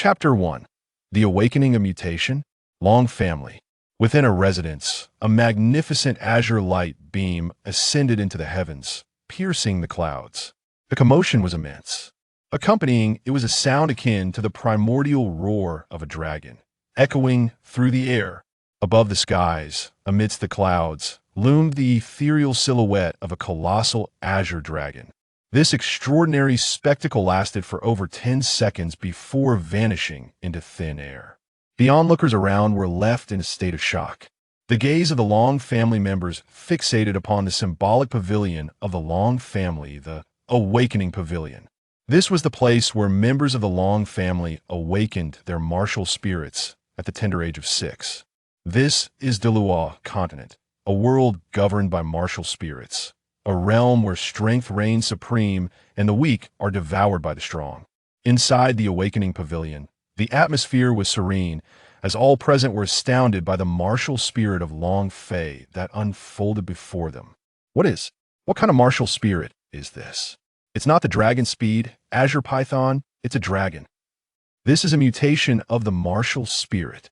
Chapter 1. The Awakening of Mutation. Long Family. Within a residence, a magnificent azure light beam ascended into the heavens, piercing the clouds. The commotion was immense. Accompanying it was a sound akin to the primordial roar of a dragon, echoing through the air. Above the skies, amidst the clouds, loomed the ethereal silhouette of a colossal azure dragon. This extraordinary spectacle lasted for over 10 seconds before vanishing into thin air. The onlookers around were left in a state of shock. The gaze of the Long family members fixated upon the symbolic pavilion of the Long family, the Awakening Pavilion. This was the place where members of the Long family awakened their martial spirits at the tender age of 6. This is Douluo continent, a world governed by martial spirits, a realm where strength reigns supreme and the weak are devoured by the strong. Inside the Awakening Pavilion, the atmosphere was serene, as all present were astounded by the martial spirit of Long Fei that unfolded before them. What kind of martial spirit is this? It's not the dragon speed, Azure Python, it's a dragon. This is a mutation of the martial spirit.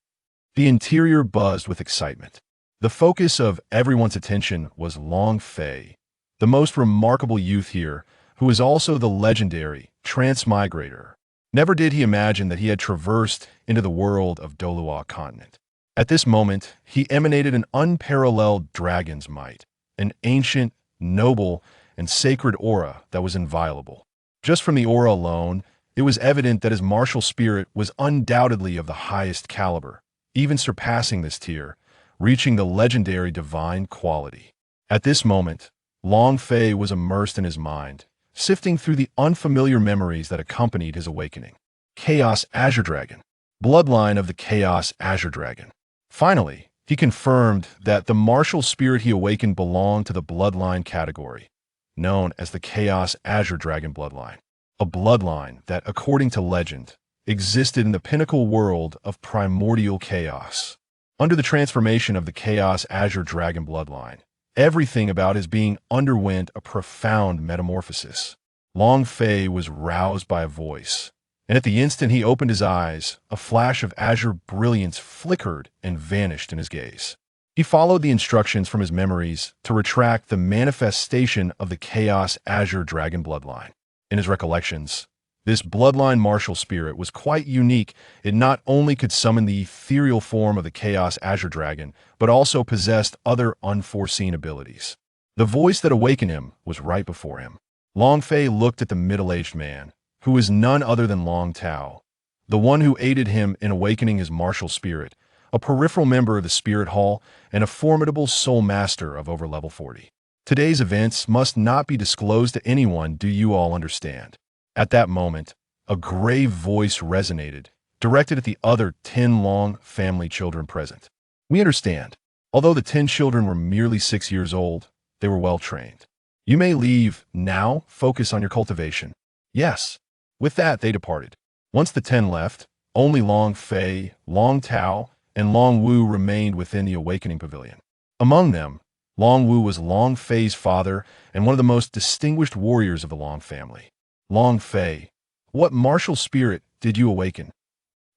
The interior buzzed with excitement. The focus of everyone's attention was Long Fei, the most remarkable youth here, who is also the legendary transmigrator. Never did he imagine that he had traversed into the world of Douluo continent. At this moment, he emanated an unparalleled dragon's might, an ancient, noble, and sacred aura that was inviolable. Just from the aura alone, it was evident that his martial spirit was undoubtedly of the highest caliber, even surpassing this tier, reaching the legendary divine quality. At this moment, Long Fei was immersed in his mind, sifting through the unfamiliar memories that accompanied his awakening. Chaos Azure Dragon. Bloodline of the Chaos Azure Dragon. Finally, he confirmed that the martial spirit he awakened belonged to the Bloodline category, known as the Chaos Azure Dragon Bloodline. A bloodline that, according to legend, existed in the pinnacle world of primordial chaos. Under the transformation of the Chaos Azure Dragon Bloodline, everything about his being underwent a profound metamorphosis. Long Fei was roused by a voice, and at the instant he opened his eyes, a flash of azure brilliance flickered and vanished in his gaze. He followed the instructions from his memories to retract the manifestation of the Chaos Azure Dragon Bloodline. In his recollections, this bloodline martial spirit was quite unique. It not only could summon the ethereal form of the Chaos Azure Dragon, but also possessed other unforeseen abilities. The voice that awakened him was right before him. Long Fei looked at the middle-aged man, who was none other than Long Tao, the one who aided him in awakening his martial spirit, a peripheral member of the Spirit Hall, and a formidable soul master of over level 40. Today's events must not be disclosed to anyone, do you all understand? At that moment, a grave voice resonated, directed at the other 10 Long family children present. We understand. Although the 10 children were merely 6 years old, they were well trained. You may leave now, focus on your cultivation. Yes. With that, they departed. Once the 10 left, only Long Fei, Long Tao, and Long Wu remained within the Awakening Pavilion. Among them, Long Wu was Long Fei's father and one of the most distinguished warriors of the Long family. Long Fei, what martial spirit did you awaken?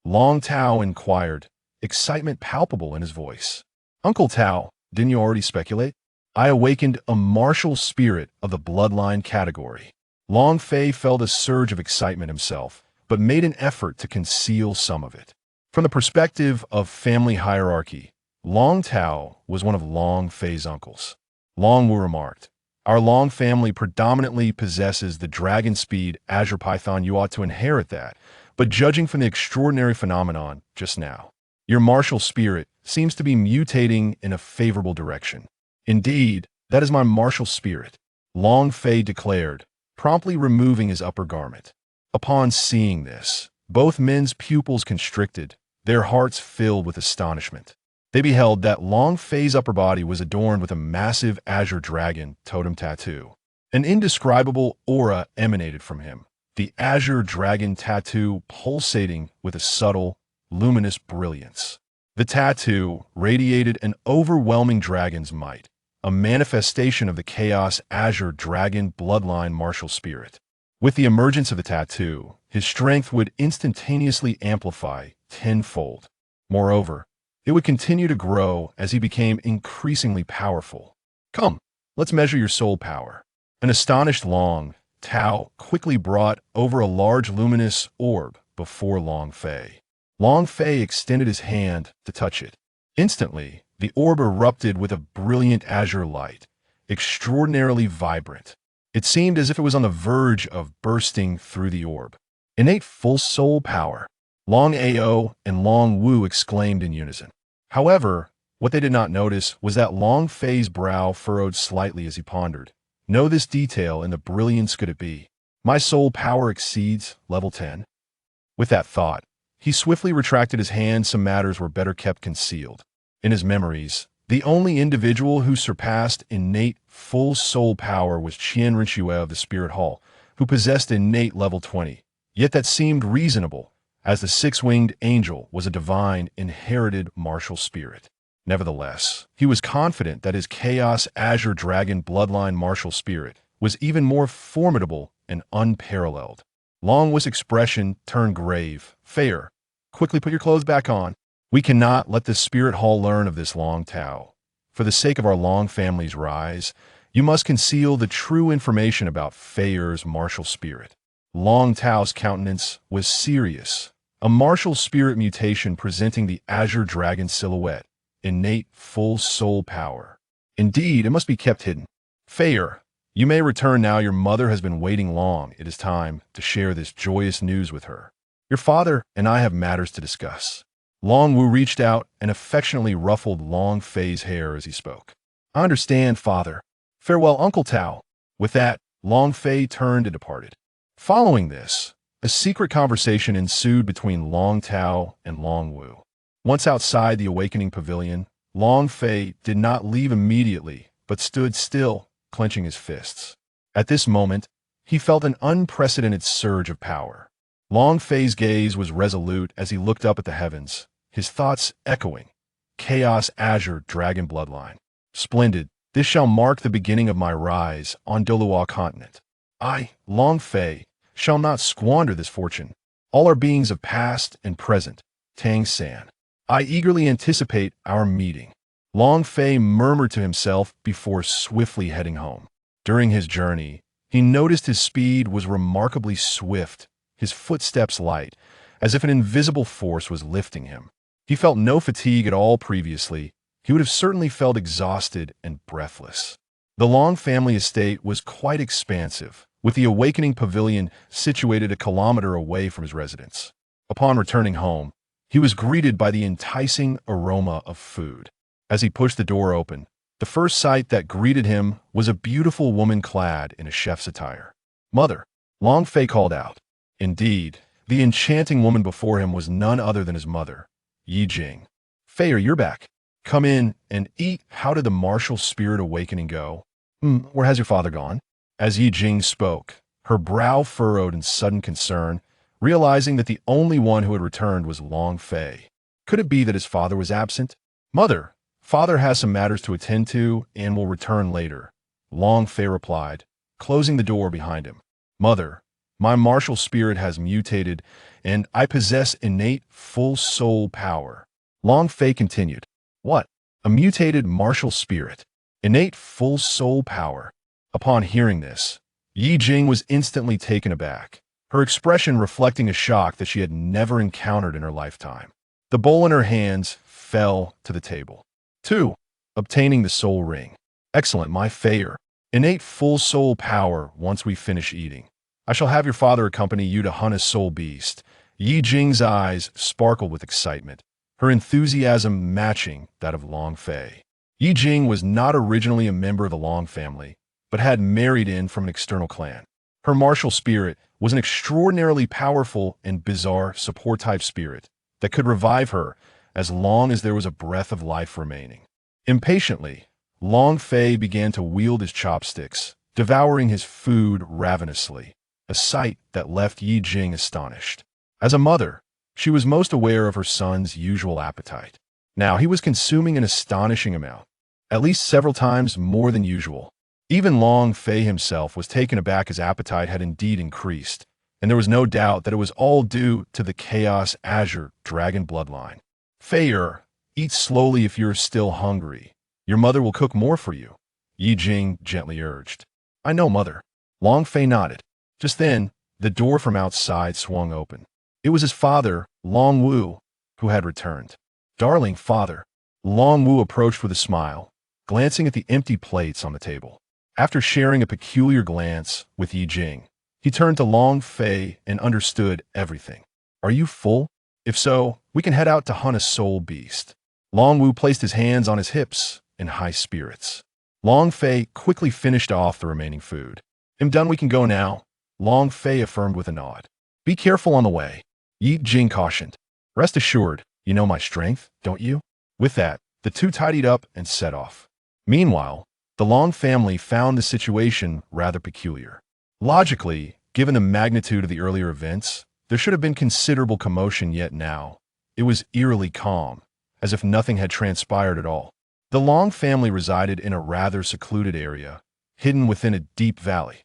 Long Tao inquired, excitement palpable in his voice. Uncle Tao, didn't you already speculate? I awakened a martial spirit of the bloodline category. Long Fei felt a surge of excitement himself, but made an effort to conceal some of it. From the perspective of family hierarchy, Long Tao was one of Long Fei's uncles. Long Wu remarked, our Long family predominantly possesses the dragon speed Azure Python. You ought to inherit that, but judging from the extraordinary phenomenon just now, your martial spirit seems to be mutating in a favorable direction. Indeed, that is my martial spirit, Long Fei declared, promptly removing his upper garment. Upon seeing this, both men's pupils constricted, their hearts filled with astonishment. They beheld that Long Fei's upper body was adorned with a massive azure dragon totem tattoo. An indescribable aura emanated from him, the azure dragon tattoo pulsating with a subtle, luminous brilliance. The tattoo radiated an overwhelming dragon's might, a manifestation of the Chaos Azure Dragon Bloodline martial spirit. With the emergence of the tattoo, his strength would instantaneously amplify tenfold. Moreover, it would continue to grow as he became increasingly powerful. Come, let's measure your soul power. An astonished Long Tao quickly brought over a large luminous orb before Long Fei. Long Fei extended his hand to touch it. Instantly, the orb erupted with a brilliant azure light, extraordinarily vibrant. It seemed as if it was on the verge of bursting through the orb. Innate full soul power, Long Ao and Long Wu exclaimed in unison. However, what they did not notice was that Long Fei's brow furrowed slightly as he pondered. Know this detail and the brilliance could it be? My soul power exceeds level 10. With that thought, he swiftly retracted his hand. Some matters were better kept concealed. In his memories, the only individual who surpassed innate full soul power was Qian Daoliu of the Spirit Hall, who possessed innate level 20. Yet that seemed reasonable, as the six-winged angel was a divine, inherited martial spirit. Nevertheless, he was confident that his Chaos Azure Dragon bloodline martial spirit was even more formidable and unparalleled. Long Wu's expression turned grave. Fair, quickly put your clothes back on. We cannot let the Spirit Hall learn of this Long Tao. For the sake of our Long family's rise, you must conceal the true information about Feier's martial spirit. Long Tao's countenance was serious, a martial spirit mutation presenting the Azure Dragon silhouette, innate full soul power. Indeed, it must be kept hidden. Feier, you may return now. Your mother has been waiting long. It is time to share this joyous news with her. Your father and I have matters to discuss. Long Wu reached out and affectionately ruffled Long Fei's hair as he spoke. I understand, father. Farewell, Uncle Tao. With that, Long Fei turned and departed. Following this, a secret conversation ensued between Long Tao and Long Wu. Once outside the awakening pavilion, Long Fei did not leave immediately, but stood still, clenching his fists. At this moment, he felt an unprecedented surge of power. Long Fei's gaze was resolute as he looked up at the heavens, his thoughts echoing. Chaos Azure Dragon bloodline. Splendid. This shall mark the beginning of my rise on Douluo continent. I, Long Fei, shall not squander this fortune. All are beings of past and present. Tang San. I eagerly anticipate our meeting. Long Fei murmured to himself before swiftly heading home. During his journey, he noticed his speed was remarkably swift, his footsteps light, as if an invisible force was lifting him. He felt no fatigue at all previously. He would have certainly felt exhausted and breathless. The Long family estate was quite expansive, with the awakening pavilion situated a kilometer away from his residence. Upon returning home, he was greeted by the enticing aroma of food. As he pushed the door open, the first sight that greeted him was a beautiful woman clad in a chef's attire. Mother, Long Fei called out. Indeed, the enchanting woman before him was none other than his mother, Yi Jing. Feier, you're back. Come in and eat. How did the martial spirit awakening go? Where has your father gone? As Yi Jing spoke, her brow furrowed in sudden concern, realizing that the only one who had returned was Long Fei. Could it be that his father was absent? Mother, father has some matters to attend to and will return later, Long Fei replied, closing the door behind him. Mother, my martial spirit has mutated, and I possess innate full soul power. Long Fei continued. What? A mutated martial spirit? Innate full soul power? Upon hearing this, Yi Jing was instantly taken aback, her expression reflecting a shock that she had never encountered in her lifetime. The bowl in her hands fell to the table. 2. Obtaining the soul ring. Excellent, my Feier. Innate full soul power once we finish eating. I shall have your father accompany you to hunt a soul beast. Yi Jing's eyes sparkled with excitement, her enthusiasm matching that of Long Fei. Yi Jing was not originally a member of the Long family, but had married in from an external clan. Her martial spirit was an extraordinarily powerful and bizarre support-type spirit that could revive her as long as there was a breath of life remaining. Impatiently, Long Fei began to wield his chopsticks, devouring his food ravenously, a sight that left Yi Jing astonished. As a mother, she was most aware of her son's usual appetite. Now he was consuming an astonishing amount, at least several times more than usual. Even Long Fei himself was taken aback. His appetite had indeed increased, and there was no doubt that it was all due to the Chaos Azure Dragon bloodline. Fei, eat slowly if you're still hungry. Your mother will cook more for you, Yi Jing gently urged. I know, mother. Long Fei nodded. Just then, the door from outside swung open. It was his father, Long Wu, who had returned. Darling father, Long Wu approached with a smile, glancing at the empty plates on the table. After sharing a peculiar glance with Yi Jing, he turned to Long Fei and understood everything. Are you full? If so, we can head out to hunt a soul beast. Long Wu placed his hands on his hips in high spirits. Long Fei quickly finished off the remaining food. I'm done, we can go now, Long Fei affirmed with a nod. Be careful on the way, Yi Jing cautioned. Rest assured, you know my strength, don't you? With that, the two tidied up and set off. Meanwhile, the Long family found the situation rather peculiar. Logically, given the magnitude of the earlier events, there should have been considerable commotion, yet now it was eerily calm, as if nothing had transpired at all. The Long family resided in a rather secluded area, hidden within a deep valley.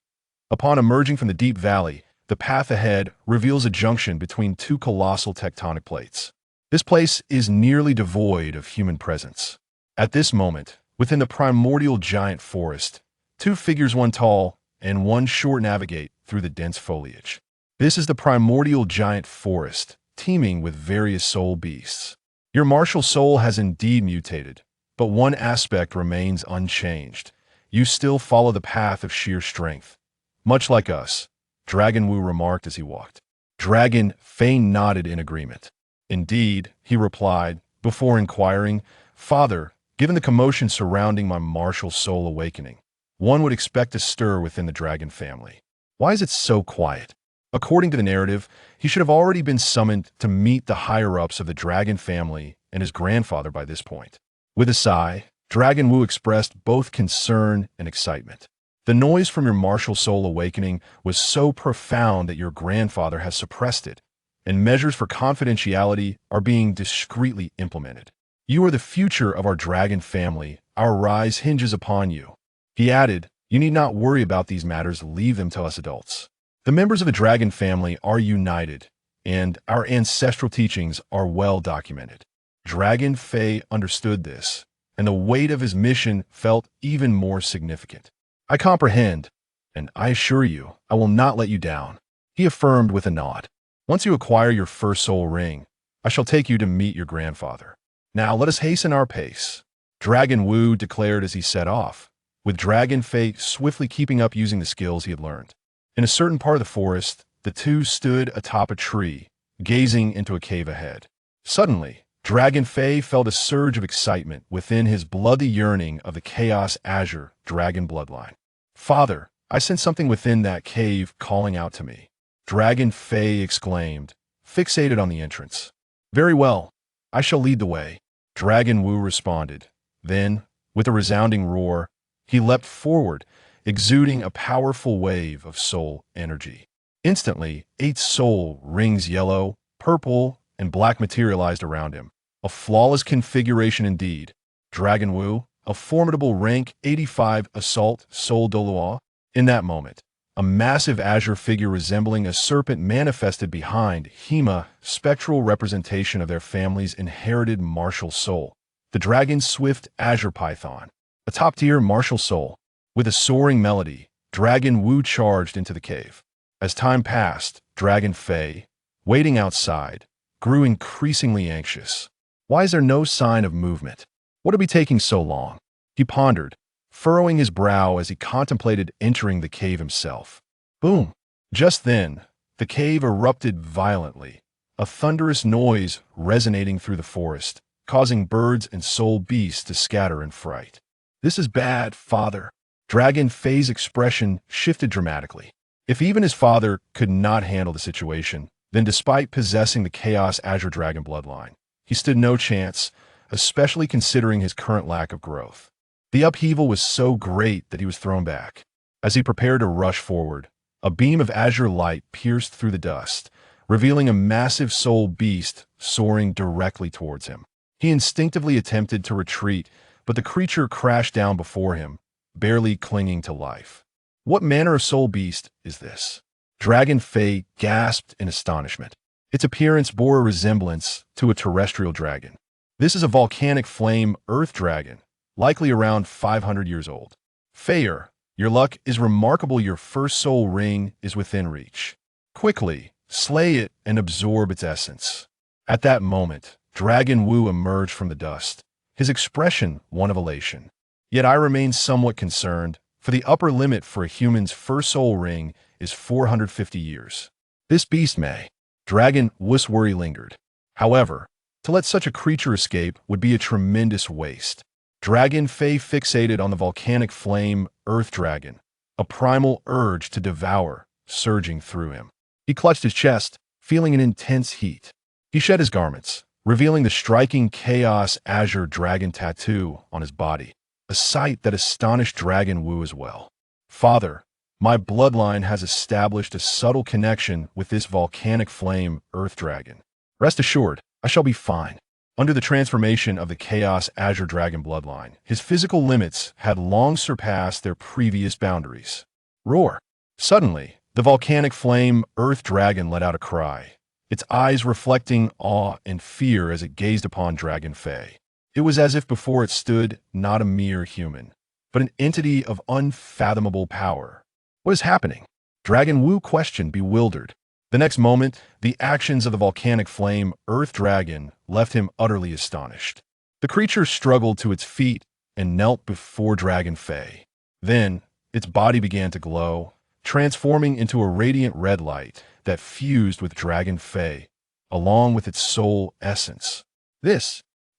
Upon emerging from the deep valley, the path ahead reveals a junction between two colossal tectonic plates. This place is nearly devoid of human presence. At this moment, within the primordial giant forest, two figures, one tall and one short, navigate through the dense foliage. This is the primordial giant forest, teeming with various soul beasts. Your martial soul has indeed mutated, but one aspect remains unchanged. You still follow the path of sheer strength. Much like us, Dragon Wu remarked as he walked. Dragon Fei nodded in agreement. Indeed, he replied, before inquiring, Father, given the commotion surrounding my martial soul awakening, one would expect a stir within the dragon family. Why is it so quiet? According to the narrative, he should have already been summoned to meet the higher-ups of the dragon family and his grandfather by this point. With a sigh, Dragon Wu expressed both concern and excitement. The noise from your martial soul awakening was so profound that your grandfather has suppressed it, and measures for confidentiality are being discreetly implemented. You are the future of our dragon family. Our rise hinges upon you. He added, you need not worry about these matters, leave them to us adults. The members of the dragon family are united, and our ancestral teachings are well documented. Dragon Fei understood this, and the weight of his mission felt even more significant. I comprehend, and I assure you, I will not let you down, he affirmed with a nod. Once you acquire your first soul ring, I shall take you to meet your grandfather. Now let us hasten our pace, Dragon Wu declared as he set off, with Dragon Fei swiftly keeping up using the skills he had learned. In a certain part of the forest, the two stood atop a tree, gazing into a cave ahead. Suddenly, Dragon Fei felt a surge of excitement within his bloody yearning of the Chaos Azure Dragon bloodline. Father, I sense something within that cave calling out to me, Dragon Fei exclaimed, fixated on the entrance. Very well, I shall lead the way, Dragon Wu responded. Then, with a resounding roar, he leapt forward, exuding a powerful wave of soul energy. Instantly, 8 soul rings, yellow, purple, and black, materialized around him. A flawless configuration indeed. Dragon Wu, a formidable rank 85 assault Soul Douluo. In that moment, a massive azure figure resembling a serpent manifested behind Hema, spectral representation of their family's inherited martial soul. The dragon's swift azure python, a top-tier martial soul. With a soaring melody, Dragon Wu charged into the cave. As time passed, Dragon Fei, waiting outside, grew increasingly anxious. Why is there no sign of movement? What would be taking so long? He pondered, furrowing his brow as he contemplated entering the cave himself. Boom! Just then, the cave erupted violently, a thunderous noise resonating through the forest, causing birds and soul beasts to scatter in fright. This is bad, father. Dragon Fei's expression shifted dramatically. If even his father could not handle the situation, then despite possessing the Chaos Azure Dragon bloodline, he stood no chance, especially considering his current lack of growth. The upheaval was so great that he was thrown back. As he prepared to rush forward, a beam of azure light pierced through the dust, revealing a massive soul beast soaring directly towards him. He instinctively attempted to retreat, but the creature crashed down before him, barely clinging to life. What manner of soul beast is this? Dragon Fei gasped in astonishment. Its appearance bore a resemblance to a terrestrial dragon. This is a volcanic flame earth dragon, likely around 500 years old. Feier, your luck is remarkable. Your first soul ring is within reach. Quickly, slay it and absorb its essence. At that moment, Dragon Wu emerged from the dust, his expression one of elation. Yet I remain somewhat concerned, for the upper limit for a human's first soul ring is 450 years. This beast may. Dragon Wu's worry lingered. However, to let such a creature escape would be a tremendous waste. Dragon Fei fixated on the volcanic flame earth dragon, a primal urge to devour surging through him. He clutched his chest, feeling an intense heat. He shed his garments, revealing the striking Chaos Azure Dragon tattoo on his body, a sight that astonished Dragon Wu as well. Father, my bloodline has established a subtle connection with this volcanic flame earth dragon. Rest assured, I shall be fine. Under the transformation of the Chaos Azure Dragon bloodline, his physical limits had long surpassed their previous boundaries. Roar! Suddenly, the volcanic flame earth dragon let out a cry, its eyes reflecting awe and fear as it gazed upon Dragon Fei. It was as if before it stood not a mere human, but an entity of unfathomable power. What is happening? Dragon Wu questioned, bewildered. The next moment, the actions of the volcanic flame earth dragon left him utterly astonished. The creature struggled to its feet and knelt before Dragon Fei. Then, its body began to glow, transforming into a radiant red light that fused with Dragon Fei, along with its soul essence.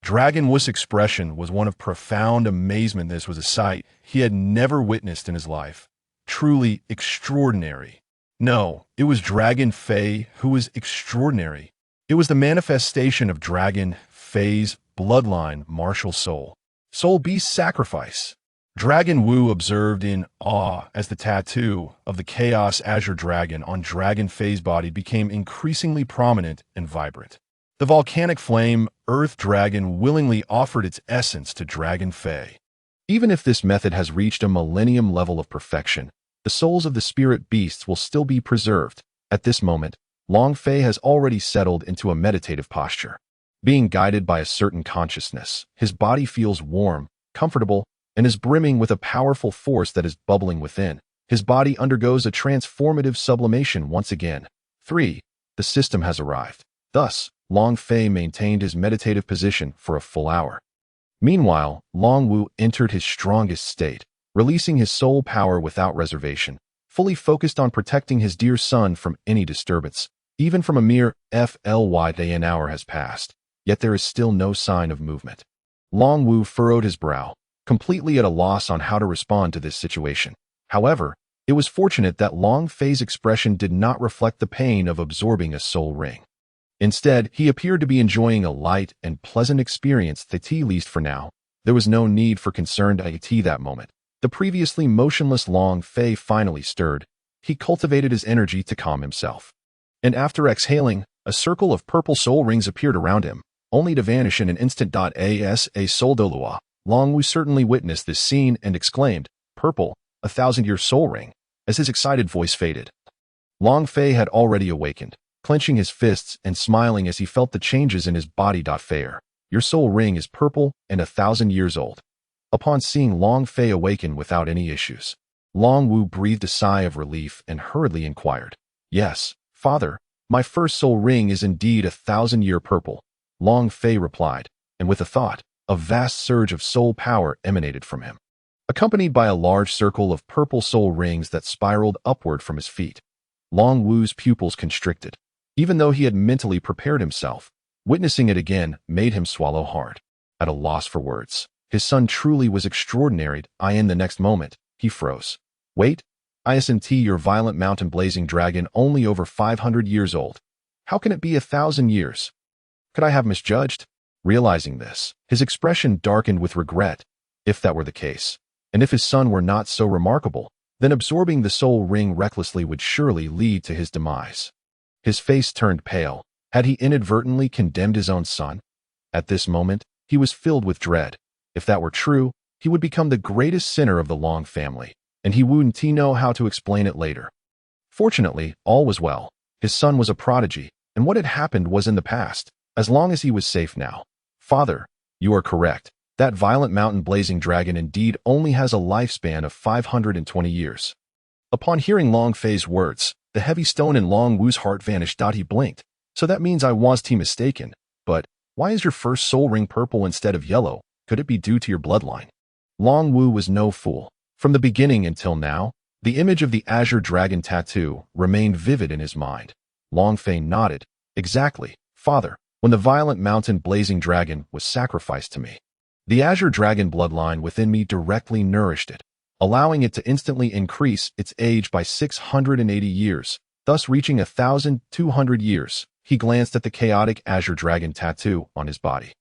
Dragon Wu's expression was one of profound amazement. This was a sight he had never witnessed in his life. Truly extraordinary. No, it was Dragon Fei who was extraordinary. It was the manifestation of Dragon Fei's bloodline martial soul. Soul Beast Sacrifice. Dragon Wu observed in awe as the tattoo of the Chaos Azure Dragon on Dragon Fei's body became increasingly prominent and vibrant. The volcanic flame earth dragon willingly offered its essence to Dragon Fei. Even if this method has reached a millennium level of perfection, the souls of the spirit beasts will still be preserved. At this moment, Long Fei has already settled into a meditative posture. Being guided by a certain consciousness, his body feels warm, comfortable, and is brimming with a powerful force that is bubbling within. His body undergoes a transformative sublimation once again. 3. The system has arrived. Thus, Long Fei maintained his meditative position for a full hour. Meanwhile, Long Wu entered his strongest state, releasing his soul power without reservation, fully focused on protecting his dear son from any disturbance. Even from a mere an hour has passed, yet there is still no sign of movement. Long Wu furrowed his brow, completely at a loss on how to respond to this situation. However, it was fortunate that Long Fei's expression did not reflect the pain of absorbing a soul ring. Instead, he appeared to be enjoying a light and pleasant experience. At least for now, there was no need for concern at that moment. The previously motionless Long Fei finally stirred. He cultivated his energy to calm himself. And after exhaling, a circle of purple soul rings appeared around him, only to vanish in an instant. As a Soul Douluo, Long Wu certainly witnessed this scene and exclaimed, "Purple, 1,000-year soul ring," as his excited voice faded. Long Fei had already awakened, clenching his fists and smiling as he felt the changes in his body. Feier, your soul ring is purple and 1,000 years old. Upon seeing Long Fei awaken without any issues, Long Wu breathed a sigh of relief and hurriedly inquired, "Yes, father, my first soul ring is indeed 1,000-year purple," Long Fei replied, and with a thought, a vast surge of soul power emanated from him, accompanied by a large circle of purple soul rings that spiraled upward from his feet. Long Wu's pupils constricted. Even though he had mentally prepared himself, witnessing it again made him swallow hard. At a loss for words, his son truly was extraordinary. In the next moment, he froze. "Wait, isn't your violent mountain blazing dragon only over 500 years old? How can it be 1,000 years? Could I have misjudged?" Realizing this, his expression darkened with regret. If that were the case, and if his son were not so remarkable, then absorbing the soul ring recklessly would surely lead to his demise. His face turned pale. Had he inadvertently condemned his own son? At this moment, he was filled with dread. If that were true, he would become the greatest sinner of the Long family, and he wouldn't know how to explain it later. Fortunately, all was well. His son was a prodigy, and what had happened was in the past, as long as he was safe now. Father, you are correct. That violent mountain blazing dragon indeed only has a lifespan of 520 years. Upon hearing Long Fei's words, the heavy stone in Long Wu's heart vanished. He blinked. So that means I was mistaken. But why is your first soul ring purple instead of yellow? Could it be due to your bloodline? Long Wu was no fool. From the beginning until now, the image of the Azure Dragon tattoo remained vivid in his mind. Long Fei nodded. Exactly, father, when the violent mountain blazing dragon was sacrificed to me. The Azure Dragon bloodline within me directly nourished it, allowing it to instantly increase its age by 680 years, thus reaching 1,200 years. He glanced at the chaotic Azure Dragon tattoo on his body,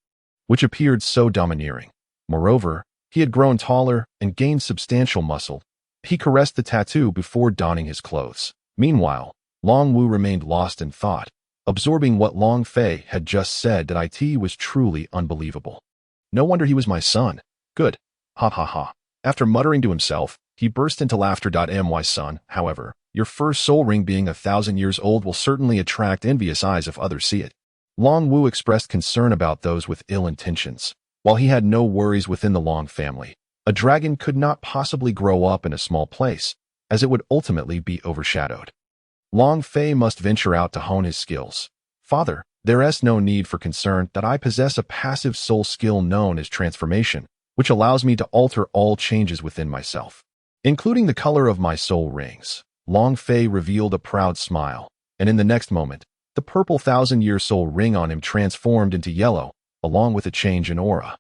which appeared so domineering. Moreover, he had grown taller and gained substantial muscle. He caressed the tattoo before donning his clothes. Meanwhile, Long Wu remained lost in thought, absorbing what Long Fei had just said. That it was truly unbelievable. No wonder he was my son. Good. Ha ha ha. After muttering to himself, he burst into laughter. My son, however, your first soul ring being 1,000 years old will certainly attract envious eyes if others see it. Long Wu expressed concern about those with ill intentions. While he had no worries within the Long family, a dragon could not possibly grow up in a small place, as it would ultimately be overshadowed. Long Fei must venture out to hone his skills. Father, there is no need for concern that I possess a passive soul skill known as transformation, which allows me to alter all changes within myself, including the color of my soul rings. Long Fei revealed a proud smile, and in the next moment, the purple 1,000-year soul ring on him transformed into yellow, along with a change in aura.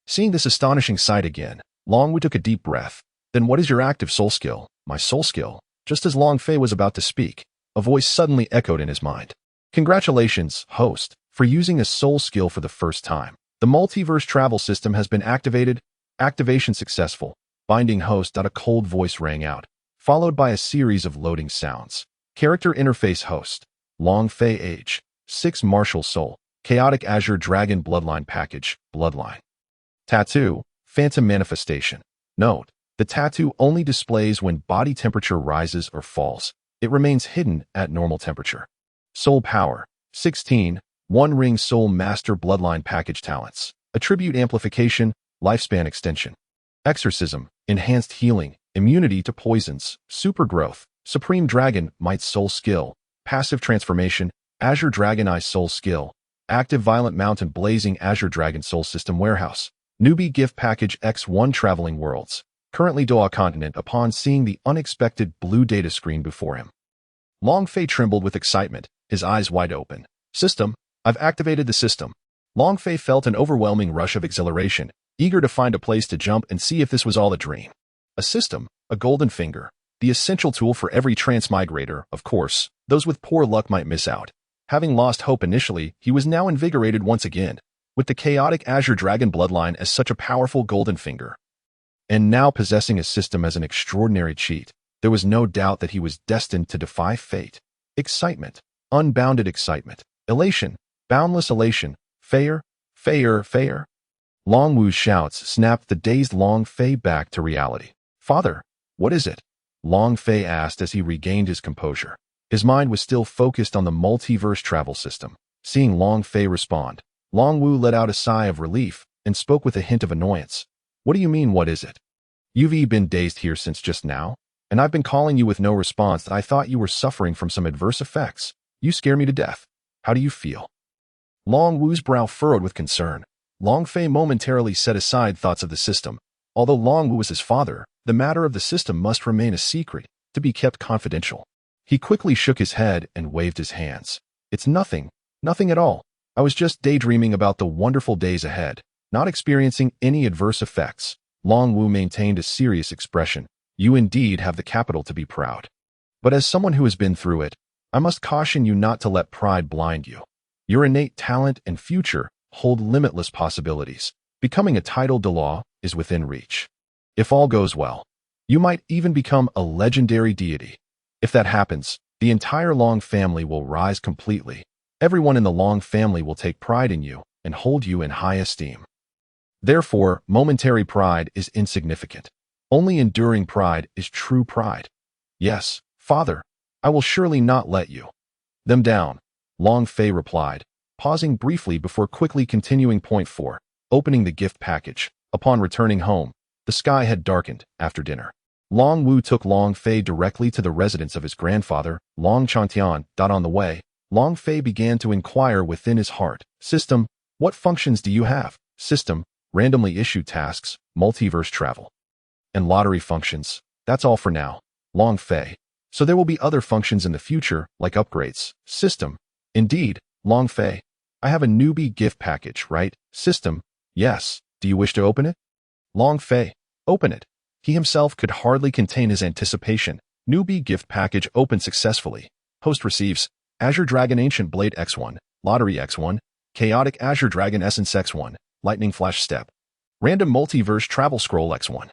Seeing this astonishing sight again, Long Wu took a deep breath. Then what is your active soul skill? My soul skill? Just as Long Fei was about to speak, a voice suddenly echoed in his mind. Congratulations, host, for using a soul skill for the first time. The multiverse travel system has been activated. Activation successful. Binding host. A cold voice rang out, followed by a series of loading sounds. Character interface host. Long Fei age. 6 martial soul. Chaotic Azure Dragon bloodline package. Bloodline. Tattoo. Phantom manifestation. Note. The tattoo only displays when body temperature rises or falls. It remains hidden at normal temperature. Soul power. 16. One Ring Soul Master bloodline package talents. Attribute amplification. Lifespan extension. Exorcism. Enhanced healing. Immunity to poisons. Super growth. Supreme Dragon Might Soul skill. Passive transformation. Azure Dragon Eye Soul skill. Active Violent Mountain Blazing Azure Dragon Soul System Warehouse. Newbie Gift Package X1 Traveling Worlds. Currently Doa Continent. Upon seeing the unexpected blue data screen before him, Long Fei trembled with excitement, his eyes wide open. System. I've activated the system. Long Fei felt an overwhelming rush of exhilaration, eager to find a place to jump and see if this was all a dream. A system, a golden finger, the essential tool for every transmigrator. Of course, those with poor luck might miss out. Having lost hope initially, he was now invigorated once again, with the chaotic Azure Dragon bloodline as such a powerful golden finger. And now possessing a system as an extraordinary cheat, there was no doubt that he was destined to defy fate. Excitement, unbounded excitement, elation, boundless elation, Feier. Long Wu's shouts snapped the dazed Long Fei back to reality. Father, what is it? Long Fei asked as he regained his composure. His mind was still focused on the multiverse travel system. Seeing Long Fei respond, Long Wu let out a sigh of relief and spoke with a hint of annoyance. What do you mean, what is it? You've been dazed here since just now, and I've been calling you with no response. I thought you were suffering from some adverse effects. You scare me to death. How do you feel? Long Wu's brow furrowed with concern. Long Fei momentarily set aside thoughts of the system. Although Long Wu was his father, the matter of the system must remain a secret, to be kept confidential. He quickly shook his head and waved his hands. It's nothing at all. I was just daydreaming about the wonderful days ahead, not experiencing any adverse effects. Long Wu maintained a serious expression. You indeed have the capital to be proud. But as someone who has been through it, I must caution you not to let pride blind you. Your innate talent and future hold limitless possibilities. Becoming a Title Douluo is within reach. If all goes well, you might even become a legendary deity. If that happens, the entire Long family will rise completely. Everyone in the Long family will take pride in you and hold you in high esteem. Therefore, momentary pride is insignificant. Only enduring pride is true pride. Yes, Father, I will surely not let you. Them down, Long Fei replied, pausing briefly before quickly continuing. Point 4. Opening the gift package. Upon returning home, the sky had darkened after dinner. Long Wu took Long Fei directly to the residence of his grandfather, Long Chantian. On the way, Long Fei began to inquire within his heart. System, what functions do you have? System, randomly issue tasks, multiverse travel. And lottery functions. That's all for now, Long Fei. So there will be other functions in the future, like upgrades. System, indeed, Long Fei. I have a newbie gift package, right? System, yes. Do you wish to open it? Long Fei, open it. He himself could hardly contain his anticipation. Newbie gift package opened successfully. Host receives Azure Dragon Ancient Blade X1, Lottery X1, Chaotic Azure Dragon Essence X1, Lightning Flash Step, Random Multiverse Travel Scroll X1.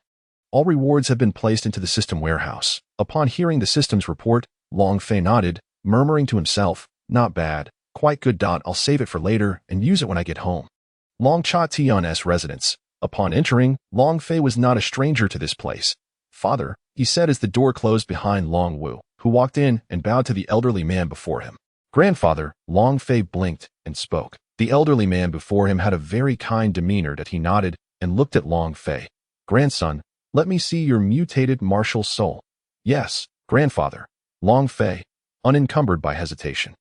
All rewards have been placed into the system warehouse. Upon hearing the system's report, Long Fei nodded, murmuring to himself, not bad, quite good. I'll save it for later and use it when I get home. Long Cha Tian's residence. Upon entering, Long Fei was not a stranger to this place. Father, he said as the door closed behind Long Wu, who walked in and bowed to the elderly man before him. Grandfather, Long Fei blinked and spoke. The elderly man before him had a very kind demeanor that he nodded and looked at Long Fei. Grandson, let me see your mutated martial soul. Yes, grandfather. Long Fei, unencumbered by hesitation,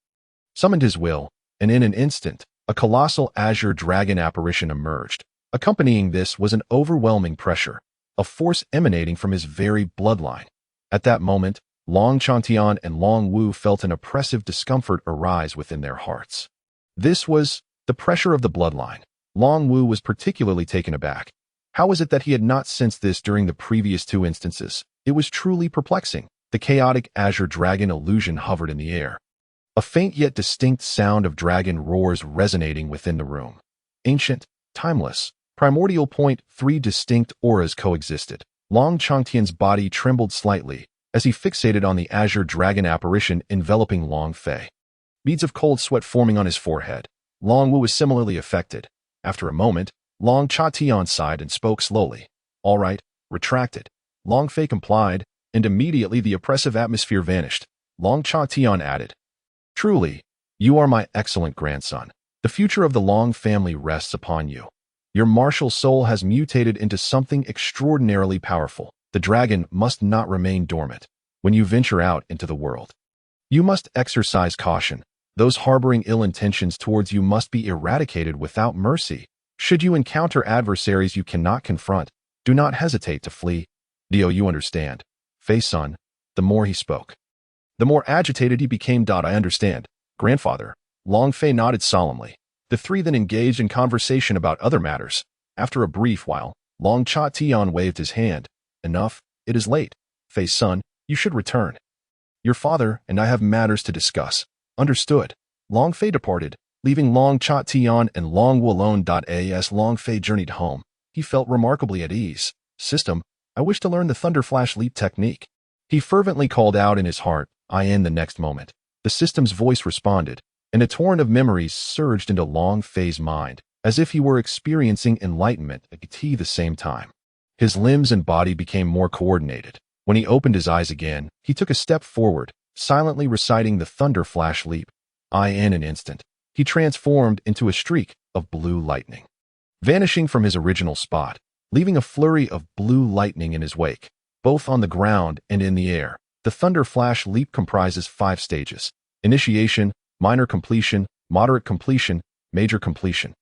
summoned his will, and in an instant, a colossal Azure Dragon apparition emerged. Accompanying this was an overwhelming pressure, a force emanating from his very bloodline. At that moment, Long Chantian and Long Wu felt an oppressive discomfort arise within their hearts. This was the pressure of the bloodline. Long Wu was particularly taken aback. How was it that he had not sensed this during the previous two instances? It was truly perplexing. The chaotic Azure Dragon illusion hovered in the air. A faint yet distinct sound of dragon roars resonating within the room. Ancient, timeless, primordial. Point 3 distinct auras coexisted. Long Changtian's body trembled slightly as he fixated on the Azure Dragon apparition enveloping Long Fei. Beads of cold sweat forming on his forehead. Long Wu was similarly affected. After a moment, Long Chatian sighed and spoke slowly. All right, retracted. Long Fei complied, and immediately the oppressive atmosphere vanished. Long Chatian added, truly, you are my excellent grandson. The future of the Long family rests upon you. Your martial soul has mutated into something extraordinarily powerful. The dragon must not remain dormant. When you venture out into the world, you must exercise caution. Those harboring ill intentions towards you must be eradicated without mercy. Should you encounter adversaries you cannot confront, do not hesitate to flee. You understand. Fei's son, the more he spoke, the more agitated he became. I understand, grandfather. Long Fei nodded solemnly. The three then engaged in conversation about other matters. After a brief while, Long Cha Tian waved his hand. Enough, it is late. Fei's son, you should return. Your father and I have matters to discuss. Understood. Long Fei departed, leaving Long Cha Tian and Long Wu alone. As Long Fei journeyed home, he felt remarkably at ease. System, I wish to learn the Thunder Flash Leap technique. He fervently called out in his heart. In the next moment, the system's voice responded, and a torrent of memories surged into Long Fei's mind, as if he were experiencing enlightenment at the same time. His limbs and body became more coordinated. When he opened his eyes again, he took a step forward, silently reciting the Thunder Flash Leap. In an instant, he transformed into a streak of blue lightning, vanishing from his original spot, leaving a flurry of blue lightning in his wake, both on the ground and in the air. The Thunder Flash Leap comprises 5 stages: initiation, minor completion, moderate completion, major completion,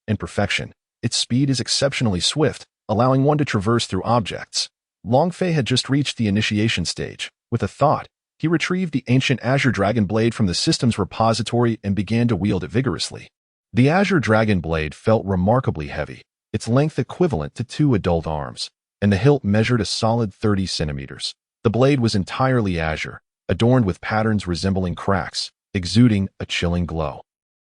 and perfection. Its speed is exceptionally swift, allowing one to traverse through objects. Long Fei had just reached the initiation stage. With a thought, he retrieved the ancient Azure Dragon Blade from the system's repository and began to wield it vigorously. The Azure Dragon Blade felt remarkably heavy, its length equivalent to 2 adult arms, and the hilt measured a solid 30 centimeters. The blade was entirely azure, adorned with patterns resembling cracks, exuding a chilling glow.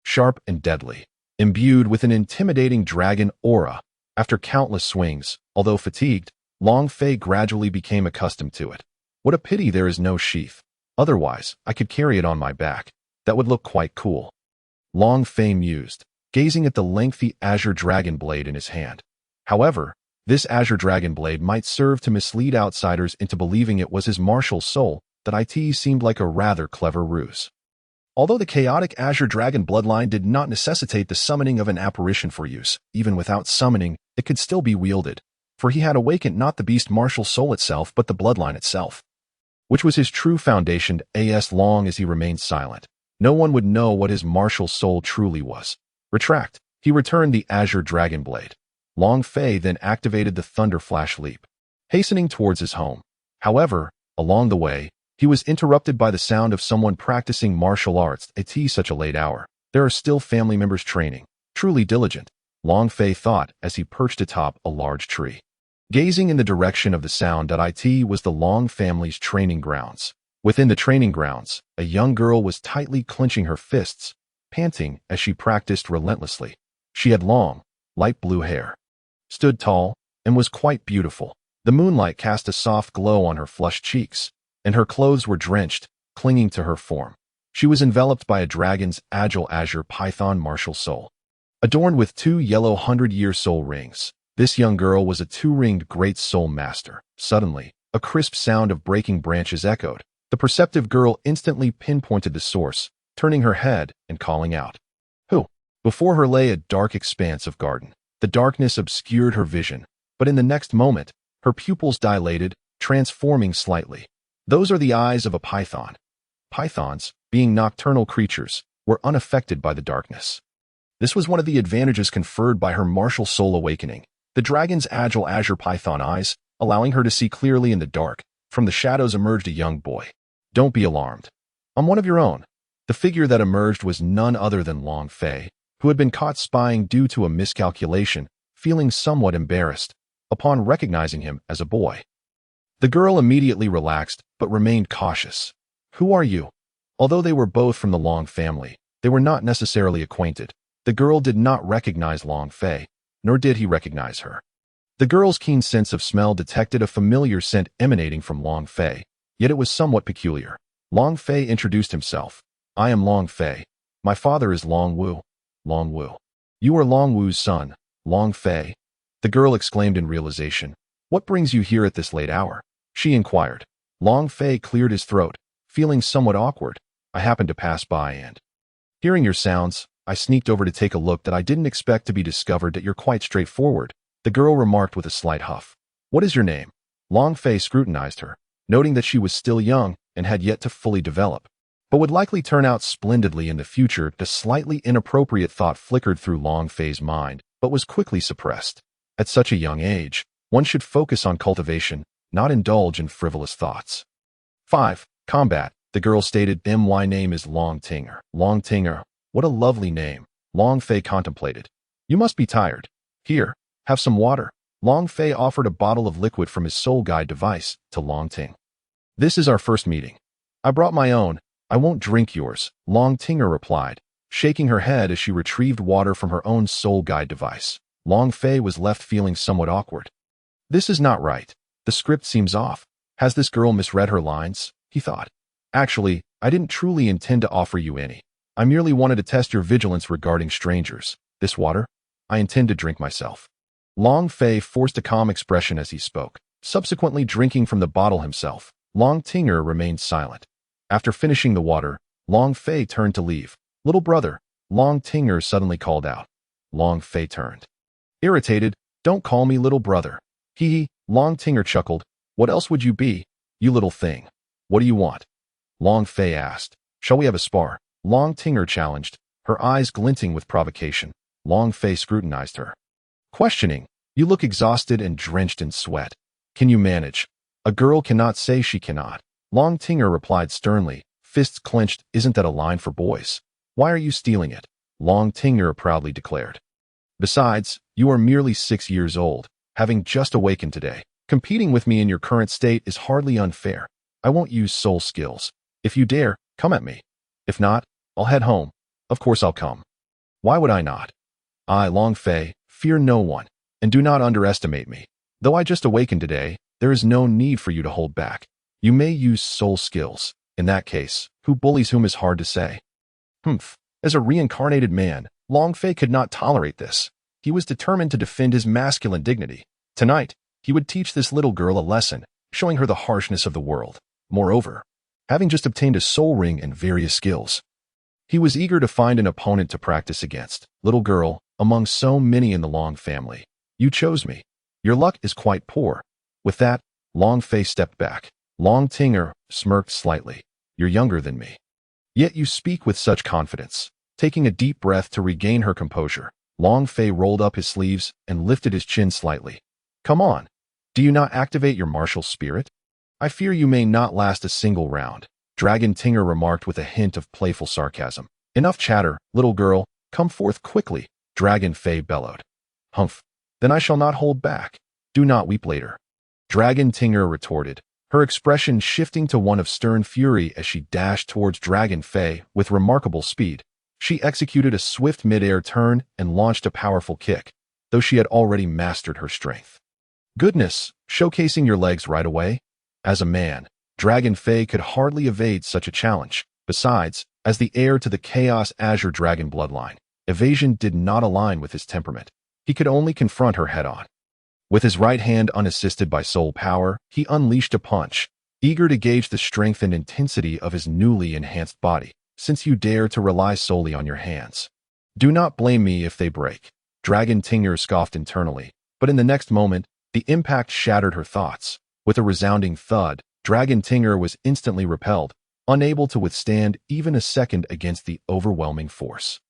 Sharp and deadly, imbued with an intimidating dragon aura. After countless swings, although fatigued, Long Fei gradually became accustomed to it. What a pity there is no sheath. Otherwise, I could carry it on my back. That would look quite cool. Long Fei mused, gazing at the lengthy Azure Dragon Blade in his hand. However, this Azure Dragon Blade might serve to mislead outsiders into believing it was his martial soul. that it seemed like a rather clever ruse. Although the chaotic Azure Dragon bloodline did not necessitate the summoning of an apparition for use, even without summoning, it could still be wielded, for he had awakened not the beast martial soul itself but the bloodline itself, which was his true foundation. As long as he remained silent, no one would know what his martial soul truly was. Retract. He returned the Azure Dragon blade. Long Fei then activated the Thunder Flash Leap, hastening towards his home. However, along the way, he was interrupted by the sound of someone practicing martial arts at such a late hour. There are still family members training. Truly diligent, Long Fei thought as he perched atop a large tree, gazing in the direction of the sound. It was the Long family's training grounds. Within the training grounds, a young girl was tightly clenching her fists, panting as she practiced relentlessly. She had long, light blue hair, stood tall, and was quite beautiful. The moonlight cast a soft glow on her flushed cheeks, and her clothes were drenched, clinging to her form. She was enveloped by a dragon's agile azure python martial soul, adorned with 2 yellow 100-year soul rings. This young girl was a 2-ringed great soul master. Suddenly, a crisp sound of breaking branches echoed. The perceptive girl instantly pinpointed the source, turning her head and calling out, "Who?" Before her lay a dark expanse of garden. The darkness obscured her vision, but in the next moment, her pupils dilated, transforming slightly. Those are the eyes of a python. Pythons, being nocturnal creatures, were unaffected by the darkness. This was one of the advantages conferred by her martial soul awakening. The dragon's agile azure python eyes, allowing her to see clearly in the dark. From the shadows emerged a young boy. "Don't be alarmed. I'm one of your own." The figure that emerged was none other than Long Fei, who had been caught spying due to a miscalculation, feeling somewhat embarrassed upon recognizing him as a boy. The girl immediately relaxed, but remained cautious. "Who are you?" Although they were both from the Long family, they were not necessarily acquainted. The girl did not recognize Long Fei, nor did he recognize her. The girl's keen sense of smell detected a familiar scent emanating from Long Fei, yet it was somewhat peculiar. Long Fei introduced himself. "I am Long Fei. My father is Long Wu." "Long Wu. You are Long Wu's son, Long Fei?" The girl exclaimed in realization. "What brings you here at this late hour?" she inquired. Long Fei cleared his throat, feeling somewhat awkward. "I happened to pass by and, hearing your sounds, I sneaked over to take a look. That I didn't expect to be discovered. That you're quite straightforward," the girl remarked with a slight huff. "What is your name?" Long Fei scrutinized her, noting that she was still young and had yet to fully develop, but would likely turn out splendidly in the future. The slightly inappropriate thought flickered through Long Fei's mind, but was quickly suppressed. At such a young age, one should focus on cultivation, not indulge in frivolous thoughts. 5. Combat. The girl stated, "My name is Long Tinger." Long Tinger. What a lovely name. Long Fei contemplated. "You must be tired. Here, have some water." Long Fei offered a bottle of liquid from his soul guide device to Long Ting. "This is our first meeting. I brought my own. I won't drink yours," Long Tinger replied, shaking her head as she retrieved water from her own soul guide device. Long Fei was left feeling somewhat awkward. This is not right. The script seems off. Has this girl misread her lines? He thought. "Actually, I didn't truly intend to offer you any. I merely wanted to test your vigilance regarding strangers. This water, I intend to drink myself." Long Fei forced a calm expression as he spoke, subsequently drinking from the bottle himself. Long Tinger remained silent. After finishing the water, Long Fei turned to leave. "Little brother," Long Tinger suddenly called out. Long Fei turned. Irritated, "Don't call me little brother." "Hee." Long Tinger chuckled. "What else would you be, you little thing? What do you want?" Long Fei asked. "Shall we have a spar?" Long Tinger challenged, her eyes glinting with provocation. Long Fei scrutinized her, questioning. "You look exhausted and drenched in sweat. Can you manage?" "A girl cannot say she cannot," Long Tinger replied sternly, fists clenched. "Isn't that a line for boys? Why are you stealing it?" Long Tinger proudly declared. "Besides, you are merely 6 years old, having just awakened today. Competing with me in your current state is hardly unfair. I won't use soul skills. If you dare, come at me. If not, I'll head home. Of course I'll come. Why would I not? I, Long Fei, fear no one, and do not underestimate me. Though I just awakened today, there is no need for you to hold back. You may use soul skills. In that case, who bullies whom is hard to say." Humph. As a reincarnated man, Long Fei could not tolerate this. He was determined to defend his masculine dignity. Tonight, he would teach this little girl a lesson, showing her the harshness of the world. Moreover, having just obtained a soul ring and various skills. He was eager to find an opponent to practice against. Little girl, among so many in the Long family, you chose me. Your luck is quite poor. With that, Long Fei stepped back. Long Tinger smirked slightly. You're younger than me. Yet you speak with such confidence. Taking a deep breath to regain her composure, Long Fei rolled up his sleeves and lifted his chin slightly. Come on. Do you not activate your martial spirit? I fear you may not last a single round, Dragon Tinger remarked with a hint of playful sarcasm. Enough chatter, little girl. Come forth quickly, Dragon Fei bellowed. Humph. Then I shall not hold back. Do not weep later. Dragon Tinger retorted, her expression shifting to one of stern fury as she dashed towards Dragon Fei with remarkable speed. She executed a swift mid-air turn and launched a powerful kick, though she had already mastered her strength. Goodness, showcasing your legs right away? As a man, Dragon Fei could hardly evade such a challenge. Besides, as the heir to the Chaos Azure Dragon bloodline, evasion did not align with his temperament. He could only confront her head-on. With his right hand unassisted by soul power, he unleashed a punch, eager to gauge the strength and intensity of his newly enhanced body, since you dare to rely solely on your hands. Do not blame me if they break. Dragon Tinger scoffed internally, but in the next moment, the impact shattered her thoughts. With a resounding thud, Dragon Tinger was instantly repelled, unable to withstand even a second against the overwhelming force.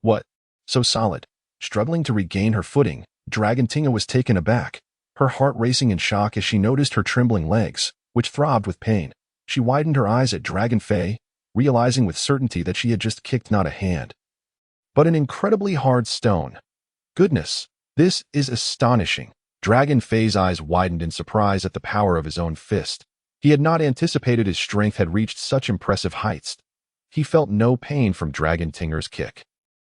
What? So solid? Struggling to regain her footing, Dragon Tinger was taken aback, her heart racing in shock as she noticed her trembling legs, which throbbed with pain. She widened her eyes at Dragon Fei, realizing with certainty that she had just kicked not a hand, but an incredibly hard stone. Goodness, this is astonishing. Dragon Fei's eyes widened in surprise at the power of his own fist. He had not anticipated his strength had reached such impressive heights. He felt no pain from Dragon Tinger's kick,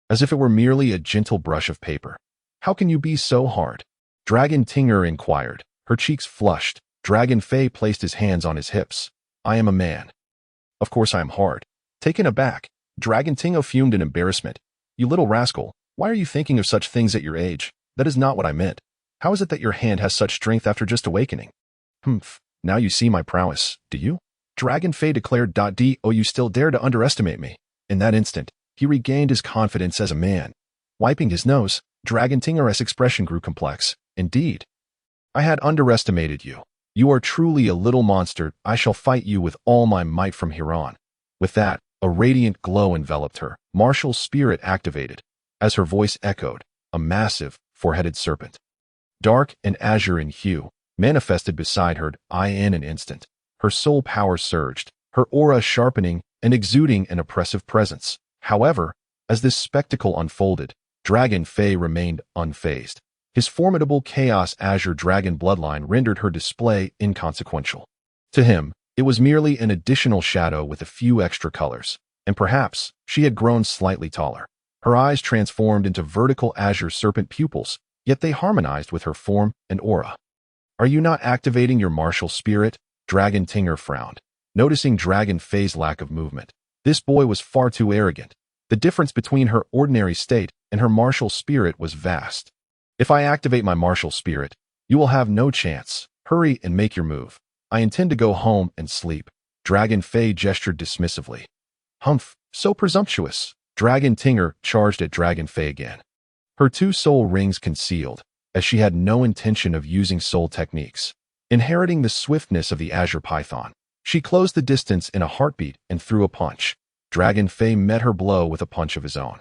as if it were merely a gentle brush of paper. How can you be so hard? Dragon Tinger inquired, her cheeks flushed. Dragon Fei placed his hands on his hips. I am a man. Of course I am hard. Taken aback, Dragon Tinger fumed in embarrassment. You little rascal, why are you thinking of such things at your age? That is not what I meant. How is it that your hand has such strength after just awakening? Humph, now you see my prowess, do you? Dragon Fei declared. Oh, you still dare to underestimate me. In that instant, he regained his confidence as a man. Wiping his nose, Dragon Tinger's expression grew complex. Indeed. I had underestimated you. You are truly a little monster. I shall fight you with all my might from here on. With that, a radiant glow enveloped her, martial spirit activated. As her voice echoed, a massive, four-headed serpent, dark and azure in hue, manifested beside her. In an instant, her soul power surged, her aura sharpening and exuding an oppressive presence. However, as this spectacle unfolded, Dragon Fei remained unfazed. His formidable Chaos Azure Dragon bloodline rendered her display inconsequential. To him, it was merely an additional shadow with a few extra colors, and perhaps she had grown slightly taller. Her eyes transformed into vertical azure serpent pupils, yet they harmonized with her form and aura. Are you not activating your martial spirit? Dragon Tinger frowned, noticing Dragon Fei's lack of movement. This boy was far too arrogant. The difference between her ordinary state and her martial spirit was vast. If I activate my martial spirit, you will have no chance. Hurry and make your move. I intend to go home and sleep. Dragon Fei gestured dismissively. Humph, so presumptuous. Dragon Tinger charged at Dragon Fei again, her two soul rings concealed, as she had no intention of using soul techniques. Inheriting the swiftness of the Azure Python, she closed the distance in a heartbeat and threw a punch. Dragon Fei met her blow with a punch of his own.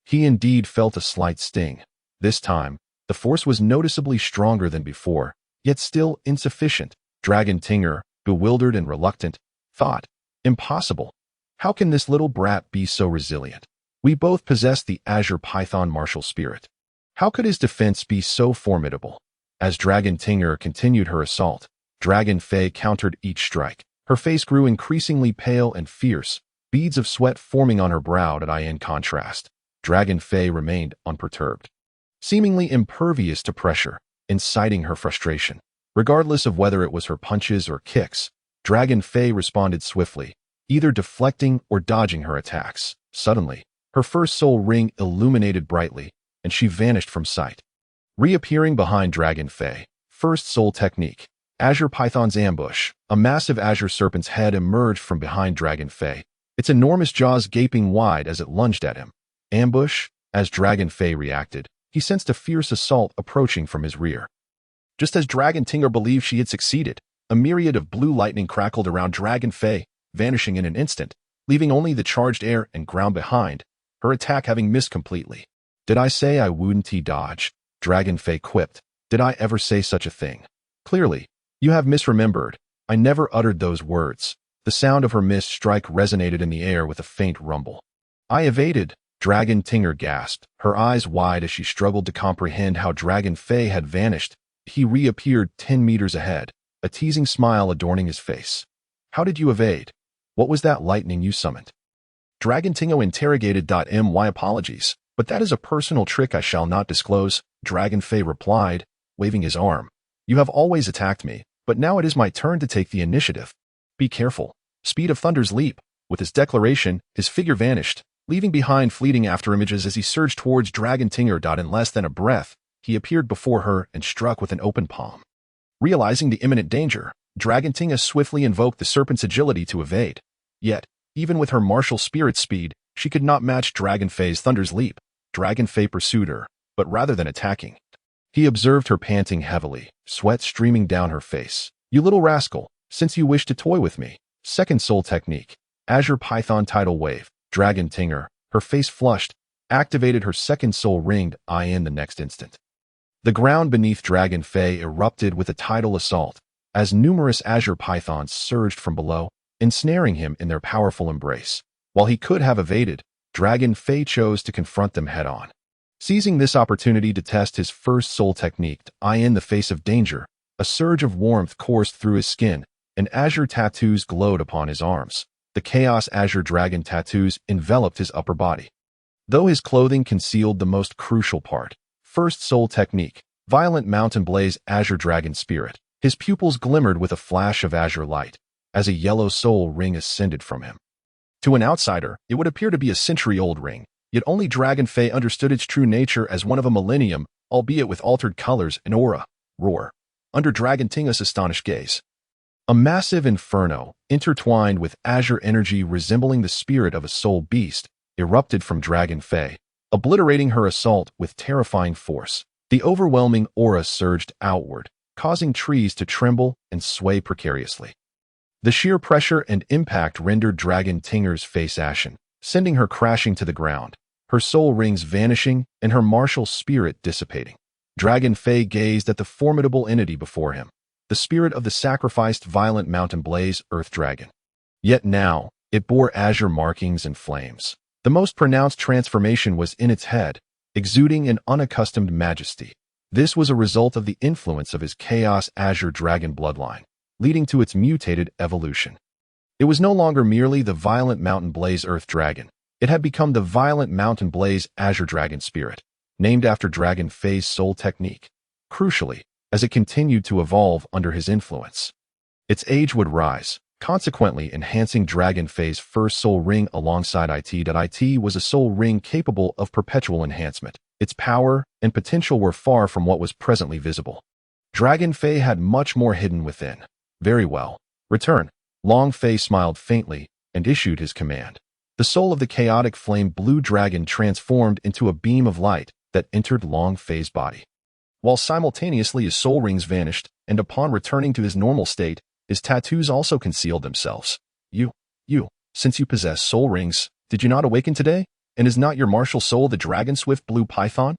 He indeed felt a slight sting. This time, the force was noticeably stronger than before, yet still insufficient. Dragon Tinger, bewildered and reluctant, thought, impossible. How can this little brat be so resilient? We both possess the Azure Python martial spirit. How could his defense be so formidable? As Dragon Tinger continued her assault, Dragon Fei countered each strike. Her face grew increasingly pale and fierce, beads of sweat forming on her brow. In contrast, Dragon Fei remained unperturbed, seemingly impervious to pressure, inciting her frustration. Regardless of whether it was her punches or kicks, Dragon Fei responded swiftly, either deflecting or dodging her attacks. Suddenly, her first soul ring illuminated brightly, and she vanished from sight. Reappearing behind Dragon Fei, first soul technique. Azure Python's ambush. A massive azure serpent's head emerged from behind Dragon Fei, its enormous jaws gaping wide as it lunged at him. Ambush? As Dragon Fei reacted, he sensed a fierce assault approaching from his rear. Just as Dragon Tinger believed she had succeeded, a myriad of blue lightning crackled around Dragon Fei, vanishing in an instant, leaving only the charged air and ground behind, her attack having missed completely. Did I say I wouldn't dodge? Dragon Fei quipped. Did I ever say such a thing? Clearly, you have misremembered. I never uttered those words. The sound of her missed strike resonated in the air with a faint rumble. I evaded. Dragon Tinger gasped, her eyes wide as she struggled to comprehend how Dragon Fei had vanished. He reappeared 10 meters ahead, a teasing smile adorning his face. How did you evade? What was that lightning you summoned? Dragon Tingo interrogated. My apologies, but that is a personal trick I shall not disclose, Dragon Fei replied, waving his arm. You have always attacked me, but now it is my turn to take the initiative. Be careful. Speed of Thunder's leap. With his declaration, his figure vanished, leaving behind fleeting afterimages as he surged towards Dragon Tinger. In less than a breath, he appeared before her and struck with an open palm. Realizing the imminent danger, Dragon Tinger swiftly invoked the serpent's agility to evade. Yet, even with her martial spirit speed, she could not match Dragon Fei's Thunder's leap. Dragon Fei pursued her, but rather than attacking, he observed her panting heavily, sweat streaming down her face. You little rascal, since you wish to toy with me. Second soul technique. Azure Python tidal wave. Dragon Tinger, her face flushed, activated her second soul ringed in the next instant. The ground beneath Dragon Fei erupted with a tidal assault, as numerous azure pythons surged from below, ensnaring him in their powerful embrace. While he could have evaded, Dragon Fei chose to confront them head-on. Seizing this opportunity to test his first soul technique, in the face of danger, a surge of warmth coursed through his skin, and azure tattoos glowed upon his arms. The Chaos Azure Dragon tattoos enveloped his upper body. Though his clothing concealed the most crucial part, first soul technique, violent mountain blaze Azure Dragon spirit, his pupils glimmered with a flash of azure light, as a yellow soul ring ascended from him. To an outsider, it would appear to be a century-old ring, yet only Dragon Fei understood its true nature as one of a millennium, albeit with altered colors and aura. Roar. Under Dragon Tinga's astonished gaze, a massive inferno, intertwined with azure energy resembling the spirit of a soul beast, erupted from Dragon Fei, obliterating her assault with terrifying force. The overwhelming aura surged outward, causing trees to tremble and sway precariously. The sheer pressure and impact rendered Dragon Tinger's face ashen, sending her crashing to the ground, her soul rings vanishing and her martial spirit dissipating. Dragon Fei gazed at the formidable entity before him, the spirit of the sacrificed violent mountain blaze Earth Dragon. Yet now, it bore azure markings and flames. The most pronounced transformation was in its head, exuding an unaccustomed majesty. This was a result of the influence of his Chaos Azure Dragon bloodline, leading to its mutated evolution. It was no longer merely the violent mountain blaze Earth Dragon. It had become the violent mountain blaze Azure Dragon spirit, named after Dragon Fei's soul technique. Crucially, as it continued to evolve under his influence, its age would rise, consequently enhancing Dragon Fei's first soul ring alongside it. It was a soul ring capable of perpetual enhancement. Its power and potential were far from what was presently visible. Dragon Fei had much more hidden within. Very well. Return. Long Fei smiled faintly and issued his command. The soul of the chaotic flame blue dragon transformed into a beam of light that entered Long Fei's body. While simultaneously his soul rings vanished, and upon returning to his normal state, his tattoos also concealed themselves. You, since you possess soul rings, did you not awaken today? And is not your martial soul the dragon swift blue python?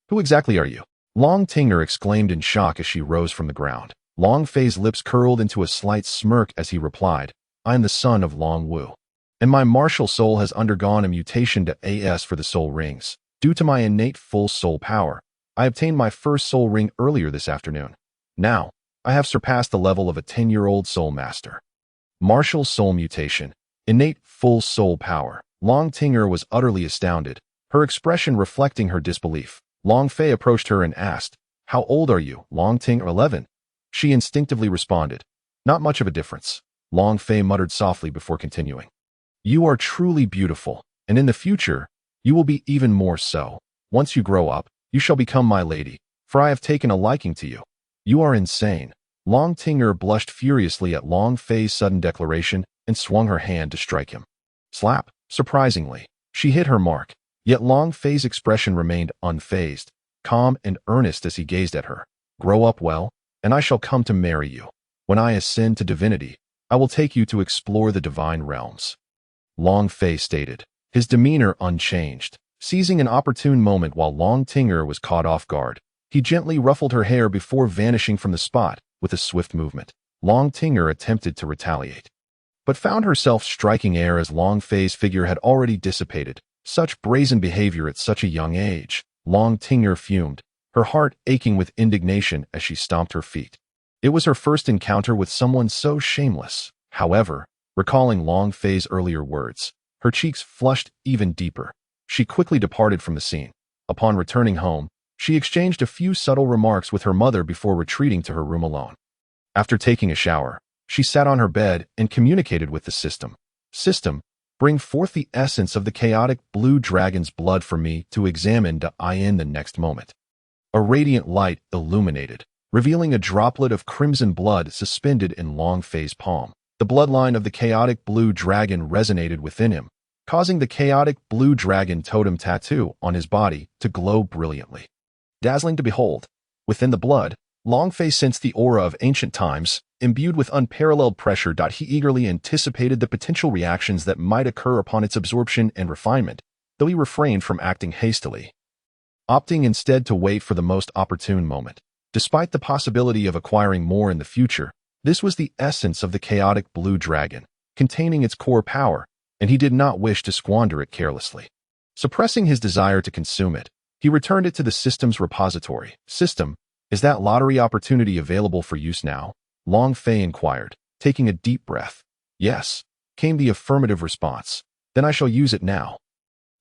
Who exactly are you? Long Tinger exclaimed in shock as she rose from the ground. Long Fei's lips curled into a slight smirk as he replied, I am the son of Long Wu, and my martial soul has undergone a mutation to AS for the soul rings. Due to my innate full soul power, I obtained my first soul ring earlier this afternoon. Now, I have surpassed the level of a 10-year-old soul master. Martial soul mutation, innate full soul power. Long Tinger was utterly astounded, her expression reflecting her disbelief. Long Fei approached her and asked, How old are you? Long Tinger 11. She instinctively responded, Not much of a difference. Long Fei muttered softly before continuing. You are truly beautiful, and in the future, you will be even more so. Once you grow up, you shall become my lady, for I have taken a liking to you. You are insane. Long Tinger blushed furiously at Long Fei's sudden declaration and swung her hand to strike him. Slap! Surprisingly, she hit her mark, yet Long Fei's expression remained unfazed, calm and earnest as he gazed at her. Grow up well, and I shall come to marry you. When I ascend to divinity, I will take you to explore the divine realms. Long Fei stated, his demeanor unchanged. Seizing an opportune moment while Long Tinger was caught off guard, he gently ruffled her hair before vanishing from the spot with a swift movement. Long Tinger attempted to retaliate, but found herself striking air as Long Fei's figure had already dissipated. Such brazen behavior at such a young age. Long Tinger fumed, her heart aching with indignation as she stomped her feet. It was her first encounter with someone so shameless. However, recalling Long Fei's earlier words, her cheeks flushed even deeper. She quickly departed from the scene. Upon returning home, she exchanged a few subtle remarks with her mother before retreating to her room alone. After taking a shower, she sat on her bed and communicated with the system. System, bring forth the essence of the chaotic blue dragon's blood for me to examine. In the next moment, a radiant light illuminated, revealing a droplet of crimson blood suspended in Long Fei's palm. The bloodline of the chaotic blue dragon resonated within him, causing the chaotic blue dragon totem tattoo on his body to glow brilliantly. Dazzling to behold, within the blood, Long Fei sensed the aura of ancient times, imbued with unparalleled pressure. He eagerly anticipated the potential reactions that might occur upon its absorption and refinement, though he refrained from acting hastily, opting instead to wait for the most opportune moment. Despite the possibility of acquiring more in the future, this was the essence of the chaotic blue dragon, containing its core power, and he did not wish to squander it carelessly. Suppressing his desire to consume it, he returned it to the system's repository. System, is that lottery opportunity available for use now? Long Fei inquired, taking a deep breath. Yes, came the affirmative response. Then I shall use it now.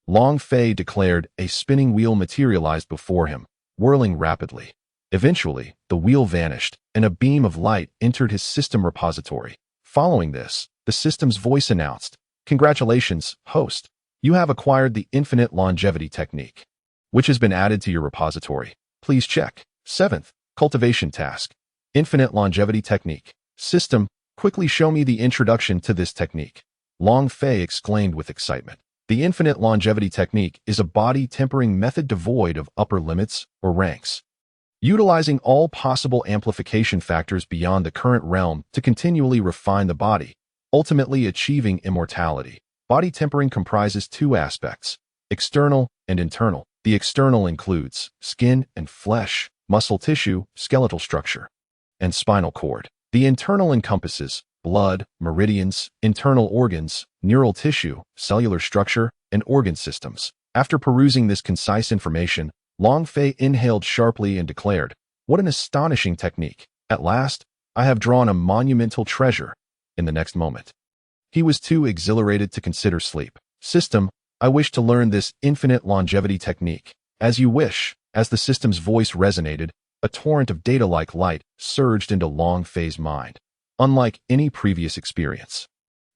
Long Fei declared. A spinning wheel materialized before him, whirling rapidly. Eventually, the wheel vanished, and a beam of light entered his system repository. Following this, the system's voice announced, "Congratulations, host. You have acquired the infinite longevity technique, which has been added to your repository. Please check." 7th, cultivation task. Infinite longevity technique. System, quickly show me the introduction to this technique. Long Fei exclaimed with excitement. The infinite longevity technique is a body tempering method devoid of upper limits or ranks, utilizing all possible amplification factors beyond the current realm to continually refine the body, ultimately achieving immortality. Body tempering comprises two aspects, external and internal. The external includes skin and flesh, muscle tissue, skeletal structure, and spinal cord. The internal encompasses blood, meridians, internal organs, neural tissue, cellular structure, and organ systems. After perusing this concise information, Long Fei inhaled sharply and declared, "What an astonishing technique. At last, I have drawn a monumental treasure." In the next moment, he was too exhilarated to consider sleep. System, I wish to learn this infinite longevity technique. As you wish. As the system's voice resonated, a torrent of data-like light surged into Long Fei's mind, unlike any previous experience.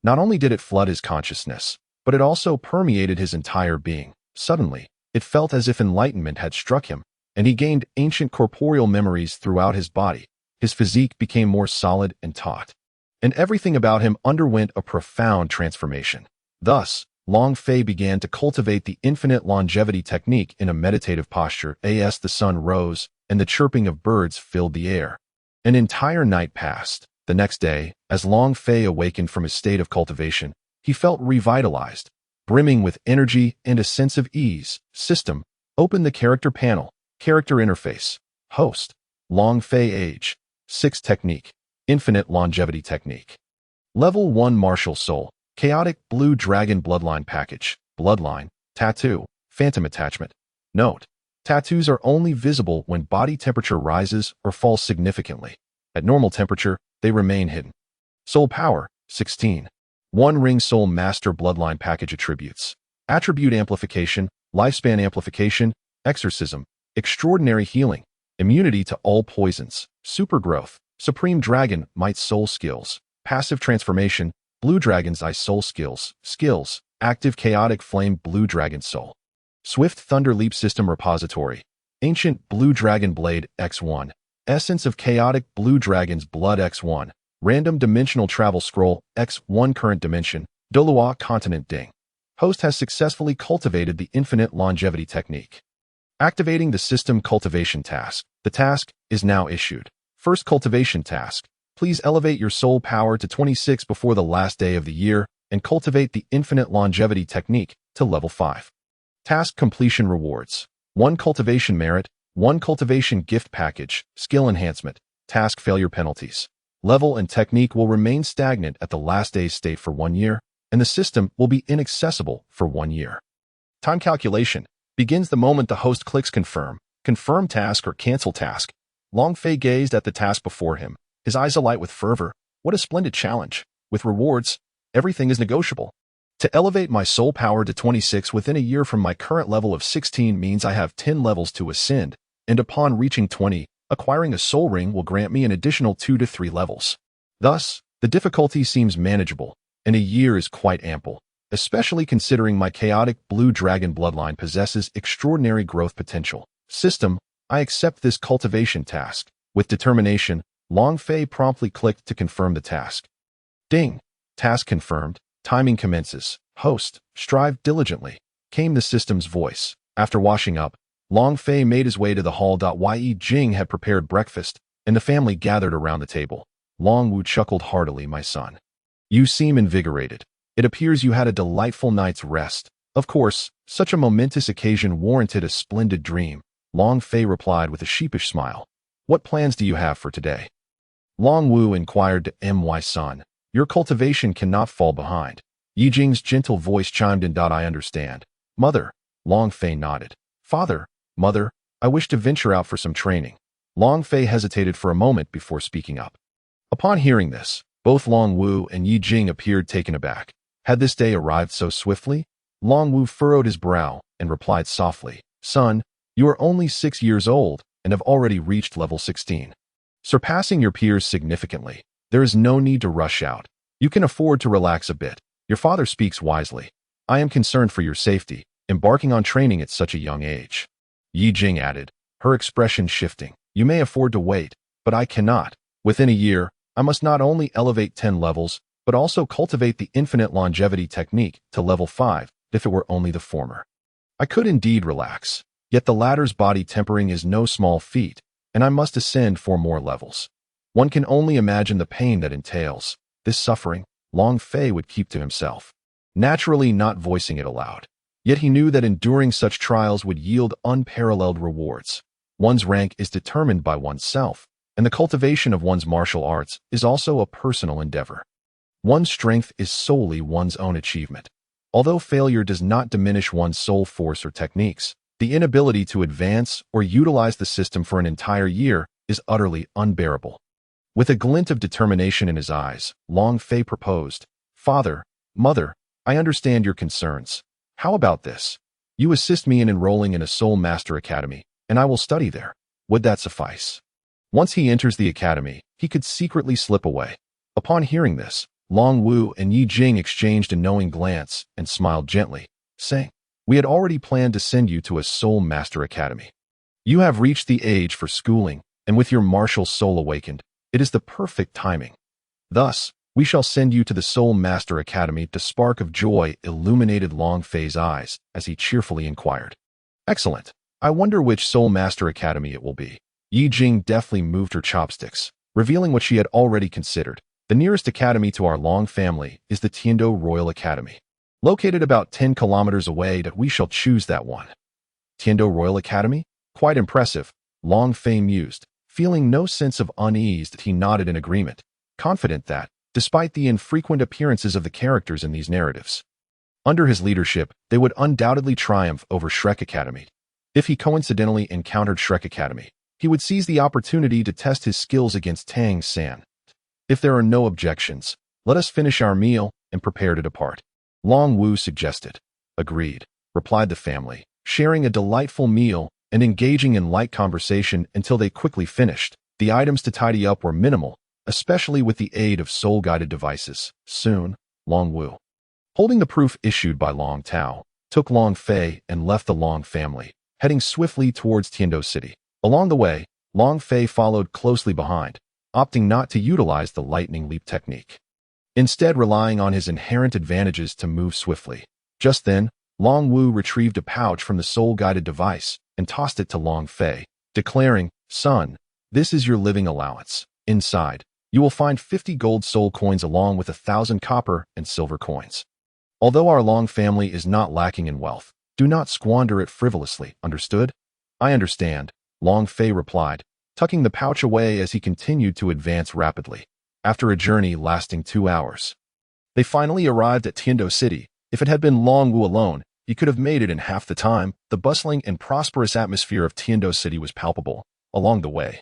Not only did it flood his consciousness, but it also permeated his entire being. Suddenly, it felt as if enlightenment had struck him, and he gained ancient corporeal memories throughout his body. His physique became more solid and taut, and everything about him underwent a profound transformation. Thus, Long Fei began to cultivate the infinite longevity technique in a meditative posture. As the sun rose and the chirping of birds filled the air, an entire night passed. The next day, as Long Fei awakened from his state of cultivation, he felt revitalized, brimming with energy and a sense of ease. System, open the character panel. Character interface. Host, Long Fei age. 6 technique, infinite longevity technique. Level 1 martial soul. Chaotic blue dragon bloodline package. Bloodline, tattoo, phantom attachment. Note, tattoos are only visible when body temperature rises or falls significantly. At normal temperature, they remain hidden. Soul power, 16. One Ring Soul Master bloodline package attributes. Attribute amplification, lifespan amplification, exorcism, extraordinary healing, immunity to all poisons, super growth, supreme dragon might soul skills, passive transformation, Blue Dragon's Eye Soul Skills. Skills. Active Chaotic Flame Blue Dragon Soul. Swift Thunder Leap System Repository. Ancient Blue Dragon Blade X1. Essence of Chaotic Blue Dragon's Blood X1. Random Dimensional Travel Scroll X1 Current Dimension. Douluo Continent Ding. Host has successfully cultivated the infinite longevity technique. Activating the system cultivation task. The task is now issued. First cultivation task. Please elevate your soul power to 26 before the last day of the year and cultivate the infinite longevity technique to level 5. Task completion rewards. 1 cultivation merit, 1 cultivation gift package, skill enhancement, task failure penalties. Level and technique will remain stagnant at the last day's state for 1 year, and the system will be inaccessible for 1 year. Time calculation begins the moment the host clicks confirm task or cancel task. Long Fei gazed at the task before him, his eyes alight with fervor. What a splendid challenge. With rewards, everything is negotiable. To elevate my soul power to 26 within a year from my current level of 16 means I have 10 levels to ascend, and upon reaching 20, acquiring a soul ring will grant me an additional 2 to 3 levels. Thus, the difficulty seems manageable, and a year is quite ample, especially considering my chaotic blue dragon bloodline possesses extraordinary growth potential. System, I accept this cultivation task. With determination, Long Fei promptly clicked to confirm the task. Ding! Task confirmed. Timing commences. Host, strive diligently, came the system's voice. After washing up, Long Fei made his way to the hall. Yi Jing had prepared breakfast, and the family gathered around the table. Long Wu chuckled heartily. My son, you seem invigorated. It appears you had a delightful night's rest. Of course, such a momentous occasion warranted a splendid dream. Long Fei replied with a sheepish smile. What plans do you have for today? Long Wu inquired to my son. Your cultivation cannot fall behind. Yi Jing's gentle voice chimed in. I understand. Mother. Long Fei nodded. Father, mother, I wish to venture out for some training. Long Fei hesitated for a moment before speaking up. Upon hearing this, both Long Wu and Yi Jing appeared taken aback. Had this day arrived so swiftly? Long Wu furrowed his brow and replied softly, Son, you are only 6 years old and have already reached level 16. Surpassing your peers significantly. There is no need to rush out. You can afford to relax a bit. Your father speaks wisely. I am concerned for your safety, embarking on training at such a young age. Yi Jing added, her expression shifting. You may afford to wait, but I cannot. Within a year, I must not only elevate 10 levels, but also cultivate the infinite longevity technique to level 5, if it were only the former. I could indeed relax, yet the latter's body tempering is no small feat, and I must ascend 4 more levels. One can only imagine the pain that entails. This suffering, Long Fei would keep to himself, naturally not voicing it aloud. Yet he knew that enduring such trials would yield unparalleled rewards. One's rank is determined by oneself, and the cultivation of one's martial arts is also a personal endeavor. One's strength is solely one's own achievement. Although failure does not diminish one's soul force or techniques, the inability to advance or utilize the system for an entire year is utterly unbearable. With a glint of determination in his eyes, Long Fei proposed, Father, Mother, I understand your concerns. How about this? You assist me in enrolling in a Soul Master Academy, and I will study there. Would that suffice? Once he enters the academy, he could secretly slip away. Upon hearing this, Long Wu and Yi Jing exchanged a knowing glance and smiled gently, saying, We had already planned to send you to a Soul Master Academy. You have reached the age for schooling, and with your martial soul awakened, it is the perfect timing. Thus, we shall send you to the Soul Master Academy. The spark of joy illuminated Long Fei's eyes as he cheerfully inquired. Excellent. I wonder which Soul Master Academy it will be. Yi Jing deftly moved her chopsticks, revealing what she had already considered. The nearest academy to our Long family is the Tiando Royal Academy. Located about 10 kilometers away, that we shall choose that one. Tiando Royal Academy? Quite impressive, Long Fei mused, feeling no sense of unease. That he nodded in agreement, confident that, despite the infrequent appearances of the characters in these narratives, under his leadership, they would undoubtedly triumph over Shrek Academy. If he coincidentally encountered Shrek Academy, he would seize the opportunity to test his skills against Tang San. If there are no objections, let us finish our meal and prepare to depart. Long Wu suggested. Agreed, replied the family, sharing a delightful meal and engaging in light conversation until they quickly finished. The items to tidy up were minimal, especially with the aid of soul-guided devices. Soon, Long Wu, holding the proof issued by Long Tao, took Long Fei and left the Long family, heading swiftly towards Tiando City. Along the way, Long Fei followed closely behind, opting not to utilize the lightning leap technique, instead relying on his inherent advantages to move swiftly. Just then, Long Wu retrieved a pouch from the soul-guided device and tossed it to Long Fei, declaring, "Son, this is your living allowance. Inside, you will find 50 gold soul coins along with 1,000 copper and silver coins. Although our Long family is not lacking in wealth, do not squander it frivolously, understood?" "I understand," Long Fei replied, tucking the pouch away as he continued to advance rapidly. After a journey lasting 2 hours, they finally arrived at Tiando City. If it had been Long Wu alone, he could have made it in half the time. The bustling and prosperous atmosphere of Tiando City was palpable along the way.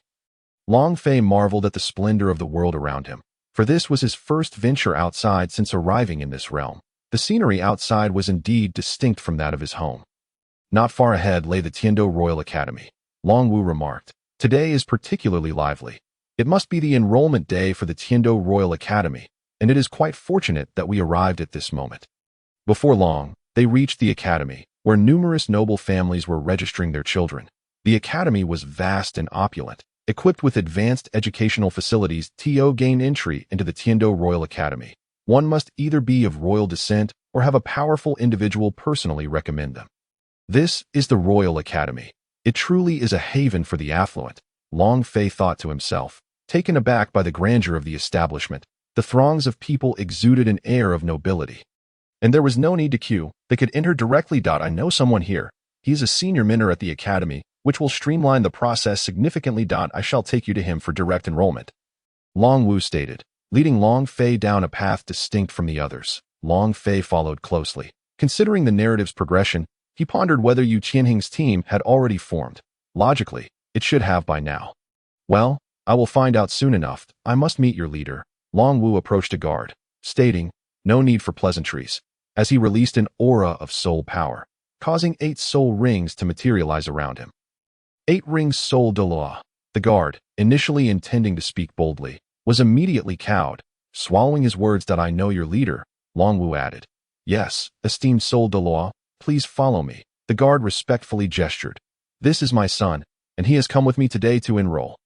Long Fei marveled at the splendor of the world around him, for this was his first venture outside since arriving in this realm. The scenery outside was indeed distinct from that of his home. Not far ahead lay the Tiando Royal Academy. Long Wu remarked, "Today is particularly lively. It must be the enrollment day for the Tiando Royal Academy, and it is quite fortunate that we arrived at this moment." Before long, they reached the academy, where numerous noble families were registering their children. The academy was vast and opulent, equipped with advanced educational facilities. To gain entry into the Tiando Royal Academy, one must either be of royal descent or have a powerful individual personally recommend them. This is the Royal Academy. It truly is a haven for the affluent, Long Fei thought to himself, taken aback by the grandeur of the establishment. The throngs of people exuded an air of nobility. And there was no need to queue. They could enter directly. "I know someone here. He is a senior mentor at the academy, which will streamline the process significantly. I shall take you to him for direct enrollment," Long Wu stated, leading Long Fei down a path distinct from the others. Long Fei followed closely. Considering the narrative's progression, he pondered whether Yu Qianheng's team had already formed. Logically, it should have by now. "Well, I will find out soon enough. I must meet your leader." Long Wu approached a guard, stating, "No need for pleasantries," as he released an aura of soul power, causing 8 soul rings to materialize around him. 8 rings Soul Douluo. The guard, initially intending to speak boldly, was immediately cowed, swallowing his words. "I know your leader," Long Wu added. "Yes, esteemed Soul Douluo, please follow me." The guard respectfully gestured. "This is my son, and he has come with me today to enroll,"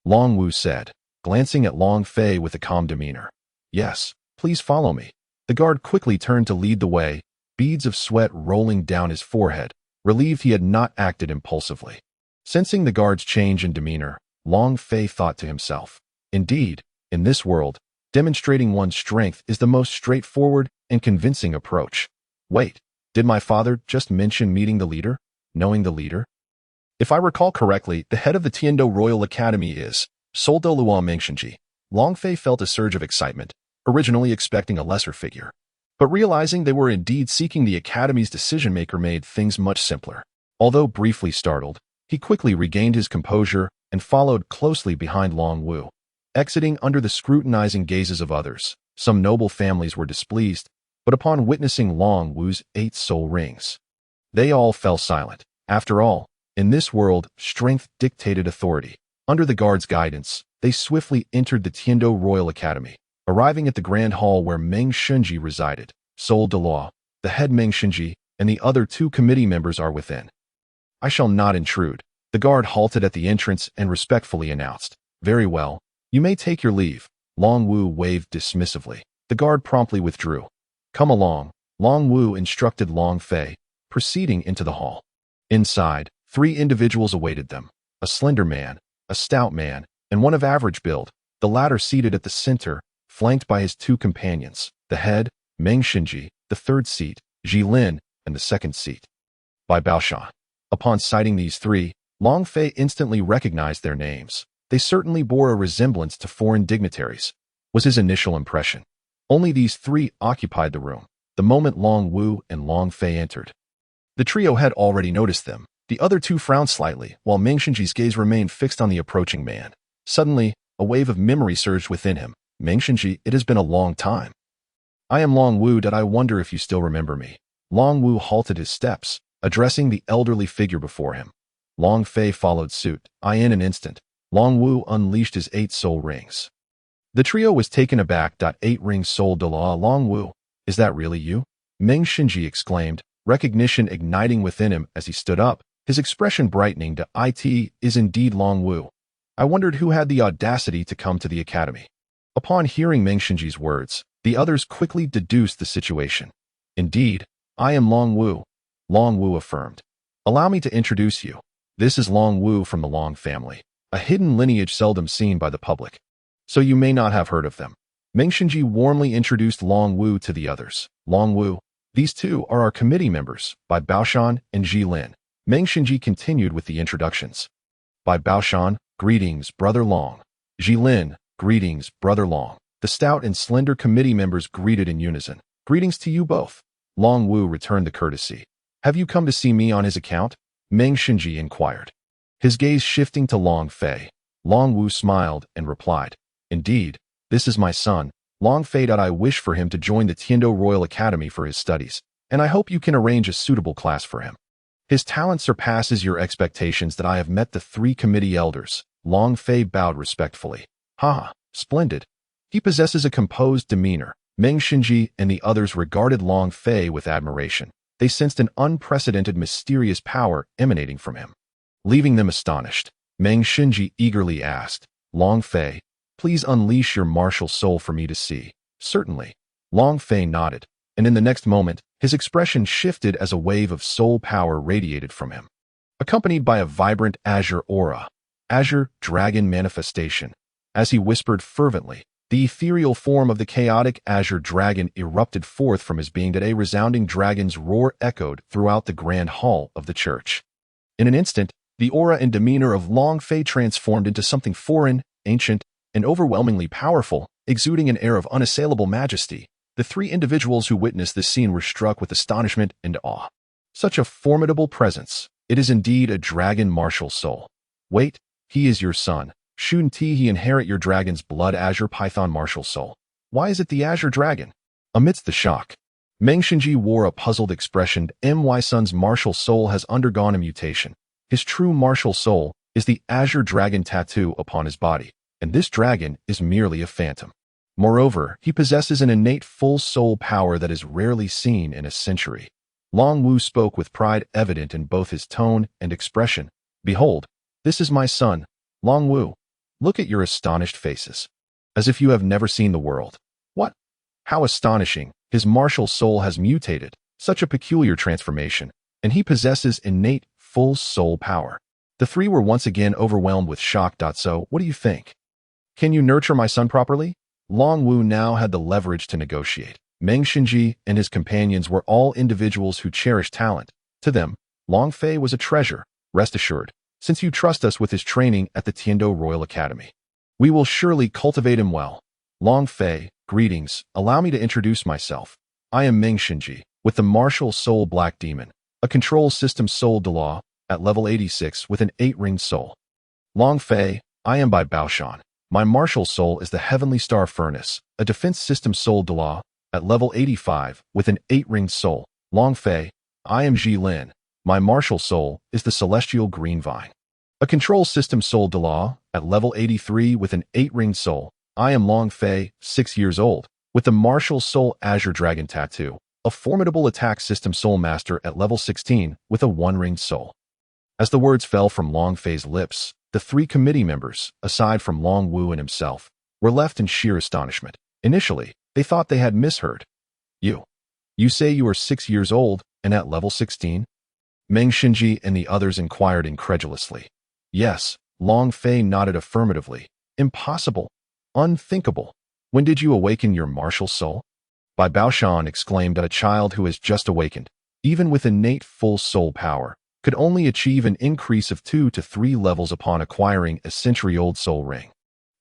Long Wu said, glancing at Long Fei with a calm demeanor. "Yes, please follow me." The guard quickly turned to lead the way, beads of sweat rolling down his forehead, relieved he had not acted impulsively. Sensing the guard's change in demeanor, Long Fei thought to himself, "Indeed, in this world, demonstrating one's strength is the most straightforward and convincing approach. Wait, did my father just mention meeting the leader? Knowing the leader? If I recall correctly, the head of the Tiando Royal Academy is Soul Douluo Mengshenji." Long Fei felt a surge of excitement, originally expecting a lesser figure. But realizing they were indeed seeking the Academy's decision-maker made things much simpler. Although briefly startled, he quickly regained his composure and followed closely behind Long Wu. Exiting under the scrutinizing gazes of others, some noble families were displeased, but upon witnessing Long Wu's 8 soul rings, they all fell silent. After all, in this world, strength dictated authority. Under the guard's guidance, they swiftly entered the Tiando Royal Academy, arriving at the grand hall where Mengshenji resided. Soul Douluo, the head Mengshenji, and the other 2 committee members are within. "I shall not intrude." The guard halted at the entrance and respectfully announced, "Very well, you may take your leave." Long Wu waved dismissively. The guard promptly withdrew. "Come along," Long Wu instructed Long Fei, proceeding into the hall. Inside, 3 individuals awaited them, a slender man, a stout man, and one of average build, the latter seated at the center, flanked by his 2 companions, the head, Mengshenji, the 3rd seat, Jilin, and the 2nd seat, Bai Baoshan. Upon sighting these 3, Long Fei instantly recognized their names. They certainly bore a resemblance to foreign dignitaries, was his initial impression. Only these 3 occupied the room, the moment Long Wu and Long Fei entered. The trio had already noticed them. The other 2 frowned slightly, while Mengshenji's gaze remained fixed on the approaching man. Suddenly, a wave of memory surged within him. "Mengshenji, it has been a long time. I am Long Wu. I wonder if you still remember me." Long Wu halted his steps, addressing the elderly figure before him. Long Fei followed suit. In an instant, Long Wu unleashed his 8 soul rings. The trio was taken aback. 8 rings Soul Douluo. "Long Wu, is that really you?" Mengshenji exclaimed, recognition igniting within him as he stood up, his expression brightening. "It is indeed Long Wu. I wondered who had the audacity to come to the academy. Upon hearing Meng Xinji's words, the others quickly deduced the situation. Indeed, I am Long Wu, Long Wu affirmed. Allow me to introduce you. This is Long Wu from the Long family, a hidden lineage seldom seen by the public. So you may not have heard of them. Meng Xinji warmly introduced Long Wu to the others. Long Wu, these two are our committee members, Bai Baoshan and Ji Lin. Meng Xinji continued with the introductions. Bai Baoshan, greetings, Brother Long. Ji Lin, greetings, Brother Long. The stout and slender committee members greeted in unison. Greetings to you both. Long Wu returned the courtesy. Have you come to see me on his account? Meng Xinji inquired. His gaze shifting to Long Fei. Long Wu smiled and replied, Indeed, this is my son, Long Fei. I wish for him to join the Tiando Royal Academy for his studies, and I hope you can arrange a suitable class for him. His talent surpasses your expectations. That I have met the 3 committee elders. Long Fei bowed respectfully. Ha, splendid. He possesses a composed demeanor. Meng Xinji and the others regarded Long Fei with admiration. They sensed an unprecedented mysterious power emanating from him. Leaving them astonished, Meng Xinji eagerly asked, Long Fei, please unleash your martial soul for me to see. Certainly. Long Fei nodded, and in the next moment, his expression shifted as a wave of soul power radiated from him, accompanied by a vibrant azure aura, Azure Dragon manifestation. As he whispered fervently, the ethereal form of the chaotic Azure Dragon erupted forth from his being. That a resounding dragon's roar echoed throughout the grand hall of the church. In an instant, the aura and demeanor of Long Fei transformed into something foreign, ancient, and overwhelmingly powerful, exuding an air of unassailable majesty. The 3 individuals who witnessed this scene were struck with astonishment and awe. Such a formidable presence. It is indeed a dragon martial soul. Wait, he is your son. Shouldn't he inherit your dragon's blood? Azure Python martial soul. Why is it the Azure Dragon? Amidst the shock, Meng Xinji wore a puzzled expression. My son's martial soul has undergone a mutation. His true martial soul is the Azure Dragon tattoo upon his body, and this dragon is merely a phantom. Moreover, he possesses an innate full soul power that is rarely seen in a century. Long Wu spoke with pride evident in both his tone and expression. Behold, this is my son, Long Wu. Look at your astonished faces. As if you have never seen the world. What? How astonishing. His martial soul has mutated. Such a peculiar transformation. And he possesses innate, full soul power. The 3 were once again overwhelmed with shock. So, what do you think? Can you nurture my son properly? Long Wu now had the leverage to negotiate. Meng Xinji and his companions were all individuals who cherished talent. To them, Long Fei was a treasure. Rest assured, since you trust us with his training at the Tiando Royal Academy, we will surely cultivate him well. Long Fei, greetings. Allow me to introduce myself. I am Meng Xinji, with the martial soul Black Demon, a control system Soul Douluo, at level 86 with an 8-ringed soul. Long Fei, I am Bai Baoshan. My martial soul is the Heavenly Star Furnace, a defense system Soul Douluo, at level 85 with an 8-ringed soul. Long Fei, I am Ji Lin. My martial soul is the Celestial Green Vine, a control system Soul Douluo, at level 83 with an 8-ringed soul. I am Long Fei, 6 years old, with the martial soul Azure Dragon tattoo, a formidable attack system Soul Master at level 16 with a 1-ringed soul. As the words fell from Long Fei's lips, the 3 committee members, aside from Long Wu and himself, were left in sheer astonishment. Initially, they thought they had misheard. You say you are 6 years old and at level 16? Meng Xinji and the others inquired incredulously. Yes, Long Fei nodded affirmatively. Impossible. Unthinkable. When did you awaken your martial soul? Bai Baoshan exclaimed that a child who has just awakened, even with innate full soul power, could only achieve an increase of 2 to 3 levels upon acquiring a century-old soul ring.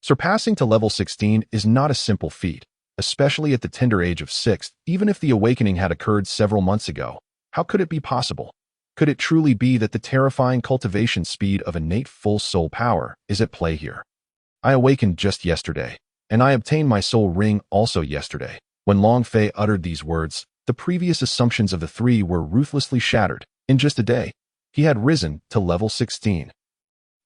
Surpassing to level 16 is not a simple feat, especially at the tender age of 6. Even if the awakening had occurred several months ago, how could it be possible? Could it truly be that the terrifying cultivation speed of innate full soul power is at play here? I awakened just yesterday, and I obtained my soul ring also yesterday. When Long Fei uttered these words, the previous assumptions of the 3 were ruthlessly shattered. In just a day, he had risen to level 16.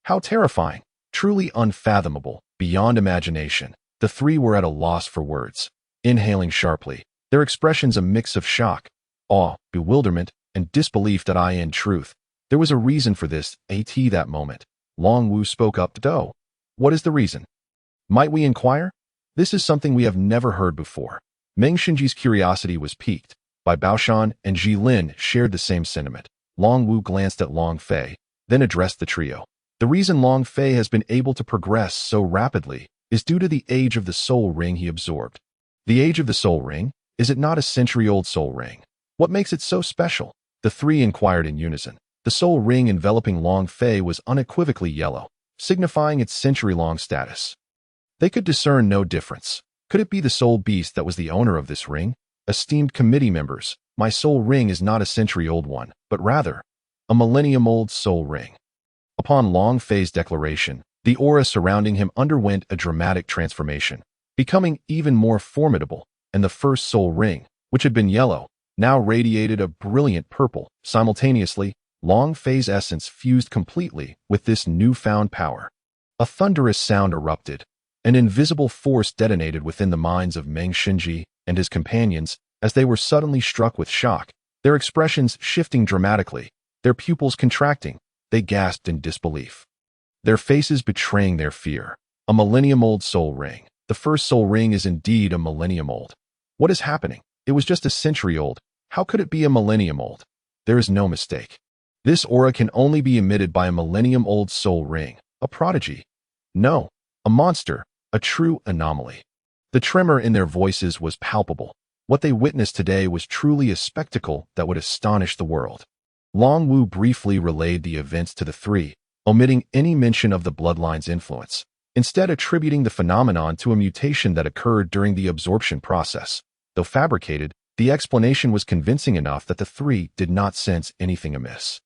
How terrifying, truly unfathomable, beyond imagination. The 3 were at a loss for words. Inhaling sharply, their expressions a mix of shock, awe, bewilderment, and disbelief. That in truth, there was a reason for this. At that moment, Long Wu spoke up. What is the reason? Might we inquire? This is something we have never heard before. Meng Xinji's curiosity was piqued. Bai Baoshan and Ji Lin shared the same sentiment. Long Wu glanced at Long Fei, then addressed the trio. The reason Long Fei has been able to progress so rapidly is due to the age of the soul ring he absorbed. The age of the soul ring? Is it not a century-old soul ring? What makes it so special? The three inquired in unison. The soul ring enveloping Long Fei was unequivocally yellow, signifying its century-long status. They could discern no difference. Could it be the soul beast that was the owner of this ring? Esteemed committee members, my soul ring is not a century-old one, but rather a millennium-old soul ring. Upon Long Fei's declaration, the aura surrounding him underwent a dramatic transformation, becoming even more formidable, and the first soul ring, which had been yellow, now radiated a brilliant purple. Simultaneously, Long Fei's essence fused completely with this newfound power. A thunderous sound erupted. An invisible force detonated within the minds of Meng Xinji and his companions as they were suddenly struck with shock, their expressions shifting dramatically, their pupils contracting. They gasped in disbelief, their faces betraying their fear. A millennium-old soul ring. The first soul ring is indeed a millennium-old. What is happening? It was just a century old. How could it be a millennium old? There is no mistake. This aura can only be emitted by a millennium-old soul ring. A prodigy. No, a monster, a true anomaly. The tremor in their voices was palpable. What they witnessed today was truly a spectacle that would astonish the world. Long Wu briefly relayed the events to the three, omitting any mention of the Bloodline's influence, instead attributing the phenomenon to a mutation that occurred during the absorption process. Though fabricated, the explanation was convincing enough that the three did not sense anything amiss.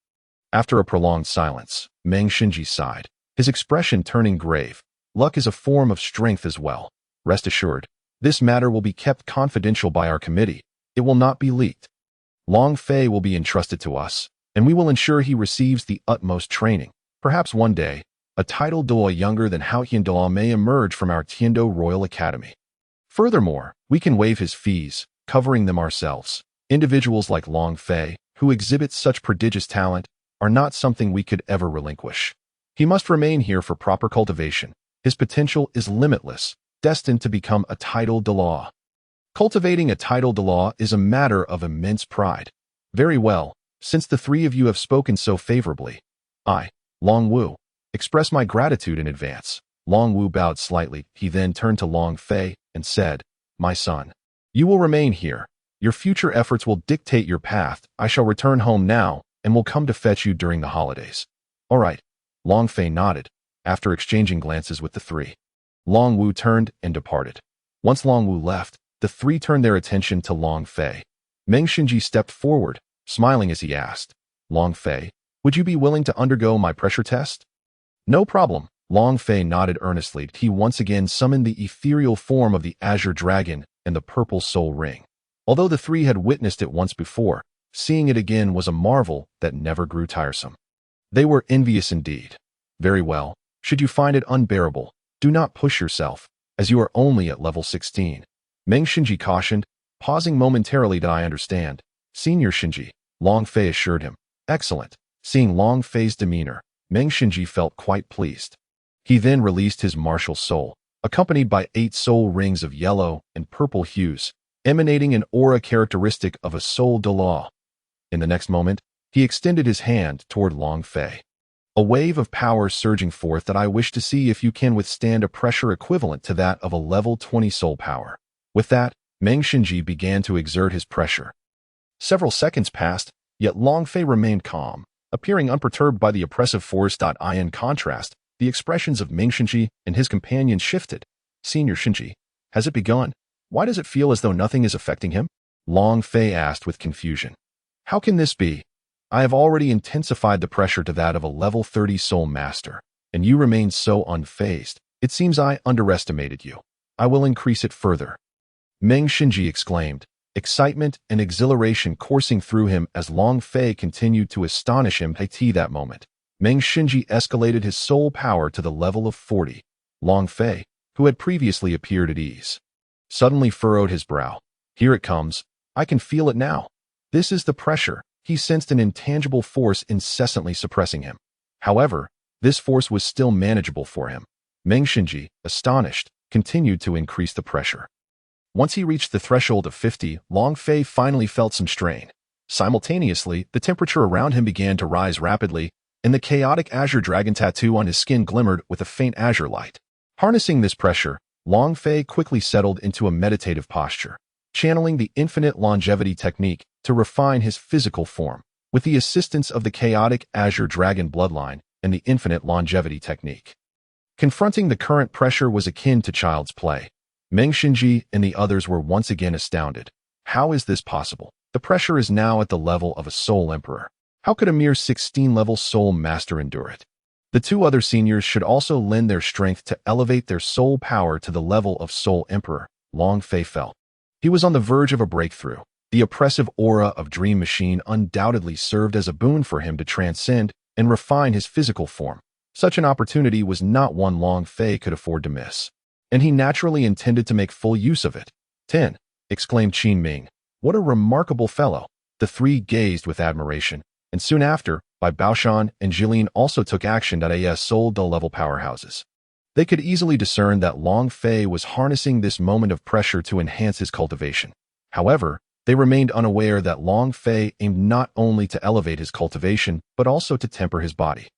After a prolonged silence, Meng Xinji sighed, his expression turning grave. Luck is a form of strength as well. Rest assured, this matter will be kept confidential by our committee. It will not be leaked. Long Fei will be entrusted to us, and we will ensure he receives the utmost training. Perhaps one day, a Title Douluo younger than Qian Daoliu may emerge from our Tiando Royal Academy. Furthermore, we can waive his fees, covering them ourselves. Individuals like Long Fei, who exhibit such prodigious talent, are not something we could ever relinquish. He must remain here for proper cultivation. His potential is limitless, destined to become a Title Douluo. Cultivating a Title Douluo is a matter of immense pride. Very well, since the three of you have spoken so favorably, I, Long Wu, express my gratitude in advance. Long Wu bowed slightly. He then turned to Long Fei and said, My son, you will remain here. Your future efforts will dictate your path. I shall return home now and will come to fetch you during the holidays. All right. Long Fei nodded, after exchanging glances with the three. Long Wu turned and departed. Once Long Wu left, the three turned their attention to Long Fei. Meng Xinji stepped forward, smiling as he asked, Long Fei, would you be willing to undergo my pressure test? No problem. Long Fei nodded earnestly. He once again summoned the ethereal form of the Azure Dragon and the purple soul ring. Although the three had witnessed it once before, seeing it again was a marvel that never grew tiresome. They were envious indeed. Very well. Should you find it unbearable, do not push yourself, as you are only at level 16. Meng Xinji cautioned, pausing momentarily. Did I understand? Senior Xinji, Long Fei assured him. Excellent. Seeing Long Fei's demeanor, Meng Xinji felt quite pleased. He then released his martial soul, accompanied by 8 soul rings of yellow and purple hues, emanating an aura characteristic of a Soul Douluo. In the next moment, he extended his hand toward Long Fei. A wave of power surging forth that I wish to see if you can withstand a pressure equivalent to that of a level 20 soul power. With that, Meng Xinji began to exert his pressure. Several seconds passed, yet Long Fei remained calm, appearing unperturbed by the oppressive force. In contrast, the expressions of Meng Xinji and his companions shifted. Senior Xinji, has it begun? Why does it feel as though nothing is affecting him? Long Fei asked with confusion. How can this be? I have already intensified the pressure to that of a level 30 soul master, and you remain so unfazed. It seems I underestimated you. I will increase it further. Meng Xinji exclaimed, excitement and exhilaration coursing through him as Long Fei continued to astonish him. At that moment, Meng Xinji escalated his soul power to the level of 40. Long Fei, who had previously appeared at ease, suddenly furrowed his brow. Here it comes. I can feel it now. This is the pressure. He sensed an intangible force incessantly suppressing him. However, this force was still manageable for him. Meng Xinji, astonished, continued to increase the pressure. Once he reached the threshold of 50, Long Fei finally felt some strain. Simultaneously, the temperature around him began to rise rapidly, and the chaotic Azure Dragon tattoo on his skin glimmered with a faint azure light. Harnessing this pressure, Long Fei quickly settled into a meditative posture, channeling the infinite longevity technique to refine his physical form. With the assistance of the chaotic Azure Dragon bloodline and the infinite longevity technique, confronting the current pressure was akin to child's play. Meng Xinji and the others were once again astounded. How is this possible? The pressure is now at the level of a Soul Emperor. How could a mere 16-level Soul Master endure it? The two other seniors should also lend their strength to elevate their soul power to the level of Soul Emperor, Long Fei felt. He was on the verge of a breakthrough. The oppressive aura of Dream Machine undoubtedly served as a boon for him to transcend and refine his physical form. Such an opportunity was not one Long Fei could afford to miss, and he naturally intended to make full use of it. 10. Exclaimed Qin Ming. What a remarkable fellow! The three gazed with admiration, and soon after, Bai Baoshan and Jilin also took action as Soul Douluo level powerhouses. They could easily discern that Long Fei was harnessing this moment of pressure to enhance his cultivation. However, they remained unaware that Long Fei aimed not only to elevate his cultivation, but also to temper his body.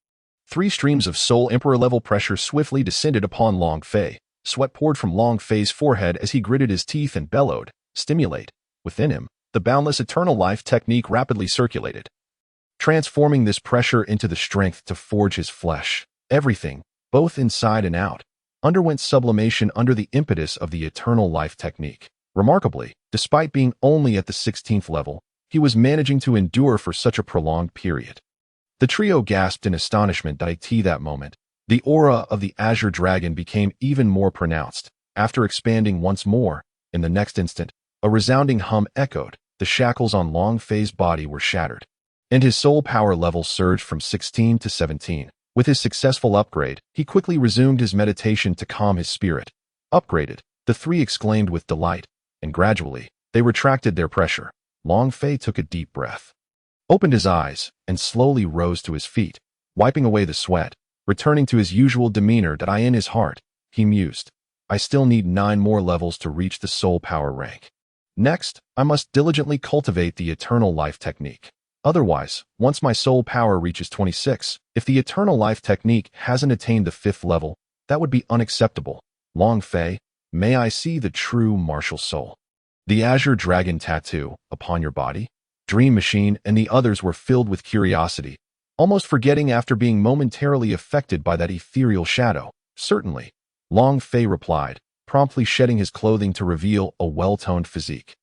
3 streams of Soul Emperor level pressure swiftly descended upon Long Fei. Sweat poured from Long Fei's forehead as he gritted his teeth and bellowed, "Stimulate." Within him, the boundless eternal life technique rapidly circulated, transforming this pressure into the strength to forge his flesh. Everything, both inside and out, underwent sublimation under the impetus of the eternal life technique. Remarkably, despite being only at the 16th level, he was managing to endure for such a prolonged period. The trio gasped in astonishment at that moment. The aura of the Azure Dragon became even more pronounced. After expanding once more, in the next instant, a resounding hum echoed. The shackles on Long Fei's body were shattered, and his soul power level surged from 16 to 17. With his successful upgrade, he quickly resumed his meditation to calm his spirit. Upgraded, the three exclaimed with delight, and gradually, they retracted their pressure. Long Fei took a deep breath, opened his eyes, and slowly rose to his feet, wiping away the sweat. Returning to his usual demeanor in his heart, he mused, I still need 9 more levels to reach the soul power rank. Next, I must diligently cultivate the eternal life technique. Otherwise, once my soul power reaches 26, if the eternal life technique hasn't attained the 5th level, that would be unacceptable. Long Fei, may I see the true martial soul? The Azure Dragon tattoo upon your body? Dream Machine and the others were filled with curiosity, almost forgetting after being momentarily affected by that ethereal shadow. Certainly, Long Fei replied, promptly shedding his clothing to reveal a well-toned physique.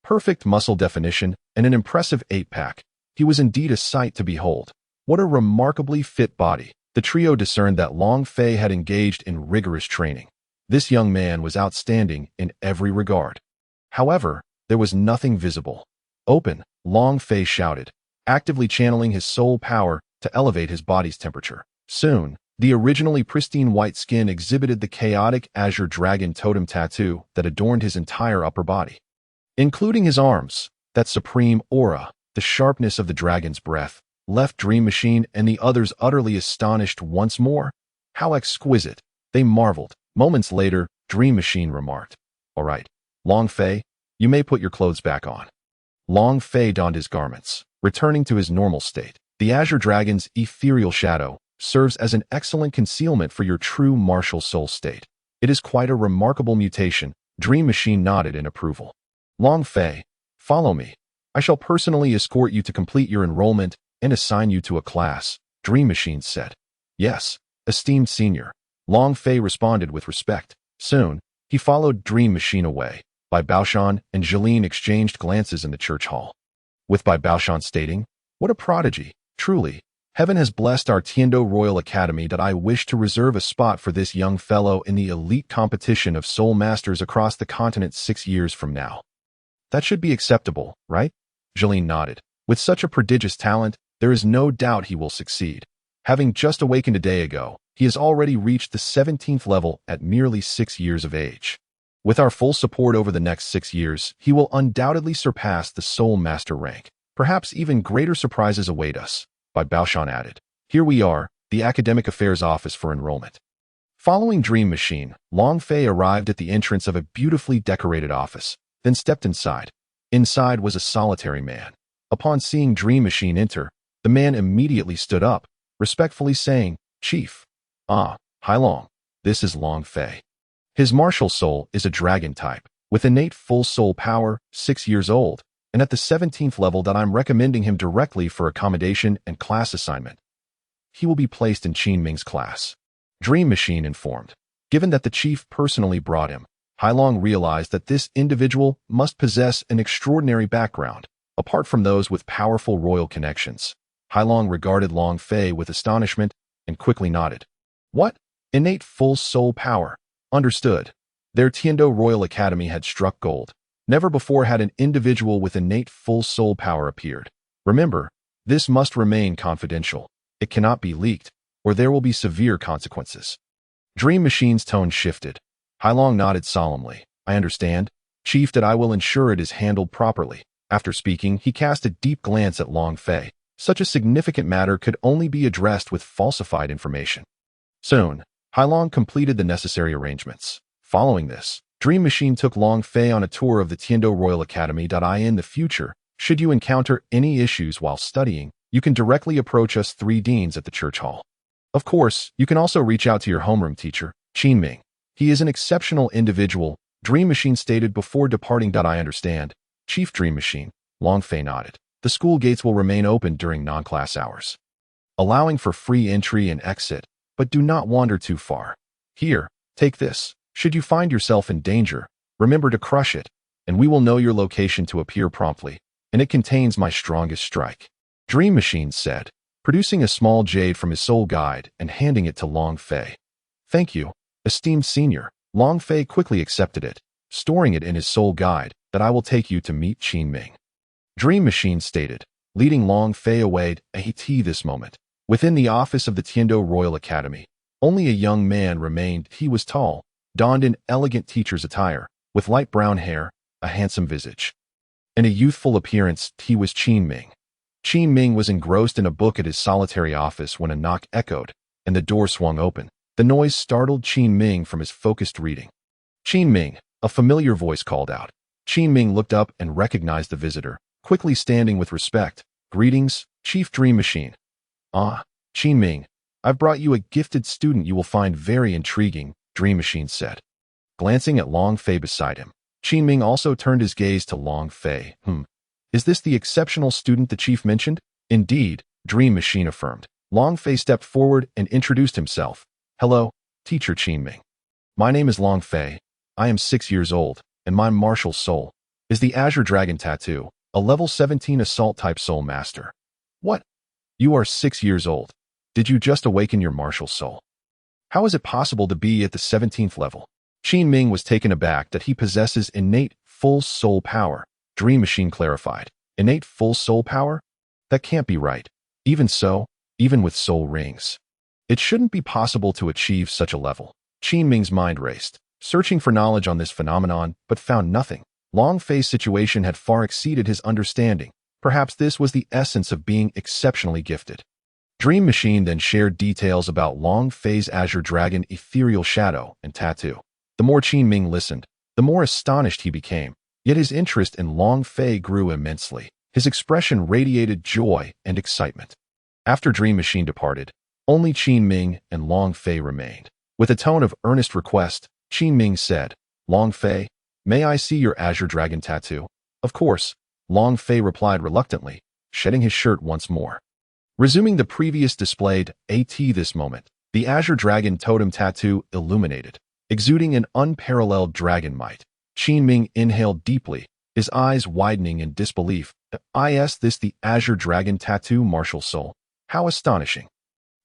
Perfect muscle definition and an impressive 8-pack. He was indeed a sight to behold. What a remarkably fit body. The trio discerned that Long Fei had engaged in rigorous training. This young man was outstanding in every regard. However, there was nothing visible. Open, Long Fei shouted, actively channeling his soul power to elevate his body's temperature. Soon, the originally pristine white skin exhibited the chaotic Azure Dragon totem tattoo that adorned his entire upper body, including his arms. That supreme aura, the sharpness of the dragon's breath, left Dream Machine and the others utterly astonished once more. How exquisite, they marveled. Moments later, Dream Machine remarked, All right, Long Fei, you may put your clothes back on. Long Fei donned his garments, returning to his normal state. The Azure Dragon's ethereal shadow serves as an excellent concealment for your true martial soul state. It is quite a remarkable mutation. Dream Machine nodded in approval. Long Fei, follow me. I shall personally escort you to complete your enrollment and assign you to a class, Dream Machine said. Yes, esteemed senior. Long Fei responded with respect. Soon, he followed Dream Machine away. Bai Baoshan and Jilin exchanged glances in the church hall, with Bai Baoshan stating, What a prodigy! Truly, heaven has blessed our Tiando Royal Academy that I wish to reserve a spot for this young fellow in the elite competition of soul masters across the continent 6 years from now. That should be acceptable, right? Jilin nodded. With such a prodigious talent, there is no doubt he will succeed. Having just awakened a day ago, he has already reached the 17th level at merely 6 years of age. With our full support over the next 6 years, he will undoubtedly surpass the Soul Master rank. Perhaps even greater surprises await us, Bai Baoshan added. Here we are, the Academic Affairs Office for enrollment. Following Dream Machine, Long Fei arrived at the entrance of a beautifully decorated office, then stepped inside. Inside was a solitary man. Upon seeing Dream Machine enter, the man immediately stood up, respectfully saying, "Chief." "Ah, Hai Long, this is Long Fei. His martial soul is a dragon type, with innate full soul power, 6 years old, and at the 17th level that I'm recommending him directly for accommodation and class assignment. He will be placed in Qin Ming's class." Dream Machine informed. Given that the chief personally brought him, Hai Long realized that this individual must possess an extraordinary background, apart from those with powerful royal connections. Hai Long regarded Long Fei with astonishment and quickly nodded. "What? Innate full soul power. Understood." Their Tiando Royal Academy had struck gold. Never before had an individual with innate full soul power appeared. Remember, this must remain confidential. It cannot be leaked, or there will be severe consequences. Dream Machine's tone shifted. Hai Long nodded solemnly. "I understand, Chief, that I will ensure it is handled properly." After speaking, he cast a deep glance at Long Fei. Such a significant matter could only be addressed with falsified information. Soon, Hai Long completed the necessary arrangements. Following this, Dream Machine took Long Fei on a tour of the Tiando Royal Academy. In the future, should you encounter any issues while studying, you can directly approach us 3 deans at the church hall. Of course, you can also reach out to your homeroom teacher, Qian Ming. He is an exceptional individual, Dream Machine stated before departing. "I understand, Chief." Dream Machine, Long Fei nodded. The school gates will remain open during non-class hours, allowing for free entry and exit, but do not wander too far. Here, take this. Should you find yourself in danger, remember to crush it, and we will know your location to appear promptly, and it contains my strongest strike." Dream Machine said, producing a small jade from his soul guide and handing it to Long Fei. "Thank you, esteemed senior." Long Fei quickly accepted it, storing it in his soul guide. "That I will take you to meet Qin Ming," Dream Machine stated, leading Long Fei away at this moment. Within the office of the Tiando Royal Academy, only a young man remained. He was tall, donned in elegant teacher's attire, with light brown hair, a handsome visage, and a youthful appearance. He was Qin Ming. Qin Ming was engrossed in a book at his solitary office when a knock echoed, and the door swung open. The noise startled Qin Ming from his focused reading. "Qin Ming," a familiar voice called out. Qin Ming looked up and recognized the visitor, quickly standing with respect. "Greetings, Chief." Dream Machine. "Ah, Qin Ming, I've brought you a gifted student you will find very intriguing," Dream Machine said. Glancing at Long Fei beside him, Qin Ming also turned his gaze to Long Fei. Is this the exceptional student the chief mentioned?" "Indeed," Dream Machine affirmed. Long Fei stepped forward and introduced himself. "Hello, Teacher Qin Ming. My name is Long Fei. I am 6 years old, and my martial soul is the Azure Dragon Tattoo, a level 17 assault-type soul master." "What? You are 6 years old? Did you just awaken your martial soul? How is it possible to be at the 17th level?" Qin Ming was taken aback that he possesses innate full soul power. Dream Machine clarified. "Innate full soul power? That can't be right. Even so, even with soul rings, it shouldn't be possible to achieve such a level." Qin Ming's mind raced, searching for knowledge on this phenomenon, but found nothing. Long Fei's situation had far exceeded his understanding. Perhaps this was the essence of being exceptionally gifted. Dream Machine then shared details about Long Fei's Azure Dragon ethereal shadow and tattoo. The more Qin Ming listened, the more astonished he became. Yet his interest in Long Fei grew immensely. His expression radiated joy and excitement. After Dream Machine departed, only Qin Ming and Long Fei remained. With a tone of earnest request, Qin Ming said, "Long Fei, may I see your Azure Dragon tattoo?" "Of course," Long Fei replied reluctantly, shedding his shirt once more. Resuming the previous displayed this moment, the Azure Dragon totem tattoo illuminated, exuding an unparalleled dragon might. Qin Ming inhaled deeply, his eyes widening in disbelief. "Is this the Azure Dragon tattoo martial soul? How astonishing.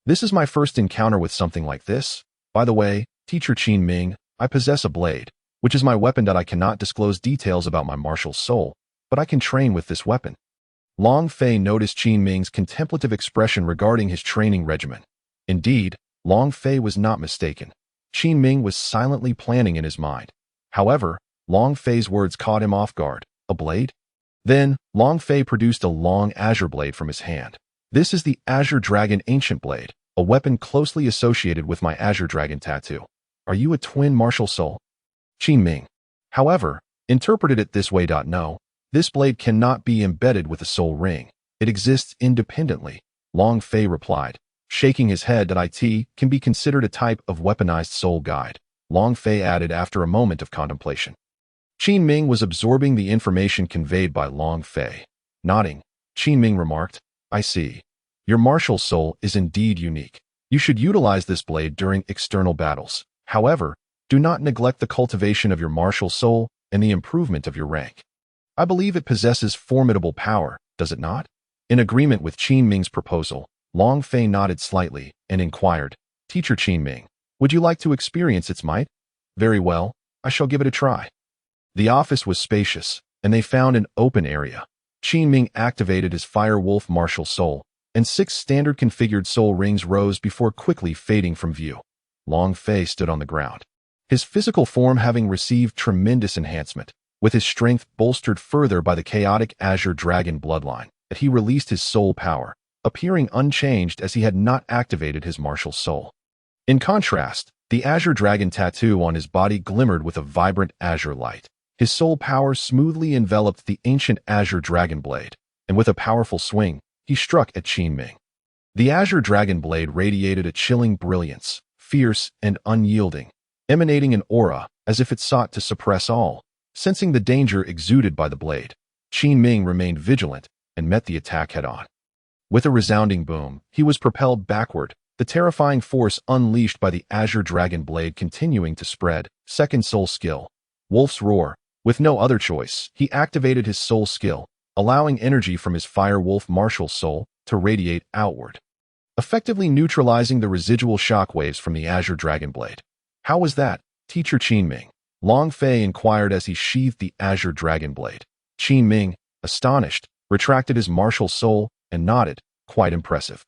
This is my first encounter with something like this. By the way, Teacher Qin Ming, I possess a blade, which is my weapon. I cannot disclose details about my martial soul, but I can train with this weapon." Long Fei noticed Qin Ming's contemplative expression regarding his training regimen. Indeed, Long Fei was not mistaken. Qin Ming was silently planning in his mind. However, Long Fei's words caught him off guard. "A blade?" Then, Long Fei produced a long azure blade from his hand. "This is the Azure Dragon Ancient Blade, a weapon closely associated with my Azure Dragon tattoo." Are you a twin martial soul? Qin Ming, however, interpreted it this way. No, this blade cannot be embedded with a soul ring. It exists independently, Long Fei replied, shaking his head. It can be considered a type of weaponized soul guide, Long Fei added after a moment of contemplation. Qin Ming was absorbing the information conveyed by Long Fei. Nodding, Qin Ming remarked, I see. Your martial soul is indeed unique. You should utilize this blade during external battles. However, do not neglect the cultivation of your martial soul and the improvement of your rank. I believe it possesses formidable power, does it not? In agreement with Qin Ming's proposal, Long Fei nodded slightly and inquired, Teacher Qin Ming, would you like to experience its might? Very well, I shall give it a try. The office was spacious, and they found an open area. Qin Ming activated his Fire Wolf martial soul, and 6 standard configured soul rings rose before quickly fading from view. Long Fei stood on the ground, his physical form having received tremendous enhancement, with his strength bolstered further by the chaotic Azure Dragon bloodline, that he released his soul power, appearing unchanged as he had not activated his martial soul. In contrast, the Azure Dragon tattoo on his body glimmered with a vibrant azure light. His soul power smoothly enveloped the ancient Azure Dragon blade, and with a powerful swing, he struck at Qin Ming. The Azure Dragon blade radiated a chilling brilliance, fierce and unyielding, emanating an aura as if it sought to suppress all. Sensing the danger exuded by the blade, Qin Ming remained vigilant and met the attack head-on. With a resounding boom, he was propelled backward, the terrifying force unleashed by the Azure Dragon blade continuing to spread. Second soul skill, Wolf's Roar. With no other choice, he activated his soul skill, allowing energy from his Fire Wolf martial soul to radiate outward, effectively neutralizing the residual shockwaves from the Azure Dragon blade. How was that, Teacher Qin Ming? Long Fei inquired as he sheathed the Azure Dragon blade. Qin Ming, astonished, retracted his martial soul and nodded, quite impressive.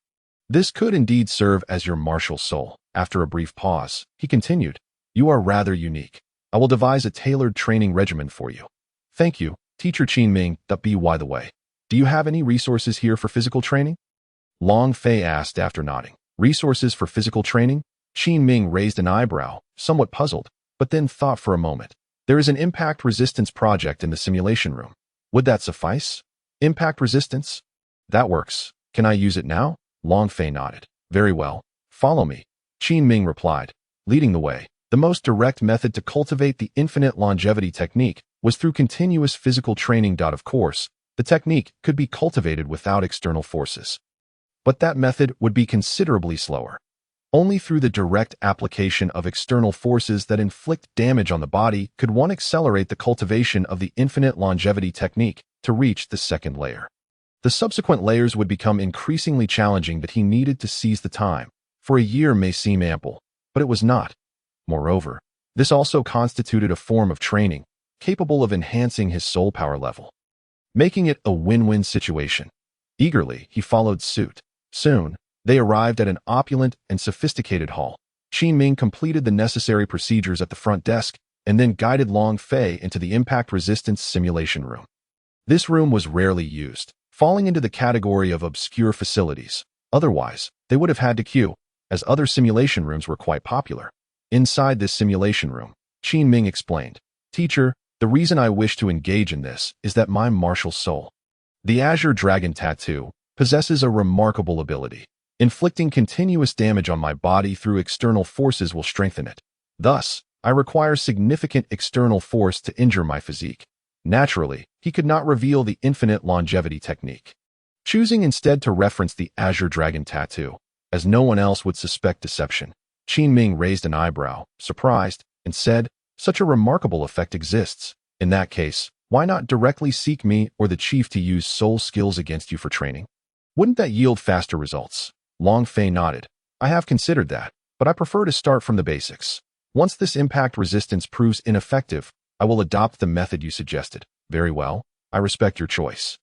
This could indeed serve as your martial soul. After a brief pause, he continued, you are rather unique. I will devise a tailored training regimen for you. Thank you, Teacher Qin Ming. By the way, do you have any resources here for physical training? Long Fei asked after nodding. Resources for physical training? Qin Ming raised an eyebrow, somewhat puzzled, but then thought for a moment. There is an impact resistance project in the simulation room. Would that suffice? Impact resistance? That works. Can I use it now? Long Fei nodded. Very well. Follow me. Qin Ming replied, leading the way. The most direct method to cultivate the infinite longevity technique was through continuous physical training. Of course, the technique could be cultivated without external forces. But that method would be considerably slower. Only through the direct application of external forces that inflict damage on the body could one accelerate the cultivation of the infinite longevity technique to reach the second layer. The subsequent layers would become increasingly challenging, but he needed to seize the time, for a year may seem ample, but it was not. Moreover, this also constituted a form of training, capable of enhancing his soul power level, making it a win-win situation. Eagerly, he followed suit. Soon, they arrived at an opulent and sophisticated hall. Qin Ming completed the necessary procedures at the front desk and then guided Long Fei into the impact resistance simulation room. This room was rarely used, falling into the category of obscure facilities. Otherwise, they would have had to queue, as other simulation rooms were quite popular. Inside this simulation room, Qin Ming explained, Teacher, the reason I wish to engage in this is that my martial soul, the Azure Dragon tattoo, possesses a remarkable ability. Inflicting continuous damage on my body through external forces will strengthen it. Thus, I require significant external force to injure my physique. Naturally, he could not reveal the infinite longevity technique, choosing instead to reference the Azure Dragon tattoo, as no one else would suspect deception. Qin Ming raised an eyebrow, surprised, and said, such a remarkable effect exists. In that case, why not directly seek me or the chief to use soul skills against you for training? Wouldn't that yield faster results? Long Fei nodded. I have considered that, but I prefer to start from the basics. Once this impact resistance proves ineffective, I will adopt the method you suggested. Very well, I respect your choice.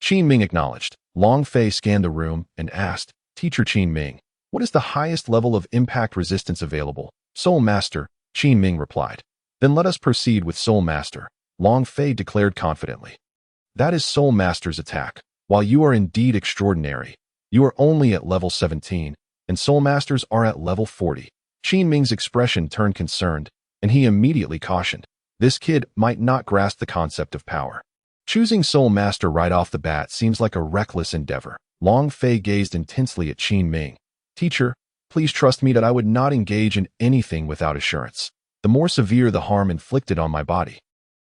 Qin Ming acknowledged. Long Fei scanned the room and asked, Teacher Qin Ming, what is the highest level of impact resistance available? Soul Master, Qin Ming replied. Then let us proceed with Soul Master, Long Fei declared confidently. That is Soul Master's attack. While you are indeed extraordinary, you are only at level 17, and Soul Masters are at level 40. Qin Ming's expression turned concerned, and he immediately cautioned. This kid might not grasp the concept of power. Choosing Soul Master right off the bat seems like a reckless endeavor. Long Fei gazed intensely at Qin Ming. Teacher, please trust me that I would not engage in anything without assurance. The more severe the harm inflicted on my body,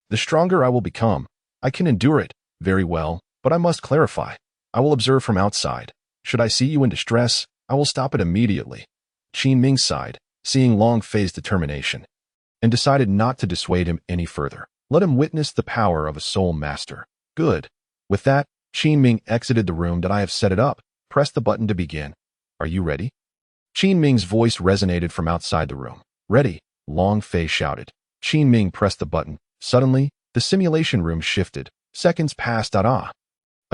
the stronger I will become. I can endure it, very well, but I must clarify. I will observe from outside. Should I see you in distress, I will stop it immediately. Qin Ming sighed, seeing Long Fei's determination, and decided not to dissuade him any further. Let him witness the power of a Soul Master. Good. With that, Qin Ming exited the room that I have set it up. Press the button to begin. Are you ready? Qin Ming's voice resonated from outside the room. Ready, Long Fei shouted. Qin Ming pressed the button. Suddenly, the simulation room shifted. Seconds passed. A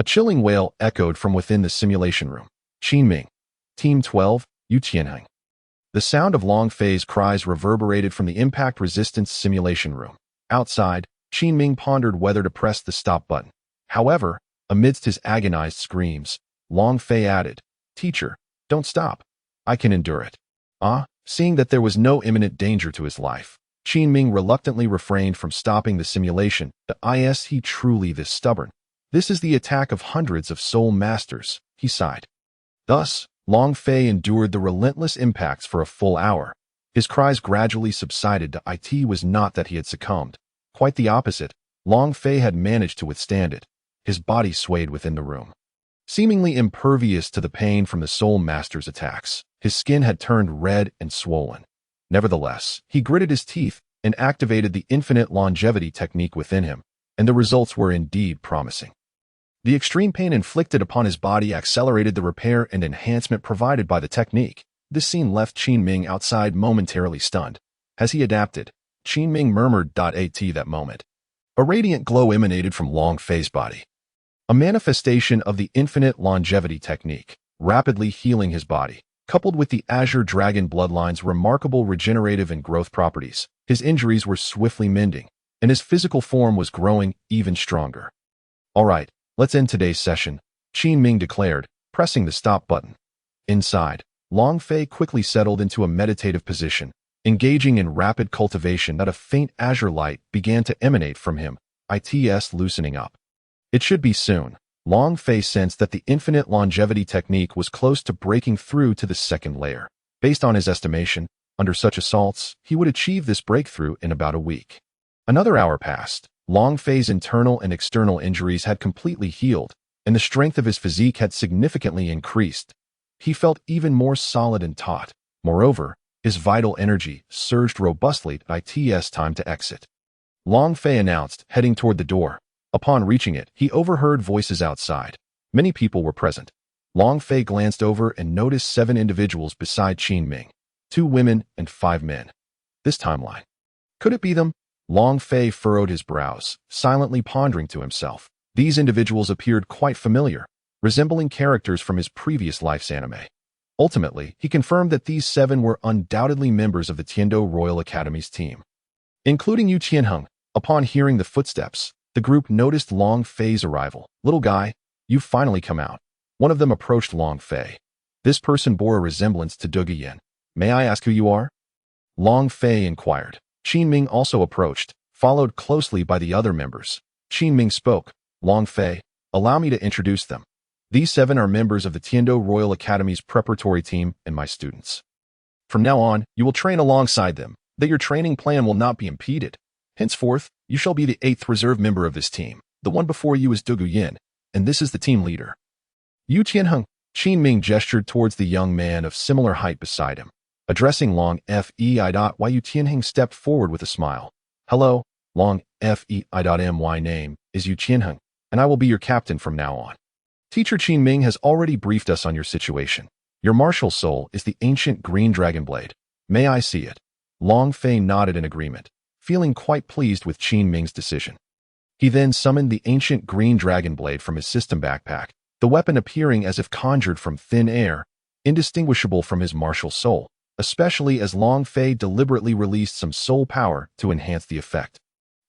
chilling wail echoed from within the simulation room. Qin Ming. Team 12, Yu Tianheng. The sound of Long Fei's cries reverberated from the impact resistance simulation room. Outside, Qin Ming pondered whether to press the stop button. However, amidst his agonized screams, Long Fei added, Teacher, don't stop. I can endure it. Seeing that there was no imminent danger to his life, Qin Ming reluctantly refrained from stopping the simulation. Is he truly this stubborn? This is the attack of hundreds of Soul Masters, he sighed. Thus, Long Fei endured the relentless impacts for a full hour. His cries gradually subsided. It was not that he had succumbed. Quite the opposite. Long Fei had managed to withstand it. His body swayed within the room. Seemingly impervious to the pain from the Soul Master's attacks, his skin had turned red and swollen. Nevertheless, he gritted his teeth and activated the infinite longevity technique within him, and the results were indeed promising. The extreme pain inflicted upon his body accelerated the repair and enhancement provided by the technique. This scene left Qin Ming outside momentarily stunned. As he adapted, Qin Ming murmured. At that moment, a radiant glow emanated from Long Fei's body, a manifestation of the infinite longevity technique, rapidly healing his body. Coupled with the Azure Dragon bloodline's remarkable regenerative and growth properties, his injuries were swiftly mending, and his physical form was growing even stronger. All right, let's end today's session, Qin Ming declared, pressing the stop button. Inside, Long Fei quickly settled into a meditative position, engaging in rapid cultivation. That a faint azure light began to emanate from him, its loosening up. It should be soon. Long Fei sensed that the infinite longevity technique was close to breaking through to the second layer. Based on his estimation, under such assaults, he would achieve this breakthrough in about a week. Another hour passed. Long Fei's internal and external injuries had completely healed, and the strength of his physique had significantly increased. He felt even more solid and taut. Moreover, his vital energy surged robustly. It's time to exit, Long Fei announced, heading toward the door. Upon reaching it, he overheard voices outside. Many people were present. Long Fei glanced over and noticed 7 individuals beside Qin Ming, 2 women and 5 men. This timeline. Could it be them? Long Fei furrowed his brows, silently pondering to himself. These individuals appeared quite familiar, resembling characters from his previous life's anime. Ultimately, he confirmed that these 7 were undoubtedly members of the Tiando Royal Academy's team, including Yu Tianheng. Upon hearing the footsteps, the group noticed Long Fei's arrival. Little guy, you've finally come out. One of them approached Long Fei. This person bore a resemblance to Dugu Yin. May I ask who you are? Long Fei inquired. Qin Ming also approached, followed closely by the other members. Qin Ming spoke. Long Fei, allow me to introduce them. These 7 are members of the Tiando Royal Academy's preparatory team and my students. From now on, you will train alongside them, that your training plan will not be impeded. Henceforth, you shall be the 8th reserve member of this team. The one before you is Dugu Yin, and this is the team leader. Yu Tianheng. Qin Ming gestured towards the young man of similar height beside him. Addressing Long Fei. Yu Tianheng stepped forward with a smile. Hello, Long Fei. My name is Yu Tianheng, and I will be your captain from now on. Teacher Qin Ming has already briefed us on your situation. Your martial soul is the ancient green dragon blade. May I see it? Long Fei nodded in agreement, feeling quite pleased with Qin Ming's decision. He then summoned the ancient green dragon blade from his system backpack, the weapon appearing as if conjured from thin air, indistinguishable from his martial soul, especially as Long Fei deliberately released some soul power to enhance the effect.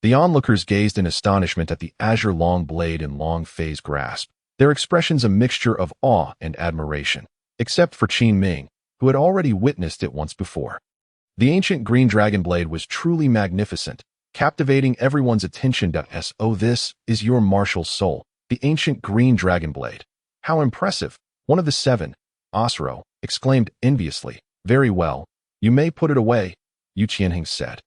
The onlookers gazed in astonishment at the azure long blade in Long Fei's grasp, their expressions a mixture of awe and admiration, except for Qin Ming, who had already witnessed it once before. The ancient green dragon blade was truly magnificent, captivating everyone's attention. Oh, this is your martial soul, the ancient green dragon blade. How impressive! One of the seven, Osro, exclaimed enviously. Very well, you may put it away, Yu Qianheng said.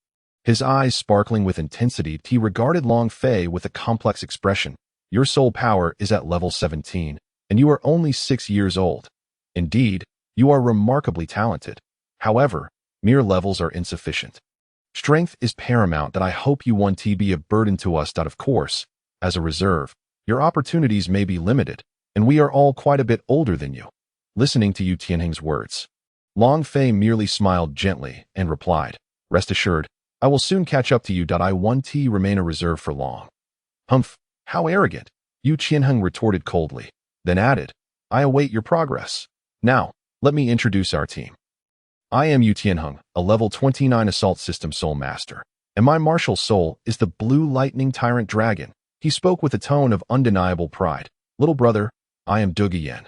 His eyes sparkling with intensity, he regarded Long Fei with a complex expression. Your soul power is at level 17, and you are only 6 years old. Indeed, you are remarkably talented. However, mere levels are insufficient. Strength is paramount. That I hope you won't be a burden to us. Of course, as a reserve, your opportunities may be limited, and we are all quite a bit older than you. Listening to Yu Tianheng's words, Long Fei merely smiled gently and replied, Rest assured, I will soon catch up to you. I won't remain a reserve for long. Humph, how arrogant, Yu Qianheng retorted coldly, then added, I await your progress. Now, let me introduce our team. I am Yu Tianheng, a level 29 Assault System Soul Master, and my martial soul is the Blue Lightning Tyrant Dragon. He spoke with a tone of undeniable pride. Little brother, I am Duge Yan,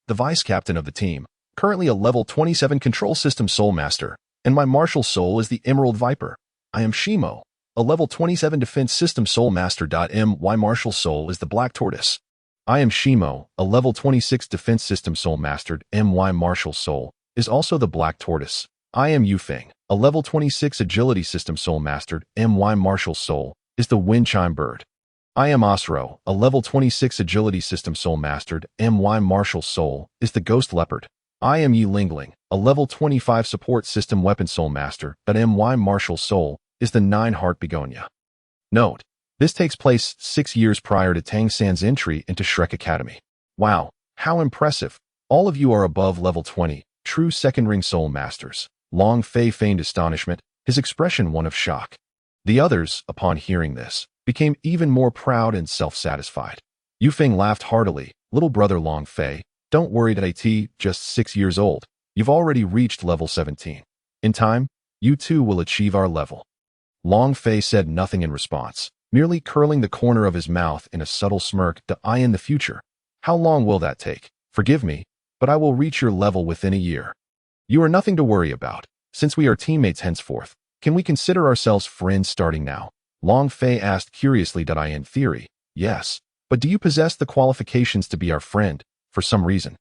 the vice captain of the team, currently a level 27 Control System Soul Master, and my martial soul is the Emerald Viper. I am Shimo, a level 27 Defense System Soul Master. My martial soul is the Black Tortoise. I am Shimo, a level 26 Defense System Soul Master. My martial soul is also the Black Tortoise. I am Yufeng, a level 26 Agility System Soul Master. My martial soul is the Wind Chime Bird. I am Osro, a level 26 Agility System Soul Master. My martial soul is the Ghost Leopard. I am Yi Lingling, a level 25 Support System Weapon Soul Master. My martial soul is the Nine Heart Begonia. Note, this takes place 6 years prior to Tang San's entry into Shrek Academy. Wow, how impressive. All of you are above level 20, true second ring soul masters. Long Fei feigned astonishment, his expression one of shock. The others, upon hearing this, became even more proud and self-satisfied. Yufeng laughed heartily. Little brother Long Fei, don't worry, just 6 years old. You've already reached level 17. In time, you too will achieve our level. Long Fei said nothing in response, merely curling the corner of his mouth in a subtle smirk. In the future. How long will that take? Forgive me, but I will reach your level within a year. You are nothing to worry about. Since we are teammates henceforth, can we consider ourselves friends starting now? Long Fei asked curiously. In theory, yes. But do you possess the qualifications to be our friend, for some reason?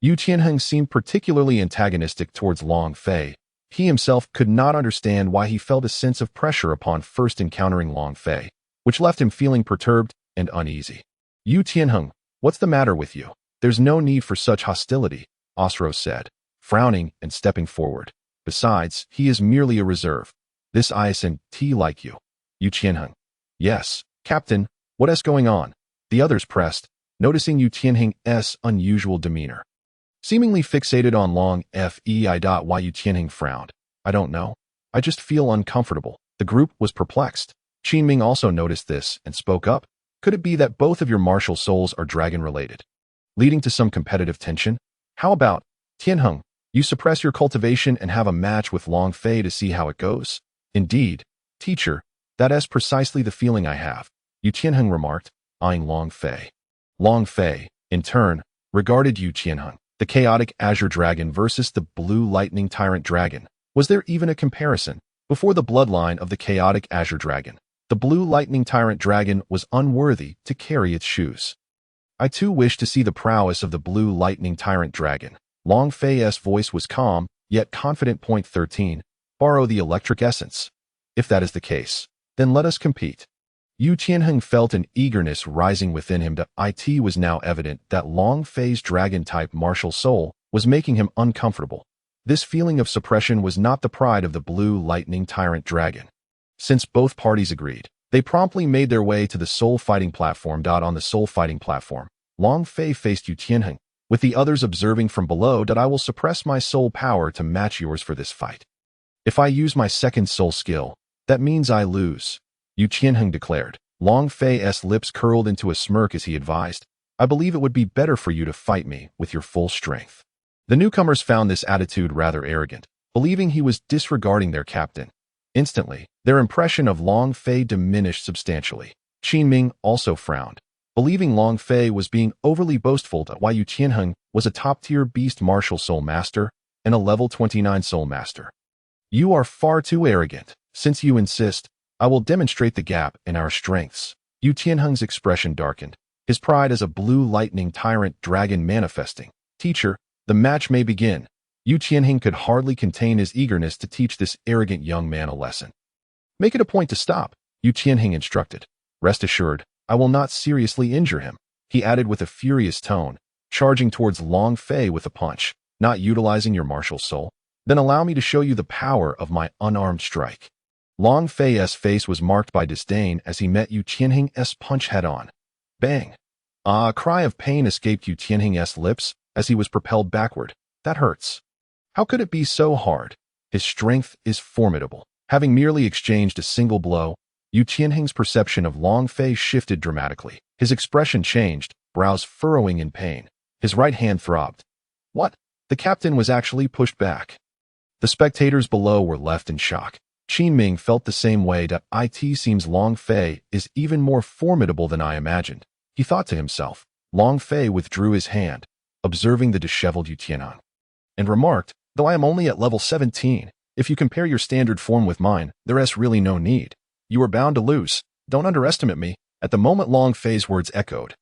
Yu Qianheng seemed particularly antagonistic towards Long Fei. He himself could not understand why he felt a sense of pressure upon first encountering Long Fei, which left him feeling perturbed and uneasy. Yu Tianheng, what's the matter with you? There's no need for such hostility, Osro said, frowning and stepping forward. Besides, he is merely a reserve. This isn't like you. Yu Qianheng. Yes, Captain, what is going on? The others pressed, noticing Yu Tianheng's unusual demeanor. Seemingly fixated on Long Fei. Yu Tianheng frowned. I don't know. I just feel uncomfortable. The group was perplexed. Qin Ming also noticed this and spoke up. Could it be that both of your martial souls are dragon-related, leading to some competitive tension? How about, Tianheng, you suppress your cultivation and have a match with Long Fei to see how it goes? Indeed, teacher, that is precisely the feeling I have, Yu Tianheng remarked, eyeing Long Fei. Long Fei, in turn, regarded Yu Qianheng. The Chaotic Azure Dragon versus the Blue Lightning Tyrant Dragon. Was there even a comparison? Before the bloodline of the Chaotic Azure Dragon, the Blue Lightning Tyrant Dragon was unworthy to carry its shoes. I too wish to see the prowess of the Blue Lightning Tyrant Dragon. Long Fei's voice was calm, yet confident. 13. Borrow the electric essence. If that is the case, then let us compete. Yu Qianheng felt an eagerness rising within him. It was now evident that Long Fei's dragon-type martial soul was making him uncomfortable. This feeling of suppression was not the pride of the Blue Lightning Tyrant Dragon. Since both parties agreed, they promptly made their way to the Soul Fighting platform. On the Soul Fighting platform, Long Fei faced Yu Tianheng, with the others observing from below. I will suppress my soul power to match yours for this fight. If I use my second soul skill, that means I lose, Yu Qianheng declared. Long Fei's lips curled into a smirk as he advised, I believe it would be better for you to fight me with your full strength. The newcomers found this attitude rather arrogant, believing he was disregarding their captain. Instantly, their impression of Long Fei diminished substantially. Qin Ming also frowned, believing Long Fei was being overly boastful. Yu Qianheng was a top-tier beast martial soul master and a level 29 soul master. You are far too arrogant. Since you insist, I will demonstrate the gap in our strengths. Yu Tianheng's expression darkened, his pride as a blue lightning tyrant dragon manifesting. Teacher, the match may begin. Yu Tianheng could hardly contain his eagerness to teach this arrogant young man a lesson. Make it a point to stop, Yu Tianheng instructed. Rest assured, I will not seriously injure him, he added with a furious tone, charging towards Long Fei with a punch. Not utilizing your martial soul? Then allow me to show you the power of my unarmed strike. Long Fei's face was marked by disdain as he met Yu Tianheng's punch head-on. Bang! A cry of pain escaped Yu Tianheng's lips as he was propelled backward. That hurts. How could it be so hard? His strength is formidable. Having merely exchanged a single blow, Yu Tianheng's perception of Long Fei shifted dramatically. His expression changed, brows furrowing in pain. His right hand throbbed. What? The captain was actually pushed back. The spectators below were left in shock. Qin Ming felt the same way. It seems Long Fei is even more formidable than I imagined. He thought to himself. Long Fei withdrew his hand, observing the disheveled Yu Tianheng, and remarked, though I am only at level 17, if you compare your standard form with mine, there is really no need. You are bound to lose. Don't underestimate me. At the moment Long Fei's words echoed,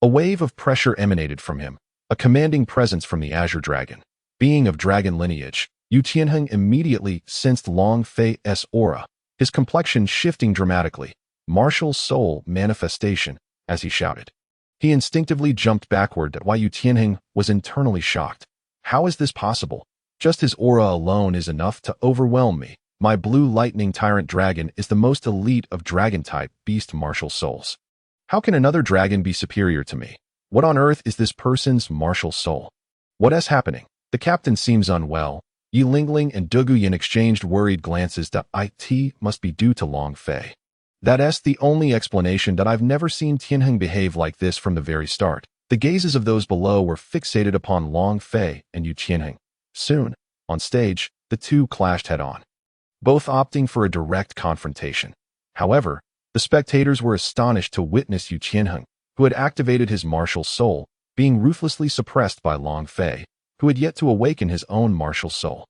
a wave of pressure emanated from him, a commanding presence from the Azure Dragon. Being of dragon lineage, Yu Tianheng immediately sensed Long Fei's aura, his complexion shifting dramatically, martial soul manifestation, as he shouted. He instinctively jumped backward while Yu Tianheng was internally shocked. How is this possible? Just his aura alone is enough to overwhelm me. My blue lightning tyrant dragon is the most elite of dragon-type beast martial souls. How can another dragon be superior to me? What on earth is this person's martial soul? What is happening? The captain seems unwell. Yi Lingling and Du Guyan exchanged worried glances. It must be due to Long Fei. That's the only explanation. I've never seen Tianheng behave like this from the very start. The gazes of those below were fixated upon Long Fei and Yu Tianheng. Soon, on stage, the two clashed head-on, both opting for a direct confrontation. However, the spectators were astonished to witness Yu Tianheng, who had activated his martial soul, being ruthlessly suppressed by Long Fei, who had yet to awaken his own martial soul.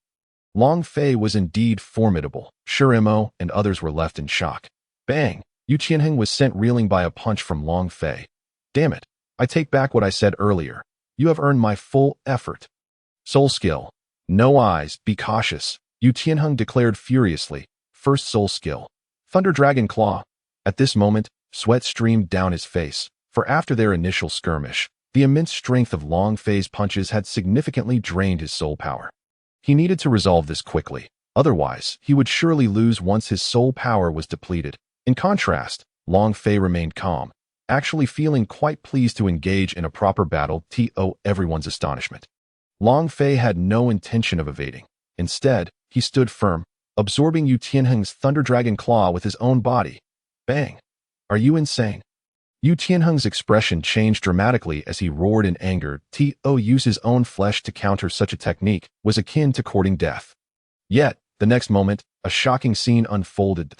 Long Fei was indeed formidable. Shurimo and others were left in shock. Bang! Yu Tianheng was sent reeling by a punch from Long Fei. Damn it! I take back what I said earlier. You have earned my full effort. Soul skill. No eyes, be cautious, Yu Tianheng declared furiously. First soul skill. Thunder Dragon Claw. At this moment, sweat streamed down his face, for after their initial skirmish, the immense strength of Long Fei's punches had significantly drained his soul power. He needed to resolve this quickly, otherwise he would surely lose once his soul power was depleted. In contrast, Long Fei remained calm, actually feeling quite pleased to engage in a proper battle to everyone's astonishment. Long Fei had no intention of evading. Instead, he stood firm, absorbing Yu Tianheng's Thunder Dragon Claw with his own body. Bang! Are you insane? Yu Tianheng's expression changed dramatically as he roared in anger. To use his own flesh to counter such a technique was akin to courting death. Yet, the next moment, a shocking scene unfolded.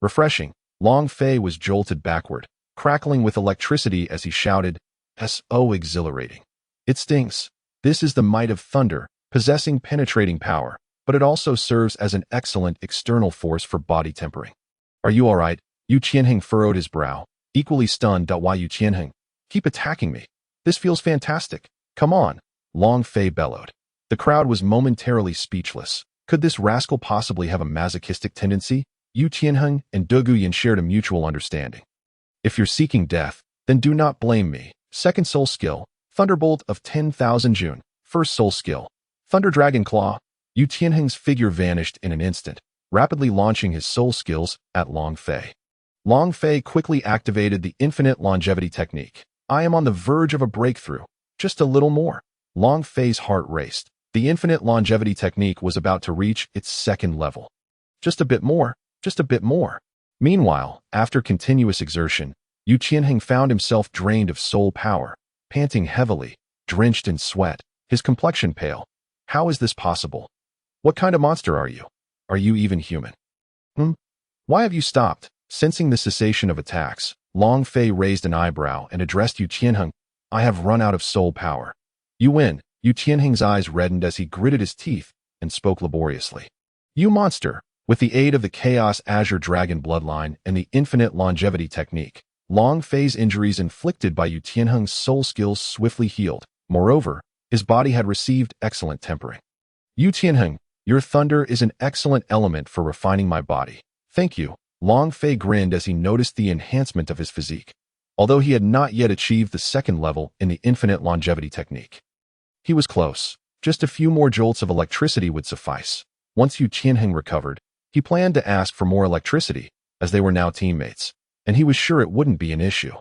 Refreshing, Long Fei was jolted backward, crackling with electricity as he shouted, "So exhilarating. It stings. This is the might of thunder, possessing penetrating power, but it also serves as an excellent external force for body tempering." Are you alright? Yu Tianheng furrowed his brow, equally stunned. Why Yu Tianheng? Keep attacking me. This feels fantastic. Come on, Long Fei bellowed. The crowd was momentarily speechless. Could this rascal possibly have a masochistic tendency? Yu Tianheng and Du Guyan shared a mutual understanding. If you're seeking death, then do not blame me. Second soul skill, Thunderbolt of 10,000 June. First soul skill, Thunder Dragon Claw. Yu Tianheng's figure vanished in an instant, rapidly launching his soul skills at Long Fei. Long Fei quickly activated the infinite longevity technique. I am on the verge of a breakthrough. Just a little more. Long Fei's heart raced. The infinite longevity technique was about to reach its second level. Just a bit more. Just a bit more. Meanwhile, after continuous exertion, Yu Tianheng found himself drained of soul power, panting heavily, drenched in sweat, his complexion pale. How is this possible? What kind of monster are you? Are you even human? Why have you stopped? Sensing the cessation of attacks, Long Fei raised an eyebrow and addressed Yu Tianheng. I have run out of soul power. You win. Yu Tianheng's eyes reddened as he gritted his teeth and spoke laboriously. You monster! With the aid of the Chaos Azure Dragon bloodline and the infinite longevity technique, Long Fei's injuries inflicted by Yu Tianheng's soul skills swiftly healed. Moreover, his body had received excellent tempering. Yu Tianheng, your thunder is an excellent element for refining my body. Thank you. Long Fei grinned as he noticed the enhancement of his physique, although he had not yet achieved the second level in the infinite longevity technique. He was close. Just a few more jolts of electricity would suffice. Once Yu Tianheng recovered, he planned to ask for more electricity, as they were now teammates, and he was sure it wouldn't be an issue.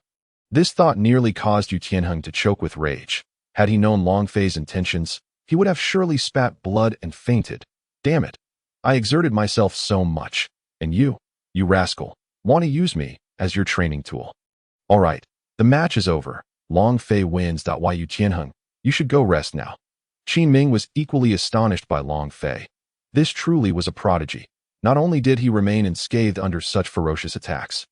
This thought nearly caused Yu Tianheng to choke with rage. Had he known Long Fei's intentions, he would have surely spat blood and fainted. Damn it. I exerted myself so much. And you rascal, want to use me as your training tool. All right, the match is over. Long Fei wins. Why Yu Tianheng, you should go rest now. Qin Ming was equally astonished by Long Fei. This truly was a prodigy. Not only did he remain unscathed under such ferocious attacks,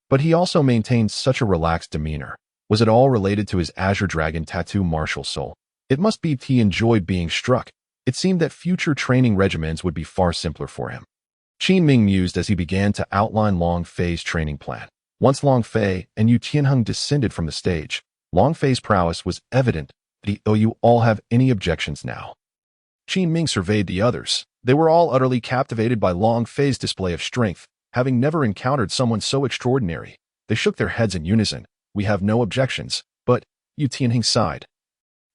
but he also maintained such a relaxed demeanor. Was it all related to his Azure Dragon tattoo martial soul? It must be he enjoyed being struck. It seemed that future training regimens would be far simpler for him. Qin Ming mused as he began to outline Long Fei's training plan. Once Long Fei and Yu Tianheng descended from the stage, Long Fei's prowess was evident. Do you all have any objections now? Qin Ming surveyed the others. They were all utterly captivated by Long Fei's display of strength, having never encountered someone so extraordinary. They shook their heads in unison. We have no objections, but Yu Tianheng sighed,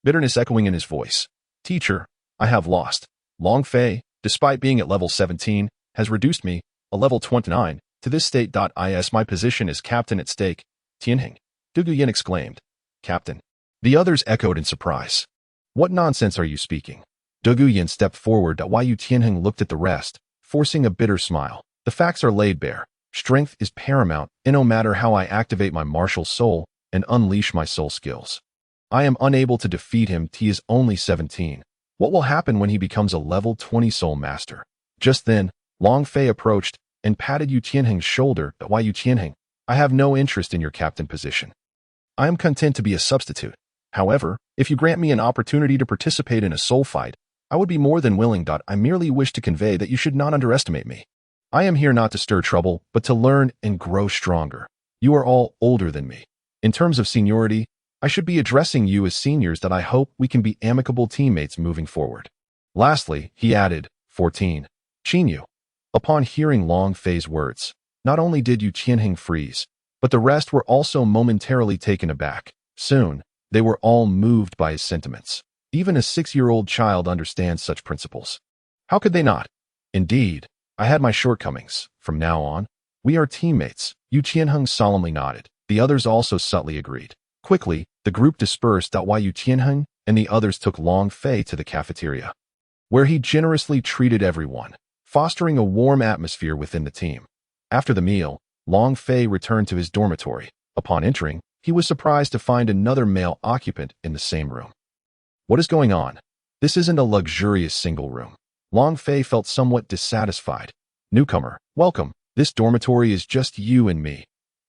bitterness echoing in his voice. Teacher, I have lost. Long Fei, despite being at level 17, has reduced me, a level 29, to this state. Is my position as captain at stake? Tianheng, Du Guyan exclaimed. Captain. The others echoed in surprise. What nonsense are you speaking? Du Guyan stepped forward. Why Yu Tianheng looked at the rest, forcing a bitter smile. The facts are laid bare. Strength is paramount, and no matter how I activate my martial soul and unleash my soul skills, I am unable to defeat him. He is only 17. What will happen when he becomes a level 20 soul master? Just then, Long Fei approached and patted Yu Tianheng's shoulder. Why Yu Tianheng, I have no interest in your captain position. I am content to be a substitute. However, if you grant me an opportunity to participate in a soul fight, I would be more than willing. I merely wish to convey that you should not underestimate me. I am here not to stir trouble, but to learn and grow stronger. You are all older than me. In terms of seniority, I should be addressing you as seniors. I hope we can be amicable teammates moving forward. Lastly, he added, 14. Qin Yu. Upon hearing Long Fei's words, not only did Yu Tianheng freeze, but the rest were also momentarily taken aback. Soon, they were all moved by his sentiments. Even a 6-year-old child understands such principles. How could they not? Indeed, I had my shortcomings. From now on, we are teammates. Yu Tianheng solemnly nodded. The others also subtly agreed. Quickly, the group dispersed. Why Yu Tianheng and the others took Long Fei to the cafeteria, where he generously treated everyone, fostering a warm atmosphere within the team. After the meal, Long Fei returned to his dormitory. Upon entering, he was surprised to find another male occupant in the same room. What is going on? This isn't a luxurious single room. Long Fei felt somewhat dissatisfied. Newcomer, welcome. This dormitory is just you and me.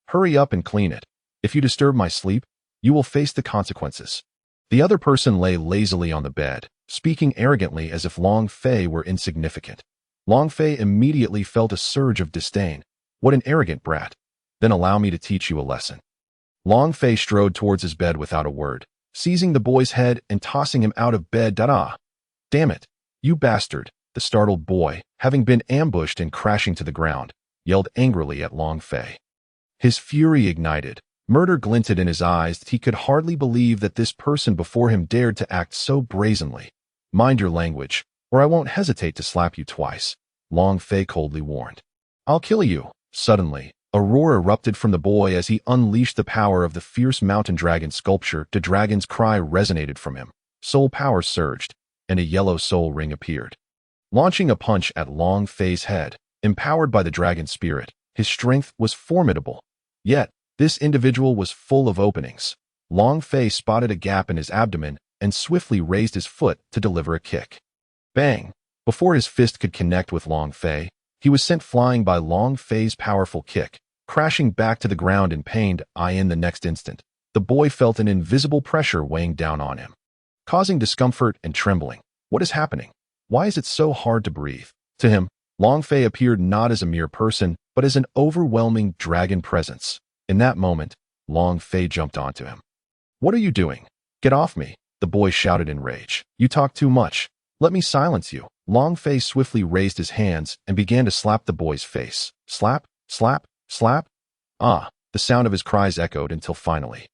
Hurry up and clean it. If you disturb my sleep, you will face the consequences. The other person lay lazily on the bed, speaking arrogantly as if Long Fei were insignificant. Long Fei immediately felt a surge of disdain. What an arrogant brat. Then allow me to teach you a lesson. Long Fei strode towards his bed without a word, seizing the boy's head and tossing him out of bed. Damn it, you bastard. The startled boy, having been ambushed and crashing to the ground, yelled angrily at Long Fei. His fury ignited. Murder glinted in his eyes. He could hardly believe that this person before him dared to act so brazenly. Mind your language, or I won't hesitate to slap you twice, Long Fei coldly warned. I'll kill you. Suddenly, a roar erupted from the boy as he unleashed the power of the fierce mountain dragon sculpture. The dragon's cry resonated from him. Soul power surged, and a yellow soul ring appeared. Launching a punch at Long Fei's head, empowered by the dragon spirit, his strength was formidable. Yet, this individual was full of openings. Long Fei spotted a gap in his abdomen and swiftly raised his foot to deliver a kick. Bang! Before his fist could connect with Long Fei, he was sent flying by Long Fei's powerful kick, crashing back to the ground in pain. In the next instant, the boy felt an invisible pressure weighing down on him, causing discomfort and trembling. What is happening? Why is it so hard to breathe? To him, Long Fei appeared not as a mere person, but as an overwhelming dragon presence. In that moment, Long Fei jumped onto him. "What are you doing? Get off me," the boy shouted in rage. "You talk too much. Let me silence you." Long Fei swiftly raised his hands and began to slap the boy's face. Slap, slap, slap. Ah, the sound of his cries echoed until finally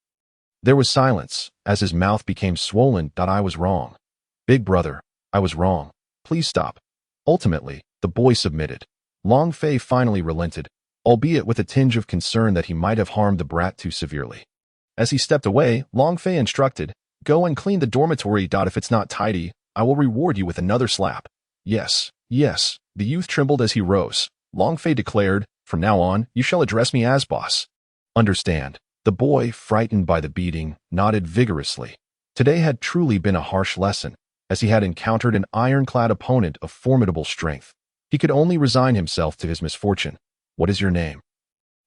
there was silence, as his mouth became swollen. "I was wrong. Big brother, I was wrong. Please stop." Ultimately, the boy submitted. Long Fei finally relented, albeit with a tinge of concern that he might have harmed the brat too severely. As he stepped away, Long Fei instructed, "Go and clean the dormitory. If it's not tidy, I will reward you with another slap." "Yes, yes." The youth trembled as he rose. Long Fei declared, "From now on, you shall address me as boss." "Understand." The boy, frightened by the beating, nodded vigorously. Today had truly been a harsh lesson, as he had encountered an ironclad opponent of formidable strength. He could only resign himself to his misfortune. "What is your name?"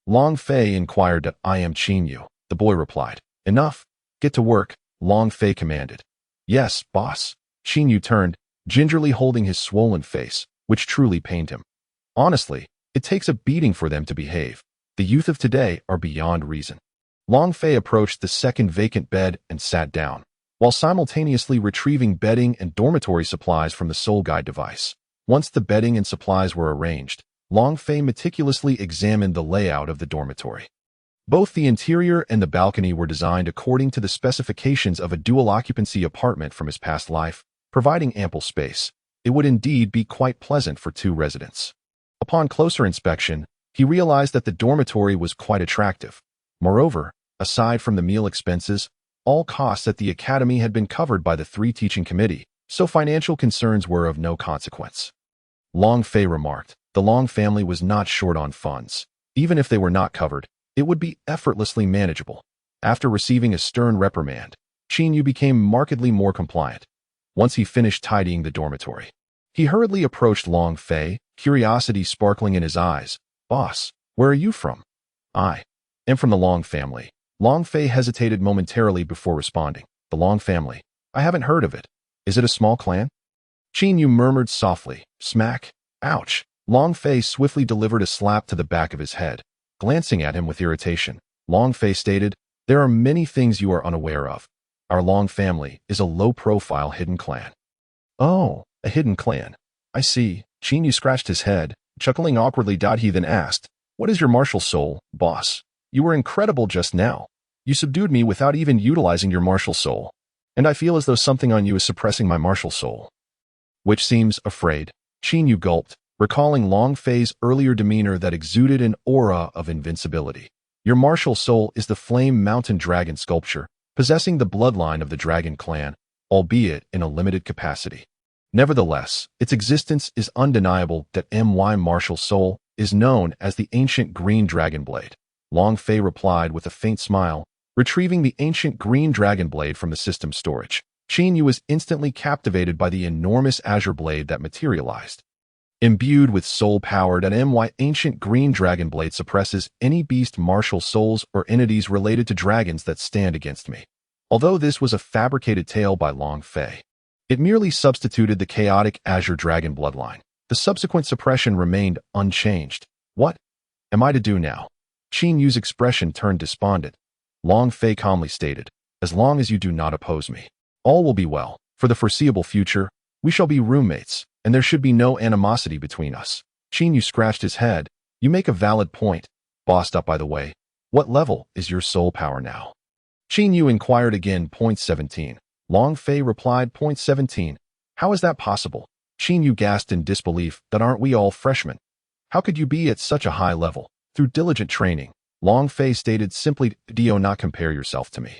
Long Fei inquired. "I am Qian," the boy replied. "Enough. Get to work," Long Fei commanded. "Yes, boss." Qian turned, gingerly holding his swollen face, which truly pained him. Honestly, it takes a beating for them to behave. The youth of today are beyond reason. Long Fei approached the second vacant bed and sat down, while simultaneously retrieving bedding and dormitory supplies from the Soul Guide device. Once the bedding and supplies were arranged, Long Fei meticulously examined the layout of the dormitory. Both the interior and the balcony were designed according to the specifications of a dual-occupancy apartment from his past life, providing ample space. It would indeed be quite pleasant for two residents. Upon closer inspection, he realized that the dormitory was quite attractive. Moreover, aside from the meal expenses, all costs at the academy had been covered by the 3 teaching committee, so financial concerns were of no consequence. Long Fei remarked, the Long family was not short on funds. Even if they were not covered, it would be effortlessly manageable. After receiving a stern reprimand, Qian became markedly more compliant. Once he finished tidying the dormitory, he hurriedly approached Long Fei, curiosity sparkling in his eyes. "Boss, where are you from?" "I am from the Long family." Long Fei hesitated momentarily before responding. "The Long family? I haven't heard of it. Is it a small clan?" Qian murmured softly. Smack. Ouch. Long Fei swiftly delivered a slap to the back of his head. Glancing at him with irritation, Long Fei stated, "There are many things you are unaware of. Our Long family is a low-profile hidden clan." "Oh, a hidden clan. I see." Qian scratched his head, chuckling awkwardly. He then asked, "What is your martial soul, boss? You were incredible just now. You subdued me without even utilizing your martial soul. And I feel as though something on you is suppressing my martial soul." "Which seems afraid." Qian gulped, recalling Long Fei's earlier demeanor that exuded an aura of invincibility. "Your martial soul is the flame mountain dragon sculpture, possessing the bloodline of the dragon clan, albeit in a limited capacity. Nevertheless, its existence is undeniable. That my martial soul is known as the ancient green dragon blade." Long Fei replied with a faint smile, retrieving the ancient green dragon blade from the system storage. Qian was instantly captivated by the enormous azure blade that materialized. Imbued with soul power, that ancient green dragon blade suppresses any beast martial souls or entities related to dragons that stand against me. Although this was a fabricated tale by Long Fei, it merely substituted the chaotic Azure Dragon bloodline. The subsequent suppression remained unchanged. "What am I to do now?" Qian expression turned despondent. Long Fei calmly stated, "As long as you do not oppose me, all will be well. For the foreseeable future, we shall be roommates, and there should be no animosity between us." Qian scratched his head. "You make a valid point. Bossed up, by the way. What level is your soul power now?" Qian inquired again. ".17. Long Fei replied. .17. "How is that possible?" Qian gasped in disbelief. "That aren't we all freshmen? How could you be at such a high level?" "Through diligent training," Long Fei stated simply. "Do not compare yourself to me,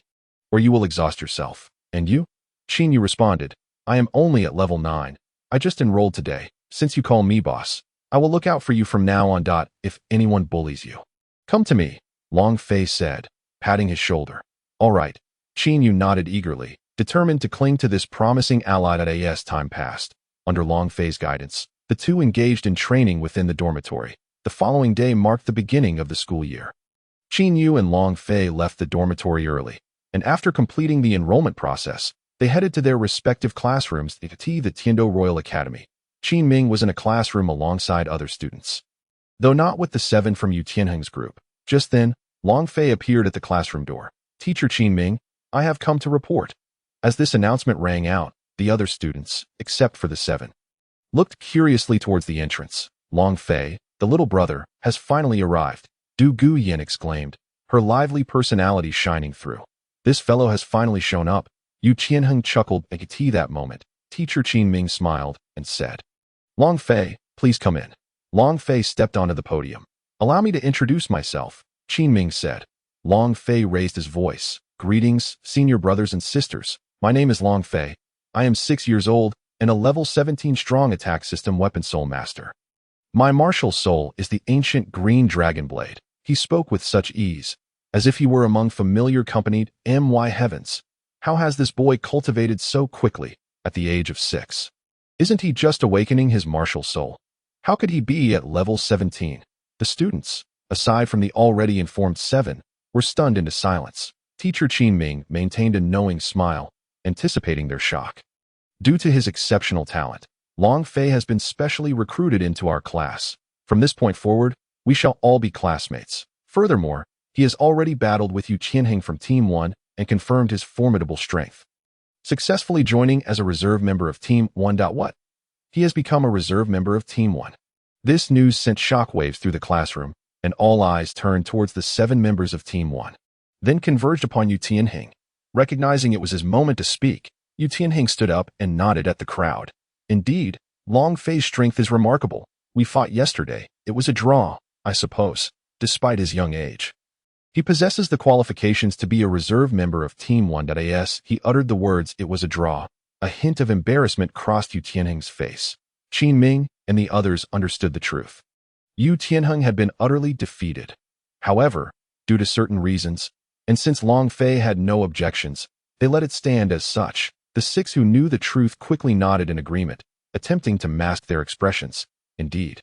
or you will exhaust yourself." "And you?" Qian responded. "I am only at level 9. I just enrolled today. Since you call me boss, I will look out for you from now on. If anyone bullies you, come to me," Long Fei said, patting his shoulder. "All right." Qian nodded eagerly, determined to cling to this promising ally. As time passed, under Long Fei's guidance, the two engaged in training within the dormitory. The following day marked the beginning of the school year. Qian and Long Fei left the dormitory early, and after completing the enrollment process, they headed to their respective classrooms at the Tian Daoliu Royal Academy. Qin Ming was in a classroom alongside other students. Though not with the 7 from Yu Tianheng's group. Just then, Long Fei appeared at the classroom door. "Teacher Qin Ming, I have come to report." As this announcement rang out, the other students, except for the 7, looked curiously towards the entrance. "Long Fei, the little brother, has finally arrived," Du Guyan exclaimed, her lively personality shining through. "This fellow has finally shown up." Yu Tianheng chuckled at that moment. Teacher Qin Ming smiled and said, "Long Fei, please come in." Long Fei stepped onto the podium. "Allow me to introduce myself," Qin Ming said. Long Fei raised his voice. "Greetings, senior brothers and sisters. My name is Long Fei. I am 6 years old and a level 17 strong attack system weapon soul master. My martial soul is the ancient green dragon blade." He spoke with such ease, as if he were among familiar company. My heavens, how has this boy cultivated so quickly at the age of 6? Isn't he just awakening his martial soul? How could he be at level 17? The students, aside from the already informed 7, were stunned into silence. Teacher Qin Ming maintained a knowing smile, anticipating their shock. "Due to his exceptional talent, Long Fei has been specially recruited into our class. From this point forward, we shall all be classmates. Furthermore, he has already battled with Yu Tianheng from Team 1 and confirmed his formidable strength, successfully joining as a reserve member of Team 1. What? He has become a reserve member of Team 1. This news sent shockwaves through the classroom, and all eyes turned towards the 7 members of Team 1. Then converged upon Yu Tianheng. Recognizing it was his moment to speak, Yu Tianheng stood up and nodded at the crowd. "Indeed, Long Fei's strength is remarkable. We fought yesterday. It was a draw, I suppose, despite his young age. He possesses the qualifications to be a reserve member of Team 1. As he uttered the words, "It was a draw," a hint of embarrassment crossed Yu Tianheng's face. Qin Ming and the others understood the truth. Yu Tianheng had been utterly defeated. However, due to certain reasons, and since Long Fei had no objections, they let it stand as such. The 6 who knew the truth quickly nodded in agreement, attempting to mask their expressions. "Indeed.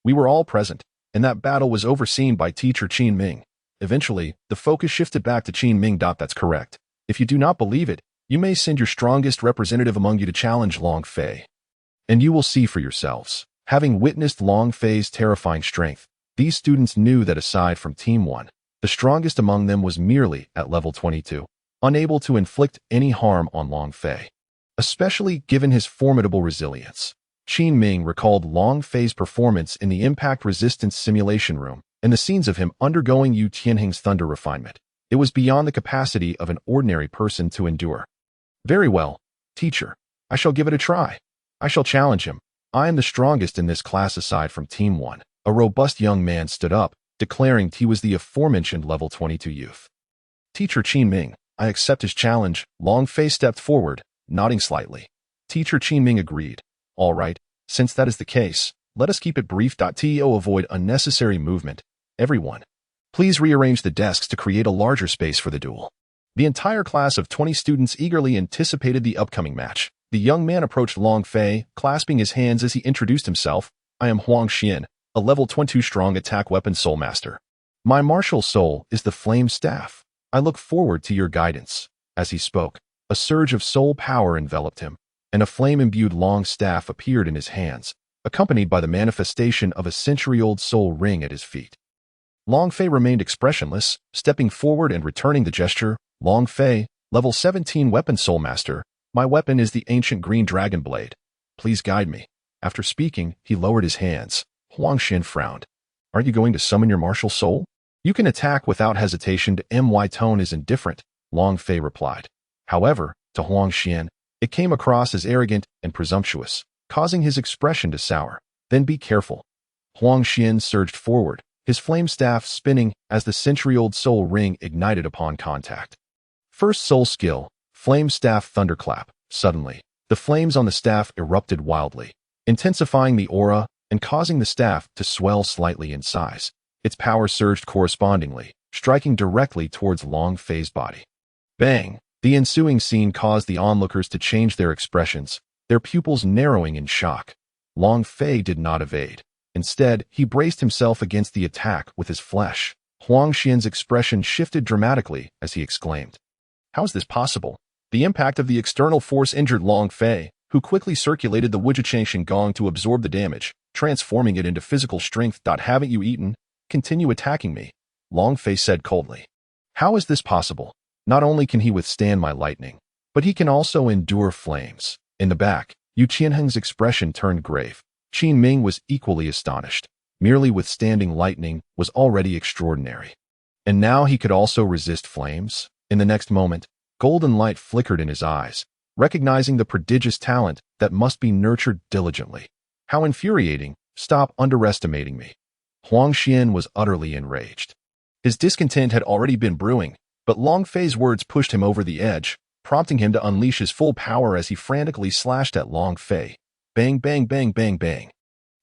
We were all present, and that battle was overseen by Teacher Qin Ming." Eventually, the focus shifted back to Qin Ming. "That's correct. If you do not believe it, you may send your strongest representative among you to challenge Long Fei, and you will see for yourselves." Having witnessed Long Fei's terrifying strength, these students knew that aside from Team 1, the strongest among them was merely at level 22, unable to inflict any harm on Long Fei, especially given his formidable resilience. Qin Ming recalled Long Fei's performance in the impact resistance simulation room and the scenes of him undergoing Yu Tianheng's thunder refinement. It was beyond the capacity of an ordinary person to endure. "Very well, teacher. I shall give it a try. I shall challenge him. I am the strongest in this class aside from Team 1. A robust young man stood up, declaring he was the aforementioned level 22 youth. "Teacher Qin Ming, I accept his challenge." Long Fei stepped forward, nodding slightly. Teacher Qin Ming agreed. "All right, since that is the case, let us keep it brief. To avoid unnecessary movement, everyone, please rearrange the desks to create a larger space for the duel." The entire class of 20 students eagerly anticipated the upcoming match. The young man approached Long Fei, clasping his hands as he introduced himself. "I am Huang Xian, a level 22 strong attack weapon soul master. My martial soul is the flame staff. I look forward to your guidance." As he spoke, a surge of soul power enveloped him, and a flame-imbued long staff appeared in his hands, accompanied by the manifestation of a century-old soul ring at his feet. Long Fei remained expressionless, stepping forward and returning the gesture. "Long Fei, level 17 weapon soul master. My weapon is the ancient green dragon blade. Please guide me." After speaking, he lowered his hands. Huang Xian frowned. "Aren't you going to summon your martial soul? You can attack without hesitation. My tone is indifferent," Long Fei replied. However, to Huang Xian, it came across as arrogant and presumptuous, causing his expression to sour. "Then be careful." Huang Xian surged forward, his flame staff spinning as the century-old soul ring ignited upon contact. First soul skill, Flame Staff Thunderclap. Suddenly, the flames on the staff erupted wildly, intensifying the aura and causing the staff to swell slightly in size. Its power surged correspondingly, striking directly towards Long Fei's body. Bang! The ensuing scene caused the onlookers to change their expressions, their pupils narrowing in shock. Long Fei did not evade. Instead, he braced himself against the attack with his flesh. Huang Xian's expression shifted dramatically as he exclaimed, "How is this possible? The impact of the external force injured Long Fei. who quickly circulated the Wujicheng Gong to absorb the damage, transforming it into physical strength. Haven't you eaten? Continue attacking me, Long Fei said coldly. How is this possible? Not only can he withstand my lightning, but he can also endure flames. In the back, Yu Qianheng's expression turned grave. Qin Ming was equally astonished. Merely withstanding lightning was already extraordinary. And now he could also resist flames? In the next moment, golden light flickered in his eyes, recognizing the prodigious talent that must be nurtured diligently. How infuriating! Stop underestimating me. Huang Xian was utterly enraged. His discontent had already been brewing, but Long Fei's words pushed him over the edge, prompting him to unleash his full power as he frantically slashed at Long Fei. Bang, bang, bang, bang, bang.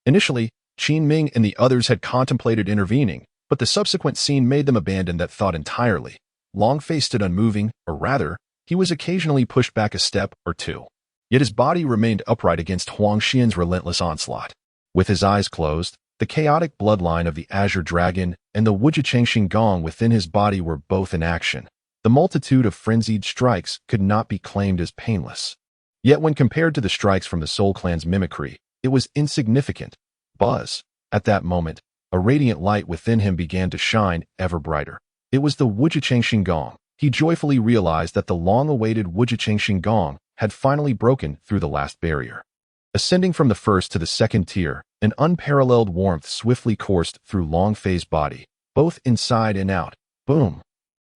Initially, Qin Ming and the others had contemplated intervening, but the subsequent scene made them abandon that thought entirely. Long Fei stood unmoving, or rather, he was occasionally pushed back a step or two. Yet his body remained upright against Huang Xian's relentless onslaught. With his eyes closed, the chaotic bloodline of the Azure Dragon and the Wujicheng Gong within his body were both in action. The multitude of frenzied strikes could not be claimed as painless. Yet when compared to the strikes from the Soul Clan's mimicry, it was insignificant. Buzz. At that moment, a radiant light within him began to shine ever brighter. It was the Wujicheng Gong. He joyfully realized that the long-awaited Wujicheng Gong had finally broken through the last barrier. Ascending from the first to the second tier, an unparalleled warmth swiftly coursed through Long Fei's body, both inside and out. Boom!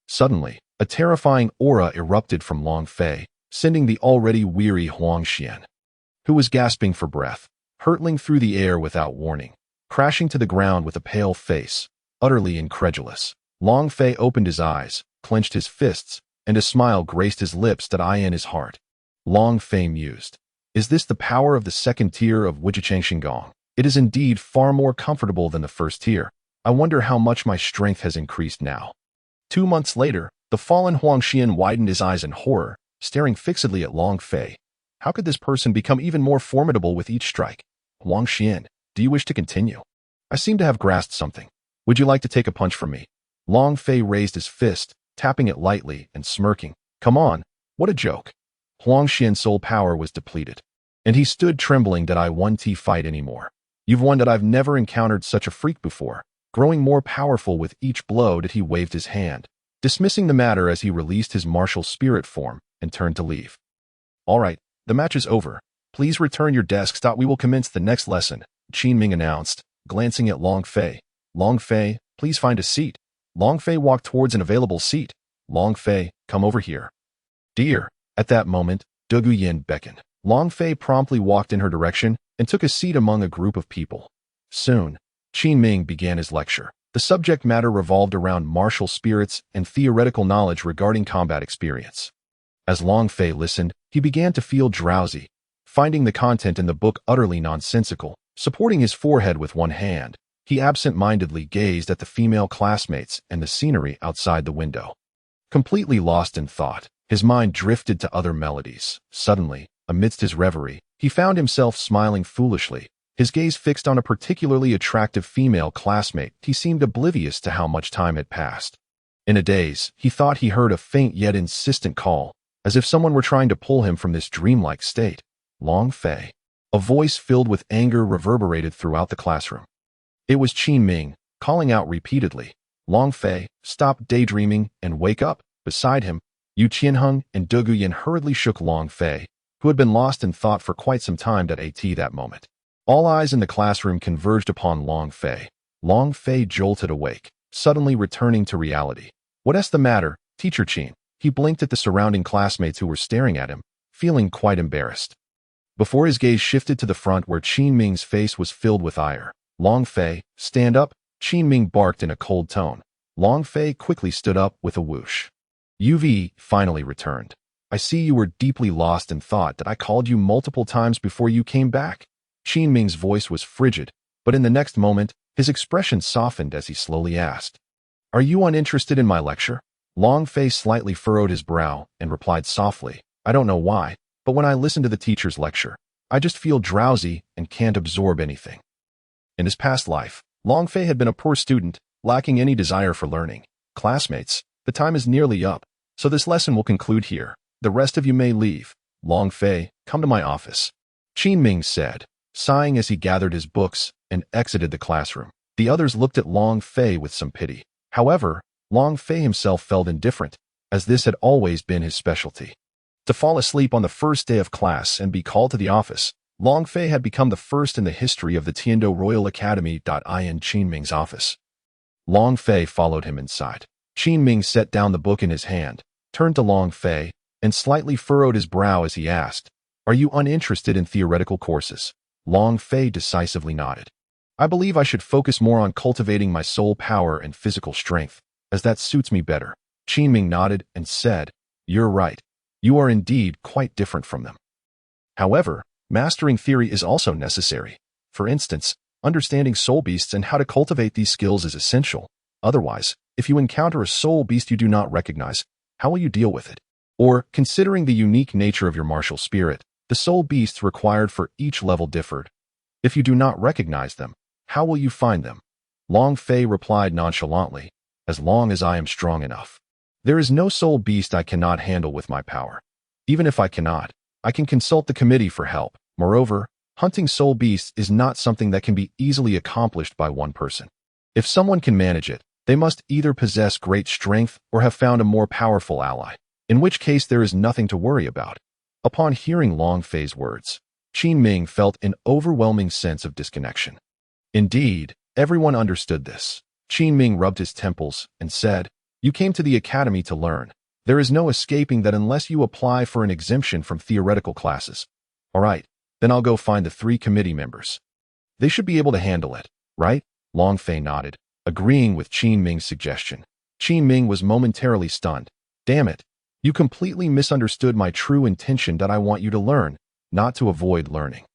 Suddenly, a terrifying aura erupted from Long Fei, sending the already weary Huang Xian, who was gasping for breath, hurtling through the air without warning, crashing to the ground with a pale face, utterly incredulous. Long Fei opened his eyes, clenched his fists, and a smile graced his lips that eye in his heart. Long Fei mused. Is this the power of the second tier of Wujicheng Gong? It is indeed far more comfortable than the first tier. I wonder how much my strength has increased now. 2 months later, the fallen Huang Xian widened his eyes in horror, staring fixedly at Long Fei. How could this person become even more formidable with each strike? Huang Xian, do you wish to continue? I seem to have grasped something. Would you like to take a punch from me? Long Fei raised his fist, tapping it lightly and smirking. Come on, what a joke. Huang Xian's soul power was depleted, and he stood trembling. That I won't fight anymore. You've won. That I've never encountered such a freak before. Growing more powerful with each blow that he waved his hand, dismissing the matter as he released his martial spirit form and turned to leave. All right, the match is over. Please return your desks. We will commence the next lesson, Qin Ming announced, glancing at Long Fei. Long Fei, please find a seat. Long Fei walked towards an available seat. Long Fei, come over here. Dear. At that moment, Du Guyan beckoned. Long Fei promptly walked in her direction and took a seat among a group of people. Soon, Qin Ming began his lecture. The subject matter revolved around martial spirits and theoretical knowledge regarding combat experience. As Long Fei listened, he began to feel drowsy, finding the content in the book utterly nonsensical. Supporting his forehead with one hand, he absent-mindedly gazed at the female classmates and the scenery outside the window. Completely lost in thought, his mind drifted to other melodies. Suddenly, amidst his reverie, he found himself smiling foolishly, his gaze fixed on a particularly attractive female classmate. He seemed oblivious to how much time had passed. In a daze, he thought he heard a faint yet insistent call, as if someone were trying to pull him from this dreamlike state. Long Fei. A voice filled with anger reverberated throughout the classroom. It was Qin Ming, calling out repeatedly, Long Fei, stop daydreaming and wake up. Beside him, Yu Qianheng and Du Guyan hurriedly shook Long Fei, who had been lost in thought for quite some time at that moment. All eyes in the classroom converged upon Long Fei. Long Fei jolted awake, suddenly returning to reality. What's the matter, Teacher Qin? He blinked at the surrounding classmates who were staring at him, feeling quite embarrassed. Before his gaze shifted to the front where Qin Ming's face was filled with ire. Long Fei, stand up, Qin Ming barked in a cold tone. Long Fei quickly stood up with a whoosh. UV finally returned. I see you were deeply lost in thought. That I called you multiple times before you came back. Qin Ming's voice was frigid, but in the next moment, his expression softened as he slowly asked, Are you uninterested in my lecture? Long Fei slightly furrowed his brow and replied softly, I don't know why, but when I listen to the teacher's lecture, I just feel drowsy and can't absorb anything. In his past life, Long Fei had been a poor student, lacking any desire for learning. Classmates, the time is nearly up, so this lesson will conclude here. The rest of you may leave. Long Fei, come come to my office," Qin Ming said, sighing as he gathered his books and exited the classroom. The others looked at Long Fei with some pity. However, Long Fei himself felt indifferent, as this had always been his specialty. To fall asleep on the first day of class and be called to the office, Long Fei had become the first in the history of the Tiando Royal Academy. In Qin Ming's office. Long Fei followed him inside. Qin Ming set down the book in his hand, turned to Long Fei, and slightly furrowed his brow as he asked, "Are you uninterested in theoretical courses?" Long Fei decisively nodded. "I believe I should focus more on cultivating my soul power and physical strength, as that suits me better." Qin Ming nodded and said, "You're right. You are indeed quite different from them. However, mastering theory is also necessary. For instance, understanding soul beasts and how to cultivate these skills is essential. Otherwise, if you encounter a soul beast you do not recognize, how will you deal with it? Or, considering the unique nature of your martial spirit, the soul beasts required for each level differed. If you do not recognize them, how will you find them?" Long Fei replied nonchalantly, "As long as I am strong enough. There is no soul beast I cannot handle with my power. Even if I cannot, I can consult the committee for help. Moreover, hunting soul beasts is not something that can be easily accomplished by one person. If someone can manage it, they must either possess great strength or have found a more powerful ally, in which case there is nothing to worry about." Upon hearing Long Fei's words, Qin Ming felt an overwhelming sense of disconnection. Indeed, everyone understood this. Qin Ming rubbed his temples and said, "You came to the academy to learn. There is no escaping that unless you apply for an exemption from theoretical classes. All right, then I'll go find the 3 committee members. They should be able to handle it, right?" Long Fei nodded, agreeing with Qin Ming's suggestion. Qin Ming was momentarily stunned. "Damn it. You completely misunderstood my true intention that I want you to learn, not to avoid learning.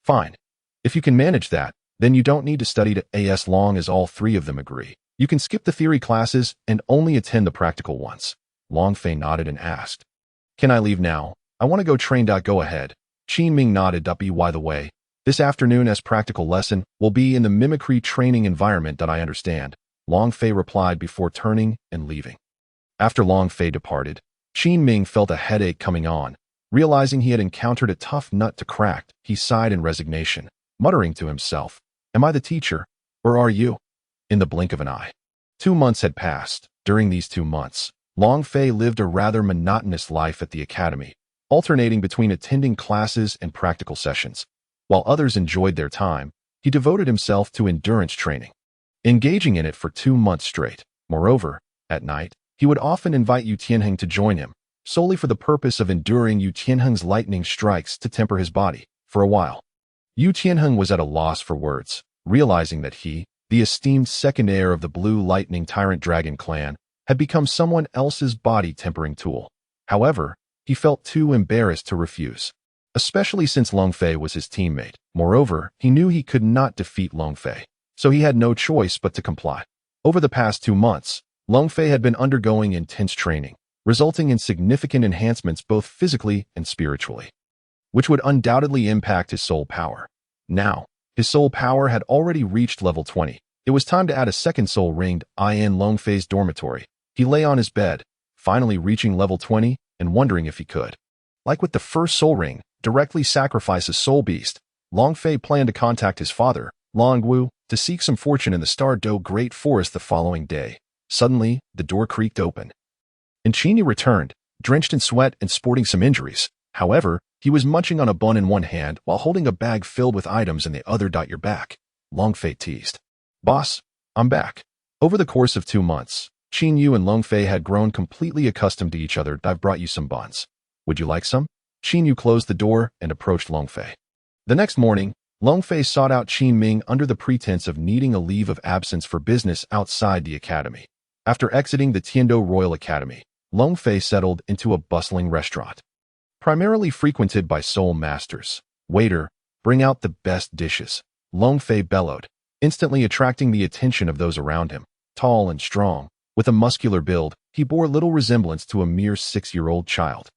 Fine. If you can manage that, then you don't need to study to as long as all 3 of them agree. You can skip the theory classes and only attend the practical ones." Long Fei nodded and asked, "Can I leave now? I want to go train. Go ahead." Qin Ming nodded. By the way, this afternoon's practical lesson will be in the mimicry training environment that I understand," Long Fei replied before turning and leaving. After Long Fei departed, Qin Ming felt a headache coming on. Realizing he had encountered a tough nut to crack, he sighed in resignation, muttering to himself, "Am I the teacher, or are you?" In the blink of an eye, 2 months had passed. During these 2 months, Long Fei lived a rather monotonous life at the academy, alternating between attending classes and practical sessions. While others enjoyed their time, he devoted himself to endurance training, engaging in it for 2 months straight. Moreover, at night, he would often invite Yu Tianheng to join him, solely for the purpose of enduring Yu Tianheng's lightning strikes to temper his body. For a while, Yu Tianheng was at a loss for words, realizing that he, the esteemed second heir of the Blue Lightning Tyrant Dragon clan, had become someone else's body-tempering tool. However, he felt too embarrassed to refuse, especially since Long Fei was his teammate. Moreover, he knew he could not defeat Long Fei, so he had no choice but to comply. Over the past 2 months, Long Fei had been undergoing intense training, resulting in significant enhancements both physically and spiritually, which would undoubtedly impact his soul power. Now, his soul power had already reached level 20. It was time to add a second soul ring in Long Fei's dormitory. He lay on his bed, finally reaching level 20 and wondering if he could, like with the first soul ring, directly sacrifice a soul beast. Long Fei planned to contact his father, Long Wu, to seek some fortune in the Star Do Great Forest the following day. Suddenly, the door creaked open, and Qin returned, drenched in sweat and sporting some injuries. However, he was munching on a bun in one hand while holding a bag filled with items in the other. "You're back," Long Fei teased. "Boss, I'm back." Over the course of 2 months, Qin Yu and Long Fei had grown completely accustomed to each other. "I've brought you some buns. Would you like some?" Qin Yu closed the door and approached Long Fei. The next morning, Long Fei sought out Qin Ming under the pretense of needing a leave of absence for business outside the academy. After exiting the Tiando Royal Academy, Long Fei settled into a bustling restaurant, primarily frequented by soul masters. "Waiter, bring out the best dishes," Long Fei bellowed, instantly attracting the attention of those around him. Tall and strong, with a muscular build, he bore little resemblance to a mere 6-year-old child.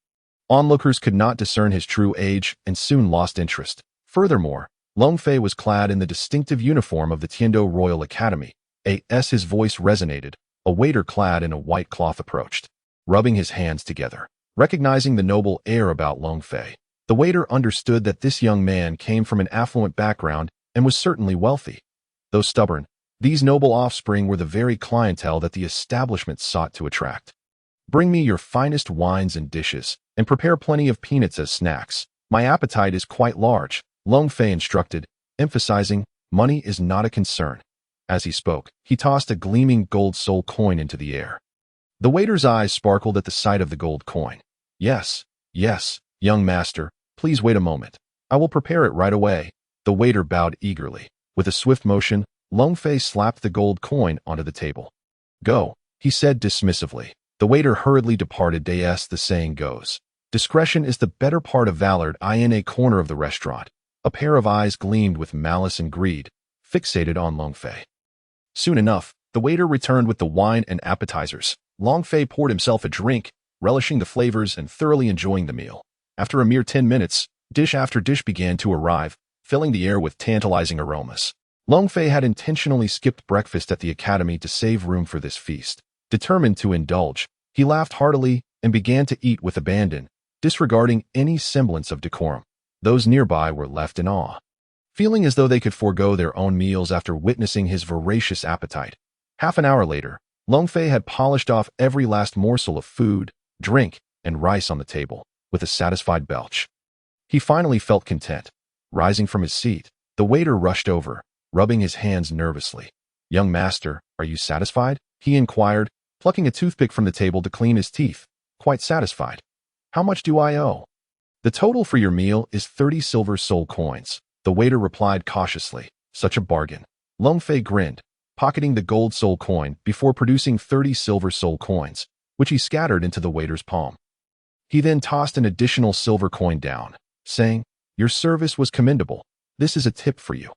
Onlookers could not discern his true age and soon lost interest. Furthermore, Long Fei was clad in the distinctive uniform of the Tiando Royal Academy. As his voice resonated, a waiter clad in a white cloth approached, rubbing his hands together. Recognizing the noble air about Long Fei, The waiter understood that this young man came from an affluent background and was certainly wealthy. Though stubborn, these noble offspring were the very clientele that the establishment sought to attract. Bring me your finest wines and dishes, and prepare plenty of peanuts as snacks. My appetite is quite large, Long Fei instructed, emphasizing, money is not a concern. As he spoke, he tossed a gleaming gold soul coin into the air. The waiter's eyes sparkled at the sight of the gold coin. Yes, yes, young master, please wait a moment. I will prepare it right away. The waiter bowed eagerly. With a swift motion, Long Fei slapped the gold coin onto the table. Go, he said dismissively. The waiter hurriedly departed. As the saying goes, discretion is the better part of valor. In a corner of the restaurant, a pair of eyes gleamed with malice and greed, fixated on Long Fei. Soon enough, the waiter returned with the wine and appetizers. Long Fei poured himself a drink, relishing the flavors and thoroughly enjoying the meal. After a mere 10 minutes, dish after dish began to arrive, filling the air with tantalizing aromas. Long Fei had intentionally skipped breakfast at the academy to save room for this feast. Determined to indulge, he laughed heartily and began to eat with abandon, disregarding any semblance of decorum. Those nearby were left in awe, feeling as though they could forego their own meals after witnessing his voracious appetite. Half an hour later, Long Fei had polished off every last morsel of food, drink, and rice on the table, with a satisfied belch. He finally felt content. Rising from his seat, the waiter rushed over, rubbing his hands nervously. Young master, are you satisfied? He inquired, plucking a toothpick from the table to clean his teeth. Quite satisfied. How much do I owe? The total for your meal is 30 silver soul coins. The waiter replied cautiously. Such a bargain. Long Fei grinned, pocketing the gold soul coin before producing 30 silver soul coins, which he scattered into the waiter's palm. He then tossed an additional silver coin down, saying, your service was commendable. This is a tip for you.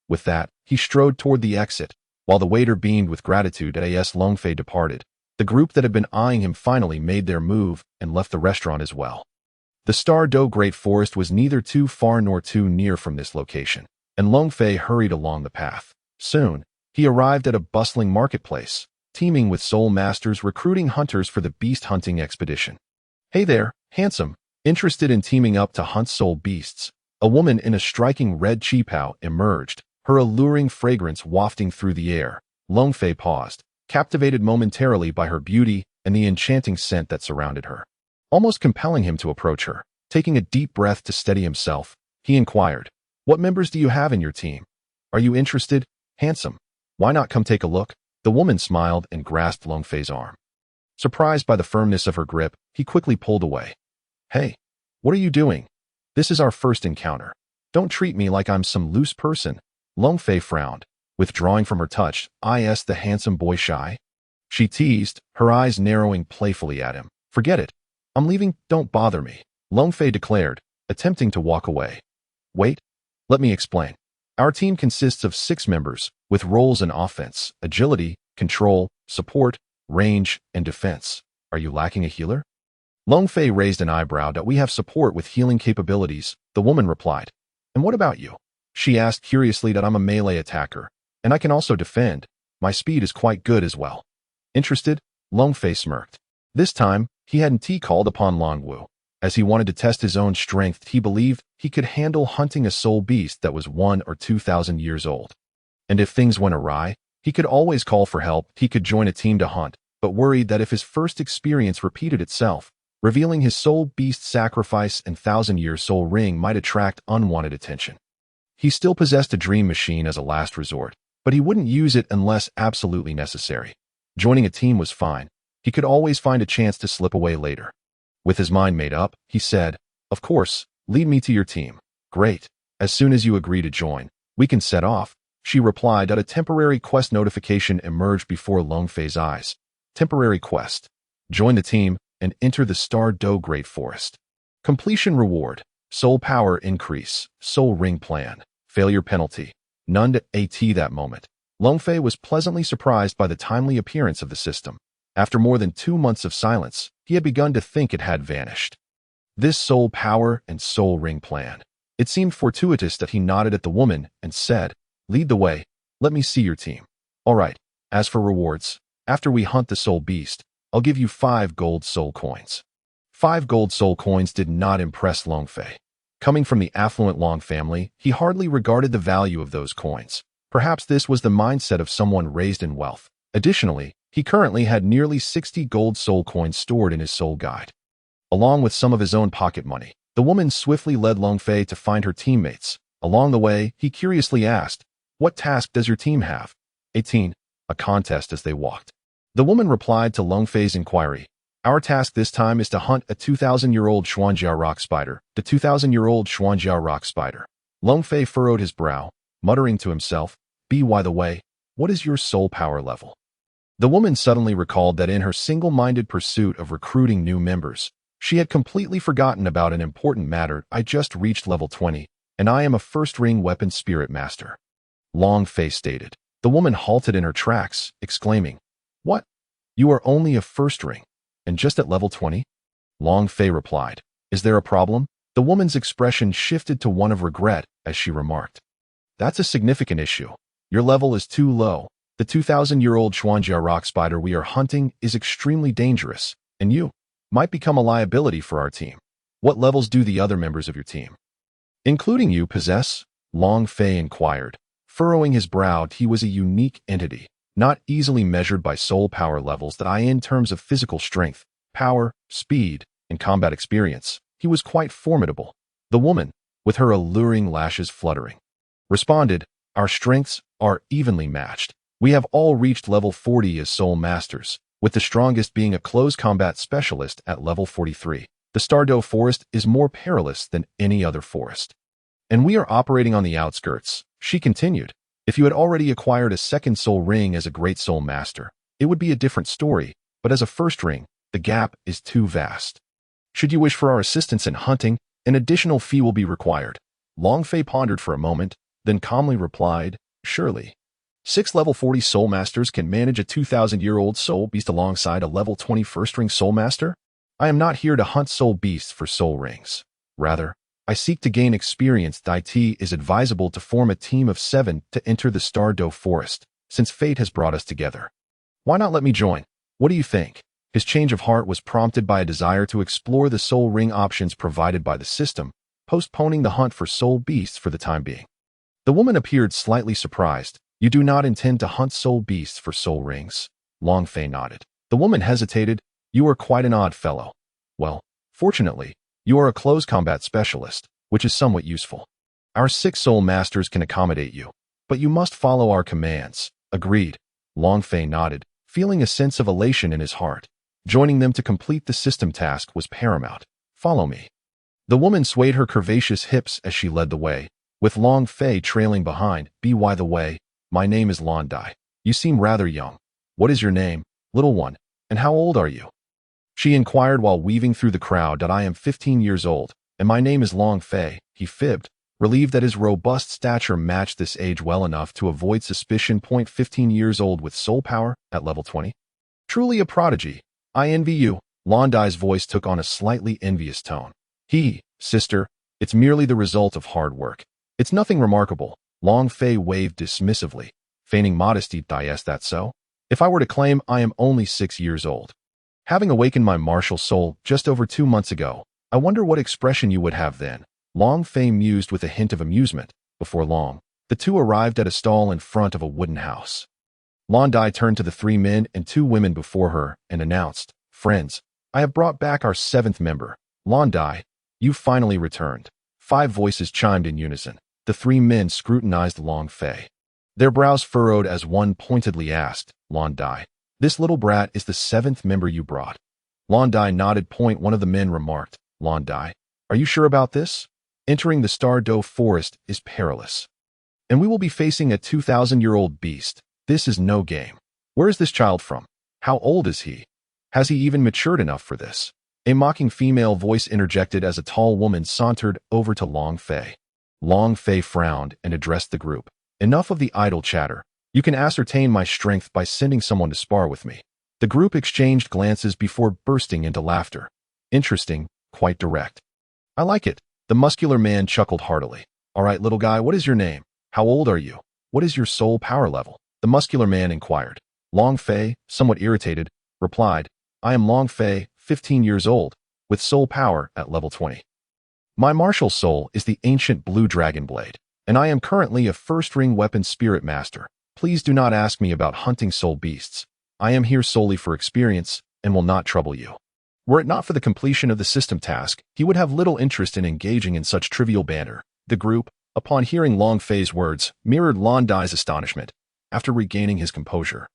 With that, he strode toward the exit, while the waiter beamed with gratitude as Long Fei departed. The group that had been eyeing him finally made their move and left the restaurant as well. The Star Do Great Forest was neither too far nor too near from this location, and Long Fei hurried along the path. Soon, he arrived at a bustling marketplace, teeming with soul masters recruiting hunters for the beast hunting expedition. Hey there, handsome. Interested in teaming up to hunt soul beasts? A woman in a striking red qipao emerged, her alluring fragrance wafting through the air. Long Fei paused, captivated momentarily by her beauty and the enchanting scent that surrounded her, almost compelling him to approach her. Taking a deep breath to steady himself, he inquired, what members do you have in your team? Are you interested, handsome? Why not come take a look? The woman smiled and grasped Long Fei's arm. Surprised by the firmness of her grip, he quickly pulled away. Hey, what are you doing? This is our first encounter. Don't treat me like I'm some loose person. Long Fei frowned, withdrawing from her touch. Is the handsome boy shy? She teased, her eyes narrowing playfully at him. Forget it. I'm leaving, don't bother me, Long Fei declared, attempting to walk away. Wait, let me explain. Our team consists of 6 members, with roles in offense, agility, control, support, range, and defense. Are you lacking a healer? Long Fei raised an eyebrow. We have support with healing capabilities, the woman replied. And what about you? She asked curiously. I'm a melee attacker, and I can also defend. My speed is quite good as well. Interested? Long Fei smirked. This time, he hadn't called upon Long Wu. As he wanted to test his own strength, he believed he could handle hunting a soul beast that was 1,000 or 2,000 years old. And if things went awry, he could always call for help. He could join a team to hunt, but worried that if his first experience repeated itself, revealing his soul beast sacrifice and 1,000-year soul ring might attract unwanted attention. He still possessed a dream machine as a last resort, but he wouldn't use it unless absolutely necessary. Joining a team was fine. He could always find a chance to slip away later. With his mind made up, he said, of course, lead me to your team. Great. As soon as you agree to join, we can set off. She replied. A temporary quest notification emerged before Long Fei's eyes. Temporary quest. Join the team and enter the Star Do Great Forest. Completion reward. Soul power increase. Soul ring plan. Failure penalty. None to at that moment. Long Fei was pleasantly surprised by the timely appearance of the system. After more than 2 months of silence, he had begun to think it had vanished. This soul power and soul ring plan. It seemed fortuitous that he nodded at the woman and said, lead the way. Let me see your team. All right. As for rewards, after we hunt the soul beast, I'll give you 5 gold soul coins. 5 gold soul coins did not impress Long Fei. Coming from the affluent Long family, he hardly regarded the value of those coins. Perhaps this was the mindset of someone raised in wealth. Additionally, he currently had nearly 60 gold soul coins stored in his soul guide, along with some of his own pocket money. The woman swiftly led Long Fei to find her teammates. Along the way, he curiously asked, "What task does your team have?" 18. A contest as they walked. The woman replied to Long Fei's inquiry, "Our task this time is to hunt a 2,000-year-old Xuanjiao rock spider." The 2,000-year-old Xuanjiao rock spider. Long Fei furrowed his brow, muttering to himself, By the way, what is your soul power level?" The woman suddenly recalled that in her single-minded pursuit of recruiting new members, she had completely forgotten about an important matter. "I just reached level 20, and I am a first-ring weapon spirit master," Long Fei stated. The woman halted in her tracks, exclaiming, "What? You are only a first ring, and just at level 20? Long Fei replied, "Is there a problem?" The woman's expression shifted to one of regret as she remarked, "That's a significant issue. Your level is too low. The 2,000-year-old Xuanjiao rock spider we are hunting is extremely dangerous, and you might become a liability for our team. What levels do the other members of your team, including you, possess?" Long Fei inquired. Furrowing his brow, he was a unique entity, not easily measured by soul power levels that in terms of physical strength, power, speed, and combat experience. He was quite formidable. The woman, with her alluring lashes fluttering, responded, "Our strengths are evenly matched. We have all reached level 40 as soul masters, with the strongest being a close combat specialist at level 43. The Douluo forest is more perilous than any other forest, and we are operating on the outskirts." She continued, "If you had already acquired a second soul ring as a great soul master, it would be a different story, but as a first ring, the gap is too vast. Should you wish for our assistance in hunting, an additional fee will be required." Long Fei pondered for a moment, then calmly replied, "Surely. 6 level 40 soul masters can manage a 2,000-year-old soul beast alongside a level 20 first-ring soul master? I am not here to hunt soul beasts for soul rings. Rather, I seek to gain experience. It is advisable to form a team of 7 to enter the Douluo forest, since fate has brought us together. Why not let me join? What do you think?" His change of heart was prompted by a desire to explore the soul ring options provided by the system, postponing the hunt for soul beasts for the time being. The woman appeared slightly surprised. "You do not intend to hunt soul beasts for soul rings?" Long Fei nodded. The woman hesitated. "You are quite an odd fellow. Well, fortunately, you are a close combat specialist, which is somewhat useful. Our 6 soul masters can accommodate you, but you must follow our commands." "Agreed." Long Fei nodded, feeling a sense of elation in his heart. Joining them to complete the system task was paramount. "Follow me." The woman swayed her curvaceous hips as she led the way, with Long Fei trailing behind. "By the way, my name is Long Dai. You seem rather young. What is your name, little one, and how old are you?" she inquired while weaving through the crowd. "I am 15 years old, and my name is Long Fei," he fibbed, relieved that his robust stature matched this age well enough to avoid suspicion. 15 years old with soul power at level 20? Truly a prodigy. I envy you. Long Dai's voice took on a slightly envious tone. Sister, it's merely the result of hard work. It's nothing remarkable." Long Fei waved dismissively, feigning modesty. "Is that so? If I were to claim I am only 6 years old, having awakened my martial soul just over 2 months ago, I wonder what expression you would have then." Long Fei mused with a hint of amusement. Before long, the two arrived at a stall in front of a wooden house. Long Dai turned to the 3 men and 2 women before her and announced, "Friends, I have brought back our 7th member. Long Dai, you finally returned." 5 voices chimed in unison. The 3 men scrutinized Long Fei, their brows furrowed as one pointedly asked, "Long Dai, this little brat is the 7th member you brought?" Long Dai nodded. One of the men remarked, "Long Dai, are you sure about this? Entering the Douluo forest is perilous, and we will be facing a 2,000-year-old beast. This is no game. Where is this child from? How old is he? Has he even matured enough for this?" A mocking female voice interjected as a tall woman sauntered over to Long Fei. Long Fei frowned and addressed the group. "Enough of the idle chatter. You can ascertain my strength by sending someone to spar with me." The group exchanged glances before bursting into laughter. "Interesting, quite direct. I like it." The muscular man chuckled heartily. "All right, little guy, what is your name? How old are you? What is your soul power level?" the muscular man inquired. Long Fei, somewhat irritated, replied, "I am Long Fei, 15 years old, with soul power at level 20. My martial soul is the ancient blue dragon blade, and I am currently a first-ring weapon spirit master. Please do not ask me about hunting soul beasts. I am here solely for experience and will not trouble you. Were it not for the completion of the system task, he would have little interest in engaging in such trivial banter. The group, upon hearing Long Fei's words, mirrored Lan Dai's astonishment. After regaining his composure,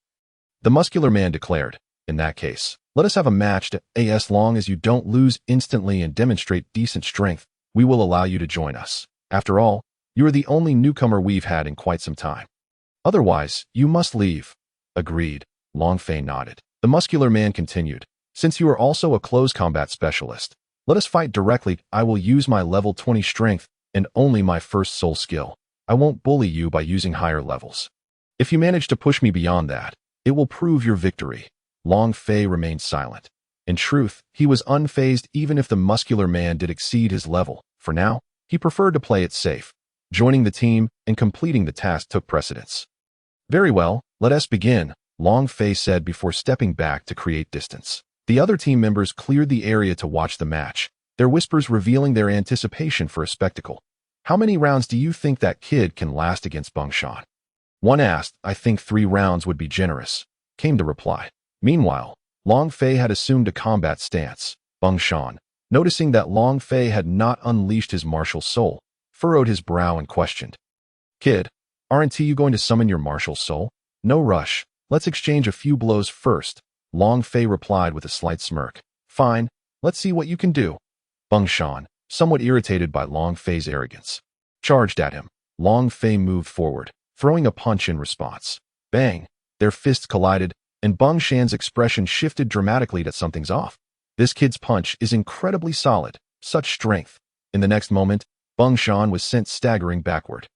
the muscular man declared, "In that case, let us have a match as long as you don't lose instantly and demonstrate decent strength, we will allow you to join us. After all, you are the only newcomer we've had in quite some time. Otherwise, you must leave." Agreed. Long Fei nodded. The muscular man continued, "Since you are also a close combat specialist, let us fight directly. I will use my level 20 strength and only my first soul skill. I won't bully you by using higher levels. If you manage to push me beyond that, it will prove your victory." Long Fei remained silent. In truth, he was unfazed even if the muscular man did exceed his level. For now, he preferred to play it safe. Joining the team and completing the task took precedence. "Very well, let us begin," Long Fei said before stepping back to create distance. The other team members cleared the area to watch the match, their whispers revealing their anticipation for a spectacle. "How many rounds do you think that kid can last against Bang Shan?" One asked. "I think 3 rounds would be generous," came the reply. Meanwhile, Long Fei had assumed a combat stance. Bang Shan, noticing that Long Fei had not unleashed his martial soul, furrowed his brow and questioned, "Kid, aren't you going to summon your martial soul?" "No rush. Let's exchange a few blows first," Long Fei replied with a slight smirk. "Fine, let's see what you can do." Bang Shan, somewhat irritated by Long Fei's arrogance, charged at him. Long Fei moved forward, throwing a punch in response. Bang! Their fists collided, and Bang Shan's expression shifted dramatically that something's off. This kid's punch is incredibly solid, such strength. In the next moment, Bang Shan was sent staggering backward.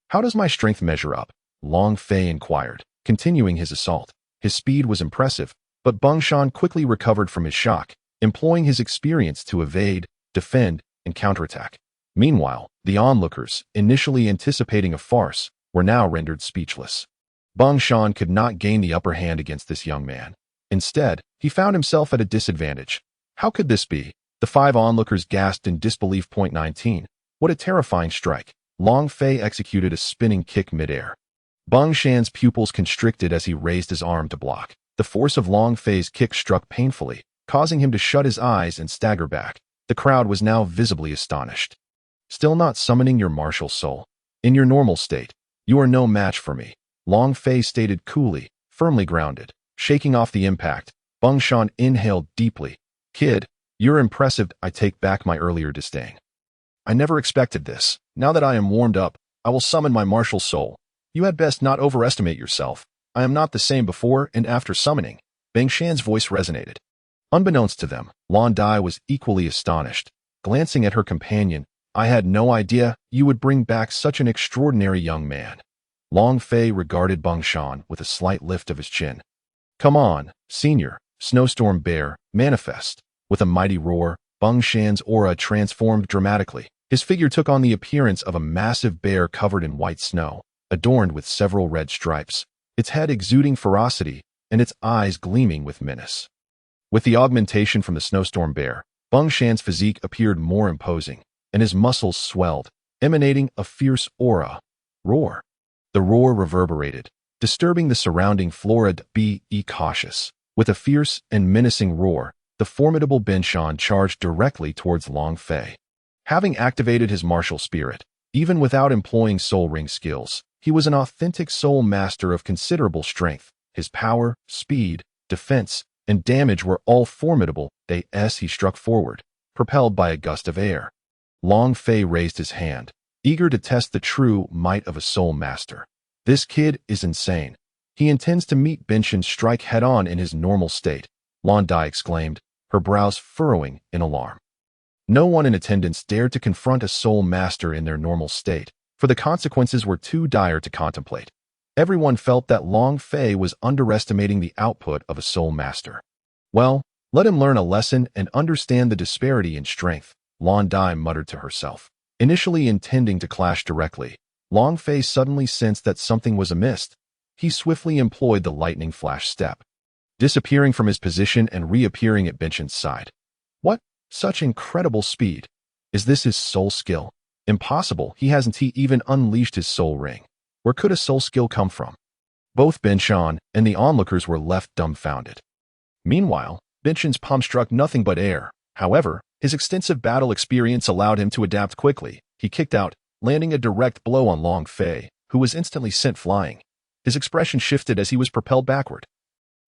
"How does my strength measure up?" Long Fei inquired, continuing his assault. His speed was impressive, but Bang Shan quickly recovered from his shock, employing his experience to evade, defend, and counterattack. Meanwhile, the onlookers, initially anticipating a farce, were now rendered speechless. Bang Shan could not gain the upper hand against this young man. Instead, he found himself at a disadvantage. How could this be? The 5 onlookers gasped in disbelief. 19. What a terrifying strike. Long Fei executed a spinning kick midair. Bang Shan's pupils constricted as he raised his arm to block. The force of Long Fei's kick struck painfully, causing him to shut his eyes and stagger back. The crowd was now visibly astonished. "Still not summoning your martial soul? In your normal state, you are no match for me," Long Fei stated coolly, firmly grounded. Shaking off the impact, Bang Shan inhaled deeply. "Kid, you're impressive. I take back my earlier disdain. I never expected this. Now that I am warmed up, I will summon my martial soul. You had best not overestimate yourself. I am not the same before and after summoning." Bang Shan's voice resonated. Unbeknownst to them, Lan Dai was equally astonished. Glancing at her companion, "I had no idea you would bring back such an extraordinary young man." Long Fei regarded Bang Shan with a slight lift of his chin. "Come on, senior, Snowstorm Bear, manifest." With a mighty roar, Bang Shan's aura transformed dramatically. His figure took on the appearance of a massive bear covered in white snow, adorned with several red stripes, its head exuding ferocity and its eyes gleaming with menace. With the augmentation from the Snowstorm Bear, Bang Shan's physique appeared more imposing, and his muscles swelled, emanating a fierce aura. Roar! The roar reverberated, disturbing the surrounding flora. Be cautious. With a fierce and menacing roar, the formidable Bang Shan charged directly towards Long Fei. Having activated his martial spirit, even without employing soul ring skills, he was an authentic soul master of considerable strength. His power, speed, defense, and damage were all formidable as he struck forward, propelled by a gust of air. Long Fei raised his hand, eager to test the true might of a soul master. "This kid is insane. He intends to meet Bang Shan's strike head-on in his normal state," Lan Dai exclaimed, her brows furrowing in alarm. No one in attendance dared to confront a soul master in their normal state, for the consequences were too dire to contemplate. Everyone felt that Long Fei was underestimating the output of a soul master. "Well, let him learn a lesson and understand the disparity in strength," Lan Dai muttered to herself. Initially intending to clash directly, Long Fei suddenly sensed that something was amiss. He swiftly employed the lightning flash step, disappearing from his position and reappearing at Bang Shan's side. What? Such incredible speed! Is this his soul skill? Impossible, he hasn't even unleashed his soul ring. Where could a soul skill come from? Both Binshan and the onlookers were left dumbfounded. Meanwhile, Binshan's palm struck nothing but air. However, his extensive battle experience allowed him to adapt quickly. He kicked out, landing a direct blow on Long Fei, who was instantly sent flying. His expression shifted as he was propelled backward.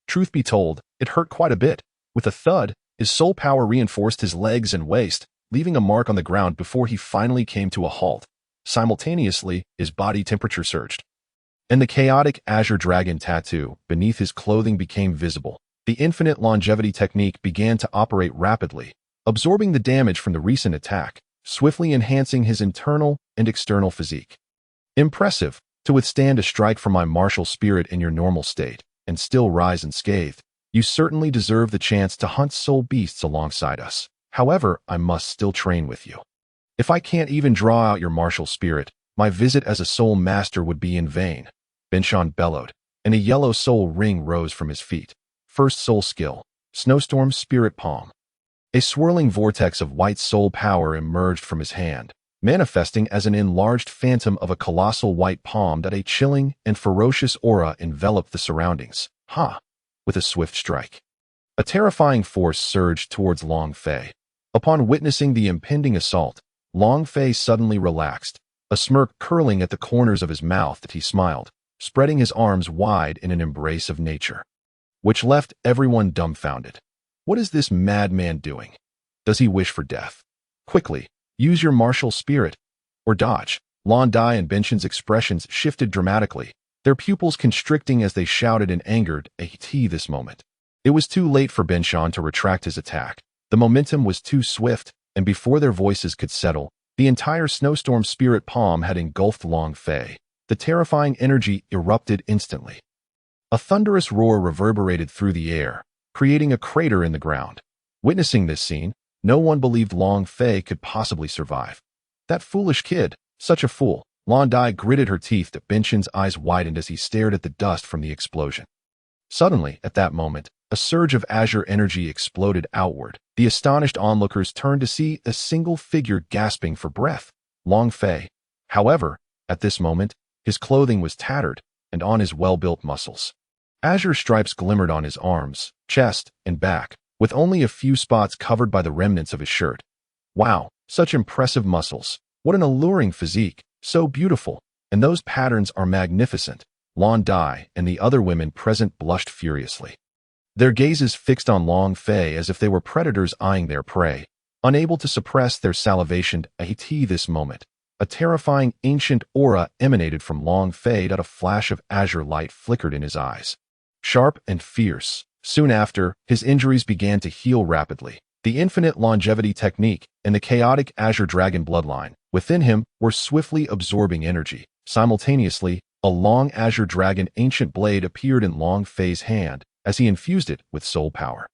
Truth be told, it hurt quite a bit. With a thud, his soul power reinforced his legs and waist, leaving a mark on the ground before he finally came to a halt. Simultaneously, his body temperature surged, and the chaotic Azure Dragon tattoo beneath his clothing became visible. The infinite longevity technique began to operate rapidly, absorbing the damage from the recent attack, swiftly enhancing his internal and external physique. Impressive, to withstand a strike from my martial spirit in your normal state, and still rise unscathed. You certainly deserve the chance to hunt soul beasts alongside us. However, I must still train with you. If I can't even draw out your martial spirit, my visit as a soul master would be in vain. Binshan bellowed, and a yellow soul ring rose from his feet. First soul skill, Snowstorm Spirit Palm. A swirling vortex of white soul power emerged from his hand, manifesting as an enlarged phantom of a colossal white palm that a chilling and ferocious aura enveloped the surroundings. With a swift strike, a terrifying force surged towards Long Fei. Upon witnessing the impending assault, Long Fei suddenly relaxed, a smirk curling at the corners of his mouth as he smiled, spreading his arms wide in an embrace of nature, which left everyone dumbfounded. What is this madman doing? Does he wish for death? Quickly, use your martial spirit, or dodge. Lan Dai and Binshan's expressions shifted dramatically, their pupils constricting as they shouted in anger at this moment. It was too late for Binshan to retract his attack. The momentum was too swift, and before their voices could settle, the entire Snowstorm Spirit Palm had engulfed Long Fei. The terrifying energy erupted instantly. A thunderous roar reverberated through the air, creating a crater in the ground. Witnessing this scene, no one believed Long Fei could possibly survive. That foolish kid, such a fool. Lan Dai gritted her teeth as Binshan's eyes widened as he stared at the dust from the explosion. Suddenly, at that moment, a surge of azure energy exploded outward. The astonished onlookers turned to see a single figure gasping for breath. Long Fei. However, at this moment, his clothing was tattered, and on his well-built muscles, azure stripes glimmered on his arms, chest, and back, with only a few spots covered by the remnants of his shirt. Wow, such impressive muscles. What an alluring physique. So beautiful, and those patterns are magnificent. Lan Dai and the other women present blushed furiously, their gazes fixed on Long Fei as if they were predators eyeing their prey, unable to suppress their salivation at this moment. A terrifying ancient aura emanated from Long Fei that a flash of azure light flickered in his eyes, sharp and fierce. Soon after, his injuries began to heal rapidly. The infinite longevity technique and the chaotic Azure Dragon bloodline within him were swiftly absorbing energy. Simultaneously, a long Azure Dragon ancient blade appeared in Long Fei's hand as he infused it with soul power.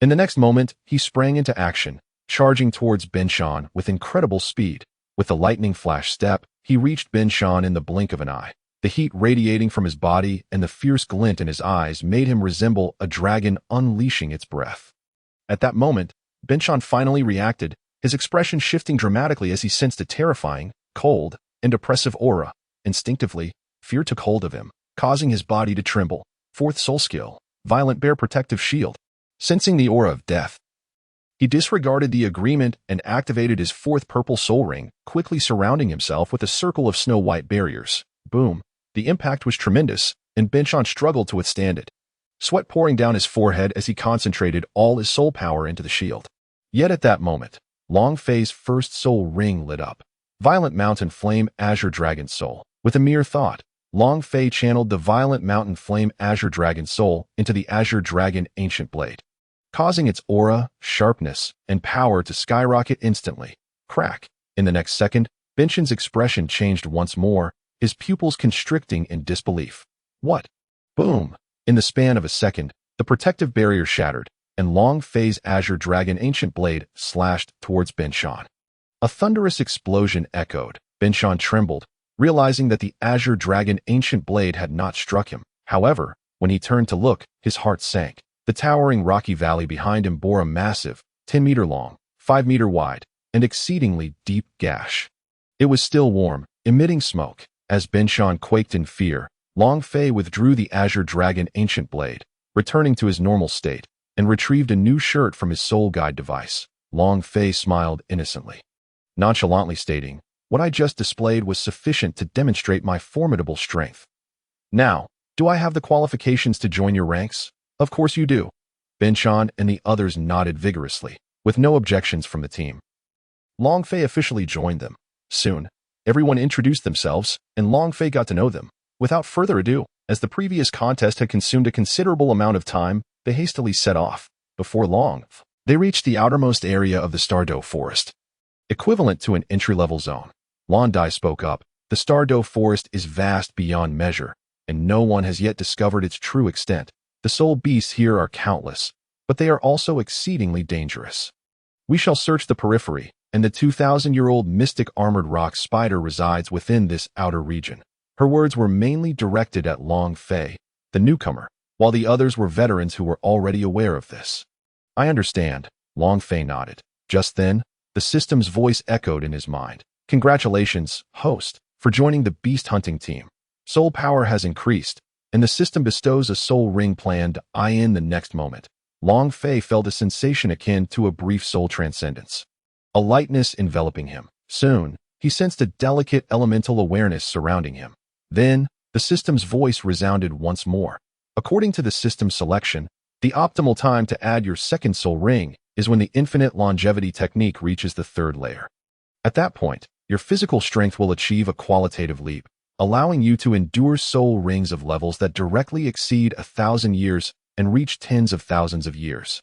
In the next moment, he sprang into action, charging towards Binshan with incredible speed. With a lightning flash step, he reached Binshan in the blink of an eye. The heat radiating from his body and the fierce glint in his eyes made him resemble a dragon unleashing its breath. At that moment, Binshan finally reacted, his expression shifting dramatically as he sensed a terrifying, cold, and oppressive aura. Instinctively, fear took hold of him, causing his body to tremble. Fourth soul skill, Violent Bear Protective Shield. Sensing the aura of death, he disregarded the agreement and activated his fourth purple soul ring, quickly surrounding himself with a circle of snow-white barriers. Boom. The impact was tremendous, and Binshan struggled to withstand it, sweat pouring down his forehead as he concentrated all his soul power into the shield. Yet at that moment, Long Fei's first soul ring lit up. Violent Mountain Flame Azure Dragon Soul. With a mere thought, Long Fei channeled the Violent Mountain Flame Azure Dragon Soul into the Azure Dragon Ancient Blade, causing its aura, sharpness, and power to skyrocket instantly. Crack. In the next second, Binshan's expression changed once more, his pupils constricting in disbelief. What? Boom. In the span of a second, the protective barrier shattered, and Long Fei's Azure Dragon Ancient Blade slashed towards Binshan. A thunderous explosion echoed. Binshan trembled, realizing that the Azure Dragon Ancient Blade had not struck him. However, when he turned to look, his heart sank. The towering rocky valley behind him bore a massive, 10-meter long, 5-meter wide, and exceedingly deep gash. It was still warm, emitting smoke. As Binshan quaked in fear, Long Fei withdrew the Azure Dragon ancient blade, returning to his normal state, and retrieved a new shirt from his soul guide device. Long Fei smiled innocently, nonchalantly stating, "What I just displayed was sufficient to demonstrate my formidable strength. Now, do I have the qualifications to join your ranks?" "Of course you do." Binshan and the others nodded vigorously, with no objections from the team. Long Fei officially joined them. Soon, everyone introduced themselves, and Long Fei got to know them. Without further ado, as the previous contest had consumed a considerable amount of time, they hastily set off. Before long, they reached the outermost area of the Stardow Forest, equivalent to an entry-level zone. Long Dai spoke up. "The Stardow Forest is vast beyond measure, and no one has yet discovered its true extent. The soul beasts here are countless, but they are also exceedingly dangerous. We shall search the periphery, and the 2,000-year-old mystic armored rock spider resides within this outer region." Her words were mainly directed at Long Fei, the newcomer, while the others were veterans who were already aware of this. "I understand," Long Fei nodded. Just then, the system's voice echoed in his mind. "Congratulations, host, for joining the beast hunting team. Soul power has increased, and the system bestows a soul ring planned in the next moment." Long Fei felt a sensation akin to a brief soul transcendence, a lightness enveloping him. Soon, he sensed a delicate elemental awareness surrounding him. Then, the system's voice resounded once more. "According to the system selection, the optimal time to add your second soul ring is when the infinite longevity technique reaches the third layer. At that point, your physical strength will achieve a qualitative leap, allowing you to endure soul rings of levels that directly exceed 1,000 years and reach tens of thousands of years.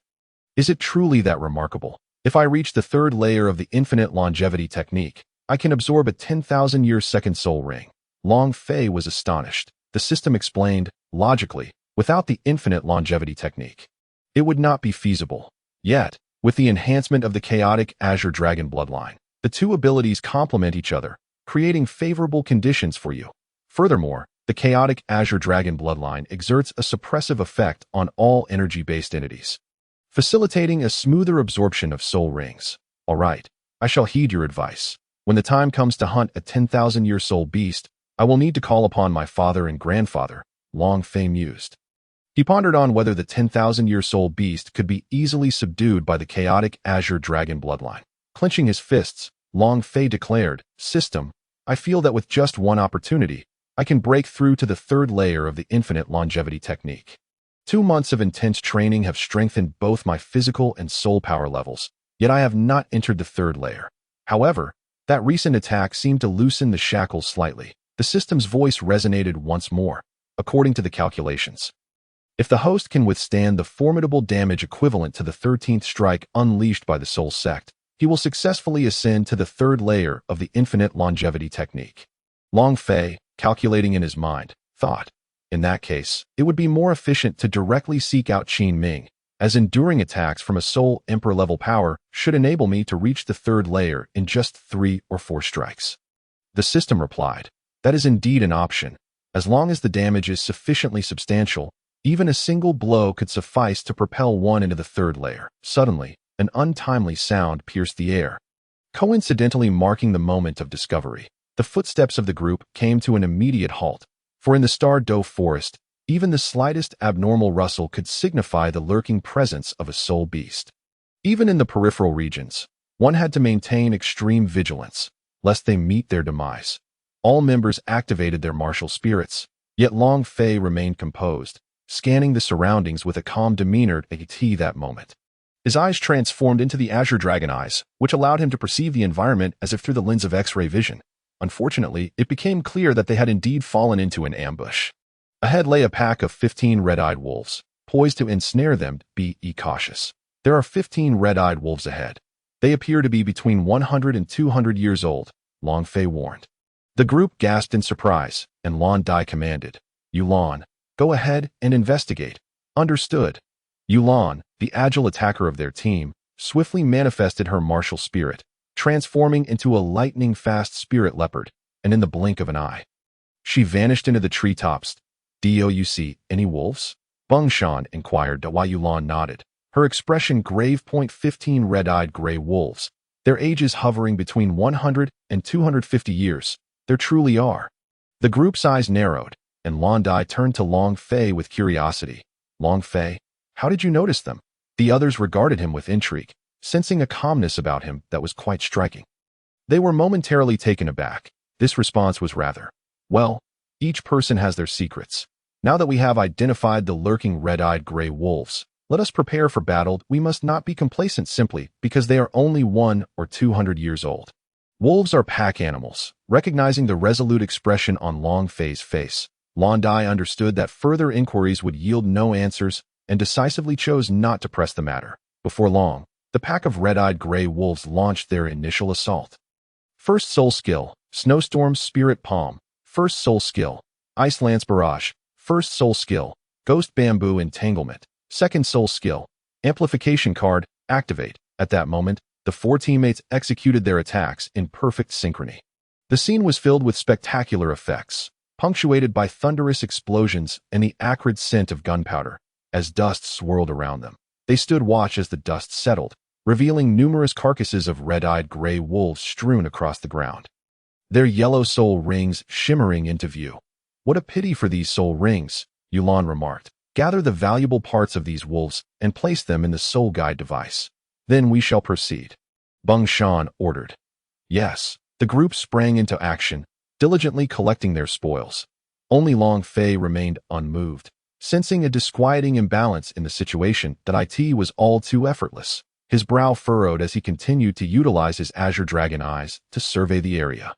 Is it truly that remarkable? If I reach the third layer of the infinite longevity technique, I can absorb a 10,000-year second soul ring." Long Fei was astonished. The system explained, logically, without the infinite longevity technique, it would not be feasible. Yet, with the enhancement of the chaotic Azure Dragon bloodline, the two abilities complement each other, creating favorable conditions for you. Furthermore, the chaotic Azure Dragon bloodline exerts a suppressive effect on all energy-based entities, facilitating a smoother absorption of soul rings. "All right, I shall heed your advice. When the time comes to hunt a 10,000-year soul beast, I will need to call upon my father and grandfather," Long Fei mused. He pondered on whether the 10,000-year soul beast could be easily subdued by the chaotic Azure Dragon bloodline. Clenching his fists, Long Fei declared, "System, I feel that with just one opportunity, I can break through to the third layer of the infinite longevity technique. 2 months of intense training have strengthened both my physical and soul power levels, yet I have not entered the third layer. However, that recent attack seemed to loosen the shackles slightly." The system's voice resonated once more. "According to the calculations, if the host can withstand the formidable damage equivalent to the 13th strike unleashed by the Soul Sect, he will successfully ascend to the third layer of the infinite longevity technique." Long Fei, calculating in his mind, thought, "In that case, it would be more efficient to directly seek out Qin Ming, as enduring attacks from a Soul Emperor-level power should enable me to reach the third layer in just 3 or 4 strikes." The system replied, "That is indeed an option. As long as the damage is sufficiently substantial, even a single blow could suffice to propel one into the third layer." Suddenly, an untimely sound pierced the air, coincidentally marking the moment of discovery. The footsteps of the group came to an immediate halt, for in the Stardow Forest, even the slightest abnormal rustle could signify the lurking presence of a soul beast. Even in the peripheral regions, one had to maintain extreme vigilance, lest they meet their demise. All members activated their martial spirits, yet Long Fei remained composed, scanning the surroundings with a calm demeanor at that moment. His eyes transformed into the Azure Dragon eyes, which allowed him to perceive the environment as if through the lens of X-ray vision. Unfortunately, it became clear that they had indeed fallen into an ambush. Ahead lay a pack of 15 red-eyed wolves, poised to ensnare them. "Be cautious. There are 15 red-eyed wolves ahead. They appear to be between 100 and 200 years old," Long Fei warned. The group gasped in surprise, and Long Dai commanded, "Yulan, go ahead and investigate." "Understood." Yulan, the agile attacker of their team, swiftly manifested her martial spirit, transforming into a lightning-fast spirit leopard, and in the blink of an eye, she vanished into the treetops. "Do you see any wolves?" Bungshan inquired, while Yulan nodded, her expression grave. 15 red-eyed gray wolves, their ages hovering between 100 and 250 years. There truly are. The group's eyes narrowed, and Long Dai turned to Long Fei with curiosity. Long Fei, how did you notice them? The others regarded him with intrigue, sensing a calmness about him that was quite striking. They were momentarily taken aback. This response was rather, well, each person has their secrets. Now that we have identified the lurking red-eyed gray wolves, let us prepare for battle. We must not be complacent simply because they are only 100 or 200 years old. Wolves are pack animals. Recognizing the resolute expression on Long Fei's face, Long Dai understood that further inquiries would yield no answers and decisively chose not to press the matter. Before long, the pack of red-eyed gray wolves launched their initial assault. First soul skill, Snowstorm Spirit Palm. First soul skill, Ice Lance Barrage. First soul skill, Ghost Bamboo Entanglement. Second soul skill, Amplification Card, activate. At that moment, the 4 teammates executed their attacks in perfect synchrony. The scene was filled with spectacular effects, punctuated by thunderous explosions and the acrid scent of gunpowder. As dust swirled around them, they stood watch as the dust settled, revealing numerous carcasses of red-eyed gray wolves strewn across the ground, their yellow soul rings shimmering into view. What a pity for these soul rings, Yulan remarked. Gather the valuable parts of these wolves and place them in the soul guide device. Then we shall proceed. Beng Shan ordered. Yes, the group sprang into action, diligently collecting their spoils. Only Long Fei remained unmoved, sensing a disquieting imbalance in the situation that it was all too effortless. His brow furrowed as he continued to utilize his Azure Dragon eyes to survey the area.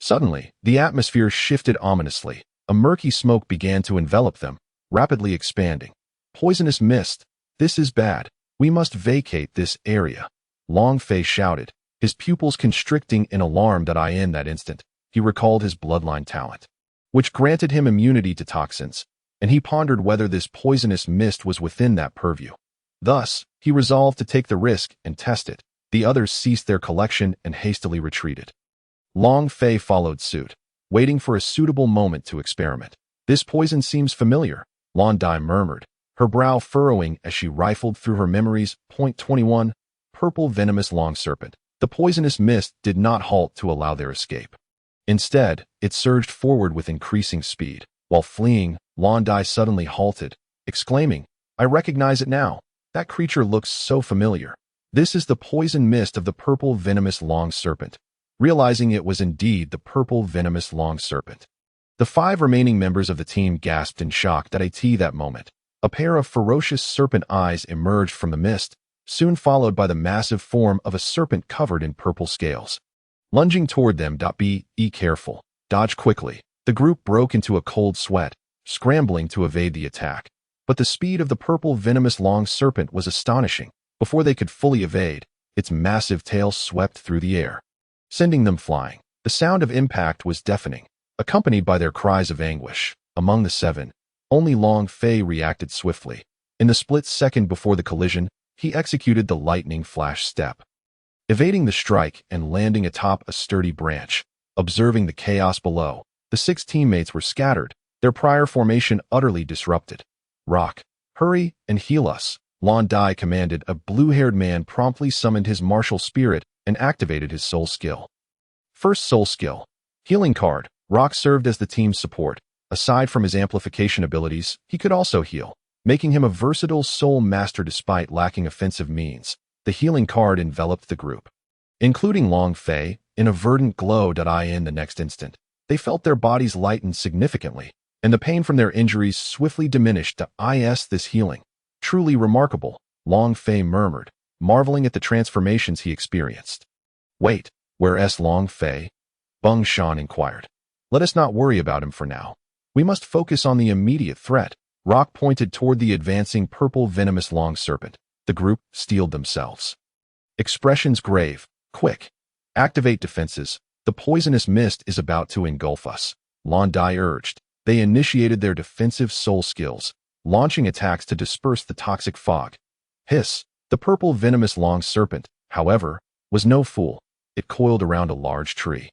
Suddenly, the atmosphere shifted ominously. A murky smoke began to envelop them, rapidly expanding. Poisonous mist. This is bad. We must vacate this area. Long Fei shouted, his pupils constricting in alarm in that instant. He recalled his bloodline talent, which granted him immunity to toxins, and he pondered whether this poisonous mist was within that purview. Thus, he resolved to take the risk and test it. The others ceased their collection and hastily retreated. Long Fei followed suit, waiting for a suitable moment to experiment. This poison seems familiar, Long Dai murmured, her brow furrowing as she rifled through her memories. Point 21, Purple Venomous Long Serpent. The poisonous mist did not halt to allow their escape. Instead, it surged forward with increasing speed. While fleeing, Long Dai suddenly halted, exclaiming, I recognize it now. That creature looks so familiar. This is the poison mist of the Purple Venomous Long Serpent. Realizing it was indeed the Purple Venomous Long Serpent, the 5 remaining members of the team gasped in shock at that moment. A pair of ferocious serpent eyes emerged from the mist, soon followed by the massive form of a serpent covered in purple scales. Lunging toward them. Be careful. Dodge quickly. The group broke into a cold sweat, scrambling to evade the attack. But the speed of the Purple Venomous Long Serpent was astonishing. Before they could fully evade, its massive tail swept through the air, sending them flying. The sound of impact was deafening, accompanied by their cries of anguish. Among the 7, only Long Fei reacted swiftly. In the split second before the collision, he executed the lightning flash step, evading the strike and landing atop a sturdy branch. Observing the chaos below, the 6 teammates were scattered, their prior formation utterly disrupted. Rock, hurry and heal us, Long Dai commanded. A blue-haired man promptly summoned his martial spirit and activated his soul skill. First soul skill, Healing Card. Rock served as the team's support. Aside from his amplification abilities, he could also heal, making him a versatile soul master despite lacking offensive means. The healing card enveloped the group, including Long Fei, in a verdant glow. In the next instant, they felt their bodies lighten significantly, and the pain from their injuries swiftly diminished. This healing, truly remarkable, Long Fei murmured, marveling at the transformations he experienced. Wait, where's Long Fei? Beng Shan inquired. Let us not worry about him for now. We must focus on the immediate threat. Rock pointed toward the advancing Purple Venomous Long Serpent. The group steeled themselves. Expressions grave, quick. Activate defenses. The poisonous mist is about to engulf us, Long Dai urged. They initiated their defensive soul skills, launching attacks to disperse the toxic fog. Hiss. The Purple Venomous Long Serpent, however, was no fool. It coiled around a large tree,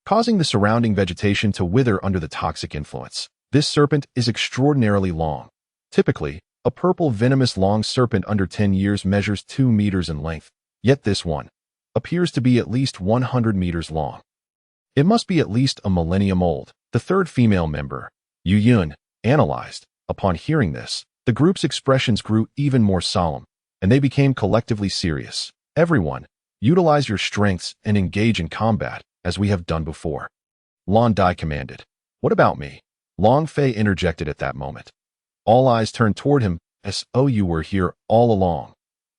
causing the surrounding vegetation to wither under the toxic influence. This serpent is extraordinarily long. Typically, a Purple Venomous Long Serpent under 10 years measures 2 meters in length. Yet this one, appears to be at least 100 meters long. It must be at least a millennium old, the third female member, Yu Yun, analyzed. Upon hearing this, the group's expressions grew even more solemn, and they became collectively serious. Everyone, utilize your strengths and engage in combat, as we have done before. Lan Dai commanded. What about me? Long Fei interjected at that moment. All eyes turned toward him, as oh, you were here all along.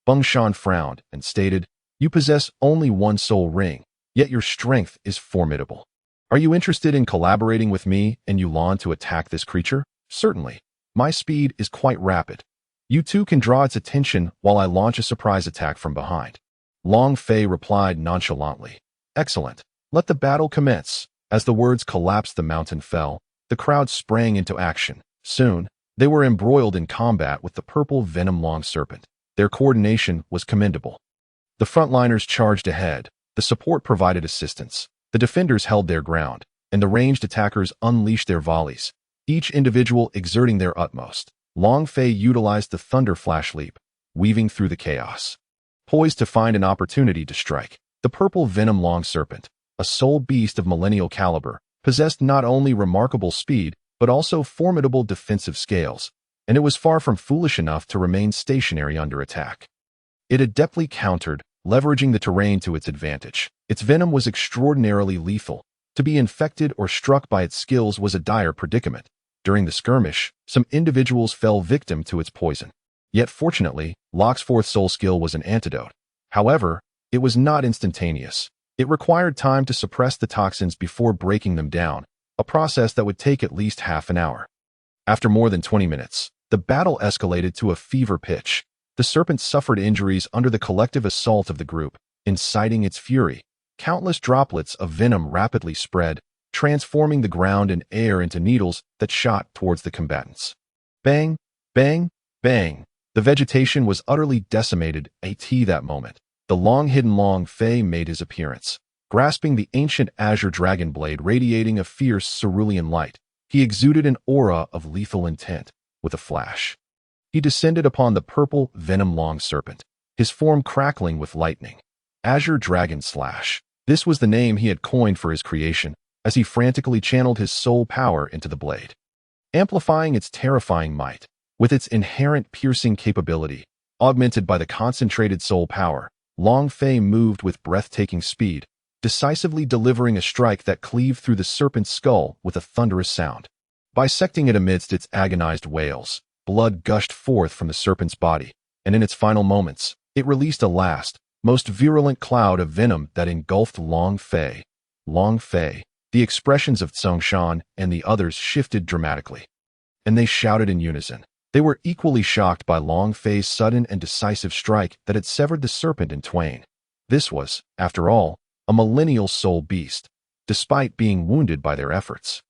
Beng Shan frowned and stated, you possess only one soul ring, yet your strength is formidable. Are you interested in collaborating with me and Yulan to attack this creature? Certainly. My speed is quite rapid. You two can draw its attention while I launch a surprise attack from behind. Long Fei replied nonchalantly. Excellent. Let the battle commence. As the words collapsed, the mountain fell. The crowd sprang into action. Soon, they were embroiled in combat with the purple venom long serpent. Their coordination was commendable. The frontliners charged ahead. The support provided assistance. The defenders held their ground, and the ranged attackers unleashed their volleys, each individual exerting their utmost. Long Fei utilized the thunder flash leap, weaving through the chaos. Poised to find an opportunity to strike, the purple venom long serpent, a soul beast of millennial caliber, possessed not only remarkable speed, but also formidable defensive scales, and it was far from foolish enough to remain stationary under attack. It adeptly countered, leveraging the terrain to its advantage. Its venom was extraordinarily lethal. To be infected or struck by its skills was a dire predicament. During the skirmish, some individuals fell victim to its poison. Yet fortunately, Locke's fourth soul skill was an antidote. However, it was not instantaneous. It required time to suppress the toxins before breaking them down, a process that would take at least half an hour. After more than 20 minutes, the battle escalated to a fever pitch. The serpent suffered injuries under the collective assault of the group, inciting its fury. Countless droplets of venom rapidly spread, transforming the ground and air into needles that shot towards the combatants. Bang, bang, bang. The vegetation was utterly decimated at that moment. The long-hidden Long Fei made his appearance. Grasping the ancient Azure Dragon blade radiating a fierce cerulean light, he exuded an aura of lethal intent. With a flash, he descended upon the purple venom long serpent, his form crackling with lightning. Azure Dragon Slash. This was the name he had coined for his creation, as he frantically channeled his soul power into the blade, amplifying its terrifying might. With its inherent piercing capability, augmented by the concentrated soul power, Long Fei moved with breathtaking speed, decisively delivering a strike that cleaved through the serpent's skull with a thunderous sound. Bisecting it amidst its agonized wails, blood gushed forth from the serpent's body, and in its final moments, it released a last, most virulent cloud of venom that engulfed Long Fei. Long Fei. The expressions of Tsung Shan and the others shifted dramatically, and they shouted in unison. They were equally shocked by Long Fei's sudden and decisive strike that had severed the serpent in twain. This was, after all, a millennial soul beast, despite being wounded by their efforts.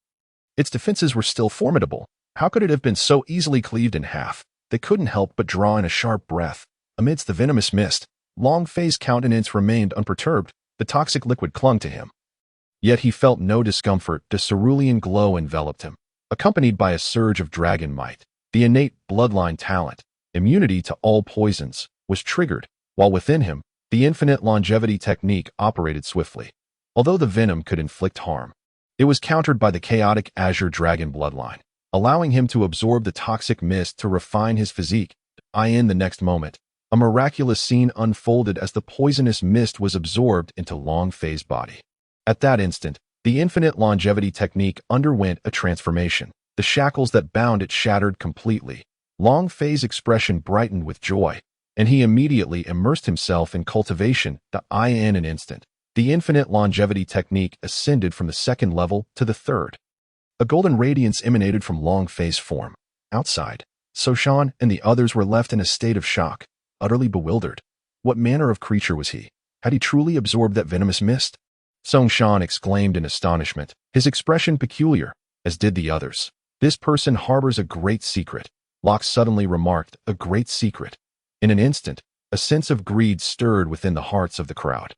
Its defenses were still formidable. How could it have been so easily cleaved in half? They couldn't help but draw in a sharp breath. Amidst the venomous mist, Long Fei's countenance remained unperturbed. The toxic liquid clung to him. Yet he felt no discomfort. The cerulean glow enveloped him, accompanied by a surge of dragon might. The innate bloodline talent, immunity to all poisons, was triggered, while within him, the infinite longevity technique operated swiftly. Although the venom could inflict harm, it was countered by the chaotic Azure Dragon bloodline, allowing him to absorb the toxic mist to refine his physique. In the next moment, a miraculous scene unfolded as the poisonous mist was absorbed into Long Fei's body. At that instant, the infinite longevity technique underwent a transformation. The shackles that bound it shattered completely. Long Fei's expression brightened with joy, and he immediately immersed himself in cultivation. In an instant, the infinite longevity technique ascended from the second level to the third. A golden radiance emanated from Long Fei's form. Outside, Soshan and the others were left in a state of shock, utterly bewildered. What manner of creature was he? Had he truly absorbed that venomous mist? Song Shan exclaimed in astonishment, his expression peculiar, as did the others. This person harbors a great secret. Locke suddenly remarked, a great secret. In an instant, a sense of greed stirred within the hearts of the crowd.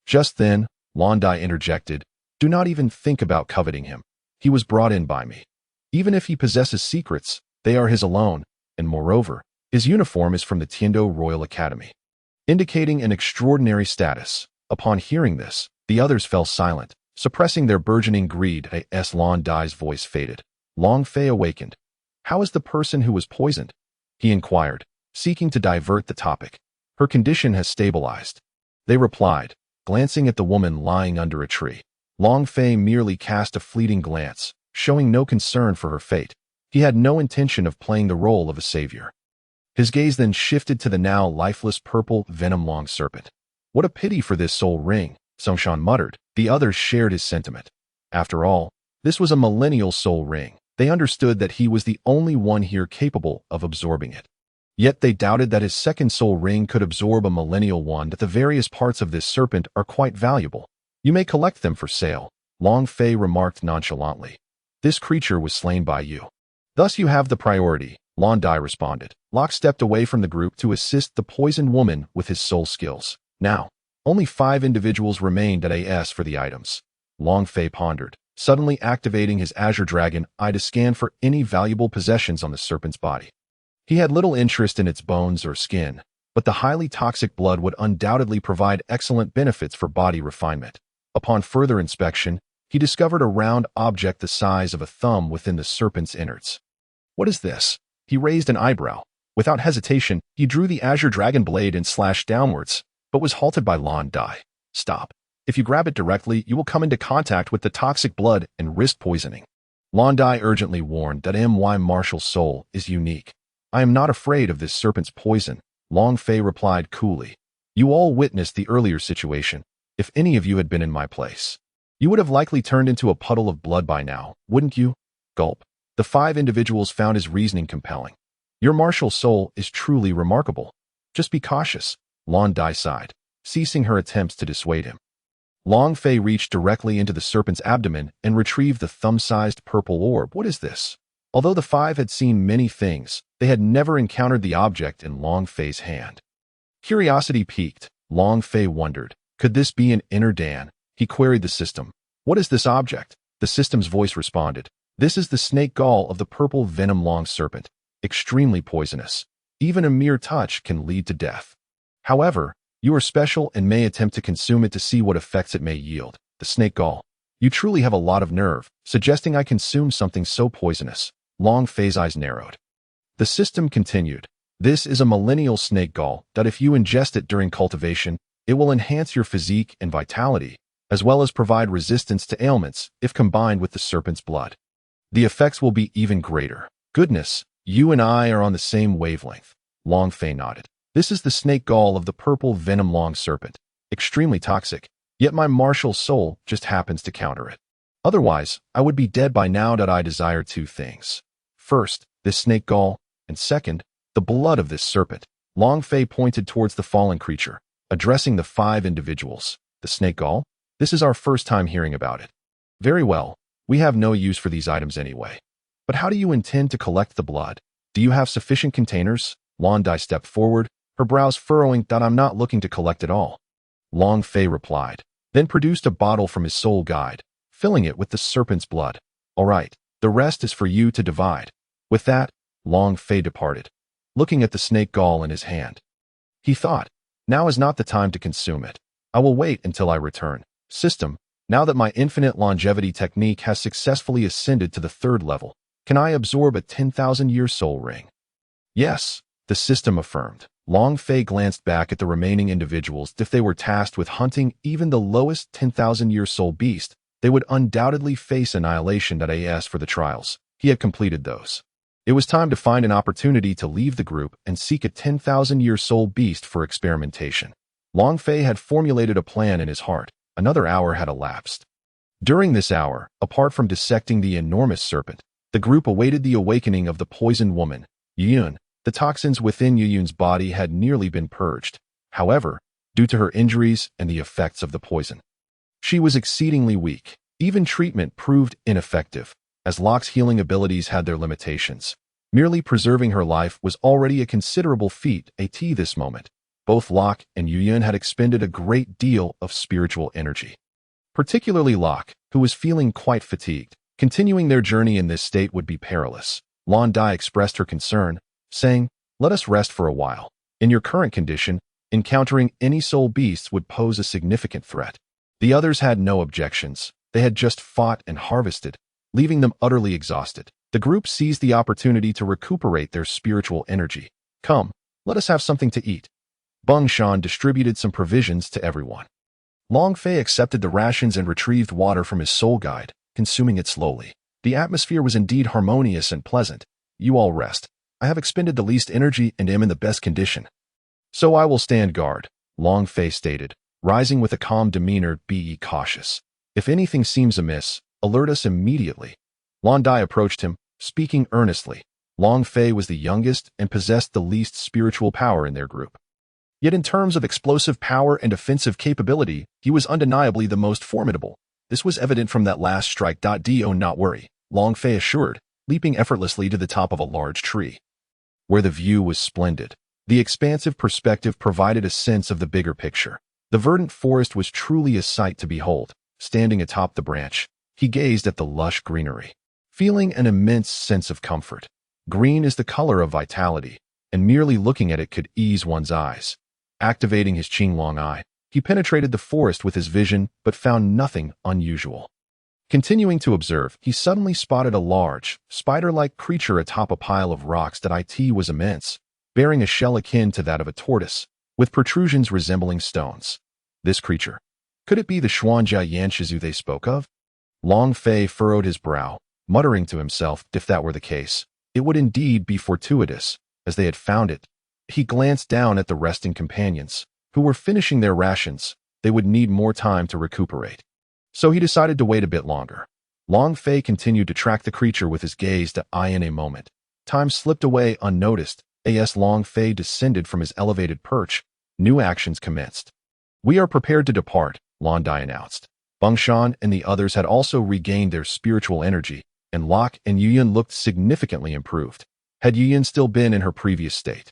Just then, Londai interjected, do not even think about coveting him. He was brought in by me. Even if he possesses secrets, they are his alone, and moreover, his uniform is from the Tiendo Royal Academy, indicating an extraordinary status. Upon hearing this, the others fell silent, suppressing their burgeoning greed as Lan Dai's voice faded. Long Fei awakened. "How is the person who was poisoned?" he inquired, seeking to divert the topic. "Her condition has stabilized," they replied, glancing at the woman lying under a tree. Long Fei merely cast a fleeting glance, showing no concern for her fate. He had no intention of playing the role of a savior. His gaze then shifted to the now lifeless purple venom-long serpent. "What a pity for this soul ring," Songshan muttered. The others shared his sentiment. After all, this was a millennial soul ring. They understood that he was the only one here capable of absorbing it. Yet they doubted that his second soul ring could absorb a millennial one. That the various parts of this serpent are quite valuable. "You may collect them for sale," Long Fei remarked nonchalantly. "This creature was slain by you. Thus you have the priority," Lan Dai responded. Locke stepped away from the group to assist the poisoned woman with his soul skills. Now, only 5 individuals remained at AS for the items. Long Fei pondered, suddenly activating his Azure Dragon eye to scan for any valuable possessions on the serpent's body. He had little interest in its bones or skin, but the highly toxic blood would undoubtedly provide excellent benefits for body refinement. Upon further inspection, he discovered a round object the size of a thumb within the serpent's innards. "What is this?" He raised an eyebrow. Without hesitation, he drew the Azure Dragon blade and slashed downwards, but was halted by Lan Dai. "Stop. If you grab it directly, you will come into contact with the toxic blood and risk poisoning." Lan Dai urgently warned that My martial soul is unique. "I am not afraid of this serpent's poison," Long Fei replied coolly. "You all witnessed the earlier situation. If any of you had been in my place, you would have likely turned into a puddle of blood by now, wouldn't you?" Gulp. The 5 individuals found his reasoning compelling. "Your martial soul is truly remarkable. Just be cautious," Lan Dai sighed, ceasing her attempts to dissuade him. Long Fei reached directly into the serpent's abdomen and retrieved the thumb-sized purple orb. "What is this?" Although the 5 had seen many things, they had never encountered the object in Long Fei's hand. Curiosity piqued, Long Fei wondered, could this be an inner Dan? He queried the system. "What is this object?" The system's voice responded. "This is the snake gall of the purple venom-long serpent, extremely poisonous. Even a mere touch can lead to death. However, you are special and may attempt to consume it to see what effects it may yield." The snake gall. "You truly have a lot of nerve, suggesting I consume something so poisonous." Long Fei's eyes narrowed. The system continued. "This is a millennial snake gall that if you ingest it during cultivation, it will enhance your physique and vitality, as well as provide resistance to ailments if combined with the serpent's blood. The effects will be even greater." "Goodness, you and I are on the same wavelength," Long Fei nodded. "This is the snake gall of the purple venom-long serpent, extremely toxic, yet my martial soul just happens to counter it. Otherwise, I would be dead by now. That I desire 2 things. First, this snake gall, and second, the blood of this serpent." Long Fei pointed towards the fallen creature, addressing the 5 individuals. "The snake gall? This is our first time hearing about it." "Very well, we have no use for these items anyway. But how do you intend to collect the blood? Do you have sufficient containers?" Lan Dai stepped forward, her brows furrowing. "That I'm not looking to collect it all," Long Fei replied, then produced a bottle from his soul guide, filling it with the serpent's blood. "All right, the rest is for you to divide." With that, Long Fei departed, looking at the snake gall in his hand. He thought, now is not the time to consume it. I will wait until I return. System, now that my infinite longevity technique has successfully ascended to the 3rd level, can I absorb a 10,000-year soul ring? Yes, the system affirmed. Long Fei glanced back at the remaining individuals. If they were tasked with hunting even the lowest 10,000-year soul beast, they would undoubtedly face annihilation. As for the trials, he had completed those. It was time to find an opportunity to leave the group and seek a 10,000-year soul beast for experimentation. Long Fei had formulated a plan in his heart. Another hour had elapsed. During this hour, apart from dissecting the enormous serpent, the group awaited the awakening of the poisoned woman, Yuyun. The toxins within Yuyun's body had nearly been purged. However, due to her injuries and the effects of the poison, she was exceedingly weak. Even treatment proved ineffective, as Locke's healing abilities had their limitations. Merely preserving her life was already a considerable feat. At this moment, both Locke and Yuyun had expended a great deal of spiritual energy. Particularly Locke, who was feeling quite fatigued. Continuing their journey in this state would be perilous. Lan Dai expressed her concern, saying, "Let us rest for a while. In your current condition, Encountering any soul beasts would pose a significant threat. The others had no objections. They had just fought and harvested, leaving them utterly exhausted. The group seized the opportunity to recuperate their spiritual energy. Come, let us have something to eat. Bang Shan distributed some provisions to everyone. Long Fei accepted the rations and retrieved water from his soul guide, consuming it slowly. The atmosphere was indeed harmonious and pleasant. You all rest. I have expended the least energy and am in the best condition. So I will stand guard, Long Fei stated, rising with a calm demeanor. Be cautious. If anything seems amiss, alert us immediately. Long Dai approached him, speaking earnestly. Long Fei was the youngest and possessed the least spiritual power in their group. Yet in terms of explosive power and offensive capability, he was undeniably the most formidable. This was evident from that last strike. Do not worry, Long Fei assured, leaping effortlessly to the top of a large tree. Where the view was splendid. The expansive perspective provided a sense of the bigger picture. The verdant forest was truly a sight to behold. Standing atop the branch, he gazed at the lush greenery, feeling an immense sense of comfort. Green is the color of vitality, and merely looking at it could ease one's eyes. Activating his Qinglong eye, he penetrated the forest with his vision but found nothing unusual. Continuing to observe, he suddenly spotted a large, spider-like creature atop a pile of rocks that was immense, bearing a shell akin to that of a tortoise, with protrusions resembling stones. This creature. Could it be the Xuanjia Yanshizu they spoke of? Long Fei furrowed his brow, muttering to himself, if that were the case, it would indeed be fortuitous, as they had found it. He glanced down at the resting companions, who were finishing their rations. They would need more time to recuperate. So he decided to wait a bit longer. Long Fei continued to track the creature with his gaze. In a moment, time slipped away unnoticed. As Long Fei descended from his elevated perch, new actions commenced. We are prepared to depart, Long Dai announced. Bang Shan and the others had also regained their spiritual energy, and Locke and Yuyan looked significantly improved. Had Yuyan still been in her previous state,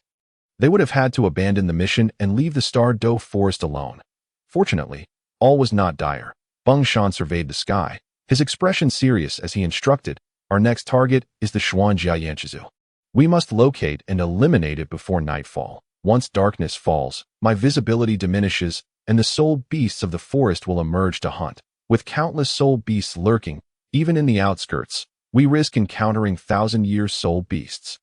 they would have had to abandon the mission and leave the Star Douluo forest alone. Fortunately, all was not dire. Bang Shan surveyed the sky, his expression serious as he instructed, our next target is the Xuanjia Yanshizu. We must locate and eliminate it before nightfall. Once darkness falls, my visibility diminishes, and the soul beasts of the forest will emerge to hunt. With countless soul beasts lurking, even in the outskirts, we risk encountering thousand-year soul beasts,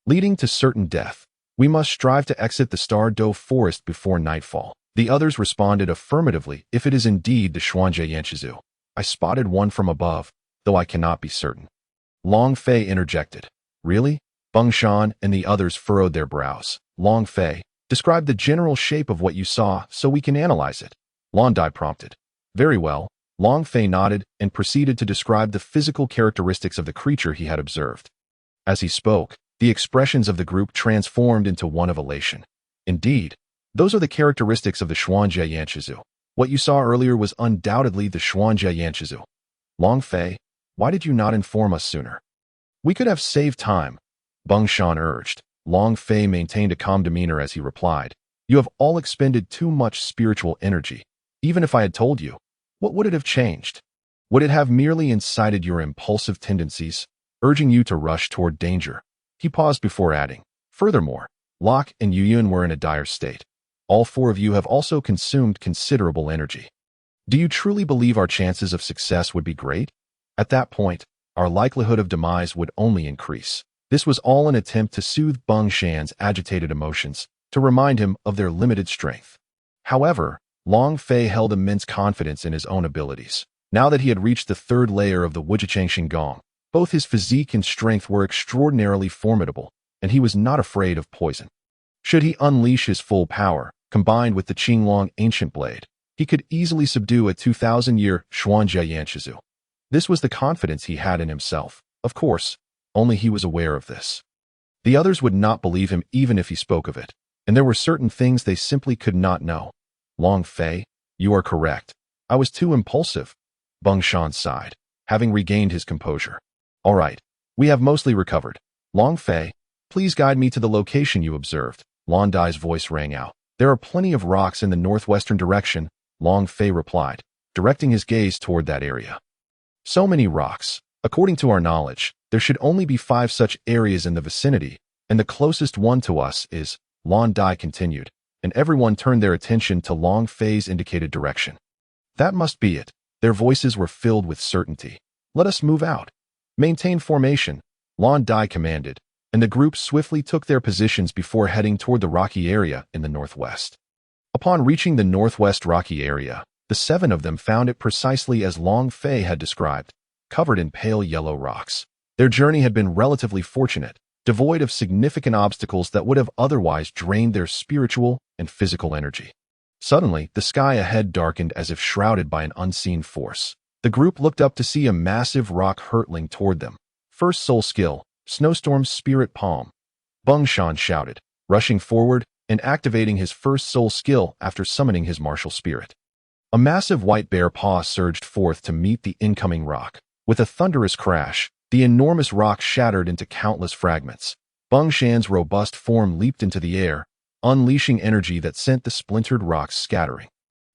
leading to certain death. We must strive to exit the Star Douluo forest before nightfall. The others responded affirmatively. If it is indeed the Xuanjia Yanshizu, I spotted one from above, though I cannot be certain. Long Fei interjected. Really? Bang Shan and the others furrowed their brows. Long Fei, describe the general shape of what you saw so we can analyze it. Long Dai prompted. Very well. Long Fei nodded and proceeded to describe the physical characteristics of the creature he had observed. As he spoke, the expressions of the group transformed into one of elation. Indeed, those are the characteristics of the Xuanjia Yanshizu. What you saw earlier was undoubtedly the Xuanjia Yanshizu. Long Fei, why did you not inform us sooner? We could have saved time, Bang Shan urged. Long Fei maintained a calm demeanor as he replied, you have all expended too much spiritual energy. Even if I had told you, what would it have changed? Would it have merely incited your impulsive tendencies, urging you to rush toward danger? He paused before adding, furthermore, Locke and Yuyan were in a dire state. All four of you have also consumed considerable energy. Do you truly believe our chances of success would be great? At that point, our likelihood of demise would only increase. This was all an attempt to soothe Bang Shan's agitated emotions, to remind him of their limited strength. However, Long Fei held immense confidence in his own abilities. Now that he had reached the third layer of the Wujichang Xinggong, both his physique and strength were extraordinarily formidable, and he was not afraid of poison. Should he unleash his full power, combined with the Qinglong ancient blade, he could easily subdue a 2,000-year Xuanjia Yanshizu. This was the confidence he had in himself. Of course, only he was aware of this. The others would not believe him even if he spoke of it, and there were certain things they simply could not know. Long Fei, you are correct. I was too impulsive. Bang Shan sighed, having regained his composure. All right, we have mostly recovered. Long Fei, please guide me to the location you observed. Long Dai's voice rang out. There are plenty of rocks in the northwestern direction, Long Fei replied, directing his gaze toward that area. So many rocks. According to our knowledge, there should only be 5 such areas in the vicinity, and the closest one to us is, Long Dai continued, and everyone turned their attention to Long Fei's indicated direction. That must be it. Their voices were filled with certainty. Let us move out. Maintain formation, Long Dai commanded, and the group swiftly took their positions before heading toward the rocky area in the northwest. Upon reaching the northwest rocky area, the 7 of them found it precisely as Long Fei had described, covered in pale yellow rocks. Their journey had been relatively fortunate, devoid of significant obstacles that would have otherwise drained their spiritual and physical energy. Suddenly, the sky ahead darkened as if shrouded by an unseen force. The group looked up to see a massive rock hurtling toward them. First soul skill, Snowstorm's Spirit Palm. Bung Shan shouted, rushing forward and activating his first soul skill after summoning his martial spirit. A massive white bear paw surged forth to meet the incoming rock. With a thunderous crash, the enormous rock shattered into countless fragments. Bung Shan's robust form leaped into the air, unleashing energy that sent the splintered rocks scattering.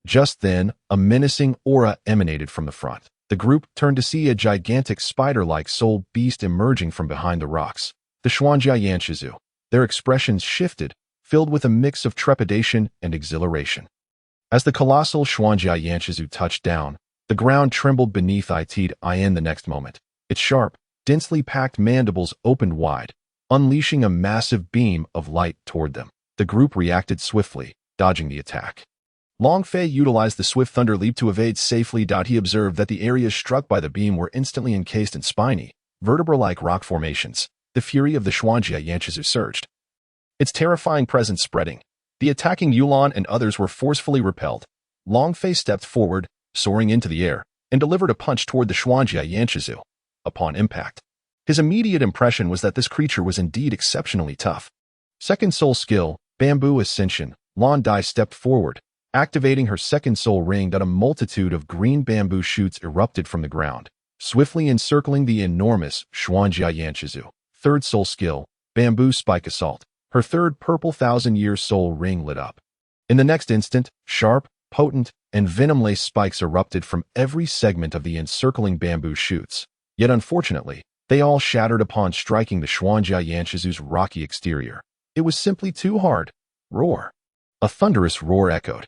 Just then, a menacing aura emanated from the front. The group turned to see a gigantic spider-like soul beast emerging from behind the rocks. The Xuanjia Yanshizu. Their expressions shifted, filled with a mix of trepidation and exhilaration. As the colossal Xuanjia Yanshizu touched down, the ground trembled beneath it the next moment. Its sharp, densely packed mandibles opened wide, unleashing a massive beam of light toward them. The group reacted swiftly, dodging the attack. Long Fei utilized the swift thunder leap to evade safely. He observed that the areas struck by the beam were instantly encased in spiny, vertebra-like rock formations. The fury of the Xuanjia Yanshizu surged, its terrifying presence spreading. The attacking Yulan and others were forcefully repelled. Long Fei stepped forward, soaring into the air, and delivered a punch toward the Xuanjia Yanshizu. Upon impact, his immediate impression was that this creature was indeed exceptionally tough. Second soul skill, Bamboo Ascension. Long Dai stepped forward, activating her second soul ring. A multitude of green bamboo shoots erupted from the ground, swiftly encircling the enormous Xuanjia Yanshizu. Third soul skill, Bamboo Spike Assault. Her third purple 1,000-year soul ring lit up. In the next instant, sharp, potent, and venom-laced spikes erupted from every segment of the encircling bamboo shoots. Yet unfortunately, they all shattered upon striking the Xuanjia Yanshizu's rocky exterior. It was simply too hard. Roar. A thunderous roar echoed,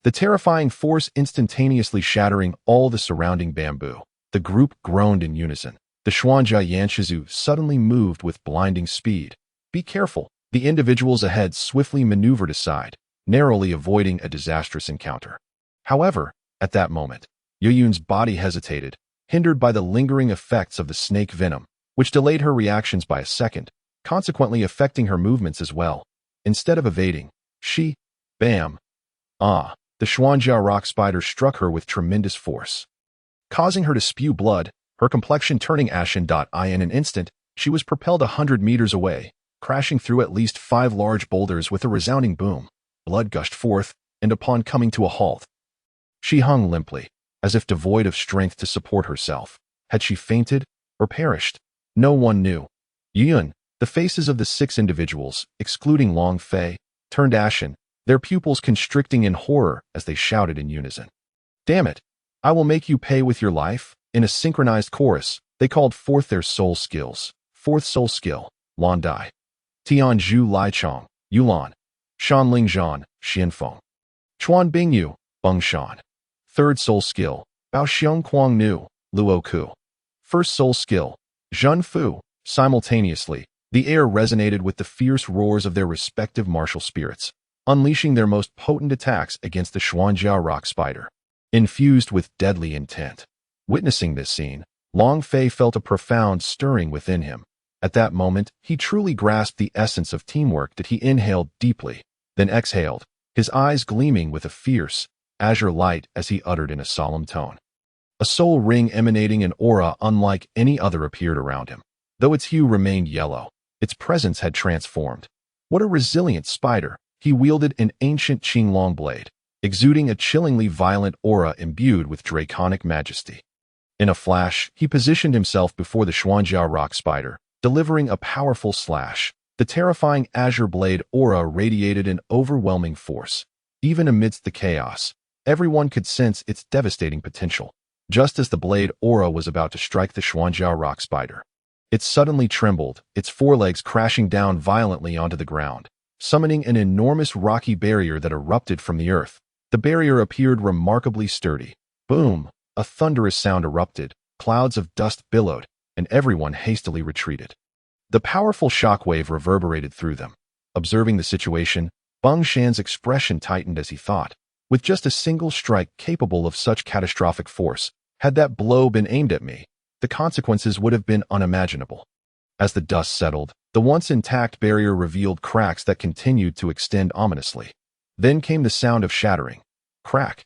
the terrifying force instantaneously shattering all the surrounding bamboo. The group groaned in unison. The Xuanjia Yanshizu suddenly moved with blinding speed. Be careful. The individuals ahead swiftly maneuvered aside, narrowly avoiding a disastrous encounter. However, at that moment, Yuyun's body hesitated, hindered by the lingering effects of the snake venom, which delayed her reactions by a second, consequently affecting her movements as well. Instead of evading, she, bam, the Xuanjia rock spider struck her with tremendous force, causing her to spew blood, her complexion turning ashen. In an instant, she was propelled 100 meters away, crashing through at least 5 large boulders with a resounding boom. Blood gushed forth, and upon coming to a halt, she hung limply, as if devoid of strength to support herself. Had she fainted or perished? No one knew. Yun, the faces of the 6 individuals, excluding Long Fei, turned ashen, their pupils constricting in horror as they shouted in unison. Damn it! I will make you pay with your life. In a synchronized chorus, they called forth their soul skills. Fourth soul skill, Lan Dai. Tian Zhu Lai Chong, Yulan. Shan Ling Zhan, Xianfeng. Chuan Bingyu, Bung Shan. Third soul skill, Bao Xiong Quang Nu, Luo Ku. First soul skill, Zhun Fu. Simultaneously, the air resonated with the fierce roars of their respective martial spirits, unleashing their most potent attacks against the Xuanjia rock spider, infused with deadly intent. Witnessing this scene, Long Fei felt a profound stirring within him. At that moment, he truly grasped the essence of teamwork. That he inhaled deeply, then exhaled, his eyes gleaming with a fierce, azure light as he uttered in a solemn tone. A soul ring emanating an aura unlike any other appeared around him. Though its hue remained yellow, its presence had transformed. What a resilient spider! He wielded an ancient Qinglong blade, exuding a chillingly violent aura imbued with draconic majesty. In a flash, he positioned himself before the Xuanjia rock spider, delivering a powerful slash. The terrifying azure blade aura radiated an overwhelming force. Even amidst the chaos, everyone could sense its devastating potential. Just as the blade aura was about to strike the Xuanjia rock spider, it suddenly trembled, its forelegs crashing down violently onto the ground. summoning an enormous rocky barrier that erupted from the earth. The barrier appeared remarkably sturdy. Boom! A thunderous sound erupted, clouds of dust billowed, and everyone hastily retreated. The powerful shockwave reverberated through them. Observing the situation, Bang Shan's expression tightened as he thought, with just a single strike capable of such catastrophic force, had that blow been aimed at me, the consequences would have been unimaginable. As the dust settled, the once intact barrier revealed cracks that continued to extend ominously. Then came the sound of shattering. Crack.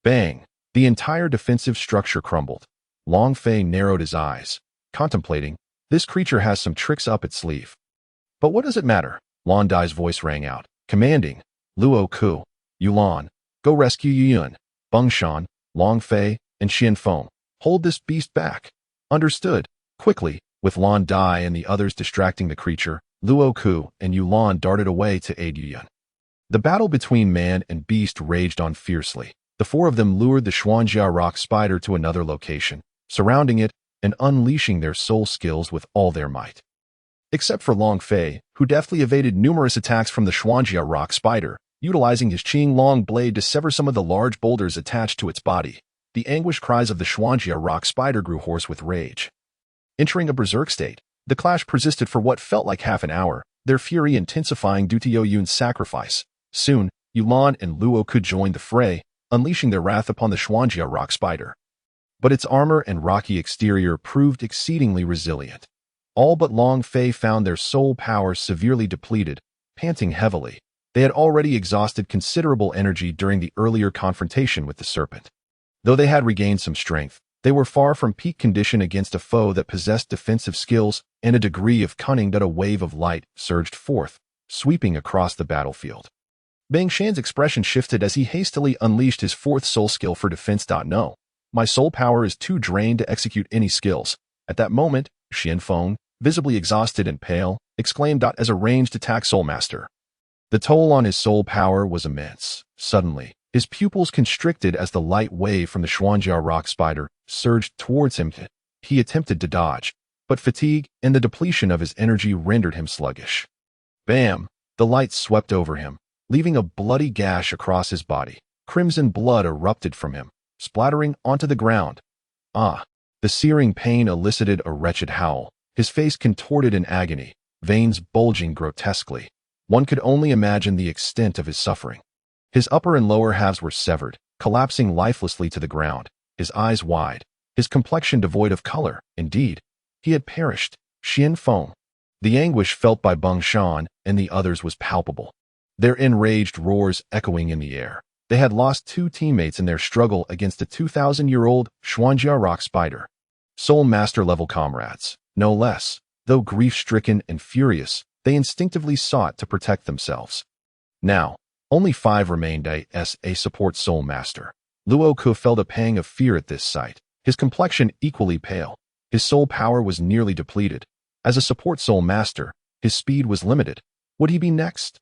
Bang. The entire defensive structure crumbled. Long Fei narrowed his eyes, contemplating, this creature has some tricks up its sleeve. But what does it matter? Lan Dai's voice rang out, commanding, Luo Ku, Yulan, go rescue Yuyun, Bang Shan, Long Fei, and Qian Feng. Hold this beast back. Understood. Quickly, with Lan Dai and the others distracting the creature, Luo Ku and Yulan darted away to aid Yuyun. The battle between man and beast raged on fiercely. The four of them lured the Xuanjia rock spider to another location, surrounding it and unleashing their soul skills with all their might. Except for Long Fei, who deftly evaded numerous attacks from the Xuanjia rock spider, utilizing his Qing long blade to sever some of the large boulders attached to its body. The anguished cries of the Xuanjia rock spider grew hoarse with rage. Entering a berserk state, the clash persisted for what felt like half an hour, their fury intensifying due to Yuyun's sacrifice. Soon, Yulan and Luo could join the fray, unleashing their wrath upon the Xuanjia rock spider. But its armor and rocky exterior proved exceedingly resilient. All but Long Fei found their soul power severely depleted, panting heavily. They had already exhausted considerable energy during the earlier confrontation with the serpent. Though they had regained some strength, they were far from peak condition against a foe that possessed defensive skills and a degree of cunning that a wave of light surged forth, sweeping across the battlefield. Bang Shan's expression shifted as he hastily unleashed his fourth soul skill for defense. No, my soul power is too drained to execute any skills. At that moment, Qian Feng, visibly exhausted and pale, exclaimed as a ranged attack soul master. The toll on his soul power was immense. Suddenly, his pupils constricted as the light wave from the Xuanjia rock spider surged towards him. He attempted to dodge, but fatigue and the depletion of his energy rendered him sluggish. Bam! The light swept over him, leaving a bloody gash across his body. Crimson blood erupted from him, splattering onto the ground. Ah! The searing pain elicited a wretched howl. His face contorted in agony, veins bulging grotesquely. One could only imagine the extent of his suffering. His upper and lower halves were severed, collapsing lifelessly to the ground, his eyes wide, his complexion devoid of color. Indeed, he had perished. Qian Feng. The anguish felt by Bang Shan and the others was palpable, their enraged roars echoing in the air. They had lost two teammates in their struggle against a 2,000-year-old Xuanjia rock spider. Soul Master level comrades, no less. Though grief-stricken and furious, they instinctively sought to protect themselves. Now, only 5 remained as a support Soul Master. Luo Ku felt a pang of fear at this sight, his complexion equally pale. His soul power was nearly depleted. As a support Soul Master, his speed was limited. Would he be next?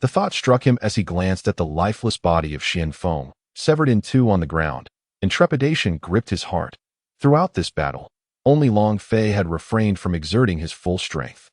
The thought struck him as he glanced at the lifeless body of Qian Feng, severed in two on the ground, and trepidation gripped his heart. Throughout this battle, only Long Fei had refrained from exerting his full strength.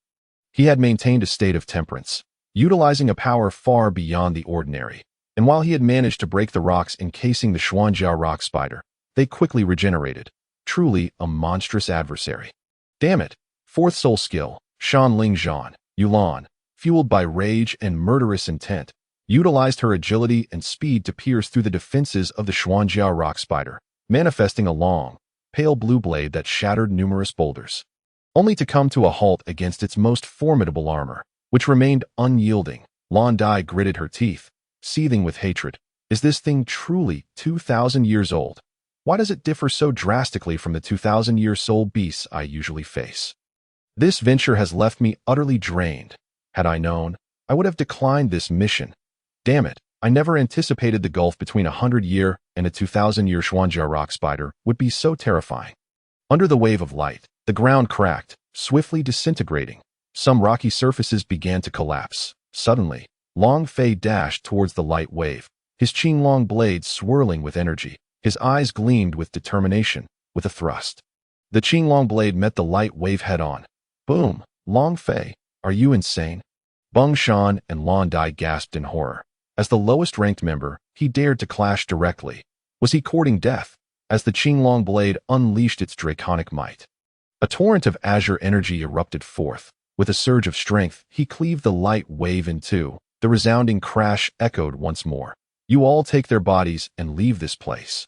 He had maintained a state of temperance, utilizing a power far beyond the ordinary, and while he had managed to break the rocks encasing the Xuanjia rock spider, they quickly regenerated. Truly a monstrous adversary. Damn it! Fourth soul skill, Shan Ling Zhan, Yulan, fueled by rage and murderous intent, utilized her agility and speed to pierce through the defenses of the Xuanjia rock spider, manifesting a long, pale blue blade that shattered numerous boulders, only to come to a halt against its most formidable armor, which remained unyielding. Lan Dai gritted her teeth, seething with hatred. Is this thing truly 2,000 years old? Why does it differ so drastically from the 2,000-year soul beasts I usually face? This venture has left me utterly drained. Had I known, I would have declined this mission. Damn it, I never anticipated the gulf between a 100-year and a 2,000-year Xuanjia rock spider would be so terrifying. Under the wave of light, the ground cracked, swiftly disintegrating. Some rocky surfaces began to collapse. Suddenly, Long Fei dashed towards the light wave, his Qing long blade swirling with energy. His eyes gleamed with determination. With a thrust, the Qing long blade met the light wave head-on. Boom! Long Fei, are you insane? Beng Shan and Lan Dai gasped in horror. As the lowest-ranked member, he dared to clash directly. Was he courting death? As the Qinglong blade unleashed its draconic might, a torrent of azure energy erupted forth. With a surge of strength, he cleaved the light wave in two. The resounding crash echoed once more. You all take their bodies and leave this place.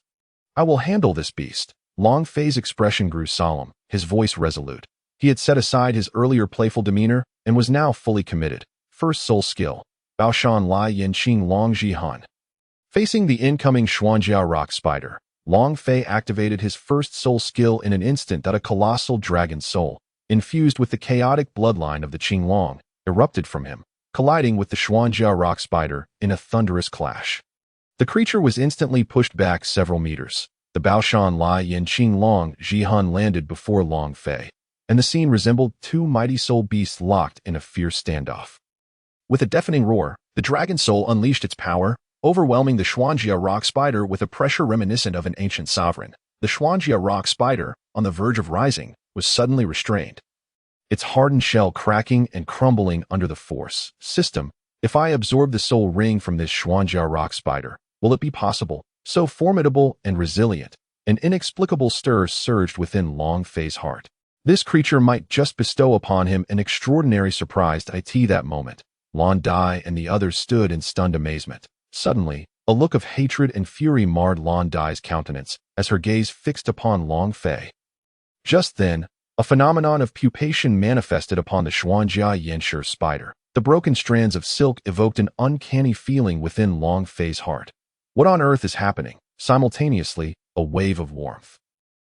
I will handle this beast. Long Fei's expression grew solemn, his voice resolute. He had set aside his earlier playful demeanor and was now fully committed. First soul skill. Baoshan Lai Yin Qing Long Jihan. Facing the incoming Xuanjia rock spider, Long Fei activated his first soul skill in an instant that a colossal dragon soul, infused with the chaotic bloodline of the Qinglong, erupted from him, colliding with the Xuanjia rock spider in a thunderous clash. The creature was instantly pushed back several meters. The Baoshan Lai Yin Qinglong Jihan landed before Long Fei, and the scene resembled two mighty soul beasts locked in a fierce standoff. With a deafening roar, the dragon soul unleashed its power, overwhelming the Xuanjia rock spider with a pressure reminiscent of an ancient sovereign. The Xuanjia rock spider, on the verge of rising, was suddenly restrained, its hardened shell cracking and crumbling under the force. System, if I absorb the soul ring from this Xuanjia rock spider, will it be possible? So formidable and resilient, an inexplicable stir surged within Long Fei's heart. This creature might just bestow upon him an extraordinary surprise. That moment, Lan Dai and the others stood in stunned amazement. Suddenly, a look of hatred and fury marred Lan Dai's countenance as her gaze fixed upon Long Fei. Just then, a phenomenon of pupation manifested upon the Xuanjia Yanshi spider. The broken strands of silk evoked an uncanny feeling within Long Fei's heart. What on earth is happening? Simultaneously, a wave of warmth,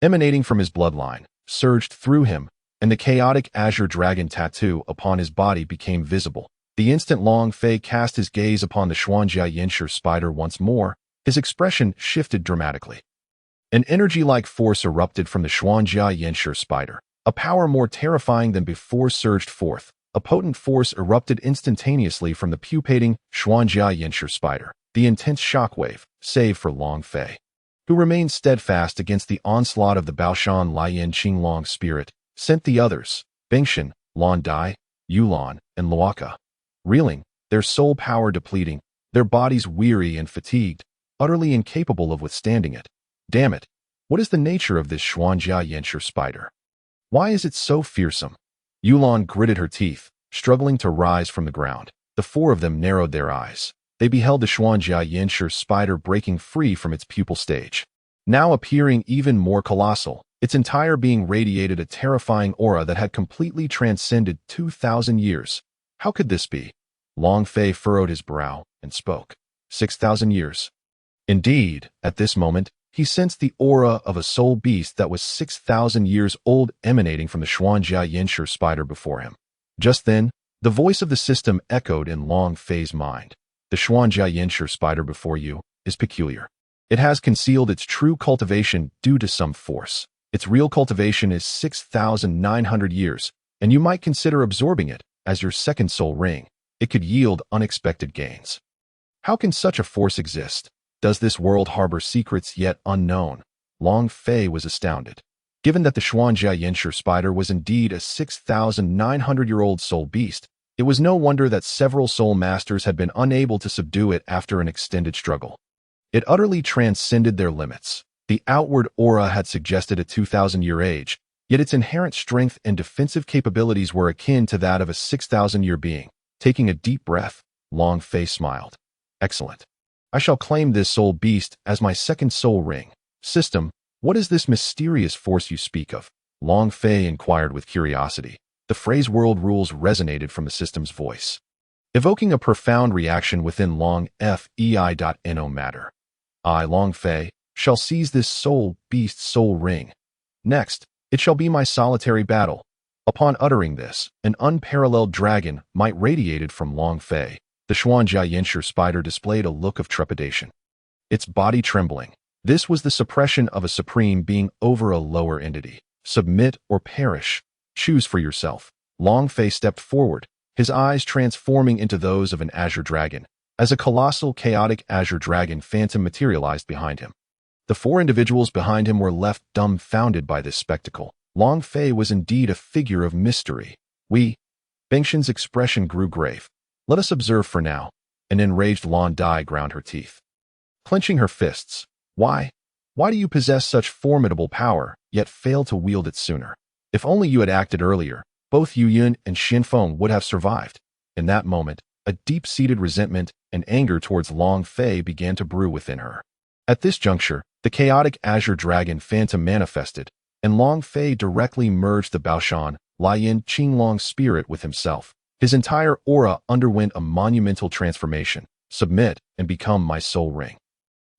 emanating from his bloodline, surged through him, and the chaotic Azure Dragon tattoo upon his body became visible. The instant Long Fei cast his gaze upon the Xuanjia Yanshi spider once more, his expression shifted dramatically. An energy-like force erupted from the Xuanjia Yanshi spider. A power more terrifying than before surged forth. A potent force erupted instantaneously from the pupating Xuanjia Yanshi spider. The intense shockwave, save for Long Fei, who remained steadfast against the onslaught of the Baoshan Laiyan Qinglong spirit, sent the others, Bengshan, Lan Dai, Yulan, and Luaka, reeling, their soul power depleting, their bodies weary and fatigued, utterly incapable of withstanding it. Damn it! What is the nature of this Xuanjia Yanshi spider? Why is it so fearsome? Yulan gritted her teeth, struggling to rise from the ground. The four of them narrowed their eyes. They beheld the Xuanjia Yanshi spider breaking free from its pupal stage, now appearing even more colossal. Its entire being radiated a terrifying aura that had completely transcended 2,000 years. How could this be? Long Fei furrowed his brow and spoke. 6,000 years. Indeed, at this moment, he sensed the aura of a soul beast that was 6,000 years old emanating from the Xuanjia Yanshi spider before him. Just then, the voice of the system echoed in Long Fei's mind. The Xuanjia Yanshi spider before you is peculiar. It has concealed its true cultivation due to some force. Its real cultivation is 6,900 years, and you might consider absorbing it as your second soul ring. It could yield unexpected gains. How can such a force exist? Does this world harbor secrets yet unknown? Long Fei was astounded. Given that the Xuanjia Yanshi spider was indeed a 6,900-year-old soul beast, it was no wonder that several soul masters had been unable to subdue it after an extended struggle. It utterly transcended their limits. The outward aura had suggested a 2,000-year age, yet its inherent strength and defensive capabilities were akin to that of a 6,000-year being. Taking a deep breath, Long Fei smiled. Excellent. I shall claim this soul beast as my second soul ring. System, what is this mysterious force you speak of? Long Fei inquired with curiosity. The phrase world rules resonated from the system's voice, evoking a profound reaction within Long Fei.no matter. I, Long Fei, shall seize this soul beast's soul ring. Next, it shall be my solitary battle. Upon uttering this, an unparalleled dragon might radiated from Long Fei. The Xuanjia Yanshi spider displayed a look of trepidation, its body trembling. This was the suppression of a supreme being over a lower entity. Submit or perish. Choose for yourself. Long Fei stepped forward, his eyes transforming into those of an azure dragon, as a colossal chaotic azure dragon phantom materialized behind him. The four individuals behind him were left dumbfounded by this spectacle. Long Fei was indeed a figure of mystery. Bengshan's expression grew grave. Let us observe for now. An enraged Lan Dai ground her teeth, clenching her fists. Why? Why do you possess such formidable power, yet fail to wield it sooner? If only you had acted earlier, both Yu Yun and Xin Feng would have survived. In that moment, a deep-seated resentment and anger towards Long Fei began to brew within her. At this juncture, the chaotic Azure Dragon phantom manifested, and Long Fei directly merged the Baoshan, Lian Qinglong spirit with himself. His entire aura underwent a monumental transformation. Submit and become my soul ring.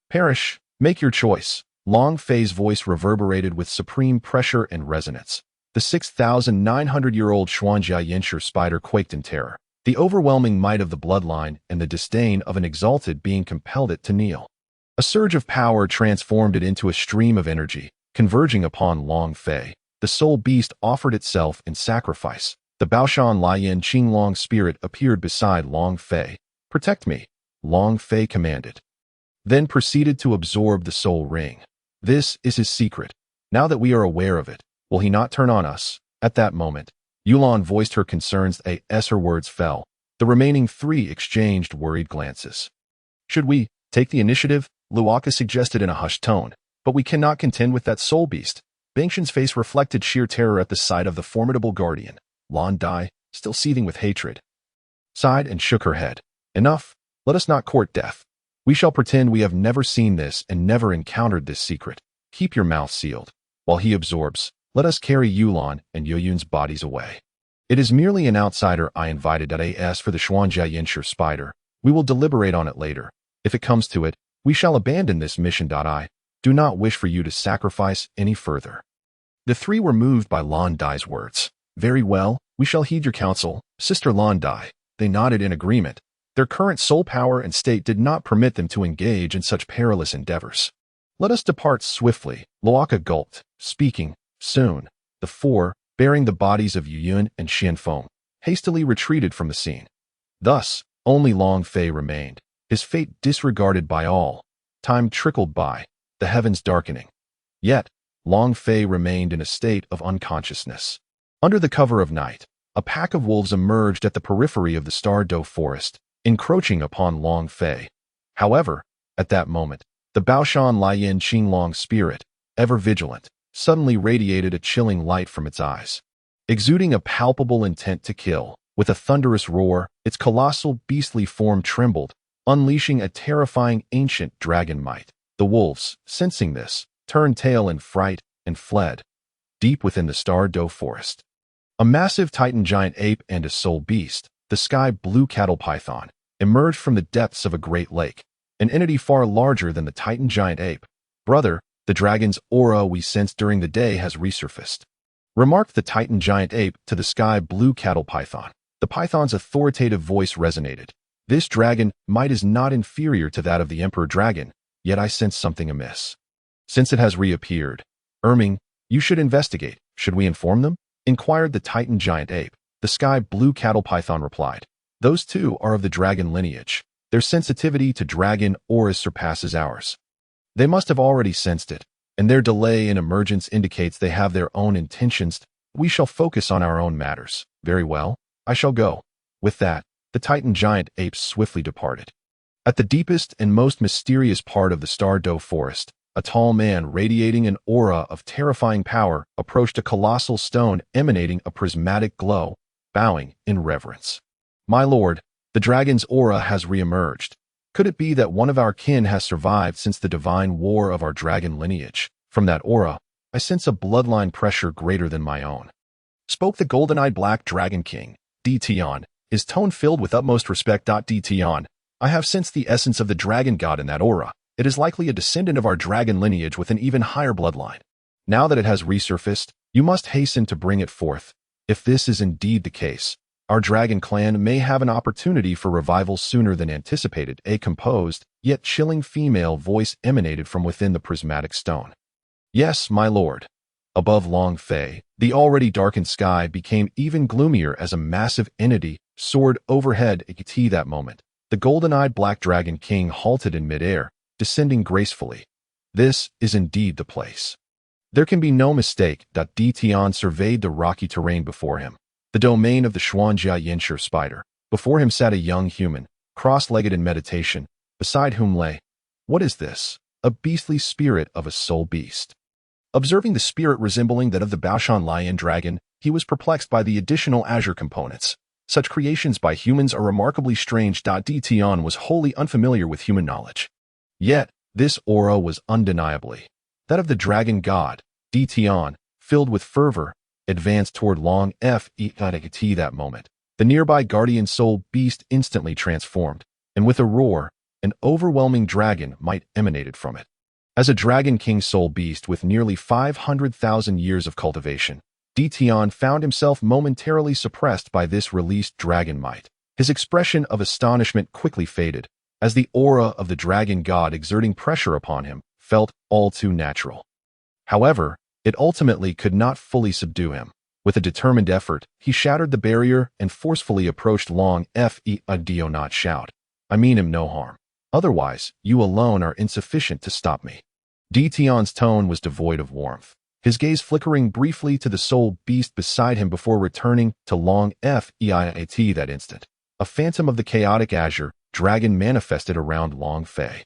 Perish, make your choice. Long Fei's voice reverberated with supreme pressure and resonance. The 6,900-year-old Xuanjia Yinshi spider quaked in terror. The overwhelming might of the bloodline and the disdain of an exalted being compelled it to kneel. A surge of power transformed it into a stream of energy, converging upon Long Fei. The soul beast offered itself in sacrifice. The Baoshan Lian Qinglong spirit appeared beside Long Fei. Protect me, Long Fei commanded. Then proceeded to absorb the soul ring. This is his secret. Now that we are aware of it, will he not turn on us? At that moment, Yulan voiced her concerns as her words fell. The remaining three exchanged worried glances. Should we take the initiative? Luaka suggested in a hushed tone. But we cannot contend with that soul beast. Bangshan's face reflected sheer terror at the sight of the formidable guardian. Lan Dai, still seething with hatred, sighed and shook her head. Enough, let us not court death. We shall pretend we have never seen this and never encountered this secret. Keep your mouth sealed. While he absorbs, let us carry Yulan and Yoyun's bodies away. It is merely an outsider I invited as for the Xuanjia Yinshi spider. We will deliberate on it later. If it comes to it, we shall abandon this mission. I do not wish for you to sacrifice any further. The three were moved by Lan Dai's words. Very well, we shall heed your counsel, Sister Lan Dai. They nodded in agreement. Their current soul power and state did not permit them to engage in such perilous endeavors. Let us depart swiftly, Luaka gulped, speaking. Soon, the four, bearing the bodies of Yu Yun and Qian Feng, hastily retreated from the scene. Thus, only Long Fei remained, his fate disregarded by all. Time trickled by, the heavens darkening. Yet, Long Fei remained in a state of unconsciousness. Under the cover of night, a pack of wolves emerged at the periphery of the Star Douluo forest, encroaching upon Long Fei. However, at that moment, the Baoshan Lian Qinglong spirit, ever vigilant, suddenly radiated a chilling light from its eyes. Exuding a palpable intent to kill, with a thunderous roar, its colossal beastly form trembled, unleashing a terrifying ancient dragon might. The wolves, sensing this, turned tail in fright and fled. Deep within the Star Douluo forest, a massive Titan giant ape and a soul beast, the sky blue cattle python, emerged from the depths of a great lake, an entity far larger than the Titan giant ape. Brother, the dragon's aura we sensed during the day has resurfaced, remarked the Titan giant ape to the sky blue cattle python. The python's authoritative voice resonated. This dragon might is not inferior to that of the Emperor Dragon, yet I sense something amiss. Since it has reappeared, Erming, you should investigate. Should we inform them? Inquired the Titan giant ape. The sky blue cattle python replied. Those two are of the dragon lineage. Their sensitivity to dragon auras surpasses ours. They must have already sensed it, and their delay in emergence indicates they have their own intentions. We shall focus on our own matters. Very well, I shall go. With that, the Titan giant ape swiftly departed. At the deepest and most mysterious part of the Star Douluo forest, a tall man radiating an aura of terrifying power approached a colossal stone emanating a prismatic glow, bowing in reverence. My lord, the dragon's aura has reemerged. Could it be that one of our kin has survived since the divine war of our dragon lineage? From that aura, I sense a bloodline pressure greater than my own. Spoke the golden-eyed black dragon king, D. Tian, his tone filled with utmost respect. D. Tian, I have sensed the essence of the dragon god in that aura. It is likely a descendant of our dragon lineage with an even higher bloodline. Now that it has resurfaced, you must hasten to bring it forth. If this is indeed the case, our dragon clan may have an opportunity for revival sooner than anticipated. A composed, yet chilling female voice emanated from within the prismatic stone. Yes, my lord. Above Long Fei, the already darkened sky became even gloomier as a massive entity soared overhead. At that moment, the golden-eyed black dragon king halted in midair, descending gracefully. This is indeed the place. There can be no mistake. D. Tian surveyed the rocky terrain before him. The domain of the Xuanjia Yinshi spider. Before him sat a young human, cross-legged in meditation, beside whom lay, what is this? A beastly spirit of a soul beast. Observing the spirit resembling that of the Baoshan lion dragon, he was perplexed by the additional Azure components. Such creations by humans are remarkably strange. Tian was wholly unfamiliar with human knowledge. Yet, this aura was undeniably that of the dragon god. Tian, filled with fervor, advanced toward Long Fei. That moment, the nearby guardian soul beast instantly transformed, and with a roar, an overwhelming dragon might emanated from it. As a Dragon King soul beast with nearly 500,000 years of cultivation, Tian found himself momentarily suppressed by this released dragon might. His expression of astonishment quickly faded, as the aura of the dragon god exerting pressure upon him felt all too natural. However, it ultimately could not fully subdue him. With a determined effort, he shattered the barrier and forcefully approached Long Fei. Do not shout. I mean him no harm. Otherwise, you alone are insufficient to stop me. Tian's tone was devoid of warmth, his gaze flickering briefly to the soul beast beside him before returning to Long Fei. That instant, a phantom of the chaotic Azure Dragon manifested around Long Fei,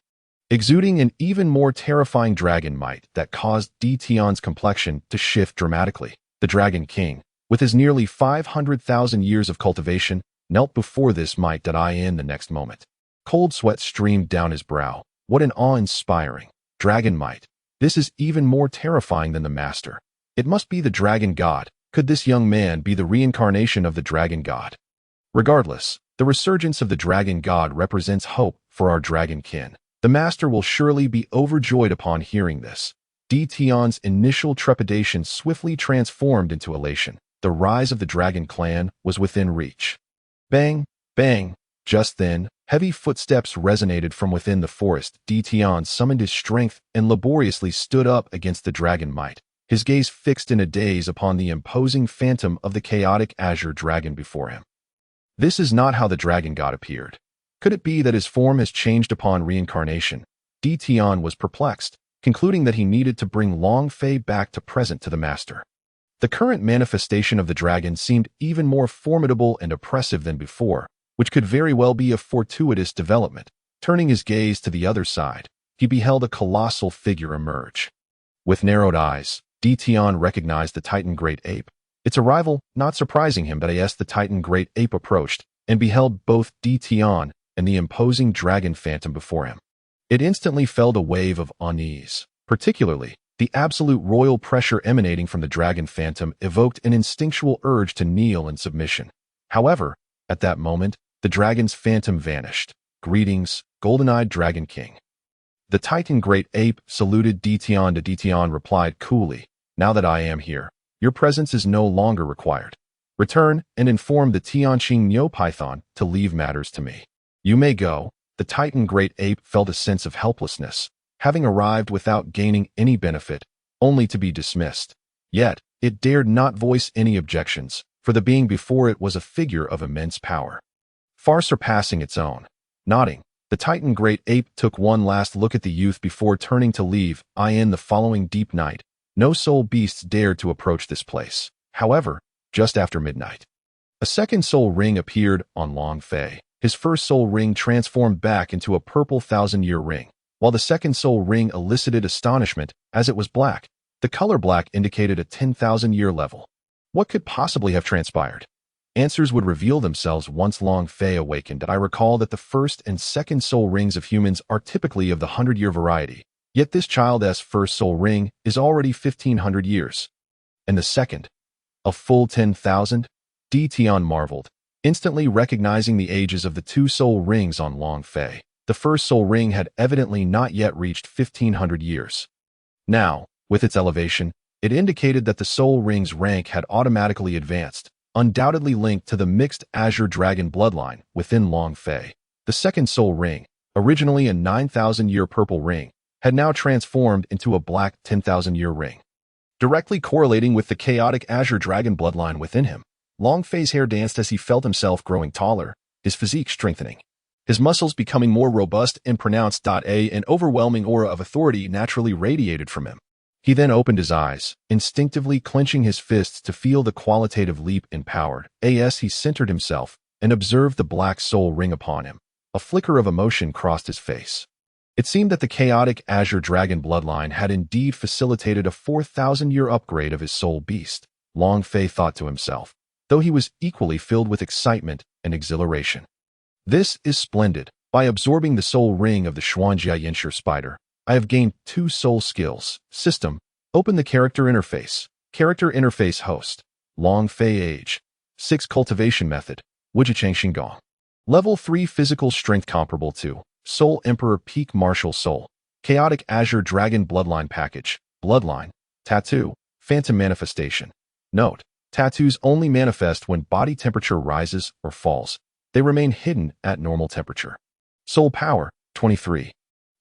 exuding an even more terrifying dragon might that caused Tian's complexion to shift dramatically. The Dragon King, with his nearly 500,000 years of cultivation, knelt before this might. In the next moment, cold sweat streamed down his brow. What an awe-inspiring dragon might. This is even more terrifying than the master. It must be the dragon god. Could this young man be the reincarnation of the dragon god? Regardless, the resurgence of the dragon god represents hope for our dragon kin. The master will surely be overjoyed upon hearing this. Tian's initial trepidation swiftly transformed into elation. The rise of the dragon clan was within reach. Bang, bang. Just then, heavy footsteps resonated from within the forest. Tian summoned his strength and laboriously stood up against the dragon might, his gaze fixed in a daze upon the imposing phantom of the chaotic Azure Dragon before him. This is not how the dragon god appeared. Could it be that his form has changed upon reincarnation? Tian was perplexed, concluding that he needed to bring Long Fei back to present to the master. The current manifestation of the dragon seemed even more formidable and oppressive than before, which could very well be a fortuitous development. Turning his gaze to the other side, he beheld a colossal figure emerge. With narrowed eyes, Tian recognized the Titan Great Ape. Its arrival not surprising him, but as the Titan Great Ape approached and beheld both Tian and the imposing dragon phantom before him, it instantly felt a wave of unease. Particularly, the absolute royal pressure emanating from the dragon phantom evoked an instinctual urge to kneel in submission. However, at that moment, the dragon's phantom vanished. Greetings, golden-eyed Dragon King. The Titan Great Ape saluted Tian. Tian replied coolly, now that I am here, your presence is no longer required. Return and inform the Tianqing Neopython to leave matters to me. You may go. The Titan Great Ape felt a sense of helplessness, having arrived without gaining any benefit, only to be dismissed. Yet, it dared not voice any objections, for the being before it was a figure of immense power, far surpassing its own. Nodding, the Titan Great Ape took one last look at the youth before turning to leave. In the following deep night, no soul beasts dared to approach this place. However, just after midnight, a second soul ring appeared on Long Fei. His first soul ring transformed back into a purple 1,000-year ring, while the second soul ring elicited astonishment as it was black. The color black indicated a 10,000-year level. What could possibly have transpired? Answers would reveal themselves once Long Fei awakened. I recall that the first and second soul rings of humans are typically of the 100-year variety, yet this child's first soul ring is already 1,500 years. And the second, a full 10,000? Tian marveled, instantly recognizing the ages of the two soul rings on Long Fei. The first soul ring had evidently not yet reached 1,500 years. Now, with its elevation, it indicated that the soul ring's rank had automatically advanced, undoubtedly linked to the mixed Azure Dragon bloodline within Long Fei. The second soul ring, originally a 9,000-year purple ring, had now transformed into a black 10,000-year ring. Directly correlating with the chaotic Azure Dragon bloodline within him, Long Fei's hair danced as he felt himself growing taller, his physique strengthening, his muscles becoming more robust and pronounced. An overwhelming aura of authority naturally radiated from him. He then opened his eyes, instinctively clenching his fists to feel the qualitative leap in power. As he centered himself, and observed the black soul ring upon him. A flicker of emotion crossed his face. It seemed that the chaotic Azure Dragon bloodline had indeed facilitated a 4,000-year upgrade of his soul beast, Long Fei thought to himself, though he was equally filled with excitement and exhilaration. This is splendid. By absorbing the soul ring of the Xuanjia Yinshi spider, I have gained 2 soul skills. System. Open the character interface. Character interface host. Long Fei age. 6 cultivation method. Wujichang Xingong. Level 3 physical strength comparable to Soul Emperor Peak Martial Soul. Chaotic Azure Dragon Bloodline Package. Bloodline. Tattoo. Phantom Manifestation. Note. Tattoos only manifest when body temperature rises or falls. They remain hidden at normal temperature. Soul Power. 23.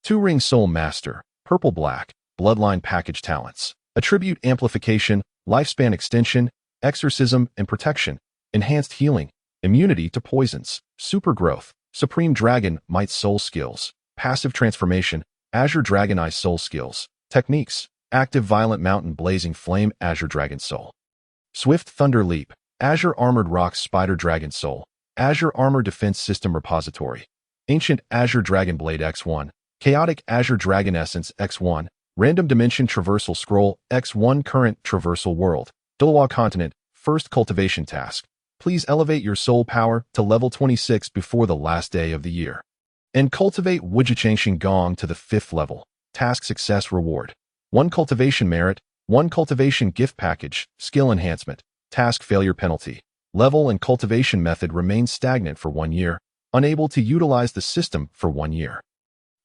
2-Ring Soul Master. Purple Black. Bloodline Package Talents. Attribute Amplification. Lifespan Extension. Exorcism and Protection. Enhanced Healing. Immunity to Poisons. Super Growth. Supreme Dragon Might Soul Skills. Passive Transformation. Azure Dragon Eye Soul Skills. Techniques. Active Violent Mountain Blazing Flame Azure Dragon Soul. Swift Thunder Leap. Azure Armored Rocks Spider Dragon Soul. Azure Armor Defense System Repository. Ancient Azure Dragon Blade X1. Chaotic Azure Dragon Essence X1. Random Dimension Traversal Scroll X1 Current Traversal World. Douluo Continent. First Cultivation Task. Please elevate your soul power to level 26 before the last day of the year. And cultivate Wujichang Xingong to the 5th level. Task Success Reward. 1 Cultivation Merit. 1 Cultivation Gift Package. Skill Enhancement. Task Failure Penalty. Level and cultivation method remain stagnant for 1 year. Unable to utilize the system for 1 year.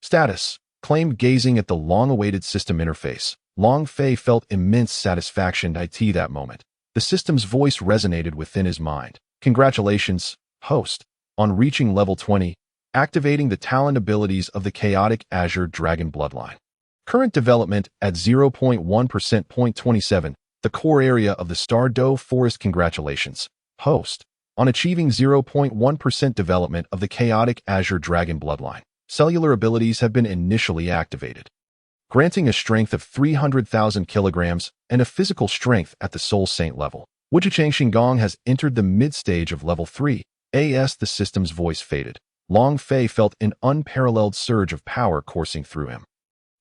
Status. Claimed. Gazing at the long-awaited system interface, Long Fei felt immense satisfaction at that moment. The system's voice resonated within his mind. Congratulations, host, on reaching level 20, activating the talent abilities of the chaotic Azure Dragon bloodline. Current development at 0.1%. 27, the core area of the Stardow Forest. Congratulations, host, on achieving 0.1% development of the chaotic Azure Dragon bloodline. Cellular abilities have been initially activated, granting a strength of 300,000 kilograms and a physical strength at the Soul Saint level. Wujichang Xingong has entered the mid-stage of level 3. As the system's voice faded, Long Fei felt an unparalleled surge of power coursing through him.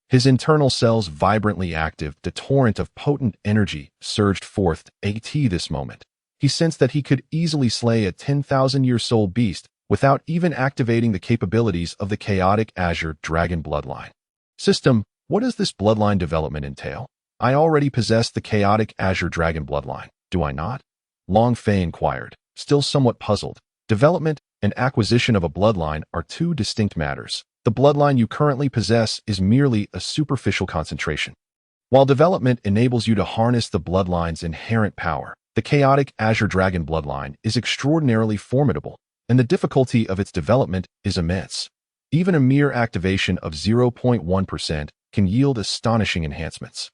His internal cells vibrantly active, the torrent of potent energy surged forth at this moment. He sensed that he could easily slay a 10,000-year soul beast without even activating the capabilities of the chaotic Azure Dragon bloodline. System. What does this bloodline development entail? I already possess the chaotic Azure Dragon bloodline, do I not? Long Fei inquired, still somewhat puzzled. Development and acquisition of a bloodline are 2 distinct matters. The bloodline you currently possess is merely a superficial concentration, while development enables you to harness the bloodline's inherent power. The chaotic Azure Dragon bloodline is extraordinarily formidable, and the difficulty of its development is immense. Even a mere activation of 0.1% can yield astonishing enhancements.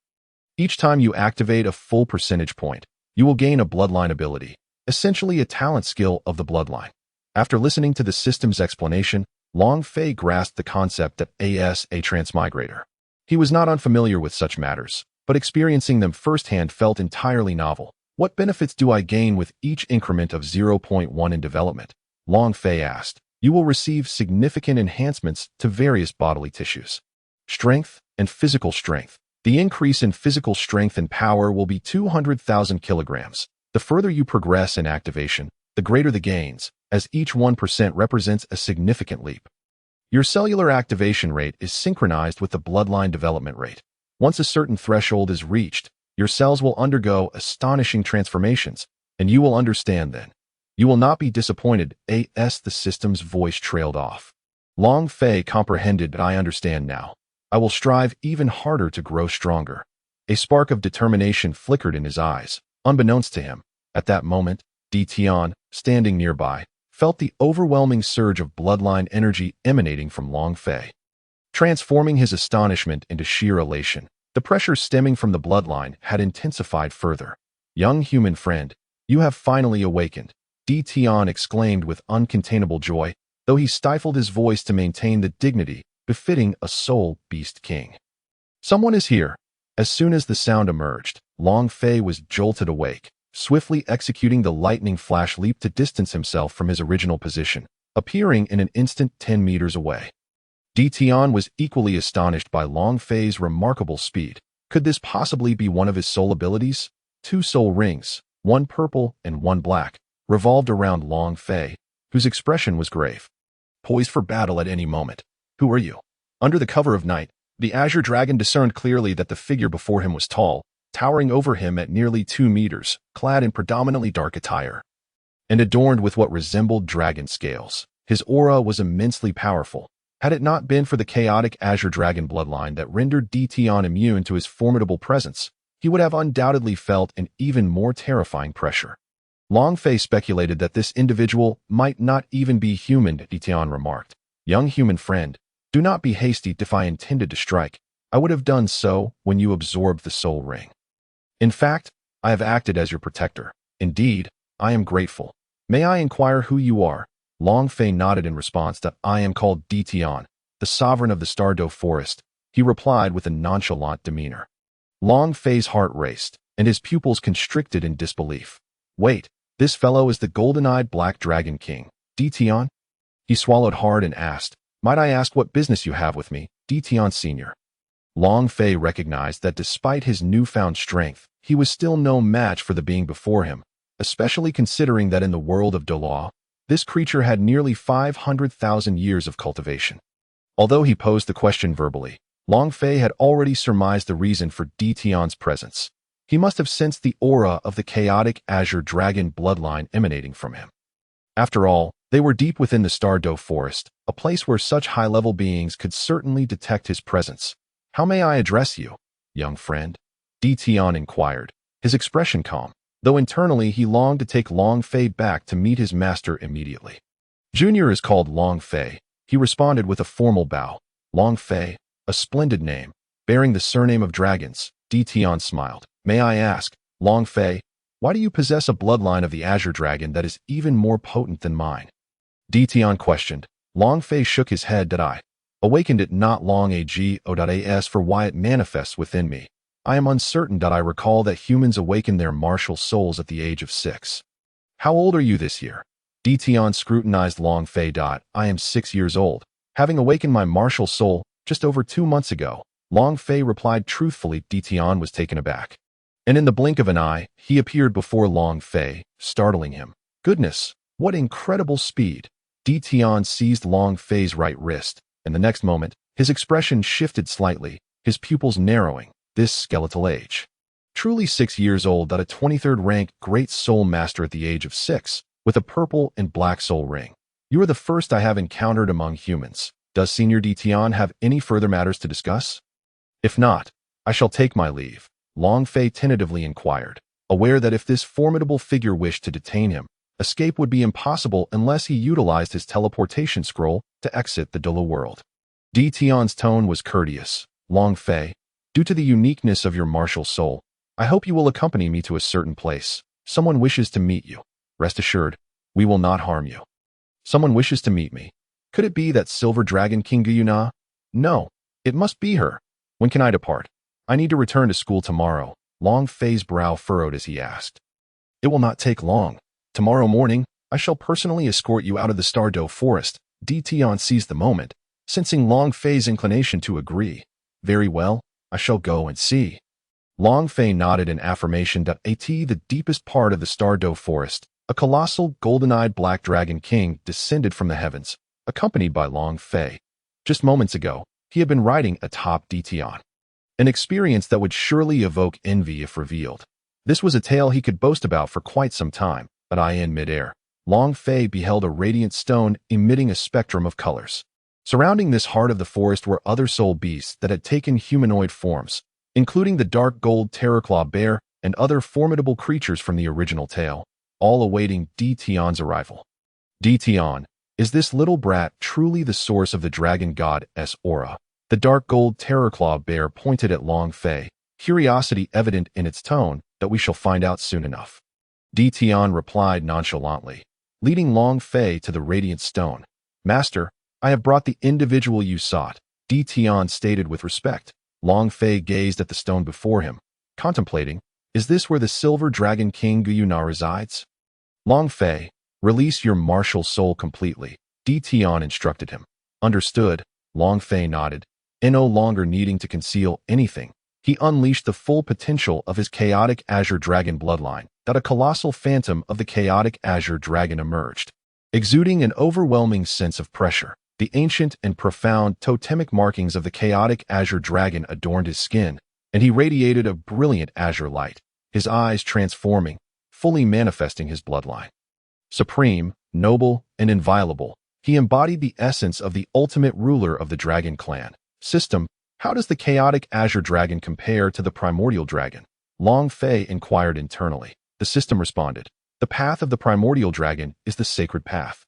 Each time you activate a full percentage point, you will gain a bloodline ability, essentially a talent skill of the bloodline. After listening to the system's explanation, Long Fei grasped the concept that as a transmigrator. He was not unfamiliar with such matters, but experiencing them firsthand felt entirely novel. What benefits do I gain with each increment of 0.1 in development? Long Fei asked. You will receive significant enhancements to various bodily tissues. Strength and physical strength. The increase in physical strength and power will be 200,000 kilograms. The further you progress in activation, the greater the gains, as each 1% represents a significant leap. Your cellular activation rate is synchronized with the bloodline development rate. Once a certain threshold is reached, your cells will undergo astonishing transformations, and you will understand then. You will not be disappointed. As the system's voice trailed off, Long Fei comprehended. I understand now. I will strive even harder to grow stronger. A spark of determination flickered in his eyes. Unbeknownst to him, at that moment, Tian, standing nearby, felt the overwhelming surge of bloodline energy emanating from Long Fei, transforming his astonishment into sheer elation. The pressure stemming from the bloodline had intensified further. Young human friend, you have finally awakened, Tian exclaimed with uncontainable joy, though he stifled his voice to maintain the dignity befitting a soul beast king. Someone is here. As soon as the sound emerged, Long Fei was jolted awake. swiftly executing the lightning flash leap to distance himself from his original position, appearing in an instant 10 meters away. Tian was equally astonished by Long Fei's remarkable speed. Could this possibly be one of his soul abilities? 2 soul rings, one purple and one black, revolved around Long Fei, whose expression was grave, poised for battle at any moment. Who are you? Under the cover of night, the Azure Dragon discerned clearly that the figure before him was tall, towering over him at nearly 2 meters, clad in predominantly dark attire, and adorned with what resembled dragon scales. His aura was immensely powerful. Had it not been for the chaotic Azure Dragon bloodline that rendered Tian immune to his formidable presence, he would have undoubtedly felt an even more terrifying pressure. Long Fei speculated that this individual might not even be human. Tian remarked, "Young human friend, do not be hasty. If I intended to strike, I would have done so when you absorbed the soul ring. In fact, I have acted as your protector. Indeed, I am grateful. May I inquire who you are?" Long Fei nodded in response that "I am called Tian, the sovereign of the Star Douluo forest," he replied with a nonchalant demeanor. Long Fei's heart raced, and his pupils constricted in disbelief. "Wait, this fellow is the golden-eyed Black Dragon King, Tian?" He swallowed hard and asked, "Might I ask what business you have with me, Tian Sr.?" Long Fei recognized that despite his newfound strength, he was still no match for the being before him, especially considering that in the world of Douluo, this creature had nearly 500,000 years of cultivation. Although he posed the question verbally, Long Fei had already surmised the reason for Tian's presence. He must have sensed the aura of the chaotic Azure Dragon bloodline emanating from him. After all, they were deep within the Star Douluo forest, a place where such high-level beings could certainly detect his presence. "How may I address you, young friend?" Tian inquired, his expression calm, though internally he longed to take Long Fei back to meet his master immediately. "Junior is called Long Fei," he responded with a formal bow. "Long Fei, a splendid name, bearing the surname of dragons." Tian smiled. "May I ask, Long Fei, why do you possess a bloodline of the Azure Dragon that is even more potent than mine?" Tian questioned. Long Fei shook his head. "That I awakened it not long ago. As for why it manifests within me, I am uncertain. I recall that humans awaken their martial souls at the age of 6. How old are you this year?" Tian scrutinized Long Fei. "I am 6 years old, having awakened my martial soul just over 2 months ago," Long Fei replied truthfully. Tian was taken aback, and in the blink of an eye, he appeared before Long Fei, startling him. Goodness, what incredible speed! Tian seized Long Fei's right wrist, and the next moment, his expression shifted slightly, his pupils narrowing. This skeletal age. Truly 6 years old. A 23rd rank Great Soul Master at the age of 6, with a purple and black soul ring. You are the first I have encountered among humans. Does Senior Tian have any further matters to discuss? If not, I shall take my leave, Long Fei tentatively inquired, aware that if this formidable figure wished to detain him, escape would be impossible unless he utilized his teleportation scroll to exit the Douluo world. Tian's tone was courteous. "Long Fei, due to the uniqueness of your martial soul, I hope you will accompany me to a certain place. Someone wishes to meet you. Rest assured, we will not harm you." "Someone wishes to meet me. Could it be that Silver Dragon King Guyuna?" "No, it must be her. When can I depart? I need to return to school tomorrow." Long Fei's brow furrowed as he asked. "It will not take long. Tomorrow morning, I shall personally escort you out of the Star Douluo forest." Tian seized the moment, sensing Long Fei's inclination to agree. "Very well, I shall go and see." Long Fei nodded in affirmation. At the deepest part of the Star Douluo forest, a colossal golden-eyed Black Dragon King descended from the heavens, accompanied by Long Fei. Just moments ago, he had been riding atop Tian, an experience that would surely evoke envy if revealed. This was a tale he could boast about for quite some time. But in midair, Long Fei beheld a radiant stone emitting a spectrum of colors. Surrounding this heart of the forest were other soul beasts that had taken humanoid forms, including the dark gold terrorclaw bear and other formidable creatures from the original tale, all awaiting Tian's arrival. Tian, is this little brat truly the source of the dragon god's aura? The dark gold terrorclaw bear pointed at Long Fei, curiosity evident in its tone. "That we shall find out soon enough," Tian replied nonchalantly, leading Long Fei to the radiant stone. "Master, I have brought the individual you sought," Tian stated with respect. Long Fei gazed at the stone before him, contemplating, Is this where the Silver Dragon King Guyu now resides? Long Fei, release your martial soul completely, Tian instructed him. Understood, Long Fei nodded, and no longer needing to conceal anything. He unleashed the full potential of his chaotic Azure Dragon bloodline, that a colossal phantom of the chaotic Azure Dragon emerged. Exuding an overwhelming sense of pressure, the ancient and profound totemic markings of the chaotic Azure Dragon adorned his skin, and he radiated a brilliant azure light, his eyes transforming, fully manifesting his bloodline. Supreme, noble, and inviolable, he embodied the essence of the ultimate ruler of the Dragon clan. System, how does the chaotic Azure Dragon compare to the Primordial Dragon? Long Fei inquired internally. The system responded, the path of the Primordial Dragon is the sacred path,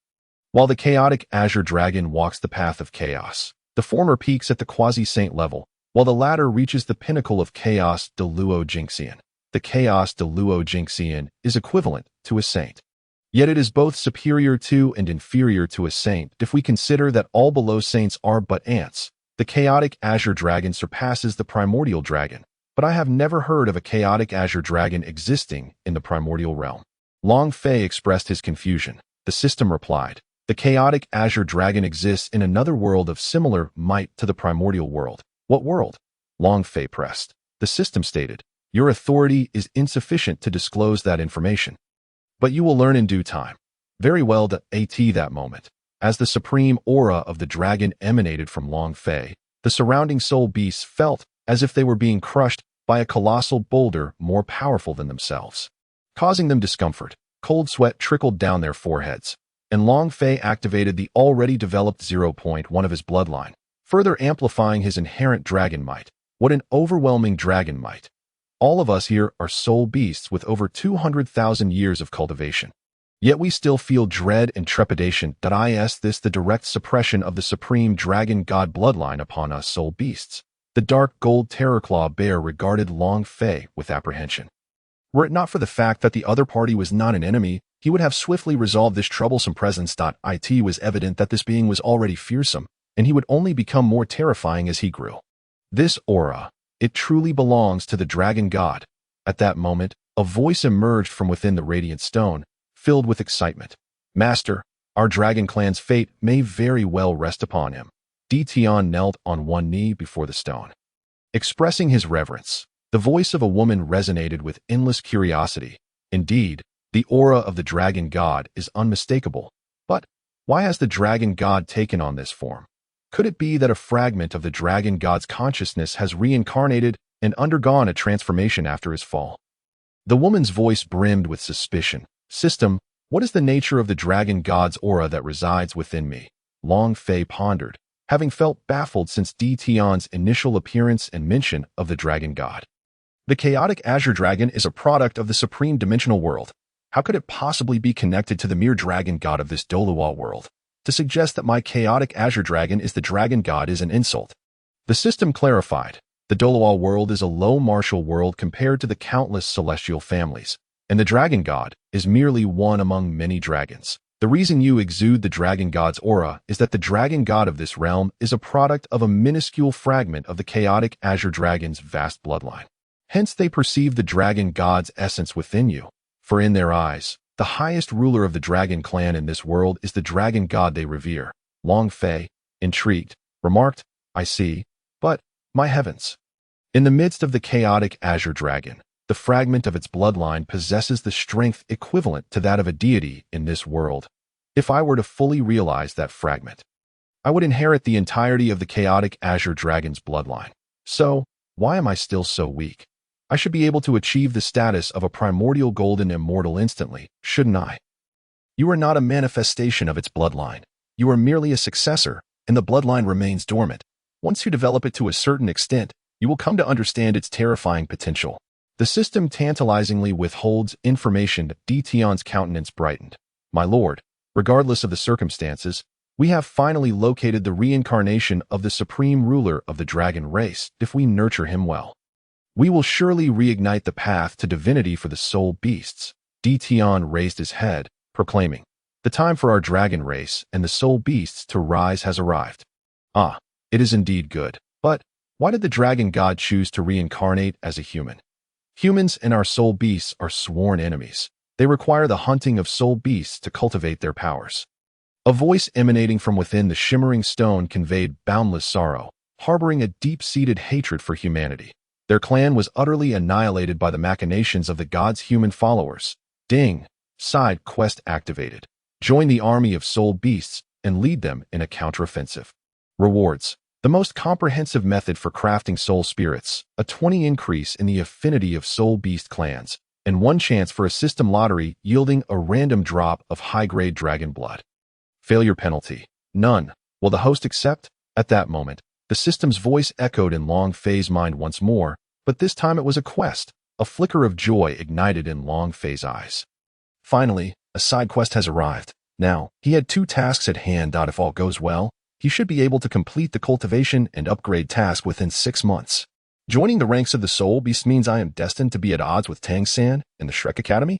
while the chaotic Azure Dragon walks the path of chaos. The former peaks at the quasi-saint level, while the latter reaches the pinnacle of Chaos Douluo Jinxian. The Chaos Douluo Jinxian is equivalent to a saint. Yet it is both superior to and inferior to a saint if we consider that all below saints are but ants. The chaotic Azure Dragon surpasses the Primordial Dragon, but I have never heard of a chaotic Azure Dragon existing in the Primordial realm. Long Fei expressed his confusion. The system replied, the chaotic Azure Dragon exists in another world of similar might to the Primordial world. What world? Long Fei pressed. The system stated, your authority is insufficient to disclose that information, but you will learn in due time. Very well, that moment. As the supreme aura of the dragon emanated from Long Fei, the surrounding soul beasts felt as if they were being crushed by a colossal boulder more powerful than themselves, causing them discomfort. Cold sweat trickled down their foreheads, and Long Fei activated the already developed 0.1 of his bloodline, further amplifying his inherent dragon might. What an overwhelming dragon might! All of us here are soul beasts with over 200,000 years of cultivation. Yet we still feel dread and trepidation. Is this the direct suppression of the supreme dragon god bloodline upon us soul beasts? The dark gold terrorclaw bear regarded Long Fei with apprehension. Were it not for the fact that the other party was not an enemy, he would have swiftly resolved this troublesome presence. It was evident that this being was already fearsome, and he would only become more terrifying as he grew. This aura, it truly belongs to the dragon god. At that moment, a voice emerged from within the radiant stone, filled with excitement. Master, our dragon clan's fate may very well rest upon him. Tian knelt on one knee before the stone. Expressing his reverence, the voice of a woman resonated with endless curiosity. Indeed, the aura of the dragon god is unmistakable. But why has the dragon god taken on this form? Could it be that a fragment of the dragon god's consciousness has reincarnated and undergone a transformation after his fall? The woman's voice brimmed with suspicion. System, what is the nature of the dragon god's aura that resides within me? Long Fei pondered, having felt baffled since Tian's initial appearance and mention of the dragon god. The chaotic Azure Dragon is a product of the supreme dimensional world. How could it possibly be connected to the mere dragon god of this Douluo world? To suggest that my chaotic Azure Dragon is the dragon god is an insult. The system clarified, the Douluo world is a low martial world compared to the countless celestial families, and the dragon god is merely one among many dragons. The reason you exude the dragon god's aura is that the dragon god of this realm is a product of a minuscule fragment of the chaotic Azure Dragon's vast bloodline. Hence they perceive the dragon god's essence within you, for in their eyes, the highest ruler of the dragon clan in this world is the dragon god they revere. Long Fei, intrigued, remarked, I see, but, my heavens. In the midst of the chaotic Azure Dragon, the fragment of its bloodline possesses the strength equivalent to that of a deity in this world. If I were to fully realize that fragment, I would inherit the entirety of the chaotic Azure Dragon's bloodline. So, why am I still so weak? I should be able to achieve the status of a primordial golden immortal instantly, shouldn't I? You are not a manifestation of its bloodline. You are merely a successor, and the bloodline remains dormant. Once you develop it to a certain extent, you will come to understand its terrifying potential. The system tantalizingly withholds information. Tian's countenance brightened. My lord, regardless of the circumstances, we have finally located the reincarnation of the supreme ruler of the dragon race if we nurture him well. We will surely reignite the path to divinity for the soul beasts. Tian raised his head, proclaiming, the time for our dragon race and the soul beasts to rise has arrived. Ah, it is indeed good. But why did the dragon god choose to reincarnate as a human? Humans and our soul beasts are sworn enemies. They require the hunting of soul beasts to cultivate their powers. A voice emanating from within the shimmering stone conveyed boundless sorrow, harboring a deep-seated hatred for humanity. Their clan was utterly annihilated by the machinations of the god's human followers. Ding! Side quest activated. Join the army of soul beasts and lead them in a counteroffensive. Rewards. The most comprehensive method for crafting soul spirits, a 20 increase in the affinity of soul beast clans, and 1 chance for a system lottery yielding a random drop of high-grade dragon blood. Failure penalty. None. Will the host accept? At that moment, the system's voice echoed in Long Fei's mind once more, but this time it was a quest. A flicker of joy ignited in Long Fei's eyes. Finally, a side quest has arrived. Now, he had 2 tasks at hand. If all goes well, he should be able to complete the cultivation and upgrade task within 6 months. Joining the ranks of the Soul Beast means I am destined to be at odds with Tang San and the Shrek Academy?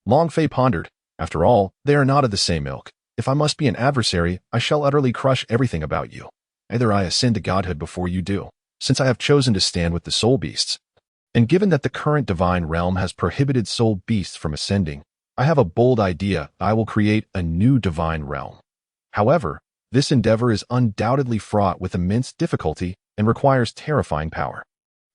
Long Fei pondered. After all, they are not of the same ilk. If I must be an adversary, I shall utterly crush everything about you. Either I ascend to godhood before you do, since I have chosen to stand with the Soul Beasts. And given that the current divine realm has prohibited Soul Beasts from ascending, I have a bold idea. I will create a new divine realm. However, this endeavor is undoubtedly fraught with immense difficulty and requires terrifying power.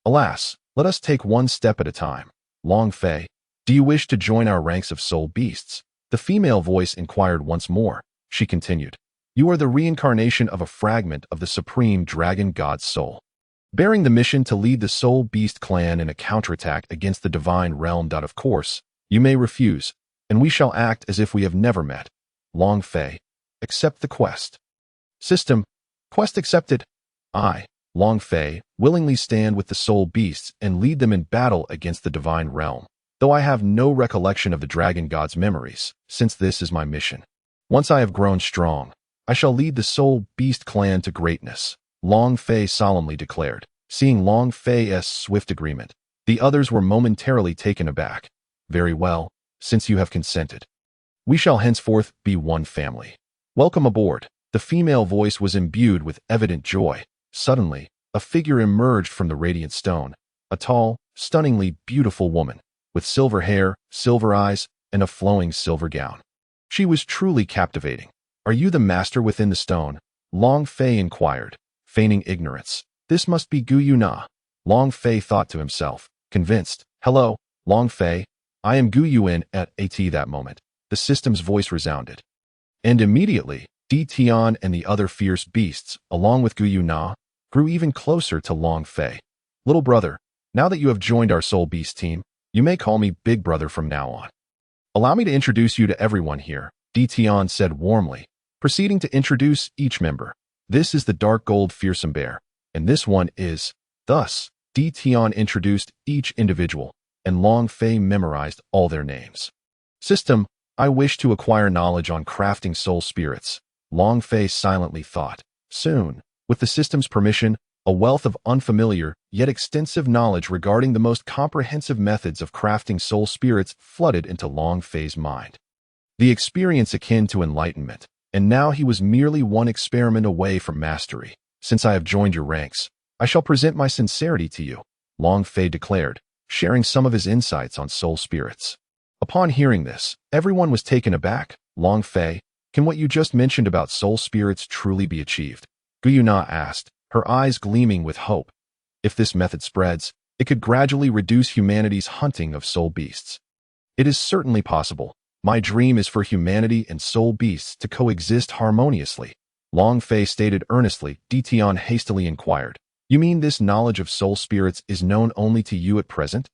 Alas, let us take one step at a time. Long Fei, do you wish to join our ranks of soul beasts? The female voice inquired once more. She continued, you are the reincarnation of a fragment of the supreme dragon god's soul, bearing the mission to lead the soul beast clan in a counterattack against the divine realm. Of course, you may refuse, and we shall act as if we have never met. Long Fei, accept the quest. System, quest accepted. I, Long Fei, willingly stand with the soul beasts and lead them in battle against the divine realm, though I have no recollection of the dragon god's memories, since this is my mission. Once I have grown strong, I shall lead the soul beast clan to greatness, Long Fei solemnly declared. Seeing Long Fei's swift agreement, the others were momentarily taken aback. Very well, since you have consented. We shall henceforth be one family. Welcome aboard. The female voice was imbued with evident joy. Suddenly, a figure emerged from the radiant stone, a tall, stunningly beautiful woman, with silver hair, silver eyes, and a flowing silver gown. She was truly captivating. Are you the master within the stone? Long Fei inquired, feigning ignorance. This must be Gu Yuna. Long Fei thought to himself, convinced. Hello, Long Fei. I am Gu Yuan at that moment. The system's voice resounded. And immediately, Di Tian and the other fierce beasts, along with Gu Yuna, grew even closer to Long Fei. Little brother, now that you have joined our soul beast team, you may call me Big Brother from now on. Allow me to introduce you to everyone here, Di Tian said warmly, proceeding to introduce each member. This is the dark gold fearsome bear, and this one is. Thus, Di Tian introduced each individual, and Long Fei memorized all their names. System, I wish to acquire knowledge on crafting soul spirits. Long Fei silently thought. Soon, with the system's permission, a wealth of unfamiliar, yet extensive knowledge regarding the most comprehensive methods of crafting soul spirits flooded into Long Fei's mind. The experience akin to enlightenment, and now he was merely one experiment away from mastery. Since I have joined your ranks, I shall present my sincerity to you, Long Fei declared, sharing some of his insights on soul spirits. Upon hearing this, everyone was taken aback. Long Fei, can what you just mentioned about soul spirits truly be achieved? Gu Yuna asked, her eyes gleaming with hope. If this method spreads, it could gradually reduce humanity's hunting of soul beasts. It is certainly possible. My dream is for humanity and soul beasts to coexist harmoniously. Long Fei stated earnestly. Di Tian hastily inquired, you mean this knowledge of soul spirits is known only to you at present?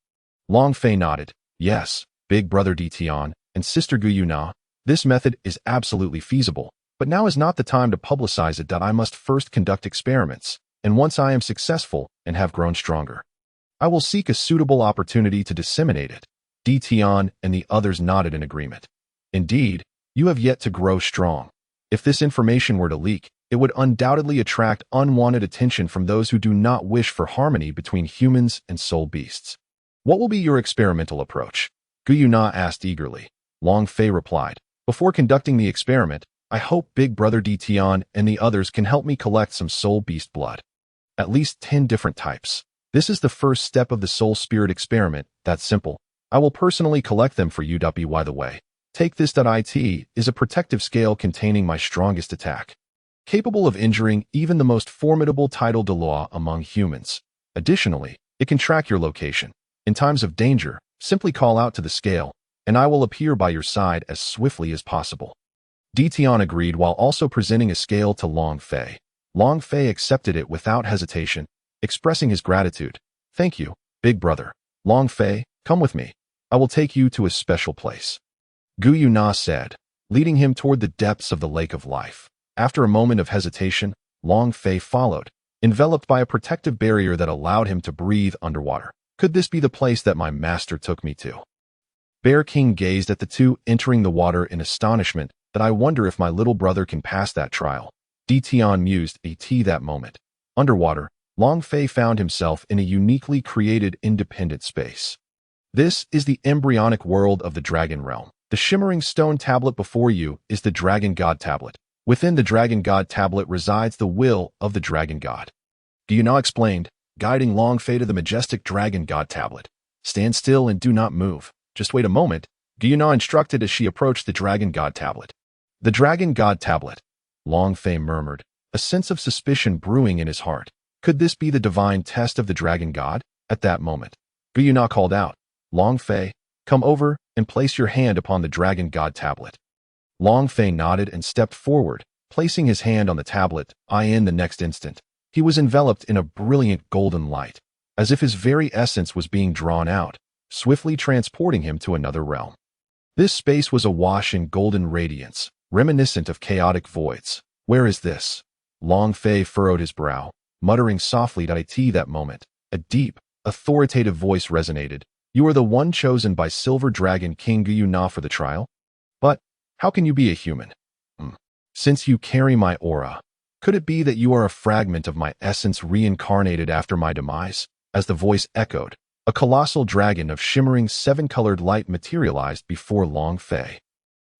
Long Fei nodded. Yes, Big Brother Di Tian and Sister Gu Yuna, this method is absolutely feasible, but now is not the time to publicize it. I must first conduct experiments, and once I am successful and have grown stronger, I will seek a suitable opportunity to disseminate it. Di Tian and the others nodded in agreement. Indeed, you have yet to grow strong. If this information were to leak, it would undoubtedly attract unwanted attention from those who do not wish for harmony between humans and soul beasts. What will be your experimental approach? Gu Yuna asked eagerly. Long Fei replied, before conducting the experiment, I hope Big Brother Di Tian and the others can help me collect some soul beast blood. At least 10 different types. This is the first step of the soul spirit experiment. That's simple. I will personally collect them for you. By the way, take this. It is a protective scale containing my strongest attack, capable of injuring even the most formidable Title Douluo among humans. Additionally, it can track your location. In times of danger, simply call out to the scale, and I will appear by your side as swiftly as possible. Tian agreed while also presenting a scale to Long Fei. Long Fei accepted it without hesitation, expressing his gratitude. Thank you, big brother. Long Fei, come with me. I will take you to a special place. Gu Yuna said, leading him toward the depths of the lake of life. After a moment of hesitation, Long Fei followed, enveloped by a protective barrier that allowed him to breathe underwater. Could this be the place that my master took me to? Bear King gazed at the two entering the water in astonishment. That I wonder if my little brother can pass that trial. Tian mused that moment. Underwater, Long Fei found himself in a uniquely created independent space. This is the embryonic world of the Dragon Realm. The shimmering stone tablet before you is the Dragon God Tablet. Within the Dragon God Tablet resides the will of the Dragon God. Yuna explained, guiding Long Fei to the majestic Dragon God Tablet. Stand still and do not move. Just wait a moment, Yuna instructed as she approached the Dragon God Tablet. The Dragon God Tablet, Long Fei murmured, a sense of suspicion brewing in his heart. Could this be the divine test of the Dragon God? At that moment, Yuna called out, Long Fei, come over and place your hand upon the Dragon God Tablet. Long Fei nodded and stepped forward, placing his hand on the tablet. In the next instant, he was enveloped in a brilliant golden light, as if his very essence was being drawn out, swiftly transporting him to another realm. This space was awash in golden radiance, reminiscent of chaotic voids. Where is this? Long Fei furrowed his brow, muttering softly. That moment, a deep, authoritative voice resonated. You are the one chosen by Silver Dragon King Gu Yuna for the trial? But how can you be a human? Since you carry my aura, could it be that you are a fragment of my essence reincarnated after my demise? As the voice echoed, a colossal dragon of shimmering seven-colored light materialized before Long Fei.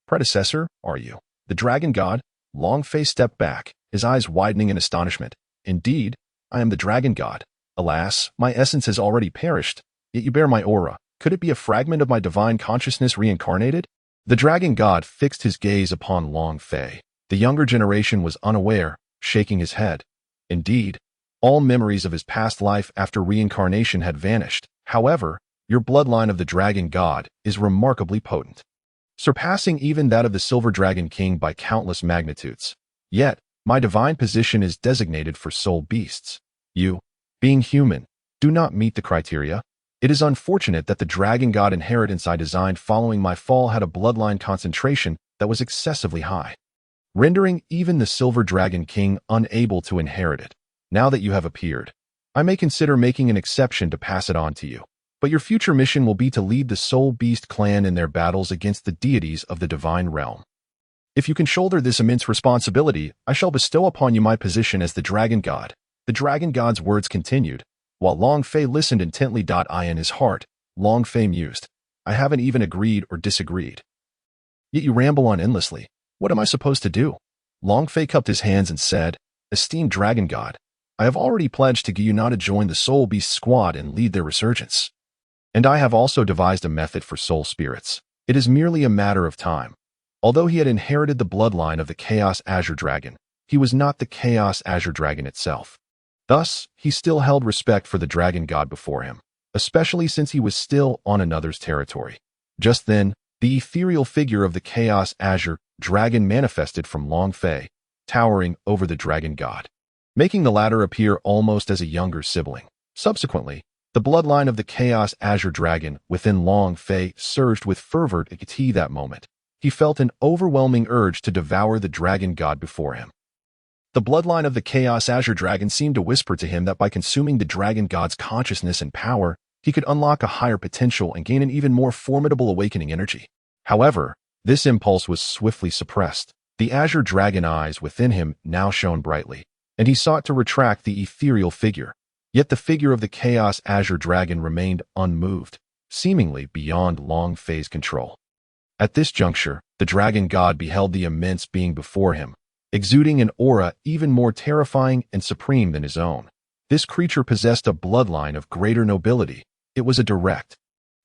Predecessor, are you? The Dragon God? Long Fei stepped back, his eyes widening in astonishment. Indeed, I am the Dragon God. Alas, my essence has already perished, yet you bear my aura. Could it be a fragment of my divine consciousness reincarnated? The Dragon God fixed his gaze upon Long Fei. The younger generation was unaware, shaking his head. Indeed, all memories of his past life after reincarnation had vanished. However, your bloodline of the Dragon God is remarkably potent, surpassing even that of the Silver Dragon King by countless magnitudes. Yet, my divine position is designated for soul beasts. You, being human, do not meet the criteria. It is unfortunate that the Dragon God inheritance I designed following my fall had a bloodline concentration that was excessively high, rendering even the Silver Dragon King unable to inherit it. Now that you have appeared, I may consider making an exception to pass it on to you. But your future mission will be to lead the Soul Beast clan in their battles against the deities of the divine realm. If you can shoulder this immense responsibility, I shall bestow upon you my position as the Dragon God. The Dragon God's words continued, while Long Fei listened intently. In his heart, Long Fei mused, I haven't even agreed or disagreed. Yet you ramble on endlessly. What am I supposed to do? Long Fei cupped his hands and said, Esteemed Dragon God, I have already pledged to Gu Yuna to join the Soul Beast squad and lead their resurgence. And I have also devised a method for soul spirits. It is merely a matter of time. Although he had inherited the bloodline of the Chaos Azure Dragon, he was not the Chaos Azure Dragon itself. Thus, he still held respect for the Dragon God before him, especially since he was still on another's territory. Just then, the ethereal figure of the Chaos Azure Dragon manifested from Long Fei, towering over the Dragon God, making the latter appear almost as a younger sibling. Subsequently, the bloodline of the Chaos Azure Dragon within Long Fei surged with fervor. That moment, he felt an overwhelming urge to devour the Dragon God before him. The bloodline of the Chaos Azure Dragon seemed to whisper to him that by consuming the Dragon God's consciousness and power, he could unlock a higher potential and gain an even more formidable awakening energy. However, this impulse was swiftly suppressed. The Azure Dragon eyes within him now shone brightly, and he sought to retract the ethereal figure. Yet the figure of the Chaos Azure Dragon remained unmoved, seemingly beyond Long Fei's control. At this juncture, the Dragon God beheld the immense being before him, exuding an aura even more terrifying and supreme than his own. This creature possessed a bloodline of greater nobility. It was a direct,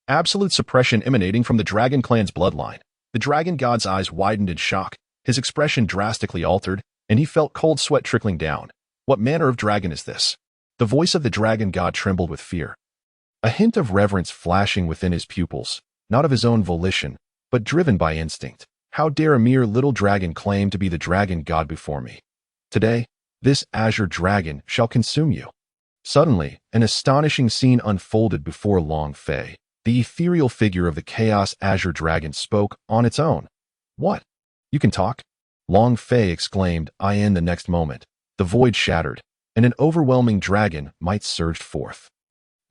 absolute suppression emanating from the dragon clan's bloodline. The dragon god's eyes widened in shock. His expression drastically altered, and he felt cold sweat trickling down. What manner of dragon is this? The voice of the dragon god trembled with fear, a hint of reverence flashing within his pupils, not of his own volition, but driven by instinct. How dare a mere little dragon claim to be the dragon god before me? Today, this azure dragon shall consume you. Suddenly, an astonishing scene unfolded before Long Fei. The ethereal figure of the Chaos Azure Dragon spoke on its own. What? You can talk? Long Fei exclaimed. In the next moment, the void shattered, and an overwhelming dragon might surged forth.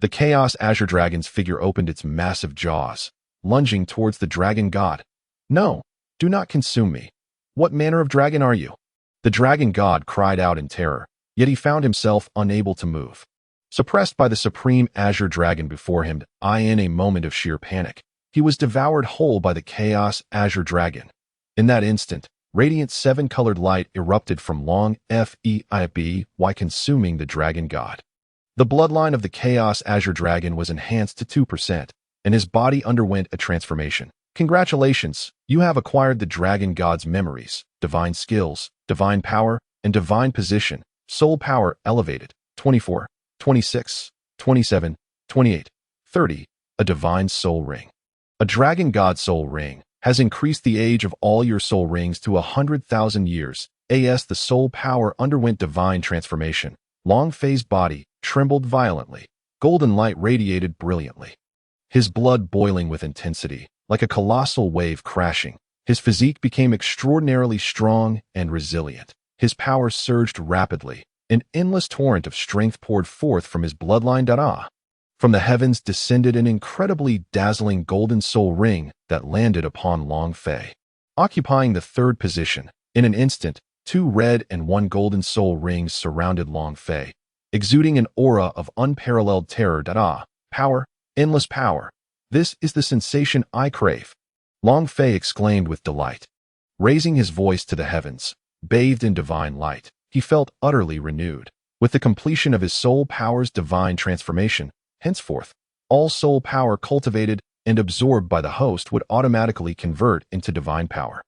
The Chaos Azure Dragon's figure opened its massive jaws, lunging towards the dragon god. No, do not consume me. What manner of dragon are you? The dragon god cried out in terror, yet he found himself unable to move. Suppressed by the supreme azure dragon before him, in a moment of sheer panic, he was devoured whole by the Chaos Azure Dragon. In that instant, radiant seven-colored light erupted from Long Fei, consuming the dragon god. The bloodline of the Chaos Azure Dragon was enhanced to 2%, and his body underwent a transformation. Congratulations, you have acquired the dragon god's memories, divine skills, divine power, and divine position. Soul power elevated. 24, 26, 27, 28, 30. A divine soul ring. A dragon god soul ring has increased the age of all your soul rings to 100,000 years. The soul power underwent divine transformation. Long Fei's body trembled violently. Golden light radiated brilliantly. His blood boiling with intensity, like a colossal wave crashing. His physique became extraordinarily strong and resilient. His power surged rapidly. An endless torrent of strength poured forth from his bloodline. From the heavens descended an incredibly dazzling golden soul ring that landed upon Long Fei. Occupying the third position, in an instant, 2 red and 1 golden soul rings surrounded Long Fei, exuding an aura of unparalleled terror. Power, endless power. This is the sensation I crave. Long Fei exclaimed with delight. Raising his voice to the heavens, bathed in divine light, he felt utterly renewed. With the completion of his soul power's divine transformation, henceforth, all soul power cultivated and absorbed by the host would automatically convert into divine power.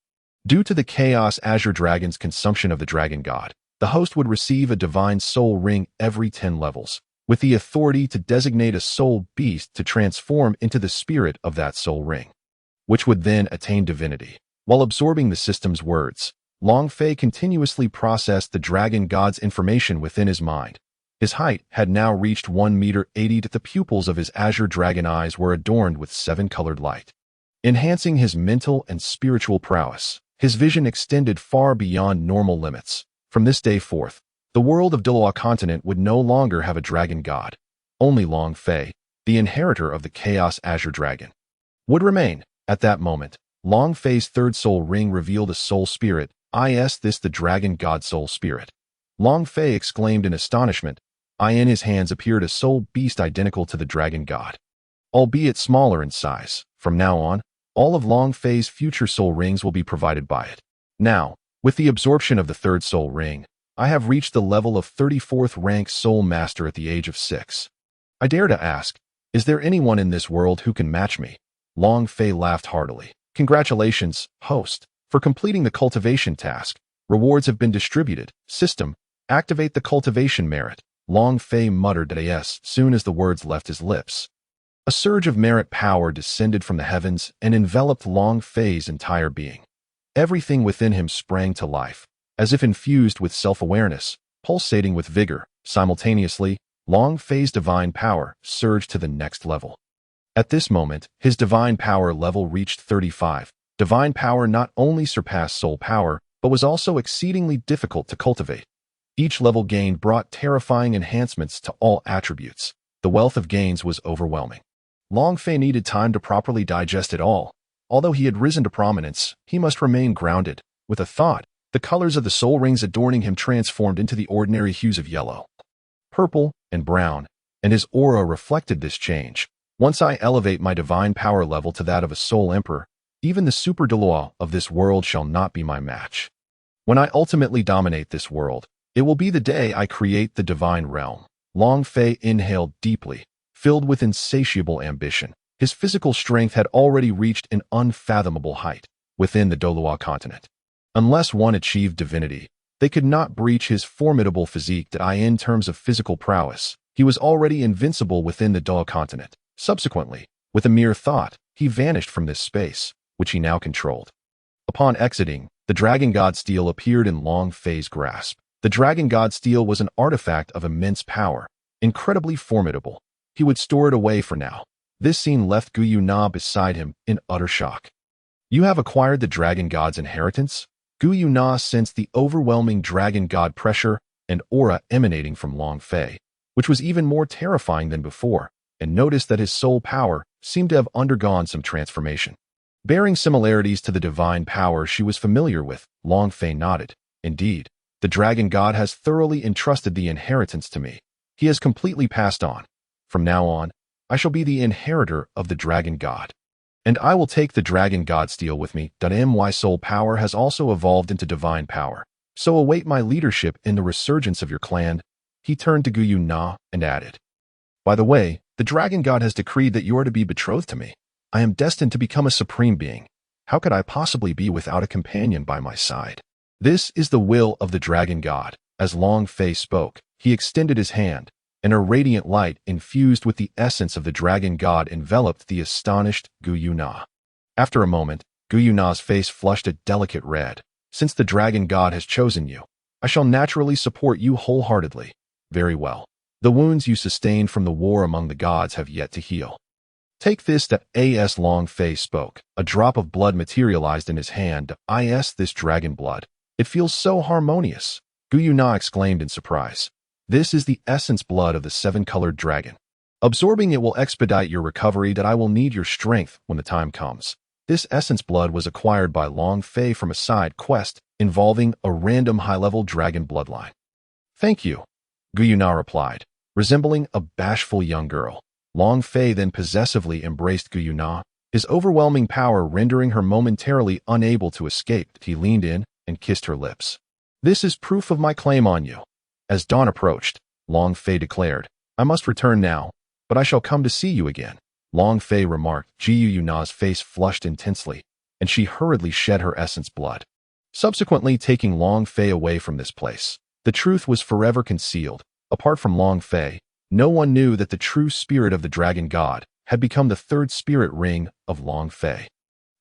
Due to the Chaos Azure Dragon's consumption of the dragon god, the host would receive a divine soul ring every 10 levels, with the authority to designate a soul beast to transform into the spirit of that soul ring, which would then attain divinity. While absorbing the system's words, Long Fei continuously processed the dragon god's information within his mind. His height had now reached 1 meter 80. The pupils of his azure dragon eyes were adorned with 7-colored light, enhancing his mental and spiritual prowess. His vision extended far beyond normal limits. From this day forth, the world of Douluo continent would no longer have a dragon god. Only Long Fei, the inheritor of the Chaos Azure Dragon, would remain. At that moment, Long Fei's third soul ring revealed a soul spirit. This the dragon god soul spirit. Long Fei exclaimed in astonishment. In his hands appeared a soul beast identical to the dragon god, albeit smaller in size. From now on, all of Long Fei's future soul rings will be provided by it. Now, with the absorption of the third soul ring, I have reached the level of 34th rank soul master at the age of 6. I dare to ask, is there anyone in this world who can match me? Long Fei laughed heartily. Congratulations, host, for completing the cultivation task. Rewards have been distributed. System, activate the cultivation merit. Long Fei muttered yes soon as the words left his lips. A surge of merit power descended from the heavens and enveloped Long Fei's entire being. Everything within him sprang to life, as if infused with self-awareness, pulsating with vigor. Simultaneously, Long Fei's divine power surged to the next level. At this moment, his divine power level reached 35. Divine power not only surpassed soul power, but was also exceedingly difficult to cultivate. Each level gained brought terrifying enhancements to all attributes. The wealth of gains was overwhelming. Long Fei needed time to properly digest it all. Although he had risen to prominence, he must remain grounded. With a thought, the colors of the soul rings adorning him transformed into the ordinary hues of yellow, purple, and brown, and his aura reflected this change. Once I elevate my divine power level to that of a soul emperor, even the super Douluo of this world shall not be my match. When I ultimately dominate this world, it will be the day I create the divine realm. Long Fei inhaled deeply, filled with insatiable ambition. His physical strength had already reached an unfathomable height within the Douluo continent. Unless one achieved divinity, they could not breach his formidable physique that in terms of physical prowess. He was already invincible within the Douluo continent. Subsequently, with a mere thought, he vanished from this space, which he now controlled. Upon exiting, the Dragon God Steel appeared in Long Fei's grasp. The Dragon God Steel was an artifact of immense power, incredibly formidable. He would store it away for now. This scene left Gu Yuna beside him in utter shock. You have acquired the Dragon God's inheritance? Gu Yuna sensed the overwhelming Dragon God pressure and aura emanating from Long Fei, which was even more terrifying than before, and noticed that his soul power seemed to have undergone some transformation. Bearing similarities to the divine power she was familiar with, Long Fei nodded. Indeed, the Dragon God has thoroughly entrusted the inheritance to me. He has completely passed on. From now on, I shall be the inheritor of the Dragon God. And I will take the Dragon God Steel with me. My soul power has also evolved into divine power. So await my leadership in the resurgence of your clan. He turned to Gu Yuna and added, by the way, the Dragon God has decreed that you are to be betrothed to me. I am destined to become a supreme being. How could I possibly be without a companion by my side? This is the will of the Dragon God. As Long Fei spoke, he extended his hand, and a radiant light infused with the essence of the Dragon God enveloped the astonished Gu Yuna. After a moment, Gu Yuna's face flushed a delicate red. Since the Dragon God has chosen you, I shall naturally support you wholeheartedly. Very well. The wounds you sustained from the war among the gods have yet to heal. Take this that as Long Fei spoke. A drop of blood materialized in his hand. This dragon blood. It feels so harmonious. Gu Yuna exclaimed in surprise. This is the essence blood of the seven-colored dragon. Absorbing it will expedite your recovery that I will need your strength when the time comes. This essence blood was acquired by Long Fei from a side quest involving a random high-level dragon bloodline. Thank you, Gu Yuna replied, resembling a bashful young girl. Long Fei then possessively embraced Gu Yuna, his overwhelming power rendering her momentarily unable to escape. He leaned in and kissed her lips. This is proof of my claim on you. As dawn approached, Long Fei declared, I must return now, but I shall come to see you again. Long Fei remarked. Gu Yuna's face flushed intensely, and she hurriedly shed her essence blood. Subsequently taking Long Fei away from this place, the truth was forever concealed. Apart from Long Fei, no one knew that the true spirit of the Dragon God had become the third spirit ring of Long Fei.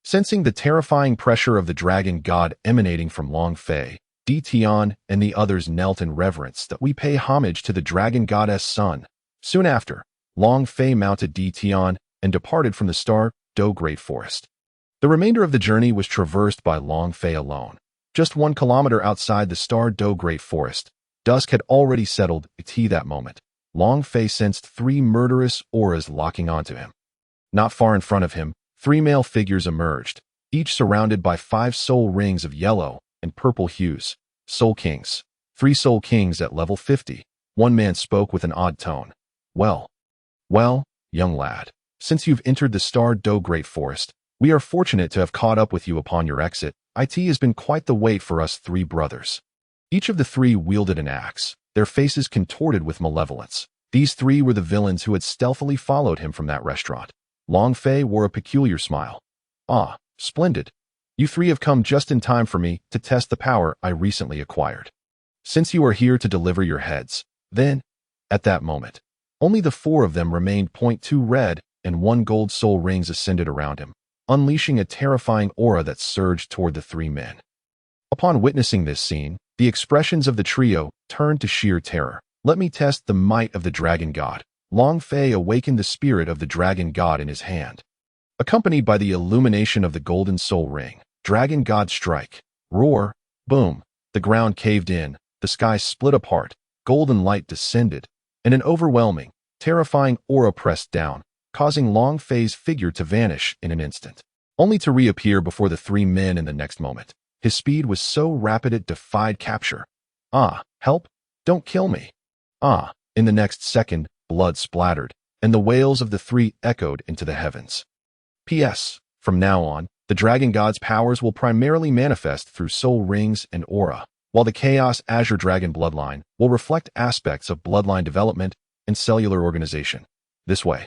Sensing the terrifying pressure of the Dragon God emanating from Long Fei, Tian and the others knelt in reverence that we pay homage to the Dragon Goddess Sun. Soon after, Long Fei mounted Tian and departed from the Star Douluo Great Forest. The remainder of the journey was traversed by Long Fei alone. Just 1 kilometer outside the Star Douluo Great Forest, dusk had already settled. At that moment, Long Fei sensed 3 murderous auras locking onto him. Not far in front of him, 3 male figures emerged, each surrounded by 5 soul rings of yellow and purple hues. Soul Kings. 3 Soul Kings at level 50. One man spoke with an odd tone. Well, young lad, since you've entered the Star Douluo Great Forest, we are fortunate to have caught up with you upon your exit. It has been quite the wait for us 3 brothers. Each of the 3 wielded an axe, their faces contorted with malevolence. These 3 were the villains who had stealthily followed him from that restaurant. Long Fei wore a peculiar smile. Ah, splendid. You 3 have come just in time for me to test the power I recently acquired. Since you are here to deliver your heads, then, at that moment, only the 4 of them remained. 2 red and 1 gold soul rings ascended around him, unleashing a terrifying aura that surged toward the 3 men. Upon witnessing this scene, the expressions of the trio turned to sheer terror. Let me test the might of the Dragon God. Long Fei awakened the spirit of the Dragon God in his hand. Accompanied by the illumination of the golden soul ring, Dragon God strike, roar, boom, the ground caved in, the sky split apart, golden light descended, and an overwhelming, terrifying aura pressed down, causing Long Fei's figure to vanish in an instant, only to reappear before the 3 men in the next moment. His speed was so rapid it defied capture. Ah, help! Don't kill me! Ah, in the next second, blood splattered, and the wails of the 3 echoed into the heavens. P.S. From now on, the Dragon God's powers will primarily manifest through soul rings and aura, while the Chaos Azure Dragon bloodline will reflect aspects of bloodline development and cellular organization. This way,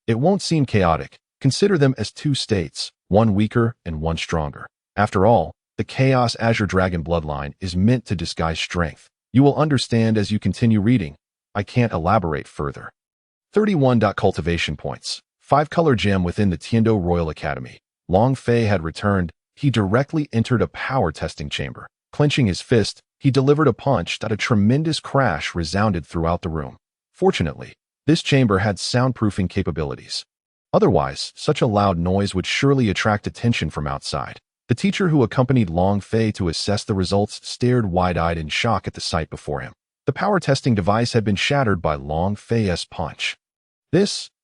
it won't seem chaotic. Consider them as two states, one weaker and one stronger. After all, the Chaos Azure Dragon bloodline is meant to disguise strength. You will understand as you continue reading. I can't elaborate further. 31. Cultivation points. 5-color gem within the Tiando Royal Academy. Long Fei had returned. He directly entered a power testing chamber. Clenching his fist, he delivered a punch that a tremendous crash resounded throughout the room. Fortunately, this chamber had soundproofing capabilities. Otherwise, such a loud noise would surely attract attention from outside. The teacher who accompanied Long Fei to assess the results stared wide-eyed in shock at the sight before him. The power testing device had been shattered by Long Fei's punch.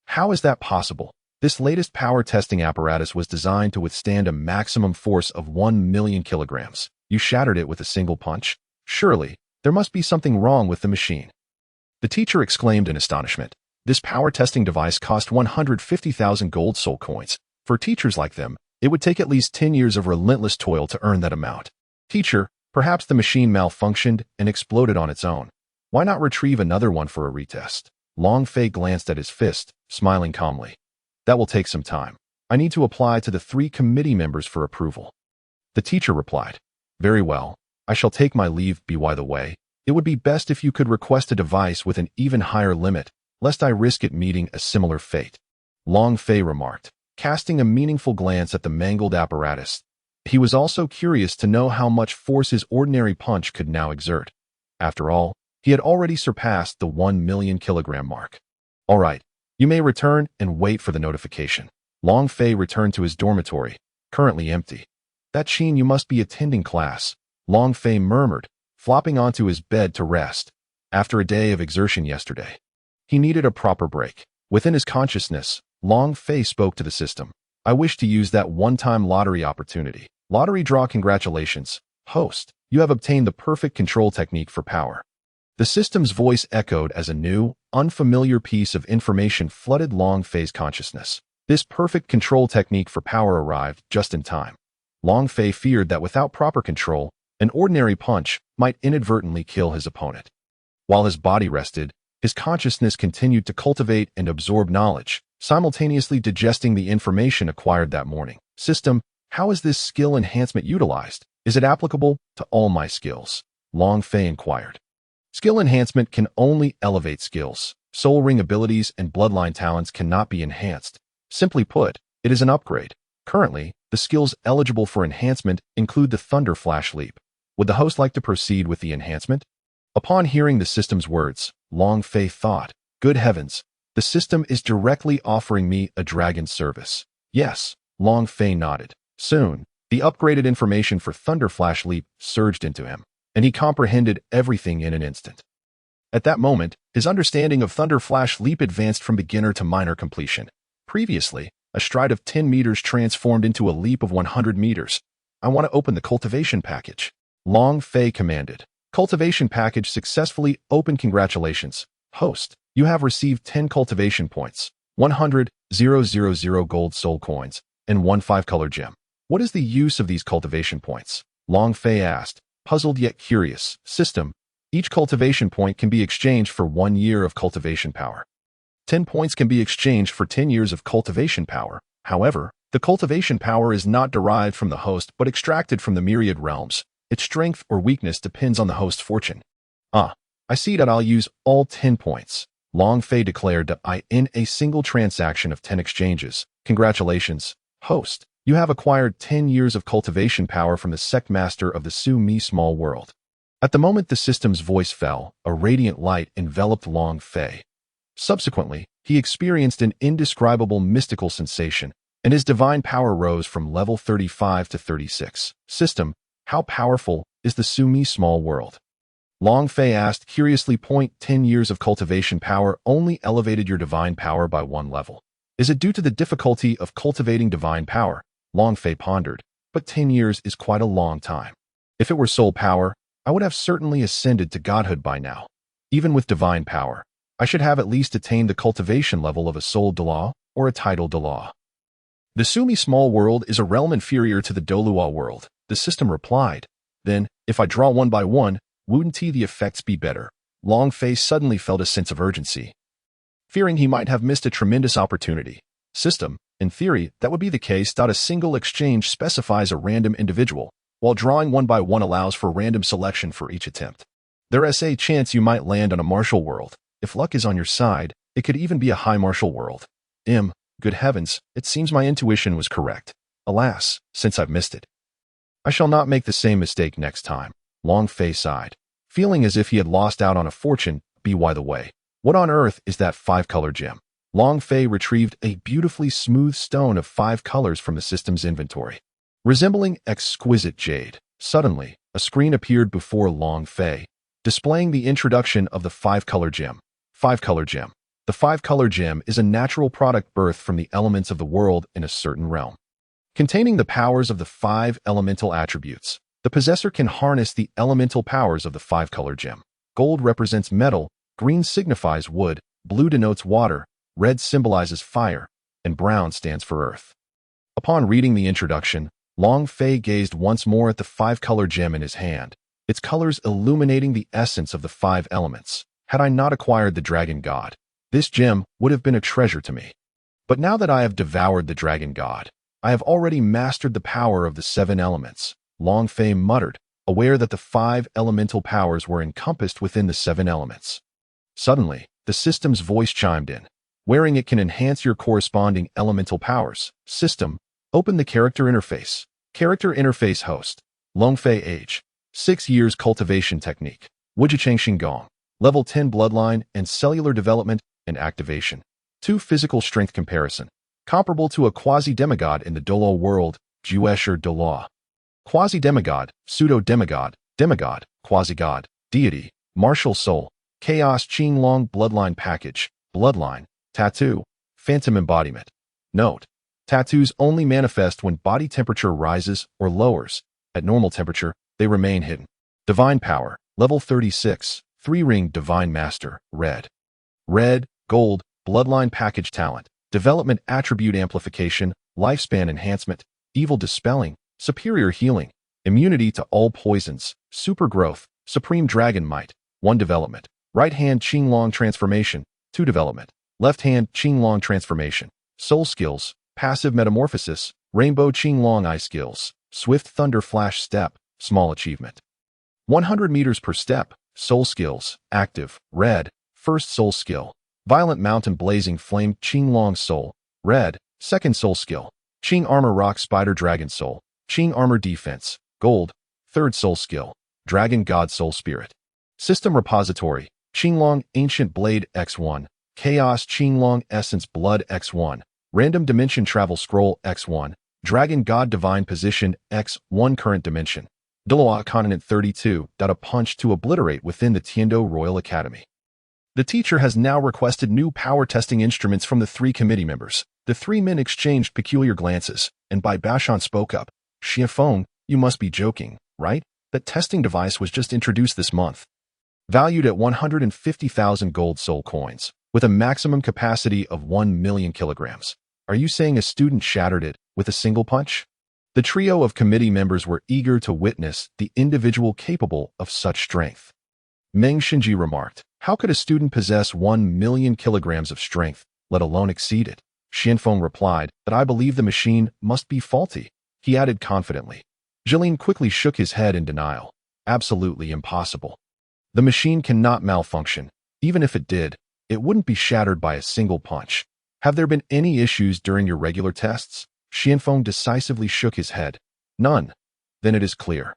How is that possible? This latest power testing apparatus was designed to withstand a maximum force of 1 million kilograms. You shattered it with a single punch? Surely, there must be something wrong with the machine. The teacher exclaimed in astonishment. This power testing device cost 150,000 gold soul coins. For teachers like them, it would take at least 10 years of relentless toil to earn that amount. Teacher, perhaps the machine malfunctioned and exploded on its own. Why not retrieve another one for a retest? Long Fei glanced at his fist, smiling calmly. That will take some time. I need to apply to the 3 committee members for approval. The teacher replied. Very well. I shall take my leave. By the way, it would be best if you could request a device with an even higher limit, lest I risk it meeting a similar fate. Long Fei remarked, casting a meaningful glance at the mangled apparatus. He was also curious to know how much force his ordinary punch could now exert. After all, he had already surpassed the 1 million kilogram mark. All right, you may return and wait for the notification. Long Fei returned to his dormitory, currently empty. That Qian, you must be attending class, Long Fei murmured, flopping onto his bed to rest. After a day of exertion yesterday, he needed a proper break. Within his consciousness, Long Fei spoke to the system. I wish to use that one-time lottery opportunity. Lottery draw. Congratulations, host. You have obtained the perfect control technique for power. The system's voice echoed as a new, unfamiliar piece of information flooded Long Fei's consciousness. This perfect control technique for power arrived just in time. Long Fei feared that without proper control, an ordinary punch might inadvertently kill his opponent. While his body rested, his consciousness continued to cultivate and absorb knowledge, simultaneously digesting the information acquired that morning. System, how is this skill enhancement utilized? Is it applicable to all my skills? Long Fei inquired. Skill enhancement can only elevate skills. Soul Ring abilities and bloodline talents cannot be enhanced. Simply put, it is an upgrade. Currently, the skills eligible for enhancement include the Thunder Flash Leap. Would the host like to proceed with the enhancement? Upon hearing the system's words, Long Fei thought, good heavens, the system is directly offering me a dragon service. Yes, Long Fei nodded. Soon, the upgraded information for Thunder Flash Leap surged into him, and he comprehended everything in an instant. At that moment, his understanding of Thunder Flash Leap advanced from beginner to minor completion. Previously, a stride of 10 meters transformed into a leap of 100 meters. I want to open the cultivation package. Long Fei commanded. Cultivation package successfully opened. Congratulations, host. You have received 10 cultivation points, 100,000 gold soul coins, and 1 5-color gem. What is the use of these cultivation points? Long Fei asked, puzzled yet curious. System, each cultivation point can be exchanged for 1 year of cultivation power. 10 points can be exchanged for 10 years of cultivation power. However, the cultivation power is not derived from the host but extracted from the myriad realms. Its strength or weakness depends on the host's fortune. I see that I'll use all 10 points. Long Fei declared that in a single transaction of 10 exchanges. Congratulations, host. You have acquired 10 years of cultivation power from the sect master of the Su Mi small world. At the moment the system's voice fell, a radiant light enveloped Long Fei. Subsequently, he experienced an indescribable mystical sensation, and his divine power rose from level 35 to 36. System, how powerful is the Su Mi small world? Long Fei asked curiously. 10 years of cultivation power only elevated your divine power by 1 level. Is it due to the difficulty of cultivating divine power? Long Fei pondered, but 10 years is quite a long time. If it were soul power, I would have certainly ascended to godhood by now. Even with divine power, I should have at least attained the cultivation level of a Soul Douluo or a Title Douluo. The Su Mi small world is a realm inferior to the Douluo world, the system replied. Then, if I draw 1 by 1, wouldn't the effects be better? Long Fei suddenly felt a sense of urgency. fearing he might have missed a tremendous opportunity. System, in theory, that would be the case. A single exchange specifies a random individual, while drawing one by one allows for random selection for each attempt. There is a chance you might land on a martial world. If luck is on your side, it could even be a high martial world. Good heavens, it seems my intuition was correct. Alas, since I've missed it. I shall not make the same mistake next time. Long Fei sighed, feeling as if he had lost out on a fortune. By the way, what on earth is that 5-color gem? Long Fei retrieved a beautifully smooth stone of 5 colors from the system's inventory, resembling exquisite jade. Suddenly, a screen appeared before Long Fei, displaying the introduction of the 5-color gem. 5-color gem. The 5-color gem is a natural product birthed from the elements of the world in a certain realm, containing the powers of the 5 elemental attributes. The possessor can harness the elemental powers of the 5-color gem. Gold represents metal, green signifies wood, blue denotes water, red symbolizes fire, and brown stands for earth. Upon reading the introduction, Long Fei gazed once more at the 5-color gem in his hand, its colors illuminating the essence of the 5 elements. Had I not acquired the Dragon God, this gem would have been a treasure to me. But now that I have devoured the Dragon God, I have already mastered the power of the 7 elements. Long Fei muttered, aware that the 5 elemental powers were encompassed within the 7 elements. Suddenly, the system's voice chimed in. Wearing it can enhance your corresponding elemental powers. System, open the character interface. Character interface host. Long Fei age. 6 years cultivation technique. Wujicheng Xinggong. Level 10 bloodline and cellular development and activation. 2 physical strength comparison. Comparable to a quasi-demigod in the Douluo world, Chaos Douluo. Quasi-demigod, pseudo-demigod, demigod, quasi-god, deity, martial soul, chaos Qinglong bloodline package, bloodline, tattoo, phantom embodiment. Note: tattoos only manifest when body temperature rises or lowers. At normal temperature, they remain hidden. Divine power, level 36, 3-ring divine master, red. Red, gold, bloodline package talent, development attribute amplification, lifespan enhancement, evil dispelling, superior healing, immunity to all poisons, super growth, supreme dragon might, 1 development. Right hand Qinglong transformation, 2 development. Left hand Qinglong transformation. Soul skills, passive metamorphosis, rainbow Qinglong eye skills, swift thunder flash step, small achievement. 100 meters per step, soul skills, active, red, first soul skill. Violent mountain blazing flame Qinglong soul, red, second soul skill. Qing armor rock spider dragon soul, Qing armor defense, gold, third soul skill. Dragon god soul spirit. System repository, Qinglong ancient blade X1. Chaos Qinglong Essence Blood X1, Random Dimension Travel Scroll X1, Dragon God Divine Position X1 Current Dimension, Douluo Continent 32. A punch to obliterate within the Tiando Royal Academy. The teacher has now requested new power testing instruments from the 3 committee members. The 3 men exchanged peculiar glances, and Bai Baoshan spoke up. Xianfeng, you must be joking, right? That testing device was just introduced this month. Valued at 150,000 gold soul coins, with a maximum capacity of 1 million kilograms. Are you saying a student shattered it with a single punch? The trio of committee members were eager to witness the individual capable of such strength. Meng Xinji remarked, how could a student possess 1 million kilograms of strength, let alone exceed it? Xianfeng replied that I believe the machine must be faulty. He added confidently. Jilin quickly shook his head in denial. Absolutely impossible. The machine cannot malfunction. Even if it did, it wouldn't be shattered by a single punch. Have there been any issues during your regular tests? Xianfeng decisively shook his head. None. Then it is clear.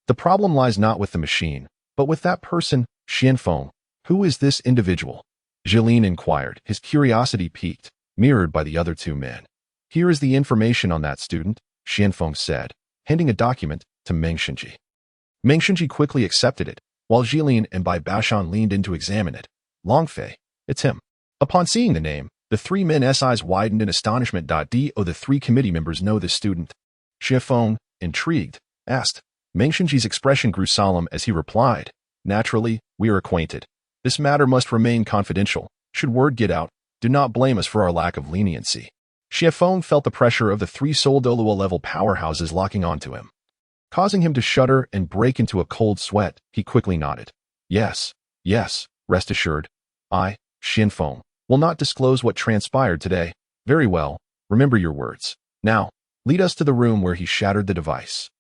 The problem lies not with the machine, but with that person, Xianfeng. Who is this individual? Jilin inquired, his curiosity piqued, mirrored by the other 2 men. Here is the information on that student, Xianfeng said, handing a document to Meng Xinji. Meng Xinji quickly accepted it, while Jilin and Bai Baoshan leaned in to examine it. Long Fei, it's him. Upon seeing the name, the 3 men's eyes widened in astonishment. The 3 committee members know this student. Xianfeng, intrigued, asked. Meng Xinji's expression grew solemn as he replied, naturally, we are acquainted. This matter must remain confidential. Should word get out, do not blame us for our lack of leniency. Xianfeng felt the pressure of the 3 Soul Douluo level powerhouses locking onto him, causing him to shudder and break into a cold sweat. He quickly nodded. Yes, rest assured. I, Xianfeng, will not disclose what transpired today. Very well, remember your words. Now, lead us to the room where he shattered the device.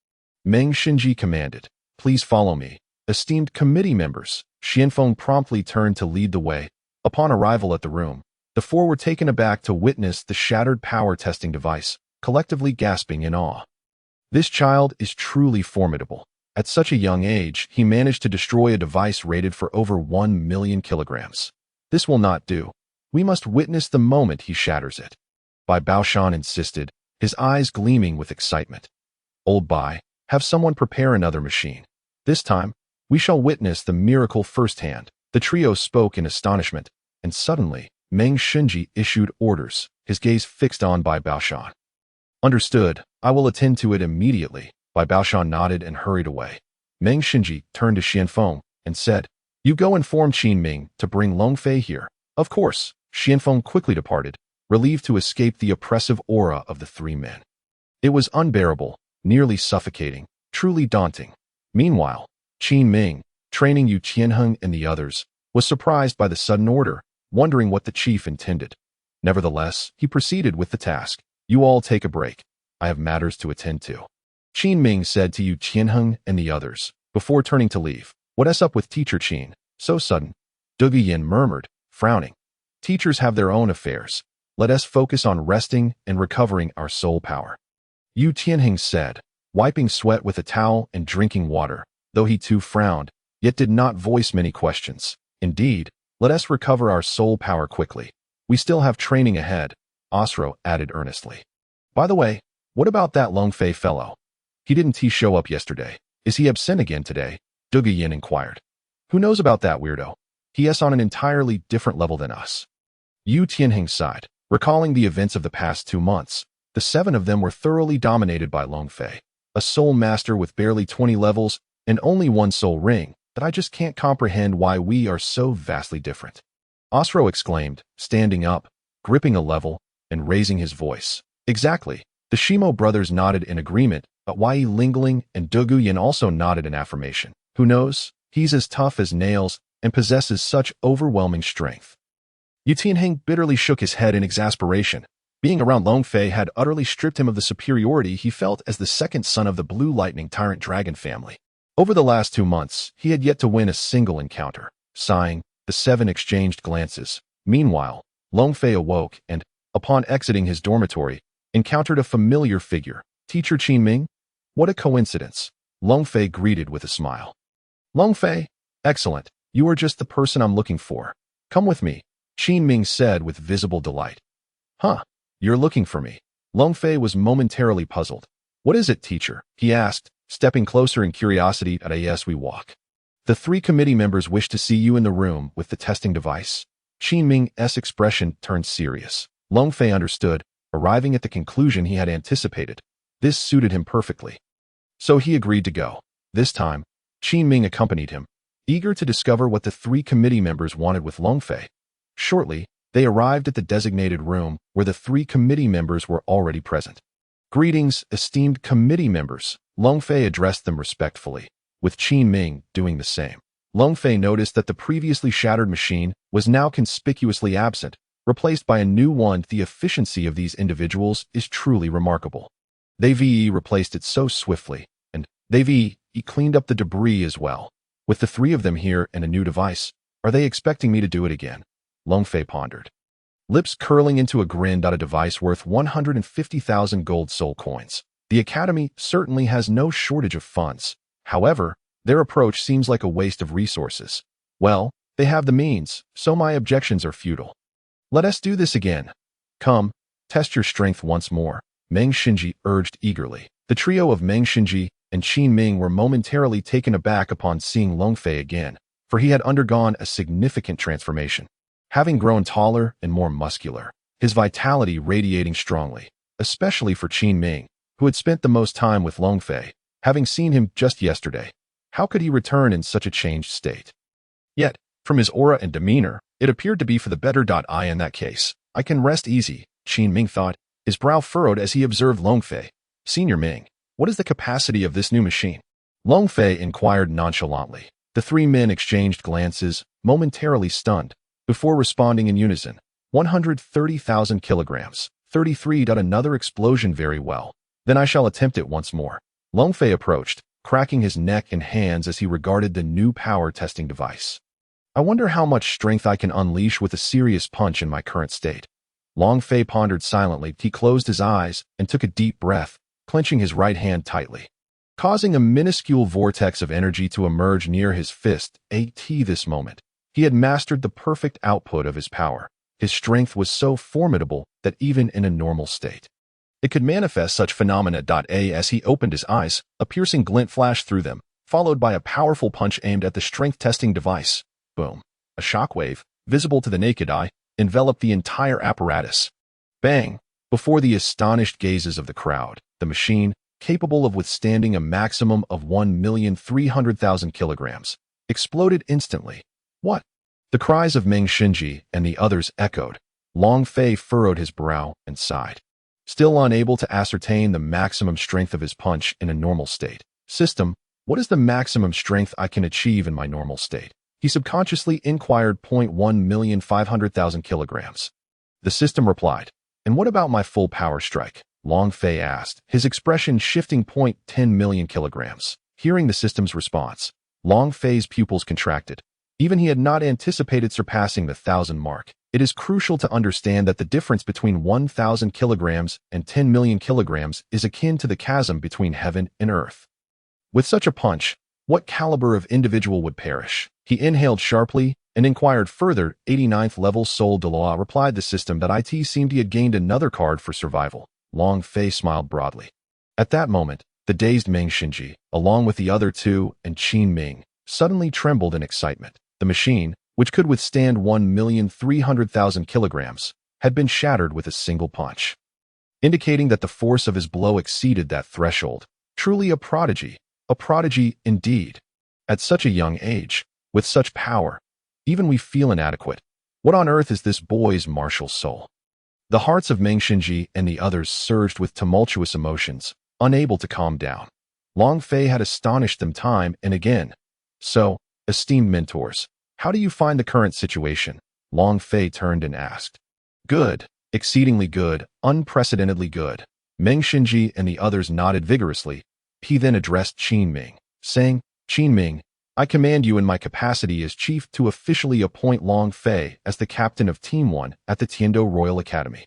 Meng Xinji commanded. Please follow me. Esteemed committee members, Qianfeng promptly turned to lead the way. Upon arrival at the room, the four were taken aback to witness the shattered power testing device, collectively gasping in awe. This child is truly formidable. At such a young age, he managed to destroy a device rated for over 1 million kilograms. This will not do. We must witness the moment he shatters it. Bai Baoshan insisted, his eyes gleaming with excitement. Old Bai, have someone prepare another machine. This time, we shall witness the miracle firsthand. The trio spoke in astonishment, and suddenly, Meng Xinji issued orders, his gaze fixed on Bai Baoshan. Understood, I will attend to it immediately. Bai Baoshan nodded and hurried away. Meng Xinji turned to Qianfeng and said, You go inform Qin Ming to bring Long Fei here. Of course, Qianfeng quickly departed, relieved to escape the oppressive aura of the three men. It was unbearable, nearly suffocating, truly daunting. Meanwhile, Qin Ming, training Yu Qianheng and the others, was surprised by the sudden order, wondering what the chief intended. Nevertheless, he proceeded with the task. You all take a break. I have matters to attend to. Qin Ming said to Yu Qianheng and the others, before turning to leave. What's up with Teacher Qin? So sudden. Du Yin murmured, frowning. Teachers have their own affairs. Let us focus on resting and recovering our soul power. Yu Qianheng said, wiping sweat with a towel and drinking water, though he too frowned, yet did not voice many questions. Indeed, let us recover our soul power quickly. We still have training ahead, Osro added earnestly. By the way, what about that Long Fei fellow? Didn't he show up yesterday? Is he absent again today? Du Yin inquired. Who knows about that weirdo? He is on an entirely different level than us. Yu Tianheng sighed, recalling the events of the past 2 months. The 7 of them were thoroughly dominated by Long Fei, a soul master with barely 20 levels and only 1 soul ring, that I just can't comprehend why we are so vastly different. Osro exclaimed, standing up, gripping a level, and raising his voice. Exactly. The Shimo brothers nodded in agreement, but Wei Lingling and Du Yin also nodded in affirmation. Who knows? He's as tough as nails and possesses such overwhelming strength. Yu Tianheng bitterly shook his head in exasperation. Being around Long Fei had utterly stripped him of the superiority he felt as the second son of the Blue Lightning Tyrant Dragon family. Over the last 2 months, he had yet to win a single encounter. Sighing, the 7 exchanged glances. Meanwhile, Long Fei awoke and, upon exiting his dormitory, encountered a familiar figure. Teacher Qin Ming? What a coincidence. Long Fei greeted with a smile. Long Fei? Excellent. You are just the person I'm looking for. Come with me, Qin Ming said with visible delight. Huh? You're looking for me. Long Fei was momentarily puzzled. What is it, teacher? He asked, stepping closer in curiosity. Yes, we walk. The 3 committee members wish to see you in the room with the testing device. Qin Ming's expression turned serious. Long Fei understood, arriving at the conclusion he had anticipated. This suited him perfectly. So he agreed to go. This time, Qin Ming accompanied him, eager to discover what the 3 committee members wanted with Long Fei. Shortly, they arrived at the designated room where the 3 committee members were already present. Greetings, esteemed committee members. Long Fei addressed them respectfully, with Qin Ming doing the same. Long Fei noticed that the previously shattered machine was now conspicuously absent, replaced by a new one. The efficiency of these individuals is truly remarkable. They replaced it so swiftly, and they cleaned up the debris as well. With the 3 of them here and a new device, are they expecting me to do it again? Long Fei pondered. Lips curling into a grin. A device worth 150,000 gold soul coins. The Academy certainly has no shortage of funds. However, their approach seems like a waste of resources. Well, they have the means, so my objections are futile. Let us do this again. Come, test your strength once more, Meng Xinji urged eagerly. The trio of Meng Xinji and Qin Ming were momentarily taken aback upon seeing Long Fei again, for he had undergone a significant transformation. Having grown taller and more muscular, his vitality radiating strongly, especially for Qin Ming, who had spent the most time with Long Fei, having seen him just yesterday. How could he return in such a changed state? Yet, from his aura and demeanor, it appeared to be for the better. In that case, I can rest easy, Qin Ming thought, his brow furrowed as he observed Long Fei. Senior Ming, what is the capacity of this new machine? Long Fei inquired nonchalantly. The 3 men exchanged glances, momentarily stunned, before responding in unison. 130,000 kilograms. 33. Another explosion. Very well. Then I shall attempt it once more. Long Fei approached, cracking his neck and hands as he regarded the new power testing device. I wonder how much strength I can unleash with a serious punch in my current state. Long Fei pondered silently. He closed his eyes and took a deep breath, clenching his right hand tightly, causing a minuscule vortex of energy to emerge near his fist. This moment, he had mastered the perfect output of his power. His strength was so formidable that even in a normal state, it could manifest such phenomena. As he opened his eyes, a piercing glint flashed through them, followed by a powerful punch aimed at the strength-testing device. Boom. A shockwave, visible to the naked eye, enveloped the entire apparatus. Bang! Before the astonished gazes of the crowd, the machine, capable of withstanding a maximum of 1,300,000 kilograms, exploded instantly. What? The cries of Meng Xinji and the others echoed. Long Fei furrowed his brow and sighed, still unable to ascertain the maximum strength of his punch in a normal state. System, what is the maximum strength I can achieve in my normal state? He subconsciously inquired. 1,500,000 kilograms. The system replied. And what about my full power strike? Long Fei asked, his expression shifting. 10 million kilograms. Hearing the system's response, Long Fei's pupils contracted. Even he had not anticipated surpassing the 1,000 mark. It is crucial to understand that the difference between 1,000 kilograms and 10 million kilograms is akin to the chasm between heaven and earth. With such a punch, what caliber of individual would perish? He inhaled sharply and inquired further. 89th level Soul Douluo, replied the system. That it seemed he had gained another card for survival. Long Fei smiled broadly. At that moment, the dazed Meng Xinji, along with the other two and Qin Ming, suddenly trembled in excitement. The machine, which could withstand 1,300,000 kilograms, had been shattered with a single punch, indicating that the force of his blow exceeded that threshold. Truly a prodigy indeed. At such a young age, with such power, even we feel inadequate. What on earth is this boy's martial soul? The hearts of Meng Xinji and the others surged with tumultuous emotions, unable to calm down. Long Fei had astonished them time and again. So, esteemed mentors, how do you find the current situation? Long Fei turned and asked. Good, exceedingly good, unprecedentedly good. Meng Xinji and the others nodded vigorously. He then addressed Qin Ming, saying, Qin Ming, I command you in my capacity as chief to officially appoint Long Fei as the captain of Team 1 at the Tiando Royal Academy.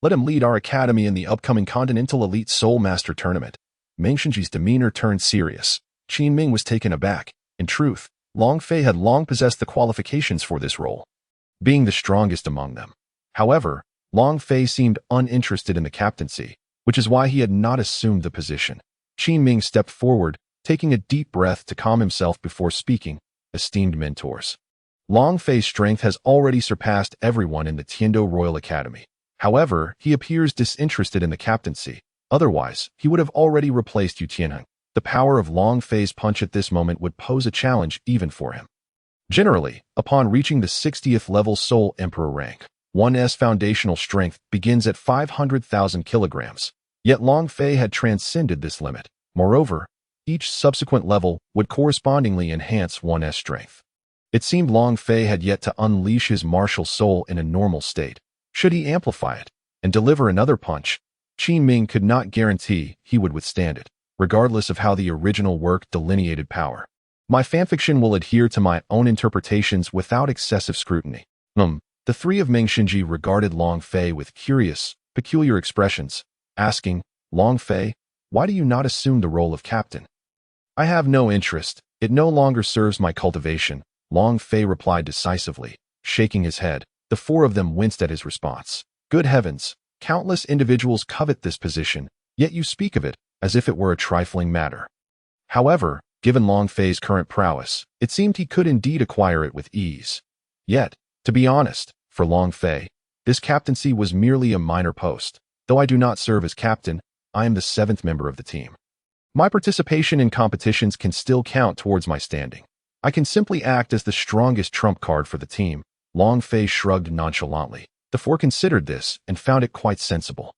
Let him lead our academy in the upcoming Continental Elite Soul Master Tournament. Meng Xinji's demeanor turned serious. Qin Ming was taken aback. In truth, Long Fei had long possessed the qualifications for this role, being the strongest among them. However, Long Fei seemed uninterested in the captaincy, which is why he had not assumed the position. Qin Ming stepped forward, taking a deep breath to calm himself before speaking. Esteemed mentors, Long Fei's strength has already surpassed everyone in the Tiando Royal Academy. However, he appears disinterested in the captaincy. Otherwise, he would have already replaced Yu Tianheng. The power of Long Fei's punch at this moment would pose a challenge even for him. Generally, upon reaching the 60th level Soul Emperor rank, one's foundational strength begins at 500,000 kilograms. Yet Long Fei had transcended this limit. Moreover, each subsequent level would correspondingly enhance one's strength. It seemed Long Fei had yet to unleash his martial soul in a normal state. Should he amplify it and deliver another punch, Qin Ming could not guarantee he would withstand it, regardless of how the original work delineated power. My fanfiction will adhere to my own interpretations without excessive scrutiny. The three of Meng Xinji regarded Long Fei with curious, peculiar expressions, asking, Long Fei, why do you not assume the role of captain? I have no interest. It no longer serves my cultivation, Long Fei replied decisively, shaking his head. The four of them winced at his response. Good heavens, countless individuals covet this position, yet you speak of it as if it were a trifling matter. However, given Long Fei's current prowess, it seemed he could indeed acquire it with ease. Yet, to be honest, for Long Fei, this captaincy was merely a minor post. Though I do not serve as captain, I am the 7th member of the team. My participation in competitions can still count towards my standing. I can simply act as the strongest trump card for the team. Long Fei shrugged nonchalantly. The four considered this and found it quite sensible.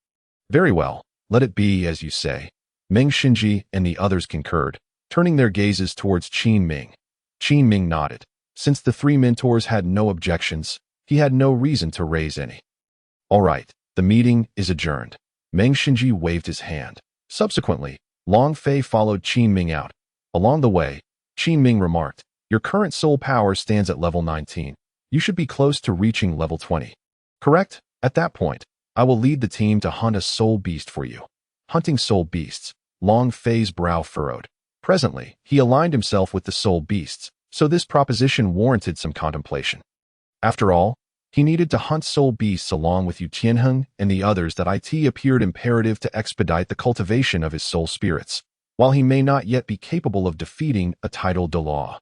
Very well, let it be as you say. Meng Xinji and the others concurred, turning their gazes towards Qin Ming. Qin Ming nodded. Since the three mentors had no objections, he had no reason to raise any. All right, the meeting is adjourned. Meng Xinji waved his hand. Subsequently, Long Fei followed Qin Ming out. Along the way, Qin Ming remarked, "Your current soul power stands at level 19. You should be close to reaching level 20. Correct? At that point, I will lead the team to hunt a soul beast for you." Hunting soul beasts. Long Fei's brow furrowed. Presently, he aligned himself with the soul beasts, so this proposition warranted some contemplation. After all, he needed to hunt soul beasts along with Yu Tianheng and the others that it appeared imperative to expedite the cultivation of his soul spirits, while he may not yet be capable of defeating a Title Douluo.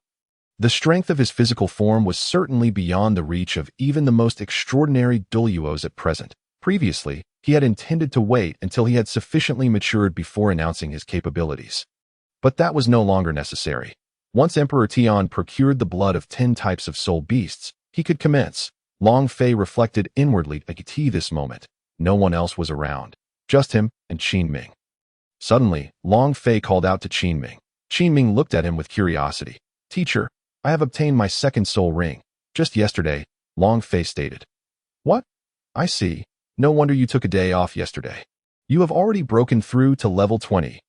The strength of his physical form was certainly beyond the reach of even the most extraordinary Douluos at present. Previously, he had intended to wait until he had sufficiently matured before announcing his capabilities. But that was no longer necessary. Once Emperor Tian procured the blood of 10 types of soul beasts, he could commence. Long Fei reflected inwardly at this moment. No one else was around. Just him and Qin Ming. Suddenly, Long Fei called out to Qin Ming. Qin Ming looked at him with curiosity. "Teacher, I have obtained my second soul ring. Just yesterday," Long Fei stated. "What? I see. No wonder you took a day off yesterday. You have already broken through to level 20.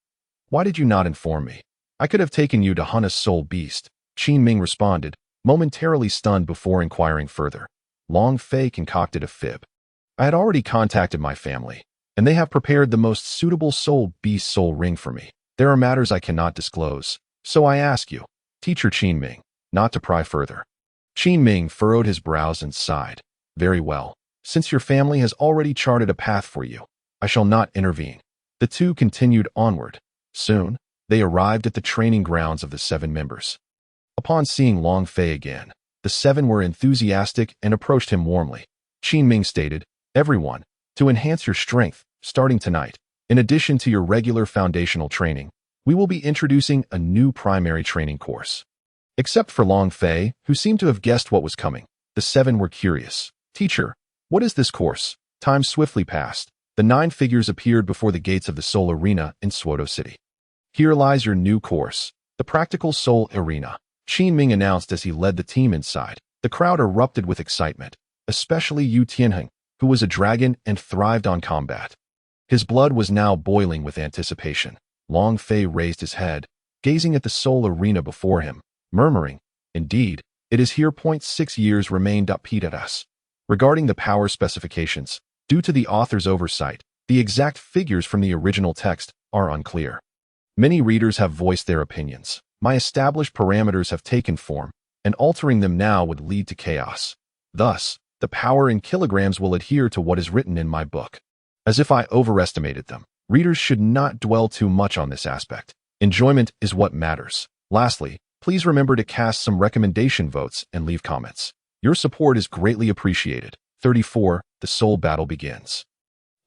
Why did you not inform me? I could have taken you to hunt a soul beast," Qin Ming responded, momentarily stunned before inquiring further. Long Fei concocted a fib. "I had already contacted my family, and they have prepared the most suitable soul beast soul ring for me. There are matters I cannot disclose, so I ask you, Teacher Qin Ming, not to pry further." Qin Ming furrowed his brows and sighed. "Very well. Since your family has already charted a path for you, I shall not intervene." The two continued onward. Soon, they arrived at the training grounds of the 7 members. Upon seeing Long Fei again, the 7 were enthusiastic and approached him warmly. Qin Ming stated, "Everyone, to enhance your strength, starting tonight, in addition to your regular foundational training, we will be introducing a new primary training course." Except for Long Fei, who seemed to have guessed what was coming, the 7 were curious. "Teacher, what is this course?" Time swiftly passed. The 9 figures appeared before the gates of the Soul Arena in Suodo City. "Here lies your new course, the Practical Soul Arena," Qin Ming announced as he led the team inside. The crowd erupted with excitement, especially Yu Tianheng, who was a dragon and thrived on combat. His blood was now boiling with anticipation. Long Fei raised his head, gazing at the Soul Arena before him, murmuring, "Indeed, it is here. 6 years remained upbeat at us." Regarding the power specifications, due to the author's oversight, the exact figures from the original text are unclear. Many readers have voiced their opinions. My established parameters have taken form, and altering them now would lead to chaos. Thus, the power in kilograms will adhere to what is written in my book. As if I overestimated them, readers should not dwell too much on this aspect. Enjoyment is what matters. Lastly, please remember to cast some recommendation votes and leave comments. Your support is greatly appreciated. 34. The Soul Battle begins.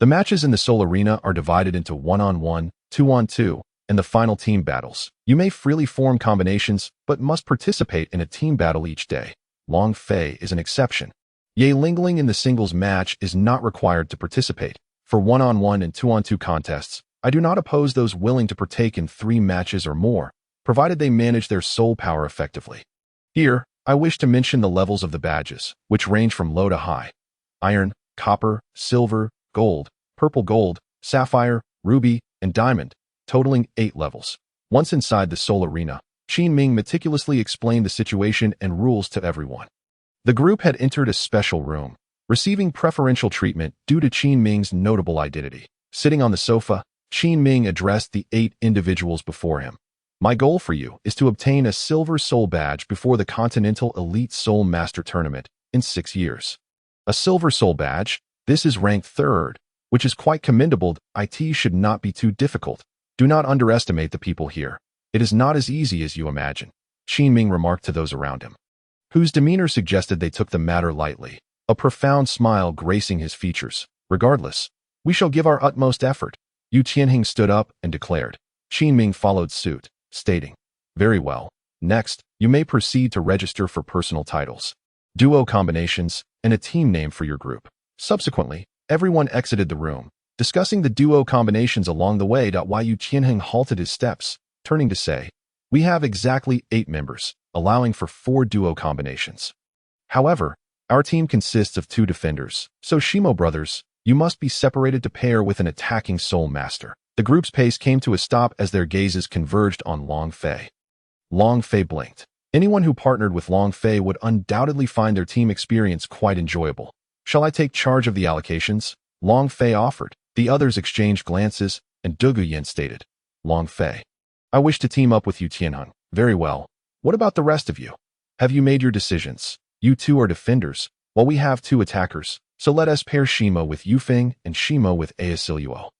The matches in the Soul Arena are divided into 1-on-1, 2-on-2, and the final team battles. You may freely form combinations, but must participate in a team battle each day. Long Fei is an exception. Ye Lingling in the singles match is not required to participate. For 1-on-1 and 2-on-2 contests, I do not oppose those willing to partake in 3 matches or more, provided they manage their soul power effectively. Here, I wish to mention the levels of the badges, which range from low to high. Iron, copper, silver, gold, purple gold, sapphire, ruby, and diamond, totaling 8 levels. Once inside the Soul Arena, Qin Ming meticulously explained the situation and rules to everyone. The group had entered a special room, receiving preferential treatment due to Qin Ming's notable identity. Sitting on the sofa, Qin Ming addressed the 8 individuals before him. "My goal for you is to obtain a Silver Soul Badge before the Continental Elite Soul Master Tournament in 6 years. A Silver Soul Badge, this is rank 3rd, which is quite commendable. It should not be too difficult. Do not underestimate the people here. It is not as easy as you imagine," Qin Ming remarked to those around him, whose demeanor suggested they took the matter lightly, a profound smile gracing his features. "Regardless, we shall give our utmost effort." Yu Tianheng stood up and declared. Qin Ming followed suit, stating, "Very well. Next, you may proceed to register for personal titles, duo combinations, and a team name for your group." Subsequently, everyone exited the room, discussing the duo combinations along the way. Yu Tianheng halted his steps, turning to say, "We have exactly 8 members, allowing for 4 duo combinations. However, Our team consists of 2 defenders, so Shimo brothers, you must be separated to pair with an attacking Soul Master. The group's pace came to a stop as their gazes converged on Long Fei. Long Fei blinked. Anyone who partnered with Long Fei would undoubtedly find their team experience quite enjoyable. Shall I take charge of the allocations? Long Fei offered. The others exchanged glances, and Dugu Yin stated, Long Fei, I wish to team up with you, Tianheng. Very well. What about the rest of you? Have you made your decisions? You 2 are defenders, while we have 2 attackers, so let us pair Shimo with Yufeng and Shimo with Asilluo.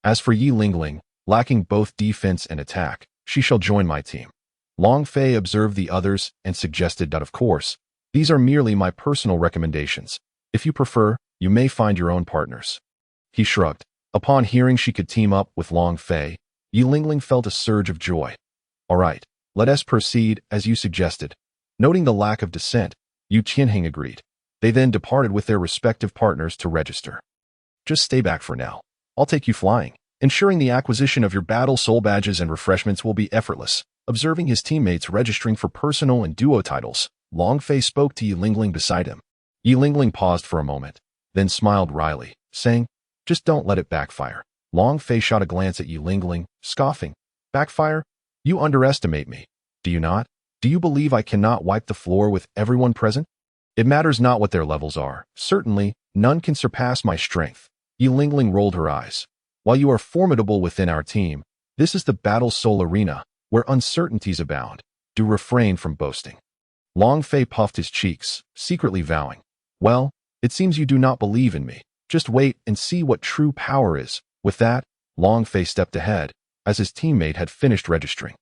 As for Yi Lingling, lacking both defense and attack, she shall join my team. Long Fei observed the others and suggested that, of course, these are merely my personal recommendations. If you prefer, you may find your own partners. He shrugged. Upon hearing she could team up with Long Fei, Yi Lingling felt a surge of joy. All right, let us proceed as you suggested. Noting the lack of dissent, Yu Qianheng agreed. They then departed with their respective partners to register. Just stay back for now. I'll take you flying, ensuring the acquisition of your battle soul badges and refreshments will be effortless. Observing his teammates registering for personal and duo titles, Long Fei spoke to Yi Lingling beside him. Yi Lingling paused for a moment, then smiled wryly, saying, just don't let it backfire. Long Fei shot a glance at Yi Lingling, scoffing. Backfire? You underestimate me. Do you not? Do you believe I cannot wipe the floor with everyone present? It matters not what their levels are. Certainly, none can surpass my strength. Yi Lingling rolled her eyes. While you are formidable within our team, this is the battle soul arena, where uncertainties abound. Do refrain from boasting. Long Fei puffed his cheeks, secretly vowing, well, it seems you do not believe in me. Just wait and see what true power is. With that, Long Fei stepped ahead, as his teammate had finished registering.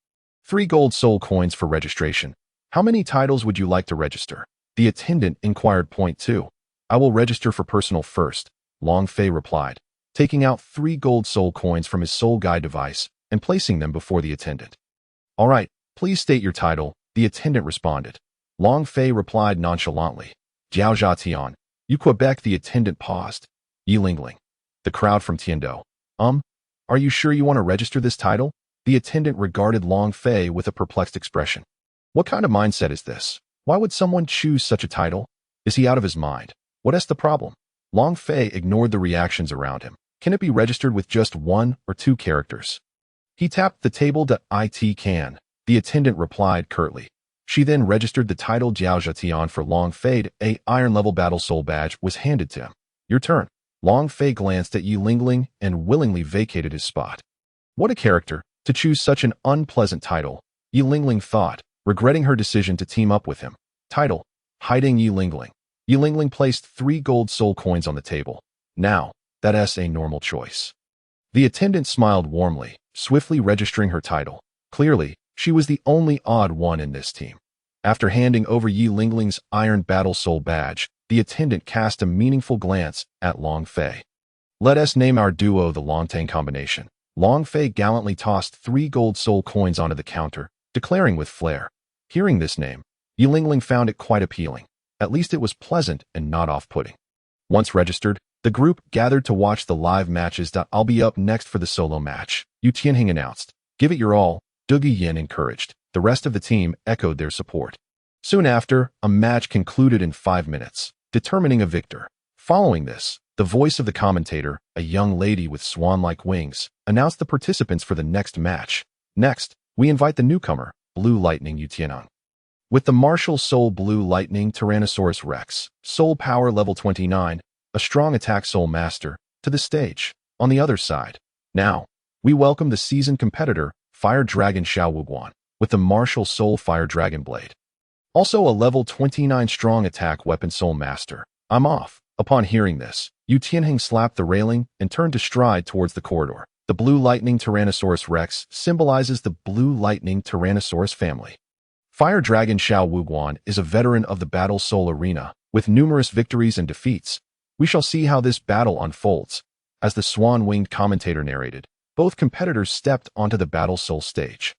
3 gold soul coins for registration. How many titles would you like to register? The attendant inquired. Point 2. I will register for personal first, Long Fei replied, taking out 3 gold soul coins from his soul guide device and placing them before the attendant. All right, please state your title, the attendant responded. Long Fei replied nonchalantly. Jiao Tian, you Quebec. The attendant paused. Yi Lingling. The crowd from Tiando. Are you sure you want to register this title? The attendant regarded Long Fei with a perplexed expression. What kind of mindset is this? Why would someone choose such a title? Is he out of his mind? What is the problem? Long Fei ignored the reactions around him. Can it be registered with just 1 or 2 characters? He tapped the table. It can. The attendant replied curtly. She then registered the title Jiao Tian for Long Fei. A iron-level battle soul badge was handed to him. Your turn. Long Fei glanced at Yi Lingling and willingly vacated his spot. What a character, to choose such an unpleasant title, Yi Lingling thought, regretting her decision to team up with him. Title, hiding Yi Lingling. Yi Lingling placed 3 gold soul coins on the table. Now, that's a normal choice. The attendant smiled warmly, swiftly registering her title. Clearly, she was the only odd one in this team. After handing over Yi Lingling's Iron Battle Soul badge, the attendant cast a meaningful glance at Long Fei. Let us name our duo the Longtang combination. Long Fei gallantly tossed 3 gold soul coins onto the counter, declaring with flair. Hearing this name, Yi Lingling found it quite appealing. At least it was pleasant and not off-putting. Once registered, the group gathered to watch the live matches. I'll be up next for the solo match, Yu Tianheng announced. Give it your all, Dugu Yin encouraged. The rest of the team echoed their support. Soon after, a match concluded in 5 minutes, determining a victor. Following this, the voice of the commentator, a young lady with swan-like wings, announced the participants for the next match. Next, we invite the newcomer, Blue Lightning Yu Tianheng. With the martial Soul Blue Lightning Tyrannosaurus Rex, Soul Power Level 29, a strong attack Soul Master, to the stage. On the other side, now, we welcome the seasoned competitor, Fire Dragon Xiao Wuguan, with the martial Soul Fire Dragon Blade. Also a level 29 strong attack weapon Soul Master. I'm off. Upon hearing this, Yu Tianheng slapped the railing and turned to stride towards the corridor. The Blue Lightning Tyrannosaurus Rex symbolizes the Blue Lightning Tyrannosaurus family. Fire Dragon Xiao Wuguan is a veteran of the Battle Soul arena, with numerous victories and defeats. We shall see how this battle unfolds. As the swan-winged commentator narrated, both competitors stepped onto the Battle Soul stage.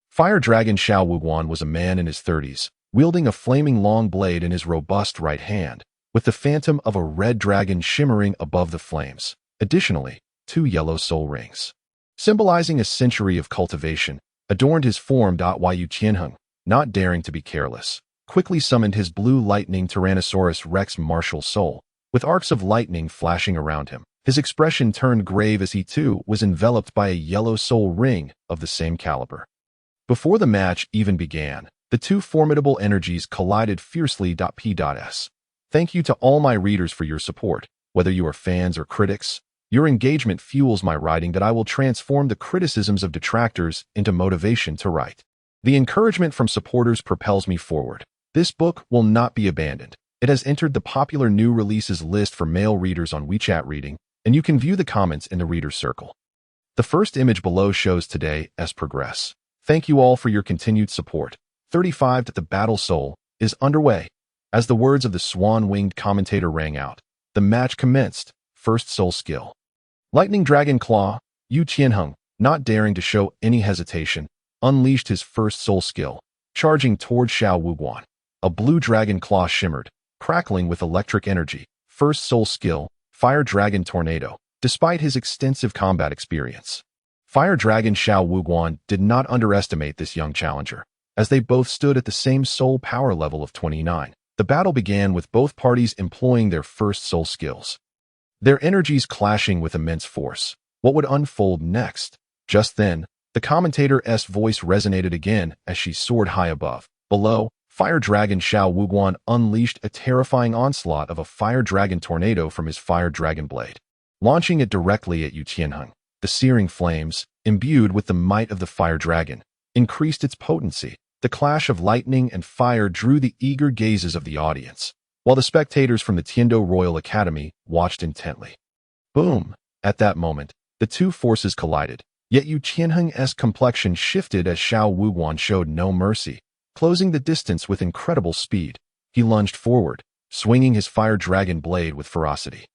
Fire Dragon Xiao Wuguan was a man in his 30s, wielding a flaming long blade in his robust right hand, with the phantom of a red dragon shimmering above the flames. Additionally, 2 yellow soul rings, symbolizing a century of cultivation, adorned his form. Yu Tianheng, not daring to be careless, quickly summoned his blue lightning Tyrannosaurus Rex martial soul, with arcs of lightning flashing around him. His expression turned grave as he too was enveloped by a yellow soul ring of the same caliber. Before the match even began, the two formidable energies collided fiercely. P.S. Thank you to all my readers for your support. Whether you are fans or critics, your engagement fuels my writing that I will transform the criticisms of detractors into motivation to write. The encouragement from supporters propels me forward. This book will not be abandoned. It has entered the popular new releases list for male readers on WeChat Reading, and you can view the comments in the Reader's Circle. The first image below shows today's progress. Thank you all for your continued support. 35 The Battle Soul is underway. As the words of the swan-winged commentator rang out, the match commenced. First soul skill. Lightning Dragon Claw. Yu Qianheng, not daring to show any hesitation, unleashed his first soul skill, charging toward Xiao Wuguan. A blue dragon claw shimmered, crackling with electric energy. First soul skill, Fire Dragon Tornado. Despite his extensive combat experience, Fire Dragon Xiao Wuguan did not underestimate this young challenger. As they both stood at the same soul power level of 29, the battle began with both parties employing their first soul skills, their energies clashing with immense force. What would unfold next? Just then, the commentator's voice resonated again as she soared high above. Below, Fire Dragon Xiao Wuguan unleashed a terrifying onslaught of a Fire Dragon Tornado from his Fire Dragon Blade, launching it directly at Yu Qianheng. The searing flames, imbued with the might of the Fire Dragon, increased its potency. The clash of lightning and fire drew the eager gazes of the audience, while the spectators from the Tiando Royal Academy watched intently. Boom! At that moment, the two forces collided, yet Yu Qianheng's complexion shifted as Xiao Wuguan showed no mercy, closing the distance with incredible speed. He lunged forward, swinging his Fire Dragon Blade with ferocity.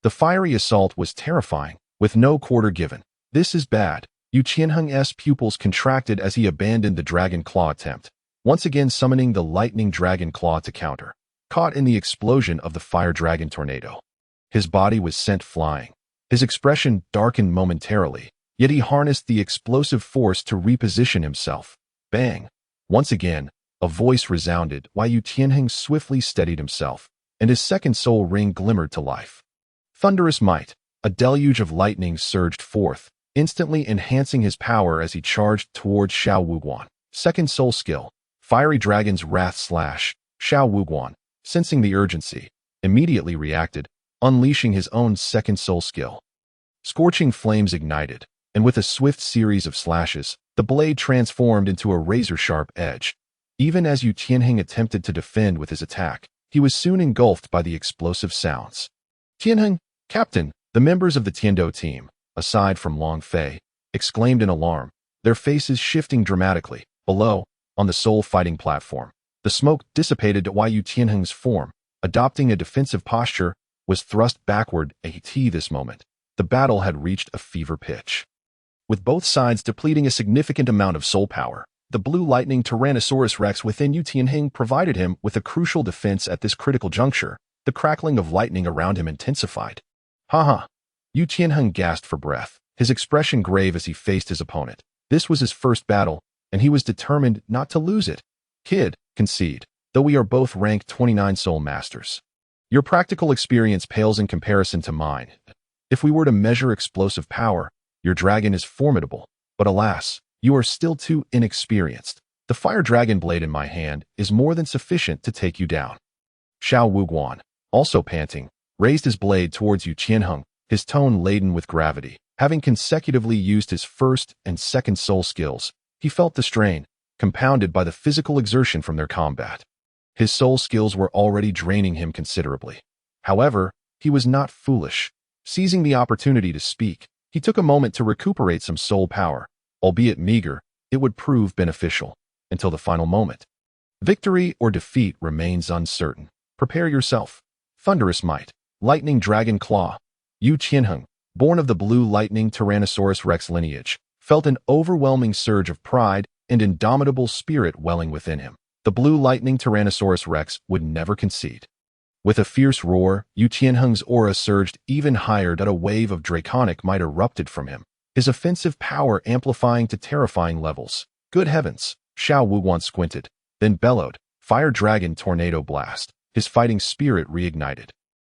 The fiery assault was terrifying, with no quarter given. This is bad. Yu Qianheng's pupils contracted as he abandoned the Dragon Claw attempt, once again summoning the Lightning Dragon Claw to counter. Caught in the explosion of the Fire Dragon Tornado, his body was sent flying. His expression darkened momentarily, yet he harnessed the explosive force to reposition himself. Bang! Once again, a voice resounded while Yu Qianheng swiftly steadied himself, and his second soul ring glimmered to life. Thunderous might! A deluge of lightning surged forth, instantly enhancing his power as he charged towards Xiao Wuguan. Second soul skill, Fiery Dragon's Wrath Slash. Xiao Wuguan, sensing the urgency, immediately reacted, unleashing his own second soul skill. Scorching flames ignited, and with a swift series of slashes, the blade transformed into a razor-sharp edge. Even as Yu Qianheng attempted to defend with his attack, he was soon engulfed by the explosive sounds. Qianheng, Captain! The members of the Tiando team, aside from Long Fei, exclaimed in alarm, their faces shifting dramatically. Below, on the soul fighting platform, the smoke dissipated while Yu Qianheng's form, adopting a defensive posture, was thrust backward. At this moment, the battle had reached a fever pitch, with both sides depleting a significant amount of soul power. The blue lightning Tyrannosaurus Rex within Yu Qianheng provided him with a crucial defense at this critical juncture. The crackling of lightning around him intensified. Ha! Yu Qianheng gasped for breath, his expression grave as he faced his opponent. This was his first battle, and he was determined not to lose it. Kid, concede, though we are both ranked 29 soul masters. Your practical experience pales in comparison to mine. If we were to measure explosive power, your dragon is formidable, but alas, you are still too inexperienced. The Fire Dragon Blade in my hand is more than sufficient to take you down. Xiao Wuguan, also panting, raised his blade towards Yu Qianheng, his tone laden with gravity. Having consecutively used his first and second soul skills, he felt the strain, compounded by the physical exertion from their combat. His soul skills were already draining him considerably. However, he was not foolish. Seizing the opportunity to speak, he took a moment to recuperate some soul power. Albeit meager, it would prove beneficial, until the final moment. Victory or defeat remains uncertain. Prepare yourself. Thunderous might. Lightning Dragon Claw. Yu Qianheng, born of the blue lightning Tyrannosaurus Rex lineage, felt an overwhelming surge of pride and indomitable spirit welling within him. The blue lightning Tyrannosaurus Rex would never concede. With a fierce roar, Yu Qianheng's aura surged even higher. A wave of draconic might erupted from him, his offensive power amplifying to terrifying levels. Good heavens! Xiao Wuguan squinted, then bellowed, Fire Dragon Tornado Blast. His fighting spirit reignited.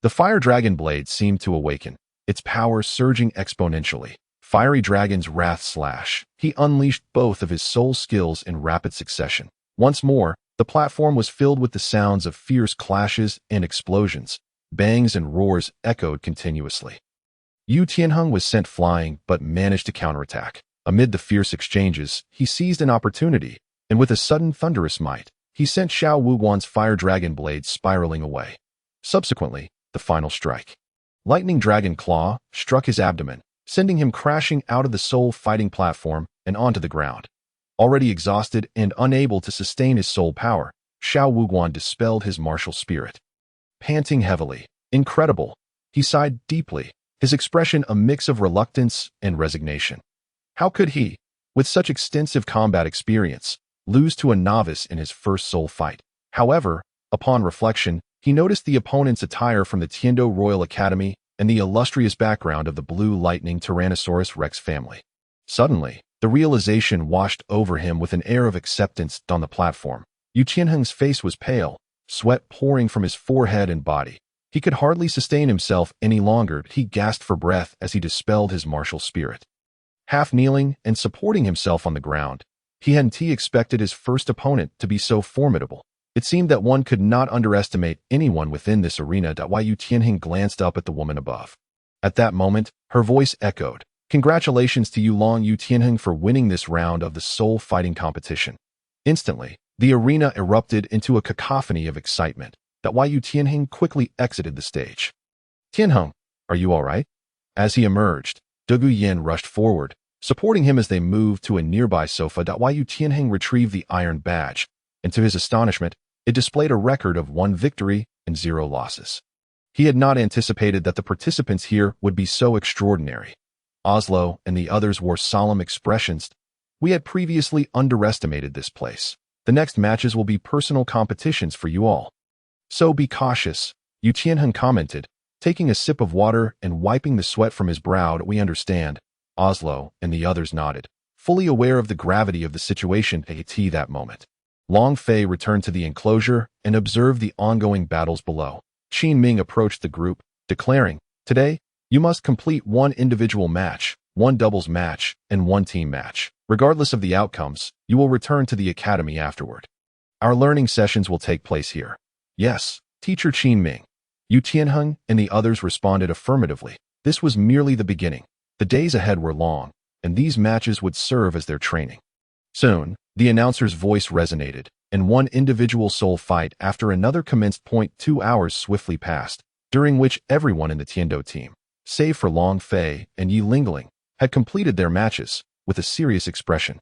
The Fire Dragon blade seemed to awaken, its power surging exponentially. Fiery Dragon's Wrath Slash. He unleashed both of his soul skills in rapid succession. Once more, the platform was filled with the sounds of fierce clashes and explosions. Bangs and roars echoed continuously. Yu Tianheng was sent flying but managed to counterattack. Amid the fierce exchanges, he seized an opportunity, and with a sudden thunderous might, he sent Xiao Wuguan's Fire Dragon blade spiraling away. Subsequently, the final strike. Lightning Dragon Claw struck his abdomen, sending him crashing out of the soul fighting platform and onto the ground. Already exhausted and unable to sustain his soul power, Xiao Wuguan dispelled his martial spirit. Panting heavily, incredible, he sighed deeply, his expression a mix of reluctance and resignation. How could he, with such extensive combat experience, lose to a novice in his first soul fight? However, upon reflection, he noticed the opponent's attire from the Tiando Royal Academy and the illustrious background of the Blue Lightning Tyrannosaurus Rex family. Suddenly, the realization washed over him with an air of acceptance. On the platform, Yu Qianheng's face was pale, sweat pouring from his forehead and body. He could hardly sustain himself any longer. He gasped for breath as he dispelled his martial spirit. Half kneeling and supporting himself on the ground, he hadn't expected his first opponent to be so formidable. It seemed that one could not underestimate anyone within this arena. Yu Tianheng glanced up at the woman above. At that moment, her voice echoed, "Congratulations to you, Long Yu Tianheng, for winning this round of the soul fighting competition." Instantly, the arena erupted into a cacophony of excitement. Yu Tianheng quickly exited the stage. "Tianheng, are you all right?" As he emerged, Gu Yin rushed forward, supporting him as they moved to a nearby sofa. Yu Tianheng retrieved the iron badge, and to his astonishment, it displayed a record of 1 victory and 0 losses. He had not anticipated that the participants here would be so extraordinary. Oslo and the others wore solemn expressions. "We had previously underestimated this place. The next matches will be personal competitions for you all. So be cautious," Yu Tianheng commented, taking a sip of water and wiping the sweat from his brow. "We understand." Oslo and the others nodded, fully aware of the gravity of the situation at that moment. Long Fei returned to the enclosure and observed the ongoing battles below. Qin Ming approached the group, declaring, "Today, you must complete 1 individual match, 1 doubles match, and 1 team match. Regardless of the outcomes, you will return to the academy afterward. Our learning sessions will take place here." "Yes, Teacher Qin Ming." Yu Tianheng and the others responded affirmatively. This was merely the beginning. The days ahead were long, and these matches would serve as their training. Soon, the announcer's voice resonated, and 1 individual soul fight after another commenced. 2 hours swiftly passed, during which everyone in the Tiando team, save for Long Fei and Yi Lingling, had completed their matches with a serious expression.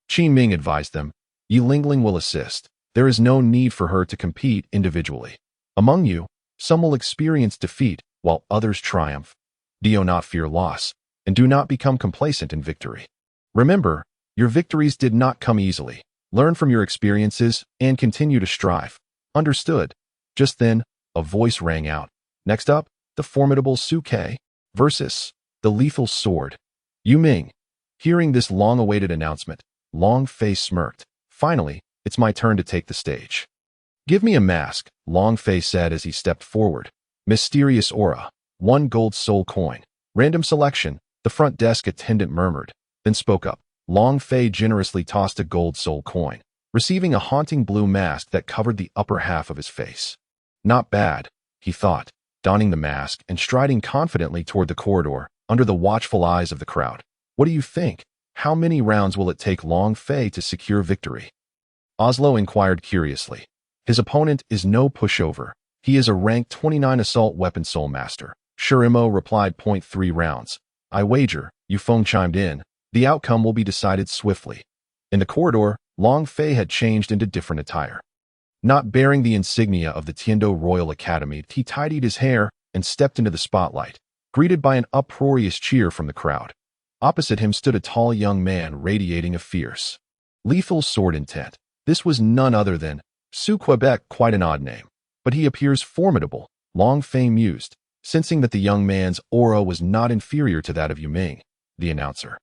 Qin Ming advised them, "Yi Lingling will assist. There is no need for her to compete individually. Among you, some will experience defeat while others triumph. Do not fear loss, and do not become complacent in victory. Remember, your victories did not come easily. Learn from your experiences and continue to strive. Understood?" Just then, a voice rang out. "Next up, the formidable Suke versus the lethal sword." Yu Ming. Hearing this long-awaited announcement, Long Fei smirked. "Finally, it's my turn to take the stage." "Give me a mask," Long Fei said as he stepped forward. "Mysterious aura, 1 gold soul coin. Random selection," the front desk attendant murmured, then spoke up. Long Fei generously tossed a gold soul coin, receiving a haunting blue mask that covered the upper half of his face. "Not bad," he thought, donning the mask and striding confidently toward the corridor under the watchful eyes of the crowd. "What do you think? How many rounds will it take Long Fei to secure victory?" Oslo inquired curiously. "His opponent is no pushover. He is a rank 29 assault weapon soul master." Shurimo replied. 3 rounds. "I wager," Yufeng chimed in, "the outcome will be decided swiftly." In the corridor, Long Fei had changed into different attire. Not bearing the insignia of the Tiando Royal Academy, he tidied his hair and stepped into the spotlight, greeted by an uproarious cheer from the crowd. Opposite him stood a tall young man radiating a fierce, lethal sword intent. This was none other than Su Quebec. Quite an odd name, but he appears formidable, Long Fei mused, sensing that the young man's aura was not inferior to that of Yu Ming, the announcer.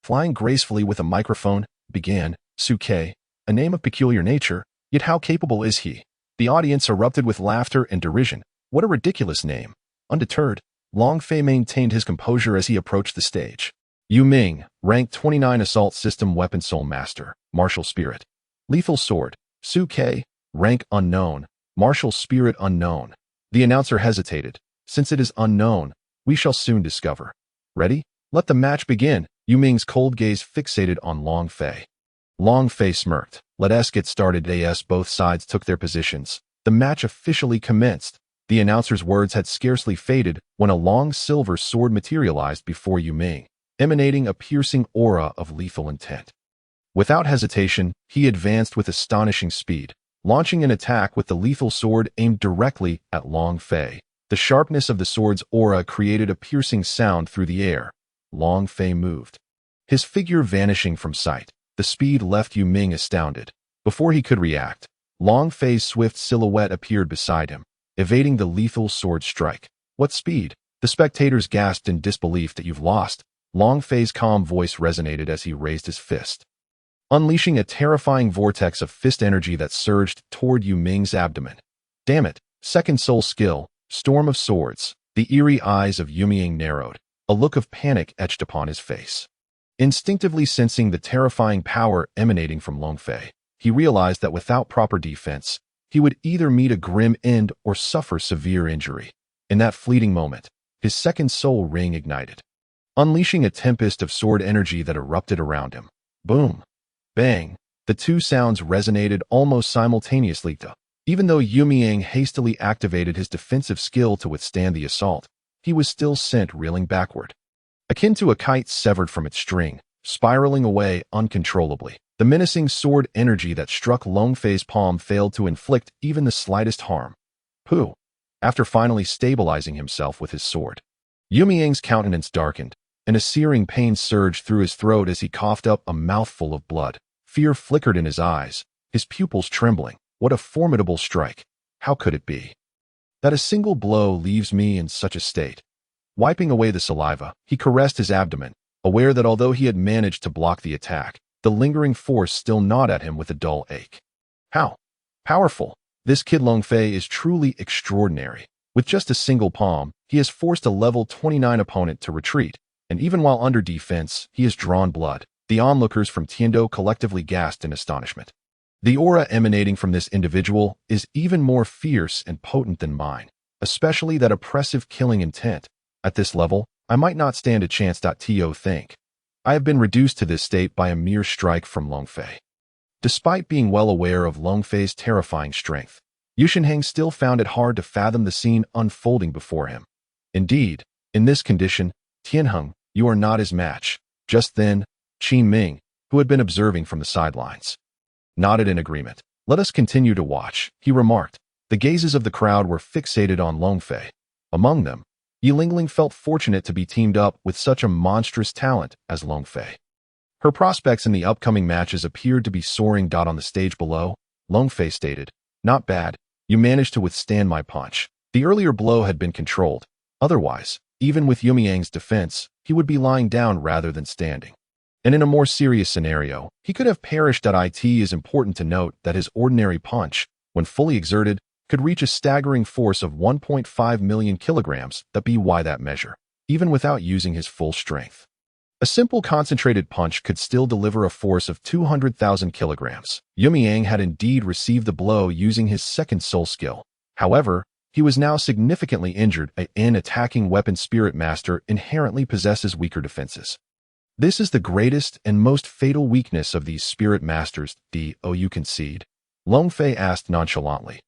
Flying gracefully with a microphone, began, "Suke, a name of peculiar nature, Yet how capable is he? The audience erupted with laughter and derision. What a ridiculous name. Undeterred, Long Fei maintained his composure as he approached the stage. Yu Ming, rank 29 Assault System Weapon Soul Master, Martial Spirit. Lethal Sword, Su Ke, rank Unknown, Martial Spirit Unknown. The announcer hesitated. Since it is unknown, we shall soon discover. Ready? Let the match begin. Yu Ming's cold gaze fixated on Long Fei. Long Fei smirked. Let us get started. As both sides took their positions, the match officially commenced. The announcer's words had scarcely faded when a long silver sword materialized before Yu Ming, emanating a piercing aura of lethal intent. Without hesitation, he advanced with astonishing speed, launching an attack with the lethal sword aimed directly at Long Fei. The sharpness of the sword's aura created a piercing sound through the air. Long Fei moved, his figure vanishing from sight. The speed left Yu Ming astounded. Before he could react, Long Fei's swift silhouette appeared beside him, evading the lethal sword strike. What speed? The spectators gasped in disbelief. That you've lost. Long Fei's calm voice resonated as he raised his fist, unleashing a terrifying vortex of fist energy that surged toward Yu Ming's abdomen. Damn it! Second soul skill, Storm of Swords. The eerie eyes of Yu Ming narrowed. A look of panic etched upon his face. Instinctively sensing the terrifying power emanating from Long Fei, he realized that without proper defense, he would either meet a grim end or suffer severe injury. In that fleeting moment, his second soul ring ignited, unleashing a tempest of sword energy that erupted around him. Boom! Bang! The two sounds resonated almost simultaneously. Even though Yu Ming hastily activated his defensive skill to withstand the assault, he was still sent reeling backward, akin to a kite severed from its string, spiraling away uncontrollably. The menacing sword energy that struck Long Fei's palm failed to inflict even the slightest harm. Pooh! After finally stabilizing himself with his sword, Yu Ming's countenance darkened, and a searing pain surged through his throat as he coughed up a mouthful of blood. Fear flickered in his eyes, his pupils trembling. What a formidable strike! How could it be that a single blow leaves me in such a state? Wiping away the saliva, he caressed his abdomen, aware that although he had managed to block the attack, the lingering force still gnawed at him with a dull ache. How powerful! This kid Long Fei is truly extraordinary. With just a single palm, he has forced a level 29 opponent to retreat, and even while under defense, he has drawn blood. The onlookers from Tiando collectively gasped in astonishment. The aura emanating from this individual is even more fierce and potent than mine, especially that oppressive killing intent. At this level, I might not stand a chance. To think. I have been reduced to this state by a mere strike from Long Fei. Despite being well aware of Long Fei's terrifying strength, Yu Shenheng still found it hard to fathom the scene unfolding before him. Indeed, in this condition, Tianheng, you are not his match. Just then, Qin Ming, who had been observing from the sidelines, nodded in agreement. Let us continue to watch, he remarked. The gazes of the crowd were fixated on Long Fei. Among them, Yilingling felt fortunate to be teamed up with such a monstrous talent as Long Fei. Her prospects in the upcoming matches appeared to be soaring. On the stage below, Long Fei stated, "Not bad, you managed to withstand my punch." The earlier blow had been controlled. Otherwise, even with Yu Ming's defense, he would be lying down rather than standing. And in a more serious scenario, he could have perished. It is important to note that his ordinary punch, when fully exerted, could reach a staggering force of 1.5 million kilograms. That measure, even without using his full strength. A simple concentrated punch could still deliver a force of 200,000 kilograms. Yu Ming had indeed received the blow using his second soul skill. However, he was now significantly injured. An attacking weapon spirit master inherently possesses weaker defenses. This is the greatest and most fatal weakness of these spirit masters. You concede? Long Fei asked nonchalantly.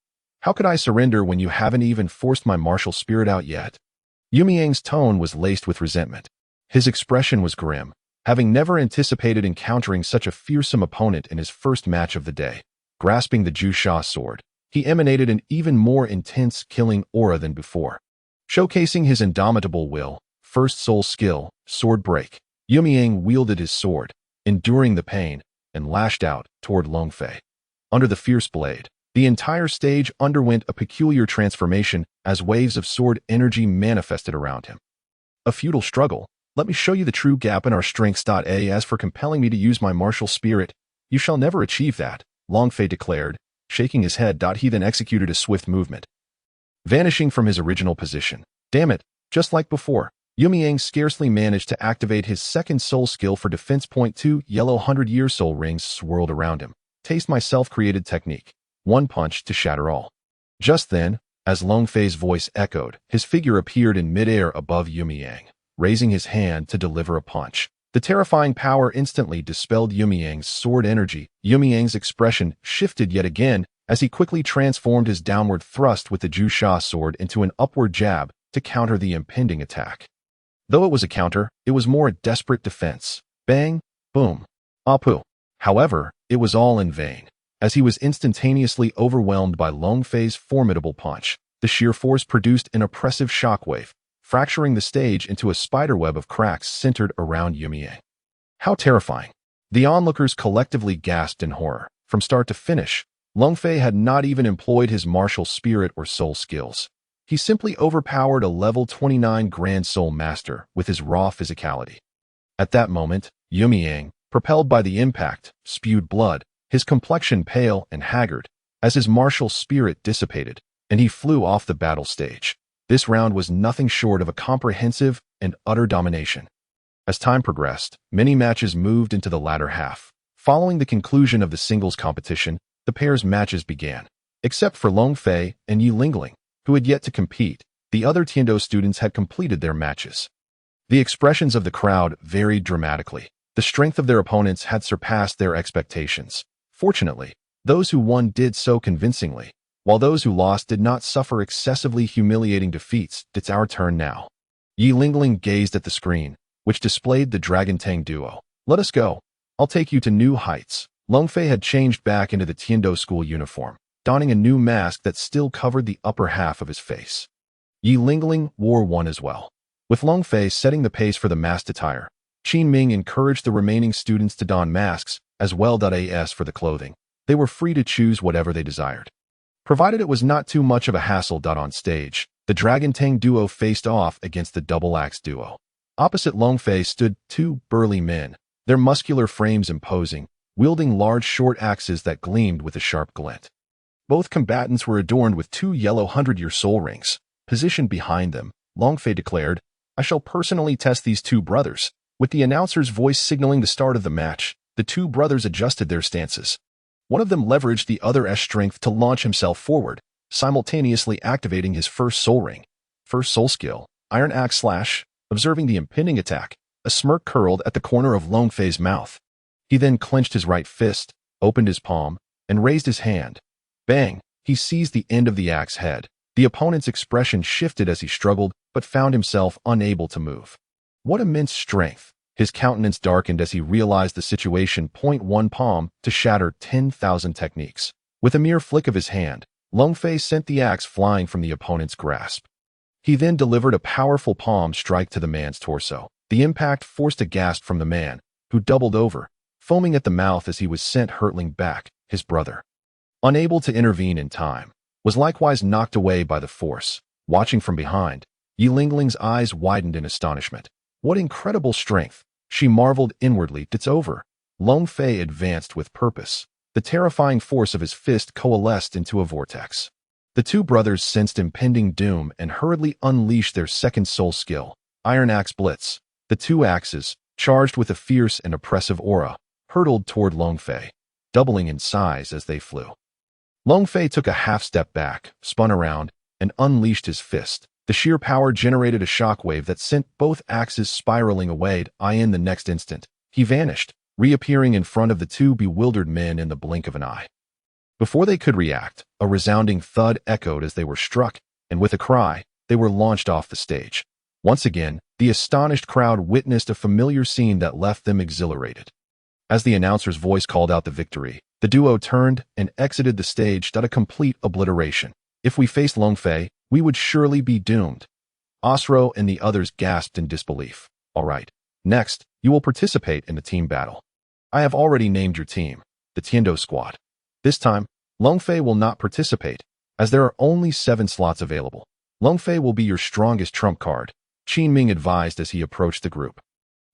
How could I surrender when you haven't even forced my martial spirit out yet? Yu Ming's tone was laced with resentment. His expression was grim, having never anticipated encountering such a fearsome opponent in his first match of the day. Grasping the Jusha sword, he emanated an even more intense killing aura than before. Showcasing his indomitable will, first soul skill, sword break, Yu Ming wielded his sword, enduring the pain, and lashed out toward Long Fei. Under the fierce blade, the entire stage underwent a peculiar transformation as waves of sword energy manifested around him. A futile struggle. Let me show you the true gap in our strengths. As for compelling me to use my martial spirit, you shall never achieve that, Long Fei declared, shaking his head. He then executed a swift movement, vanishing from his original position. Damn it, just like before. Yumiang scarcely managed to activate his second soul skill for defense. Point 2 yellow 100-year soul rings swirled around him. Taste my self-created technique. One punch to shatter all. Just then, as Long Fei's voice echoed, his figure appeared in midair above Yumiang, raising his hand to deliver a punch. The terrifying power instantly dispelled Yumiang's sword energy. Yumiang's expression shifted yet again as he quickly transformed his downward thrust with the Jusha sword into an upward jab to counter the impending attack. Though it was a counter, it was more a desperate defense. Bang, boom, apu. However, it was all in vain, as he was instantaneously overwhelmed by Long Fei's formidable punch. The sheer force produced an oppressive shockwave, fracturing the stage into a spiderweb of cracks centered around Yumiang. How terrifying! The onlookers collectively gasped in horror. From start to finish, Long Fei had not even employed his martial spirit or soul skills. He simply overpowered a level 29 Grand Soul Master with his raw physicality. At that moment, Yumiang, propelled by the impact, spewed blood, his complexion pale and haggard, as his martial spirit dissipated, and he flew off the battle stage. This round was nothing short of a comprehensive and utter domination. As time progressed, many matches moved into the latter half. Following the conclusion of the singles competition, the pairs matches began. Except for Long Fei and Yi Lingling, who had yet to compete, the other Tiando students had completed their matches. The expressions of the crowd varied dramatically. The strength of their opponents had surpassed their expectations. Fortunately, those who won did so convincingly, while those who lost did not suffer excessively humiliating defeats. It's our turn now. Yi Lingling gazed at the screen, which displayed the Dragon Tang duo. Let us go. I'll take you to new heights. Long Fei had changed back into the Tiando school uniform, donning a new mask that still covered the upper half of his face. Yi Lingling wore one as well. With Long Fei setting the pace for the masked attire, Qin Ming encouraged the remaining students to don masks as well. As for the clothing, they were free to choose whatever they desired, provided it was not too much of a hassle. On stage, the Dragon Tang duo faced off against the Double Axe duo. Opposite Long Fei stood two burly men, their muscular frames imposing, wielding large short axes that gleamed with a sharp glint. Both combatants were adorned with two yellow 100-year soul rings. Positioned behind them, Long Fei declared, "I shall personally test these two brothers." With the announcer's voice signaling the start of the match, the two brothers adjusted their stances. One of them leveraged the other's strength to launch himself forward, simultaneously activating his first soul ring. First soul skill, Iron Axe Slash. Observing the impending attack, a smirk curled at the corner of Long Fei's mouth. He then clenched his right fist, opened his palm, and raised his hand. Bang! He seized the end of the axe head. The opponent's expression shifted as he struggled, but found himself unable to move. What immense strength! His countenance darkened as he realized the situation. One palm to shatter 10,000 techniques. With a mere flick of his hand, Long Fei sent the axe flying from the opponent's grasp. He then delivered a powerful palm strike to the man's torso. The impact forced a gasp from the man, who doubled over, foaming at the mouth as he was sent hurtling back. His brother, unable to intervene in time, was likewise knocked away by the force. Watching from behind, Yi Lingling's eyes widened in astonishment. What incredible strength! She marveled inwardly. It's over. Long Fei advanced with purpose. The terrifying force of his fist coalesced into a vortex. The two brothers sensed impending doom and hurriedly unleashed their second soul skill, Iron Axe Blitz. The two axes, charged with a fierce and oppressive aura, hurtled toward Long Fei, doubling in size as they flew. Long Fei took a half step back, spun around, and unleashed his fist. The sheer power generated a shockwave that sent both axes spiraling away. In the next instant, he vanished, reappearing in front of the two bewildered men in the blink of an eye. Before they could react, a resounding thud echoed as they were struck, and with a cry, they were launched off the stage. Once again, the astonished crowd witnessed a familiar scene that left them exhilarated. As the announcer's voice called out the victory, the duo turned and exited the stage. A complete obliteration. If we faced Long Fei, we would surely be doomed. Osro and the others gasped in disbelief. All right. Next, you will participate in the team battle. I have already named your team, the Tiando Squad. This time, Long Fei will not participate, as there are only 7 slots available. Long Fei will be your strongest trump card, Qin Ming advised as he approached the group.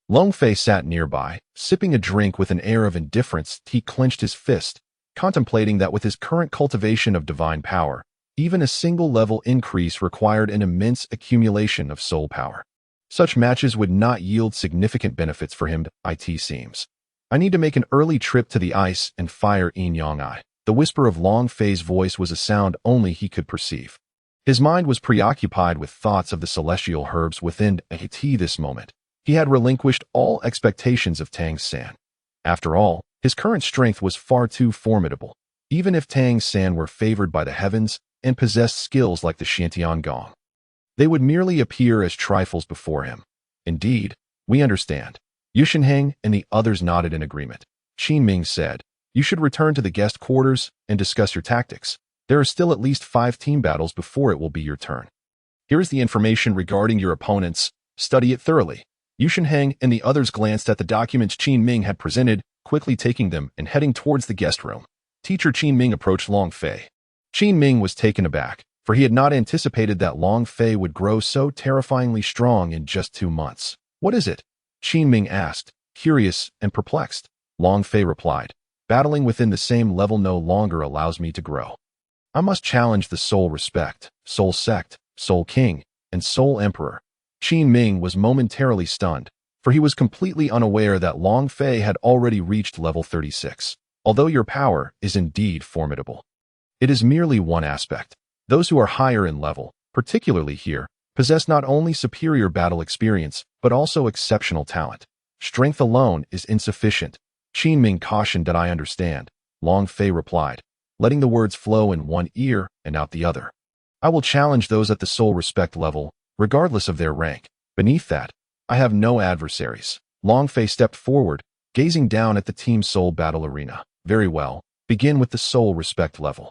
Long Fei sat nearby, sipping a drink with an air of indifference. He clenched his fist, contemplating that with his current cultivation of divine power, even a single level increase required an immense accumulation of soul power. Such matches would not yield significant benefits for him, it seems. I need to make an early trip to the ice and fire Yin Yang I. The whisper of Long Fei's voice was a sound only he could perceive. His mind was preoccupied with thoughts of the celestial herbs within it this moment. He had relinquished all expectations of Tang San. After all, his current strength was far too formidable. Even if Tang San were favored by the heavens and possessed skills like the Shantian Gong, they would merely appear as trifles before him. Indeed, we understand. Yushinheng and the others nodded in agreement. Qin Ming said, "You should return to the guest quarters and discuss your tactics. There are still at least 5 team battles before it will be your turn. Here is the information regarding your opponents. Study it thoroughly." Yushinheng and the others glanced at the documents Qin Ming had presented, quickly taking them and heading towards the guest room. Teacher Qin Ming approached Long Fei. Qin Ming was taken aback, for he had not anticipated that Long Fei would grow so terrifyingly strong in just 2 months. "What is it?" Qin Ming asked, curious and perplexed. Long Fei replied, "Battling within the same level no longer allows me to grow. I must challenge the Soul Respect, Soul Sect, Soul King, and Soul Emperor." Qin Ming was momentarily stunned, for he was completely unaware that Long Fei had already reached level 36. Although your power is indeed formidable, it is merely one aspect. Those who are higher in level, particularly here, possess not only superior battle experience, but also exceptional talent. Strength alone is insufficient. Qin Ming cautioned that I understand. Long Fei replied, letting the words flow in one ear and out the other. I will challenge those at the soul respect level, regardless of their rank. Beneath that, I have no adversaries. Long Fei stepped forward, gazing down at the Team Soul battle arena. Very well, begin with the soul respect level.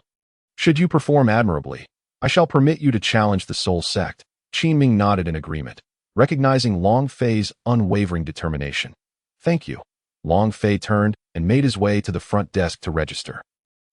Should you perform admirably, I shall permit you to challenge the soul sect. Qin Ming nodded in agreement, recognizing Long Fei's unwavering determination. Thank you. Long Fei turned and made his way to the front desk to register.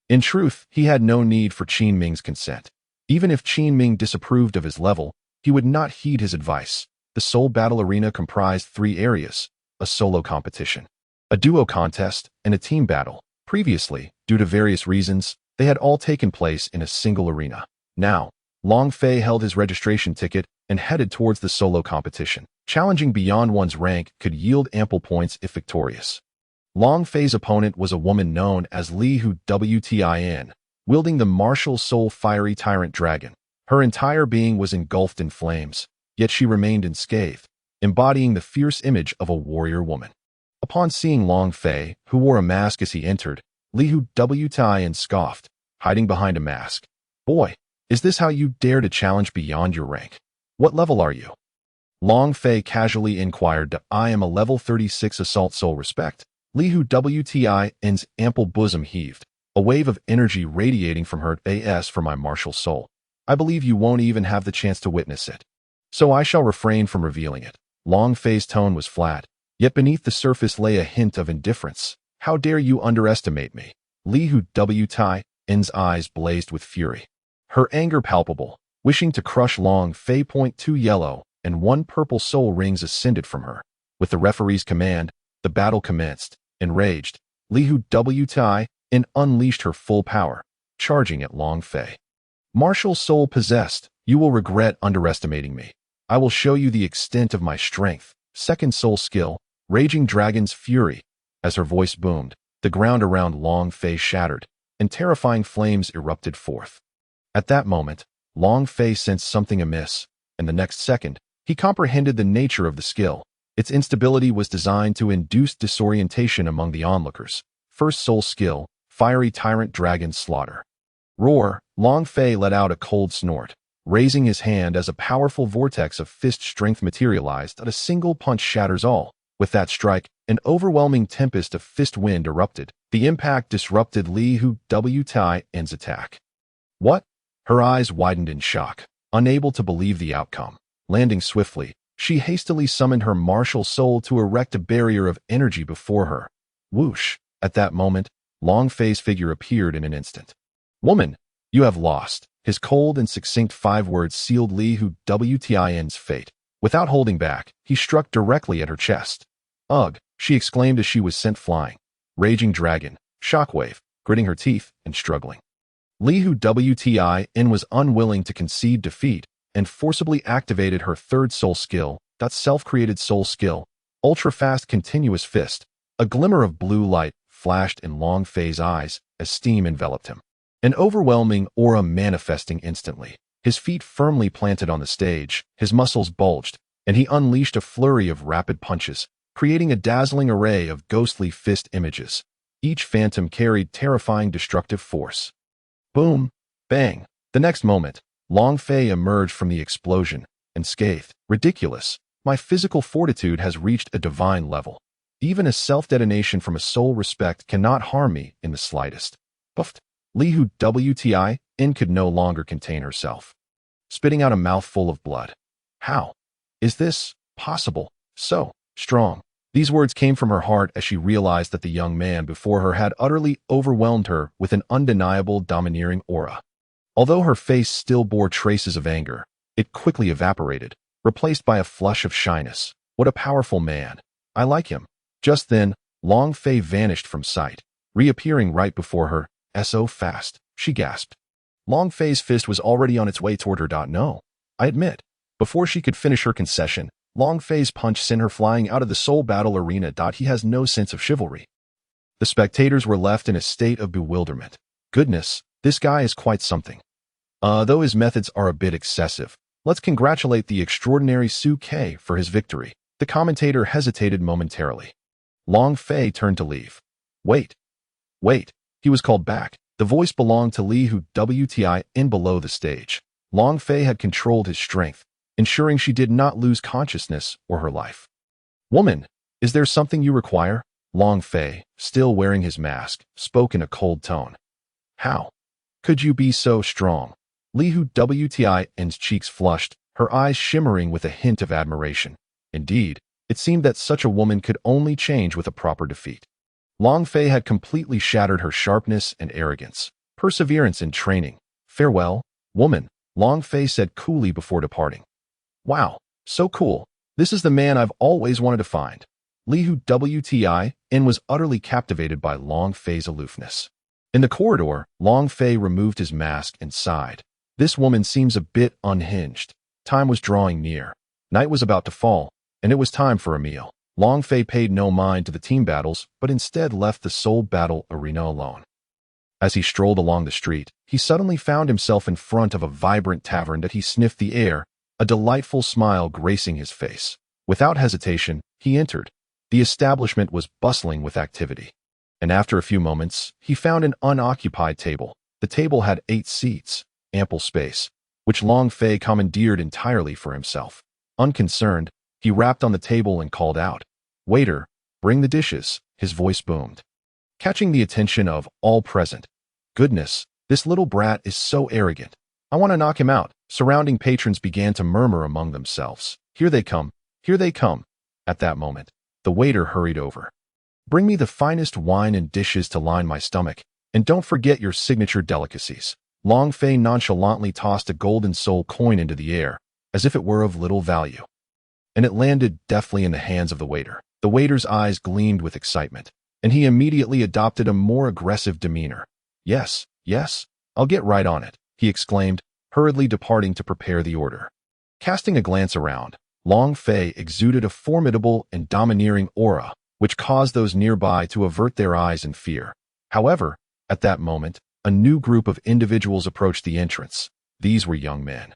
In truth, he had no need for Qin Ming's consent. Even if Qin Ming disapproved of his level, he would not heed his advice. The Soul Battle Arena comprised 3 areas: a solo competition, a duo contest, and a team battle. Previously, due to various reasons, they had all taken place in a single arena. Now, Long Fei held his registration ticket and headed towards the solo competition. Challenging beyond one's rank could yield ample points if victorious. Long Fei's opponent was a woman known as Li Hu Wtin, wielding the martial soul fiery tyrant dragon. Her entire being was engulfed in flames, yet she remained unscathed, embodying the fierce image of a warrior woman. Upon seeing Long Fei, who wore a mask as he entered, Li Hu Wtin scoffed, hiding behind a mask. "Boy, is this how you dare to challenge beyond your rank? What level are you?" Long Fei casually inquired. "I am a level 36 assault soul respect." Li Hu Wtin's ample bosom heaved, a wave of energy radiating from her. "As for my martial soul, I believe you won't even have the chance to witness it, so I shall refrain from revealing it." Long Fei's tone was flat, yet beneath the surface lay a hint of indifference. "How dare you underestimate me?" Li Hu Wtin's eyes blazed with fury, her anger palpable. Wishing to crush Long Fei, 2 yellow and 1 purple soul rings ascended from her. With the referee's command, the battle commenced. Enraged, Li Hu Wtin unleashed her full power, charging at Long Fei. "Martial soul possessed, you will regret underestimating me. I will show you the extent of my strength." Second soul skill, Raging Dragon's Fury. As her voice boomed, the ground around Long Fei shattered, and terrifying flames erupted forth. At that moment, Long Fei sensed something amiss, and the next second, he comprehended the nature of the skill. Its instability was designed to induce disorientation among the onlookers. First soul skill, Fiery Tyrant Dragon Slaughter. Roar, Long Fei let out a cold snort, raising his hand as a powerful vortex of fist strength materialized. A single punch shatters all. With that strike, an overwhelming tempest of fist wind erupted. The impact disrupted Li Hu Wtin's attack. "What?" Her eyes widened in shock, unable to believe the outcome. Landing swiftly, she hastily summoned her martial soul to erect a barrier of energy before her. Whoosh! At that moment, Long Fei's figure appeared in an instant. "Woman, you have lost." His cold and succinct 5 words sealed Li Hu Wtin's fate. Without holding back, he struck directly at her chest. "Ugh!" she exclaimed as she was sent flying. Raging Dragon, Shockwave, gritting her teeth and struggling. Li Hu WTIN was unwilling to concede defeat and forcibly activated her third soul skill, that self-created soul skill, ultra-fast continuous fist. A glimmer of blue light flashed in Long Fei's eyes as steam enveloped him. An overwhelming aura manifesting instantly. His feet firmly planted on the stage, his muscles bulged, and he unleashed a flurry of rapid punches, creating a dazzling array of ghostly fist images. Each phantom carried terrifying destructive force. Boom! Bang! The next moment, Long Fei emerged from the explosion and scathed, "Ridiculous! My physical fortitude has reached a divine level. Even a self-detonation from a soul respect cannot harm me in the slightest." Buffed. Li Hu WTIN could no longer contain herself, spitting out a mouthful of blood. How is this possible? So strong. These words came from her heart as she realized that the young man before her had utterly overwhelmed her with an undeniable domineering aura. Although her face still bore traces of anger, it quickly evaporated, replaced by a flush of shyness. What a powerful man. I like him. Just then, Long Fei vanished from sight, reappearing right before her. So fast, she gasped. Long Fei's fist was already on its way toward her. No, I admit. Before she could finish her concession, Long Fei's punch sent her flying out of the soul battle arena. He has no sense of chivalry. The spectators were left in a state of bewilderment. Goodness, this guy is quite something. Though his methods are a bit excessive, let's congratulate the extraordinary Su Ke for his victory. The commentator hesitated momentarily. Long Fei turned to leave. Wait. He was called back. The voice belonged to Li Hu WTIN below the stage. Long Fei had controlled his strength, ensuring she did not lose consciousness or her life. Woman, is there something you require? Long Fei, still wearing his mask, spoke in a cold tone. How could you be so strong? Li Hu WTIN's cheeks flushed, her eyes shimmering with a hint of admiration. Indeed, it seemed that such a woman could only change with a proper defeat. Long Fei had completely shattered her sharpness and arrogance. Perseverance in training. Farewell, woman, Long Fei said coolly before departing. Wow, so cool. This is the man I've always wanted to find. Li Hu WTIN was utterly captivated by Long Fei's aloofness. In the corridor, Long Fei removed his mask and sighed. This woman seems a bit unhinged. Time was drawing near. Night was about to fall, and it was time for a meal. Long Fei paid no mind to the team battles, but instead left the soul battle arena alone. As he strolled along the street, he suddenly found himself in front of a vibrant tavern that he sniffed the air, a delightful smile gracing his face. Without hesitation, he entered. The establishment was bustling with activity. And after a few moments, he found an unoccupied table. The table had 8 seats, ample space, which Long Fei commandeered entirely for himself. Unconcerned, he rapped on the table and called out, "Waiter, bring the dishes," his voice boomed, catching the attention of all present. Goodness, this little brat is so arrogant. I want to knock him out. Surrounding patrons began to murmur among themselves. Here they come, here they come. At that moment, the waiter hurried over. Bring me the finest wine and dishes to line my stomach, and don't forget your signature delicacies. Long Fei nonchalantly tossed a golden soul coin into the air, as if it were of little value. And it landed deftly in the hands of the waiter. The waiter's eyes gleamed with excitement, and he immediately adopted a more aggressive demeanor. Yes, I'll get right on it, he exclaimed, hurriedly departing to prepare the order. Casting a glance around, Long Fei exuded a formidable and domineering aura, which caused those nearby to avert their eyes in fear. However, at that moment, a new group of individuals approached the entrance. These were young men.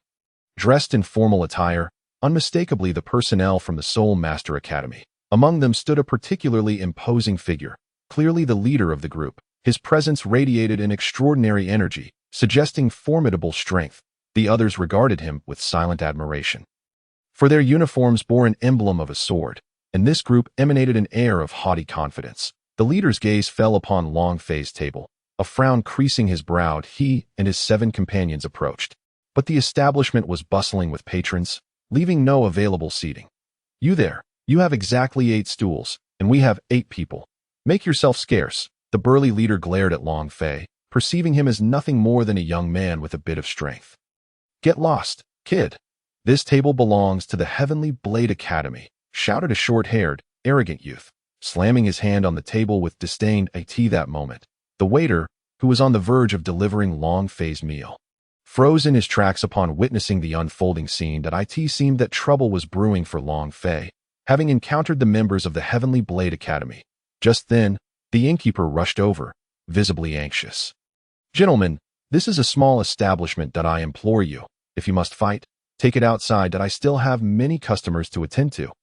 Dressed in formal attire, unmistakably the personnel from the Soul Master Academy. Among them stood a particularly imposing figure, clearly the leader of the group. His presence radiated an extraordinary energy, suggesting formidable strength. The others regarded him with silent admiration. For their uniforms bore an emblem of a sword, and this group emanated an air of haughty confidence. The leader's gaze fell upon Long Fei's table. A frown creasing his brow, he and his 7 companions approached. But the establishment was bustling with patrons, leaving no available seating. You there, you have exactly 8 stools, and we have 8 people. Make yourself scarce. The burly leader glared at Long Fei, perceiving him as nothing more than a young man with a bit of strength. Get lost, kid. This table belongs to the Heavenly Blade Academy, shouted a short-haired, arrogant youth, slamming his hand on the table with disdain. At that moment, the waiter, who was on the verge of delivering Long Fei's meal. Froze in his tracks upon witnessing the unfolding scene, that it seemed that trouble was brewing for Long Fei, having encountered the members of the Heavenly Blade Academy. Just then, the innkeeper rushed over, visibly anxious. "Gentlemen, this is a small establishment, I implore you. If you must fight, take it outside, I still have many customers to attend to,"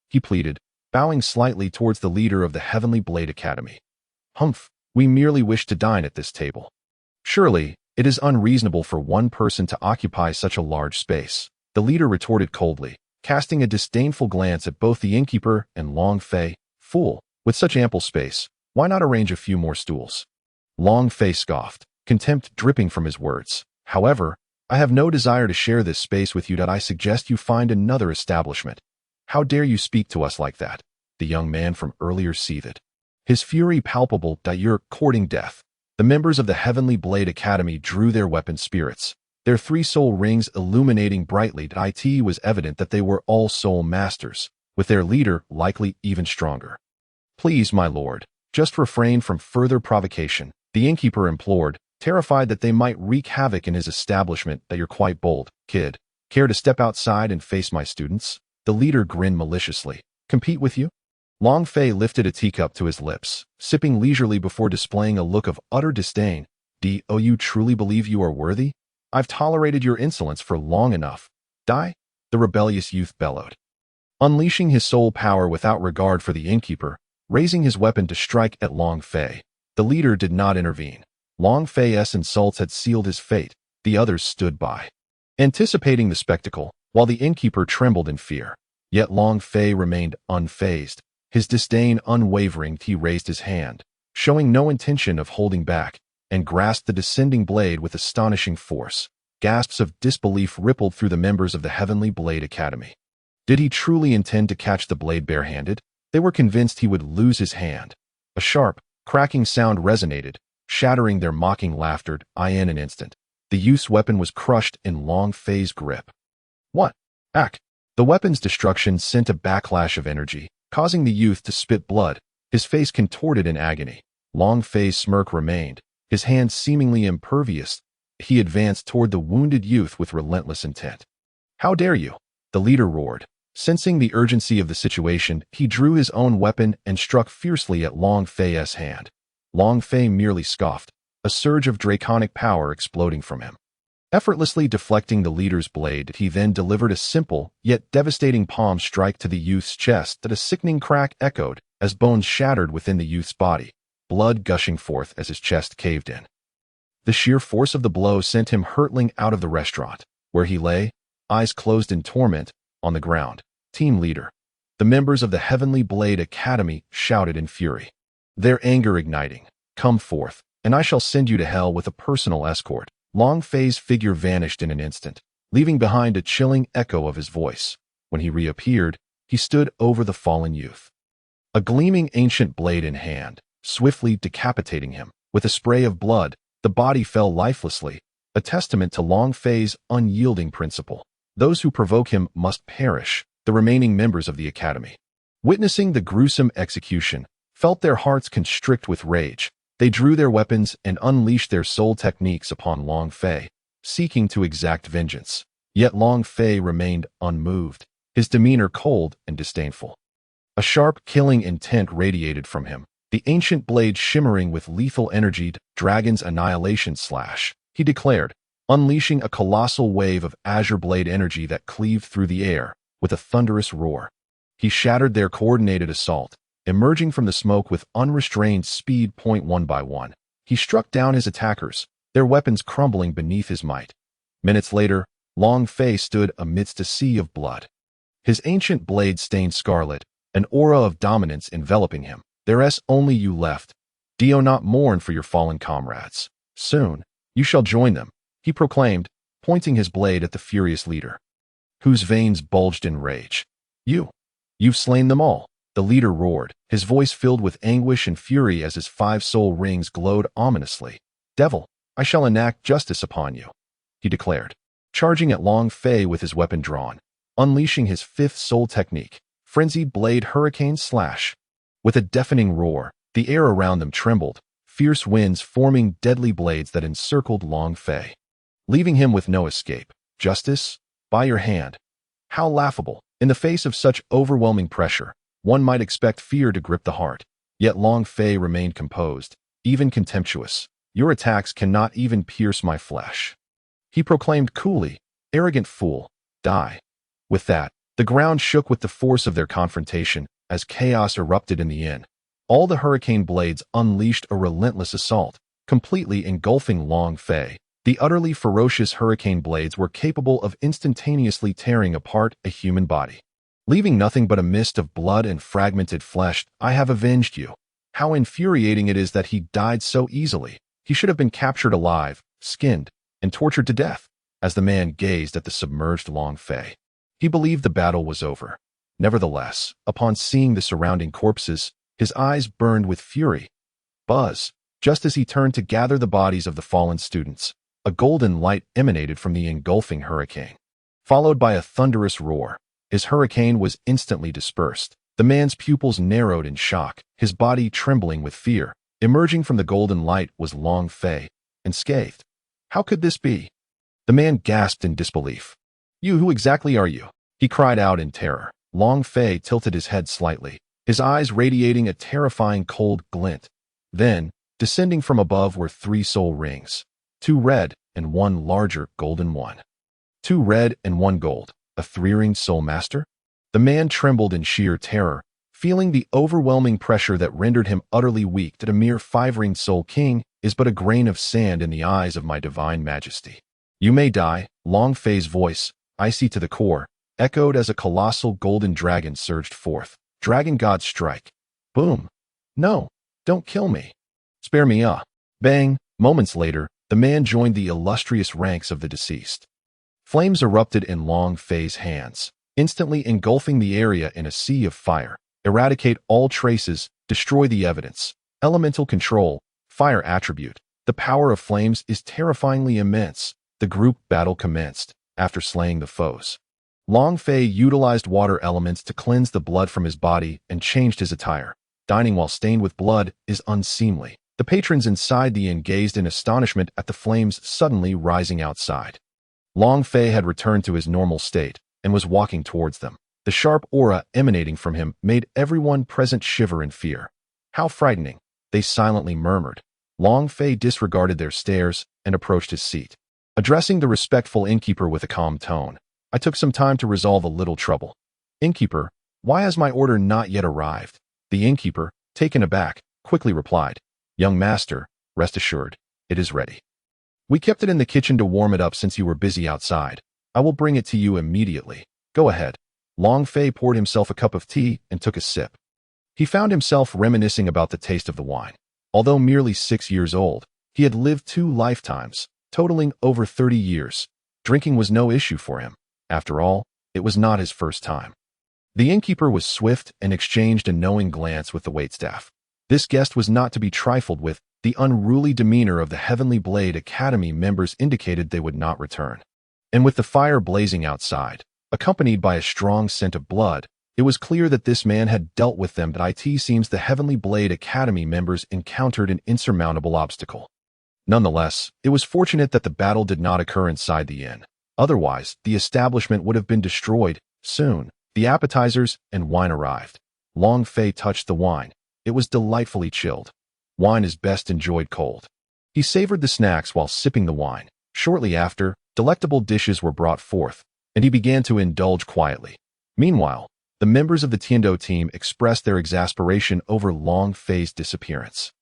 he pleaded, bowing slightly towards the leader of the Heavenly Blade Academy. "Humph, we merely wish to dine at this table. Surely, it is unreasonable for one person to occupy such a large space," the leader retorted coldly, casting a disdainful glance at both the innkeeper and Long Fei. "Fool, with such ample space, why not arrange a few more stools?" Long Fei scoffed, contempt dripping from his words. "However, I have no desire to share this space with you. I suggest you find another establishment." "How dare you speak to us like that?" the young man from earlier seethed, his fury palpable. "You're courting death." The members of the Heavenly Blade Academy drew their weapon spirits, their 3 soul rings illuminating brightly. It was evident that they were all soul masters, with their leader likely even stronger. "Please, my lord, just refrain from further provocation," the innkeeper implored, terrified that they might wreak havoc in his establishment. "You're quite bold, kid. Care to step outside and face my students?" The leader grinned maliciously. "Compete with you?" Long Fei lifted a teacup to his lips, sipping leisurely before displaying a look of utter disdain. "Do you truly believe you are worthy? I've tolerated your insolence for long enough. Die!" the rebellious youth bellowed, unleashing his soul power without regard for the innkeeper, raising his weapon to strike at Long Fei. The leader did not intervene. Long Fei's insults had sealed his fate. The others stood by, anticipating the spectacle, while the innkeeper trembled in fear. Yet Long Fei remained unfazed, his disdain unwavering. He raised his hand, showing no intention of holding back, and grasped the descending blade with astonishing force. Gasps of disbelief rippled through the members of the Heavenly Blade Academy. Did he truly intend to catch the blade barehanded? They were convinced he would lose his hand. A sharp, cracking sound resonated, shattering their mocking laughter. In an instant, the youth's weapon was crushed in Long Fei's grip. "What? Ack!" The weapon's destruction sent a backlash of energy, causing the youth to spit blood, his face contorted in agony. Long Fei's smirk remained, his hands seemingly impervious. He advanced toward the wounded youth with relentless intent. "How dare you?" the leader roared. Sensing the urgency of the situation, he drew his own weapon and struck fiercely at Long Fei's hand. Long Fei merely scoffed, a surge of draconic power exploding from him. Effortlessly deflecting the leader's blade, he then delivered a simple, yet devastating palm strike to the youth's chest. That a sickening crack echoed as bones shattered within the youth's body, blood gushing forth as his chest caved in. The sheer force of the blow sent him hurtling out of the restaurant, where he lay, eyes closed in torment, on the ground. "Team leader!" the members of the Heavenly Blade Academy shouted in fury, their anger igniting. "Come forth, and I shall send you to hell with a personal escort." Long Fei's figure vanished in an instant, leaving behind a chilling echo of his voice. When he reappeared, he stood over the fallen youth, a gleaming ancient blade in hand, swiftly decapitating him. With a spray of blood, the body fell lifelessly, a testament to Long Fei's unyielding principle. Those who provoke him must perish. The remaining members of the academy, witnessing the gruesome execution, felt their hearts constrict with rage. They drew their weapons and unleashed their soul techniques upon Long Fei, seeking to exact vengeance. Yet Long Fei remained unmoved, his demeanor cold and disdainful. A sharp, killing intent radiated from him, the ancient blade shimmering with lethal energy. "Dragon's annihilation slash," he declared, unleashing a colossal wave of azure blade energy that cleaved through the air with a thunderous roar. He shattered their coordinated assault, emerging from the smoke with unrestrained speed. One by one, he struck down his attackers, their weapons crumbling beneath his might. Minutes later, Long Fei stood amidst a sea of blood, his ancient blade stained scarlet, an aura of dominance enveloping him. "There's only you left. Do not mourn for your fallen comrades. Soon, you shall join them," he proclaimed, pointing his blade at the furious leader, whose veins bulged in rage. You've slain them all," the leader roared, his voice filled with anguish and fury as his 5 soul rings glowed ominously. "Devil, I shall enact justice upon you," he declared, charging at Long Fei with his weapon drawn, unleashing his 5th soul technique, Frenzied Blade Hurricane Slash. With a deafening roar, the air around them trembled, fierce winds forming deadly blades that encircled Long Fei, leaving him with no escape. Justice? By your hand. How laughable. In the face of such overwhelming pressure, one might expect fear to grip the heart. Yet Long Fei remained composed, even contemptuous. Your attacks cannot even pierce my flesh. He proclaimed coolly, arrogant fool, die. With that, the ground shook with the force of their confrontation as chaos erupted in the inn. All the hurricane blades unleashed a relentless assault, completely engulfing Long Fei. The utterly ferocious hurricane blades were capable of instantaneously tearing apart a human body, leaving nothing but a mist of blood and fragmented flesh. I have avenged you. How infuriating it is that he died so easily. He should have been captured alive, skinned, and tortured to death. As the man gazed at the submerged Long Fei, he believed the battle was over. Nevertheless, upon seeing the surrounding corpses, his eyes burned with fury. Buzz! Just as he turned to gather the bodies of the fallen students, a golden light emanated from the engulfing hurricane, followed by a thunderous roar. His hurricane was instantly dispersed. The man's pupils narrowed in shock, his body trembling with fear. Emerging from the golden light was Long Fei, unscathed. How could this be? The man gasped in disbelief. Who exactly are you? He cried out in terror. Long Fei tilted his head slightly, his eyes radiating a terrifying cold glint. Then, descending from above were 3 soul rings, 2 red and 1 larger golden one. 2 red and 1 gold, a 3-ringed soul master? The man trembled in sheer terror, feeling the overwhelming pressure that rendered him utterly weak. That a mere 5-ringed soul king is but a grain of sand in the eyes of my divine majesty. You may die. Long Fei's voice, icy to the core, echoed as a colossal golden dragon surged forth. Dragon God strike. Boom. No, don't kill me. Spare me. Bang. Moments later, the man joined the illustrious ranks of the deceased. Flames erupted in Long Fei's hands, instantly engulfing the area in a sea of fire. Eradicate all traces, destroy the evidence. Elemental control, fire attribute. The power of flames is terrifyingly immense. The group battle commenced. After slaying the foes, Long Fei utilized water elements to cleanse the blood from his body and changed his attire. Dining while stained with blood is unseemly. The patrons inside the inn gazed in astonishment at the flames suddenly rising outside. Long Fei had returned to his normal state and was walking towards them. The sharp aura emanating from him made everyone present shiver in fear. How frightening, they silently murmured. Long Fei disregarded their stares and approached his seat. Addressing the respectful innkeeper with a calm tone, I took some time to resolve a little trouble. Innkeeper, why has my order not yet arrived? The innkeeper, taken aback, quickly replied, Young master, rest assured, it is ready. We kept it in the kitchen to warm it up since you were busy outside. I will bring it to you immediately. Go ahead. Long Fei poured himself a cup of tea and took a sip. He found himself reminiscing about the taste of the wine. Although merely 6 years old, he had lived 2 lifetimes, totaling over 30 years. Drinking was no issue for him. After all, it was not his first time. The innkeeper was swift and exchanged a knowing glance with the waitstaff. This guest was not to be trifled with. The unruly demeanor of the Heavenly Blade Academy members indicated they would not return. And with the fire blazing outside, accompanied by a strong scent of blood, it was clear that this man had dealt with them. But it seems the Heavenly Blade Academy members encountered an insurmountable obstacle. Nonetheless, it was fortunate that the battle did not occur inside the inn. Otherwise, the establishment would have been destroyed. Soon, the appetizers and wine arrived. Long Fei touched the wine. It was delightfully chilled. Wine is best enjoyed cold. He savored the snacks while sipping the wine. Shortly after, delectable dishes were brought forth, and he began to indulge quietly. Meanwhile, the members of the Tiando team expressed their exasperation over Long Fei's disappearance.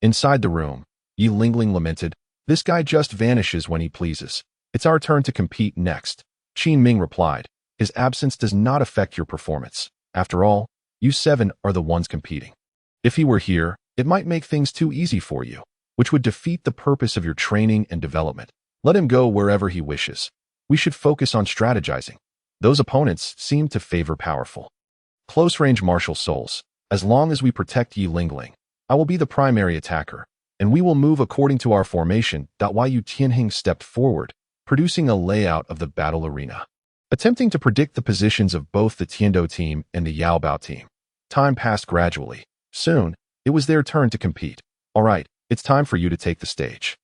Inside the room, Yi Lingling lamented, This guy just vanishes when he pleases. It's our turn to compete next. Qin Ming replied, His absence does not affect your performance. After all, you 7 are the ones competing. If he were here, it might make things too easy for you, which would defeat the purpose of your training and development. Let him go wherever he wishes. We should focus on strategizing. Those opponents seem to favor powerful, close-range martial souls. As long as we protect Yi Lingling, I will be the primary attacker, and we will move according to our formation. Yu Tianhing stepped forward, producing a layout of the battle arena, attempting to predict the positions of both the Tiando team and the Yaobao team. Time passed gradually. Soon, it was their turn to compete. All right, it's time for you to take the stage.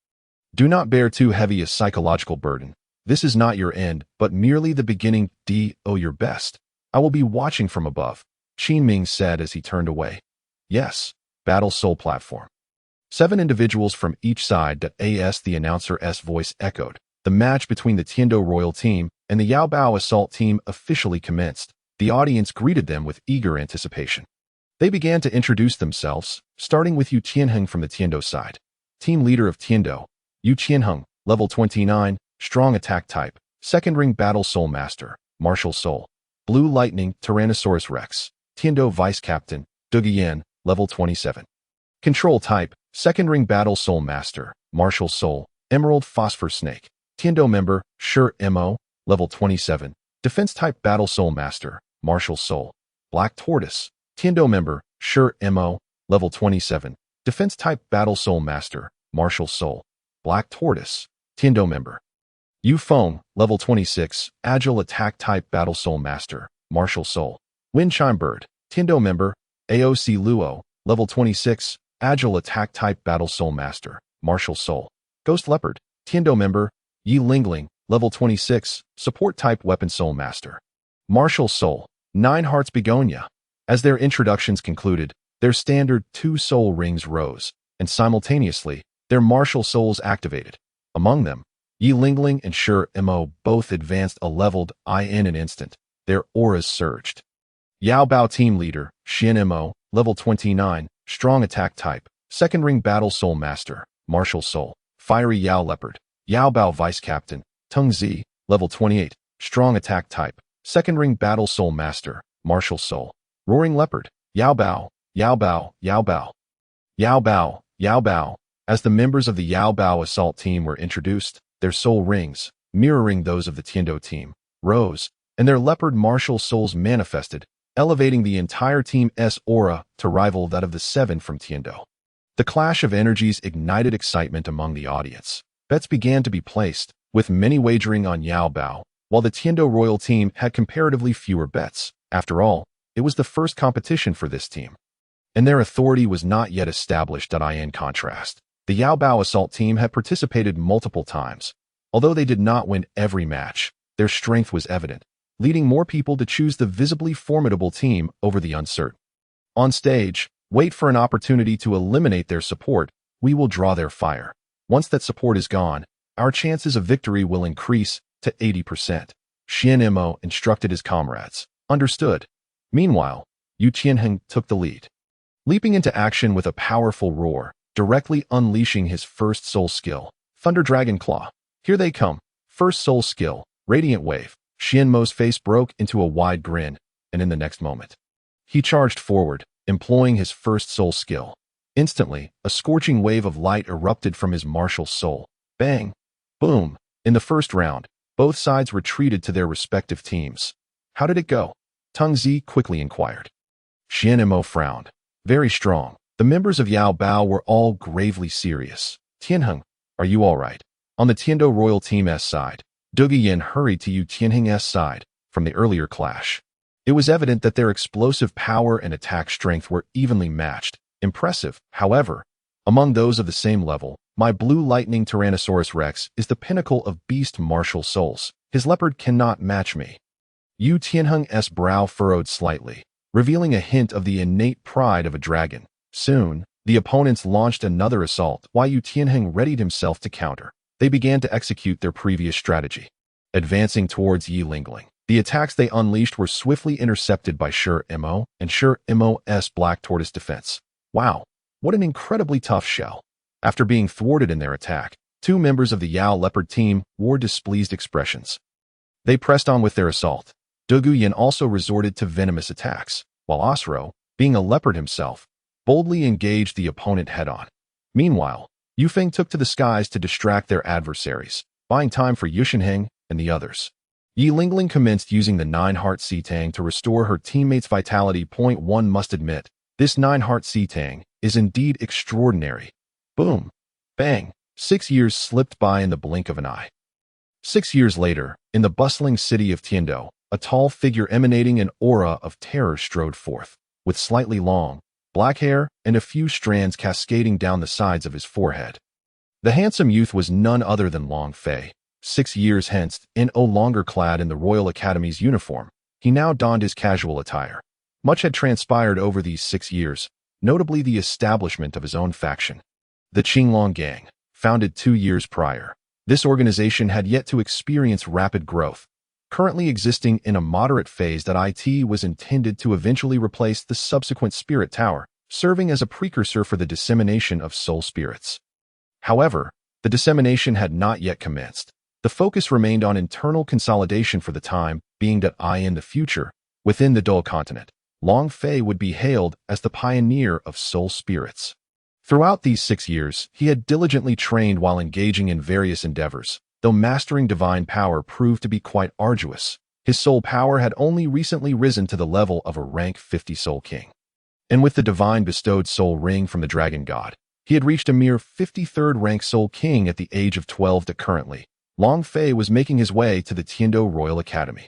Do not bear too heavy a psychological burden. This is not your end, but merely the beginning. Do your best. I will be watching from above, Qin Ming said as he turned away. Yes, Battle Soul platform. 7 individuals from each side. As the announcer's voice echoed, the match between the Tiando Royal team and the Yao Bao Assault team officially commenced. The audience greeted them with eager anticipation. They began to introduce themselves, starting with Yu Qianheng from the Tiando side. Team leader of Tiando, Yu Qianheng, level 29, strong attack type, second ring battle soul master, martial soul. Blue Lightning, Tyrannosaurus Rex, Tiando vice captain, Duguyan, level 27. Control type, second ring battle soul master, martial soul, Emerald Phosphor Snake. Tiando member, Shi Mo, level 27. Defense type battle soul master, martial soul. Black Tortoise. Tiando member, Shi Mo, level 27. Defense type battle soul master, martial soul. Black Tortoise. Tiando member. Yu Feng, level 26. Agile attack type battle soul master, martial soul. Wind Chime Bird. Tiando member, AOC Luo, level 26. Agile attack type battle soul master, martial soul. Ghost Leopard. Tiando member, Yi Lingling, level 26. Support type weapon soul master, martial soul. 9 Hearts Begonia. As their introductions concluded, their standard 2 soul rings rose, and simultaneously, their martial souls activated. Among them, Yi Lingling and Shi Mo both advanced a leveled in an instant. Their auras surged. Yao Bao team leader, Qian Mo, level 29, strong attack type, second ring battle soul master, martial soul. Fiery Yao Leopard. Yao Bao vice captain, Tang Zi, level 28, strong attack type, second ring battle soul master, martial soul. Roaring Leopard. Yao Bao, Yao Bao, Yao Bao. Yao Bao, Yao Bao. As the members of the Yao Bao assault team were introduced, their soul rings, mirroring those of the Tiando team, rose, and their leopard martial souls manifested, elevating the entire team's aura to rival that of the 7 from Tiando. The clash of energies ignited excitement among the audience. Bets began to be placed, with many wagering on Yao Bao, while the Tiando Royal team had comparatively fewer bets. After all, it was the first competition for this team, and their authority was not yet established. In contrast, the Yao Bao assault team had participated multiple times. Although they did not win every match, their strength was evident, leading more people to choose the visibly formidable team over the uncertain. On stage, wait for an opportunity to eliminate their support. We will draw their fire. Once that support is gone, our chances of victory will increase to 80%. Qian Mo instructed his comrades. Understood. Meanwhile, Yu Qianheng took the lead, leaping into action with a powerful roar, directly unleashing his first soul skill, Thunder Dragon Claw. Here they come. First soul skill, Radiant Wave. Qian Mo's face broke into a wide grin, and in the next moment, he charged forward, employing his first soul skill. Instantly, a scorching wave of light erupted from his martial soul. Bang! Boom! In the first round, both sides retreated to their respective teams. How did it go? Tang Zi quickly inquired. Qian Mo frowned. Very strong. The members of Yao Bao were all gravely serious. Tianheng, are you all right? On the Tiando Royal Team's side, Duguyan hurried to Yu Tianheng's side from the earlier clash. It was evident that their explosive power and attack strength were evenly matched. Impressive, however. Among those of the same level, my Blue Lightning Tyrannosaurus Rex is the pinnacle of beast martial souls. His leopard cannot match me. Yu Tianheng's brow furrowed slightly, revealing a hint of the innate pride of a dragon. Soon, the opponents launched another assault while Yu Tianheng readied himself to counter. They began to execute their previous strategy. Advancing towards Yi Lingling, the attacks they unleashed were swiftly intercepted by Shi Mo and Shi Mo's Black Tortoise defense. Wow, what an incredibly tough shell. After being thwarted in their attack, 2 members of the Yao Leopard team wore displeased expressions. They pressed on with their assault. Duguyan also resorted to venomous attacks, while Osro, being a leopard himself, boldly engaged the opponent head-on. Meanwhile, Yufeng took to the skies to distract their adversaries, buying time for Yushinheng and the others. Yi Lingling commenced using the 9-heart Tang to restore her teammates' vitality. One must admit, this 9-heart Tang is indeed extraordinary. Boom! Bang! 6 years slipped by in the blink of an eye. 6 years later, in the bustling city of Tiando, a tall figure emanating an aura of terror strode forth. With slightly long, black hair, and a few strands cascading down the sides of his forehead. The handsome youth was none other than Long Fei. 6 years hence, no longer clad in the Royal Academy's uniform, he now donned his casual attire. Much had transpired over these 6 years, notably the establishment of his own faction, the Qinglong Gang, founded 2 years prior. This organization had yet to experience rapid growth, currently existing in a moderate phase that it was intended to eventually replace the subsequent Spirit Tower, serving as a precursor for the dissemination of soul spirits. However, the dissemination had not yet commenced. The focus remained on internal consolidation for the time being that in the future, within the Dole continent, Long Fei would be hailed as the pioneer of soul spirits. Throughout these 6 years, he had diligently trained while engaging in various endeavors. Though mastering divine power proved to be quite arduous, his soul power had only recently risen to the level of a rank 50 soul king. And with the divine bestowed soul ring from the dragon god, he had reached a mere 53rd rank soul king at the age of 12. Currently, Long Fei was making his way to the Tiando Royal Academy.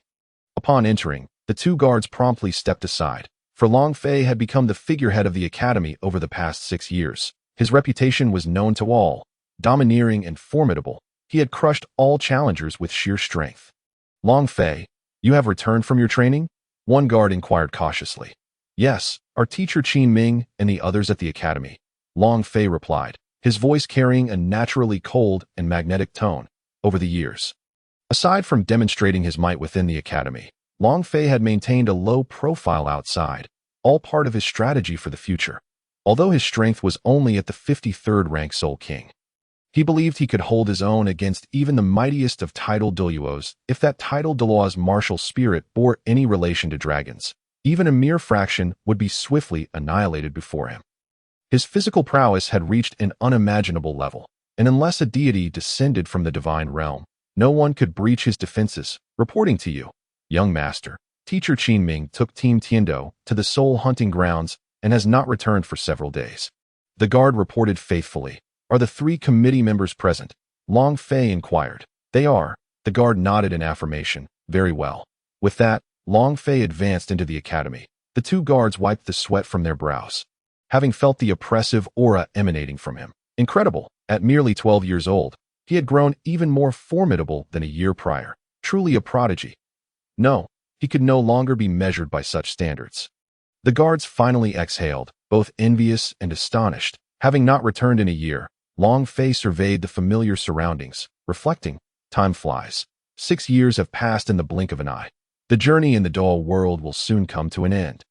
Upon entering, the 2 guards promptly stepped aside, for Long Fei had become the figurehead of the academy over the past 6 years. His reputation was known to all, domineering and formidable. He had crushed all challengers with sheer strength. Long Fei, you have returned from your training? One guard inquired cautiously. Yes, our teacher Qin Ming and the others at the academy, Long Fei replied, his voice carrying a naturally cold and magnetic tone. Over the years, aside from demonstrating his might within the academy, Long Fei had maintained a low profile outside, all part of his strategy for the future. Although his strength was only at the 53rd rank Soul King, he believed he could hold his own against even the mightiest of Title Douluos if that Title Douluo's martial spirit bore any relation to dragons. Even a mere fraction would be swiftly annihilated before him. His physical prowess had reached an unimaginable level, and unless a deity descended from the divine realm, no one could breach his defenses. Reporting to you, young master, teacher Qin Ming took Team Tiando to the soul hunting grounds and has not returned for several days. The guard reported faithfully. Are the 3 committee members present? Long Fei inquired. They are. The guard nodded in affirmation. Very well. With that, Long Fei advanced into the academy. The 2 guards wiped the sweat from their brows, having felt the oppressive aura emanating from him. Incredible. At merely 12 years old, he had grown even more formidable than a year prior. Truly a prodigy. No, he could no longer be measured by such standards. The guards finally exhaled, both envious and astonished. Having not returned in a year, Long Fei surveyed the familiar surroundings, reflecting, time flies. 6 years have passed in the blink of an eye. The journey in the dull world will soon come to an end.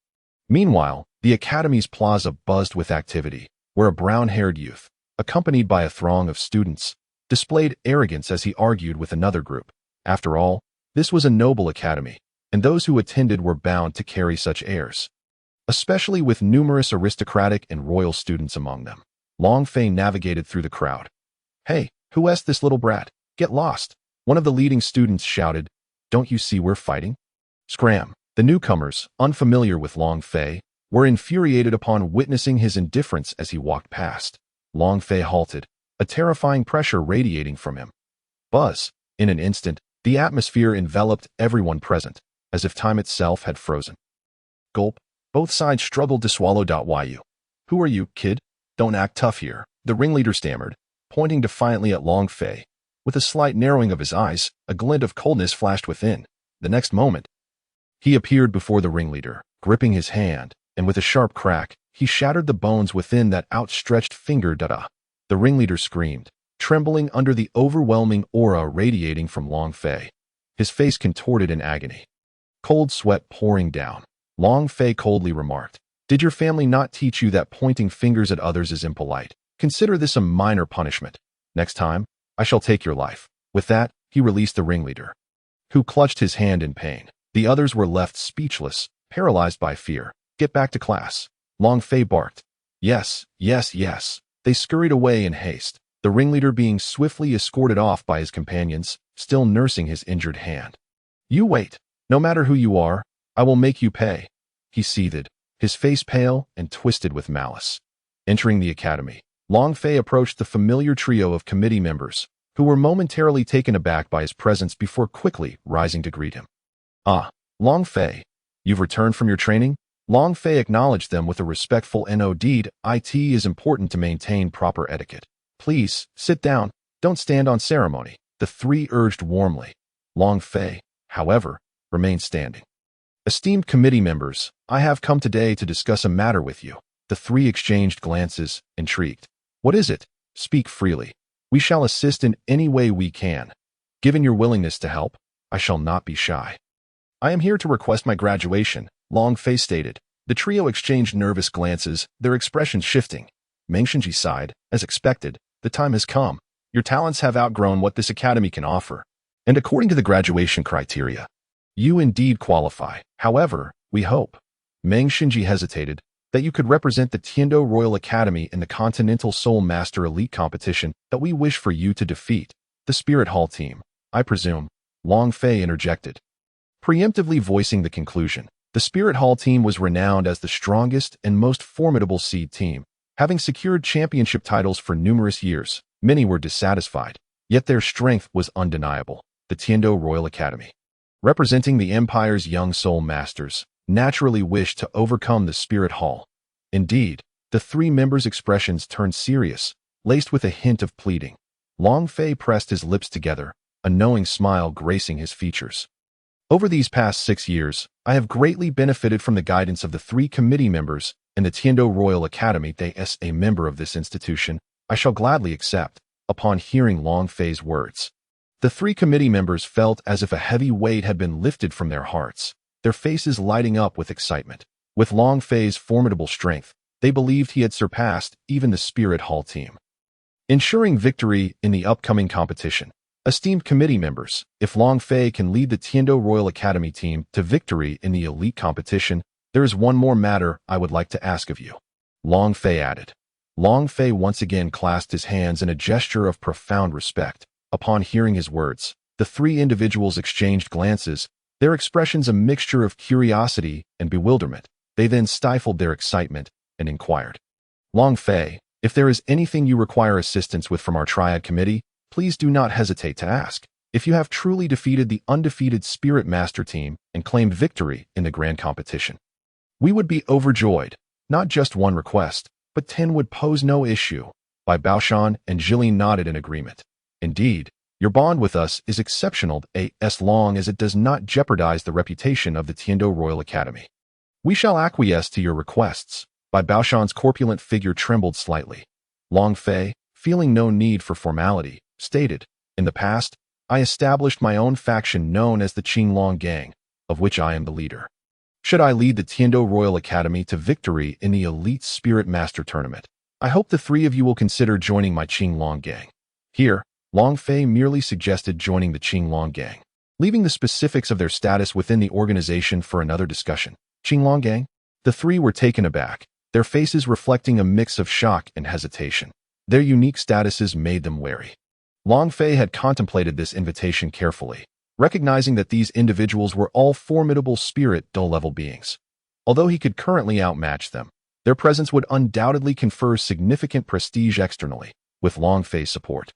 Meanwhile, the academy's plaza buzzed with activity, where a brown-haired youth, accompanied by a throng of students, displayed arrogance as he argued with another group. After all, this was a noble academy, and those who attended were bound to carry such airs, especially with numerous aristocratic and royal students among them. Long Fei navigated through the crowd. Hey, who asked this little brat? Get lost. One of the leading students shouted. Don't you see we're fighting? Scram. The newcomers, unfamiliar with Long Fei, were infuriated upon witnessing his indifference as he walked past. Long Fei halted, a terrifying pressure radiating from him. Buzz. In an instant, the atmosphere enveloped everyone present, as if time itself had frozen. Gulp. Both sides struggled to swallow. You. Who are you, kid? Don't act tough here, the ringleader stammered, pointing defiantly at Long Fei. With a slight narrowing of his eyes, a glint of coldness flashed within. The next moment, he appeared before the ringleader, gripping his hand, and with a sharp crack, he shattered the bones within that outstretched finger. The ringleader screamed, trembling under the overwhelming aura radiating from Long Fei. His face contorted in agony, cold sweat pouring down. Long Fei coldly remarked, Did your family not teach you that pointing fingers at others is impolite? Consider this a minor punishment. Next time, I shall take your life. With that, he released the ringleader, who clutched his hand in pain. The others were left speechless, paralyzed by fear. Get back to class. Long Fei barked. Yes, yes, yes. They scurried away in haste, the ringleader being swiftly escorted off by his companions, still nursing his injured hand. You wait. No matter who you are, I will make you pay. He seethed, his face pale and twisted with malice. Entering the academy, Long Fei approached the familiar trio of committee members, who were momentarily taken aback by his presence before quickly rising to greet him. Ah, Long Fei, you've returned from your training? Long Fei acknowledged them with a respectful nod. It is important to maintain proper etiquette. Please, sit down. Don't stand on ceremony, the three urged warmly. Long Fei, however, remained standing. Esteemed committee members, I have come today to discuss a matter with you. The three exchanged glances, intrigued. What is it? Speak freely. We shall assist in any way we can. Given your willingness to help, I shall not be shy. I am here to request my graduation, Long Fei stated. The trio exchanged nervous glances, their expressions shifting. Meng Xinji sighed. As expected, the time has come. Your talents have outgrown what this academy can offer. And according to the graduation criteria, you indeed qualify. However, we hope, Meng Xinji hesitated, that you could represent the Tiando Royal Academy in the Continental Soul Master Elite competition that we wish for you to defeat. The Spirit Hall team, I presume, Long Fei interjected. Preemptively voicing the conclusion, the Spirit Hall team was renowned as the strongest and most formidable seed team, having secured championship titles for numerous years. Many were dissatisfied, yet their strength was undeniable. The Tiando Royal Academy, representing the Empire's young soul masters, naturally wished to overcome the Spirit Hall. Indeed, the three members' expressions turned serious, laced with a hint of pleading. Long Fei pressed his lips together, a knowing smile gracing his features. Over these past 6 years, I have greatly benefited from the guidance of the three committee members in the Tiando Royal Academy. As a member of this institution, I shall gladly accept. Upon hearing Long Fei's words, the three committee members felt as if a heavy weight had been lifted from their hearts, their faces lighting up with excitement. With Long Fei's formidable strength, they believed he had surpassed even the Spirit Hall team, ensuring victory in the upcoming competition. Esteemed committee members, if Long Fei can lead the Tiando Royal Academy team to victory in the elite competition, there is one more matter I would like to ask of you, Long Fei added. Long Fei once again clasped his hands in a gesture of profound respect. Upon hearing his words, the three individuals exchanged glances, their expressions a mixture of curiosity and bewilderment. They then stifled their excitement and inquired, Long Fei, if there is anything you require assistance with from our Triad Committee, please do not hesitate to ask. If you have truly defeated the undefeated Spirit Master team and claimed victory in the grand competition, we would be overjoyed. Not just one request, but 10 would pose no issue. Bai Baoshan and Jilin nodded in agreement. Indeed, your bond with us is exceptional as long as it does not jeopardize the reputation of the Tiando Royal Academy. We shall acquiesce to your requests. Bai Baoshan's corpulent figure trembled slightly. Long Fei, feeling no need for formality, stated, in the past, I established my own faction known as the Qinglong Gang, of which I am the leader. Should I lead the Tiando Royal Academy to victory in the Elite Spirit Master Tournament, I hope the three of you will consider joining my Qinglong Gang. Here, Long Fei merely suggested joining the Qinglong Gang, leaving the specifics of their status within the organization for another discussion. Qinglong Gang? The three were taken aback, their faces reflecting a mix of shock and hesitation. Their unique statuses made them wary. Long Fei had contemplated this invitation carefully, recognizing that these individuals were all formidable Spirit Douluo-level beings. Although he could currently outmatch them, their presence would undoubtedly confer significant prestige externally, with Long Fei's support.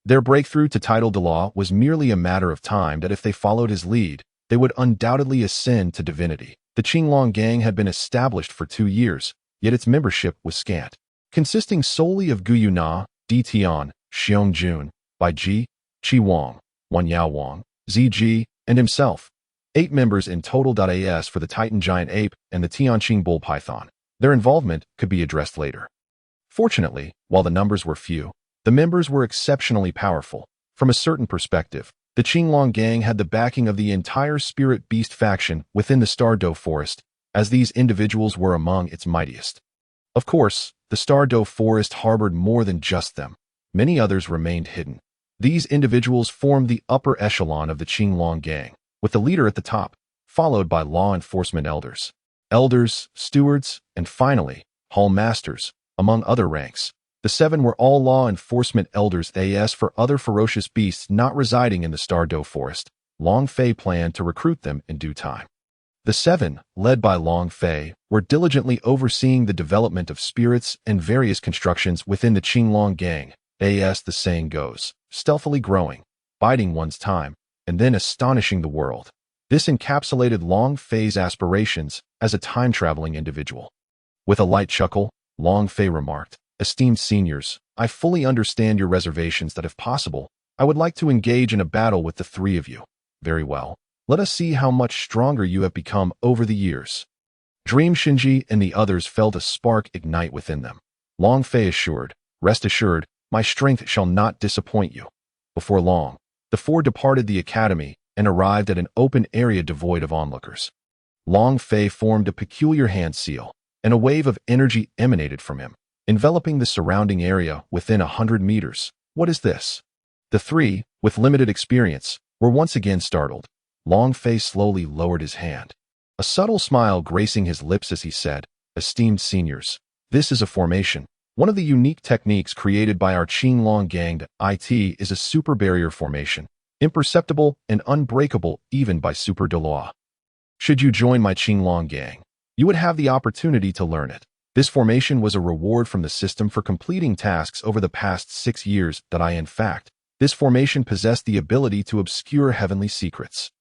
Their breakthrough to Title Douluo was merely a matter of time that if they followed his lead, they would undoubtedly ascend to divinity. The Qinglong Gang had been established for 2 years, yet its membership was scant, consisting solely of Gu Yuna, Di Tian, Xiong Jun, Bai Ji, Qi Wang, Wan Yao Wang, ZG, and himself. 8 members in total. As for the Titan Giant Ape and the Tianqing Bull Python, their involvement could be addressed later. Fortunately, while the numbers were few, the members were exceptionally powerful. From a certain perspective, the Qinglong Gang had the backing of the entire Spirit Beast faction within the Star Dough Forest, as these individuals were among its mightiest. Of course, the Star Dough Forest harbored more than just them. Many others remained hidden. These individuals formed the upper echelon of the Qinglong Gang, with the leader at the top, followed by law enforcement elders, stewards, and finally, hall masters, among other ranks. The 7 were all law enforcement elders. As for other ferocious beasts not residing in the Star Dough Forest, Long Fei planned to recruit them in due time. The 7, led by Long Fei, were diligently overseeing the development of spirits and various constructions within the Qinglong Gang. As the saying goes, stealthily growing, biding one's time, and then astonishing the world. This encapsulated Long Fei's aspirations as a time-traveling individual. With a light chuckle, Long Fei remarked, "Esteemed seniors, I fully understand your reservations that if possible, I would like to engage in a battle with the three of you. Very well. Let us see how much stronger you have become over the years." Dream Shinji and the others felt a spark ignite within them. Long Fei assured, "Rest assured, my strength shall not disappoint you." Before long, the four departed the academy and arrived at an open area devoid of onlookers. Long Fei formed a peculiar hand seal, and a wave of energy emanated from him, enveloping the surrounding area within 100 meters. "What is this?" The three, with limited experience, were once again startled. Long Fei slowly lowered his hand, a subtle smile gracing his lips as he said, "Esteemed seniors, this is a formation. One of the unique techniques created by our Qinglong gang. It is a super barrier formation, imperceptible and unbreakable even by Super Douluo. Should you join my Qinglong gang, you would have the opportunity to learn it. This formation was a reward from the system for completing tasks over the past 6 years that in fact, this formation possessed the ability to obscure heavenly secrets,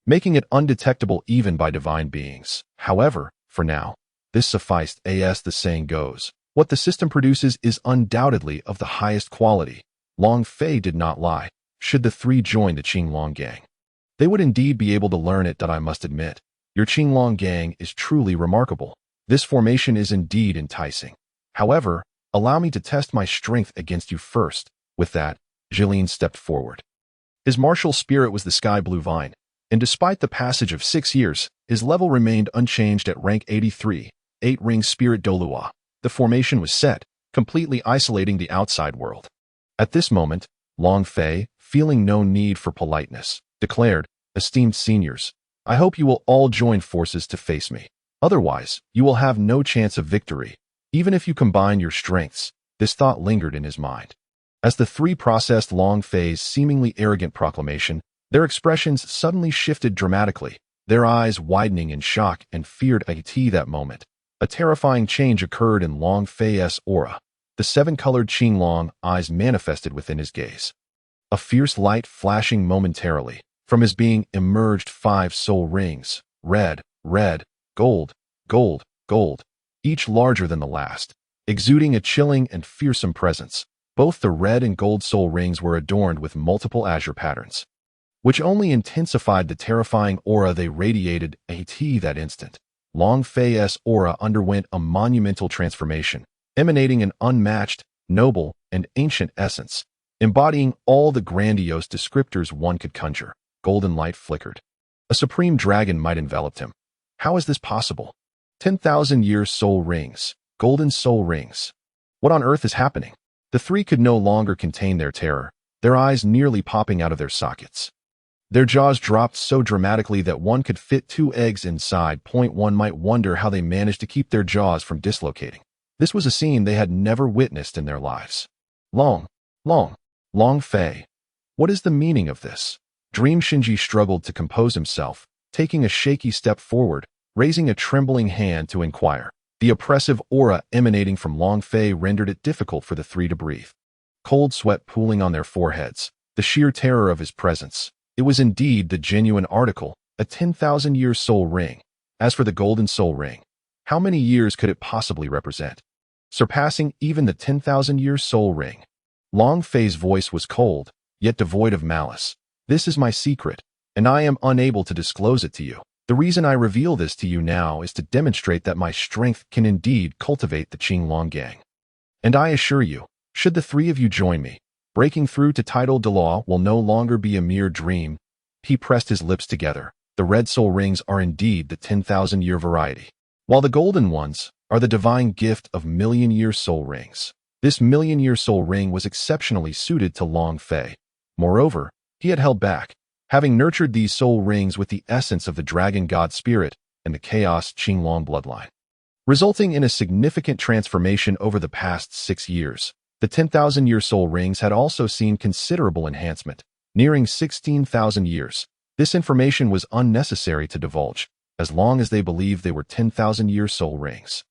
making it undetectable even by divine beings. However, for now, this sufficed. As the saying goes, what the system produces is undoubtedly of the highest quality." Long Fei did not lie. Should the three join the Qinglong gang, they would indeed be able to learn it. I must admit, your Qinglong gang is truly remarkable. This formation is indeed enticing. However, allow me to test my strength against you first." With that, Jilin stepped forward. His martial spirit was the sky blue vine, and despite the passage of 6 years, his level remained unchanged at rank 83, 8-ring spirit Douluo. The formation was set, completely isolating the outside world. At this moment, Long Fei, feeling no need for politeness, declared, "Esteemed seniors, I hope you will all join forces to face me. Otherwise, you will have no chance of victory, even if you combine your strengths." This thought lingered in his mind. As the three processed Long Fei's seemingly arrogant proclamation, their expressions suddenly shifted dramatically, their eyes widening in shock and feared. That moment, a terrifying change occurred in Long Fei's aura. The 7-colored Qinglong eyes manifested within his gaze. A fierce light flashing momentarily. From his being emerged 5 soul rings, red, red, gold, gold, gold, each larger than the last, exuding a chilling and fearsome presence. Both the red and gold soul rings were adorned with multiple azure patterns, which only intensified the terrifying aura they radiated. That instant, Long Fei's aura underwent a monumental transformation, emanating an unmatched, noble, and ancient essence, embodying all the grandiose descriptors one could conjure. Golden light flickered. A supreme dragon might envelop him. How is this possible? 10,000-year soul rings, golden soul rings. What on earth is happening? The three could no longer contain their terror, their eyes nearly popping out of their sockets. Their jaws dropped so dramatically that one could fit 2 eggs inside. One might wonder how they managed to keep their jaws from dislocating. This was a scene they had never witnessed in their lives. Long Fei. What is the meaning of this? Dream Shinji struggled to compose himself, taking a shaky step forward, raising a trembling hand to inquire. The oppressive aura emanating from Long Fei rendered it difficult for the three to breathe. Cold sweat pooling on their foreheads, the sheer terror of his presence. It was indeed the genuine article, a 10,000-year soul ring. As for the golden soul ring, how many years could it possibly represent? Surpassing even the 10,000-year soul ring. Long Fei's voice was cold, yet devoid of malice. "This is my secret, and I am unable to disclose it to you. The reason I reveal this to you now is to demonstrate that my strength can indeed cultivate the Qinglong gang. And I assure you, should the three of you join me, breaking through to Title Douluo will no longer be a mere dream." He pressed his lips together. The red soul rings are indeed the 10,000-year variety, while the golden ones are the divine gift of million-year soul rings. This million-year soul ring was exceptionally suited to Long Fei. Moreover, he had held back, having nurtured these soul rings with the essence of the dragon god spirit and the Chaos Qinglong bloodline, resulting in a significant transformation over the past 6 years. The 10,000-year soul rings had also seen considerable enhancement, nearing 16,000 years. This information was unnecessary to divulge, as long as they believed they were 10,000-year soul rings.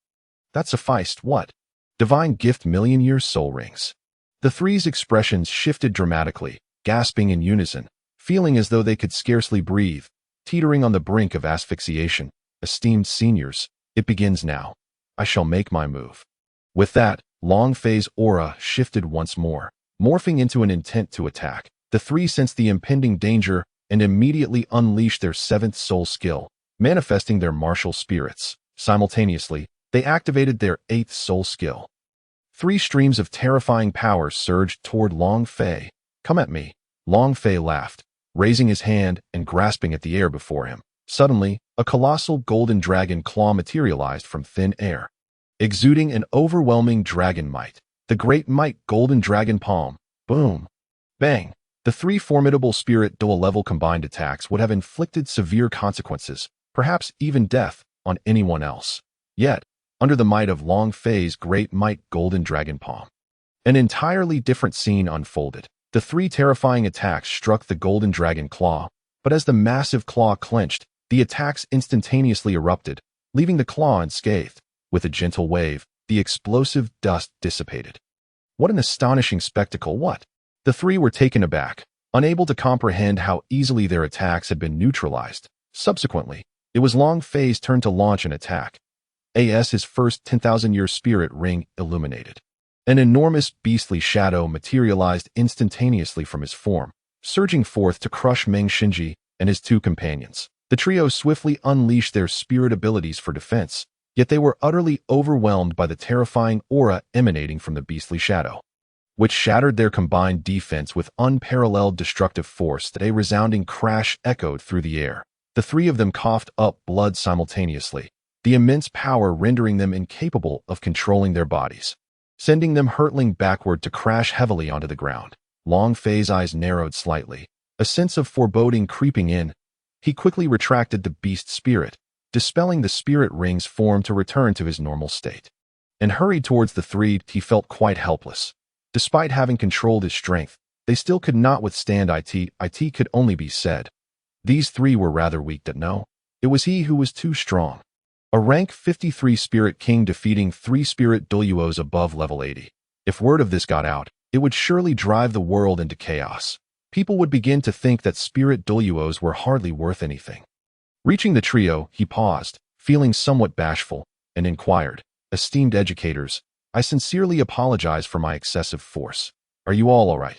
That sufficed. What? Divine gift million-year soul rings. The three's expressions shifted dramatically, gasping in unison, feeling as though they could scarcely breathe. teetering on the brink of asphyxiation. Esteemed seniors, it begins now. I shall make my move. With that, Long Fei's aura shifted once more, morphing into an intent to attack. The three sensed the impending danger and immediately unleashed their seventh soul skill, manifesting their martial spirits. Simultaneously, they activated their eighth soul skill. Three streams of terrifying power surged toward Long Fei. Come at me. Long Fei laughed, raising his hand and grasping at the air before him. Suddenly, a colossal golden dragon claw materialized from thin air, exuding an overwhelming dragon might. The great might golden dragon palm. Boom. Bang. The three formidable spirit dual level combined attacks would have inflicted severe consequences, perhaps even death, on anyone else. Yet, under the might of Long Fei's great might golden dragon palm, an entirely different scene unfolded. The three terrifying attacks struck the golden dragon claw, but as the massive claw clenched, the attacks instantaneously erupted, leaving the claw unscathed. With a gentle wave, the explosive dust dissipated. What an astonishing spectacle! What? The three were taken aback, unable to comprehend how easily their attacks had been neutralized. Subsequently, it was Long Fei's turn to launch an attack. His first 10,000-year spirit ring illuminated. An enormous beastly shadow materialized instantaneously from his form, surging forth to crush Meng Xinji and his two companions. The trio swiftly unleashed their spirit abilities for defense, yet they were utterly overwhelmed by the terrifying aura emanating from the beastly shadow, which shattered their combined defense with unparalleled destructive force. That a resounding crash echoed through the air. The three of them coughed up blood simultaneously, the immense power rendering them incapable of controlling their bodies, sending them hurtling backward to crash heavily onto the ground. Long Fei's eyes narrowed slightly, a sense of foreboding creeping in. He quickly retracted the beast spirit, dispelling the spirit ring's form to return to his normal state, and hurried towards the three. He felt quite helpless. Despite having controlled his strength, they still could not withstand it could only be said. These three were rather weak. That no, it was he who was too strong. A rank 53 Spirit King defeating 3 Spirit Douluos above level 80. If word of this got out, it would surely drive the world into chaos. People would begin to think that Spirit Douluos were hardly worth anything. Reaching the trio, he paused, feeling somewhat bashful, and inquired, "Esteemed educators, I sincerely apologize for my excessive force. Are you all right?"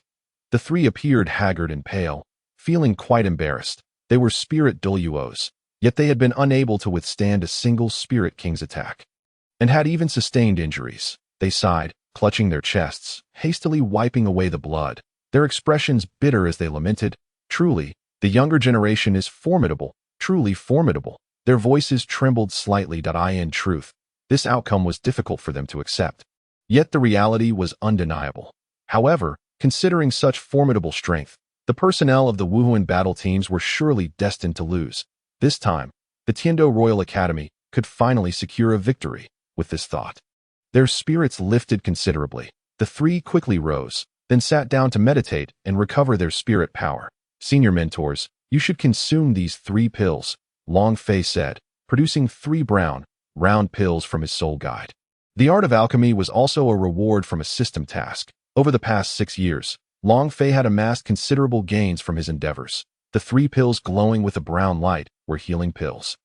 The three appeared haggard and pale, feeling quite embarrassed. They were Spirit Douluos, yet they had been unable to withstand a single Spirit King's attack, and had even sustained injuries. They sighed, clutching their chests, hastily wiping away the blood, their expressions bitter as they lamented, "Truly, the younger generation is formidable, truly formidable." Their voices trembled slightly. In truth, this outcome was difficult for them to accept. Yet the reality was undeniable. However, considering such formidable strength, the personnel of the Wuhuan battle teams were surely destined to lose. This time, the Tiando Royal Academy could finally secure a victory. With this thought, their spirits lifted considerably. The three quickly rose, then sat down to meditate and recover their spirit power. "Senior mentors, you should consume these 3 pills," Long Fei said, producing 3 brown, round pills from his soul guide. The art of alchemy was also a reward from a system task. Over the past 6 years, Long Fei had amassed considerable gains from his endeavors. The 3 pills glowing with a brown light were healing pills,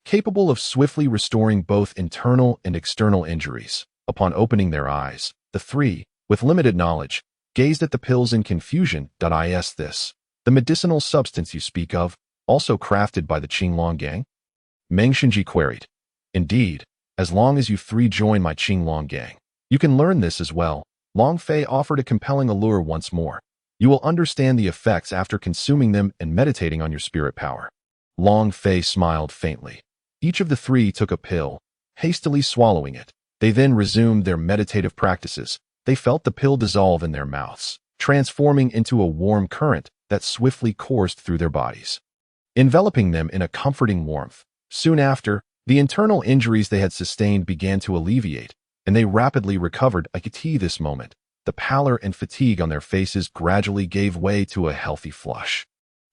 capable of swiftly restoring both internal and external injuries. Upon opening their eyes, the 3, with limited knowledge, gazed at the pills in confusion. Is this the medicinal substance you speak of, also crafted by the Qinglong gang? Meng Xinji queried. "Indeed, as long as you 3 join my Qinglong gang, you can learn this as well." Long Fei offered a compelling allure once more. "You will understand the effects after consuming them and meditating on your spirit power." Long Fei smiled faintly. Each of the 3 took a pill, hastily swallowing it. They then resumed their meditative practices. They felt the pill dissolve in their mouths, transforming into a warm current that swiftly coursed through their bodies, enveloping them in a comforting warmth. Soon after, the internal injuries they had sustained began to alleviate, and they rapidly recovered. This moment, the pallor and fatigue on their faces gradually gave way to a healthy flush,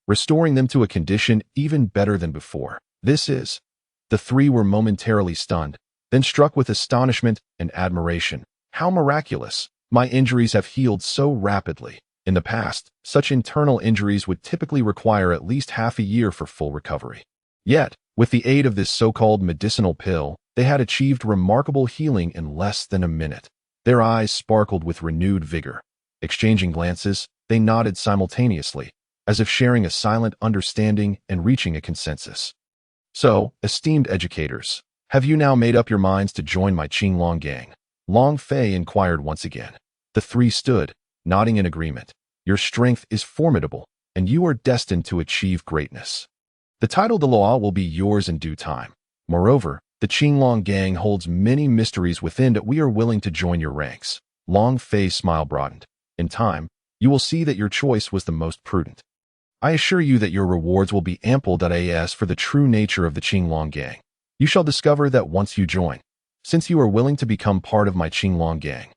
restoring them to a condition even better than before. The 3 were momentarily stunned, then struck with astonishment and admiration. "How miraculous! My injuries have healed so rapidly." In the past, such internal injuries would typically require at least half a year for full recovery. Yet, with the aid of this so-called medicinal pill, they had achieved remarkable healing in less than a minute. Their eyes sparkled with renewed vigor. Exchanging glances, they nodded simultaneously, as if sharing a silent understanding and reaching a consensus. So, esteemed educators, have you now made up your minds to join my Qinglong gang? Long Fei inquired once again. The three stood, nodding in agreement. Your strength is formidable, and you are destined to achieve greatness. The Title Douluo will be yours in due time. Moreover, the Qinglong gang holds many mysteries within that we are willing to join your ranks. Long Fei's smile broadened. In time, you will see that your choice was the most prudent. I assure you that your rewards will be ample. As for the true nature of the Qinglong gang, you shall discover that once you join. Since you are willing to become part of my Qinglong gang,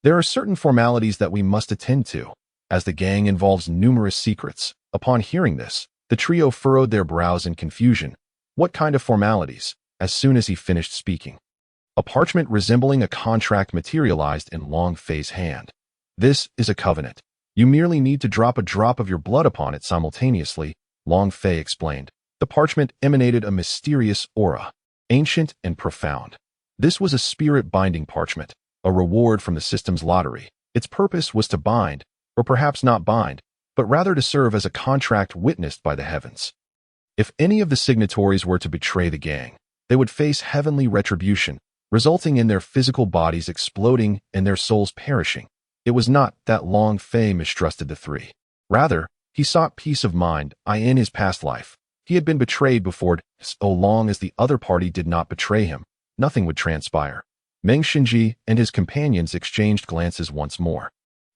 there are certain formalities that we must attend to, as the gang involves numerous secrets. Upon hearing this, the trio furrowed their brows in confusion. What kind of formalities? As soon as he finished speaking, a parchment resembling a contract materialized in Long Fei's hand. This is a covenant. You merely need to drop a drop of your blood upon it simultaneously, Long Fei explained. The parchment emanated a mysterious aura, ancient and profound. This was a spirit-binding parchment, a reward from the system's lottery. Its purpose was to bind, or perhaps not bind, but rather to serve as a contract witnessed by the heavens. If any of the signatories were to betray the gang, they would face heavenly retribution, resulting in their physical bodies exploding and their souls perishing. It was not that Long Fei mistrusted the three. Rather, he sought peace of mind in his past life. He had been betrayed before. So long as the other party did not betray him, nothing would transpire. Meng Xinji and his companions exchanged glances once more,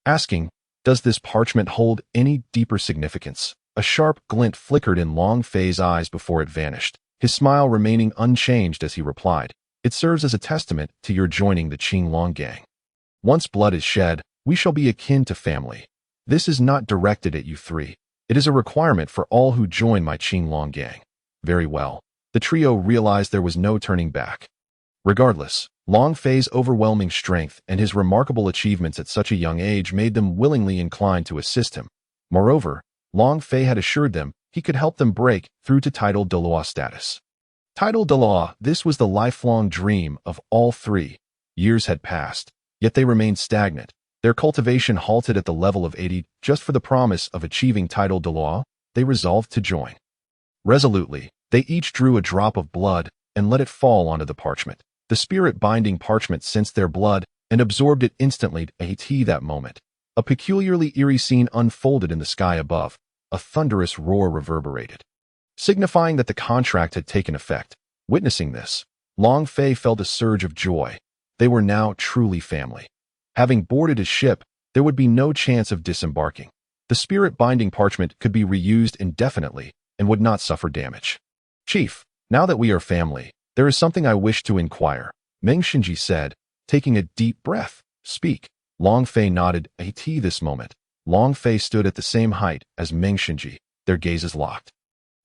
asking, does this parchment hold any deeper significance? A sharp glint flickered in Long Fei's eyes before it vanished, his smile remaining unchanged as he replied, it serves as a testament to your joining the Qinglong gang. Once blood is shed, we shall be akin to family. This is not directed at you three. It is a requirement for all who join my Qinglong gang. Very well. The trio realized there was no turning back. Regardless, Long Fei's overwhelming strength and his remarkable achievements at such a young age made them willingly inclined to assist him. Moreover, Long Fei had assured them he could help them break through to Title Douluo status. Title Douluo, this was the lifelong dream of all three. Years had passed, yet they remained stagnant. Their cultivation halted at the level of 80. Just for the promise of achieving Title Douluo, they resolved to join. Resolutely, they each drew a drop of blood and let it fall onto the parchment. The spirit-binding parchment sensed their blood and absorbed it instantly. At that moment, a peculiarly eerie scene unfolded in the sky above. A thunderous roar reverberated, signifying that the contract had taken effect. Witnessing this, Long Fei felt a surge of joy. They were now truly family. Having boarded his ship, there would be no chance of disembarking. The spirit-binding parchment could be reused indefinitely and would not suffer damage. Chief, now that we are family, there is something I wish to inquire, Meng Xinji said, taking a deep breath. Speak. Long Fei nodded. At this moment, Long Fei stood at the same height as Meng Xinji, their gazes locked.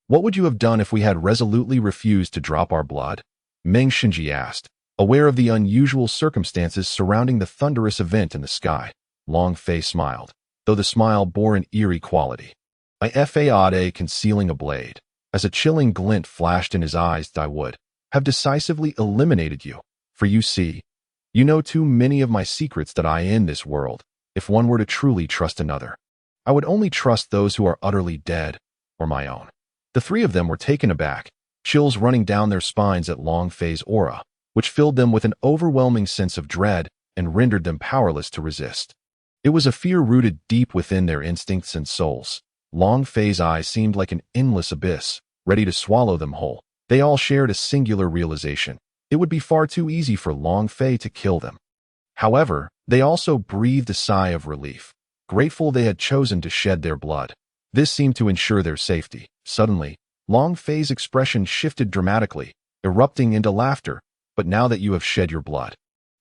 What would you have done if we had resolutely refused to drop our blood? Meng Xinji asked, aware of the unusual circumstances surrounding the thunderous event in the sky. Long Fei smiled, though the smile bore an eerie quality. I fade concealing a blade. As a chilling glint flashed in his eyes, I would have decisively eliminated you. For you see, you know too many of my secrets that I in this world. If one were to truly trust another, I would only trust those who are utterly dead, or my own. The three of them were taken aback, chills running down their spines at Long Fei's aura, which filled them with an overwhelming sense of dread and rendered them powerless to resist. It was a fear rooted deep within their instincts and souls. Long Fei's eyes seemed like an endless abyss, ready to swallow them whole. They all shared a singular realization. It would be far too easy for Long Fei to kill them. However, they also breathed a sigh of relief, grateful they had chosen to shed their blood. This seemed to ensure their safety. Suddenly, Long Fei's expression shifted dramatically, erupting into laughter. But now that you have shed your blood,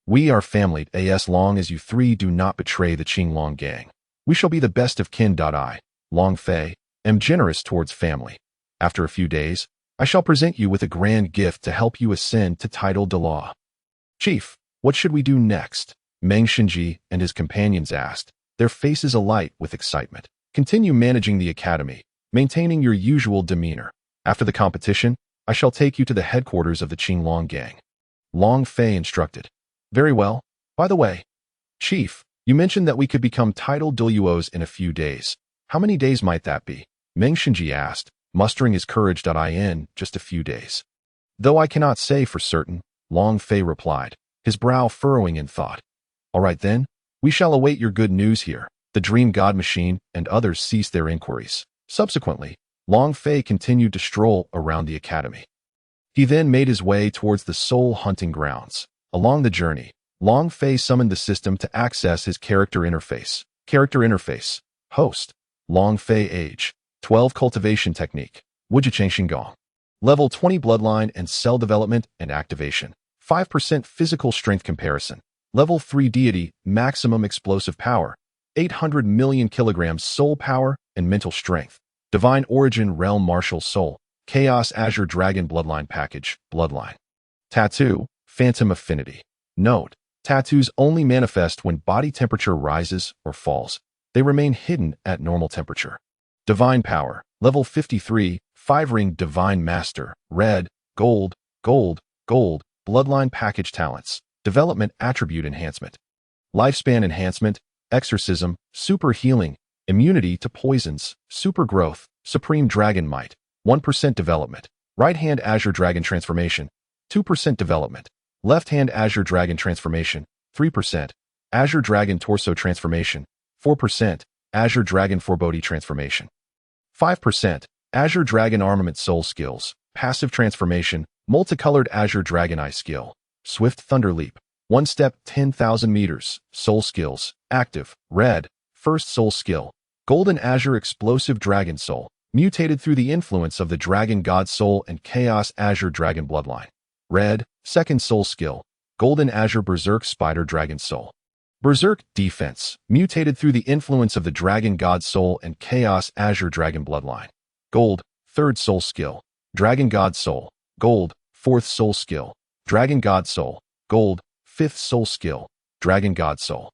we are family. As long as you three do not betray the Qinglong gang, we shall be the best of kin. I, Long Fei, am generous towards family. After a few days, I shall present you with a grand gift to help you ascend to Title Douluo. Chief, what should we do next? Meng Xinji and his companions asked, their faces alight with excitement. Continue managing the academy, maintaining your usual demeanor. After the competition, I shall take you to the headquarters of the Qinglong gang. Long Fei instructed. Very well. By the way, Chief, you mentioned that we could become Title Douluos in a few days. How many days might that be? Meng Shinji asked, mustering his courage. In just a few days. Though I cannot say for certain, Long Fei replied, his brow furrowing in thought. All right then, we shall await your good news here. The Dream God Machine and others ceased their inquiries. Subsequently, Long Fei continued to stroll around the academy. He then made his way towards the Soul Hunting Grounds. Along the journey, Long Fei summoned the system to access his character interface. Character interface. Host. Long Fei age. 12 cultivation technique. Wujicheng Xinggong. Level 20 bloodline and cell development and activation. 5% physical strength comparison. Level 3 deity, maximum explosive power. 800 million kilograms soul power and mental strength. Divine origin realm martial soul. Chaos Azure Dragon bloodline package. Bloodline. Tattoo. Phantom affinity. Note. Tattoos only manifest when body temperature rises or falls. They remain hidden at normal temperature. Divine power. Level 53. 5-ring divine master. Red. Gold. Gold. Gold. Bloodline package talents. Development attribute enhancement. Lifespan enhancement. Exorcism, super healing, immunity to poisons, super growth, supreme dragon might, 1% development, right hand Azure Dragon transformation, 2% development, left hand Azure Dragon transformation, 3%, Azure Dragon torso transformation, 4%, Azure Dragon forebody transformation, 5%, Azure Dragon armament soul skills, passive transformation, multicolored Azure Dragon eye skill, swift thunder leap, 1 step 10,000 meters, soul skills, active, red, first soul skill, golden Azure explosive dragon soul, mutated through the influence of the dragon god soul and chaos Azure Dragon bloodline. Red, second soul skill, golden Azure berserk spider dragon soul. Berserk defense, mutated through the influence of the dragon god soul and chaos Azure Dragon bloodline. Gold, third soul skill, dragon god soul, gold, fourth soul skill, dragon god soul, gold, fifth soul skill, Dragon God Soul.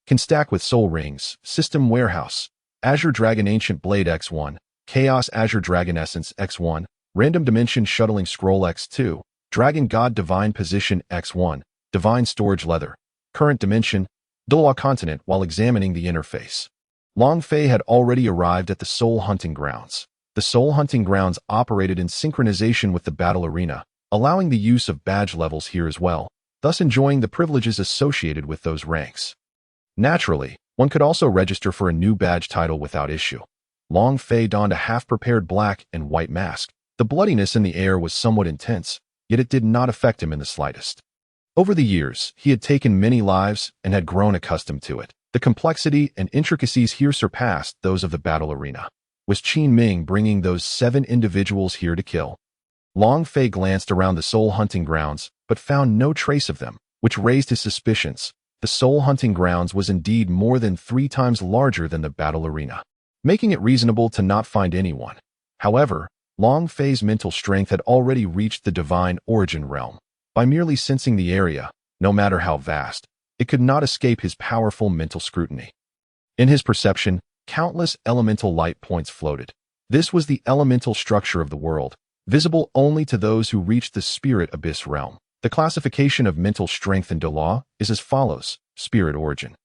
Can stack with soul rings, system warehouse, Azure Dragon Ancient Blade X1, Chaos Azure Dragon Essence X1, Random Dimension Shuttling Scroll X2, Dragon God Divine Position X1, Divine Storage Leather, Current Dimension, Douluo Continent. While examining the interface, Long Fei had already arrived at the Soul Hunting Grounds. The Soul Hunting Grounds operated in synchronization with the battle arena, allowing the use of badge levels here as well, thus enjoying the privileges associated with those ranks. Naturally, one could also register for a new badge title without issue. Long Fei donned a half-prepared black and white mask. The bloodiness in the air was somewhat intense, yet it did not affect him in the slightest. Over the years, he had taken many lives and had grown accustomed to it. The complexity and intricacies here surpassed those of the battle arena. Was Qin Ming bringing those 7 individuals here to kill? Long Fei glanced around the Soul Hunting Grounds, but found no trace of them, which raised his suspicions. The Soul Hunting Grounds was indeed more than 3 times larger than the battle arena, making it reasonable to not find anyone. However, Long Fei's mental strength had already reached the divine origin realm. By merely sensing the area, no matter how vast, it could not escape his powerful mental scrutiny. In his perception, countless elemental light points floated. This was the elemental structure of the world, visible only to those who reached the spirit abyss realm. The classification of mental strength in Douluo is as follows: Spirit Origin,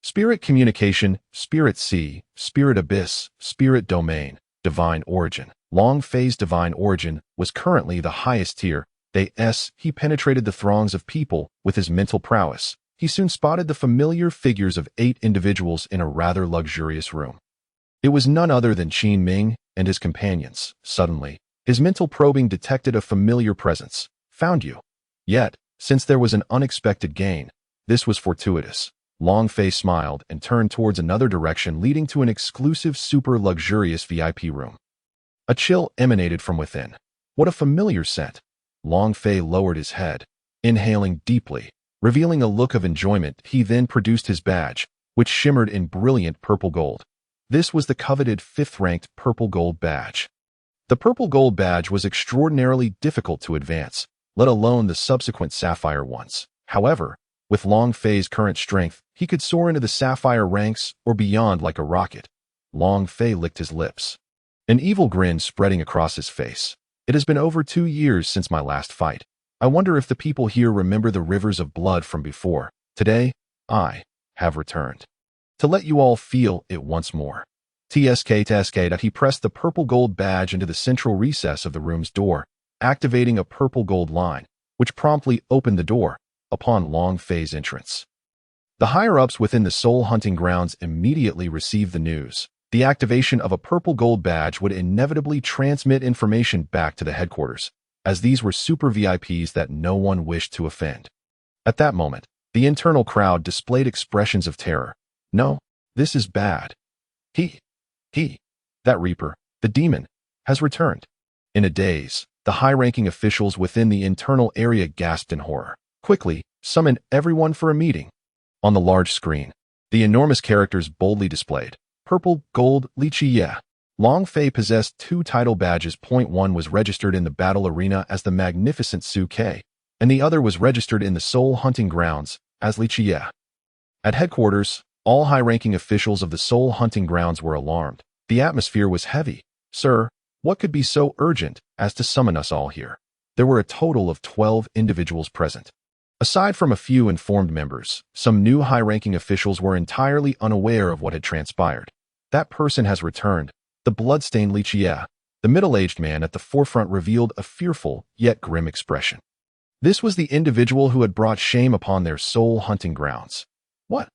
Spirit Communication, Spirit Sea, Spirit Abyss, Spirit Domain, Divine Origin. Long Fei's Divine Origin was currently the highest tier. He penetrated the throngs of people with his mental prowess. He soon spotted the familiar figures of 8 individuals in a rather luxurious room. It was none other than Qin Ming and his companions. Suddenly, his mental probing detected a familiar presence. Found you. Yet, since there was an unexpected gain, this was fortuitous. Long Fei smiled and turned towards another direction leading to an exclusive super luxurious VIP room. A chill emanated from within. What a familiar scent. Long Fei lowered his head, inhaling deeply. Revealing a look of enjoyment, he then produced his badge, which shimmered in brilliant purple gold. This was the coveted 5th-ranked purple gold badge. The purple gold badge was extraordinarily difficult to advance, let alone the subsequent sapphire ones. However, With Long Fei's current strength, he could soar into the sapphire ranks or beyond like a rocket. Long Fei licked his lips, an evil grin spreading across his face. It has been over 2 years since my last fight. I wonder if the people here remember the rivers of blood from before. Today, I have returned to let you all feel it once more. TSK, he pressed the purple gold badge into the central recess of the room's door, activating a purple gold line, which promptly opened the door upon Long Fei's entrance. The higher-ups within the Soul Hunting Grounds immediately received the news. The activation of a purple gold badge would inevitably transmit information back to the headquarters, as these were super VIPs that no one wished to offend. At that moment, the internal crowd displayed expressions of terror. No, this is bad. That Reaper, the demon, has returned. In a daze, the high-ranking officials within the internal area gasped in horror. Quickly, summon everyone for a meeting. On the large screen, the enormous characters boldly displayed. Purple, gold, Qian. Long Fei possessed 2 title badges. One was registered in the battle arena as the Magnificent Su Ke, and the other was registered in the Soul Hunting Grounds as Qian. At headquarters, all high-ranking officials of the Soul Hunting Grounds were alarmed. The atmosphere was heavy. Sir, what could be so urgent as to summon us all here? There were a total of 12 individuals present. Aside from a few informed members, some new high-ranking officials were entirely unaware of what had transpired. That person has returned. The bloodstained Qian. The middle-aged man at the forefront revealed a fearful yet grim expression. This was the individual who had brought shame upon their Soul Hunting Grounds. What?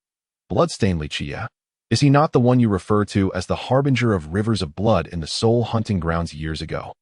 Bloodstained Qian? Is he not the one you refer to as the harbinger of rivers of blood in the Soul Hunting Grounds years ago?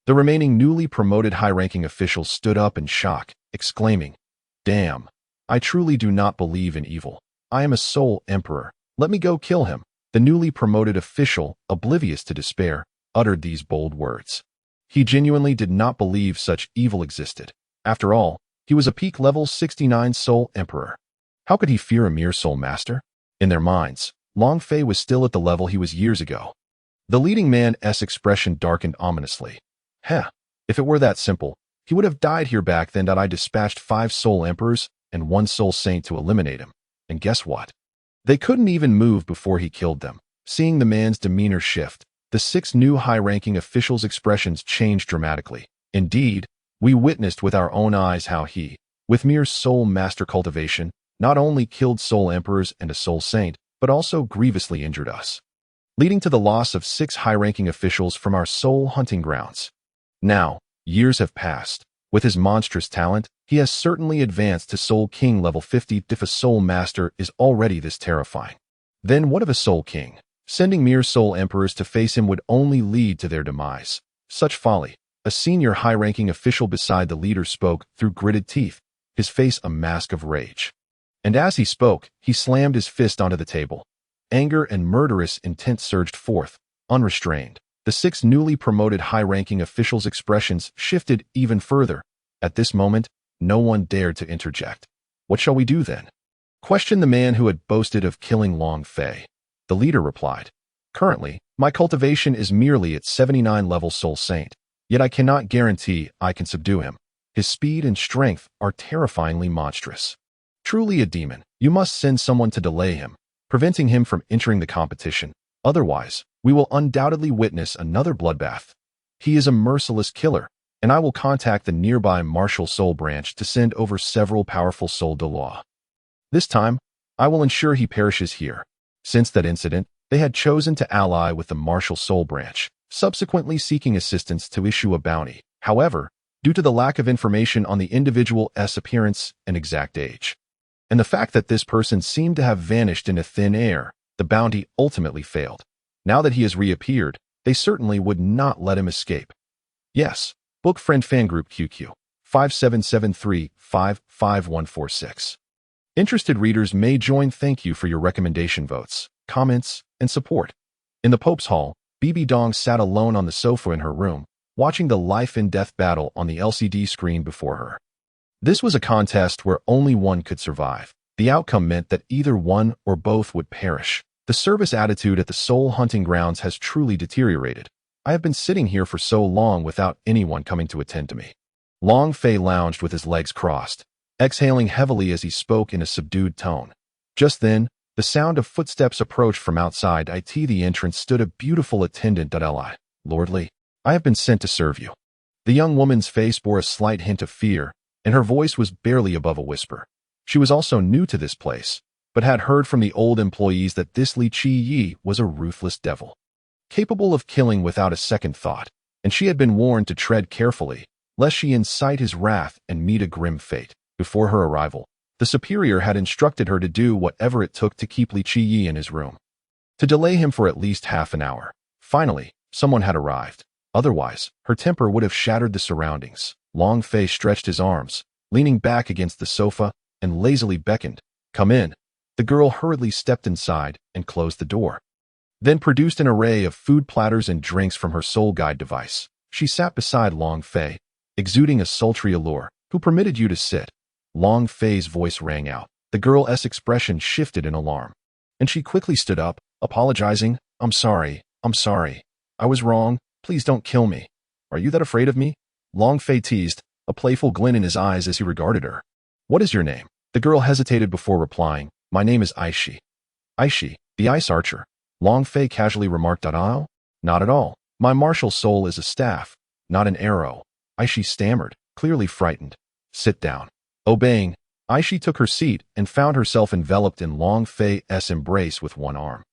The remaining newly promoted high-ranking officials stood up in shock, exclaiming, "Damn, I truly do not believe in evil. I am a Soul Emperor. Let me go kill him." The newly promoted official, oblivious to despair, uttered these bold words. He genuinely did not believe such evil existed. After all, he was a peak level 69 Soul Emperor. How could he fear a mere Soul Master? In their minds, Long Fei was still at the level he was years ago. The leading man's expression darkened ominously. If it were that simple, he would have died here back then. I dispatched 5 Soul Emperors and 1 Soul Saint to eliminate him. And guess what? They couldn't even move before he killed them. Seeing the man's demeanor shift, the 6 new high-ranking officials' expressions changed dramatically. Indeed, we witnessed with our own eyes how he, with mere Soul Master cultivation, not only killed Soul Emperors and a Soul Saint, but also grievously injured us, leading to the loss of 6 high-ranking officials from our Soul Hunting Grounds. Now, years have passed. With his monstrous talent, he has certainly advanced to Soul King level 50. If a Soul Master is already this terrifying, then what of a Soul King? Sending mere Soul Emperors to face him would only lead to their demise. Such folly. A senior high-ranking official beside the leader spoke through gritted teeth, his face a mask of rage. And as he spoke, he slammed his fist onto the table. Anger and murderous intent surged forth, unrestrained. The 6 newly promoted high-ranking officials' expressions shifted even further. At this moment, no one dared to interject. What shall we do then? Questioned the man who had boasted of killing Long Fei. The leader replied, "Currently, my cultivation is merely at 79 level Soul Saint, yet I cannot guarantee I can subdue him. His speed and strength are terrifyingly monstrous. Truly a demon, you must send someone to delay him, preventing him from entering the competition. Otherwise, we will undoubtedly witness another bloodbath. He is a merciless killer, and I will contact the nearby Martial Soul Branch to send over several powerful Soul Douluo. This time, I will ensure he perishes here." Since that incident, they had chosen to ally with the Martial Soul Branch, subsequently seeking assistance to issue a bounty. However, due to the lack of information on the individual's appearance and exact age, and the fact that this person seemed to have vanished into thin air, the bounty ultimately failed. Now that he has reappeared, they certainly would not let him escape. Yes, Book Friend Fan Group QQ 5773555146. Interested readers may join. Thank you for your recommendation votes, comments, and support. In the Pope's Hall, Bibi Dong sat alone on the sofa in her room, watching the life-and-death battle on the LCD screen before her. This was a contest where only one could survive. The outcome meant that either one or both would perish. The service attitude at the Soul Hunting Grounds has truly deteriorated. I have been sitting here for so long without anyone coming to attend to me. Long Fei lounged with his legs crossed. exhaling heavily as he spoke in a subdued tone. Just then, the sound of footsteps approached from outside the entrance stood a beautiful attendant. Lord Li, I have been sent to serve you. The young woman's face bore a slight hint of fear, and her voice was barely above a whisper. She was also new to this place, but had heard from the old employees that this Li Qiyi was a ruthless devil, capable of killing without a second thought, and she had been warned to tread carefully, lest she incite his wrath and meet a grim fate. Before her arrival, the superior had instructed her to do whatever it took to keep Li Qiyi in his room, to delay him for at least half an hour. Finally, someone had arrived. Otherwise, her temper would have shattered the surroundings. Long Fei stretched his arms, leaning back against the sofa, and lazily beckoned. Come in. The girl hurriedly stepped inside and closed the door, then produced an array of food platters and drinks from her soul guide device. She sat beside Long Fei, exuding a sultry allure. Who permitted you to sit? Long Fei's voice rang out. The girl's expression shifted in alarm, and she quickly stood up, apologizing. I'm sorry. I was wrong. Please don't kill me. Are you that afraid of me? Long Fei teased, a playful glint in his eyes as he regarded her. What is your name? The girl hesitated before replying. My name is Aishi. Aishi, the ice archer. Long Fei casually remarked. Oh, not at all. My martial soul is a staff, not an arrow. Aishi stammered, clearly frightened. Sit down. Obeying, Aishi took her seat and found herself enveloped in Long Fei's embrace with one arm.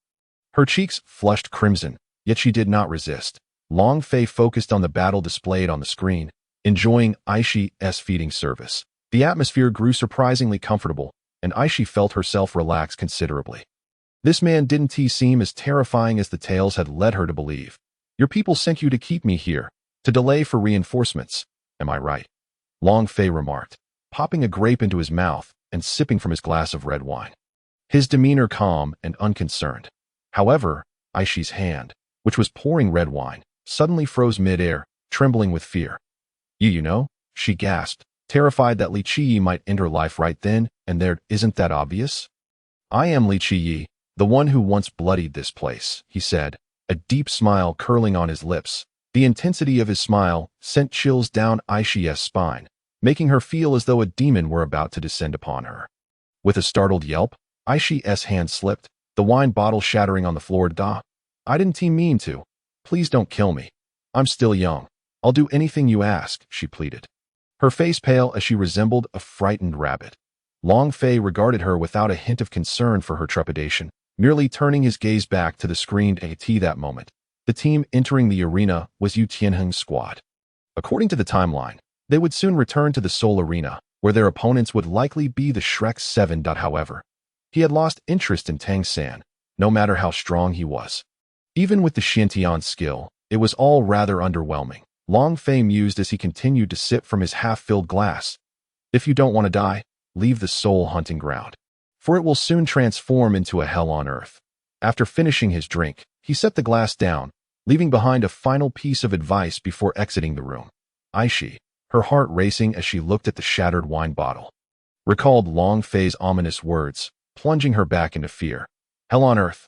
Her cheeks flushed crimson, yet she did not resist. Long Fei focused on the battle displayed on the screen, enjoying Aishi's feeding service. The atmosphere grew surprisingly comfortable, and Aishi felt herself relax considerably. This man didn't seem as terrifying as the tales had led her to believe. Your people sent you to keep me here, to delay for reinforcements. Am I right? Long Fei remarked, popping a grape into his mouth and sipping from his glass of red wine. His demeanor calm and unconcerned. However, Aishi's hand, which was pouring red wine, suddenly froze mid-air, trembling with fear. You know, she gasped, terrified that Li Qiyi might end her life right then and there. Isn't that obvious? I am Li Qiyi, the one who once bloodied this place, he said, a deep smile curling on his lips. The intensity of his smile sent chills down Aishi's spine, making her feel as though a demon were about to descend upon her. With a startled yelp, Aishi's hand slipped, the wine bottle shattering on the floor. I didn't mean to. Please don't kill me. I'm still young. I'll do anything you ask, she pleaded, her face pale as she resembled a frightened rabbit. Long Fei regarded her without a hint of concern for her trepidation, merely turning his gaze back to the screen. That moment, the team entering the arena was Yu Tianheng's squad. According to the timeline, they would soon return to the Soul Arena, where their opponents would likely be the Shrek 7. However, he had lost interest in Tang San, no matter how strong he was. Even with the Xiantian's skill, it was all rather underwhelming. Long Fei mused as he continued to sip from his half-filled glass. If you don't want to die, leave the soul hunting ground, for it will soon transform into a hell on earth. After finishing his drink, he set the glass down, leaving behind a final piece of advice before exiting the room. Aishi, her heart racing as she looked at the shattered wine bottle, recalled Long Fei's ominous words, plunging her back into fear. Hell on earth.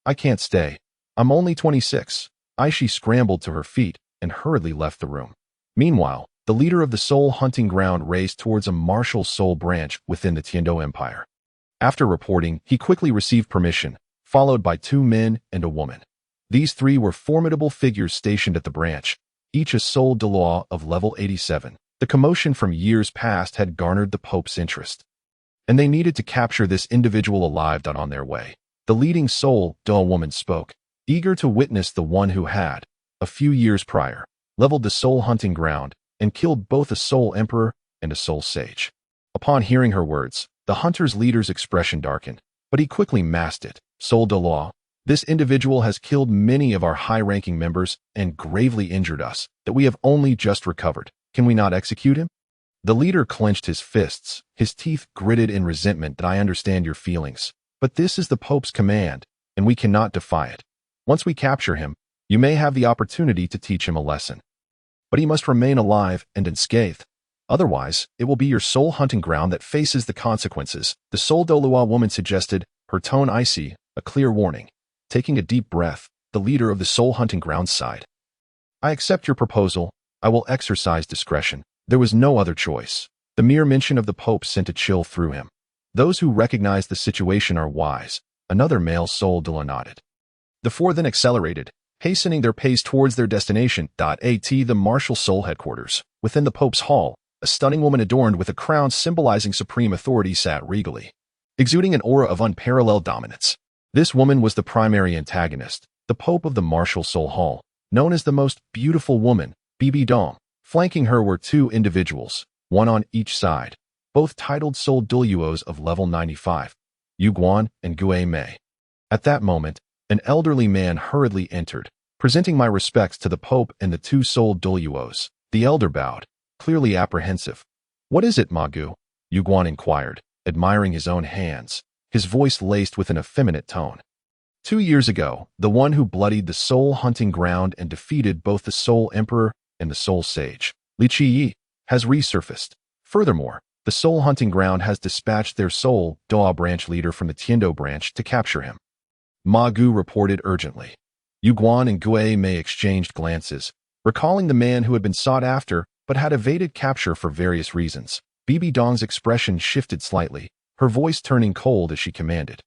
I can't stay. I'm only 26. Aishi scrambled to her feet and hurriedly left the room. Meanwhile, the leader of the soul hunting ground raced towards a martial soul branch within the Tiando Empire. After reporting, he quickly received permission, followed by 2 men and a woman. These 3 were formidable figures stationed at the branch, each a Soul Douluo of level 87. The commotion from years past had garnered the Pope's interest, and they needed to capture this individual alive. On their way, the leading Soul Douluo woman spoke, eager to witness the one who had, a few years prior, leveled the soul hunting ground and killed both a soul emperor and a soul sage. Upon hearing her words, the hunter's leader's expression darkened, but he quickly masked it. Soul Douluo, this individual has killed many of our high-ranking members and gravely injured us that we have only just recovered. Can we not execute him? The leader clenched his fists, his teeth gritted in resentment. I understand your feelings, but this is the Pope's command, and we cannot defy it. Once we capture him, you may have the opportunity to teach him a lesson. But he must remain alive and unscathed. Otherwise, it will be your soul hunting ground that faces the consequences, the Soul Douluo woman suggested, her tone icy, a clear warning. Taking a deep breath, the leader of the soul hunting ground sighed. I accept your proposal. I will exercise discretion. There was no other choice. The mere mention of the Pope sent a chill through him. Those who recognize the situation are wise. Another male Soul Douluo nodded. The four then accelerated, hastening their pace towards their destination. The martial soul headquarters. Within the Pope's hall, a stunning woman adorned with a crown symbolizing supreme authority sat regally, exuding an aura of unparalleled dominance. This woman was the primary antagonist, the Pope of the martial soul hall, known as the most beautiful woman, Bibi Dong. Flanking her were two individuals, one on each side, both titled Soul Douluos of level 95, Yu Guan and Gue Mei. At that moment, an elderly man hurriedly entered, presenting my respects to the Pope and the two Soul Douluos. The elder bowed, clearly apprehensive. "What is it, Ma Gu?" Yu Guan inquired, admiring his own hands, his voice laced with an effeminate tone. 2 years ago, the one who bloodied the soul hunting ground and defeated both the Soul Emperor and the Soul Sage, Li Qiyi, has resurfaced. Furthermore, the Soul Hunting Ground has dispatched their Soul Douluo branch leader from the Tiendo branch to capture him. Ma Gu reported urgently. Yu Guan and Gue Mei exchanged glances, recalling the man who had been sought after but had evaded capture for various reasons. Bibi Dong's expression shifted slightly, her voice turning cold as she commanded.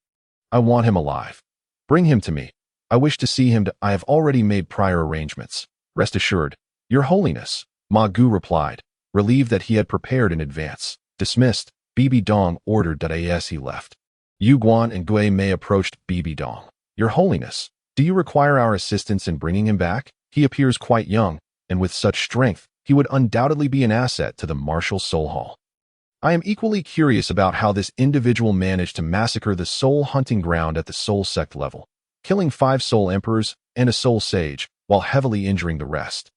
"I want him alive. Bring him to me. I wish to see him. I have already made prior arrangements. Rest assured, Your Holiness," Ma Gu replied, relieved that he had prepared in advance. Dismissed, Bibi Dong ordered that as he left. Yu Guan and Gue Mei approached Bibi Dong. "Your Holiness, do you require our assistance in bringing him back? He appears quite young, and with such strength, he would undoubtedly be an asset to the martial soul hall. I am equally curious about how this individual managed to massacre the soul hunting ground at the soul sect level, killing 5 soul emperors and a soul sage, while heavily injuring the rest,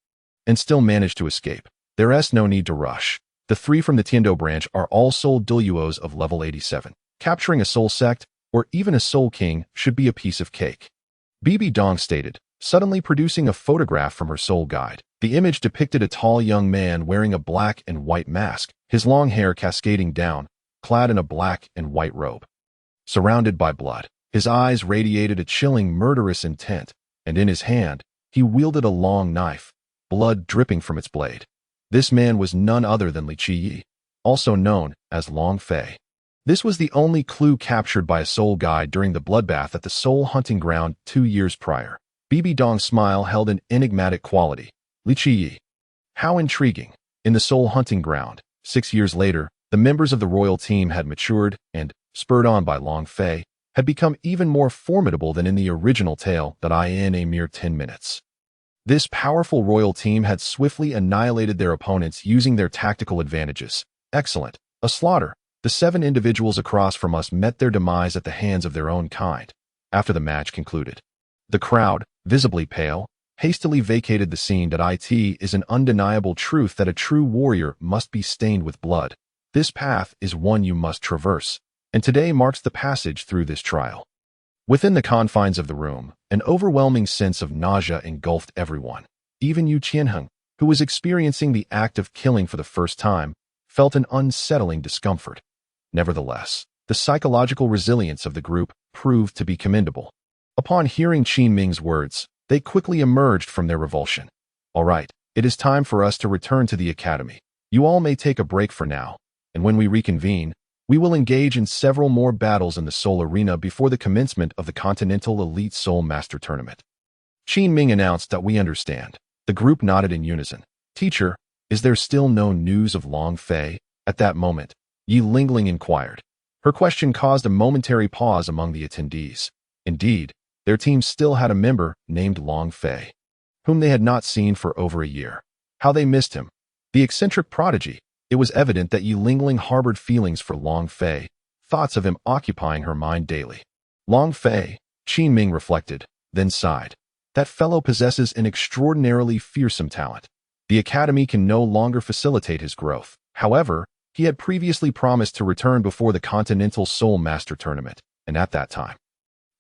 and still managed to escape. There's no need to rush. The 3 from the Tiendo branch are all Soul Douluos of level 87. Capturing a soul sect, or even a soul king, should be a piece of cake," Bibi Dong stated, suddenly producing a photograph from her soul guide. The image depicted a tall young man wearing a black and white mask, his long hair cascading down, clad in a black and white robe. Surrounded by blood, his eyes radiated a chilling, murderous intent, and in his hand, he wielded a long knife, blood dripping from its blade. This man was none other than Li Qiyi, also known as Long Fei. This was the only clue captured by a soul guide during the bloodbath at the soul hunting ground 2 years prior. Bibi Dong's smile held an enigmatic quality. Li Qiyi. How intriguing. In the soul hunting ground, 6 years later, the members of the royal team had matured and, spurred on by Long Fei, had become even more formidable than in the original tale that in a mere 10 minutes. This powerful royal team had swiftly annihilated their opponents using their tactical advantages. Excellent. A slaughter. The 7 individuals across from us met their demise at the hands of their own kind. After the match concluded, the crowd, visibly pale, hastily vacated the scene. It is an undeniable truth that a true warrior must be stained with blood. This path is one you must traverse, and today marks the passage through this trial. Within the confines of the room, an overwhelming sense of nausea engulfed everyone. Even Yu Qianheng, who was experiencing the act of killing for the first time, felt an unsettling discomfort. Nevertheless, the psychological resilience of the group proved to be commendable. Upon hearing Qin Ming's words, they quickly emerged from their revulsion. "All right, it is time for us to return to the academy. You all may take a break for now, and when we reconvene, we will engage in several more battles in the Soul Arena before the commencement of the Continental Elite Soul Master Tournament." Qin Ming announced that we understand. The group nodded in unison. "Teacher, is there still no news of Long Fei?" At that moment, Yi Lingling inquired. Her question caused a momentary pause among the attendees. Indeed, their team still had a member named Long Fei, whom they had not seen for over a year. How they missed him. The eccentric prodigy. It was evident that Yi Lingling harbored feelings for Long Fei, thoughts of him occupying her mind daily. Long Fei, Qin Ming reflected, then sighed. That fellow possesses an extraordinarily fearsome talent. The academy can no longer facilitate his growth. However, he had previously promised to return before the Continental Soul Master Tournament, and at that time,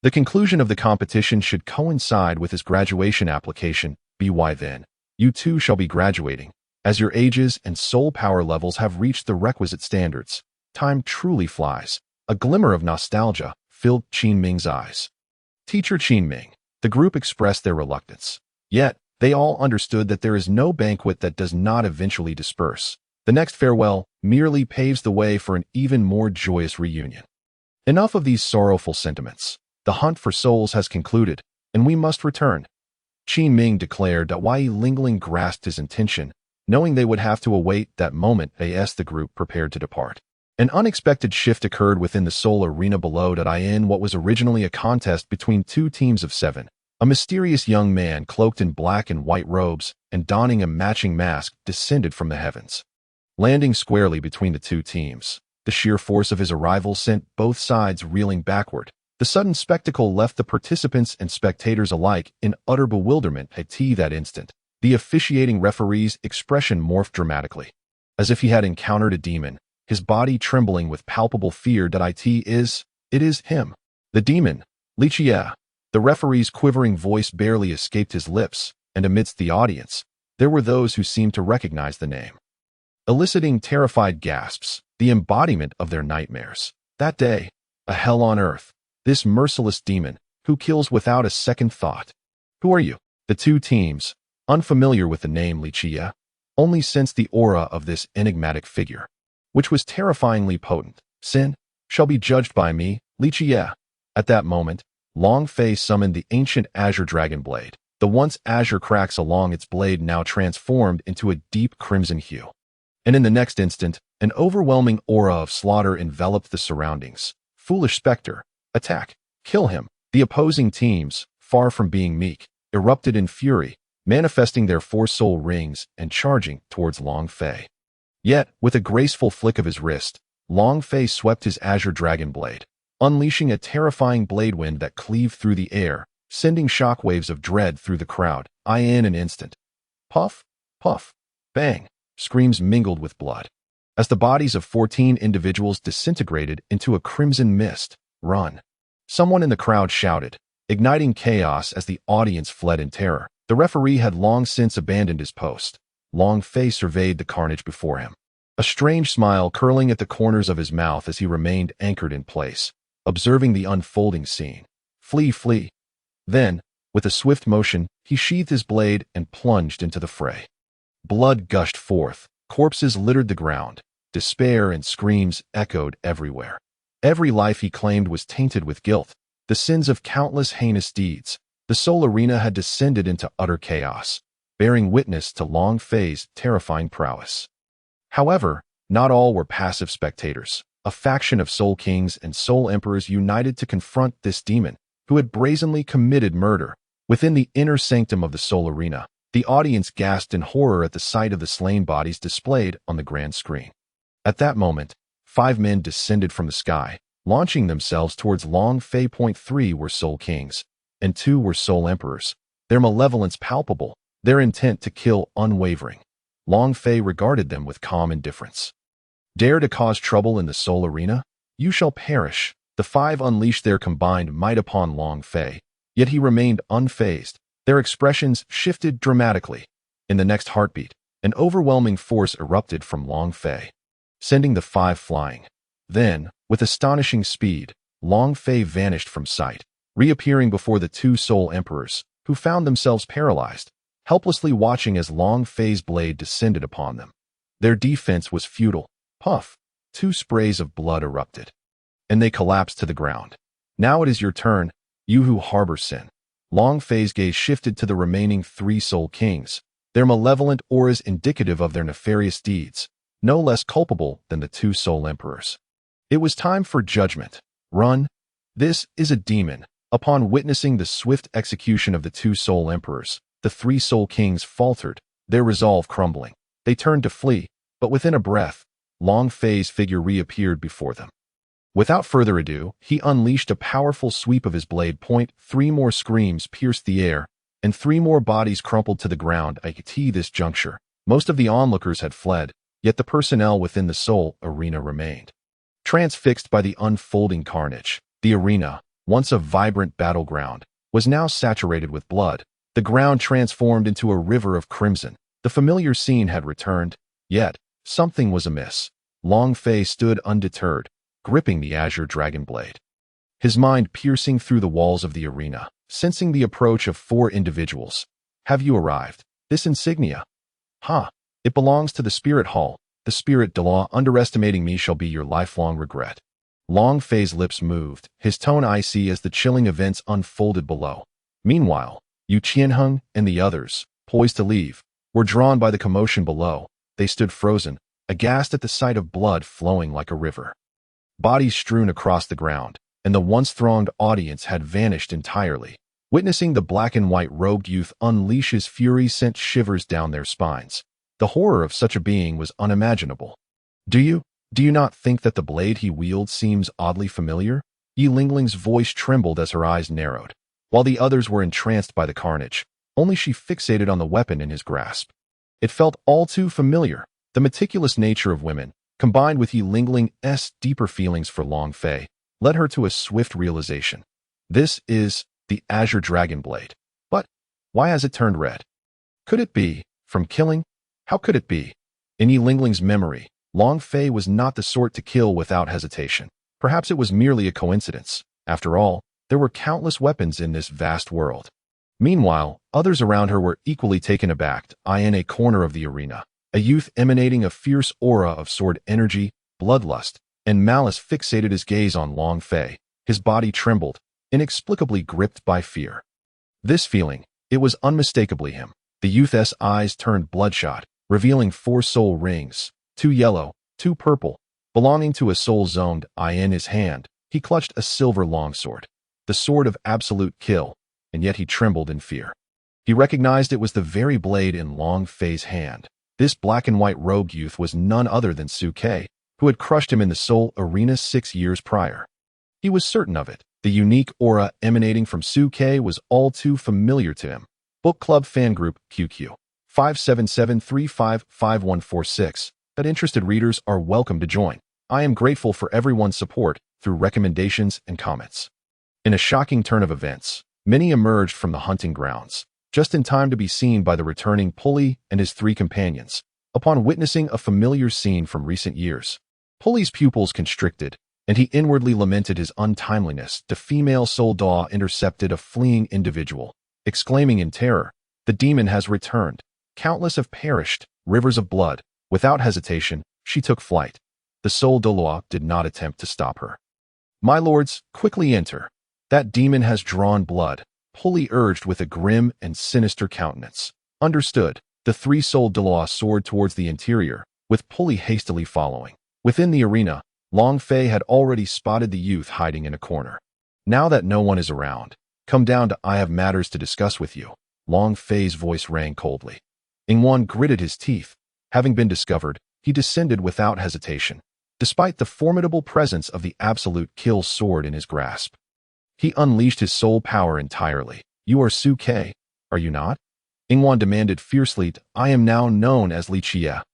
the conclusion of the competition should coincide with his graduation application. By then, you too shall be graduating, as your ages and soul power levels have reached the requisite standards. Time truly flies. A glimmer of nostalgia filled Qin Ming's eyes. "Teacher Qin Ming," the group expressed their reluctance. Yet, they all understood that there is no banquet that does not eventually disperse. The next farewell merely paves the way for an even more joyous reunion. Enough of these sorrowful sentiments. The hunt for souls has concluded, and we must return. Qi Ming declared that Wei Lingling grasped his intention, knowing they would have to await that moment as the group prepared to depart. An unexpected shift occurred within the Soul Arena below in what was originally a contest between two teams of 7. A mysterious young man cloaked in black and white robes and donning a matching mask descended from the heavens. Landing squarely between the two teams, the sheer force of his arrival sent both sides reeling backward. The sudden spectacle left the participants and spectators alike in utter bewilderment at that instant. The officiating referee's expression morphed dramatically, as if he had encountered a demon, his body trembling with palpable fear that it is him. The demon, Li Jie. The referee's quivering voice barely escaped his lips, and amidst the audience, there were those who seemed to recognize the name, eliciting terrified gasps, the embodiment of their nightmares. That day, a hell on earth, this merciless demon, who kills without a second thought. Who are you? The two teams, unfamiliar with the name Li Jie, only sensed the aura of this enigmatic figure, which was terrifyingly potent. Sin shall be judged by me, Li Jie. At that moment, Long Fei summoned the ancient Azure Dragon blade. The once azure cracks along its blade now transformed into a deep crimson hue. And in the next instant, an overwhelming aura of slaughter enveloped the surroundings. Foolish specter, attack, kill him. The opposing teams, far from being meek, erupted in fury, manifesting their 4 soul rings and charging towards Long Fei. Yet, with a graceful flick of his wrist, Long Fei swept his Azure Dragon blade, unleashing a terrifying blade wind that cleaved through the air, sending shockwaves of dread through the crowd. In an instant. Puff, puff, bang, screams mingled with blood, as the bodies of 14 individuals disintegrated into a crimson mist. Run! Someone in the crowd shouted, igniting chaos as the audience fled in terror. The referee had long since abandoned his post. Long Fei surveyed the carnage before him, a strange smile curling at the corners of his mouth as he remained anchored in place, observing the unfolding scene. Flee, flee. Then, with a swift motion, he sheathed his blade and plunged into the fray. Blood gushed forth, corpses littered the ground, despair and screams echoed everywhere. Every life he claimed was tainted with guilt, the sins of countless heinous deeds. The Soul Arena had descended into utter chaos, bearing witness to Long Fei's terrifying prowess. However, not all were passive spectators. A faction of Soul Kings and Soul Emperors united to confront this demon, who had brazenly committed murder. Within the inner sanctum of the Soul Arena, the audience gasped in horror at the sight of the slain bodies displayed on the grand screen. At that moment, 5 men descended from the sky, launching themselves towards Long Fei. 3 were Soul Kings, and 2 were Soul Emperors, their malevolence palpable, their intent to kill unwavering. Long Fei regarded them with calm indifference. Dare to cause trouble in the Soul Arena? You shall perish. The 5 unleashed their combined might upon Long Fei, yet he remained unfazed. Their expressions shifted dramatically. In the next heartbeat, an overwhelming force erupted from Long Fei, sending the 5 flying. Then, with astonishing speed, Long Fei vanished from sight, reappearing before the 2 Soul Emperors, who found themselves paralyzed, helplessly watching as Long Fei's blade descended upon them. Their defense was futile. Puff! 2 sprays of blood erupted, and they collapsed to the ground. Now it is your turn, you who harbor sin. Long Fei's gaze shifted to the remaining 3 Soul Kings, their malevolent auras indicative of their nefarious deeds, no less culpable than the 2 Soul Emperors. It was time for judgment. Run! This is a demon. Upon witnessing the swift execution of the 2 Soul Emperors, the 3 Soul Kings faltered, their resolve crumbling. They turned to flee, but within a breath, Long Fei's figure reappeared before them. Without further ado, he unleashed a powerful sweep of his blade. 3 more screams pierced the air, and 3 more bodies crumpled to the ground. At this juncture, most of the onlookers had fled, yet the personnel within the Soul Arena remained. Transfixed by the unfolding carnage, the arena, once a vibrant battleground, was now saturated with blood. The ground transformed into a river of crimson. The familiar scene had returned, yet something was amiss. Long Fei stood undeterred, gripping the Azure Dragon blade, his mind piercing through the walls of the arena, sensing the approach of 4 individuals. Have you arrived? This insignia? It belongs to the Spirit Hall. The spirit Douluo underestimating me shall be your lifelong regret. Long Fei's lips moved, his tone icy as the chilling events unfolded below. Meanwhile, Yu Qianheng and the others, poised to leave, were drawn by the commotion below. They stood frozen, aghast at the sight of blood flowing like a river. Bodies strewn across the ground, and the once thronged audience had vanished entirely. Witnessing the black and white robed youth unleash his fury sent shivers down their spines. The horror of such a being was unimaginable. Do you not think that the blade he wields seems oddly familiar? Yi Lingling's voice trembled as her eyes narrowed. While the others were entranced by the carnage, only she fixated on the weapon in his grasp. It felt all too familiar. The meticulous nature of women, combined with Yi Lingling's deeper feelings for Long Fei, led her to a swift realization. This is the Azure Dragon blade. But why has it turned red? Could it be from killing? How could it be? In Yi Lingling's memory, Long Fei was not the sort to kill without hesitation. Perhaps it was merely a coincidence. After all, there were countless weapons in this vast world. Meanwhile, others around her were equally taken aback. In a corner of the arena, a youth emanating a fierce aura of sword energy, bloodlust, and malice fixated his gaze on Long Fei. His body trembled, inexplicably gripped by fear. This feeling, it was unmistakably him. The youth's eyes turned bloodshot, revealing 4 soul rings, 2 yellow, 2 purple, belonging to a soul zoned. In his hand, he clutched a silver longsword, the sword of absolute kill, and yet he trembled in fear. He recognized it was the very blade in Long Fei's hand. This black and white robed youth was none other than Su Ke, who had crushed him in the Soul Arena 6 years prior. He was certain of it. The unique aura emanating from Su Ke was all too familiar to him. Book Club Fan Group QQ 577355146 that interested readers are welcome to join. I am grateful for everyone's support through recommendations and comments. In a shocking turn of events, many emerged from the hunting grounds, just in time to be seen by the returning Pulley and his 3 companions. Upon witnessing a familiar scene from recent years, Pulley's pupils constricted, and he inwardly lamented his untimeliness. The female Soul Douluo intercepted a fleeing individual, exclaiming in terror, "The demon has returned. Countless have perished, rivers of blood." Without hesitation, she took flight. The Soul Douluo did not attempt to stop her. "My lords, quickly enter. That demon has drawn blood," Pulley urged with a grim and sinister countenance. Understood. The 3 Soul Douluo soared towards the interior, with Pulley hastily following. Within the arena, Long Fei had already spotted the youth hiding in a corner. "Now that no one is around, come down to I have matters to discuss with you." Long Fei's voice rang coldly. Ingwan gritted his teeth. Having been discovered, he descended without hesitation, despite the formidable presence of the absolute kill sword in his grasp. He unleashed his soul power entirely. "You are Su Ke, are you not?" Ingwan demanded fiercely. "I am now known as Li Chia."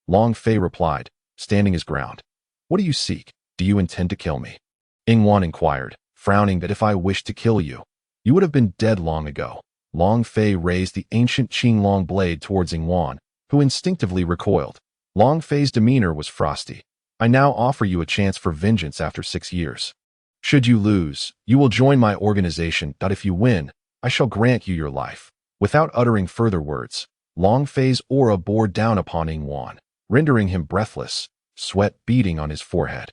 Long Fei replied, standing his ground. "What do you seek? Do you intend to kill me?" Ingwan inquired, frowning, "That if I wished to kill you, you would have been dead long ago." Long Fei raised the ancient Qinglong blade towards Ingwan, who instinctively recoiled. Long Fei's demeanor was frosty. "I now offer you a chance for vengeance after 6 years. Should you lose, you will join my organization. If you win, I shall grant you your life." Without uttering further words, Long Fei's aura bore down upon Ingwan, rendering him breathless, sweat beading on his forehead.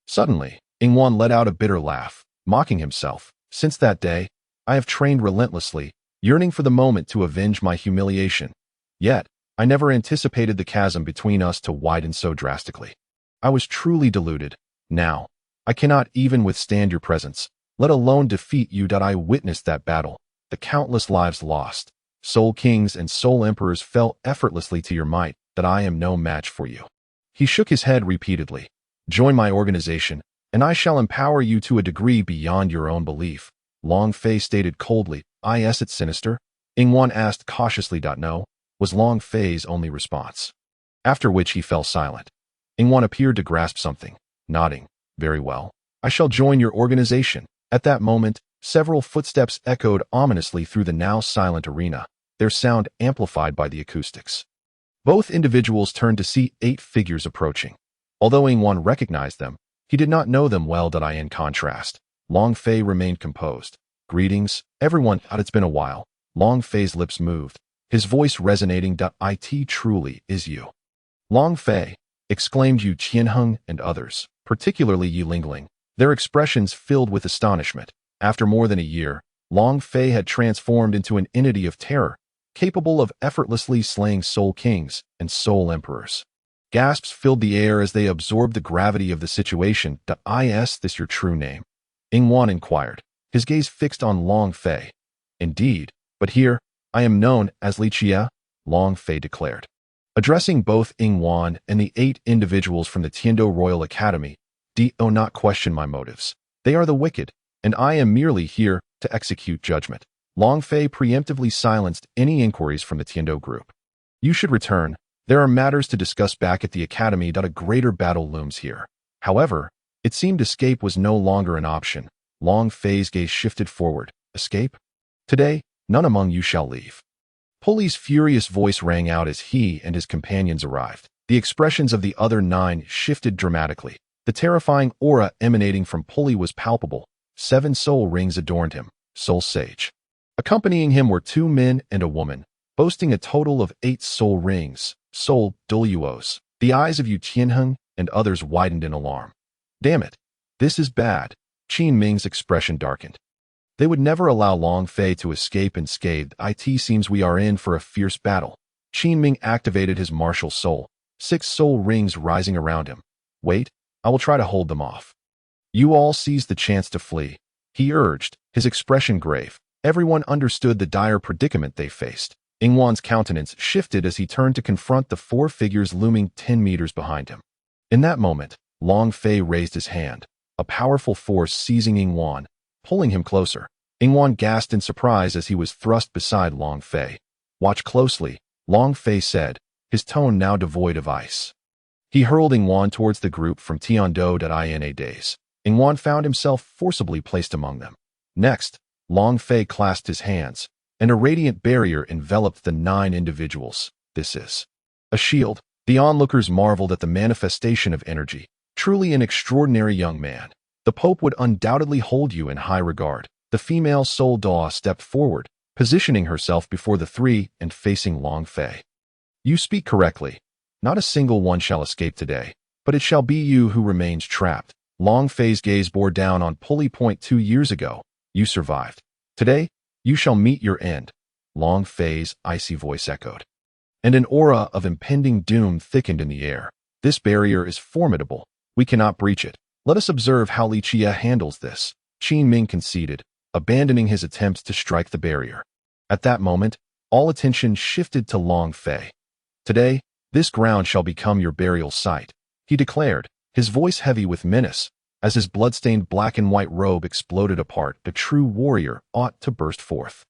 Suddenly, Ingwan let out a bitter laugh, mocking himself. "Since that day, I have trained relentlessly, yearning for the moment to avenge my humiliation. Yet, I never anticipated the chasm between us to widen so drastically. I was truly deluded. Now, I cannot even withstand your presence, let alone defeat you. I witnessed that battle, the countless lives lost. Soul kings and soul emperors fell effortlessly to your might. That I am no match for you." He shook his head repeatedly. "Join my organization, and I shall empower you to a degree beyond your own belief." Long Fei stated coldly. "Is it sinister?" Ingwan asked cautiously. "No," was Long Fei's only response. After which he fell silent. Ingwan appeared to grasp something, nodding. "Very well. I shall join your organization." At that moment, several footsteps echoed ominously through the now silent arena, their sound amplified by the acoustics. Both individuals turned to see 8 figures approaching. Although Ingwan recognized them, he did not know them well. In contrast, Long Fei remained composed. "Greetings, everyone. It's been a while." Long Fei's lips moved, his voice resonating. "It truly is you." Long Fei, exclaimed Yu Qianheng and others, particularly Yi Lingling, their expressions filled with astonishment. After more than a year, Long Fei had transformed into an entity of terror, capable of effortlessly slaying soul kings and soul emperors. Gasps filled the air as they absorbed the gravity of the situation. Is this your true name? Yingwan inquired, his gaze fixed on Long Fei. Indeed, but here, I am known as Li Chia, Long Fei declared. Addressing both Yingwan and the 8 individuals from the Tiando Royal Academy, do not question my motives. They are the wicked, and I am merely here to execute judgment. Long Fei preemptively silenced any inquiries from the Tiando group. You should return. There are matters to discuss back at the academy. A greater battle looms here. However, it seemed escape was no longer an option. Long Fei's gaze shifted forward. Escape? Today, none among you shall leave. Puli's furious voice rang out as he and his companions arrived. The expressions of the other 9 shifted dramatically. The terrifying aura emanating from Puli was palpable. 7 soul rings adorned him, soul sage. Accompanying him were 2 men and a woman, boasting a total of 8 soul rings, Soul Douluos. The eyes of Yu Qianheng and others widened in alarm. Damn it, this is bad. Qin Ming's expression darkened. They would never allow Long Fei to escape unscathed. It seems we are in for a fierce battle. Qin Ming activated his martial soul, 6 soul rings rising around him. Wait, I will try to hold them off. You all seized the chance to flee, he urged, his expression grave. Everyone understood the dire predicament they faced. Yingwan's countenance shifted as he turned to confront the 4 figures looming 10 meters behind him. In that moment, Long Fei raised his hand, a powerful force seizing Yingwan, pulling him closer. Yingwan gasped in surprise as he was thrust beside Long Fei. Watch closely, Long Fei said, his tone now devoid of ice. He hurled Yingwan towards the group from Tiando.ina days. Yingwan found himself forcibly placed among them. Next, Long Fei clasped his hands, and a radiant barrier enveloped the 9 individuals. This is a shield. The onlookers marveled at the manifestation of energy. Truly an extraordinary young man. The Pope would undoubtedly hold you in high regard. The female Soul Douluo stepped forward, positioning herself before the 3 and facing Long Fei. You speak correctly. Not a single one shall escape today, but it shall be you who remains trapped. Long Fei's gaze bore down on Pulley Point 2 years ago. You survived. Today, you shall meet your end. Long Fei's icy voice echoed. And an aura of impending doom thickened in the air. This barrier is formidable. We cannot breach it. Let us observe how Li Chia handles this. Qin Ming conceded, abandoning his attempts to strike the barrier. At that moment, all attention shifted to Long Fei. Today, this ground shall become your burial site, he declared, his voice heavy with menace. As his blood-stained black and white robe exploded apart, the true warrior ought to burst forth.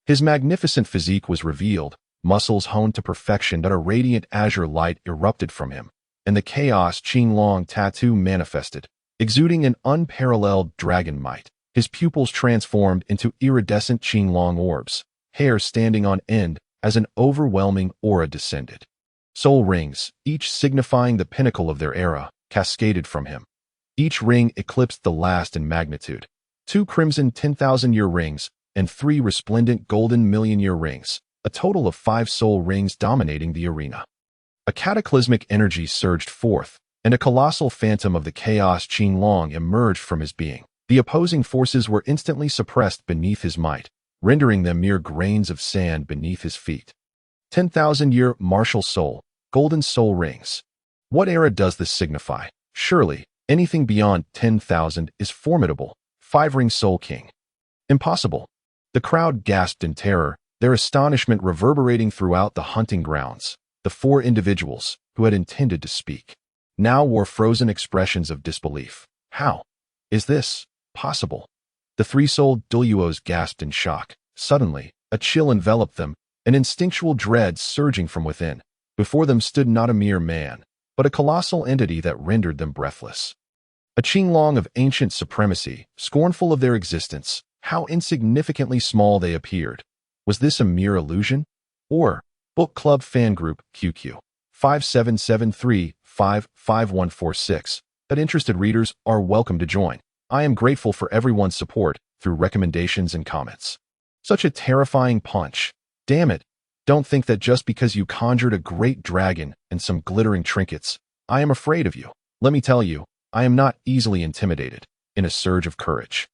His magnificent physique was revealed, muscles honed to perfection. A radiant azure light erupted from him, and the Chaos Qinglong tattoo manifested, exuding an unparalleled dragon might. His pupils transformed into iridescent Qinglong orbs, hair standing on end as an overwhelming aura descended. Soul rings, each signifying the pinnacle of their era, cascaded from him. Each ring eclipsed the last in magnitude. 2 crimson 10,000-year rings and 3 resplendent golden million-year rings, a total of 5 soul rings dominating the arena. A cataclysmic energy surged forth, and a colossal phantom of the Chaos Qinglong emerged from his being. The opposing forces were instantly suppressed beneath his might, rendering them mere grains of sand beneath his feet. 10,000-year martial soul, golden soul rings. What era does this signify? Surely, anything beyond 10,000 is formidable. 5-ring soul king. Impossible. The crowd gasped in terror, their astonishment reverberating throughout the hunting grounds. The 4 individuals, who had intended to speak, now wore frozen expressions of disbelief. How is this possible? The 3 Soul Douluos gasped in shock. Suddenly, a chill enveloped them, an instinctual dread surging from within. Before them stood not a mere man, but a colossal entity that rendered them breathless. A Qinglong of ancient supremacy, scornful of their existence. How insignificantly small they appeared. Was this a mere illusion? Or, Book Club Fan Group, QQ, 5773-55146, that interested readers are welcome to join. I am grateful for everyone's support through recommendations and comments. Such a terrifying punch. Damn it. Don't think that just because you conjured a great dragon and some glittering trinkets, I am afraid of you. Let me tell you, I am not easily intimidated. In a surge of courage,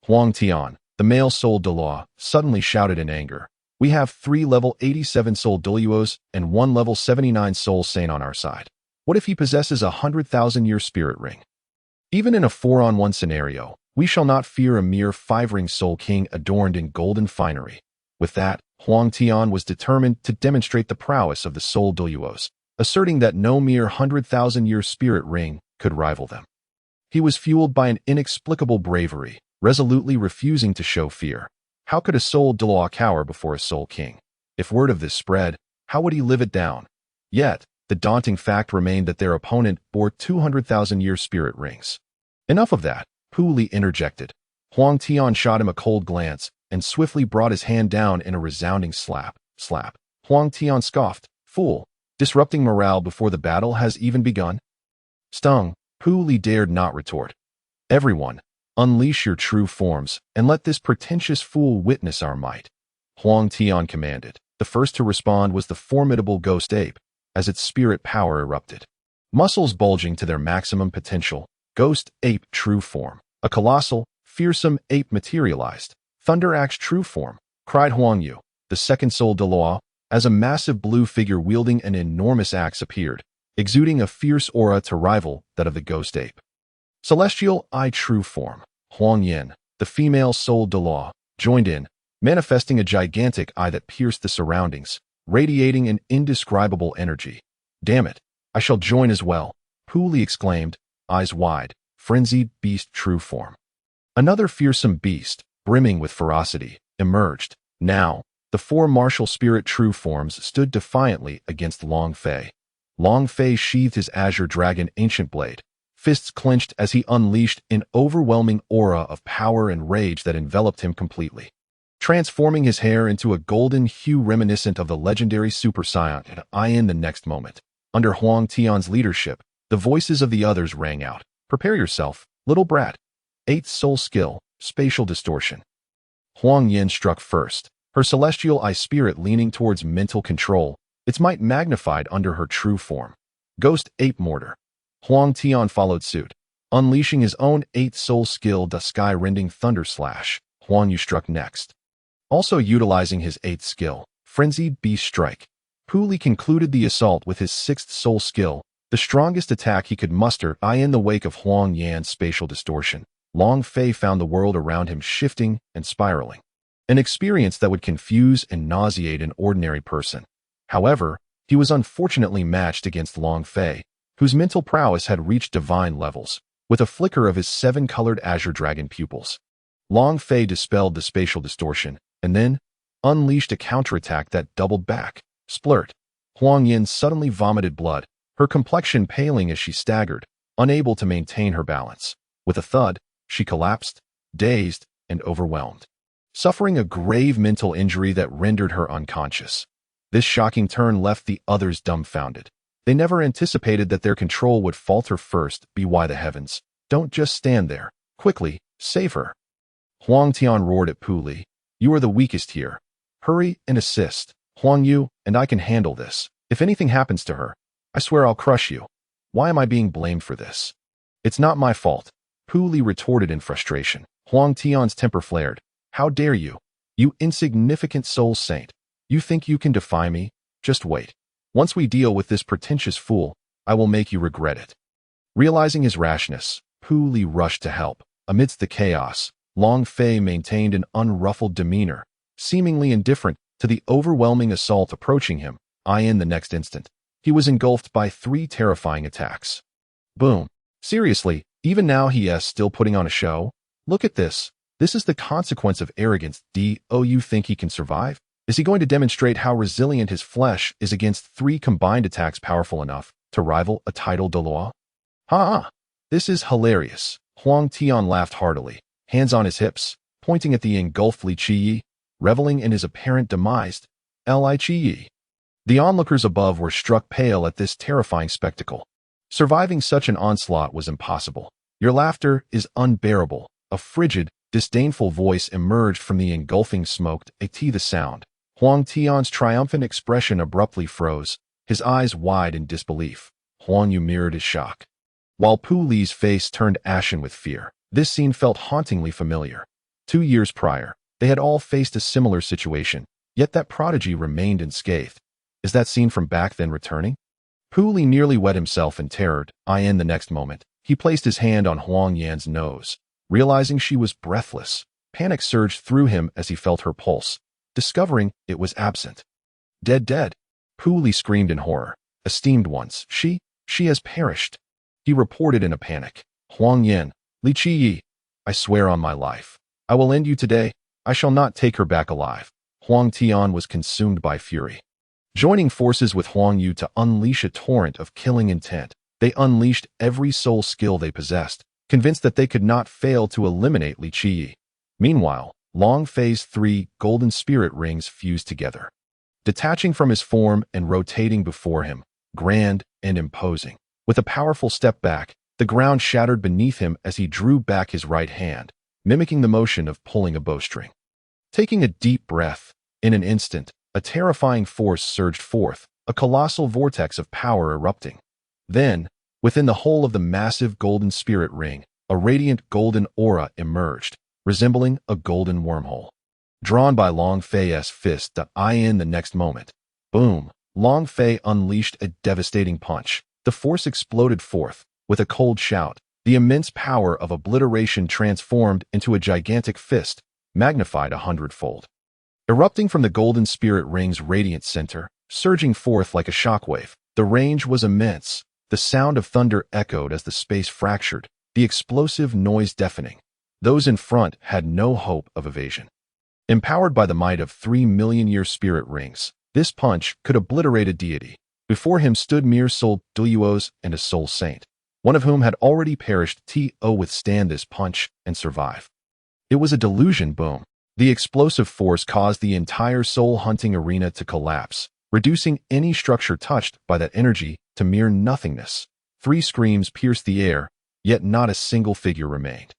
Huang Tian, the male Soul Douluo, suddenly shouted in anger. We have 3 level 87 Soul Douluos and 1 level 79 Soul Saint on our side. What if he possesses a 100,000-year spirit ring? Even in a 4-on-1 scenario, we shall not fear a mere 5-ring Soul King adorned in golden finery. With that, Huang Tian was determined to demonstrate the prowess of the Soul Douluos, asserting that no mere 100,000-year spirit ring could rival them. He was fueled by an inexplicable bravery, resolutely refusing to show fear. How could a Soul Douluo cower before a Soul King? If word of this spread, how would he live it down? Yet, the daunting fact remained that their opponent bore 200,000-year spirit rings. Enough of that, Pu Li interjected. Huang Tian shot him a cold glance and swiftly brought his hand down in a resounding slap. Huang Tian scoffed, "Fool, disrupting morale before the battle has even begun?" Stung, Pu Li dared not retort. "Everyone, unleash your true forms and let this pretentious fool witness our might," Huang Tian commanded. The first to respond was the formidable ghost ape, as its spirit power erupted. Muscles bulging to their maximum potential, ghost ape true form. A colossal, fearsome ape materialized. Thunder axe true form, cried Huang Yu, the second Soul Douluo, as a massive blue figure wielding an enormous axe appeared, exuding a fierce aura to rival that of the ghost ape. Celestial Eye true form, Huang Yin, the female Soul Douluo, joined in, manifesting a gigantic eye that pierced the surroundings, radiating an indescribable energy. "Damn it, I shall join as well," Pu Li exclaimed, eyes wide. Frenzied beast true form. Another fearsome beast, brimming with ferocity, emerged. Now, the 4 martial spirit true forms stood defiantly against Long Fei. Long Fei sheathed his Azure Dragon ancient blade, fists clenched as he unleashed an overwhelming aura of power and rage that enveloped him completely, transforming his hair into a golden hue reminiscent of the legendary Super Saiyan and Qian. The next moment, under Huang Tian's leadership, the voices of the others rang out. "Prepare yourself, little brat." 8th Soul Skill, Spatial Distortion. Huang Yin struck first, her celestial eye spirit leaning towards mental control, its might magnified under her true form. Ghost Ape Mortar. Huang Tian followed suit, unleashing his own 8th Soul Skill, the sky-rending Thunder Slash. Huang Yu struck next. Also utilizing his 8th skill, Frenzied Beast Strike, Pu Li concluded the assault with his 6th Soul Skill, the strongest attack he could muster. In the wake of Huang Yan's spatial distortion, Long Fei found the world around him shifting and spiraling, an experience that would confuse and nauseate an ordinary person. However, he was unfortunately matched against Long Fei, whose mental prowess had reached divine levels, with a flicker of his 7-colored Azure Dragon pupils. Long Fei dispelled the spatial distortion, and then unleashed a counterattack that doubled back. Splurt. Huang Yin suddenly vomited blood, her complexion paling as she staggered, unable to maintain her balance. With a thud, she collapsed, dazed and overwhelmed, suffering a grave mental injury that rendered her unconscious. This shocking turn left the others dumbfounded. They never anticipated that their control would falter first. By the heavens, don't just stand there. Quickly, save her. Huang Tian roared at Pu Li. "You are the weakest here. Hurry and assist. Huang Yu and I can handle this. If anything happens to her, I swear I'll crush you. Why am I being blamed for this?" "It's not my fault," Pu Li retorted in frustration. Huang Tian's temper flared. "How dare you? You insignificant Soul Saint. You think you can defy me? Just wait. Once we deal with this pretentious fool, I will make you regret it." Realizing his rashness, Pu Li rushed to help. Amidst the chaos, Long Fei maintained an unruffled demeanor, seemingly indifferent to the overwhelming assault approaching him. In the next instant, he was engulfed by 3 terrifying attacks. Boom. Seriously, even now he is still putting on a show? Look at this. This is the consequence of arrogance. You think he can survive? Is he going to demonstrate how resilient his flesh is against 3 combined attacks powerful enough to rival a Title Douluo? Ha! This is hilarious. Huang Tian laughed heartily, hands on his hips, pointing at the engulfed Li Qiyi, reveling in his apparent demise. Li Qiyi. The onlookers above were struck pale at this terrifying spectacle. Surviving such an onslaught was impossible. "Your laughter is unbearable." A frigid, disdainful voice emerged from the engulfing smoke. The sound. Huang Tian's triumphant expression abruptly froze, his eyes wide in disbelief. Huang Yu mirrored his shock. While Pu Li's face turned ashen with fear, this scene felt hauntingly familiar. 2 years prior, they had all faced a similar situation, yet that prodigy remained unscathed. Is that scene from back then returning? Pu Li nearly wet himself in terror. In the next moment, he placed his hand on Huang Yan's nose. Realizing she was breathless, panic surged through him as he felt her pulse, discovering it was absent. Dead. Pu Li screamed in horror. Esteemed ones, she has perished. He reported in a panic. Huang Yan, Li Qiyi, I swear on my life, I will end you today. I shall not take her back alive. Huang Tian was consumed by fury. Joining forces with Huang Yu to unleash a torrent of killing intent, they unleashed every soul skill they possessed, convinced that they could not fail to eliminate Li Qiyi. Meanwhile, Long Fei's 3 golden spirit rings fused together, detaching from his form and rotating before him, grand and imposing. With a powerful step back, the ground shattered beneath him as he drew back his right hand, mimicking the motion of pulling a bowstring. Taking a deep breath, in an instant, a terrifying force surged forth, a colossal vortex of power erupting. Then, within the whole of the massive golden spirit ring, a radiant golden aura emerged, resembling a golden wormhole. Drawn by Long Fei's fist, in the next moment, boom, Long Fei unleashed a devastating punch. The force exploded forth. With a cold shout, the immense power of obliteration transformed into a gigantic fist, magnified 100-fold. Erupting from the golden spirit ring's radiant center, surging forth like a shockwave, the range was immense. The sound of thunder echoed as the space fractured, the explosive noise deafening. Those in front had no hope of evasion. Empowered by the might of 3 million-year spirit rings, this punch could obliterate a deity. Before him stood mere Soul Douluos and a soul saint, one of whom had already perished to withstand this punch and survive. It was a delusion. Boom. The explosive force caused the entire soul-hunting arena to collapse, reducing any structure touched by that energy to mere nothingness. 3 screams pierced the air, yet not a single figure remained.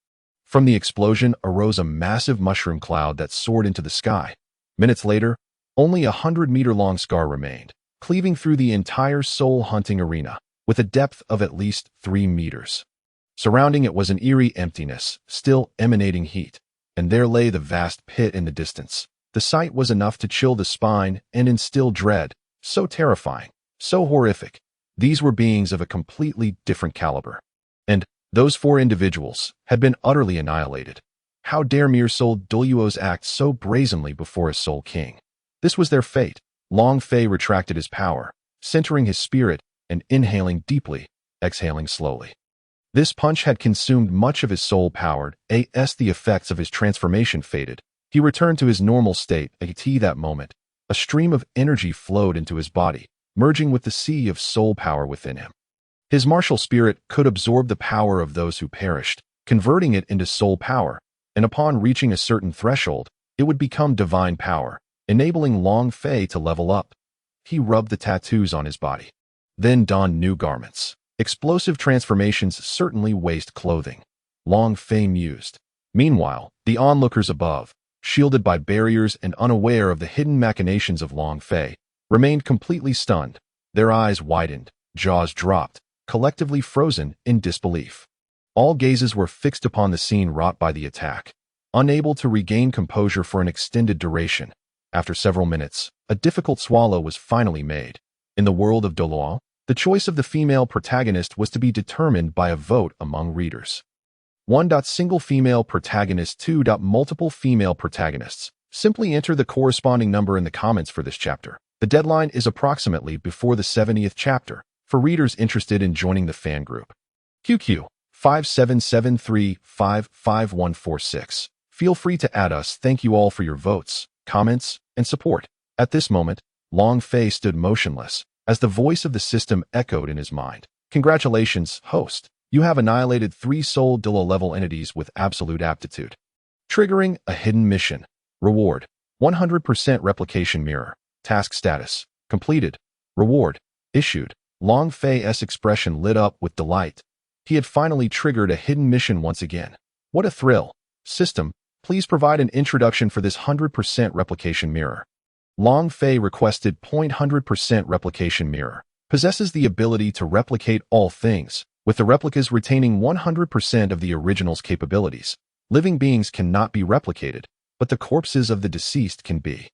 From the explosion arose a massive mushroom cloud that soared into the sky. Minutes later, only a 100-meter-long scar remained, cleaving through the entire soul-hunting arena, with a depth of at least 3 meters. Surrounding it was an eerie emptiness, still emanating heat, and there lay the vast pit in the distance. The sight was enough to chill the spine and instill dread, so terrifying, so horrific. These were beings of a completely different caliber. And those 4 individuals had been utterly annihilated. How dare mere Soul Douluos act so brazenly before a soul king? This was their fate. Long Fei retracted his power, centering his spirit and inhaling deeply, exhaling slowly. This punch had consumed much of his soul power. As the effects of his transformation faded, he returned to his normal state. At that moment, a stream of energy flowed into his body, merging with the sea of soul power within him. His martial spirit could absorb the power of those who perished, converting it into soul power, and upon reaching a certain threshold, it would become divine power, enabling Long Fei to level up. He rubbed the tattoos on his body, then donned new garments. Explosive transformations certainly waste clothing, Long Fei mused. Meanwhile, the onlookers above, shielded by barriers and unaware of the hidden machinations of Long Fei, remained completely stunned. Their eyes widened, jaws dropped, collectively frozen in disbelief. All gazes were fixed upon the scene wrought by the attack, unable to regain composure for an extended duration. After several minutes, a difficult swallow was finally made. In the world of Douluo, the choice of the female protagonist was to be determined by a vote among readers. 1. Single female protagonist. 2. Multiple female protagonists. Simply enter the corresponding number in the comments for this chapter. The deadline is approximately before the 70th chapter, for readers interested in joining the fan group. QQ 5773555146. Feel free to add us. Thank you all for your votes, comments, and support. At this moment, Long Fei stood motionless, as the voice of the system echoed in his mind. Congratulations, host. You have annihilated 3 Soul Douluo level entities with absolute aptitude. Triggering a hidden mission. Reward: 100% replication mirror. Task status: completed. Reward: issued. Long Fei's expression lit up with delight. He had finally triggered a hidden mission once again. What a thrill. System, please provide an introduction for this 100% replication mirror. Long Fei requested 100% replication mirror. possesses the ability to replicate all things, with the replicas retaining 100% of the original's capabilities. Living beings cannot be replicated, but the corpses of the deceased can be.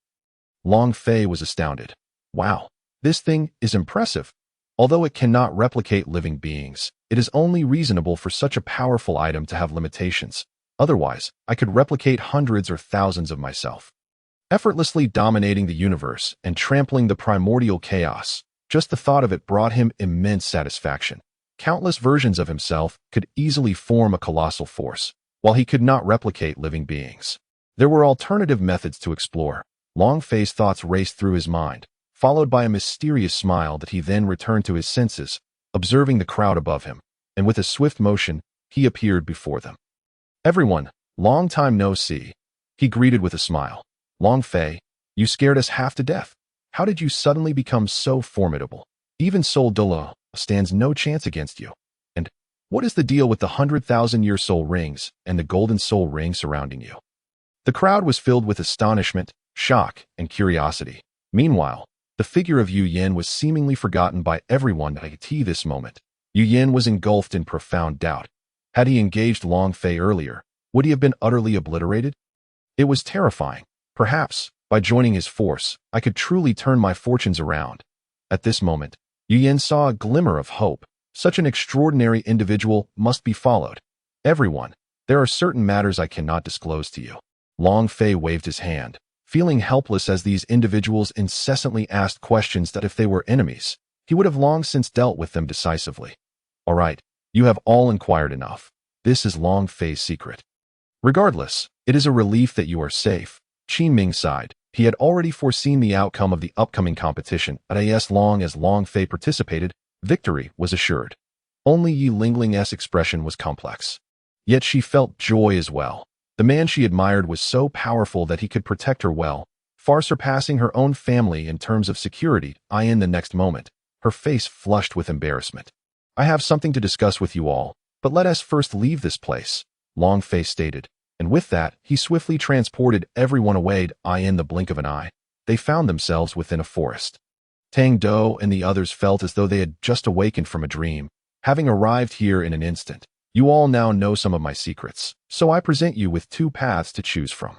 Long Fei was astounded. Wow, this thing is impressive. Although it cannot replicate living beings, it is only reasonable for such a powerful item to have limitations. Otherwise, I could replicate hundreds or thousands of myself, effortlessly dominating the universe and trampling the primordial chaos. Just the thought of it brought him immense satisfaction. Countless versions of himself could easily form a colossal force, while he could not replicate living beings. There were alternative methods to explore. Long Fei's thoughts raced through his mind, followed by a mysterious smile that he then returned to his senses, observing the crowd above him, and with a swift motion, he appeared before them. "Everyone, long time no see," he greeted with a smile. "Long Fei, you scared us half to death. How did you suddenly become so formidable? Even Soul Douluo stands no chance against you. And what is the deal with the 100,000-year soul rings and the golden soul ring surrounding you?" The crowd was filled with astonishment, shock, and curiosity. Meanwhile, the figure of Yu Yin was seemingly forgotten by everyone at this moment. Yu Yin was engulfed in profound doubt. Had he engaged Long Fei earlier, would he have been utterly obliterated? It was terrifying. Perhaps, by joining his force, I could truly turn my fortunes around. At this moment, Yu Yin saw a glimmer of hope. Such an extraordinary individual must be followed. "Everyone, there are certain matters I cannot disclose to you." Long Fei waved his hand, feeling helpless as these individuals incessantly asked questions that if they were enemies, he would have long since dealt with them decisively. "All right, you have all inquired enough. This is Long Fei's secret. Regardless, it is a relief that you are safe." Qin Ming sighed. He had already foreseen the outcome of the upcoming competition, but as long as Long Fei participated, victory was assured. Only Yi Lingling's expression was complex. Yet she felt joy as well. The man she admired was so powerful that he could protect her well, far surpassing her own family in terms of security. In the next moment, her face flushed with embarrassment. "I have something to discuss with you all, but let us first leave this place," Long Fei stated, and with that, he swiftly transported everyone away. In the blink of an eye, they found themselves within a forest. Tang Do and the others felt as though they had just awakened from a dream, having arrived here in an instant. "You all now know some of my secrets, so I present you with two paths to choose from."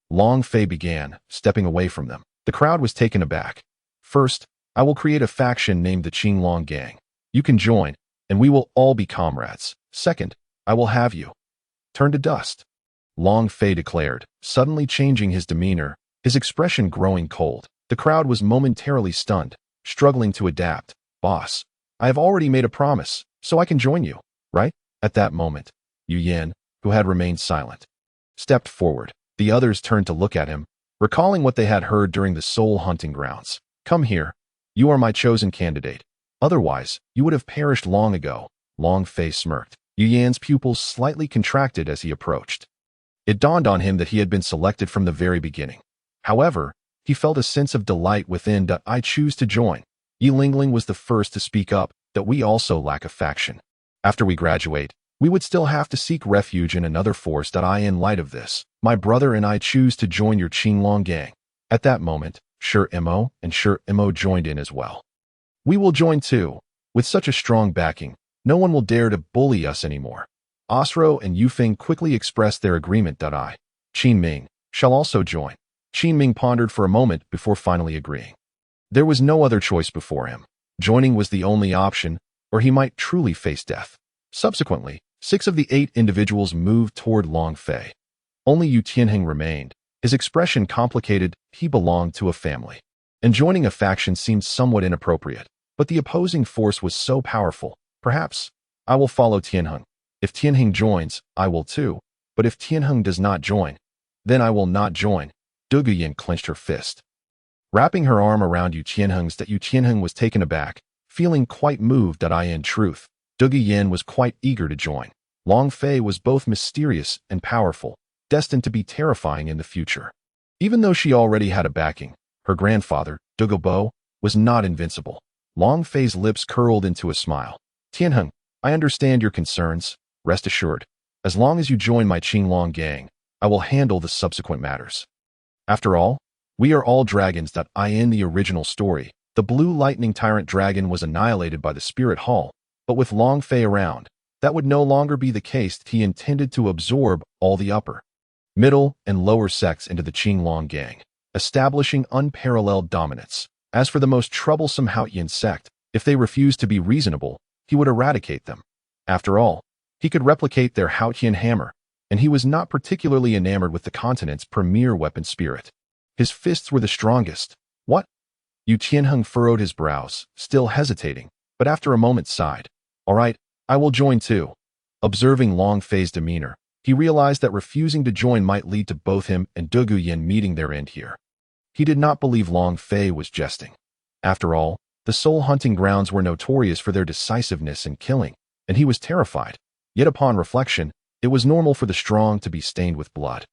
Long Fei began, stepping away from them. The crowd was taken aback. "First, I will create a faction named the Qinglong Gang. You can join, and we will all be comrades. Second, I will have you turn to dust," Long Fei declared, suddenly changing his demeanor, his expression growing cold. The crowd was momentarily stunned, struggling to adapt. "Boss, I have already made a promise, so I can join you, right?" At that moment, Yu Yin, who had remained silent, stepped forward. The others turned to look at him, recalling what they had heard during the soul hunting grounds. "Come here. You are my chosen candidate. Otherwise, you would have perished long ago." Long Fei smirked. Yu Yin's pupils slightly contracted as he approached. It dawned on him that he had been selected from the very beginning. However, he felt a sense of delight within. "I choose to join." Yi Lingling was the first to speak up, "that we also lack a faction. After we graduate, we would still have to seek refuge in another force. In light of this, my brother and I choose to join your Qinglong Gang." At that moment, Shi Mo and Shi Mo joined in as well. "We will join too. With such a strong backing, no one will dare to bully us anymore." Osro and Yufeng quickly expressed their agreement. Qin Ming shall also join. Qin Ming pondered for a moment before finally agreeing. There was no other choice before him. Joining was the only option, or he might truly face death. Subsequently, 6 of the 8 individuals moved toward Long Fei. Only Yu Tianheng remained, his expression complicated. He belonged to a family, and joining a faction seemed somewhat inappropriate, but the opposing force was so powerful. "Perhaps I will follow Tianheng. If Tianheng joins, I will too, but if Tianheng does not join, then I will not join." Du Guyan clenched her fist, wrapping her arm around Yu Tianheng's. Yu Tianheng was taken aback, feeling quite moved. In truth, Du Guyan was quite eager to join. Long Fei was both mysterious and powerful, destined to be terrifying in the future. Even though she already had a backing, her grandfather, Du Gubo, was not invincible. Long Fei's lips curled into a smile. "Tianheng, I understand your concerns. Rest assured, as long as you join my Qinglong Gang, I will handle the subsequent matters. After all, we are all dragons. In the original story, The blue lightning tyrant dragon was annihilated by the spirit hall, but with Long Fei around, that would no longer be the case. He intended to absorb all the upper, middle, and lower sects into the Qinglong gang, establishing unparalleled dominance. As for the most troublesome Haotian sect, if they refused to be reasonable, he would eradicate them. After all, he could replicate their Haotian hammer, and he was not particularly enamored with the continent's premier weapon spirit. His fists were the strongest. What? Yu Tianheng furrowed his brows, still hesitating, but after a moment sighed. All right, I will join too. Observing Long Fei's demeanor, he realized that refusing to join might lead to both him and Du Guyan meeting their end here. He did not believe Long Fei was jesting. After all, the soul hunting grounds were notorious for their decisiveness and killing, and he was terrified. Yet upon reflection, it was normal for the strong to be stained with blood.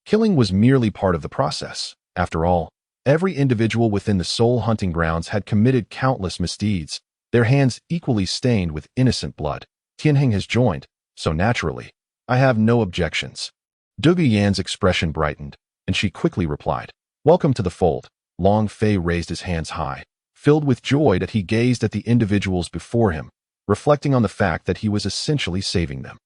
Killing was merely part of the process. After all, every individual within the soul hunting grounds had committed countless misdeeds, their hands equally stained with innocent blood. Tianheng has joined, so naturally, I have no objections. Du Guyan's expression brightened, and she quickly replied, Welcome to the fold. Long Fei raised his hands high, filled with joy that he gazed at the individuals before him, reflecting on the fact that he was essentially saving them.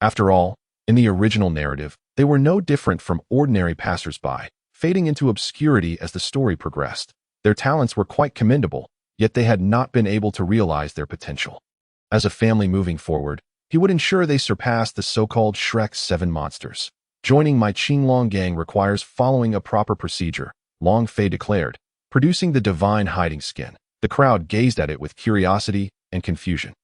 After all, in the original narrative, they were no different from ordinary passers-by, fading into obscurity as the story progressed. Their talents were quite commendable, yet they had not been able to realize their potential. As a family moving forward, he would ensure they surpassed the so-called Shrek's 7 monsters. Joining my Qinglong gang requires following a proper procedure, Long Fei declared, producing the divine hiding skin. The crowd gazed at it with curiosity and confusion.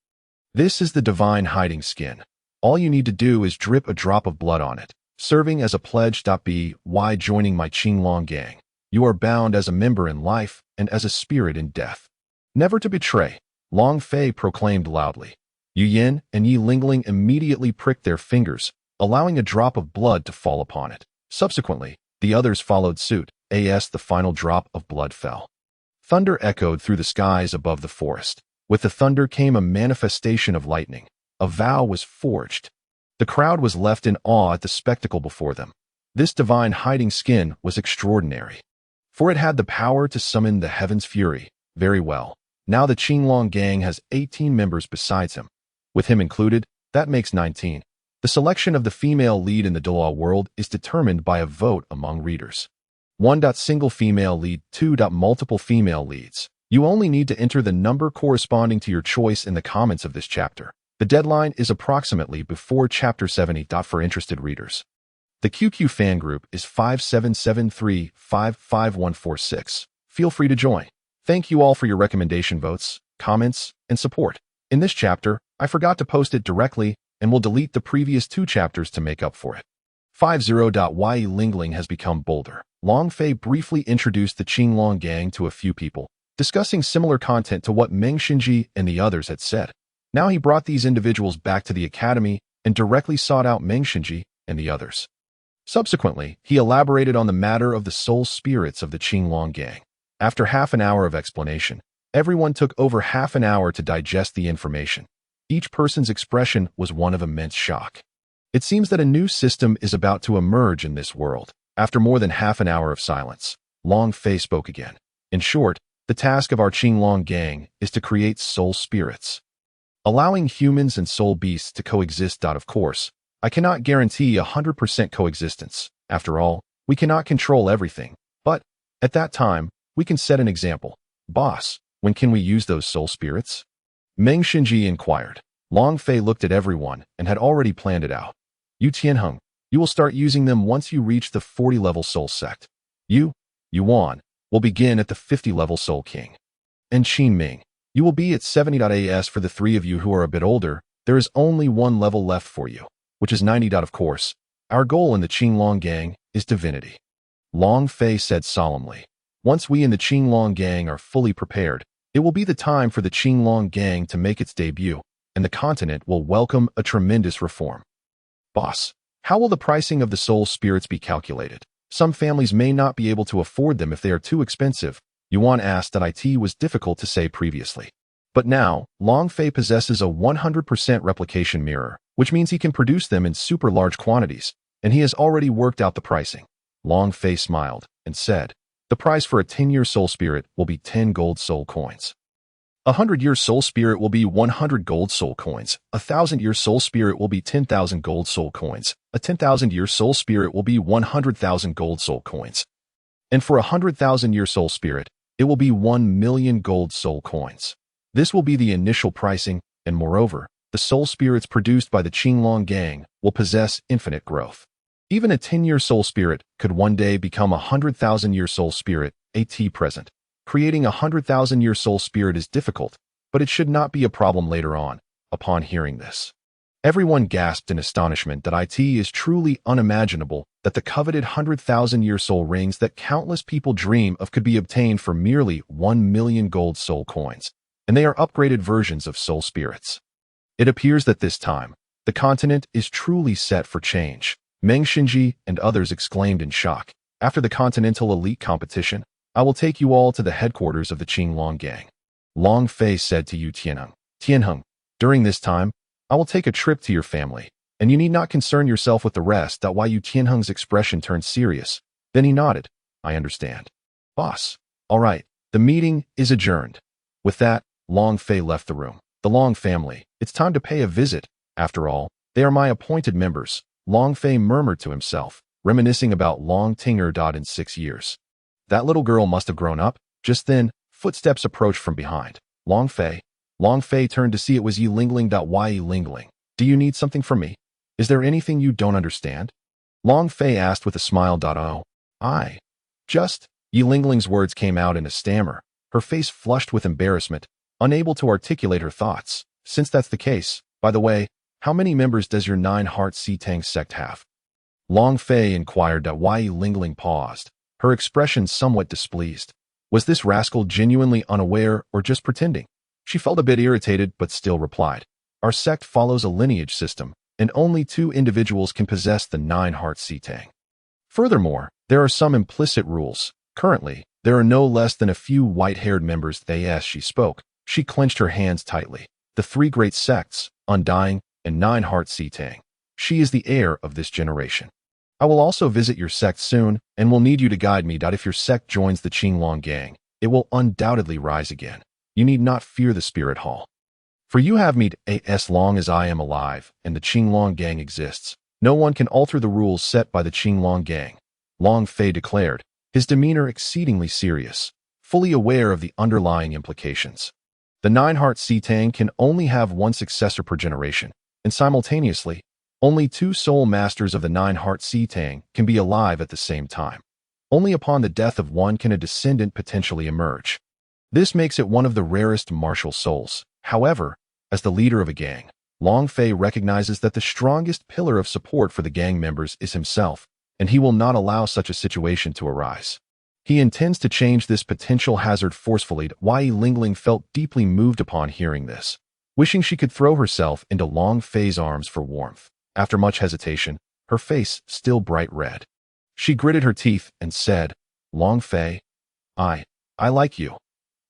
This is the divine hiding skin. All you need to do is drip a drop of blood on it, serving as a pledge. By joining my Qinglong gang, you are bound as a member in life and as a spirit in death. Never to betray, Long Fei proclaimed loudly. Yu Yin and Yi Lingling immediately pricked their fingers, allowing a drop of blood to fall upon it. Subsequently, the others followed suit. As the final drop of blood fell, thunder echoed through the skies above the forest. With the thunder came a manifestation of lightning. A vow was forged. The crowd was left in awe at the spectacle before them. This divine hiding skin was extraordinary, for it had the power to summon the heaven's fury. Very well. Now the Qinglong gang has 18 members besides him. With him included, that makes 19. The selection of the female lead in the Douluo world is determined by a vote among readers. 1. Single female lead. 2. Multiple female leads. You only need to enter the number corresponding to your choice in the comments of this chapter. The deadline is approximately before chapter 70. For interested readers, the QQ fan group is 577355146. Feel free to join. Thank you all for your recommendation votes, comments, and support. In this chapter, I forgot to post it directly and will delete the previous 2 chapters to make up for it. 50. Yi Lingling has become bolder. Long Fei briefly introduced the Qinglong gang to a few people, discussing similar content to what Meng Xinji and the others had said. Now he brought these individuals back to the academy and directly sought out Meng Xinji and the others. Subsequently, he elaborated on the matter of the soul spirits of the Qinglong gang. After half an hour of explanation, everyone took over half an hour to digest the information. Each person's expression was one of immense shock. It seems that a new system is about to emerge in this world. After more than half an hour of silence, Long Fei spoke again. In short, the task of our Qinglong gang is to create soul spirits, allowing humans and soul beasts to coexist. Of course, I cannot guarantee 100% coexistence. After all, we cannot control everything. But, at that time, we can set an example. Boss, when can we use those soul spirits? Meng Xinji inquired. Long Fei looked at everyone and had already planned it out. Yu Tianheng, you will start using them once you reach the 40-level soul sect. Yuan, will begin at the 50-level soul king. And Qin Ming, you will be at 70. As for the 3 of you who are a bit older, there is only 1 level left for you, which is 90. Of course, our goal in the Qinglong gang is divinity. Long Fei said solemnly. Once we in the Qinglong gang are fully prepared, it will be the time for the Qinglong gang to make its debut, and the continent will welcome a tremendous reform. Boss, how will the pricing of the soul spirits be calculated? Some families may not be able to afford them if they are too expensive. Yuan asked. It was difficult to say previously. But now, Long Fei possesses a 100% replication mirror, which means he can produce them in super large quantities, and he has already worked out the pricing. Long Fei smiled and said, The price for a 10-year soul spirit will be 10 gold soul coins. A 100-year soul spirit will be 100 gold soul coins. A 1,000-year soul spirit will be 10,000 gold soul coins. A 10,000-year soul spirit will be 100,000 gold soul coins. And for a 100,000-year soul spirit, it will be 1,000,000 gold soul coins. This will be the initial pricing, and moreover, the soul spirits produced by the Qinglong gang will possess infinite growth. Even a 10-year soul spirit could one day become a 100,000-year soul spirit, at present. Creating a 100,000-year soul spirit is difficult, but it should not be a problem later on, upon hearing this. Everyone gasped in astonishment that it is truly unimaginable that the coveted 100,000-year soul rings that countless people dream of could be obtained for merely 1,000,000 gold soul coins, and they are upgraded versions of soul spirits. It appears that this time, the continent is truly set for change. Meng Xinji and others exclaimed in shock. After the Continental Elite competition, I will take you all to the headquarters of the Qinglong gang. Long Fei said to Yu Tianheng. Tianheng, during this time, I will take a trip to your family, and you need not concern yourself with the rest. Why Yu Tianheng's expression turned serious. Then he nodded. I understand. Boss. All right, the meeting is adjourned. With that, Long Fei left the room. The Long family, it's time to pay a visit. After all, they are my appointed members. Long Fei murmured to himself, reminiscing about Long Tinger. In 6 years. That little girl must have grown up. Just then, footsteps approached from behind. Long Fei. Long Fei turned to see it was Yi Lingling. Why Yi Lingling? Do you need something from me? Is there anything you don't understand? Long Fei asked with a smile. Oh, I. Just. Yi Lingling's words came out in a stammer, her face flushed with embarrassment, unable to articulate her thoughts. Since that's the case, by the way, how many members does your 9-heart Tang sect have? Long Fei inquired. Why Yi Lingling paused, her expression somewhat displeased. Was this rascal genuinely unaware or just pretending? She felt a bit irritated but still replied. Our sect follows a lineage system, and only 2 individuals can possess the 9-heart Tang. Furthermore, there are some implicit rules. Currently, there are no less than a few white-haired members. As she spoke, she clenched her hands tightly. The 3 great sects, Undying and 9-heart Tang. She is the heir of this generation. I will also visit your sect soon, and will need you to guide me. If your sect joins the Qinglong gang, it will undoubtedly rise again. You need not fear the spirit hall. For you have me as long as I am alive, and the Qinglong gang exists. No one can alter the rules set by the Qinglong gang, Long Fei declared, his demeanor exceedingly serious, fully aware of the underlying implications. The 9-heart Tang can only have 1 successor per generation, and simultaneously, only 2 soul masters of the 9-heart Tang can be alive at the same time. Only upon the death of one can a descendant potentially emerge. This makes it one of the rarest martial souls. However, as the leader of a gang, Long Fei recognizes that the strongest pillar of support for the gang members is himself, and he will not allow such a situation to arise. He intends to change this potential hazard forcefully. Yi Lingling felt deeply moved upon hearing this, wishing she could throw herself into Long Fei's arms for warmth. After much hesitation, her face still bright red, she gritted her teeth and said, Long Fei, I like you.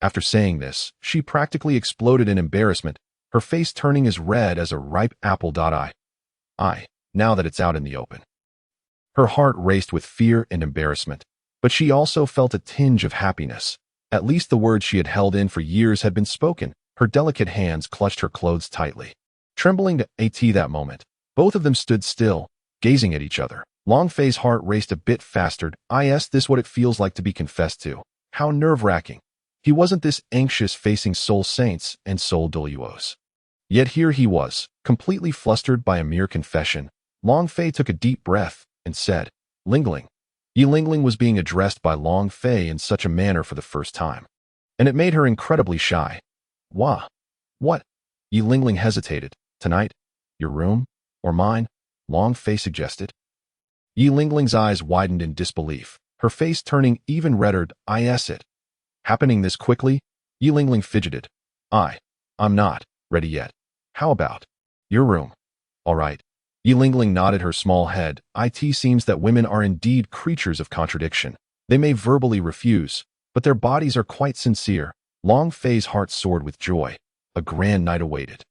After saying this, she practically exploded in embarrassment, her face turning as red as a ripe apple. Now that it's out in the open. Her heart raced with fear and embarrassment, but she also felt a tinge of happiness. At least the words she had held in for years had been spoken. Her delicate hands clutched her clothes tightly. Trembling to that moment, both of them stood still, gazing at each other. Long Fei's heart raced a bit faster. Is this what it feels like to be confessed to? How nerve-wracking. He wasn't this anxious facing Soul Saints and Soul Douluos. Yet here he was, completely flustered by a mere confession. Long Fei took a deep breath and said, Lingling. Yi Lingling was being addressed by Long Fei in such a manner for the first time, and it made her incredibly shy. What? Yi Lingling hesitated. Tonight? Your room? Or mine? Long Fei suggested. Yi Lingling's eyes widened in disbelief, her face turning even redder. Is it happening this quickly? Yi Lingling fidgeted. I'm not ready yet. How about your room? All right. Yi Lingling nodded her small head. It seems that women are indeed creatures of contradiction. They may verbally refuse, but their bodies are quite sincere. Long Fei's heart soared with joy. A grand night awaited.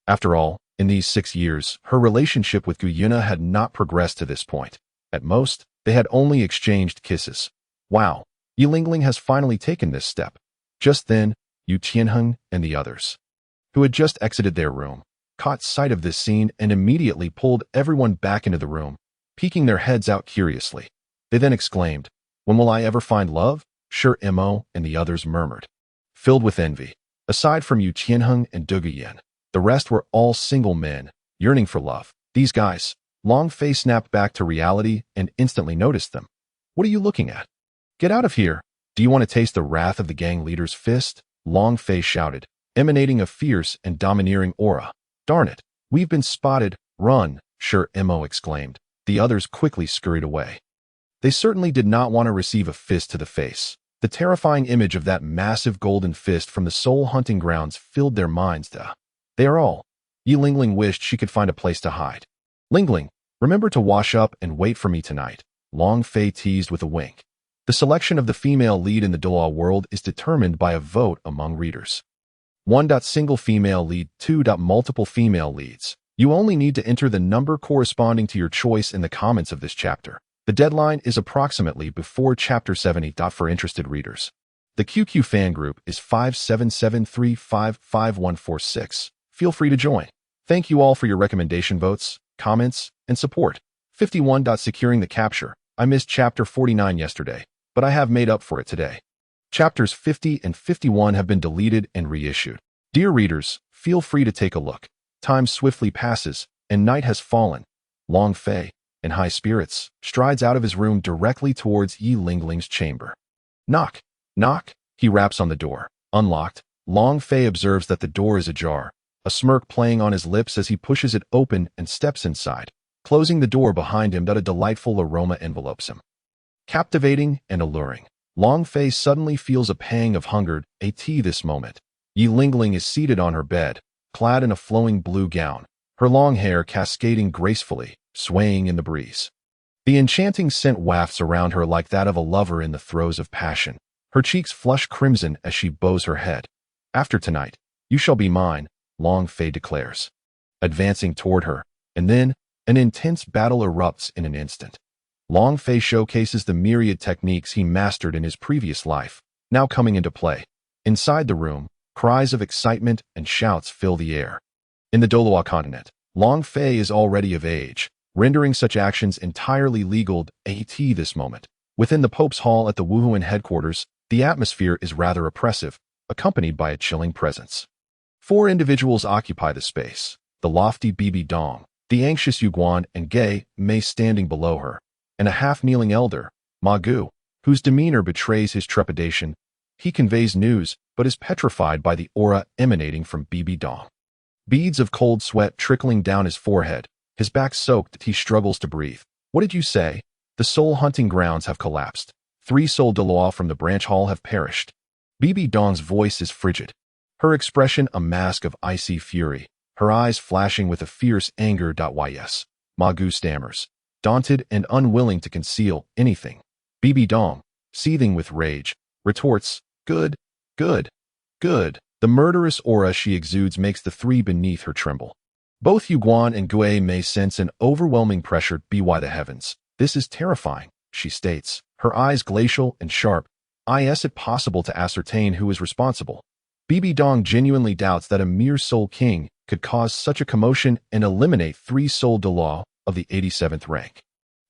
After all, in these 6 years, her relationship with Gu Yuna had not progressed to this point. At most, they had only exchanged kisses. Wow, Yi Lingling has finally taken this step. Just then, Yu Qianheng and the others, who had just exited their room, caught sight of this scene and immediately pulled everyone back into the room, peeking their heads out curiously. They then exclaimed, "When will I ever find love?" Sure, Mo and the others murmured, filled with envy. Aside from Yu Qianheng and Duguyan, the rest were all single men, yearning for love. These guys. Long Fei snapped back to reality and instantly noticed them. "What are you looking at? Get out of here. Do you want to taste the wrath of the gang leader's fist?" Long Fei shouted, emanating a fierce and domineering aura. "Darn it, we've been spotted. Run!" Sure, Mo exclaimed. The others quickly scurried away. They certainly did not want to receive a fist to the face. The terrifying image of that massive golden fist from the Soul Hunting Grounds filled their minds. They are all. Yi Lingling wished she could find a place to hide. "Lingling, remember to wash up and wait for me tonight," Long Fei teased with a wink. The selection of the female lead in the Douluo world is determined by a vote among readers. 1. Single female lead. 2. Multiple female leads. You only need to enter the number corresponding to your choice in the comments of this chapter. The deadline is approximately before Chapter 70. For interested readers, the QQ fan group is 577355146. Feel free to join. Thank you all for your recommendation votes, comments, and support. 51. Securing the capture. I missed Chapter 49 yesterday, but I have made up for it today. Chapters 50 and 51 have been deleted and reissued. Dear readers, feel free to take a look. Time swiftly passes, and night has fallen. Long Fei, in high spirits, strides out of his room directly towards Yi Lingling's chamber. Knock, knock, he raps on the door. Unlocked, Long Fei observes that the door is ajar, a smirk playing on his lips as he pushes it open and steps inside, closing the door behind him. A delightful aroma envelopes him. Captivating and alluring, Long Fei suddenly feels a pang of hunger. This moment, Yi Lingling is seated on her bed, clad in a flowing blue gown, her long hair cascading gracefully, swaying in the breeze. The enchanting scent wafts around her like that of a lover in the throes of passion. Her cheeks flush crimson as she bows her head. "After tonight, you shall be mine," Long Fei declares, advancing toward her, and then an intense battle erupts in an instant. Long Fei showcases the myriad techniques he mastered in his previous life, now coming into play. Inside the room, cries of excitement and shouts fill the air. In the Douluo continent, Long Fei is already of age, rendering such actions entirely legal. This moment, within the Pope's Hall at the Wuhuan headquarters, the atmosphere is rather oppressive, accompanied by a chilling presence. 4 individuals occupy the space: the lofty Bibi Dong, the anxious Yuguan and Gay Mei standing below her, and a half-kneeling elder, Ma Gu, whose demeanor betrays his trepidation. He conveys news, but is petrified by the aura emanating from Bibi Dong. Beads of cold sweat trickling down his forehead, his back soaked, he struggles to breathe. "What did you say?" "The Soul Hunting Grounds have collapsed. 3 Soul Douluo from the branch hall have perished." Bibi Dong's voice is frigid, her expression a mask of icy fury, her eyes flashing with a fierce anger. Yes, Ma Gu stammers, daunted and unwilling to conceal anything. Bibi Dong, seething with rage, retorts, "Good, good, good." The murderous aura she exudes makes the 3 beneath her tremble. Both Yuguan and Gue may sense an overwhelming pressure. By the heavens, this is terrifying, she states, her eyes glacial and sharp. Is it possible to ascertain who is responsible? Bibi Dong genuinely doubts that a mere Soul King could cause such a commotion and eliminate 3 Soul Douluo of the 87th rank.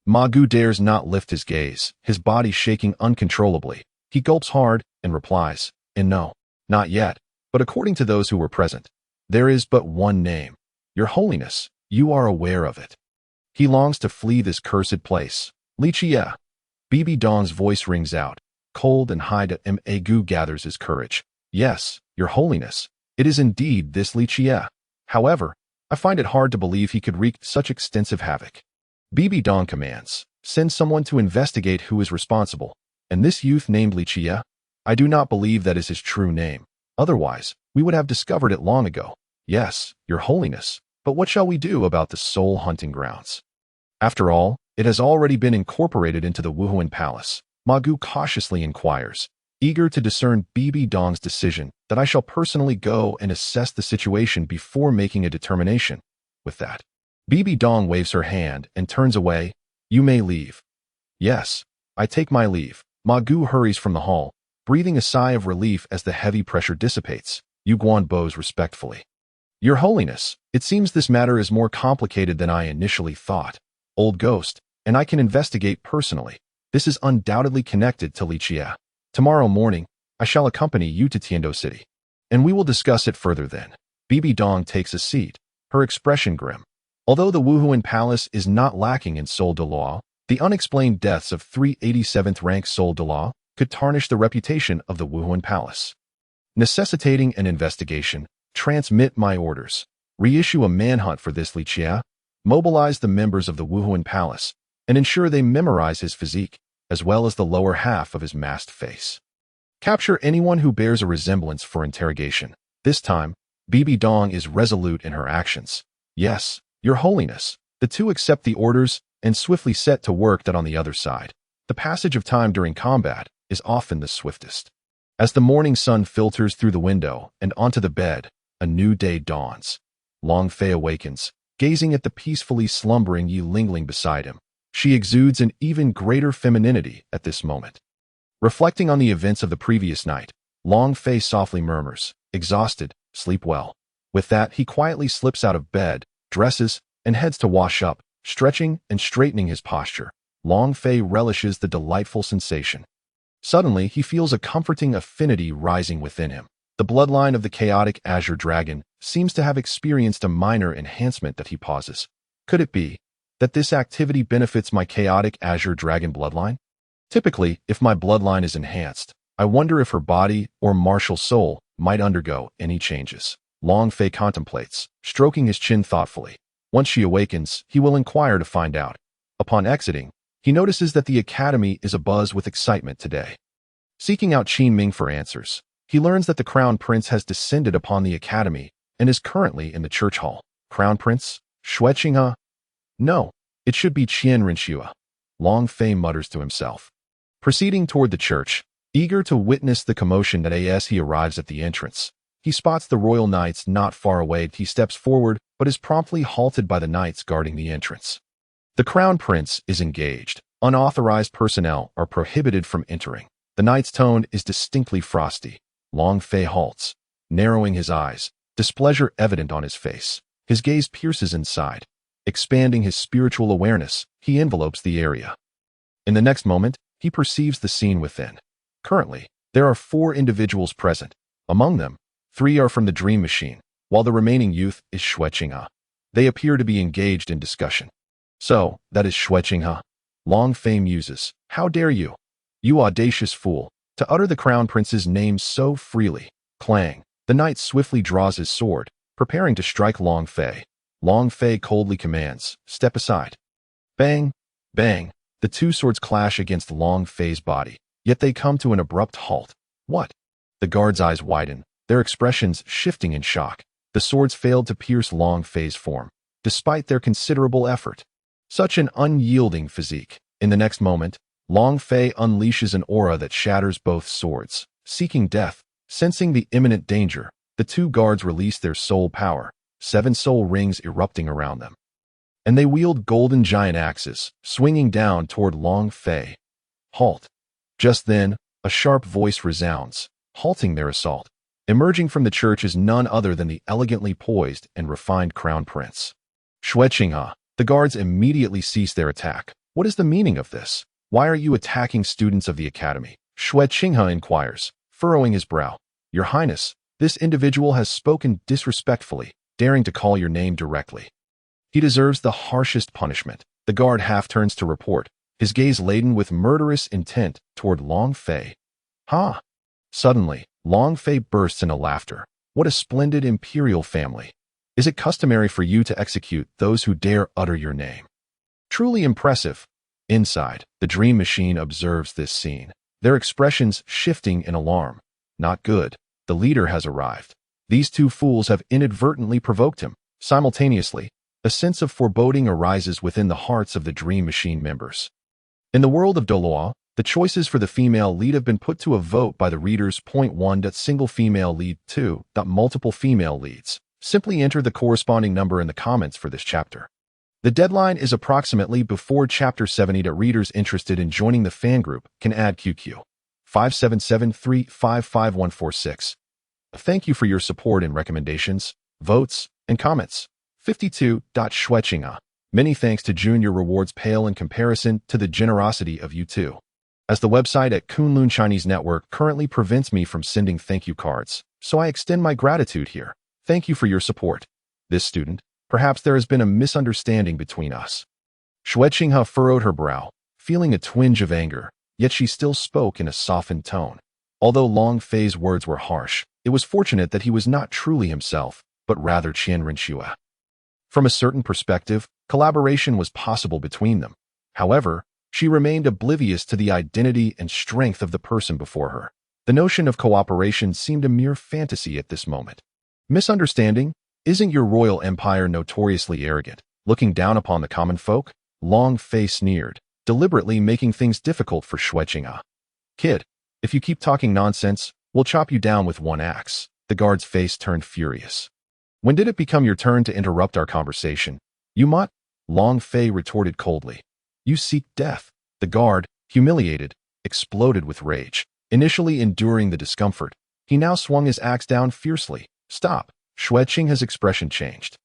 Ma Gu dares not lift his gaze, his body shaking uncontrollably. He gulps hard and replies, "And no, not yet. But according to those who were present, there is but one name. Your Holiness, you are aware of it." He longs to flee this cursed place. "Li Qie." Bibi Dong's voice rings out, cold and high. Ma Gu gathers his courage. "Yes, Your Holiness, it is indeed this Li Qie. However, I find it hard to believe he could wreak such extensive havoc." Bibi Dong commands, "Send someone to investigate who is responsible. And this youth named Li Qie? I do not believe that is his true name. Otherwise, we would have discovered it long ago." "Yes, Your Holiness, but what shall we do about the Soul Hunting Grounds? After all, it has already been incorporated into the Wuhuan Palace." Ma Gu cautiously inquires, eager to discern Bibi Dong's decision, "That I shall personally go and assess the situation before making a determination." With that, Bibi Dong waves her hand and turns away. "You may leave." "Yes, I take my leave." Ma Gu hurries from the hall, breathing a sigh of relief as the heavy pressure dissipates. Yu Guan bows respectfully. Your Holiness, it seems this matter is more complicated than I initially thought. Old ghost, and I can investigate personally. This is undoubtedly connected to Li Chia. Tomorrow morning, I shall accompany you to Tiando City, and we will discuss it further then. Bibi Dong takes a seat, her expression grim. Although the Wuhuan Palace is not lacking in Soul Douluo, the unexplained deaths of 387th rank Soul Douluo could tarnish the reputation of the Wuhuan Palace. Necessitating an investigation, transmit my orders. Reissue a manhunt for this Li Chia, mobilize the members of the Wuhuan Palace, and ensure they memorize his physique, as well as the lower half of his masked face. Capture anyone who bears a resemblance for interrogation. This time, Bibi Dong is resolute in her actions. Yes, Your Holiness. The two accept the orders and swiftly set to work. That on the other side, the passage of time during combat is often the swiftest. As the morning sun filters through the window and onto the bed, a new day dawns. Long Fei awakens, gazing at the peacefully slumbering Yi Lingling beside him. She exudes an even greater femininity at this moment. Reflecting on the events of the previous night, Long Fei softly murmurs, exhausted, sleep well. With that, he quietly slips out of bed, dresses, and heads to wash up, stretching and straightening his posture. Long Fei relishes the delightful sensation. Suddenly, he feels a comforting affinity rising within him. The bloodline of the chaotic Azure Dragon seems to have experienced a minor enhancement. That he pauses. Could it be that this activity benefits my chaotic Azure Dragon bloodline? Typically, if my bloodline is enhanced, I wonder if her body or martial soul might undergo any changes. Long Fei contemplates, stroking his chin thoughtfully. Once she awakens, he will inquire to find out. Upon exiting, he notices that the academy is abuzz with excitement today. Seeking out Qin Ming for answers, he learns that the Crown Prince has descended upon the academy and is currently in the church hall. Crown Prince? Xue Qinghe? No, it should be Qian Rinxue. Long Fei mutters to himself. Proceeding toward the church, eager to witness the commotion that as he arrives at the entrance, he spots the royal knights not far away. He steps forward, but is promptly halted by the knights guarding the entrance. The Crown Prince is engaged. Unauthorized personnel are prohibited from entering. The knight's tone is distinctly frosty. Long Fei halts, narrowing his eyes, displeasure evident on his face. His gaze pierces inside. Expanding his spiritual awareness, he envelopes the area. In the next moment, he perceives the scene within. Currently, there are 4 individuals present. Among them, 3 are from the Dream Machine, while the remaining youth is Xue Qinghe. They appear to be engaged in discussion. So, that is Xue Qinghe. Long Fei muses. How dare you? You audacious fool, to utter the Crown Prince's name so freely. Clang. The knight swiftly draws his sword, preparing to strike Long Fei. Long Fei coldly commands, step aside. Bang! Bang! The 2 swords clash against Long Fei's body, yet they come to an abrupt halt. What? The guard's eyes widen, their expressions shifting in shock. The swords failed to pierce Long Fei's form, despite their considerable effort. Such an unyielding physique. In the next moment, Long Fei unleashes an aura that shatters both swords. Seeking death, sensing the imminent danger, the 2 guards release their soul power, 7 soul rings erupting around them. And they wield golden giant axes, swinging down toward Long Fei. Halt. Just then, a sharp voice resounds, halting their assault. Emerging from the church is none other than the elegantly poised and refined Crown Prince. Xue Qinghe. The guards immediately cease their attack. What is the meaning of this? Why are you attacking students of the academy? Xue Qinghe inquires, furrowing his brow. Your Highness, this individual has spoken disrespectfully, daring to call your name directly. He deserves the harshest punishment. The guard half turns to report, his gaze laden with murderous intent toward Long Fei. Ha! Suddenly, Long Fei bursts into laughter. What a splendid imperial family. Is it customary for you to execute those who dare utter your name? Truly impressive. Inside, the Dream Machine observes this scene, their expressions shifting in alarm. Not good. The leader has arrived. These 2 fools have inadvertently provoked him. Simultaneously, a sense of foreboding arises within the hearts of the Dream Machine members. In the world of Douluo, the choices for the female lead have been put to a vote by the readers. 1. Single female lead. 2. Multiple female leads. Simply enter the corresponding number in the comments for this chapter. The deadline is approximately before Chapter 70. Readers interested in joining the fan group can add QQ 5773555146. Thank you for your support and recommendations, votes, and comments. 52. Shuechinga. Many thanks to Junior rewards pale in comparison to the generosity of you two. As the website at Kunlun Chinese Network currently prevents me from sending thank you cards, so I extend my gratitude here. Thank you for your support. This student, perhaps there has been a misunderstanding between us. Shuechinga furrowed her brow, feeling a twinge of anger, yet she still spoke in a softened tone. Although Long Fei's words were harsh, it was fortunate that he was not truly himself, but rather Qian Renxue. From a certain perspective, collaboration was possible between them. However, she remained oblivious to the identity and strength of the person before her. The notion of cooperation seemed a mere fantasy at this moment. Misunderstanding? Isn't your royal empire notoriously arrogant, looking down upon the common folk? Long Fei sneered, deliberately making things difficult for Shuechinga. Kid, if you keep talking nonsense, we'll chop you down with one axe. The guard's face turned furious. When did it become your turn to interrupt our conversation? You mutt? Long Fei retorted coldly. You seek death. The guard, humiliated, exploded with rage. Initially enduring the discomfort, he now swung his axe down fiercely. Stop. Shuechinga's expression changed,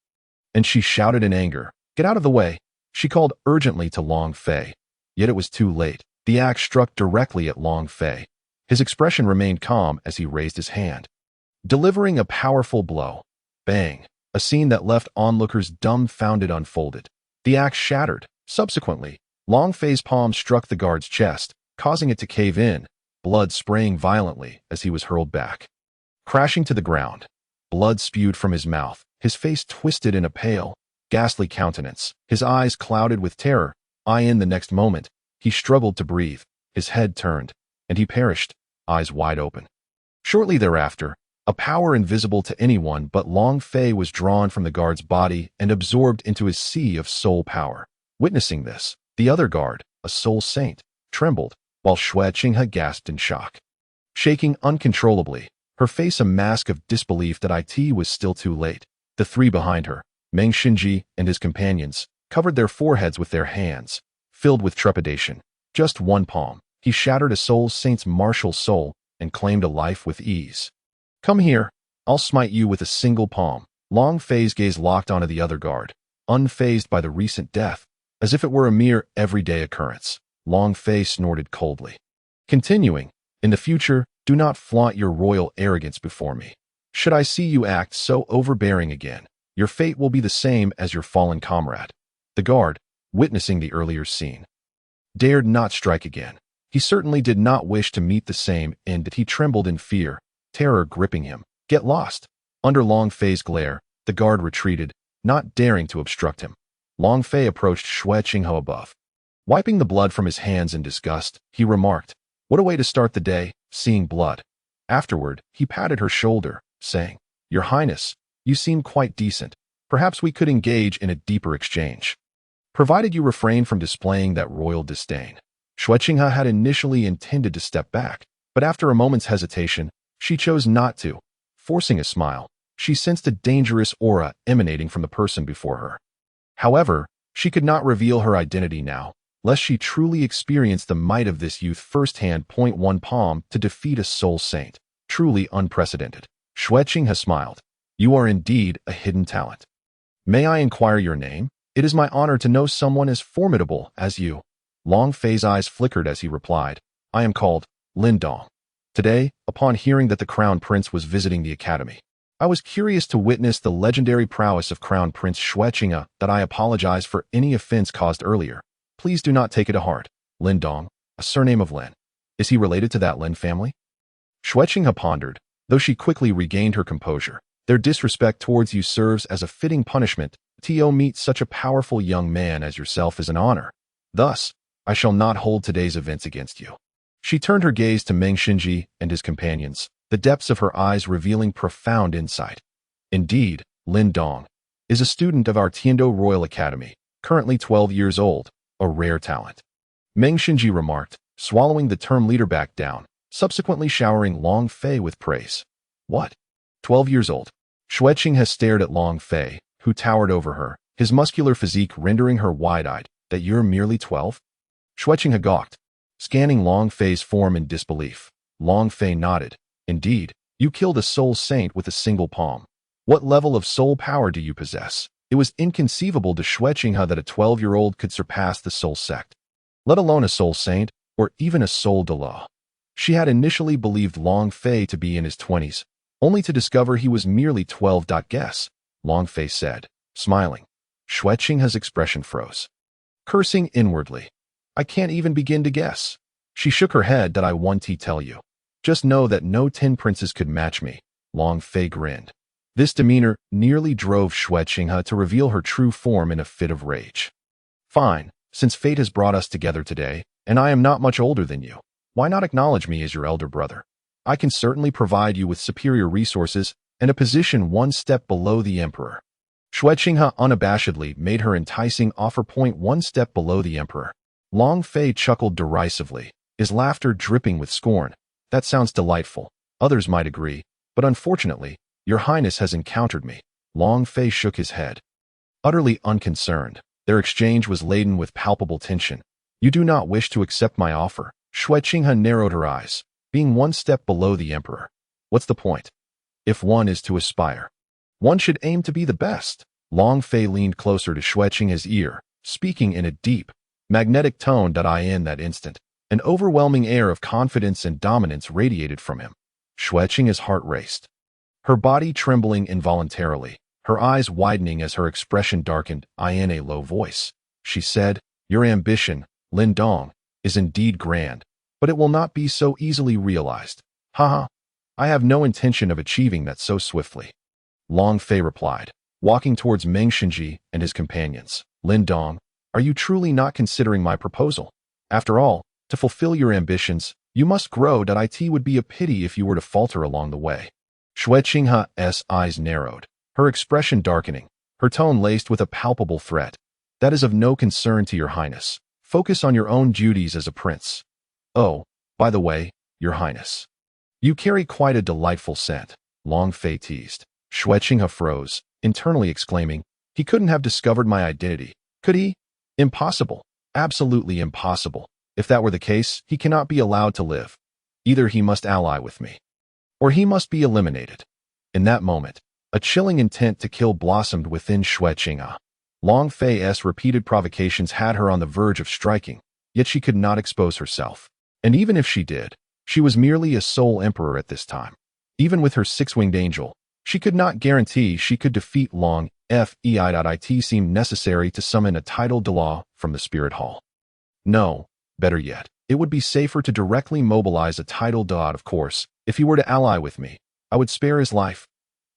and she shouted in anger. Get out of the way. She called urgently to Long Fei. Yet it was too late. The axe struck directly at Long Fei. His expression remained calm as he raised his hand, delivering a powerful blow. Bang! A scene that left onlookers dumbfounded unfolded. The axe shattered. Subsequently, Long Fei's palm struck the guard's chest, causing it to cave in, blood spraying violently as he was hurled back. Crashing to the ground, blood spewed from his mouth, his face twisted in a pale, ghastly countenance, his eyes clouded with terror. In the next moment, he struggled to breathe, his head turned, and he perished, eyes wide open. Shortly thereafter, a power invisible to anyone but Long Fei was drawn from the guard's body and absorbed into his sea of soul power. Witnessing this, the other guard, a soul saint, trembled, while Shuechinga gasped in shock. Shaking uncontrollably, her face a mask of disbelief that it was still too late, the three behind her, Meng Xinji and his companions, covered their foreheads with their hands, filled with trepidation. Just one palm, he shattered a soul saint's martial soul and claimed a life with ease. Come here, I'll smite you with a single palm. Long Fei's gaze locked onto the other guard, unfazed by the recent death, as if it were a mere everyday occurrence. Long Fei snorted coldly. Continuing, in the future, do not flaunt your royal arrogance before me. Should I see you act so overbearing again, your fate will be the same as your fallen comrade. The guard, witnessing the earlier scene, dared not strike again. He certainly did not wish to meet the same end. He trembled in fear, terror gripping him. Get lost. Under Long Fei's glare, the guard retreated, not daring to obstruct him. Long Fei approached Shuechinga above. Wiping the blood from his hands in disgust, he remarked, "What a way to start the day, seeing blood." Afterward, he patted her shoulder, saying, "Your Highness, you seem quite decent. Perhaps we could engage in a deeper exchange, provided you refrain from displaying that royal disdain." Shuechinga had initially intended to step back, but after a moment's hesitation, she chose not to. Forcing a smile, she sensed a dangerous aura emanating from the person before her. However, she could not reveal her identity now, lest she truly experience the might of this youth firsthand. One palm to defeat a soul saint. Truly unprecedented. Shuechinga smiled. You are indeed a hidden talent. May I inquire your name? It is my honor to know someone as formidable as you. Long Fei's eyes flickered as he replied, I am called Lindong. Today, upon hearing that the Crown Prince was visiting the academy, I was curious to witness the legendary prowess of Crown Prince Shuechinga. That I apologize for any offense caused earlier. Please do not take it to heart. Lindong, a surname of Lin. Is he related to that Lin family? Shuechinga pondered, though she quickly regained her composure. Their disrespect towards you serves as a fitting punishment. To meet such a powerful young man as yourself is an honor. Thus, I shall not hold today's events against you. She turned her gaze to Meng Xinji and his companions, the depths of her eyes revealing profound insight. Indeed, Lin Dong is a student of our Tiando Royal Academy, currently 12 years old, a rare talent. Meng Xinji remarked, swallowing the term leader back down, subsequently showering Long Fei with praise. What? 12 years old? Shuechinga stared at Long Fei, who towered over her, his muscular physique rendering her wide-eyed. That you're merely 12? Xueqing gawked, scanning Long Fei's form in disbelief. Long Fei nodded. Indeed, you killed a soul saint with a single palm. What level of soul power do you possess? It was inconceivable to Xueqing that a 12-year-old could surpass the soul sect, let alone a soul saint, or even a Soul Douluo. She had initially believed Long Fei to be in his 20s, only to discover he was merely 12. Guess, Long Fei said, smiling. Xueqing's expression froze. Cursing inwardly. I can't even begin to guess. She shook her head. That I want to tell you. Just know that no 10 princes could match me. Long Fei grinned. This demeanor nearly drove Xueqing to reveal her true form in a fit of rage. Fine, since fate has brought us together today, and I am not much older than you, why not acknowledge me as your elder brother? I can certainly provide you with superior resources and a position one step below the emperor. Xueqing unabashedly made her enticing offer point one step below the emperor. Long Fei chuckled derisively, his laughter dripping with scorn. That sounds delightful. Others might agree, but unfortunately, your highness has encountered me. Long Fei shook his head. Utterly unconcerned, their exchange was laden with palpable tension. You do not wish to accept my offer. Xueqing narrowed her eyes, being one step below the emperor. What's the point? If one is to aspire, one should aim to be the best. Long Fei leaned closer to Xueqing's ear, speaking in a deep, magnetic tone. In that instant, an overwhelming air of confidence and dominance radiated from him. Xueqing's heart raced, her body trembling involuntarily, her eyes widening as her expression darkened. In a low voice, she said, your ambition, Lin Dong, is indeed grand, but it will not be so easily realized. Haha, I have no intention of achieving that so swiftly. Long Fei replied, walking towards Meng Xinji and his companions. Lin Dong, are you truly not considering my proposal? After all, to fulfill your ambitions, you must grow. It would be a pity if you were to falter along the way. Xueqing's eyes narrowed, her expression darkening, her tone laced with a palpable threat. That is of no concern to your highness. Focus on your own duties as a prince. Oh, by the way, your highness, you carry quite a delightful scent, Long Fei teased. Xueqing froze, internally exclaiming, he couldn't have discovered my identity, could he? Impossible. Absolutely impossible. If that were the case, he cannot be allowed to live. Either he must ally with me, or he must be eliminated. In that moment, a chilling intent to kill blossomed within Xueqing. Long Fei's repeated provocations had her on the verge of striking, yet she could not expose herself. And even if she did, she was merely a soul emperor at this time. Even with her six-winged angel, she could not guarantee she could defeat Long Fei. It seemed necessary to summon a Title Douluo from the spirit hall. No, better yet, it would be safer to directly mobilize a Title Douluo. Of course, if he were to ally with me, I would spare his life.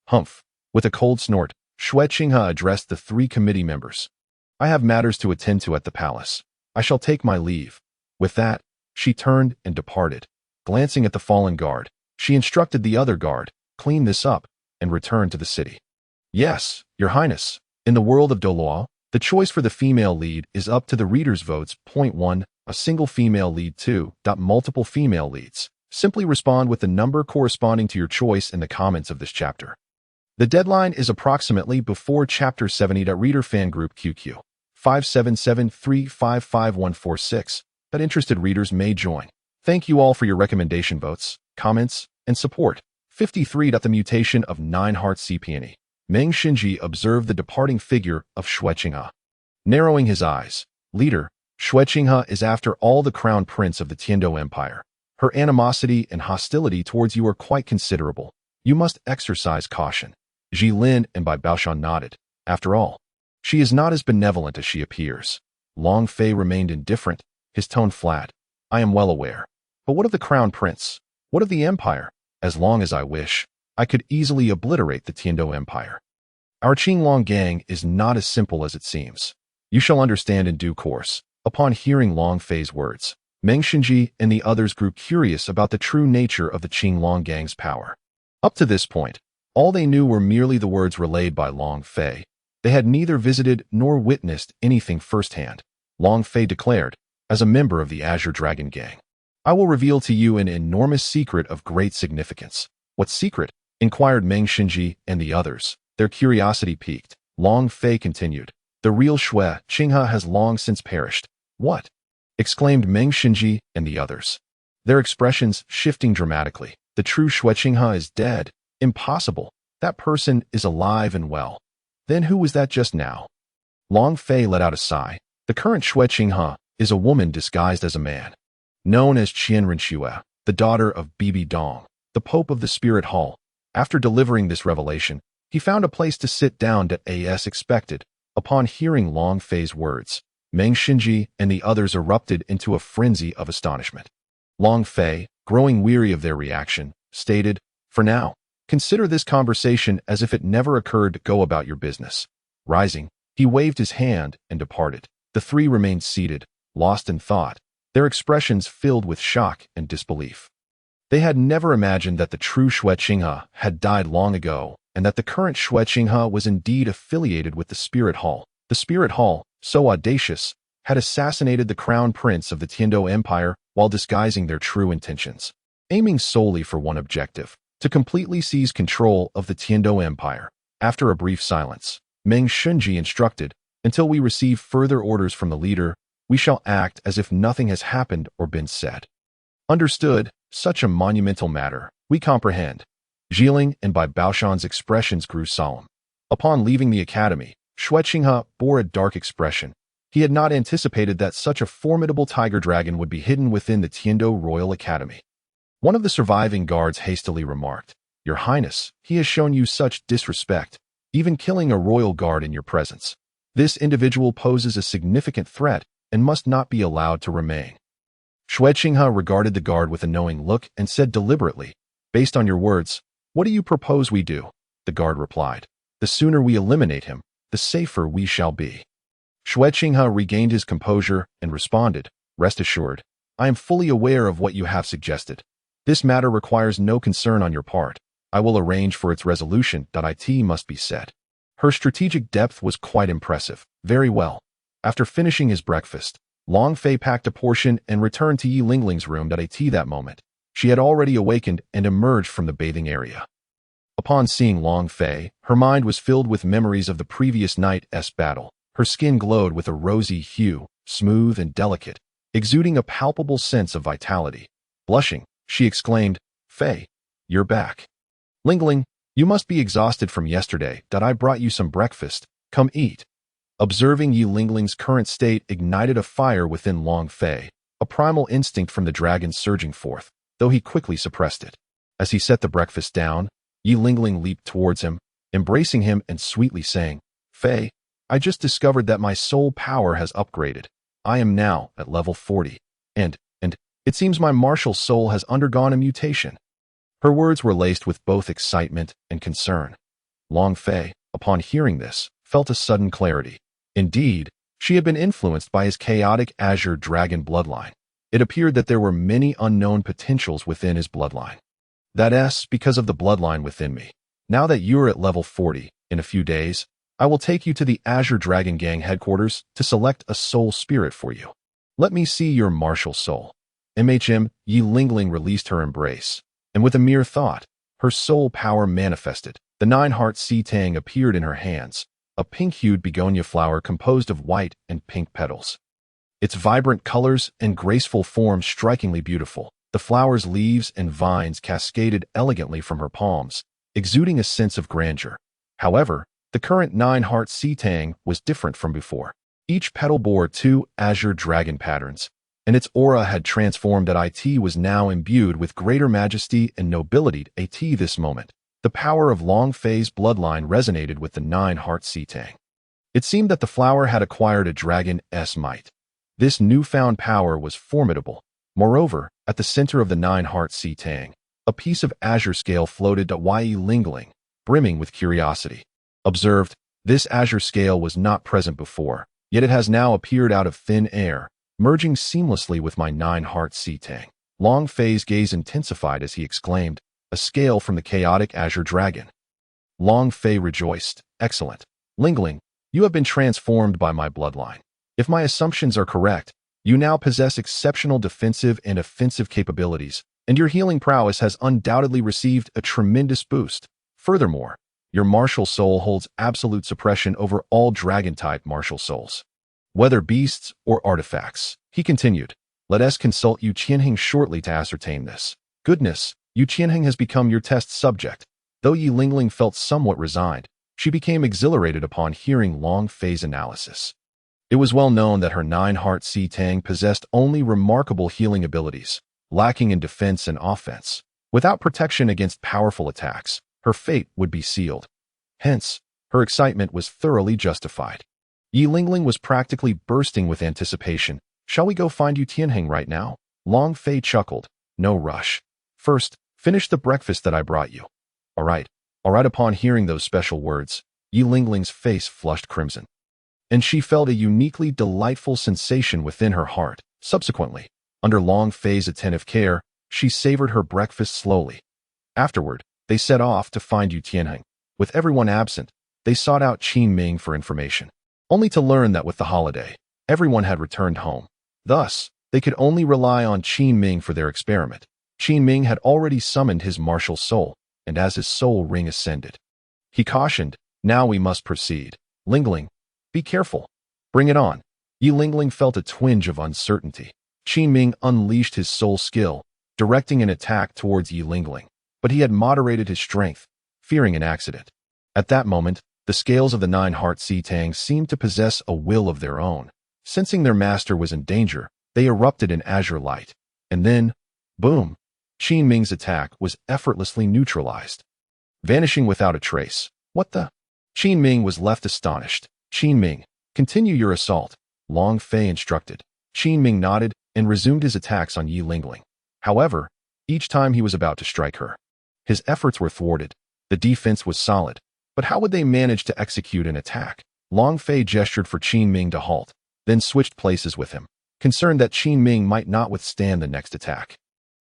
Humph. With a cold snort, Xueqing addressed the 3 committee members. I have matters to attend to at the palace. I shall take my leave. With that, she turned and departed. Glancing at the fallen guard, she instructed the other guard, clean this up, and return to the city. Yes, your highness. In the world of Douluo, the choice for the female lead is up to the reader's votes. Point 1. A single female lead. 2. Multiple female leads. Simply respond with the number corresponding to your choice in the comments of this chapter. The deadline is approximately before Chapter 70. Reader Fan Group QQ 577355146 that interested readers may join. Thank you all for your recommendation votes, comments, and support. 53. The mutation of 9 hearts CPNE. Meng Xinji observed the departing figure of Xueqing. Narrowing his eyes, leader, Xueqing is after all the crown prince of the Tiando Empire. Her animosity and hostility towards you are quite considerable. You must exercise caution. Jilin and Bai Baoshan nodded. After all, she is not as benevolent as she appears. Long Fei remained indifferent, his tone flat. I am well aware. But what of the crown prince? What of the empire? As long as I wish, I could easily obliterate the Tiando Empire. Our Qinglong gang is not as simple as it seems. You shall understand in due course. Upon hearing Long Fei's words, Meng Xinji and the others grew curious about the true nature of the Qinglong gang's power. Up to this point, all they knew were merely the words relayed by Long Fei. They had neither visited nor witnessed anything firsthand. Long Fei declared, as a member of the Azure Dragon gang, I will reveal to you an enormous secret of great significance. What secret? Inquired Meng Xinji and the others, their curiosity piqued. Long Fei continued, The real Shui Qinghe has long since perished. What? Exclaimed Meng Xinji and the others, their expressions shifting dramatically. The true Shui Qinghe is dead. Impossible. That person is alive and well. Then who was that just now? Long Fei let out a sigh. The current Shui Qinghe is a woman disguised as a man, known as Qian Renxue, the daughter of Bibi Dong, the Pope of the Spirit Hall. After delivering this revelation, he found a place to sit down as expected. Upon hearing Long Fei's words, Meng Xinji and the others erupted into a frenzy of astonishment. Long Fei, growing weary of their reaction, stated, "For now, consider this conversation as if it never occurred. Go about your business." Rising, he waved his hand and departed. The three remained seated, lost in thought, their expressions filled with shock and disbelief. They had never imagined that the true Shui Qinghe had died long ago, and that the current Shui Qinghe was indeed affiliated with the Spirit Hall. The Spirit Hall, so audacious, had assassinated the crown prince of the Tiando Empire while disguising their true intentions, aiming solely for one objective: to completely seize control of the Tiando Empire. After a brief silence, Meng Xinji instructed, "Until we receive further orders from the leader, we shall act as if nothing has happened or been said." Understood. Such a monumental matter. We comprehend. Jiling and Bai Baoshan's expressions grew solemn. Upon leaving the academy, Shui Qinghe bore a dark expression. He had not anticipated that such a formidable tiger dragon would be hidden within the Tiando Royal Academy. One of the surviving guards hastily remarked, "Your Highness, he has shown you such disrespect, even killing a royal guard in your presence. This individual poses a significant threat and must not be allowed to remain." Shui Qinghe regarded the guard with a knowing look and said deliberately, "Based on your words, what do you propose we do?" The guard replied, "The sooner we eliminate him, the safer we shall be." Shui Qinghe regained his composure and responded, "Rest assured, I am fully aware of what you have suggested. This matter requires no concern on your part. I will arrange for its resolution. It must be said." Her strategic depth was quite impressive. Very well. After finishing his breakfast, Long Fei packed a portion and returned to Yi Lingling's room. That moment, she had already awakened and emerged from the bathing area. Upon seeing Long Fei, her mind was filled with memories of the previous night's battle. Her skin glowed with a rosy hue, smooth and delicate, exuding a palpable sense of vitality. Blushing, she exclaimed, "Fei, you're back. Lingling, you must be exhausted from yesterday. I brought you some breakfast. Come eat." Observing Yi Lingling's current state ignited a fire within Long Fei, a primal instinct from the dragon surging forth, though he quickly suppressed it. As he set the breakfast down, Yi Lingling leaped towards him, embracing him and sweetly saying, "Fei, I just discovered that my soul power has upgraded. I am now at level 40, and it seems my martial soul has undergone a mutation." Her words were laced with both excitement and concern. Long Fei, upon hearing this, felt a sudden clarity. Indeed, she had been influenced by his chaotic Azure Dragon bloodline. It appeared that there were many unknown potentials within his bloodline. That's because of the bloodline within me. Now that you're at level 40, in a few days, I will take you to the Azure Dragon Gang headquarters to select a soul spirit for you. Let me see your martial soul. Yi Lingling released her embrace, and with a mere thought, her soul power manifested. The 9-heart sea tang appeared in her hands, a pink-hued begonia flower composed of white and pink petals. Its vibrant colors and graceful form strikingly beautiful. The flower's leaves and vines cascaded elegantly from her palms, exuding a sense of grandeur. However, the current 9-heart sea tang was different from before. Each petal bore 2 azure dragon patterns, and its aura had transformed. It was now imbued with greater majesty and nobility. This moment, the power of Long Fei's bloodline resonated with the 9-heart sea tang. It seemed that the flower had acquired a dragon's might. This newfound power was formidable. Moreover, at the center of the 9-heart sea tang, a piece of azure scale floated to Yi Lingling, brimming with curiosity. Observed, this azure scale was not present before, yet it has now appeared out of thin air, merging seamlessly with my 9-heart sea tang. Long Fei's gaze intensified as he exclaimed, "A scale from the chaotic Azure Dragon." Long Fei rejoiced, "Excellent. Lingling, you have been transformed by my bloodline. If my assumptions are correct, you now possess exceptional defensive and offensive capabilities, and your healing prowess has undoubtedly received a tremendous boost. Furthermore, Your martial soul holds absolute suppression over all dragon-type martial souls, whether beasts or artifacts. He continued, let us consult Yu Qianheng shortly to ascertain this. Goodness, Yu Qianheng has become your test subject. Though Yi Lingling felt somewhat resigned, she became exhilarated upon hearing Long Fei's analysis. It was well known that her nine-heart Si Tang possessed only remarkable healing abilities, lacking in defense and offense. Without protection against powerful attacks, her fate would be sealed. Hence, her excitement was thoroughly justified. Yi Lingling was practically bursting with anticipation. Shall we go find Yu Tianheng right now? Long Fei chuckled. No rush. First, finish the breakfast that I brought you. All right. Upon hearing those special words, Yi Lingling's face flushed crimson, and she felt a uniquely delightful sensation within her heart. Subsequently, under Long Fei's attentive care, she savored her breakfast slowly. Afterward, they set off to find Yu Tianheng. With everyone absent, they sought out Qin Ming for information, only to learn that with the holiday, everyone had returned home. Thus, they could only rely on Qin Ming for their experiment. Qin Ming had already summoned his martial soul, and as his soul ring ascended, he cautioned, now we must proceed. Lingling, be careful. Bring it on. Yi Lingling felt a twinge of uncertainty. Qin Ming unleashed his soul skill, directing an attack towards Yi Lingling, but he had moderated his strength, fearing an accident. At that moment, the scales of the nine-heart Si Tang seemed to possess a will of their own. Sensing their master was in danger, they erupted in azure light. And then, boom! Qin Ming's attack was effortlessly neutralized, vanishing without a trace. What the? Qin Ming was left astonished. Qin Ming, continue your assault, Long Fei instructed. Qin Ming nodded and resumed his attacks on Yi Lingling. However, each time he was about to strike her, his efforts were thwarted. The defense was solid, but how would they manage to execute an attack? Long Fei gestured for Qin Ming to halt, then switched places with him, concerned that Qin Ming might not withstand the next attack.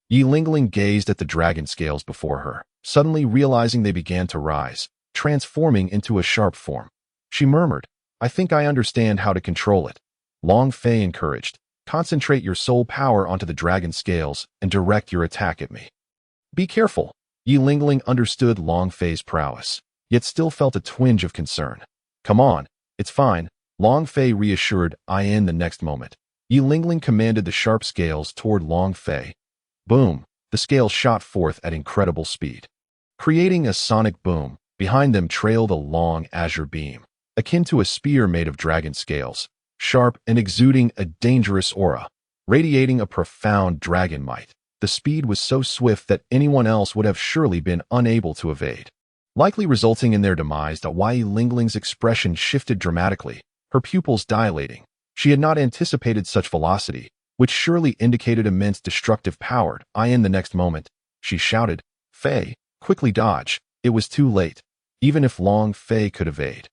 Yi Lingling gazed at the dragon scales before her, suddenly realizing they began to rise, transforming into a sharp form. She murmured, I think I understand how to control it. Long Fei encouraged, concentrate your soul power onto the dragon scales and direct your attack at me. Be careful. Yi Lingling understood Long Fei's prowess, yet still felt a twinge of concern. Come on, it's fine, Long Fei reassured. In the next moment, Yi Lingling commanded the sharp scales toward Long Fei. Boom! The scales shot forth at incredible speed, creating a sonic boom. Behind them trailed a long azure beam, akin to a spear made of dragon scales, sharp and exuding a dangerous aura, radiating a profound dragon might. The speed was so swift that anyone else would have surely been unable to evade, likely resulting in their demise. Yi Lingling's expression shifted dramatically, her pupils dilating. She had not anticipated such velocity, which surely indicated immense destructive power. In the next moment, she shouted, Fei, quickly dodge. It was too late. Even if Long Fei could evade,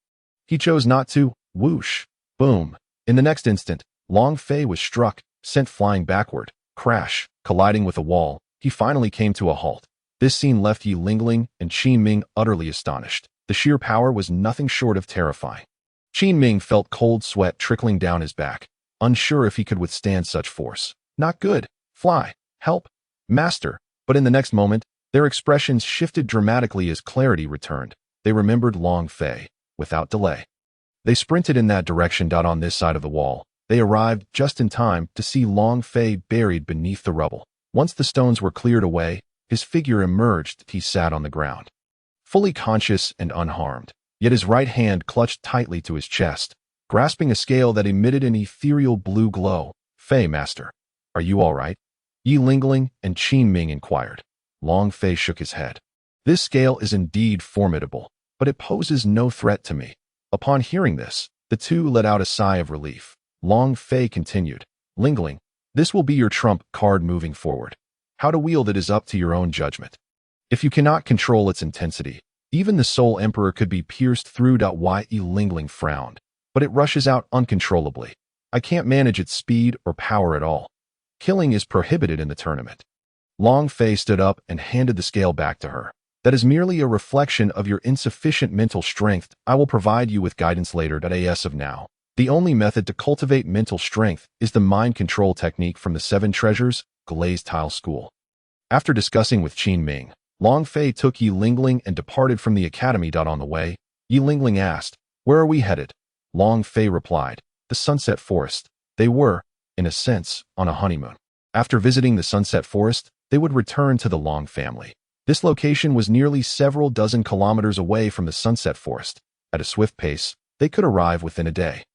he chose not to. Whoosh! Boom! In the next instant, Long Fei was struck, sent flying backward. Crash! Colliding with a wall, he finally came to a halt. This scene left Yi Lingling and Qin Ming utterly astonished. The sheer power was nothing short of terrifying. Qin Ming felt cold sweat trickling down his back, unsure if he could withstand such force. Not good. Fly. Help. Master. But in the next moment, their expressions shifted dramatically as clarity returned. They remembered Long Fei. Without delay, they sprinted in that direction. On this side of the wall, they arrived just in time to see Long Fei buried beneath the rubble. Once the stones were cleared away, his figure emerged. He sat on the ground, fully conscious and unharmed, yet his right hand clutched tightly to his chest, grasping a scale that emitted an ethereal blue glow. Fei, master, are you all right? Yi Lingling and Qin Ming inquired. Long Fei shook his head. This scale is indeed formidable, but it poses no threat to me. Upon hearing this, the two let out a sigh of relief. Long Fei continued, Lingling, this will be your trump card moving forward. How to wield it is up to your own judgment. If you cannot control its intensity, even the Soul Emperor could be pierced through. Yi Lingling frowned, but it rushes out uncontrollably. I can't manage its speed or power at all. Killing is prohibited in the tournament. Long Fei stood up and handed the scale back to her. That is merely a reflection of your insufficient mental strength. I will provide you with guidance later. As of now, the only method to cultivate mental strength is the mind control technique from the Seven Treasures, Glazed Tile School. After discussing with Qin Ming, Long Fei took Yi Lingling and departed from the academy. On the way, Yi Lingling asked, "Where are we headed?" Long Fei replied, "The Sunset Forest." They were, in a sense, on a honeymoon. After visiting the Sunset Forest, they would return to the Long family. This location was nearly several dozen kilometers away from the Sunset Forest. At a swift pace, they could arrive within a day.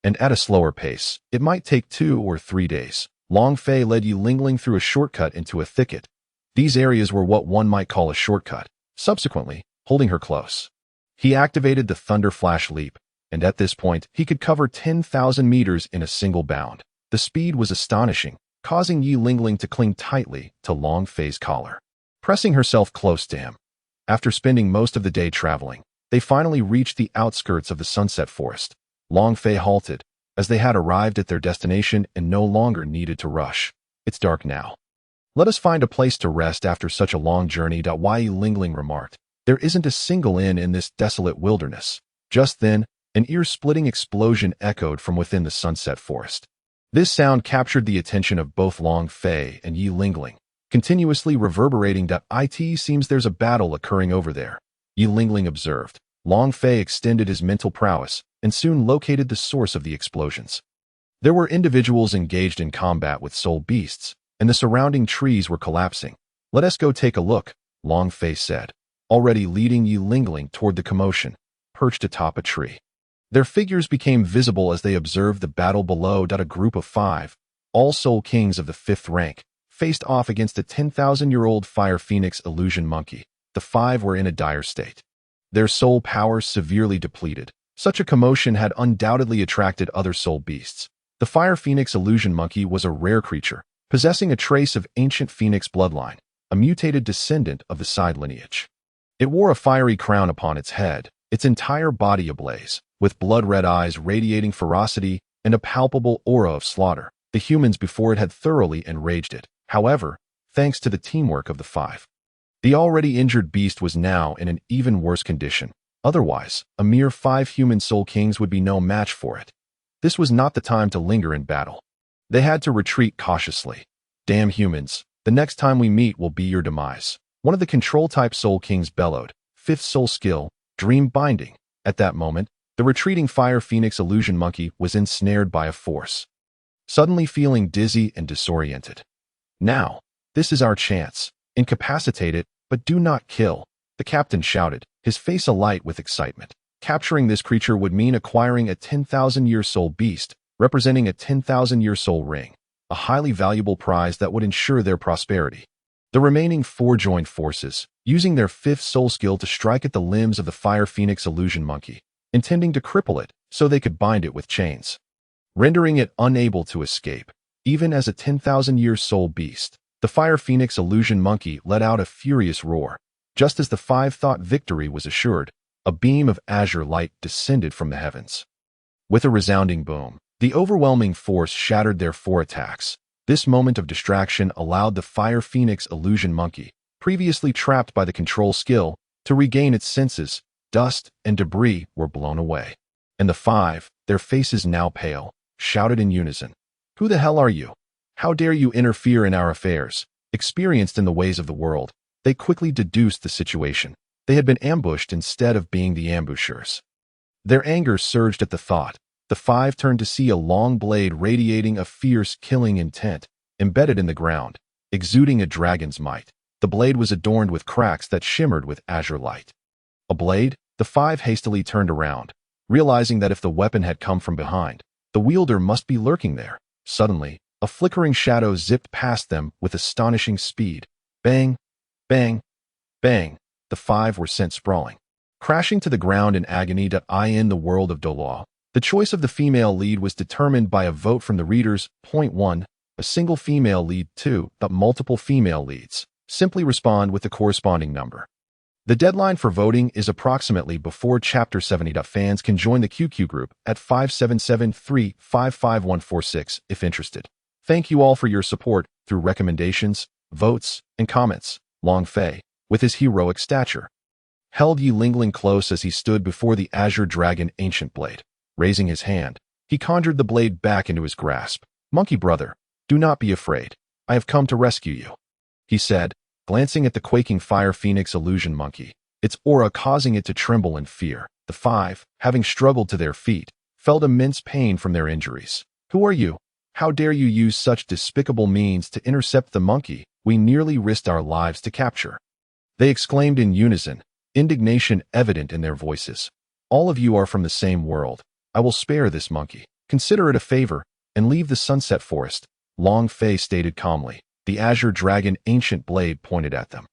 And at a slower pace, it might take 2 or 3 days. Long Fei led Yi Lingling through a shortcut into a thicket. These areas were what one might call a shortcut. Subsequently, holding her close, he activated the Thunder Flash Leap, and at this point, he could cover 10,000 meters in a single bound. The speed was astonishing, causing Yi Lingling to cling tightly to Long Fei's collar, pressing herself close to him. After spending most of the day traveling, they finally reached the outskirts of the Sunset Forest. Long Fei halted, as they had arrived at their destination and no longer needed to rush. "It's dark now. Let us find a place to rest after such a long journey." Yi Lingling remarked. "There isn't a single inn in this desolate wilderness." Just then, an ear-splitting explosion echoed from within the Sunset Forest. This sound captured the attention of both Long Fei and Yi Lingling, continuously reverberating. "It seems there's a battle occurring over there," Yi Lingling observed. Long Fei extended his mental prowess and soon located the source of the explosions. There were individuals engaged in combat with soul beasts, and the surrounding trees were collapsing. "Let us go take a look," Long Fei said, already leading Yi Lingling toward the commotion, perched atop a tree. Their figures became visible as they observed the battle below. A group of 5, all soul kings of the 5th rank, faced off against a 10,000-year-old fire phoenix illusion monkey. The 5 were in a dire state, their soul powers severely depleted. Such a commotion had undoubtedly attracted other soul beasts. The fire phoenix illusion monkey was a rare creature, possessing a trace of ancient phoenix bloodline, a mutated descendant of the side lineage. It wore a fiery crown upon its head, its entire body ablaze, with blood-red eyes radiating ferocity and a palpable aura of slaughter. The humans before it had thoroughly enraged it. However, thanks to the teamwork of the 5, the already injured beast was now in an even worse condition. Otherwise, a mere 5 human soul kings would be no match for it. This was not the time to linger in battle. They had to retreat cautiously. "Damn humans, the next time we meet will be your demise," one of the control-type soul kings bellowed. 5th soul skill, Dream Binding. At that moment, the retreating fire phoenix illusion monkey was ensnared by a force, suddenly feeling dizzy and disoriented. "Now, this is our chance. Incapacitate it, but do not kill," the captain shouted, his face alight with excitement. Capturing this creature would mean acquiring a 10,000-year soul beast, representing a 10,000-year soul ring, a highly valuable prize that would ensure their prosperity. The remaining 4 joined forces, using their 5th soul skill to strike at the limbs of the fire phoenix illusion monkey, intending to cripple it so they could bind it with chains, rendering it unable to escape. Even as a 10,000-year soul beast, the fire phoenix illusion monkey let out a furious roar. Just as the 5 thought victory was assured, a beam of azure light descended from the heavens. With a resounding boom, the overwhelming force shattered their 4 attacks. This moment of distraction allowed the fire phoenix illusion monkey, previously trapped by the control skill, to regain its senses. Dust and debris were blown away. And the 5, their faces now pale, shouted in unison, "Who the hell are you? How dare you interfere in our affairs?" Experienced in the ways of the world, they quickly deduced the situation. They had been ambushed instead of being the ambushers. Their anger surged at the thought. The 5 turned to see a long blade radiating a fierce, killing intent, embedded in the ground, exuding a dragon's might. The blade was adorned with cracks that shimmered with azure light. A blade? The 5 hastily turned around, realizing that if the weapon had come from behind, the wielder must be lurking there. Suddenly, a flickering shadow zipped past them with astonishing speed. Bang, bang, bang. The 5 were sent sprawling, crashing to the ground in agony. In the world of Douluo, the choice of the female lead was determined by a vote from the readers. Point 1. A single female lead. 2. Multiple female leads. Simply respond with the corresponding number. The deadline for voting is approximately before Chapter 70. Fans can join the QQ group at 5773-55146 if interested. Thank you all for your support through recommendations, votes, and comments. Long Fei, with his heroic stature, held Yi Lingling close as he stood before the Azure Dragon ancient blade. Raising his hand, he conjured the blade back into his grasp. "Monkey brother, do not be afraid. I have come to rescue you," he said, glancing at the quaking Fire Phoenix illusion monkey, its aura causing it to tremble in fear. The five, having struggled to their feet, felt immense pain from their injuries. "Who are you? How dare you use such despicable means to intercept the monkey we nearly risked our lives to capture?" They exclaimed in unison, indignation evident in their voices. "All of you are from the same world. I will spare this monkey. Consider it a favor and leave the Sunset Forest," Long Fei stated calmly, the Azure Dragon ancient blade pointed at them.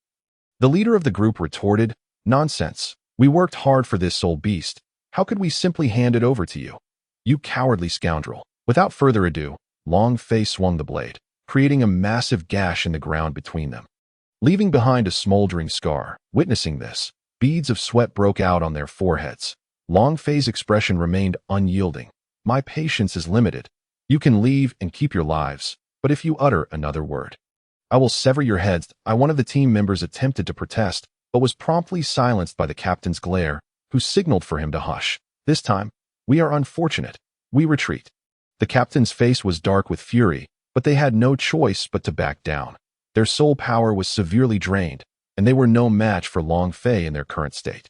The leader of the group retorted, "Nonsense. We worked hard for this soul beast. How could we simply hand it over to you? You cowardly scoundrel." Without further ado, Long Fei swung the blade, creating a massive gash in the ground between them, leaving behind a smoldering scar. Witnessing this, beads of sweat broke out on their foreheads. Long Fei's expression remained unyielding. "My patience is limited. You can leave and keep your lives, but if you utter another word, I will sever your heads." One of the team members attempted to protest, but was promptly silenced by the captain's glare, who signaled for him to hush. "This time, we are unfortunate. We retreat." The captain's face was dark with fury, but they had no choice but to back down. Their soul power was severely drained, and they were no match for Long Fei in their current state.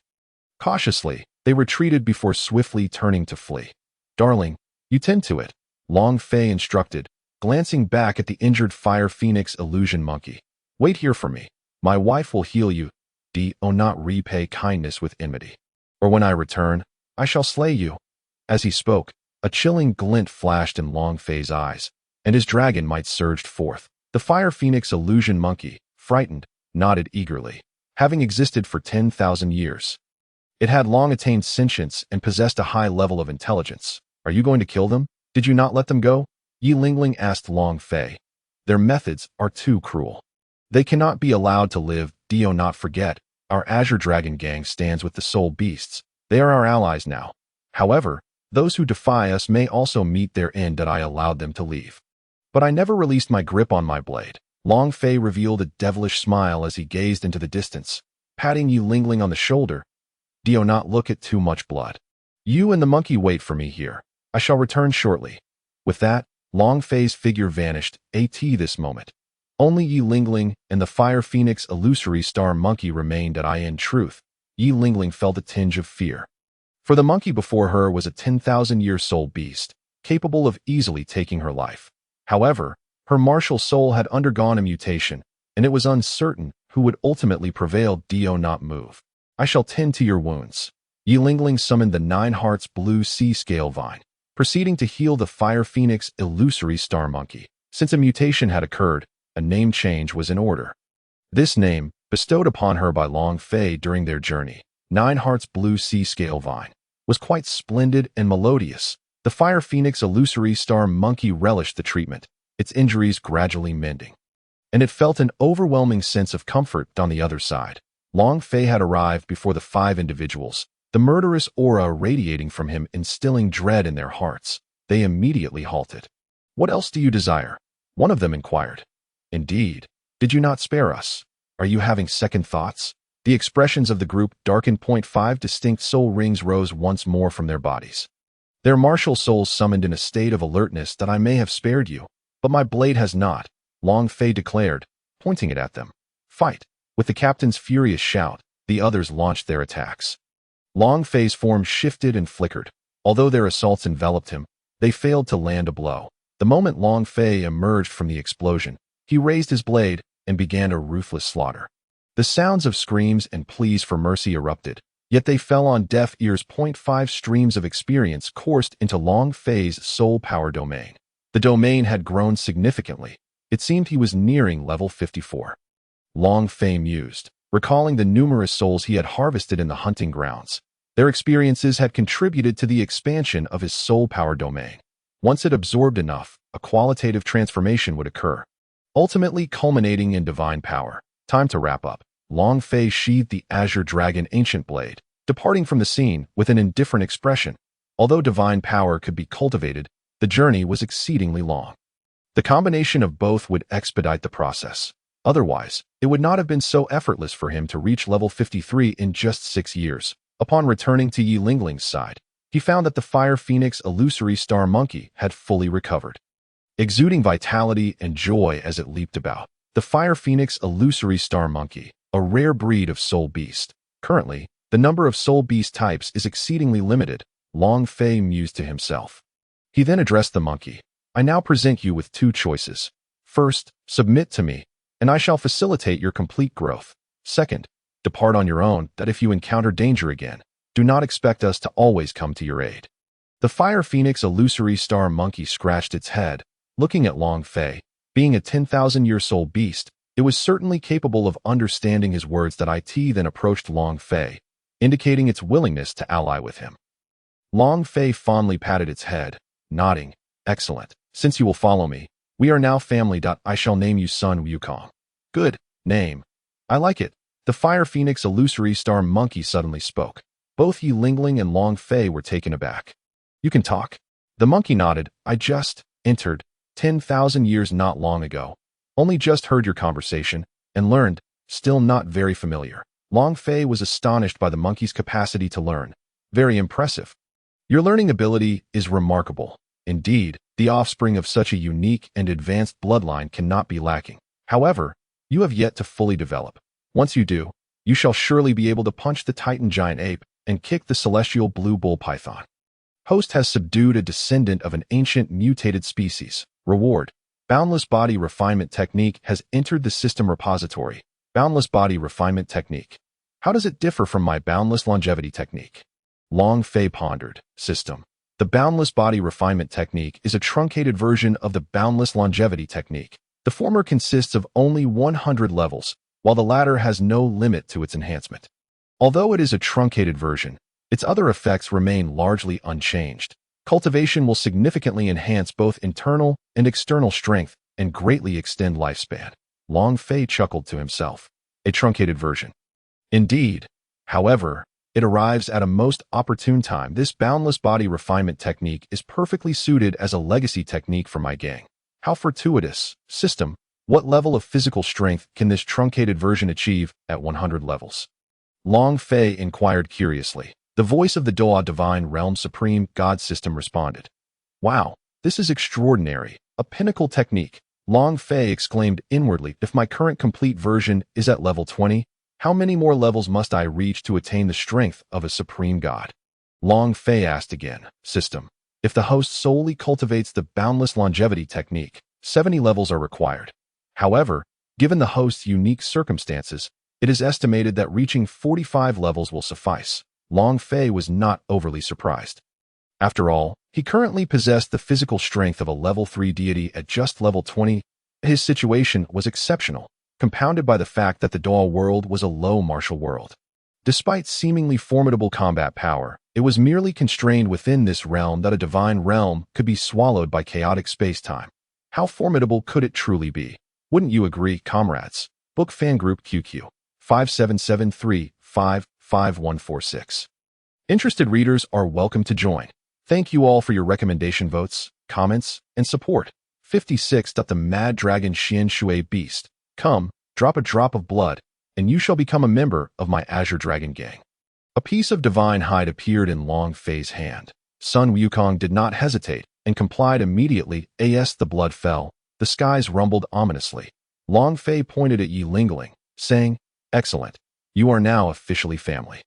Cautiously, they retreated before swiftly turning to flee. "Darling, you tend to it," Long Fei instructed, glancing back at the injured Fire Phoenix illusion monkey. "Wait here for me. My wife will heal you. Do not repay kindness with enmity, or when I return, I shall slay you." As he spoke, a chilling glint flashed in Long Fei's eyes, and his dragon might surged forth. The Fire Phoenix illusion monkey, frightened, nodded eagerly. Having existed for 10,000 years, it had long attained sentience and possessed a high level of intelligence. "Are you going to kill them? Did you not let them go?" Yi Lingling asked Long Fei. "Their methods are too cruel. They cannot be allowed to live. Do not forget, our Azure Dragon gang stands with the soul beasts. They are our allies now. However, those who defy us may also meet their end. That I allowed them to leave. But I never released my grip on my blade." Long Fei revealed a devilish smile as he gazed into the distance, patting Yi Lingling on the shoulder. "Do not look at too much blood. You and the monkey wait for me here. I shall return shortly." With that, Long Fei's figure vanished. This moment, only Yi Lingling and the Fire Phoenix illusory star monkey remained. In truth, Yi Lingling felt a tinge of fear. For the monkey before her was a 10,000-year soul beast, capable of easily taking her life. However, her martial soul had undergone a mutation, and it was uncertain who would ultimately prevail. "Do not move. I shall tend to your wounds." Yi Lingling summoned the 9 Hearts Blue Sea Scale Vine, proceeding to heal the Fire Phoenix illusory star monkey. Since a mutation had occurred, a name change was in order. This name, bestowed upon her by Long Fei during their journey, 9 Hearts Blue Sea Scale Vine, was quite splendid and melodious. The Fire Phoenix illusory star monkey relished the treatment, its injuries gradually mending, and it felt an overwhelming sense of comfort. On the other side, Long Fei had arrived before the 5 individuals, the murderous aura radiating from him instilling dread in their hearts. They immediately halted. "What else do you desire?" one of them inquired. "Indeed, did you not spare us? Are you having second thoughts?" The expressions of the group darkened. 5 distinct soul rings rose once more from their bodies, their martial souls summoned in a state of alertness. "That I may have spared you, but my blade has not," Long Fei declared, pointing it at them. "Fight!" With the captain's furious shout, the others launched their attacks. Long Fei's form shifted and flickered. Although their assaults enveloped him, they failed to land a blow. The moment Long Fei emerged from the explosion, he raised his blade and began a ruthless slaughter. The sounds of screams and pleas for mercy erupted, yet they fell on deaf ears. 5 streams of experience coursed into Long Fei's soul power domain. The domain had grown significantly. It seemed he was nearing level 54. Long Fei mused, recalling the numerous souls he had harvested in the hunting grounds. Their experiences had contributed to the expansion of his soul power domain. Once it absorbed enough, a qualitative transformation would occur, ultimately culminating in divine power. Time to wrap up. Long Fei sheathed the Azure Dragon ancient blade, departing from the scene with an indifferent expression. Although divine power could be cultivated, the journey was exceedingly long. The combination of both would expedite the process. Otherwise, it would not have been so effortless for him to reach level 53 in just 6 years. Upon returning to Yi Lingling's side, he found that the Fire Phoenix illusory star monkey had fully recovered, exuding vitality and joy as it leaped about. The Fire Phoenix Illusory Star Monkey, a rare breed of soul beast. Currently, the number of soul beast types is exceedingly limited, Long Fei mused to himself. He then addressed the monkey. I now present you with two choices. First, submit to me, and I shall facilitate your complete growth. Second, depart on your own, that if you encounter danger again, do not expect us to always come to your aid. The Fire Phoenix Illusory Star Monkey scratched its head, looking at Long Fei. Being a 10,000-year soul beast, it was certainly capable of understanding his words. That it then approached Long Fei, indicating its willingness to ally with him. Long Fei fondly patted its head, nodding. Excellent. Since you will follow me, we are now family. I shall name you Sun Wukong. Good name. I like it. The Fire Phoenix Illusory Star Monkey suddenly spoke. Both Yi Lingling and Long Fei were taken aback. You can talk? The monkey nodded. I just entered 10,000 years not long ago. Only just heard your conversation and learned, still not very familiar. Long Fei was astonished by the monkey's capacity to learn. Very impressive. Your learning ability is remarkable. Indeed, the offspring of such a unique and advanced bloodline cannot be lacking. However, you have yet to fully develop. Once you do, you shall surely be able to punch the Titan giant ape and kick the celestial blue bull python. Host has subdued a descendant of an ancient mutated species. Reward. Boundless Body Refinement Technique has entered the system repository. Boundless Body Refinement Technique. How does it differ from my Boundless Longevity Technique? Long Fei pondered. System. The Boundless Body Refinement Technique is a truncated version of the Boundless Longevity Technique. The former consists of only 100 levels, while the latter has no limit to its enhancement. Although it is a truncated version, its other effects remain largely unchanged. Cultivation will significantly enhance both internal and external strength and greatly extend lifespan. Long Fei chuckled to himself. A truncated version. Indeed. However, it arrives at a most opportune time. This Boundless Body Refinement Technique is perfectly suited as a legacy technique for my gang. How fortuitous. System. What level of physical strength can this truncated version achieve at 100 levels? Long Fei inquired curiously. The voice of the Doa Divine Realm Supreme God System responded. Wow, this is extraordinary. A pinnacle technique. Long Fei exclaimed inwardly. If my current complete version is at level 20, how many more levels must I reach to attain the strength of a supreme god? Long Fei asked again. System. If the host solely cultivates the Boundless Longevity Technique, 70 levels are required. However, given the host's unique circumstances, it is estimated that reaching 45 levels will suffice. Long Fei was not overly surprised. After all, he currently possessed the physical strength of a level 3 deity at just level 20. His situation was exceptional, compounded by the fact that the Doa world was a low martial world. Despite seemingly formidable combat power, it was merely constrained within this realm that a divine realm could be swallowed by chaotic space-time. How formidable could it truly be? Wouldn't you agree, comrades? Book Fan Group QQ 5773555146. Interested readers are welcome to join. Thank you all for your recommendation votes, comments, and support. 56. The Mad Dragon Qian Shui Beast. Come, drop a drop of blood, and you shall become a member of my Azure Dragon gang. A piece of divine hide appeared in Long Fei's hand. Sun Wukong did not hesitate and complied immediately. As the blood fell, the skies rumbled ominously. Long Fei pointed at Yi Lingling, saying, Excellent. You are now officially family.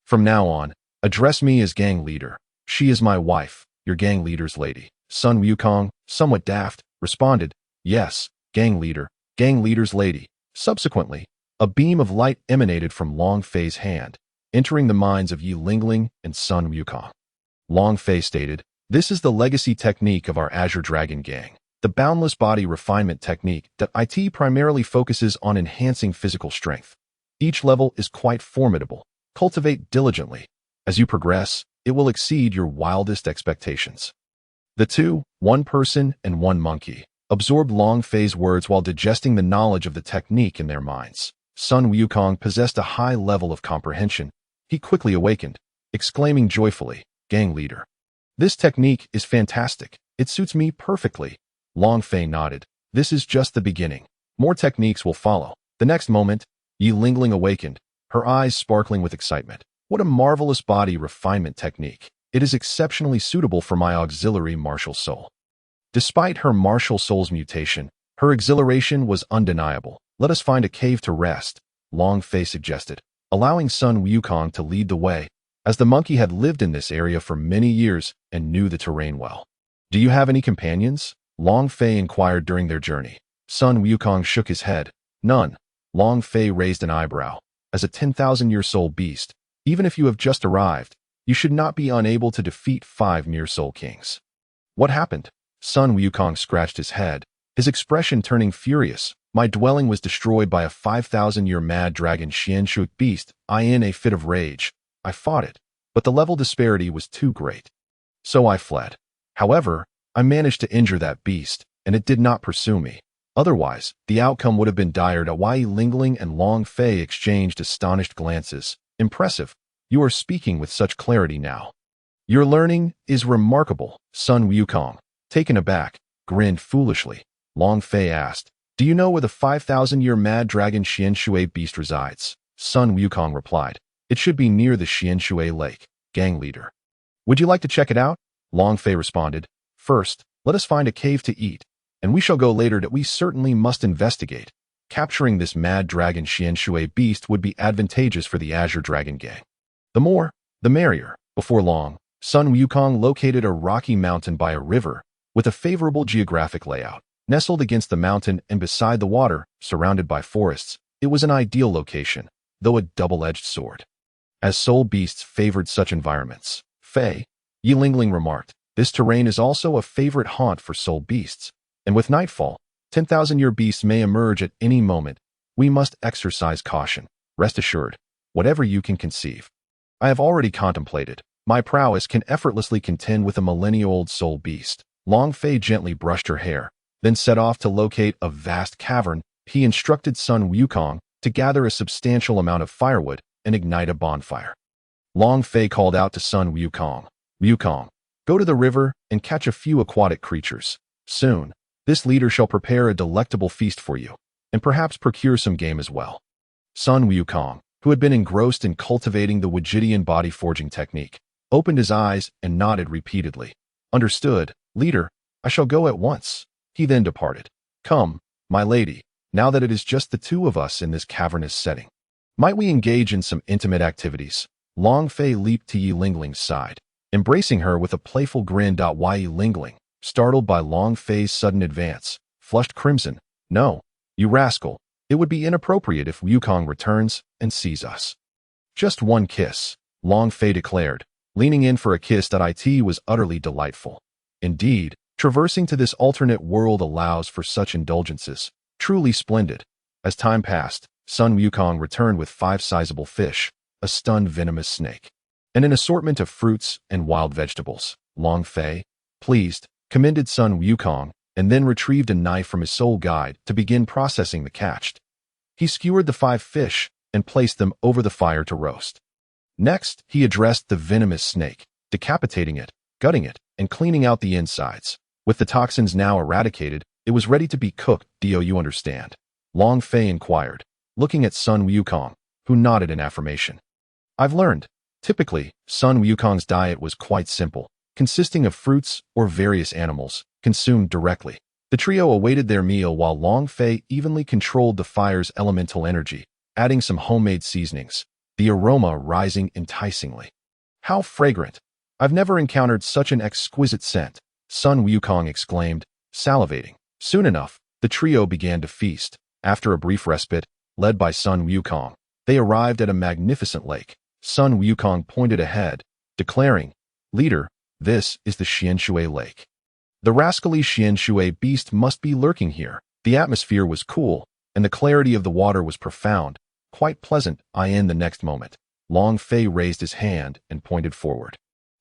From now on, address me as gang leader. She is my wife, your gang leader's lady. Sun Wukong, somewhat daft, responded, Yes, gang leader's lady. Subsequently, a beam of light emanated from Long Fei's hand, entering the minds of Yi Lingling and Sun Wukong. Long Fei stated, This is the legacy technique of our Azure Dragon gang. The Boundless Body Refinement Technique that IT primarily focuses on enhancing physical strength. Each level is quite formidable. Cultivate diligently. As you progress, it will exceed your wildest expectations. The two, one person and one monkey, absorbed Long Fei's words while digesting the knowledge of the technique in their minds. Sun Wukong possessed a high level of comprehension. He quickly awakened, exclaiming joyfully, Gang leader. This technique is fantastic. It suits me perfectly. Long Fei nodded. This is just the beginning. More techniques will follow. The next moment, Yi Lingling awakened, her eyes sparkling with excitement. What a marvelous body refinement technique. It is exceptionally suitable for my auxiliary martial soul. Despite her martial soul's mutation, Her exhilaration was undeniable. "Let us find a cave to rest," Long Fei suggested, allowing Sun Wukong to lead the way, as the monkey had lived in this area for many years and knew the terrain well. "Do you have any companions?" Long Fei inquired during their journey. Sun Wukong shook his head. "None." Long Fei raised an eyebrow. "As a 10,000-year soul beast, even if you have just arrived, you should not be unable to defeat 5 mere soul kings." "What happened?" Sun Wukong scratched his head, his expression turning furious. "My dwelling was destroyed by a 5,000-year mad dragon Qian Shui beast. In a fit of rage, I fought it, but the level disparity was too great. So I fled. However, I managed to injure that beast, and it did not pursue me. Otherwise, the outcome would have been dire." Wai Lingling and Long Fei exchanged astonished glances. "Impressive. You are speaking with such clarity now." "Your learning is remarkable." Sun Wukong, taken aback, grinned foolishly. Long Fei asked, "Do you know where the 5,000-year mad dragon Qian Shui beast resides?" Sun Wukong replied, "It should be near the Qian Shui Lake, gang leader." "Would you like to check it out?" Long Fei responded. "First, let us find a cave to eat, and we shall go later. That we certainly must investigate. Capturing this mad dragon Qian Shui beast would be advantageous for the Azure Dragon gang. The more, the merrier." Before long, Sun Wukong located a rocky mountain by a river with a favorable geographic layout. Nestled against the mountain and beside the water, surrounded by forests, it was an ideal location, though a double-edged sword. As soul beasts favored such environments, Fei Yilingling remarked, "This terrain is also a favorite haunt for soul beasts, and with nightfall, 10,000-year beasts may emerge at any moment. We must exercise caution. Rest assured, whatever you can conceive, I have already contemplated. My prowess can effortlessly contend with a millennia-old soul beast." Long Fei gently brushed her hair, then set off to locate a vast cavern. He instructed Sun Wukong to gather a substantial amount of firewood and ignite a bonfire. Long Fei called out to Sun Wukong, "Wukong, go to the river and catch a few aquatic creatures. Soon, this leader shall prepare a delectable feast for you, and perhaps procure some game as well." Sun Wukong, who had been engrossed in cultivating the Wajidian body forging technique, opened his eyes and nodded repeatedly. "Understood, leader. I shall go at once." He then departed. "Come, my lady, now that it is just the two of us in this cavernous setting, might we engage in some intimate activities?" Long Fei leaped to Yilingling's side, embracing her with a playful grin. Wai Yilingling, startled by Long Fei's sudden advance, flushed crimson. "No, you rascal. It would be inappropriate if Wukong returns and sees us." "Just one kiss," Long Fei declared, leaning in for a kiss. It was utterly delightful. Indeed, traversing to this alternate world allows for such indulgences. Truly splendid. As time passed, Sun Wukong returned with 5 sizable fish, a stunned venomous snake, and an assortment of fruits and wild vegetables. Long Fei, pleased, commended Sun Wukong, and then retrieved a knife from his soul guide to begin processing the catch. He skewered the 5 fish and placed them over the fire to roast. Next, he addressed the venomous snake, decapitating it, gutting it, and cleaning out the insides. With the toxins now eradicated, it was ready to be cooked. "Do you understand?" Long Fei inquired, looking at Sun Wukong, who nodded in affirmation. "I've learned." Typically, Sun Wukong's diet was quite simple, consisting of fruits or various animals, consumed directly. The trio awaited their meal while Long Fei evenly controlled the fire's elemental energy, adding some homemade seasonings, the aroma rising enticingly. "How fragrant! I've never encountered such an exquisite scent," Sun Wukong exclaimed, salivating. Soon enough, the trio began to feast. After a brief respite, led by Sun Wukong, they arrived at a magnificent lake. Sun Wukong pointed ahead, declaring, "Leader, this is the Qian Shui Lake. The rascally Qian Shui beast must be lurking here." The atmosphere was cool, and the clarity of the water was profound, quite pleasant. In the next moment, Long Fei raised his hand and pointed forward.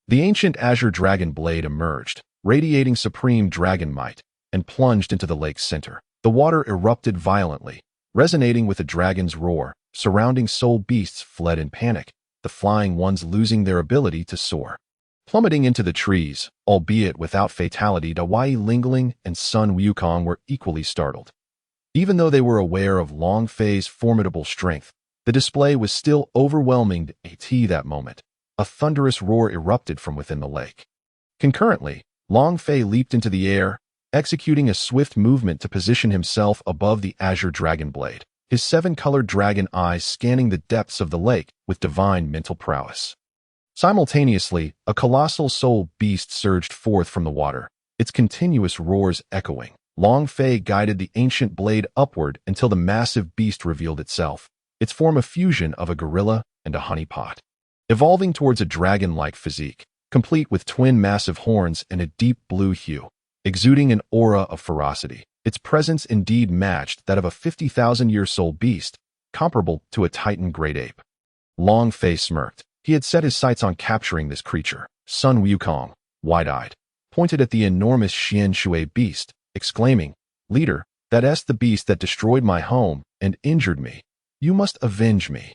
The ancient Azure Dragon blade emerged, radiating supreme dragon might, and plunged into the lake's center. The water erupted violently, resonating with the dragon's roar. Surrounding soul beasts fled in panic, the flying ones losing their ability to soar. Plummeting into the trees, albeit without fatality, Wai Lingling and Sun Wukong were equally startled. Even though they were aware of Long Fei's formidable strength, the display was still overwhelming. At that moment, a thunderous roar erupted from within the lake. Concurrently, Long Fei leaped into the air, executing a swift movement to position himself above the Azure Dragon blade, his seven-colored dragon eyes scanning the depths of the lake with divine mental prowess. Simultaneously, a colossal soul beast surged forth from the water, its continuous roars echoing. Long Fei guided the ancient blade upward until the massive beast revealed itself, its form a fusion of a gorilla and a honeypot. Evolving towards a dragon-like physique, complete with twin massive horns and a deep blue hue, exuding an aura of ferocity. Its presence indeed matched that of a 50,000-year soul beast, comparable to a titan great ape. Long Fei smirked. He had set his sights on capturing this creature. Sun Wukong, wide-eyed, pointed at the enormous Qian Shui beast, exclaiming, "Leader, that's the beast that destroyed my home and injured me. You must avenge me."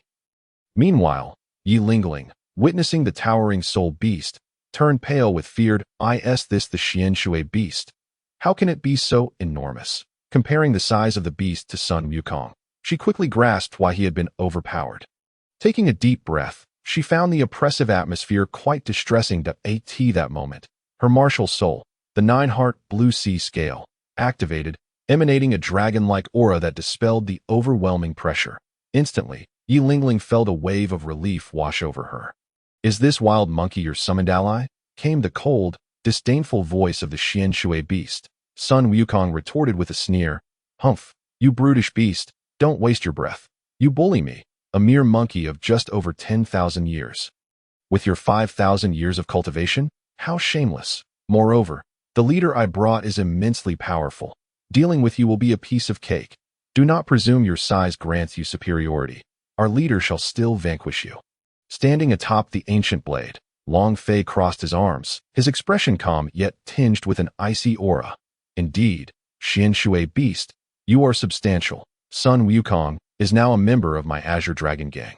Meanwhile, Yi Lingling, witnessing the towering soul beast, turned pale with feared, "Is this the Qian Shui beast? How can it be so enormous?" Comparing the size of the beast to Sun Wukong, she quickly grasped why he had been overpowered. Taking a deep breath, she found the oppressive atmosphere quite distressing to that moment. Her martial soul, the nine-heart blue sea scale, activated, emanating a dragon-like aura that dispelled the overwhelming pressure. Instantly, Yi Lingling felt a wave of relief wash over her. "Is this wild monkey your summoned ally?" came the cold, disdainful voice of the Qian Shui beast. Sun Wukong retorted with a sneer, "Humph, you brutish beast, don't waste your breath. You bully me, a mere monkey of just over 10,000 years. With your 5,000 years of cultivation? How shameless. Moreover, the leader I brought is immensely powerful. Dealing with you will be a piece of cake. Do not presume your size grants you superiority. Our leader shall still vanquish you." Standing atop the ancient blade, Long Fei crossed his arms, his expression calm yet tinged with an icy aura. "Indeed, Qian Shui beast, you are substantial. Sun Wukong is now a member of my Azure Dragon gang.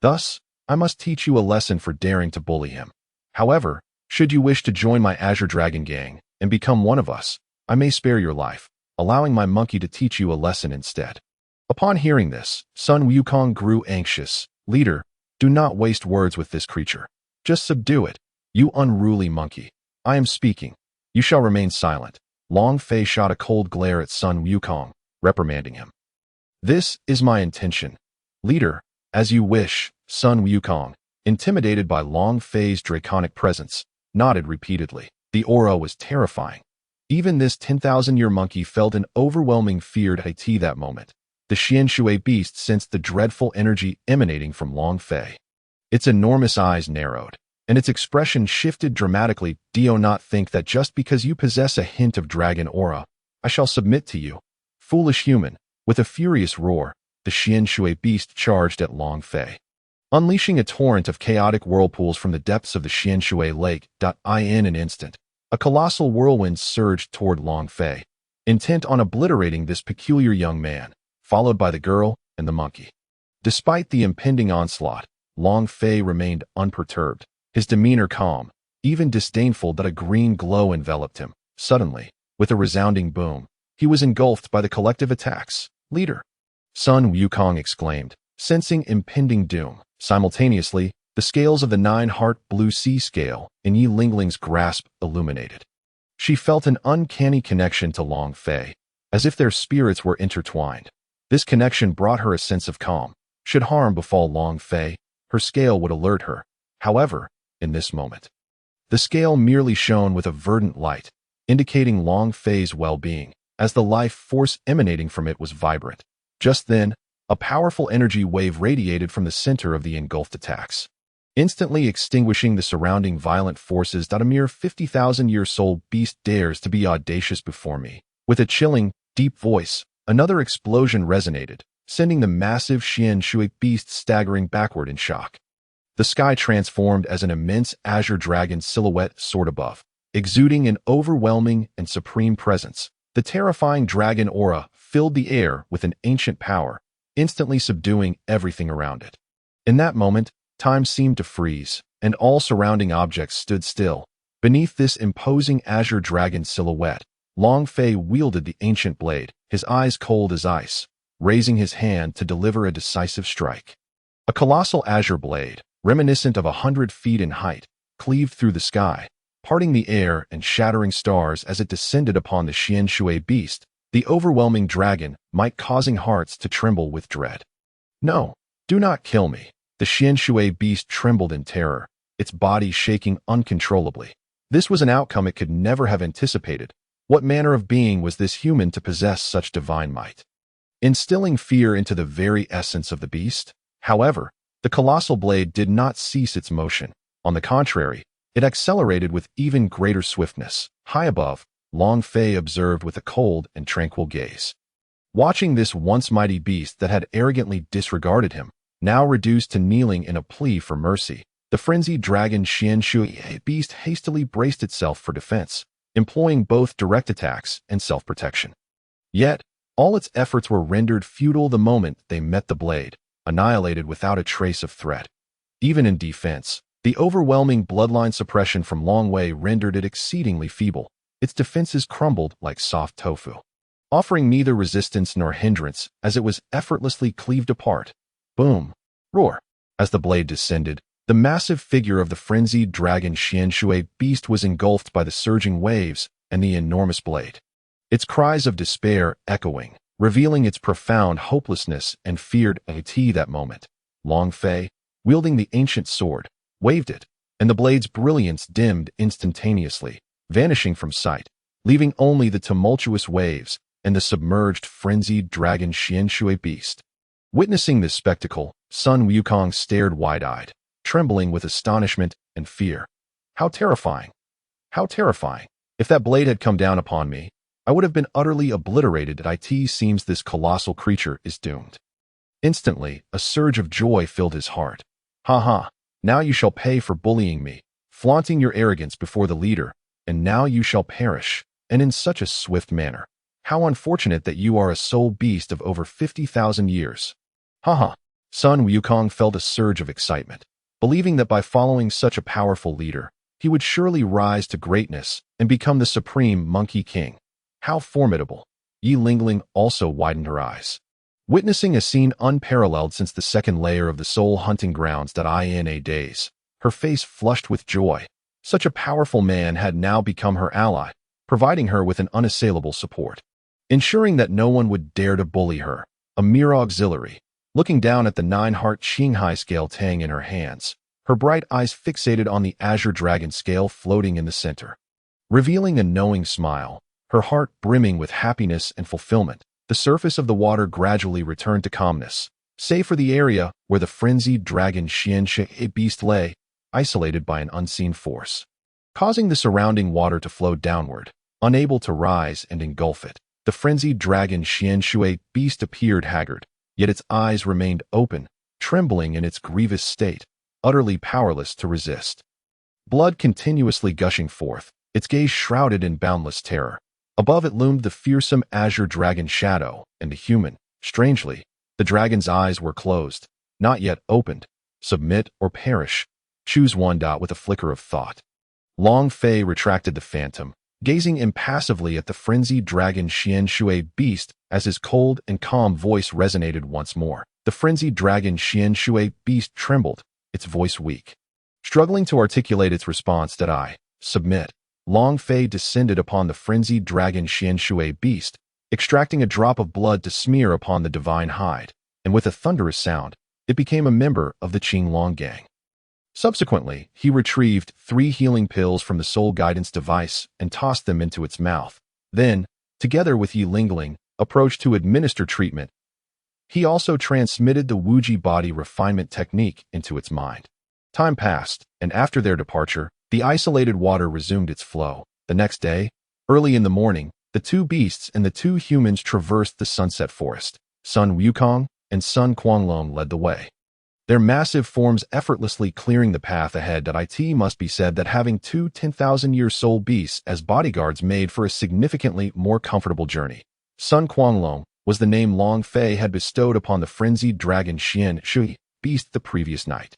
Thus, I must teach you a lesson for daring to bully him. However, should you wish to join my Azure Dragon gang and become one of us, I may spare your life, allowing my monkey to teach you a lesson instead." Upon hearing this, Sun Wukong grew anxious. "Leader, do not waste words with this creature. Just subdue it, you unruly monkey. I am speaking. You shall remain silent." Long Fei shot a cold glare at Sun Wukong, reprimanding him. "This is my intention. Leader, as you wish." Sun Wukong, intimidated by Long Fei's draconic presence, nodded repeatedly. The aura was terrifying. Even this 10,000-year monkey felt an overwhelming fear at that moment. The Qian Shui beast sensed the dreadful energy emanating from Long Fei. Its enormous eyes narrowed, and its expression shifted dramatically. "Do not think that just because you possess a hint of dragon aura, I shall submit to you. Foolish human." With a furious roar, the Qian Shui beast charged at Long Fei, unleashing a torrent of chaotic whirlpools from the depths of the Qian Shui lake. In an instant, a colossal whirlwind surged toward Long Fei, intent on obliterating this peculiar young man, followed by the girl and the monkey. Despite the impending onslaught, Long Fei remained unperturbed, his demeanor calm, even disdainful that a green glow enveloped him. Suddenly, with a resounding boom, he was engulfed by the collective attacks. "Leader!" Sun Wukong exclaimed, sensing impending doom. Simultaneously, the scales of the nine-heart blue sea scale in Yi Lingling's grasp illuminated. She felt an uncanny connection to Long Fei, as if their spirits were intertwined. This connection brought her a sense of calm. Should harm befall Long Fei, her scale would alert her. However, in this moment, the scale merely shone with a verdant light, indicating Long Fei's well-being, as the life force emanating from it was vibrant. Just then, a powerful energy wave radiated from the center of the engulfed attacks, instantly extinguishing the surrounding violent forces. A mere 50,000-year soul beast dares to be audacious before me. With a chilling, deep voice, another explosion resonated, sending the massive Qian Shui beast staggering backward in shock. The sky transformed as an immense azure dragon silhouette soared above, exuding an overwhelming and supreme presence. The terrifying dragon aura filled the air with an ancient power, instantly subduing everything around it. In that moment, time seemed to freeze, and all surrounding objects stood still. Beneath this imposing azure dragon silhouette, Long Fei wielded the ancient blade, his eyes cold as ice, raising his hand to deliver a decisive strike. A colossal azure blade, reminiscent of 100 feet in height, cleaved through the sky, parting the air and shattering stars as it descended upon the Qian Shui beast, the overwhelming dragon, might causing hearts to tremble with dread. No, do not kill me. The Qian Shui beast trembled in terror, its body shaking uncontrollably. This was an outcome it could never have anticipated. What manner of being was this human to possess such divine might? Instilling fear into the very essence of the beast? However, the colossal blade did not cease its motion. On the contrary, it accelerated with even greater swiftness. High above, Long Fei observed with a cold and tranquil gaze. Watching this once mighty beast that had arrogantly disregarded him, now reduced to kneeling in a plea for mercy, the frenzied dragon Qian Shui beast hastily braced itself for defense, employing both direct attacks and self-protection. Yet, all its efforts were rendered futile the moment they met the blade, annihilated without a trace of threat. Even in defense, the overwhelming bloodline suppression from Long Wei rendered it exceedingly feeble. Its defenses crumbled like soft tofu, offering neither resistance nor hindrance as it was effortlessly cleaved apart. Boom! Roar! As the blade descended, the massive figure of the frenzied dragon Qian Shui beast was engulfed by the surging waves and the enormous blade. Its cries of despair echoing, revealing its profound hopelessness and feared at that moment. Long Fei, wielding the ancient sword, waved it, and the blade's brilliance dimmed instantaneously, vanishing from sight, leaving only the tumultuous waves and the submerged, frenzied dragon Qian Shui beast. Witnessing this spectacle, Sun Wukong stared wide-eyed, trembling with astonishment and fear. How terrifying! How terrifying! If that blade had come down upon me, I would have been utterly obliterated. It seems this colossal creature is doomed. Instantly, a surge of joy filled his heart. Ha ha! Now you shall pay for bullying me, flaunting your arrogance before the leader, and now you shall perish, and in such a swift manner. How unfortunate that you are a soul beast of over 50,000 years. Ha ha! Sun Wukong felt a surge of excitement, believing that by following such a powerful leader, he would surely rise to greatness and become the supreme Monkey King. How formidable! Yi Lingling also widened her eyes, witnessing a scene unparalleled since the second layer of the soul hunting grounds. In a daze, her face flushed with joy. Such a powerful man had now become her ally, providing her with an unassailable support, ensuring that no one would dare to bully her. A mere auxiliary, looking down at the 9-heart Qinghai scale Tang in her hands, her bright eyes fixated on the Azure Dragon scale floating in the center. Revealing a knowing smile, her heart brimming with happiness and fulfillment, the surface of the water gradually returned to calmness, save for the area where the frenzied dragon Qian Shui beast lay, isolated by an unseen force, causing the surrounding water to flow downward, unable to rise and engulf it. The frenzied dragon Qian Shui beast appeared haggard, yet its eyes remained open, trembling in its grievous state, utterly powerless to resist. Blood continuously gushing forth, its gaze shrouded in boundless terror. Above it loomed the fearsome Azure Dragon shadow, and the human. Strangely, the dragon's eyes were closed, not yet opened. Submit or perish. Choose one. With a flicker of thought, Long Fei retracted the phantom, gazing impassively at the frenzied dragon Qian Shui beast as his cold and calm voice resonated once more. The frenzied dragon Qian Shui beast trembled, its voice weak, struggling to articulate its response. I submit. Long Fei descended upon the frenzied dragon Qian Shui beast, extracting a drop of blood to smear upon the divine hide, and with a thunderous sound, it became a member of the Qinglong gang. Subsequently, he retrieved 3 healing pills from the soul guidance device and tossed them into its mouth. Then, together with Yi Lingling, approached to administer treatment. He also transmitted the Wuji body refinement technique into its mind. Time passed, and after their departure, the isolated water resumed its flow. The next day, early in the morning, the 2 beasts and the 2 humans traversed the sunset forest. Sun Wukong and Sun Quanglong led the way, their massive forms effortlessly clearing the path ahead. It must be said that having 2 10,000-year soul beasts as bodyguards made for a significantly more comfortable journey. Sun Quanglong was the name Long Fei had bestowed upon the frenzied dragon Qian Shui beast the previous night.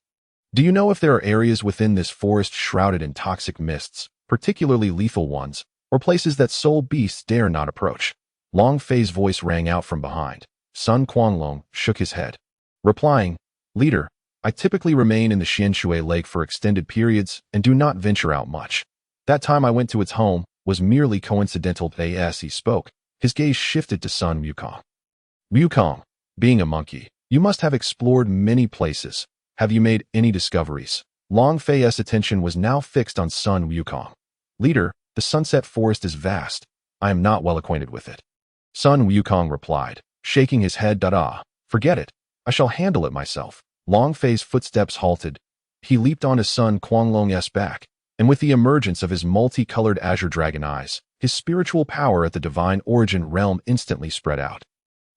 Do you know if there are areas within this forest shrouded in toxic mists, particularly lethal ones, or places that soul beasts dare not approach? Long Fei's voice rang out from behind. Sun Quanglong shook his head, replying, Leader, I typically remain in the Qian Shui Lake for extended periods and do not venture out much. That time I went to its home was merely coincidental. As he spoke, his gaze shifted to Sun Wukong. Wukong, being a monkey, you must have explored many places. Have you made any discoveries? Long Fei's attention was now fixed on Sun Wukong. Leader, the Sunset Forest is vast. I am not well acquainted with it. Sun Wukong replied, shaking his head. Forget it. I shall handle it myself. Long Fei's footsteps halted. He leaped on his son Quanglong's back, and with the emergence of his multicolored azure dragon eyes, his spiritual power at the divine origin realm instantly spread out.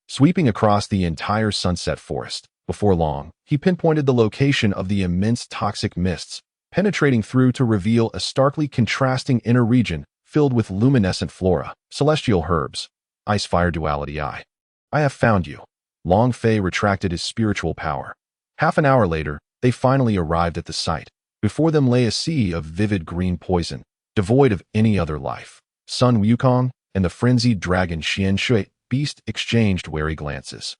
Sweeping across the entire Sunset Forest, before long, he pinpointed the location of the immense toxic mists, penetrating through to reveal a starkly contrasting inner region filled with luminescent flora, celestial herbs, ice-fire duality. I have found you. Long Fei retracted his spiritual power. Half an hour later, they finally arrived at the site. Before them lay a sea of vivid green poison, devoid of any other life. Sun Wukong and the frenzied dragon Qian Shui beast exchanged wary glances.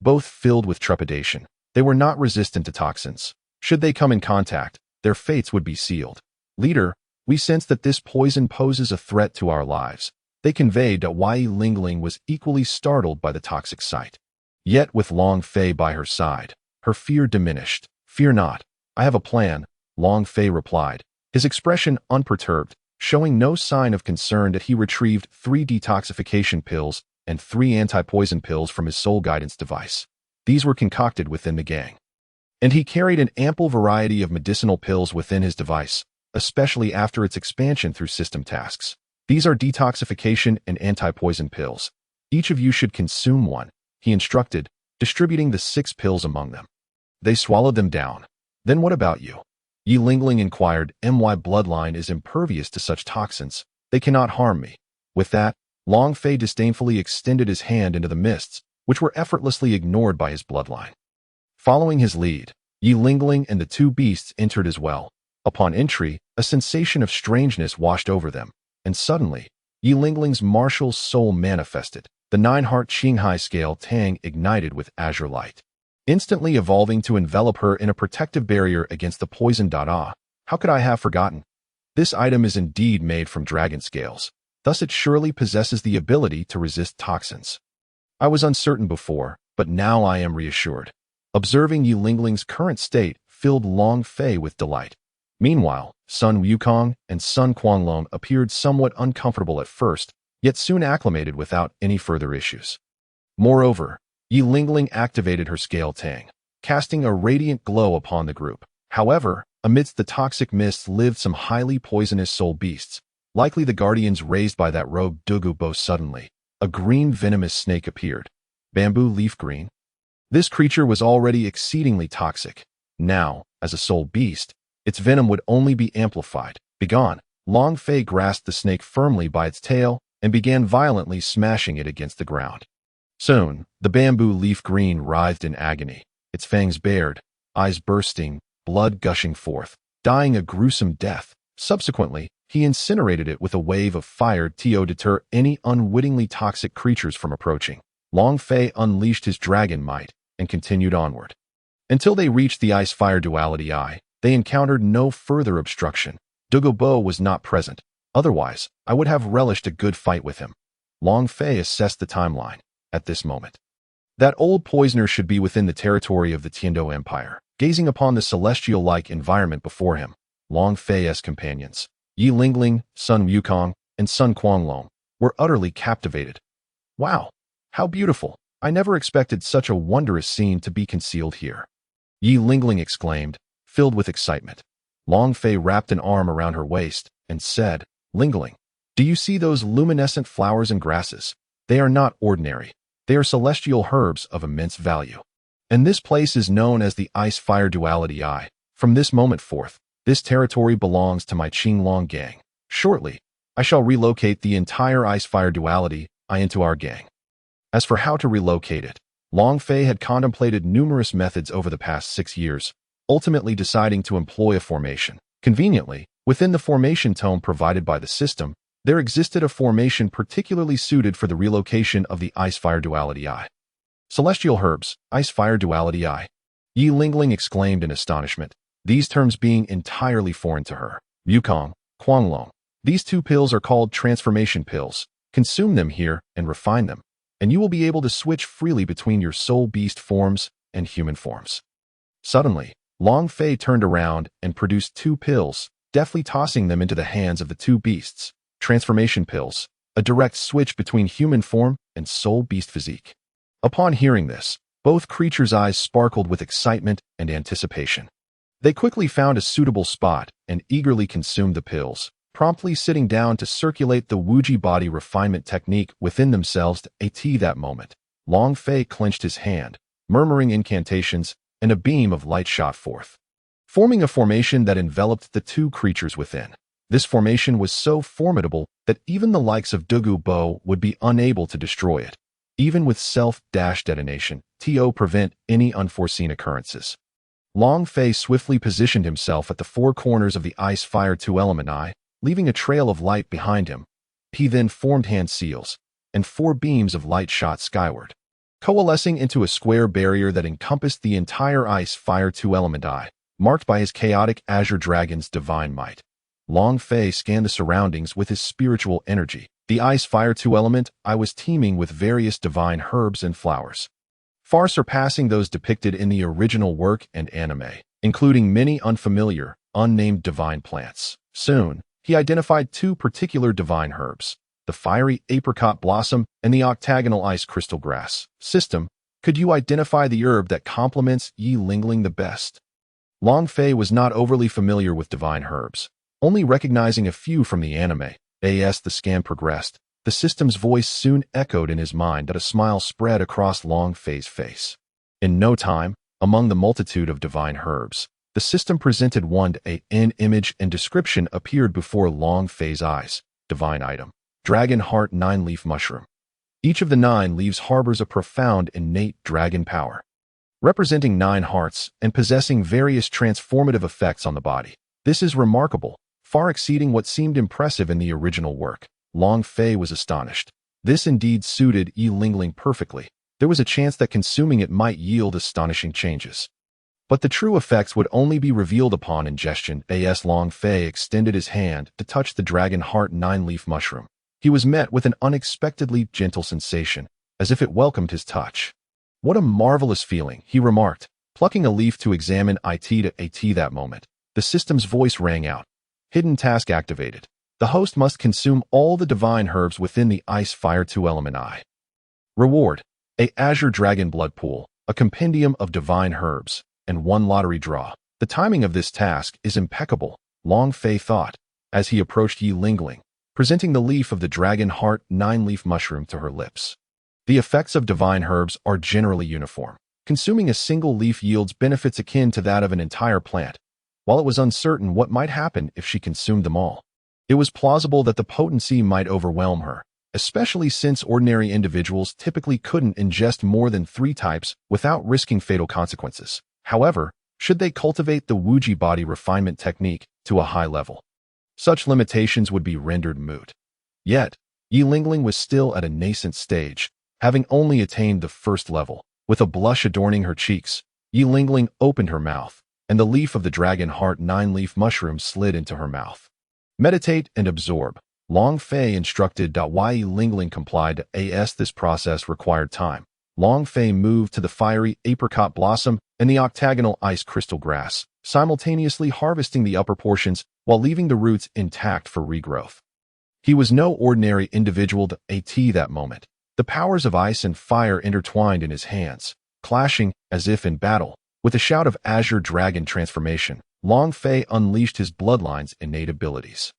Both filled with trepidation, they were not resistant to toxins. Should they come in contact, their fates would be sealed. Leader, we sense that this poison poses a threat to our lives. They conveyed that Yi Lingling was equally startled by the toxic sight. Yet with Long Fei by her side, her fear diminished. Fear not. I have a plan, Long Fei replied, his expression unperturbed, showing no sign of concern that he retrieved 3 detoxification pills and 3 anti-poison pills from his soul guidance device. These were concocted within the gang. And he carried an ample variety of medicinal pills within his device, especially after its expansion through system tasks. These are detoxification and anti-poison pills. Each of you should consume one, he instructed, distributing the 6 pills among them. They swallowed them down. Then what about you? Yi Lingling inquired. My bloodline is impervious to such toxins. They cannot harm me. With that, Long Fei disdainfully extended his hand into the mists, which were effortlessly ignored by his bloodline. Following his lead, Yi Lingling and the 2 beasts entered as well. Upon entry, a sensation of strangeness washed over them, and suddenly, Yi Lingling's martial soul manifested. The 9-heart Qinghai scale Tang ignited with azure light, instantly evolving to envelop her in a protective barrier against the poison. How could I have forgotten? This item is indeed made from dragon scales, thus it surely possesses the ability to resist toxins. I was uncertain before, but now I am reassured. Observing Yi Lingling's current state filled Long Fei with delight. Meanwhile, Sun Wukong and Sun Quanglong appeared somewhat uncomfortable at first, yet soon acclimated without any further issues. Moreover, Yi Lingling activated her scale Tang, casting a radiant glow upon the group. However, amidst the toxic mists lived some highly poisonous soul beasts, likely the guardians raised by that rogue Dugu. Suddenly, a green venomous snake appeared. Bamboo leaf green. This creature was already exceedingly toxic. Now, as a soul beast, its venom would only be amplified. Begone. Long Fei grasped the snake firmly by its tail and began violently smashing it against the ground. Soon, the bamboo leaf green writhed in agony, its fangs bared, eyes bursting, blood gushing forth, dying a gruesome death. Subsequently, he incinerated it with a wave of fire to deter any unwittingly toxic creatures from approaching. Long Fei unleashed his dragon might and continued onward. Until they reached the ice-fire duality eye, they encountered no further obstruction. Dugu was not present. Otherwise, I would have relished a good fight with him. Long Fei assessed the timeline. At this moment, that old poisoner should be within the territory of the Tiando Empire. Gazing upon the celestial-like environment before him, Long Fei's companions, Yi Lingling, Sun Wukong, and Sun Quanglong, were utterly captivated. Wow, how beautiful! I never expected such a wondrous scene to be concealed here. Yi Lingling exclaimed, filled with excitement. Long Fei wrapped an arm around her waist and said, Lingling, do you see those luminescent flowers and grasses? They are not ordinary. They are celestial herbs of immense value. And this place is known as the Ice-Fire Duality Eye. From this moment forth, this territory belongs to my Qinglong gang. Shortly, I shall relocate the entire Ice-Fire Duality Eye into our gang. As for how to relocate it, Long Fei had contemplated numerous methods over the past 6 years, ultimately deciding to employ a formation. Conveniently, within the formation tome provided by the system, there existed a formation particularly suited for the relocation of the Ice-Fire Duality Eye. Celestial herbs, Ice-Fire Duality Eye. Yi Lingling exclaimed in astonishment, these terms being entirely foreign to her. Wukong, Quanglong, These 2 pills are called transformation pills. Consume them here and refine them, and you will be able to switch freely between your soul beast forms and human forms. Suddenly, Long Fei turned around and produced 2 pills, deftly tossing them into the hands of the 2 beasts. Transformation pills, a direct switch between human form and soul beast physique. Upon hearing this, both creatures' eyes sparkled with excitement and anticipation. They quickly found a suitable spot and eagerly consumed the pills, promptly sitting down to circulate the Wuji body refinement technique within themselves. At that moment, Long Fei clenched his hand, murmuring incantations, and a beam of light shot forth, forming a formation that enveloped the 2 creatures within. This formation was so formidable that even the likes of Dugu Bo would be unable to destroy it. Even with self-detonation, to prevent any unforeseen occurrences. Long Fei swiftly positioned himself at the 4 corners of the ice-fire 2-element eye, leaving a trail of light behind him. He then formed hand seals, and 4 beams of light shot skyward, coalescing into a square barrier that encompassed the entire ice-fire 2-element eye, marked by his chaotic Azure Dragon's divine might. Long Fei scanned the surroundings with his spiritual energy. The ice-fire 2-element eye was teeming with various divine herbs and flowers, far surpassing those depicted in the original work and anime, including many unfamiliar, unnamed divine plants. Soon, he identified 2 particular divine herbs, the fiery apricot blossom and the octagonal ice crystal grass. System, could you identify the herb that complements Yi Lingling the best? Long Fei was not overly familiar with divine herbs, only recognizing a few from the anime. As the scan progressed, the system's voice soon echoed in his mind that a smile spread across Long Fei's face. In no time, among the multitude of divine herbs, the system presented one. An image and description appeared before Long Fei's eyes. Divine item: Dragon Heart 9-leaf mushroom. Each of the 9 leaves harbors a profound innate dragon power, representing 9 hearts and possessing various transformative effects on the body. This is remarkable, far exceeding what seemed impressive in the original work. Long Fei was astonished. This indeed suited Yi Lingling perfectly. There was a chance that consuming it might yield astonishing changes. But the true effects would only be revealed upon ingestion. Long Fei extended his hand to touch the Dragon Heart 9-leaf mushroom. He was met with an unexpectedly gentle sensation, as if it welcomed his touch. What a marvelous feeling, he remarked, plucking a leaf to examine it. That moment, the system's voice rang out. Hidden task activated. The host must consume all the divine herbs within the ice-fire 2-element eye. Reward: a Azure Dragon blood pool, a compendium of divine herbs, and 1 lottery draw. The timing of this task is impeccable, Long Fei thought, as he approached Yi Lingling, presenting the leaf of the Dragon Heart 9-leaf mushroom to her lips. The effects of divine herbs are generally uniform. Consuming a single leaf yields benefits akin to that of an entire plant. While it was uncertain what might happen if she consumed them all, it was plausible that the potency might overwhelm her, especially since ordinary individuals typically couldn't ingest more than 3 types without risking fatal consequences. However, should they cultivate the Wuji body refinement technique to a high level, such limitations would be rendered moot. Yet, Yi Lingling was still at a nascent stage, having only attained the 1st level. With a blush adorning her cheeks, Yi Lingling opened her mouth, and the leaf of the Dragon Heart 9-leaf mushroom slid into her mouth. Meditate and absorb, Long Fei instructed. Yi Lingling complied. As this process required time, Long Fei moved to the fiery apricot blossom and the octagonal ice crystal grass, simultaneously harvesting the upper portions while leaving the roots intact for regrowth. He was no ordinary individual. At that moment, the powers of ice and fire intertwined in his hands, clashing as if in battle. With a shout of Azure Dragon transformation, Long Fei unleashed his bloodline's innate abilities.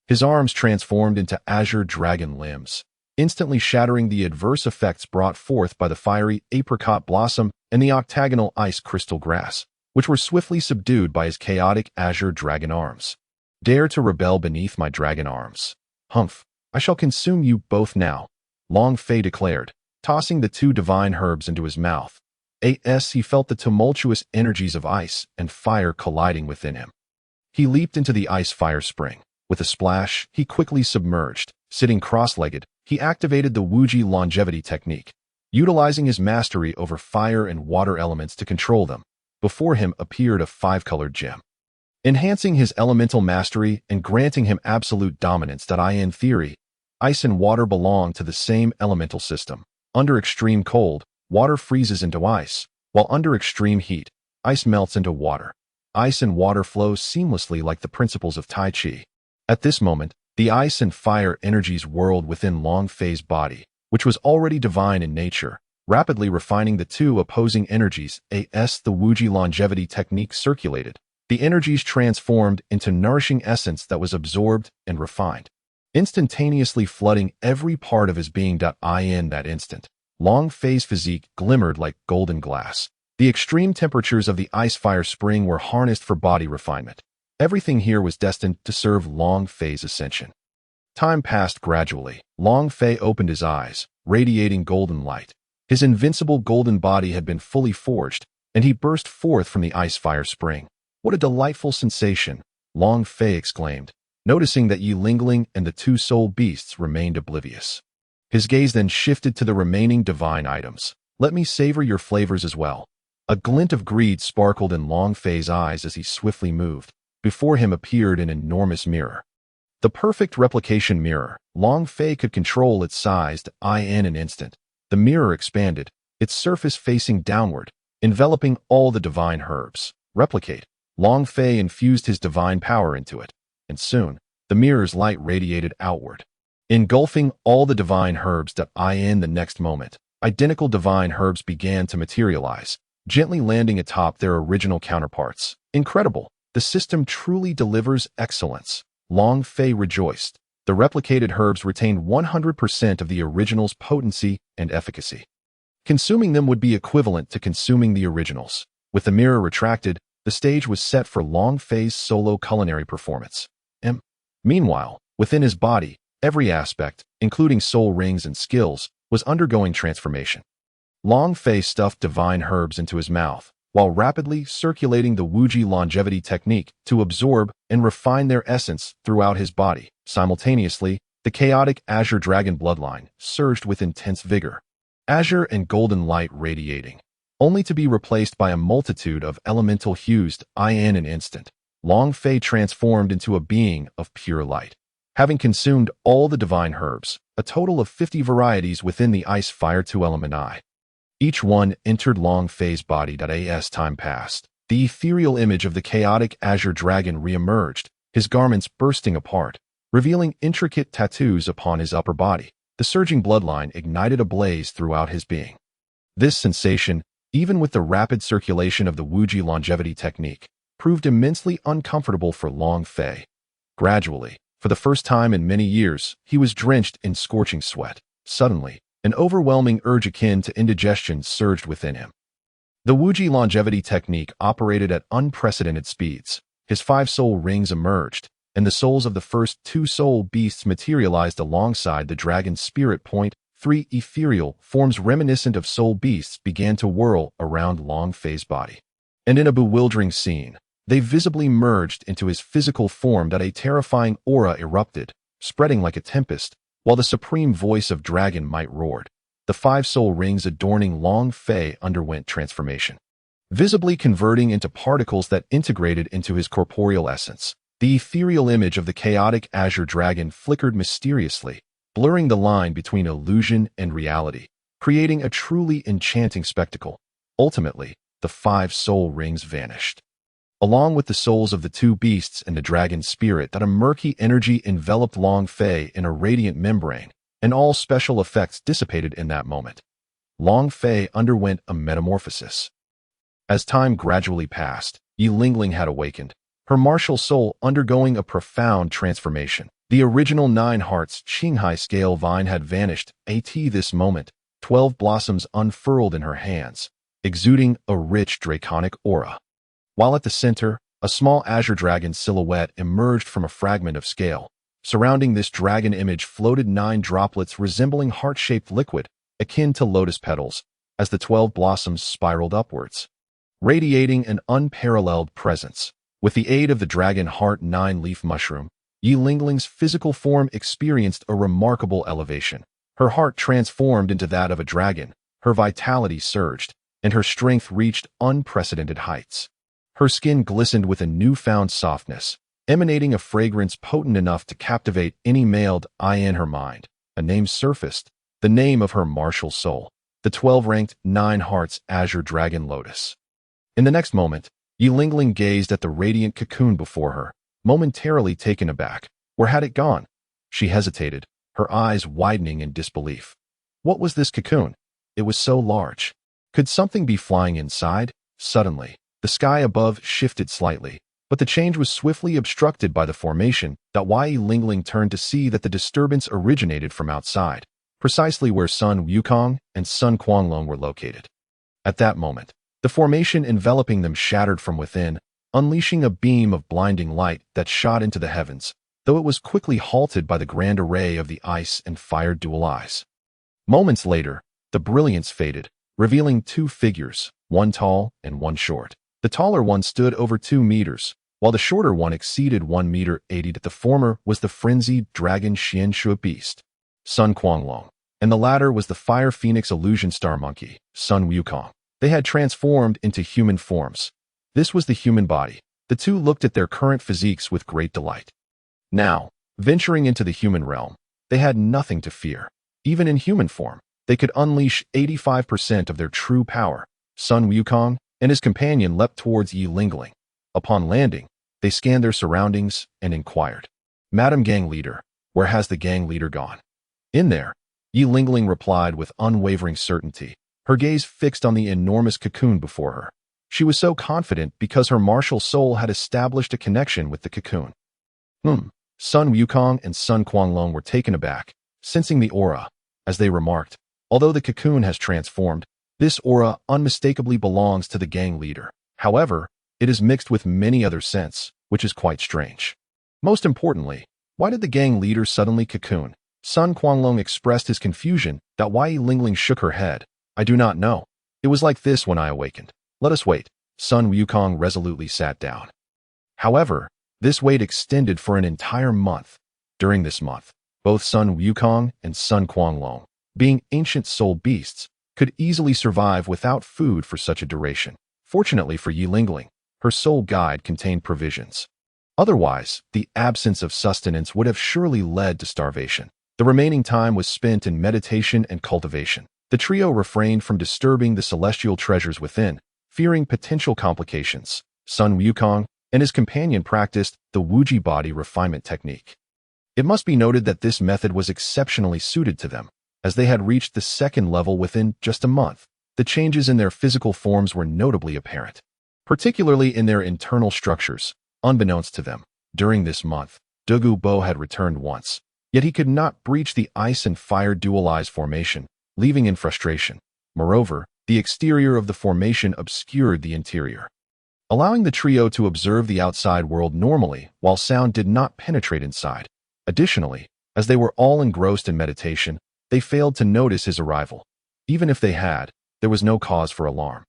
His arms transformed into Azure Dragon limbs, instantly shattering the adverse effects brought forth by the fiery apricot blossom and the octagonal ice crystal grass, which were swiftly subdued by his chaotic Azure Dragon arms. Dare to rebel beneath my dragon arms? Humph, I shall consume you both now, Long Fei declared, tossing the 2 divine herbs into his mouth. As he felt the tumultuous energies of ice and fire colliding within him, he leaped into the ice-fire spring. With a splash, he quickly submerged. Sitting cross-legged, he activated the Wuji longevity technique, utilizing his mastery over fire and water elements to control them. Before him appeared a 5-colored gem, enhancing his elemental mastery and granting him absolute dominance. In theory, ice and water belong to the same elemental system. Under extreme cold, water freezes into ice, while under extreme heat, ice melts into water. Ice and water flow seamlessly like the principles of Tai Chi. At this moment, the ice and fire energies whirled within Long Fei's body, which was already divine in nature, rapidly refining the two opposing energies. The Wuji longevity technique circulated. The energies transformed into nourishing essence that was absorbed and refined, instantaneously flooding every part of his being. In that instant, Long Fei's physique glimmered like golden glass. The extreme temperatures of the ice-fire spring were harnessed for body refinement. Everything here was destined to serve Long Fei's ascension. Time passed gradually. Long Fei opened his eyes, radiating golden light. His invincible golden body had been fully forged, and he burst forth from the ice-fire spring. What a delightful sensation, Long Fei exclaimed, noticing that Yi Lingling and the two soul beasts remained oblivious. His gaze then shifted to the remaining divine items. Let me savor your flavors as well. A glint of greed sparkled in Long Fei's eyes as he swiftly moved. Before him appeared an enormous mirror. The perfect replication mirror. Long Fei could control its size in an instant. The mirror expanded, its surface facing downward, enveloping all the divine herbs. Replicate. Long Fei infused his divine power into it, and soon, the mirror's light radiated outward, engulfing all the divine herbs. In the next moment, identical divine herbs began to materialize, gently landing atop their original counterparts. Incredible! The system truly delivers excellence. Long Fei rejoiced. The replicated herbs retained 100% of the original's potency and efficacy. Consuming them would be equivalent to consuming the originals. With the mirror retracted, the stage was set for Long Fei's solo culinary performance. Meanwhile, within his body, every aspect, including soul rings and skills, was undergoing transformation. Long Fei stuffed divine herbs into his mouth, while rapidly circulating the Wuji longevity technique to absorb and refine their essence throughout his body. Simultaneously, the chaotic Azure Dragon bloodline surged with intense vigor, azure and golden light radiating, only to be replaced by a multitude of elemental hues. In an instant, Long Fei transformed into a being of pure light. Having consumed all the divine herbs, a total of 50 varieties within the ice-fire two element I, each one entered Long Fei's body. As time passed, the ethereal image of the chaotic Azure Dragon re-emerged, his garments bursting apart, revealing intricate tattoos upon his upper body. The surging bloodline ignited a blaze throughout his being. This sensation, even with the rapid circulation of the Wuji longevity technique, proved immensely uncomfortable for Long Fei. Gradually, for the first time in many years, he was drenched in scorching sweat. Suddenly, an overwhelming urge akin to indigestion surged within him. The Wuji longevity technique operated at unprecedented speeds. His 5 soul rings emerged, and the souls of the first 2 soul beasts materialized alongside the dragon's spirit point. 3 ethereal forms reminiscent of soul beasts began to whirl around Long Fei's body. And in a bewildering scene, they visibly merged into his physical form. A terrifying aura erupted, spreading like a tempest, while the supreme voice of Dragon Might roared. The 5 soul rings adorning Long Fei underwent transformation, visibly converting into particles that integrated into his corporeal essence. The ethereal image of the chaotic Azure Dragon flickered mysteriously, blurring the line between illusion and reality, creating a truly enchanting spectacle. Ultimately, the 5 soul rings vanished, along with the souls of the 2 beasts and the dragon's spirit. A murky energy enveloped Long Fei in a radiant membrane, and all special effects dissipated in that moment. Long Fei underwent a metamorphosis. As time gradually passed, Yi Lingling had awakened, her martial soul undergoing a profound transformation. The original 9 hearts Qinghai scale vine had vanished. At this moment, 12 blossoms unfurled in her hands, exuding a rich draconic aura. While at the center, a small azure dragon silhouette emerged from a fragment of scale. Surrounding this dragon image floated 9 droplets resembling heart-shaped liquid, akin to lotus petals, as the 12 blossoms spiraled upwards, radiating an unparalleled presence. With the aid of the dragon heart 9-leaf mushroom, Yi Lingling's physical form experienced a remarkable elevation. Her heart transformed into that of a dragon, her vitality surged, and her strength reached unprecedented heights. Her skin glistened with a newfound softness, emanating a fragrance potent enough to captivate any mailed eye. In her mind, a name surfaced, the name of her martial soul, the 12-ranked 9 Hearts Azure Dragon Lotus. In the next moment, Yi Lingling gazed at the radiant cocoon before her, momentarily taken aback. Where had it gone? She hesitated, her eyes widening in disbelief. What was this cocoon? It was so large. Could something be flying inside? Suddenly, the sky above shifted slightly, but the change was swiftly obstructed by the formation that Yi Lingling turned to see that the disturbance originated from outside, precisely where Sun Wukong and Sun Quanglong were located. At that moment, the formation enveloping them shattered from within, unleashing a beam of blinding light that shot into the heavens, though it was quickly halted by the grand array of the ice and fire dual eyes. Moments later, the brilliance faded, revealing 2 figures, one tall and one short. The taller one stood over 2 meters, while the shorter one exceeded 1 meter 80. The former was the frenzied dragon Qian Shui beast, Sun Quanglong, and the latter was the fire phoenix illusion star monkey, Sun Wukong. They had transformed into human forms. This was the human body. The two looked at their current physiques with great delight. Now, venturing into the human realm, they had nothing to fear. Even in human form, they could unleash 85% of their true power. Sun Wukong and his companion leapt towards Yi Lingling. Upon landing, they scanned their surroundings and inquired, "Madam Gang Leader, where has the gang leader gone?" "In there," Yi Lingling replied with unwavering certainty, her gaze fixed on the enormous cocoon before her. She was so confident because her martial soul had established a connection with the cocoon. Sun Wukong and Sun Quanglong were taken aback, sensing the aura, as they remarked, "Although the cocoon has transformed, this aura unmistakably belongs to the gang leader. However, it is mixed with many other scents, which is quite strange. Most importantly, why did the gang leader suddenly cocoon?" Sun Quanglong expressed his confusion that Yi Lingling shook her head. "I do not know. It was like this when I awakened. Let us wait." Sun Wukong resolutely sat down. However, this wait extended for an entire month. During this month, both Sun Wukong and Sun Quanglong, being ancient soul beasts, could easily survive without food for such a duration. Fortunately for Yi Lingling, her soul guide contained provisions. Otherwise, the absence of sustenance would have surely led to starvation. The remaining time was spent in meditation and cultivation. The trio refrained from disturbing the celestial treasures within, fearing potential complications. Sun Wukong and his companion practiced the Wuji body refinement technique. It must be noted that this method was exceptionally suited to them, as they had reached the 2nd level within just a month. The changes in their physical forms were notably apparent, particularly in their internal structures. Unbeknownst to them, during this month, Douluo had returned once, yet he could not breach the ice and fire dual eyes formation, leaving in frustration. Moreover, the exterior of the formation obscured the interior, allowing the trio to observe the outside world normally while sound did not penetrate inside. Additionally, as they were all engrossed in meditation, they failed to notice his arrival. Even if they had, there was no cause for alarm.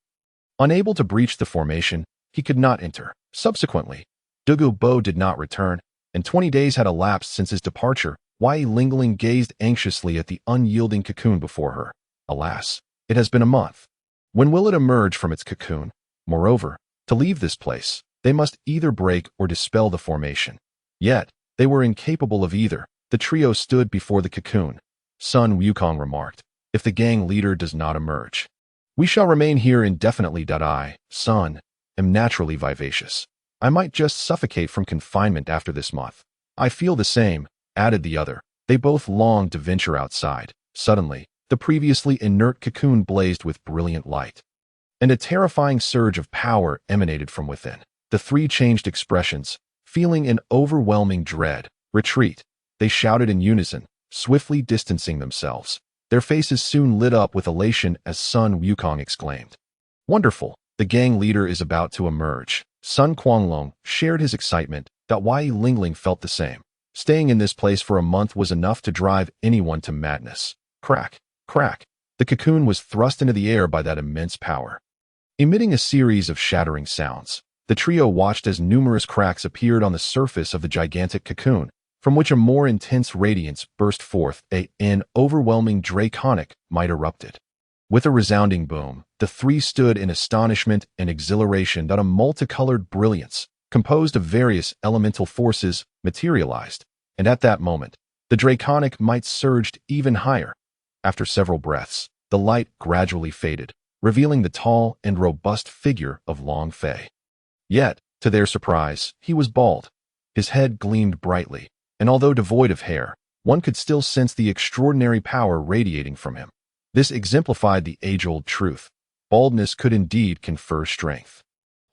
Unable to breach the formation, he could not enter. Subsequently, Douluo did not return, and 20 days had elapsed since his departure. Yi Lingling gazed anxiously at the unyielding cocoon before her. Alas, it has been a month. When will it emerge from its cocoon? Moreover, to leave this place, they must either break or dispel the formation. Yet, they were incapable of either. The trio stood before the cocoon. Sun Wukong remarked, "If the gang leader does not emerge, we shall remain here indefinitely. I, Sun, am naturally vivacious. I might just suffocate from confinement after this month." "I feel the same," added the other. They both longed to venture outside. Suddenly, the previously inert cocoon blazed with brilliant light, and a terrifying surge of power emanated from within. The three changed expressions, feeling an overwhelming dread. "Retreat!" they shouted in unison, swiftly distancing themselves. Their faces soon lit up with elation as Sun Wukong exclaimed, "Wonderful! The gang leader is about to emerge." Sun Quanglong shared his excitement that Yi Lingling felt the same. Staying in this place for a month was enough to drive anyone to madness. Crack, crack. The cocoon was thrust into the air by that immense power, emitting a series of shattering sounds. The trio watched as numerous cracks appeared on the surface of the gigantic cocoon, from which a more intense radiance burst forth. An overwhelming draconic might erupted. With a resounding boom, the three stood in astonishment and exhilaration that a multicolored brilliance, composed of various elemental forces, materialized, and at that moment, the draconic might surged even higher. After several breaths, the light gradually faded, revealing the tall and robust figure of Long Fei. Yet, to their surprise, he was bald. His head gleamed brightly, and although devoid of hair, one could still sense the extraordinary power radiating from him. This exemplified the age-old truth. Baldness could indeed confer strength.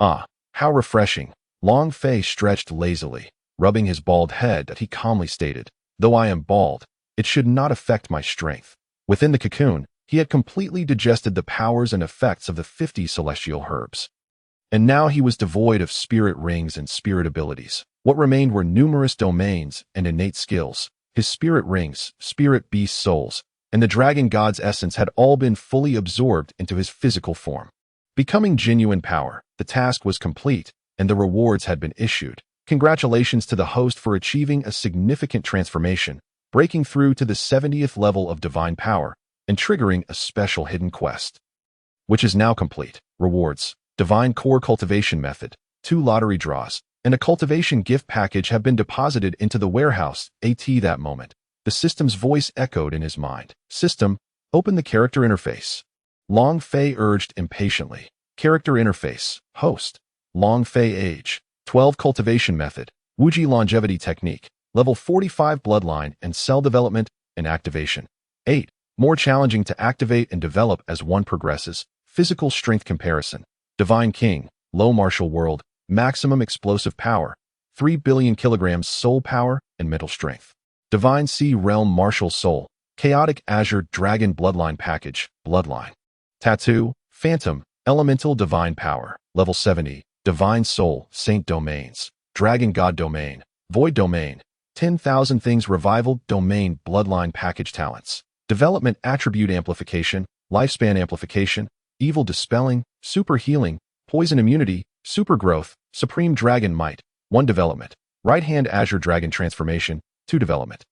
Ah, how refreshing! Long Fei stretched lazily, rubbing his bald head that he calmly stated, "Though I am bald, it should not affect my strength." Within the cocoon, he had completely digested the powers and effects of the 50 celestial herbs. And now he was devoid of spirit rings and spirit abilities. What remained were numerous domains and innate skills. His spirit rings, spirit beast souls, and the dragon god's essence had all been fully absorbed into his physical form. Becoming genuine power, the task was complete, and the rewards had been issued. Congratulations to the host for achieving a significant transformation, breaking through to the 70th level of divine power, and triggering a special hidden quest, which is now complete. Rewards: Divine Core Cultivation Method, 2 lottery draws, and a cultivation gift package have been deposited into the warehouse. At that moment, the system's voice echoed in his mind. "System, open the character interface." Long Fei urged impatiently. Character interface. Host: Long Fei. Age: 12. Cultivation method: Wuji Longevity Technique. Level 45. Bloodline and cell development and activation. 8. More challenging to activate and develop as one progresses. Physical strength comparison. Divine King. Low martial world. Maximum explosive power. 3 billion kilograms soul power and mental strength. Divine Sea Realm Martial Soul. Chaotic Azure Dragon Bloodline Package. Bloodline. Tattoo. Phantom. Elemental Divine Power. Level 70. Divine Soul. Saint Domains. Dragon God Domain. Void Domain. 10,000 Things Revival Domain. Bloodline Package Talents. Development Attribute Amplification. Lifespan Amplification. Evil Dispelling. Super Healing. Poison Immunity. Super Growth. Supreme Dragon Might. 1 development. Right Hand Azure Dragon Transformation. 2 development.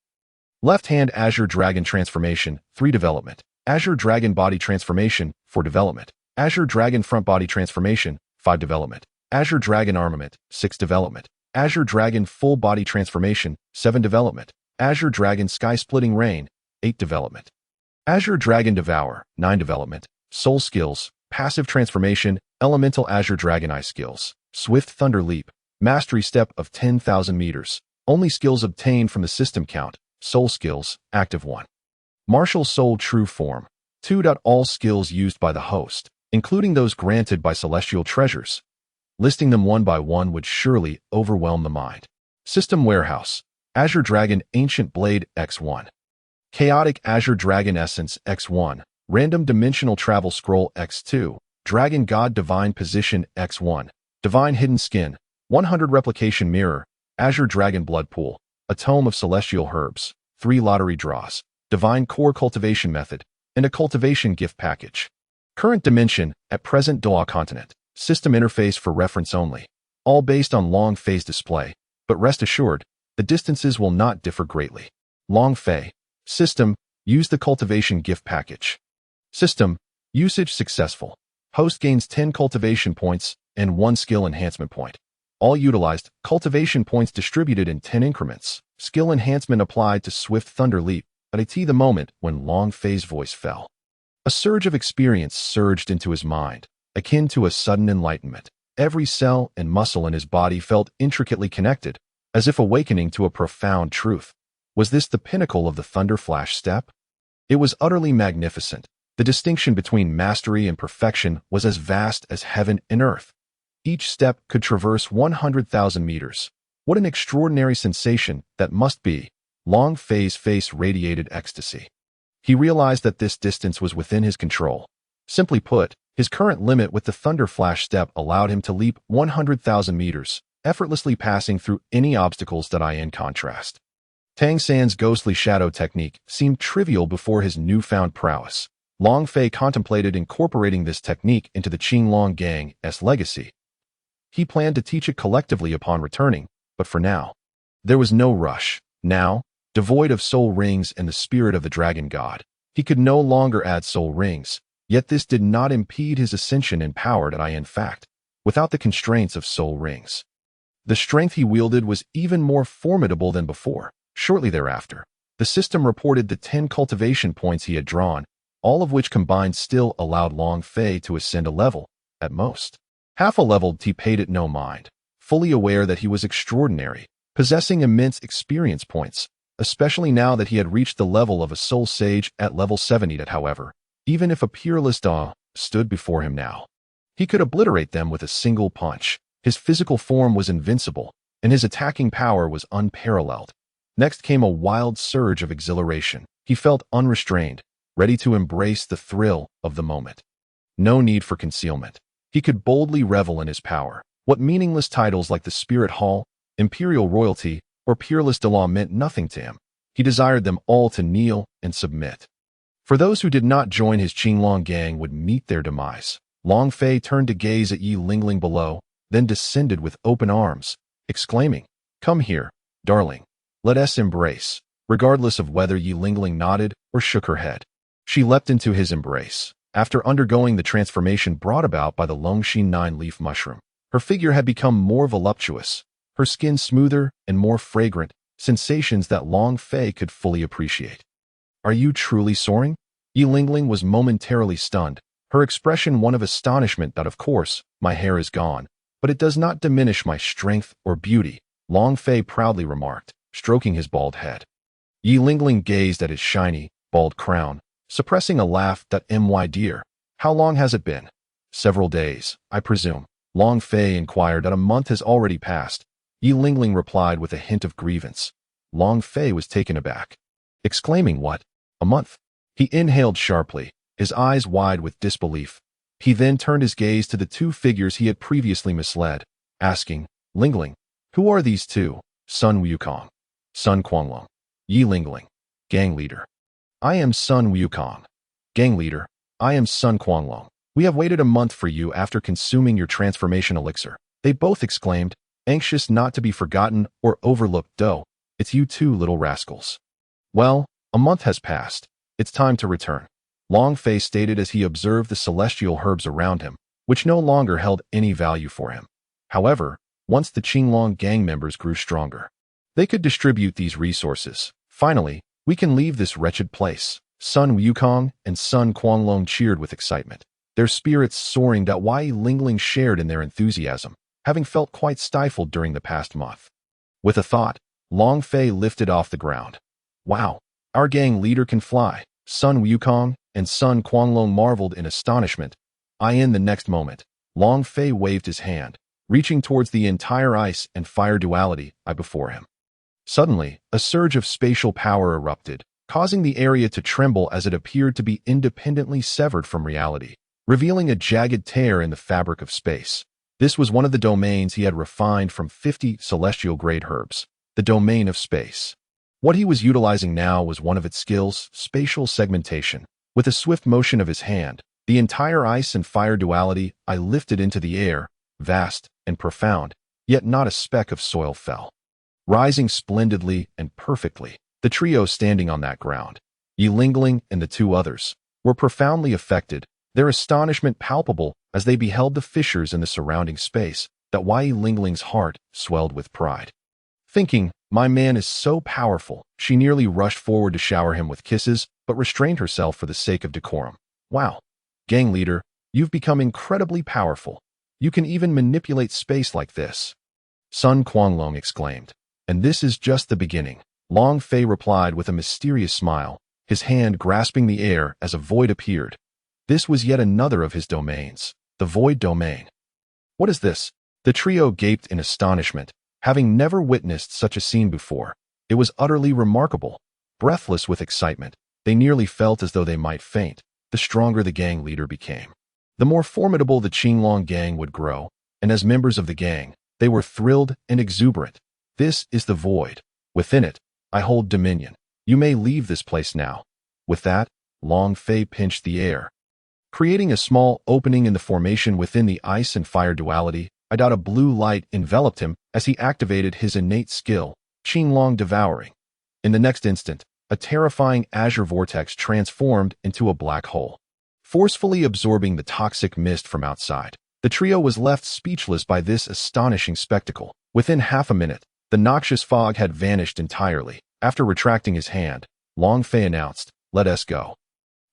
Left Hand Azure Dragon Transformation. 3 development. Azure Dragon Body Transformation. 4 development. Azure Dragon Front Body Transformation. 5 development. Azure Dragon Armament. 6 development. Azure Dragon Full Body Transformation. 7 development. Azure Dragon Sky Splitting Rain. 8 development. Azure Dragon Devour. 9 development. Soul Skills. Passive Transformation. Elemental Azure Dragon Eye Skills. Swift Thunder Leap. Mastery Step of 10,000 meters. Only skills obtained from the system count. Soul Skills. Active 1. Martial Soul True Form. 2. All skills used by the host, including those granted by celestial treasures. Listing them one by one would surely overwhelm the mind. System Warehouse. Azure Dragon Ancient Blade X1. Chaotic Azure Dragon Essence X1. Random Dimensional Travel Scroll X2. Dragon God Divine Position X1. Divine Hidden Skin. 100 Replication Mirror. Azure Dragon Blood Pool. A Tome of Celestial Herbs. 3 lottery draws. Divine Core Cultivation Method. And a Cultivation Gift Package. Current dimension, at present Doa Continent. System interface for reference only. All based on Long Fei's display, but rest assured, the distances will not differ greatly. Long Fei. System, use the Cultivation Gift Package. System, usage successful. Host gains 10 cultivation points and 1 skill enhancement point. All utilized, cultivation points distributed in 10 increments. Skill enhancement applied to Swift Thunder Leap at the moment when Long Fei's voice fell. A surge of experience surged into his mind, akin to a sudden enlightenment. Every cell and muscle in his body felt intricately connected, as if awakening to a profound truth. Was this the pinnacle of the Thunder Flash step? It was utterly magnificent. The distinction between mastery and perfection was as vast as heaven and earth. Each step could traverse 100,000 meters. What an extraordinary sensation that must be. Long Fei's face radiated ecstasy. He realized that this distance was within his control. Simply put, his current limit with the Thunder Flash step allowed him to leap 100,000 meters, effortlessly passing through any obstacles that in contrast. Tang San's ghostly shadow technique seemed trivial before his newfound prowess. Long Fei contemplated incorporating this technique into the Qinglong Gang's legacy. He planned to teach it collectively upon returning, but for now, there was no rush. Now, devoid of soul rings and the spirit of the dragon god, he could no longer add soul rings. Yet this did not impede his ascension in power in fact, without the constraints of soul rings. The strength he wielded was even more formidable than before. Shortly thereafter, the system reported the 10 cultivation points he had drawn, all of which combined still allowed Long Fei to ascend a level, at most. Half a level. He paid it no mind, fully aware that he was extraordinary, possessing immense experience points, especially now that he had reached the level of a soul sage at level 70. However, even if a peerless Da stood before him now, he could obliterate them with a single punch. His physical form was invincible, and his attacking power was unparalleled. Next came a wild surge of exhilaration. He felt unrestrained, ready to embrace the thrill of the moment. No need for concealment. He could boldly revel in his power. What meaningless titles like the Spirit Hall, Imperial Royalty, or Peerless Daulaw meant nothing to him. He desired them all to kneel and submit. For those who did not join his Qinglong gang would meet their demise. Long Fei turned to gaze at Yi Lingling below, then descended with open arms, exclaiming, "Come here, darling. Let us embrace," regardless of whether Yi Lingling nodded or shook her head. She leapt into his embrace. After undergoing the transformation brought about by the Longshin 9-leaf mushroom, her figure had become more voluptuous, her skin smoother and more fragrant, sensations that Long Fei could fully appreciate. "Are you truly soaring?" Yi Lingling was momentarily stunned, her expression one of astonishment. "That of course, my hair is gone, but it does not diminish my strength or beauty," Long Fei proudly remarked, stroking his bald head. Yi Lingling gazed at his shiny, bald crown, suppressing a laugh. "My dear, how long has it been?" "Several days, I presume," Long Fei inquired. "A month has already passed," Yi Lingling replied with a hint of grievance. Long Fei was taken aback, exclaiming, "What? A month?" He inhaled sharply, his eyes wide with disbelief. He then turned his gaze to the two figures he had previously misled, asking, "Lingling, who are these two?" "Sun Wukong." "Sun Quanglong." Yi Lingling, gang leader. "I am Sun Wukong." "Gang leader, I am Sun Quanglong. We have waited a month for you after consuming your transformation elixir," they both exclaimed, anxious not to be forgotten or overlooked. "Do, it's you two little rascals." "Well, a month has passed. It's time to return," Long Fei stated as he observed the celestial herbs around him, which no longer held any value for him. However, once the Qinglong gang members grew stronger, they could distribute these resources. "Finally, we can leave this wretched place." Sun Wukong and Sun Quanglong cheered with excitement, their spirits soaring. Yi Lingling shared in their enthusiasm, having felt quite stifled during the past month. With a thought, Long Fei lifted off the ground. "Wow, our gang leader can fly." Sun Wukong and Sun Quanglong marveled in astonishment. In the next moment, Long Fei waved his hand, reaching towards the entire ice and fire duality before him. Suddenly, a surge of spatial power erupted, causing the area to tremble as it appeared to be independently severed from reality, revealing a jagged tear in the fabric of space. This was one of the domains he had refined from 50 celestial-grade herbs, the domain of space. What he was utilizing now was one of its skills, spatial segmentation. With a swift motion of his hand, the entire ice and fire duality lifted into the air, vast and profound, yet not a speck of soil fell. Rising splendidly and perfectly, the trio standing on that ground, Yi Lingling and the two others, were profoundly affected, their astonishment palpable as they beheld the fissures in the surrounding space. Yi Lingling's heart swelled with pride. Thinking, "My man is so powerful," she nearly rushed forward to shower him with kisses, but restrained herself for the sake of decorum. "Wow, gang leader, you've become incredibly powerful. You can even manipulate space like this," Sun Quanglong exclaimed. "And this is just the beginning," Long Fei replied with a mysterious smile, his hand grasping the air as a void appeared. This was yet another of his domains, the void domain. "What is this?" The trio gaped in astonishment, having never witnessed such a scene before. It was utterly remarkable. Breathless with excitement, they nearly felt as though they might faint. The stronger the gang leader became, the more formidable the Qinglong gang would grow, and as members of the gang, they were thrilled and exuberant. "This is the void. Within it, I hold dominion. You may leave this place now." With that, Long Fei pinched the air, creating a small opening in the formation within the ice and fire duality. A blue light enveloped him as he activated his innate skill, Qinglong Devouring. In the next instant, a terrifying azure vortex transformed into a black hole. forcefully absorbing the toxic mist from outside. The trio was left speechless by this astonishing spectacle. Within half a minute, the noxious fog had vanished entirely. After retracting his hand, Long Fei announced, "Let us go."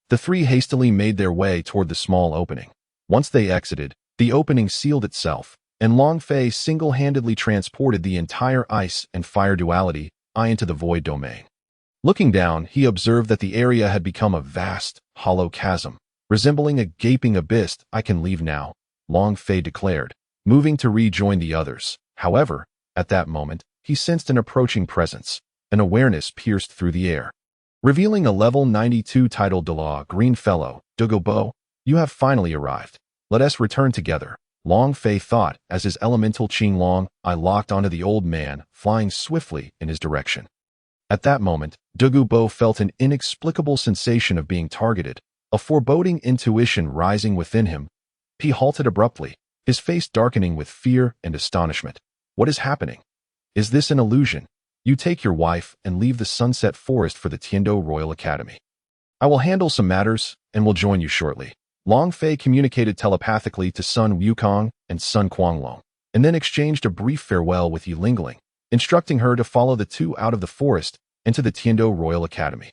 The three hastily made their way toward the small opening. Once they exited, the opening sealed itself, and Long Fei single-handedly transported the entire ice and fire duality into the void domain. Looking down, he observed that the area had become a vast, hollow chasm, resembling a gaping abyss. "I can leave now," Long Fei declared, moving to rejoin the others. However, at that moment, he sensed an approaching presence. An awareness pierced through the air, revealing a level 92 Title Douluo green fellow. "Douluo, you have finally arrived. Let us return together," Long Fei thought as his elemental Qinglong eye locked onto the old man, flying swiftly in his direction. At that moment, Douluo felt an inexplicable sensation of being targeted, a foreboding intuition rising within him. He halted abruptly, his face darkening with fear and astonishment. "What is happening? Is this an illusion? You take your wife and leave the Sunset Forest for the Tiando Royal Academy. I will handle some matters and will join you shortly." Long Fei communicated telepathically to Sun Wukong and Sun Quanglong, and then exchanged a brief farewell with Yi Lingling, instructing her to follow the two out of the forest and to the Tiando Royal Academy.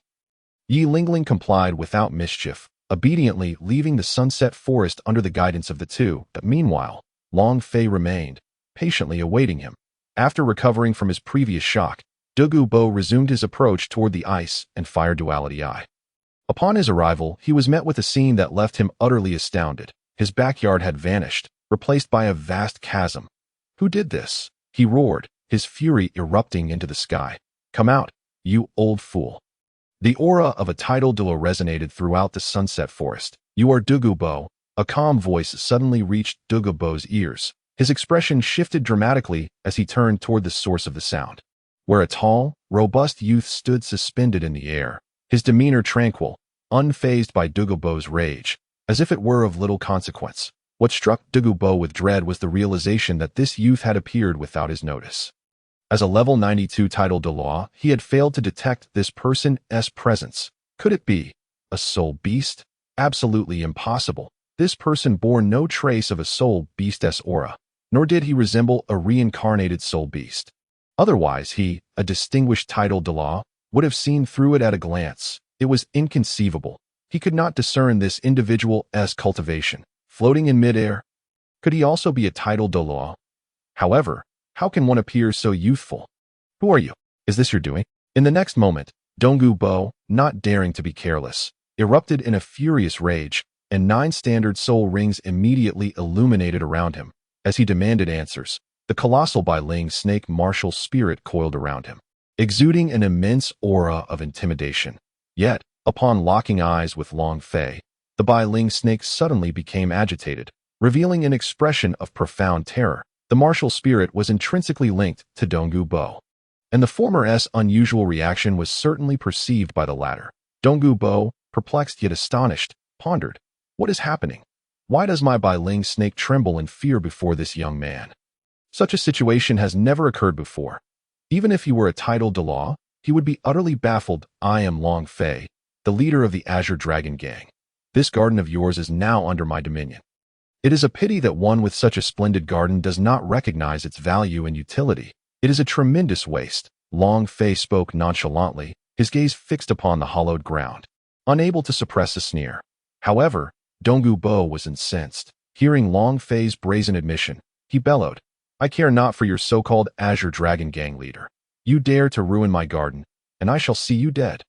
Yi Lingling complied without mischief, obediently leaving the Sunset Forest under the guidance of the two. But meanwhile, Long Fei remained, patiently awaiting him. After recovering from his previous shock, Douluo resumed his approach toward the ice and fire duality eye. Upon his arrival, he was met with a scene that left him utterly astounded. His backyard had vanished, replaced by a vast chasm. "Who did this?" he roared, his fury erupting into the sky. "Come out, you old fool." The aura of a Title Douluo resonated throughout the Sunset Forest. "You are Douluo." A calm voice suddenly reached Douluo's ears. His expression shifted dramatically as he turned toward the source of the sound, where a tall, robust youth stood suspended in the air, his demeanor tranquil, unfazed by Douluo's rage, as if it were of little consequence. What struck Douluo with dread was the realization that this youth had appeared without his notice. As a level 92 Title Douluo, he had failed to detect this person's presence. Could it be a soul beast? Absolutely impossible. This person bore no trace of a soul beast's aura, nor did he resemble a reincarnated soul beast. Otherwise he, a distinguished Title Douluo, would have seen through it at a glance. It was inconceivable. He could not discern this individual's cultivation, floating in midair. Could he also be a Title Douluo? However, how can one appear so youthful? "Who are you? Is this your doing?" In the next moment, Douluo, not daring to be careless, erupted in a furious rage, and 9 standard soul rings immediately illuminated around him. As he demanded answers, the colossal Bloodline snake martial spirit coiled around him, exuding an immense aura of intimidation. Yet, upon locking eyes with Long Fei, the Bloodline snake suddenly became agitated, revealing an expression of profound terror. The martial spirit was intrinsically linked to Douluo, and the former's unusual reaction was certainly perceived by the latter. Douluo, perplexed yet astonished, pondered, "What is happening? Why does my Bloodline snake tremble in fear before this young man? Such a situation has never occurred before. Even if he were a Title Douluo, he would be utterly baffled. I am Long Fei, the leader of the Azure Dragon gang. This garden of yours is now under my dominion. It is a pity that one with such a splendid garden does not recognize its value and utility. It is a tremendous waste." Long Fei spoke nonchalantly, his gaze fixed upon the hollowed ground, unable to suppress a sneer. However, Douluo was incensed. Hearing Long Fei's brazen admission, he bellowed, "I care not for your so-called Azure Dragon gang leader. You dare to ruin my garden, and I shall see you dead."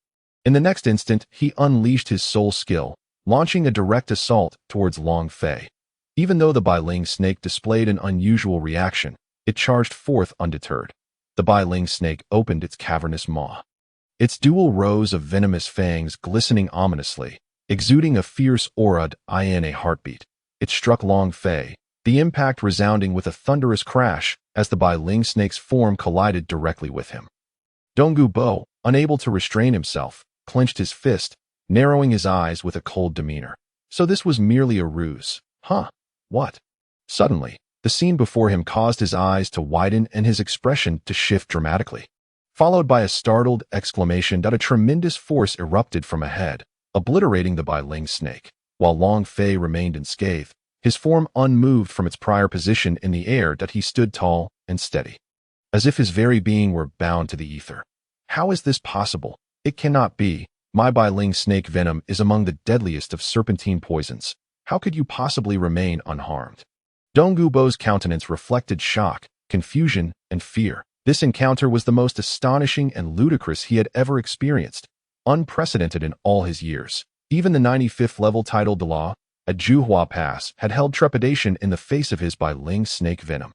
In the next instant, he unleashed his soul skill, launching a direct assault towards Long Fei. Even though the Bloodline snake displayed an unusual reaction, it charged forth undeterred. The Bloodline snake opened its cavernous maw, its dual rows of venomous fangs glistening ominously, exuding a fierce aura in a heartbeat. It struck Long Fei, the impact resounding with a thunderous crash as the Bloodline snake's form collided directly with him. Douluo, unable to restrain himself, clenched his fist, narrowing his eyes with a cold demeanor. So this was merely a ruse. Huh? What? Suddenly, the scene before him caused his eyes to widen and his expression to shift dramatically. Followed by a startled exclamation that a tremendous force erupted from ahead, obliterating the Bloodline snake. while Long Fei remained unscathed, his form unmoved from its prior position in the air that he stood tall and steady, as if his very being were bound to the ether. How is this possible? It cannot be. My Bailing snake venom is among the deadliest of serpentine poisons. How could you possibly remain unharmed? Dong Gubo's countenance reflected shock, confusion, and fear. This encounter was the most astonishing and ludicrous he had ever experienced, unprecedented in all his years. Even the 95th level Title Douluo at Juhua Pass had held trepidation in the face of his Bailing snake venom.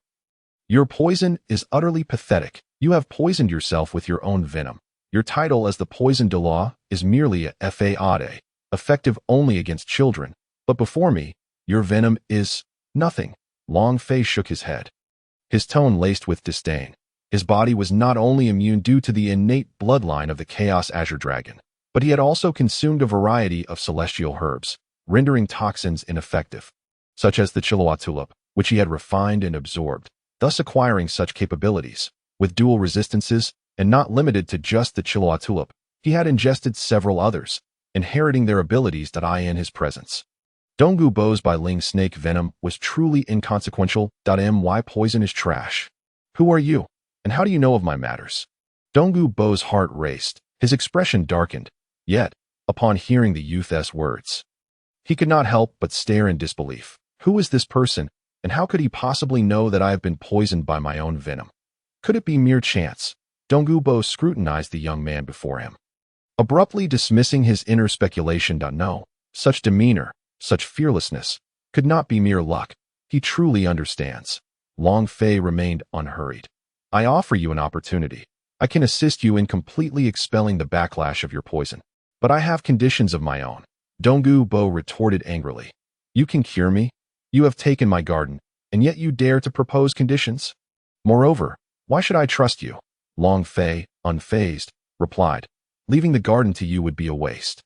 Your poison is utterly pathetic. You have poisoned yourself with your own venom. Your title as the Poison Douluo is merely a fade, effective only against children. But before me, your venom is nothing. Long Fei shook his head, his tone laced with disdain. His body was not only immune due to the innate bloodline of the Chaos Azure Dragon, but he had also consumed a variety of celestial herbs, rendering toxins ineffective, such as the Chiloa tulip, which he had refined and absorbed, thus acquiring such capabilities. With dual resistances, and not limited to just the Chiloa tulip, he had ingested several others, inheriting their abilities that I in his presence. Dong Gubo's Bailing snake venom was truly inconsequential. My poison is trash. Who are you? And how do you know of my matters? Dong Gubo's heart raced, his expression darkened, yet, upon hearing the youth's words, he could not help but stare in disbelief. Who is this person, and how could he possibly know that I have been poisoned by my own venom? Could it be mere chance? Dong Gubo scrutinized the young man before him, abruptly dismissing his inner speculation. No, such demeanor, such fearlessness, could not be mere luck. He truly understands. Long Fei remained unhurried. I offer you an opportunity. I can assist you in completely expelling the backlash of your poison. But I have conditions of my own. Dong Gubo retorted angrily. You can cure me? You have taken my garden, and yet you dare to propose conditions? Moreover, why should I trust you? Long Fei, unfazed, replied. Leaving the garden to you would be a waste.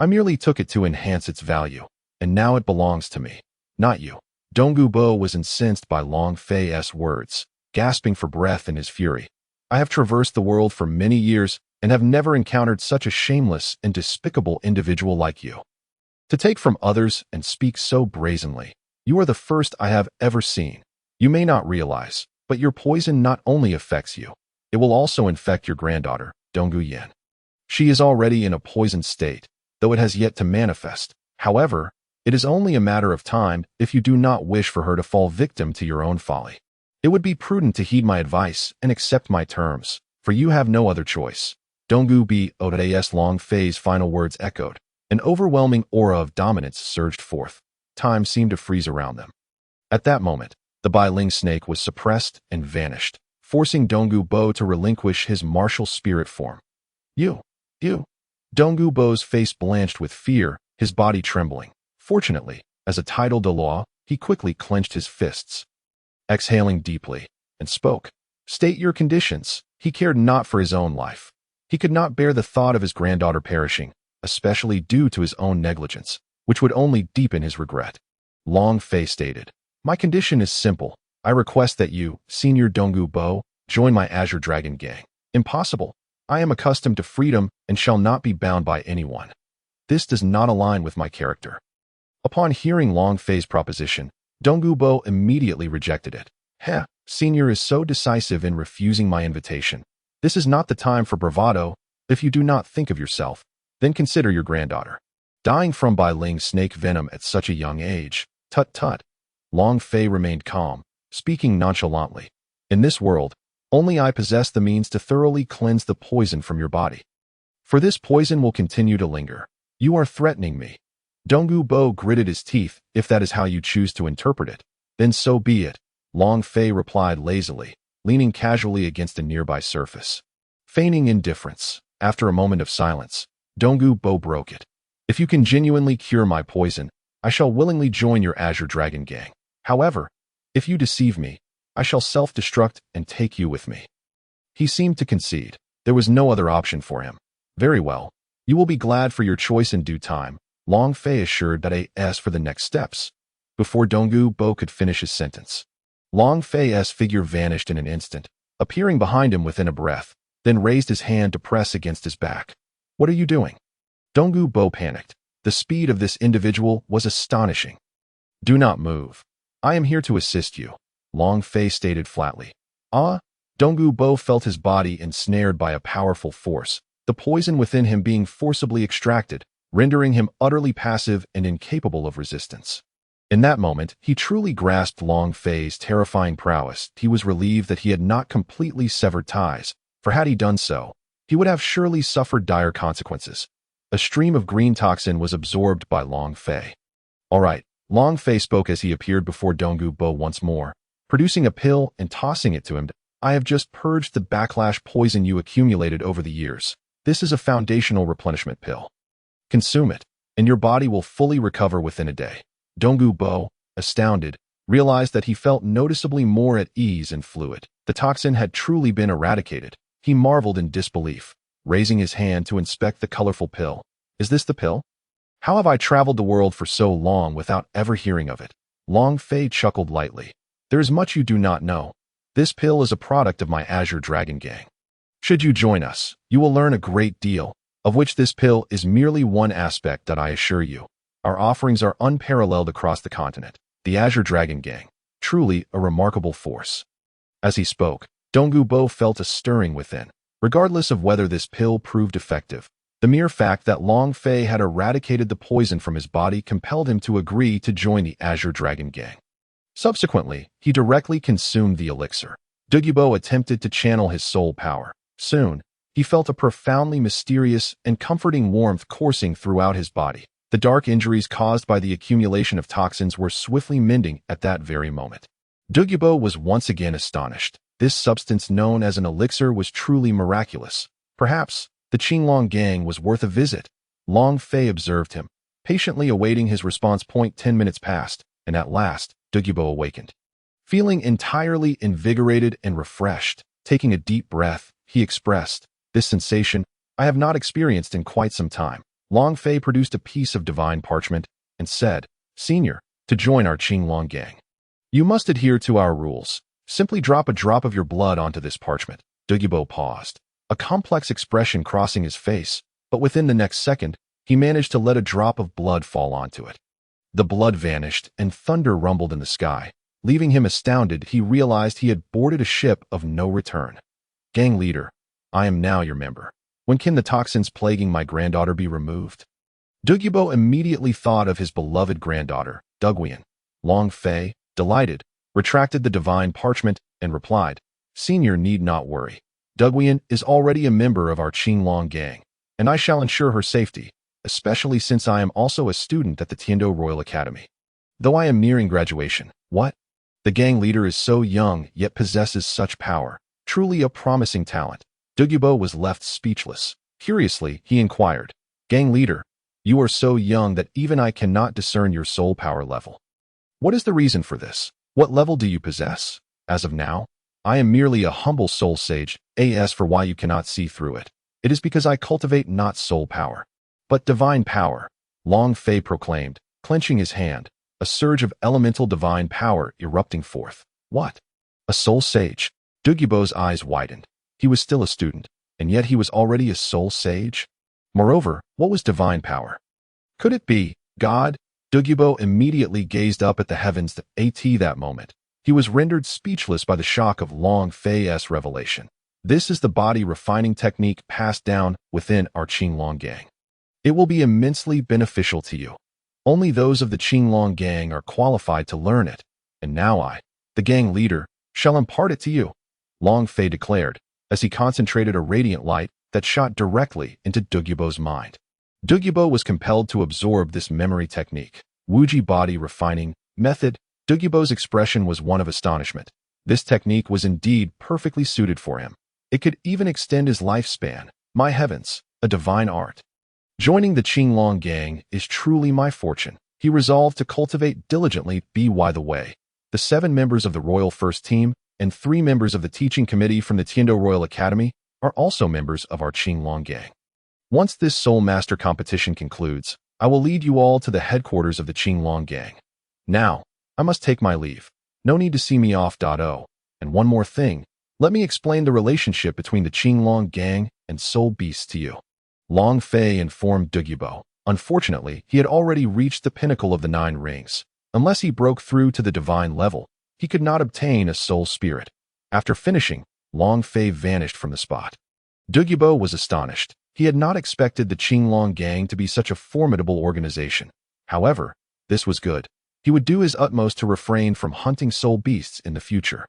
I merely took it to enhance its value, and now it belongs to me, not you. Dong Gubo was incensed by Long Fei's words, gasping for breath in his fury. I have traversed the world for many years and have never encountered such a shameless and despicable individual like you. To take from others and speak so brazenly, you are the first I have ever seen. You may not realize, but your poison not only affects you, it will also infect your granddaughter, Dong Guyan. She is already in a poisoned state, though it has yet to manifest. However, it is only a matter of time if you do not wish for her to fall victim to your own folly. It would be prudent to heed my advice and accept my terms, for you have no other choice. Dong Gubo's Long Fei's final words echoed. An overwhelming aura of dominance surged forth. Time seemed to freeze around them. At that moment, the Bailing snake was suppressed and vanished, forcing Dong Gubo to relinquish his martial spirit form. You. Dong Gubo's face blanched with fear, his body trembling. Fortunately, as a Title Douluo, he quickly clenched his fists, exhaling deeply, and spoke. State your conditions. He cared not for his own life. He could not bear the thought of his granddaughter perishing, especially due to his own negligence, which would only deepen his regret. Long Fei stated, my condition is simple. I request that you, Senior Dong Gubo, join my Azure Dragon gang. Impossible. I am accustomed to freedom and shall not be bound by anyone. This does not align with my character. Upon hearing Long Fei's proposition, Dong Gubo immediately rejected it. Senior is so decisive in refusing my invitation. This is not the time for bravado. If you do not think of yourself, then consider your granddaughter. Dying from Bailing snake venom at such a young age. Tut. Long Fei remained calm, speaking nonchalantly. In this world, only I possess the means to thoroughly cleanse the poison from your body. For this poison will continue to linger. You are threatening me. Dong Gubo gritted his teeth. If that is how you choose to interpret it, then so be it. Long Fei replied lazily, leaning casually against a nearby surface. Feigning indifference, after a moment of silence, Dong Gubo broke it. If you can genuinely cure my poison, I shall willingly join your Azure Dragon gang. However, if you deceive me, I shall self-destruct and take you with me. He seemed to concede. There was no other option for him. Very well. You will be glad for your choice in due time. Long Fei assured that as for the next steps. Before Dong Gubo could finish his sentence, Long Fei's figure vanished in an instant, appearing behind him within a breath, then raised his hand to press against his back. What are you doing? Dong Gubo panicked. The speed of this individual was astonishing. "Do not move. I am here to assist you," Long Fei stated flatly. Donggu Bo felt his body ensnared by a powerful force, the poison within him being forcibly extracted, rendering him utterly passive and incapable of resistance. In that moment, he truly grasped Long Fei's terrifying prowess. He was relieved that he had not completely severed ties, for had he done so, he would have surely suffered dire consequences. A stream of green toxin was absorbed by Long Fei. "All right," Long Fei spoke as he appeared before Donggu Bo once more, producing a pill and tossing it to him. "I have just purged the backlash poison you accumulated over the years. This is a foundational replenishment pill. Consume it, and your body will fully recover within a day." Donggu Bo, astounded, realized that he felt noticeably more at ease and fluid. The toxin had truly been eradicated. He marveled in disbelief, raising his hand to inspect the colorful pill. "Is this the pill? How have I traveled the world for so long without ever hearing of it?" Long Fei chuckled lightly. "There is much you do not know. This pill is a product of my Azure Dragon gang. Should you join us, you will learn a great deal, of which this pill is merely one aspect that I assure you. Our offerings are unparalleled across the continent. The Azure Dragon gang, truly a remarkable force." As he spoke, Donggu Bo felt a stirring within. Regardless of whether this pill proved effective, the mere fact that Long Fei had eradicated the poison from his body compelled him to agree to join the Azure Dragon gang. Subsequently, he directly consumed the elixir. Donggu Bo attempted to channel his soul power. Soon, he felt a profoundly mysterious and comforting warmth coursing throughout his body. The dark injuries caused by the accumulation of toxins were swiftly mending at that very moment. Donggu Bo was once again astonished. This substance known as an elixir was truly miraculous. Perhaps the Qinglong gang was worth a visit. Long Fei observed him, patiently awaiting his response. 10 minutes passed, and at last, Donggu Bo awakened. Feeling entirely invigorated and refreshed, taking a deep breath, he expressed, "This sensation I have not experienced in quite some time." Long Fei produced a piece of divine parchment and said, "Senior, to join our Qinglong gang, you must adhere to our rules. Simply drop a drop of your blood onto this parchment." Donggu Bo paused, a complex expression crossing his face, but within the next second, he managed to let a drop of blood fall onto it. The blood vanished and thunder rumbled in the sky. Leaving him astounded, he realized he had boarded a ship of no return. "Gang leader, I am now your member. When can the toxins plaguing my granddaughter be removed?" Donggu Bo immediately thought of his beloved granddaughter, Duguian. Long Fei, delighted, retracted the divine parchment and replied, "Senior need not worry. Duguian is already a member of our Qinglong gang, and I shall ensure her safety, especially since I am also a student at the Tiando Royal Academy. Though I am nearing graduation." "What? The gang leader is so young yet possesses such power. Truly a promising talent." Donggu Bo was left speechless. Curiously, he inquired, "Gang leader, you are so young that even I cannot discern your soul power level. What is the reason for this? What level do you possess?" "As of now, I am merely a humble soul sage. As for why you cannot see through it, it is because I cultivate not soul power, but divine power," Long Fei proclaimed, clenching his hand, a surge of elemental divine power erupting forth. "What? A soul sage?" Donggu Bo's eyes widened. He was still a student, and yet he was already a soul sage? Moreover, what was divine power? Could it be God? Donggu Bo immediately gazed up at the heavens. That moment, he was rendered speechless by the shock of Long Fei's revelation. This is the body refining technique passed down within our Qinglong gang. It will be immensely beneficial to you. Only those of the Qinglong gang are qualified to learn it, and now I, the gang leader, shall impart it to you," Long Fei declared, as he concentrated a radiant light that shot directly into Donggu Bo's mind. Donggu Bo was compelled to absorb this memory technique. Wuji body refining method. Donggu Bo's expression was one of astonishment. This technique was indeed perfectly suited for him. It could even extend his lifespan. My heavens, a divine art. Joining the Qinglong gang is truly my fortune. He resolved to cultivate diligently. By the way, the 7 members of the Royal First Team and 3 members of the teaching committee from the Tiando Royal Academy are also members of our Qinglong gang. Once this Soul Master competition concludes, I will lead you all to the headquarters of the Qinglong gang. Now, I must take my leave. No need to see me off. And one more thing, let me explain the relationship between the Qinglong gang and Soul Beasts to you," Long Fei informed Donggu Bo. Unfortunately, he had already reached the pinnacle of the 9 rings. Unless he broke through to the divine level, he could not obtain a soul spirit. After finishing, Long Fei vanished from the spot. Douluo was astonished. He had not expected the Qinglong gang to be such a formidable organization. However, this was good. He would do his utmost to refrain from hunting soul beasts in the future.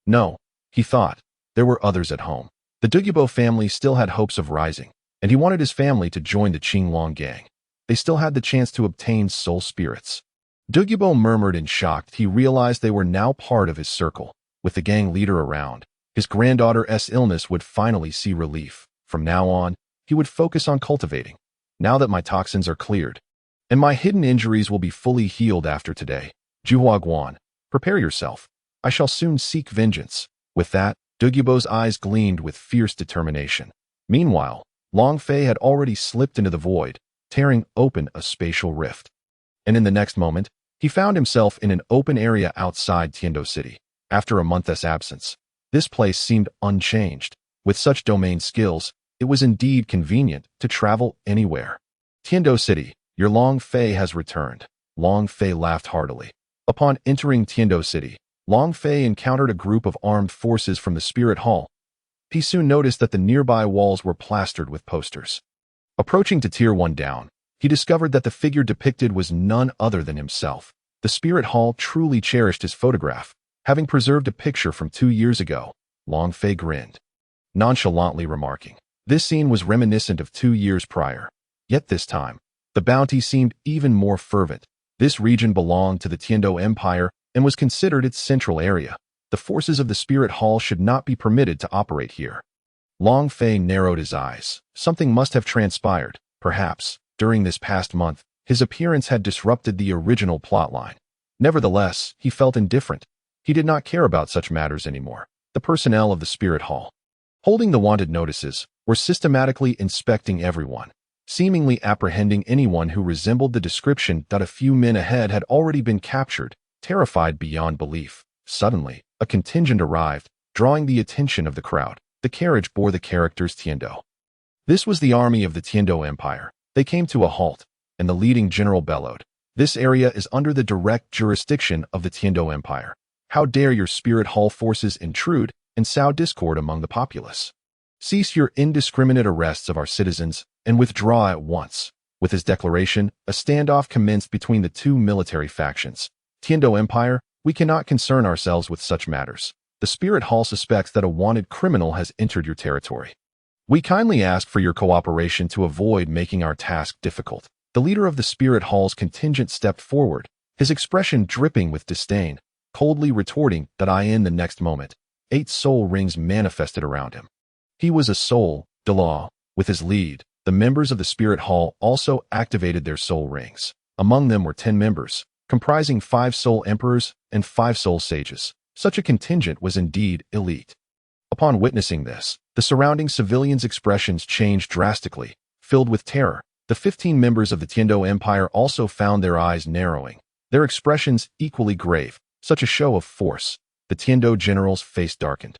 No, he thought, there were others at home. The Douluo family still had hopes of rising, and he wanted his family to join the Qinglong gang. They still had the chance to obtain soul spirits. Douluo murmured in shock. He realized they were now part of his circle. With the gang leader around, his granddaughter's illness would finally see relief. From now on, he would focus on cultivating. Now that my toxins are cleared, and my hidden injuries will be fully healed after today. Juhuaguan, prepare yourself. I shall soon seek vengeance. With that, Douluo's eyes gleamed with fierce determination. Meanwhile, Long Fei had already slipped into the void, tearing open a spatial rift. And in the next moment, he found himself in an open area outside Tiando City. After a month's absence, this place seemed unchanged. With such domain skills, it was indeed convenient to travel anywhere. Tiando City, your Long Fei has returned. Long Fei laughed heartily. Upon entering Tiando City, Long Fei encountered a group of armed forces from the Spirit Hall. He soon noticed that the nearby walls were plastered with posters. Approaching to Tier 1 down, he discovered that the figure depicted was none other than himself. The Spirit Hall truly cherished his photograph, having preserved a picture from 2 years ago. Long Fei grinned, nonchalantly remarking, this scene was reminiscent of 2 years prior. Yet this time, the bounty seemed even more fervent. This region belonged to the Tiando Empire and was considered its central area. The forces of the Spirit Hall should not be permitted to operate here. Long Fei narrowed his eyes. Something must have transpired. Perhaps, during this past month, his appearance had disrupted the original plotline. Nevertheless, he felt indifferent. He did not care about such matters anymore. The personnel of the Spirit Hall, holding the wanted notices, were systematically inspecting everyone, seemingly apprehending anyone who resembled the description that a few men ahead had already been captured, terrified beyond belief. Suddenly, a contingent arrived, drawing the attention of the crowd. The carriage bore the characters Tiando. This was the army of the Tiando Empire. They came to a halt, and the leading general bellowed, this area is under the direct jurisdiction of the Tiando Empire. How dare your Spirit Hall forces intrude and sow discord among the populace? Cease your indiscriminate arrests of our citizens and withdraw at once. With his declaration, a standoff commenced between the two military factions. Tiando Empire, we cannot concern ourselves with such matters. The Spirit Hall suspects that a wanted criminal has entered your territory. We kindly ask for your cooperation to avoid making our task difficult. The leader of the Spirit Hall's contingent stepped forward, his expression dripping with disdain, coldly retorting that in the next moment, 8 soul rings manifested around him. He was a Soul Douluo. With his lead, the members of the Spirit Hall also activated their soul rings. Among them were 10 members, comprising 5 soul emperors and 5 soul sages. Such a contingent was indeed elite. Upon witnessing this, the surrounding civilians' expressions changed drastically, filled with terror. The 15 members of the Tiando Empire also found their eyes narrowing, their expressions equally grave. Such a show of force. The Tiando general's face darkened.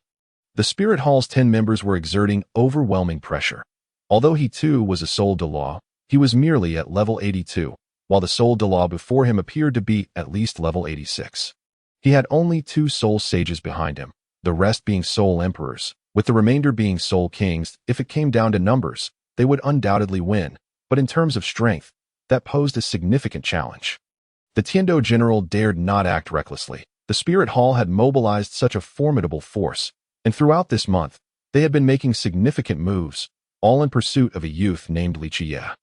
The Spirit Hall's 10 members were exerting overwhelming pressure. Although he too was a Soul Douluo, he was merely at level 82, while the Soul Douluo before him appeared to be at least level 86. He had only 2 soul sages behind him, the rest being soul emperors, with the remainder being soul kings. If it came down to numbers, they would undoubtedly win, but in terms of strength, that posed a significant challenge. The Tiando general dared not act recklessly. The Spirit Hall had mobilized such a formidable force, and throughout this month, they had been making significant moves, all in pursuit of a youth named Li Qie.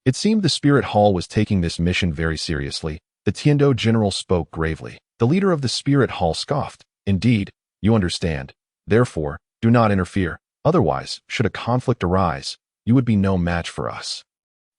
It seemed the Spirit Hall was taking this mission very seriously. The Tiando general spoke gravely. The leader of the Spirit Hall scoffed. Indeed, you understand. Therefore, do not interfere. Otherwise, should a conflict arise, you would be no match for us.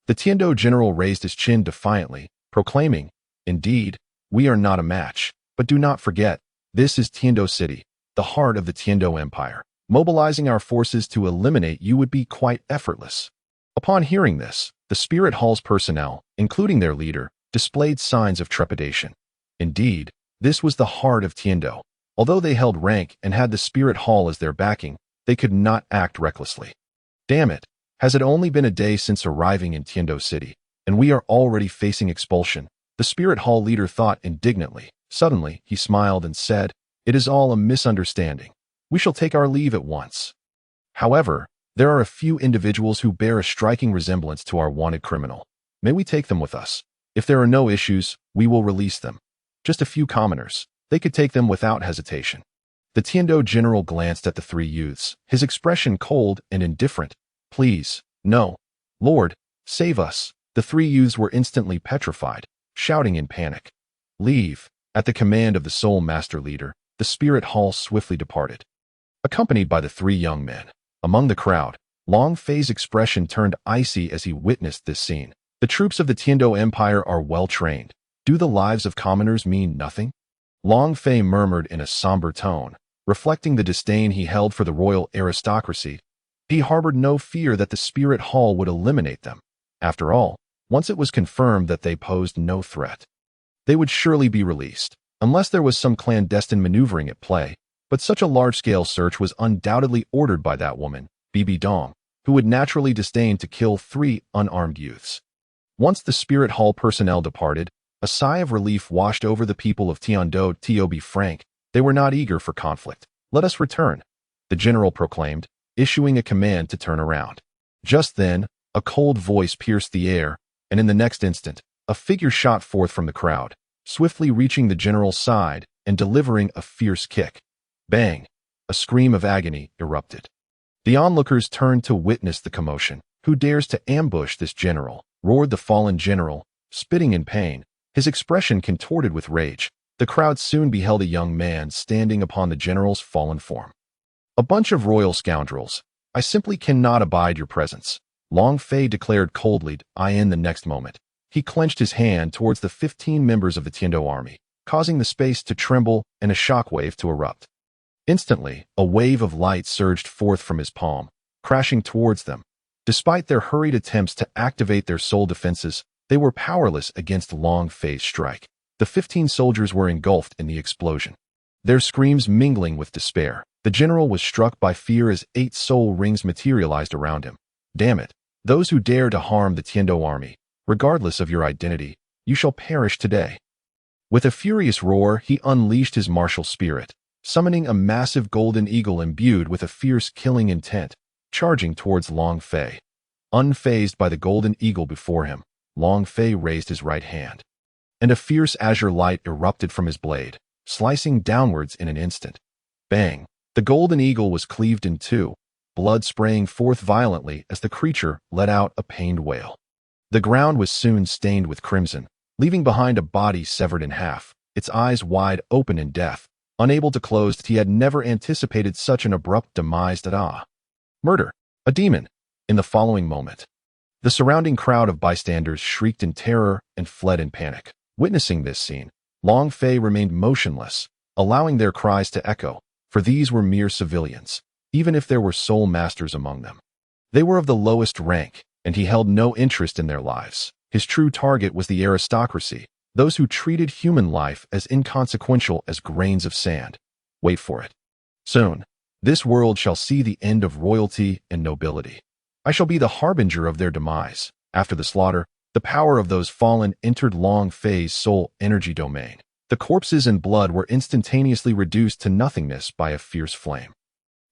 The Tiando general raised his chin defiantly, proclaiming, indeed, we are not a match. But do not forget, this is Tiando City, the heart of the Tiando Empire. Mobilizing our forces to eliminate you would be quite effortless. Upon hearing this, the Spirit Hall's personnel, including their leader, displayed signs of trepidation. Indeed, this was the heart of Tiando. Although they held rank and had the Spirit Hall as their backing, they could not act recklessly. Damn it, has it only been a day since arriving in Tiando City? and we are already facing expulsion, the Spirit Hall leader thought indignantly. Suddenly, he smiled and said, "It is all a misunderstanding. We shall take our leave at once." However, there are a few individuals who bear a striking resemblance to our wanted criminal. May we take them with us? If there are no issues, we will release them. Just a few commoners. They could take them without hesitation. The Tiando general glanced at the three youths, his expression cold and indifferent. "Please, no. Lord, save us." The three youths were instantly petrified, shouting in panic. "Leave." At the command of the Soul Master leader, the Spirit Hall swiftly departed, accompanied by the three young men. Among the crowd, Long Fei's expression turned icy as he witnessed this scene. The troops of the Tiando Empire are well trained. Do the lives of commoners mean nothing? Long Fei murmured in a somber tone, reflecting the disdain he held for the royal aristocracy. He harbored no fear that the Spirit Hall would eliminate them. After all, once it was confirmed that they posed no threat, they would surely be released, unless there was some clandestine maneuvering at play. But such a large-scale search was undoubtedly ordered by that woman, Bibi Dong, who would naturally disdain to kill three unarmed youths. Once the Spirit Hall personnel departed, a sigh of relief washed over the people of Tiando. To be frank, they were not eager for conflict. "Let us return," the general proclaimed, issuing a command to turn around. Just then, a cold voice pierced the air, and in the next instant, a figure shot forth from the crowd, swiftly reaching the general's side and delivering a fierce kick. Bang! A scream of agony erupted. The onlookers turned to witness the commotion. "Who dares to ambush this general?" roared the fallen general, spitting in pain, his expression contorted with rage. The crowd soon beheld a young man standing upon the general's fallen form. "A bunch of royal scoundrels. I simply cannot abide your presence," Long Fei declared coldly. In the next moment, he clenched his hand towards the 15 members of the Tiando army, causing the space to tremble and a shockwave to erupt. Instantly, a wave of light surged forth from his palm, crashing towards them. Despite their hurried attempts to activate their soul defenses, they were powerless against Long Fei's strike. The 15 soldiers were engulfed in the explosion, their screams mingling with despair. The general was struck by fear as 8 soul rings materialized around him. "Damn it! Those who dare to harm the Tiando army, regardless of your identity, you shall perish today." With a furious roar, he unleashed his martial spirit, summoning a massive golden eagle imbued with a fierce killing intent, charging towards Long Fei. Unfazed by the golden eagle before him, Long Fei raised his right hand, and a fierce azure light erupted from his blade, slicing downwards in an instant. Bang! The golden eagle was cleaved in two, blood spraying forth violently as the creature let out a pained wail. The ground was soon stained with crimson, leaving behind a body severed in half, its eyes wide open in death. Unable to close, he had never anticipated such an abrupt demise. Murder! A demon! In the following moment, the surrounding crowd of bystanders shrieked in terror and fled in panic. Witnessing this scene, Long Fei remained motionless, allowing their cries to echo, for these were mere civilians, even if there were soul masters among them. They were of the lowest rank, and he held no interest in their lives. His true target was the aristocracy, those who treated human life as inconsequential as grains of sand. Wait for it. Soon, this world shall see the end of royalty and nobility. I shall be the harbinger of their demise. After the slaughter, the power of those fallen entered Long Fei's soul energy domain. The corpses and blood were instantaneously reduced to nothingness by a fierce flame.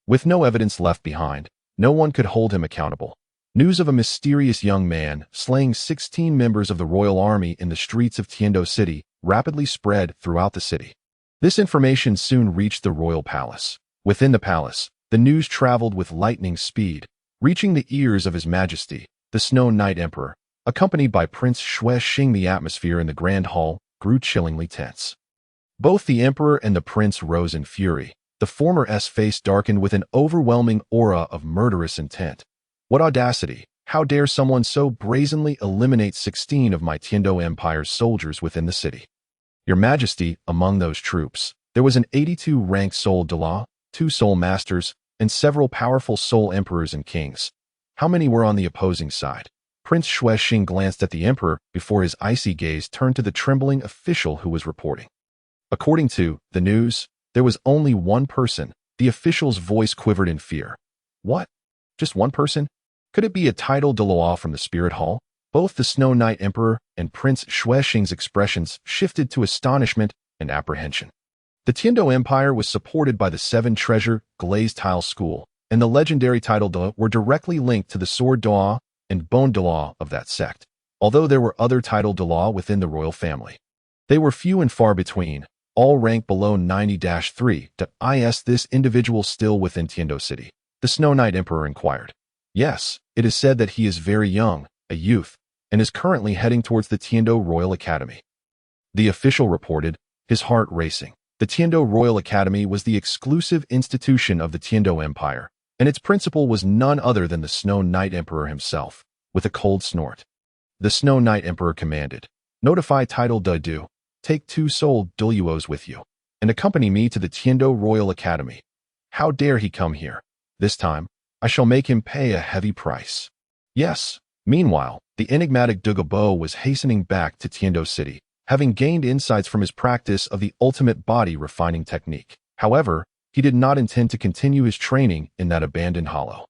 With no evidence left behind, no one could hold him accountable. News of a mysterious young man slaying 16 members of the royal army in the streets of Tiando City rapidly spread throughout the city. This information soon reached the royal palace. Within the palace, the news traveled with lightning speed, reaching the ears of His Majesty, the Snow Knight Emperor. Accompanied by Prince Xue Xing, the atmosphere in the Grand Hall grew chillingly tense. Both the Emperor and the Prince rose in fury. The former's face darkened with an overwhelming aura of murderous intent. What audacity! How dare someone so brazenly eliminate 16 of my Tiando Empire's soldiers within the city? Your Majesty, among those troops, there was an 82-rank Soul Douluo, 2 soul masters, and several powerful soul emperors and kings. How many were on the opposing side? Prince Xue Xing glanced at the emperor before his icy gaze turned to the trembling official who was reporting. According to the news, there was only one person. The official's voice quivered in fear. What? Just one person? Could it be a Title Douluo from the Spirit Hall? Both the Snow Knight Emperor and Prince Xuexing's expressions shifted to astonishment and apprehension. The Tiando Empire was supported by the 7 treasure glazed tile school, and the legendary Title Douluo were directly linked to the Sword Douluo and Bone Douluo of that sect, although there were other Title Douluo within the royal family. They were few and far between, all ranked below 90-3. Is this individual still within Tiando City? The Snow Knight Emperor inquired. Yes, it is said that he is very young, a youth, and is currently heading towards the Tiando Royal Academy. The official reported, his heart racing. The Tiando Royal Academy was the exclusive institution of the Tiando Empire, and its principal was none other than the Snow Knight Emperor himself. With a cold snort, the Snow Knight Emperor commanded, "Notify Title Douluo, take 2 Soul Douluos with you, and accompany me to the Tiando Royal Academy. How dare he come here? This time, I shall make him pay a heavy price." Yes. Meanwhile, the enigmatic Douluo was hastening back to Tiando City, having gained insights from his practice of the ultimate body refining technique. However, he did not intend to continue his training in that abandoned hollow.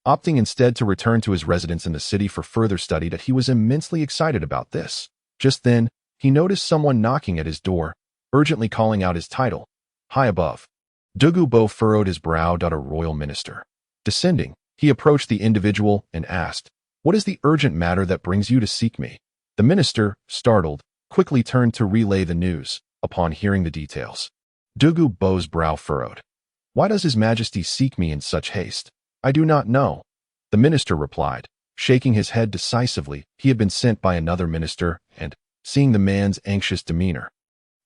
Opting instead to return to his residence in the city for further study, that he was immensely excited about this. Just then, he noticed someone knocking at his door, urgently calling out his title. High above, Douluo furrowed his brow. A royal minister. Descending, he approached the individual and asked, "What is the urgent matter that brings you to seek me?" The minister, startled, quickly turned to relay the news. Upon hearing the details, Douluo's brow furrowed. "Why does His Majesty seek me in such haste?" "I do not know," the minister replied, shaking his head decisively. He had been sent by another minister and, seeing the man's anxious demeanor,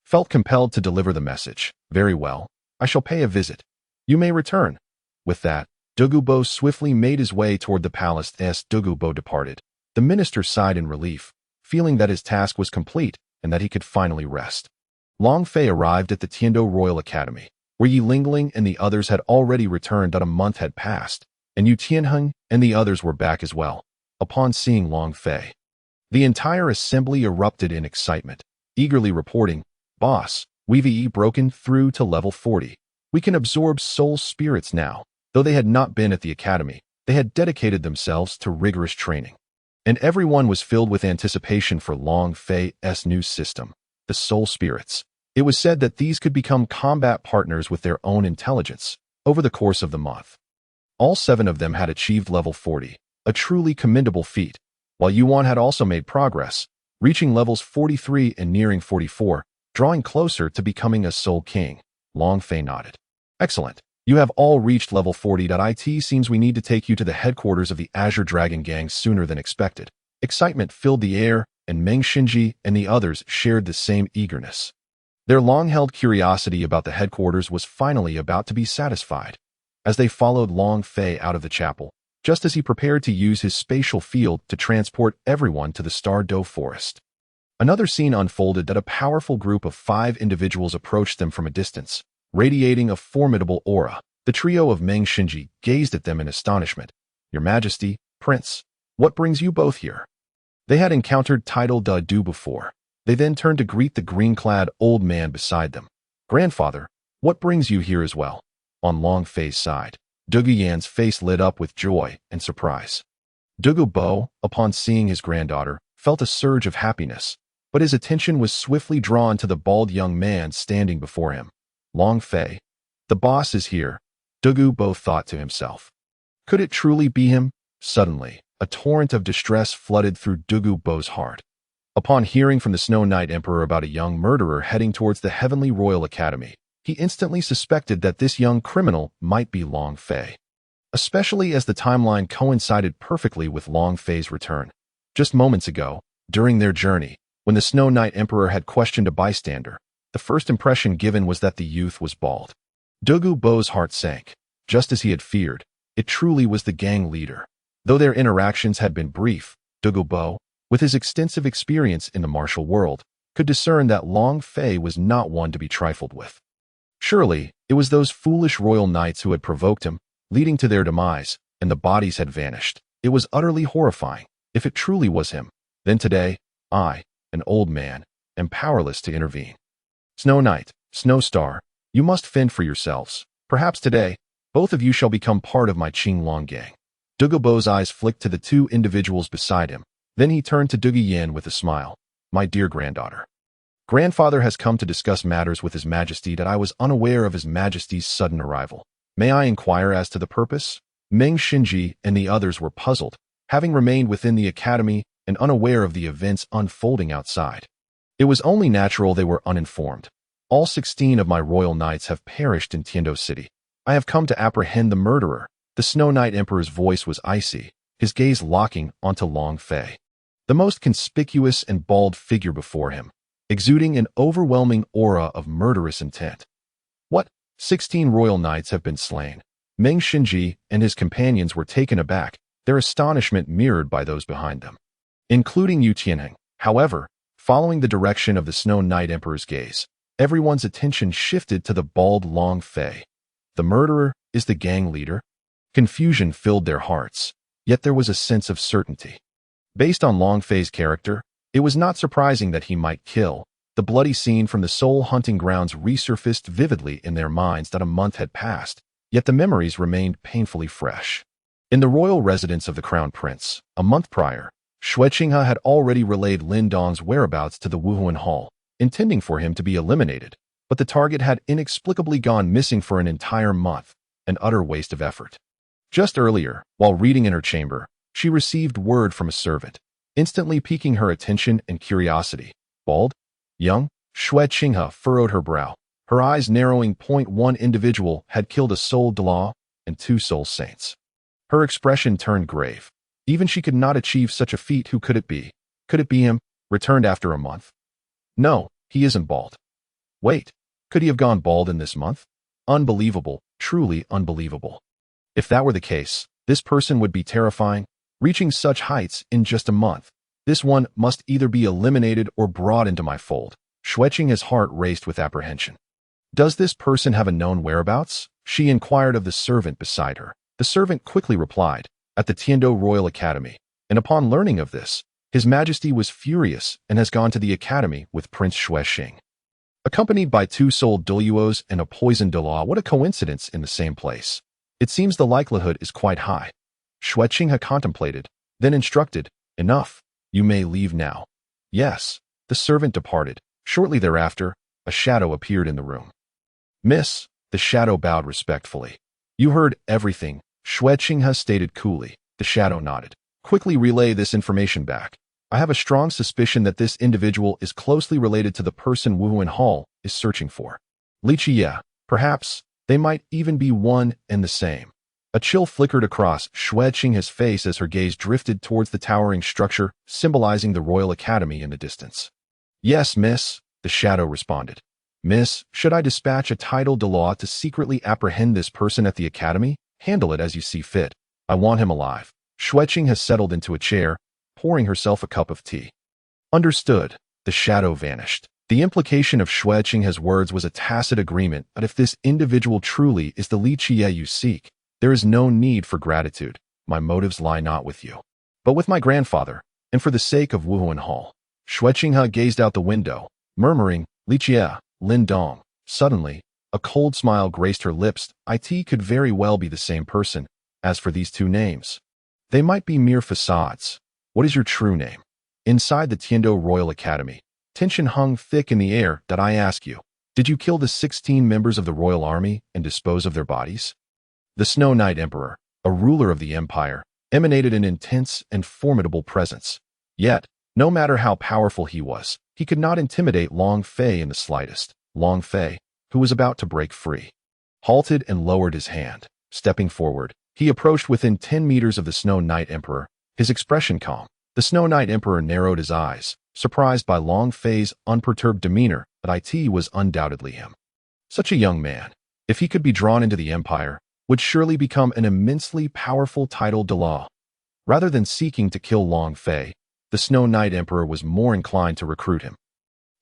felt compelled to deliver the message. "Very well, I shall pay a visit. You may return." With that, Douluo swiftly made his way toward the palace. As Douluo departed, the minister sighed in relief, feeling that his task was complete and that he could finally rest. Long Fei arrived at the Tiando Royal Academy, where Yi Lingling and the others had already returned. A month had passed, and Yu Tianheng and the others were back as well. Upon seeing Long Fei, the entire assembly erupted in excitement, eagerly reporting, "Boss, we've broken through to level 40. We can absorb soul spirits now." Though they had not been at the academy, they had dedicated themselves to rigorous training. And everyone was filled with anticipation for Long Fei's new system, the soul spirits. It was said that these could become combat partners with their own intelligence over the course of the month. All 7 of them had achieved level 40, a truly commendable feat, while Yuan had also made progress, reaching levels 43 and nearing 44, drawing closer to becoming a soul king. Long Fei nodded. "Excellent. You have all reached level 40. It seems we need to take you to the headquarters of the Azure Dragon gang sooner than expected." Excitement filled the air, and Meng Xinji and the others shared the same eagerness. Their long-held curiosity about the headquarters was finally about to be satisfied. As they followed Long Fei out of the chapel, just as he prepared to use his spatial field to transport everyone to the Star Doe forest, another scene unfolded. A powerful group of 5 individuals approached them from a distance, radiating a formidable aura. The trio of Meng Xinji gazed at them in astonishment. "Your Majesty, Prince, what brings you both here?" They had encountered Title Douluo before. They then turned to greet the green-clad old man beside them. "Grandfather, what brings you here as well?" On Long Fei's side, Douluo's face lit up with joy and surprise. Douluo, upon seeing his granddaughter, felt a surge of happiness, but his attention was swiftly drawn to the bald young man standing before him. "Long Fei, the boss is here," Douluo thought to himself. Could it truly be him? Suddenly, a torrent of distress flooded through Douluo's heart. Upon hearing from the Snow Knight Emperor about a young murderer heading towards the Heavenly Royal Academy, he instantly suspected that this young criminal might be Long Fei, especially as the timeline coincided perfectly with Long Fei's return. Just moments ago, during their journey, when the Snow Knight Emperor had questioned a bystander, the first impression given was that the youth was bald. Douluo's heart sank. Just as he had feared, it truly was the gang leader. Though their interactions had been brief, Douluo, with his extensive experience in the martial world, could discern that Long Fei was not one to be trifled with. Surely, it was those foolish royal knights who had provoked him, leading to their demise, and the bodies had vanished. It was utterly horrifying. If it truly was him, then today, I, an old man, am powerless to intervene. Snow Knight, Snow Star, you must fend for yourselves. Perhaps today, both of you shall become part of my Qinglong gang. Douluo's eyes flicked to the 2 individuals beside him, Then he turned to Dugu Yin with a smile. My dear granddaughter. Grandfather has come to discuss matters with His Majesty that I was unaware of His Majesty's sudden arrival. May I inquire as to the purpose? Meng Xinji and the others were puzzled, having remained within the academy and unaware of the events unfolding outside. It was only natural they were uninformed. All 16 of my royal knights have perished in Tiando City. I have come to apprehend the murderer. The Snow Knight Emperor's voice was icy, his gaze locking onto Long Fei, the most conspicuous and bald figure before him, exuding an overwhelming aura of murderous intent. What? 16 royal knights have been slain. Meng Xinji and his companions were taken aback, their astonishment mirrored by those behind them, including Yu Tianheng. However, following the direction of the Snow Knight Emperor's gaze, everyone's attention shifted to the bald Long Fei. The murderer is the gang leader? Confusion filled their hearts, yet there was a sense of certainty. Based on Long Fei's character, it was not surprising that he might kill. The bloody scene from the Soul hunting grounds resurfaced vividly in their minds that a month had passed, yet the memories remained painfully fresh. In the royal residence of the Crown Prince, a month prior, Xue Qinghe had already relayed Lin Dong's whereabouts to the Wuhuan Hall, intending for him to be eliminated, but the target had inexplicably gone missing for an entire month, an utter waste of effort. Just earlier, while reading in her chamber, she received word from a servant, instantly piquing her attention and curiosity. Bald? Young? Xue Qinghe furrowed her brow, her eyes narrowing. One individual had killed a Soul Douluo and 2 Soul Saints. Her expression turned grave. Even she could not achieve such a feat. Who could it be? Could it be him, returned after a month? No, he isn't bald. Wait, could he have gone bald in this month? Unbelievable, truly unbelievable. If that were the case, this person would be terrifying, reaching such heights in just a month. This one must either be eliminated or brought into my fold. Xue Qinghe's heart raced with apprehension. Does this person have a known whereabouts? She inquired of the servant beside her. The servant quickly replied, at the Tiando Royal Academy, and upon learning of this, His Majesty was furious and has gone to the academy with Prince Xue Xing, accompanied by 2 Soul Douluos and a poison Douluo. What a coincidence in the same place. It seems the likelihood is quite high. Xue Qinghe contemplated, then instructed, enough, you may leave now. Yes, the servant departed. Shortly thereafter, a shadow appeared in the room. Miss, the shadow bowed respectfully. You heard everything, Xue Qinghe stated coolly. The shadow nodded. Quickly relay this information back. I have a strong suspicion that this individual is closely related to the person Wuhuan Hall is searching for. Li Qie, perhaps, they might even be one and the same. A chill flickered across Xue Qinghe's face as her gaze drifted towards the towering structure symbolizing the Royal Academy in the distance. Yes, miss, the shadow responded. Miss, should I dispatch a Title Douluo to secretly apprehend this person at the academy? Handle it as you see fit. I want him alive. Xue Qinghe settled into a chair, pouring herself a cup of tea. Understood. The shadow vanished. The implication of Xue Qinghe's words was a tacit agreement that if this individual truly is the Li Qie you seek, there is no need for gratitude. My motives lie not with you, but with my grandfather, and for the sake of Wuhuan Hall. Xue Qinghe gazed out the window, murmuring, Li Qie, Lin Dong. Suddenly, a cold smile graced her lips. It could very well be the same person. As for these 2 names, they might be mere facades. What is your true name? Inside the Tiando Royal Academy, tension hung thick in the air. That I ask you, did you kill the 16 members of the royal army and dispose of their bodies? The Snow Knight Emperor, a ruler of the empire, emanated an intense and formidable presence. Yet, no matter how powerful he was, he could not intimidate Long Fei in the slightest. Long Fei, who was about to break free, halted and lowered his hand. Stepping forward, he approached within 10 meters of the Snow Knight Emperor, his expression calm. The Snow Knight Emperor narrowed his eyes, surprised by Long Fei's unperturbed demeanor. That it was undoubtedly him. Such a young man, if he could be drawn into the empire, would surely become an immensely powerful Title Douluo. Rather than seeking to kill Long Fei, the Snow Knight Emperor was more inclined to recruit him.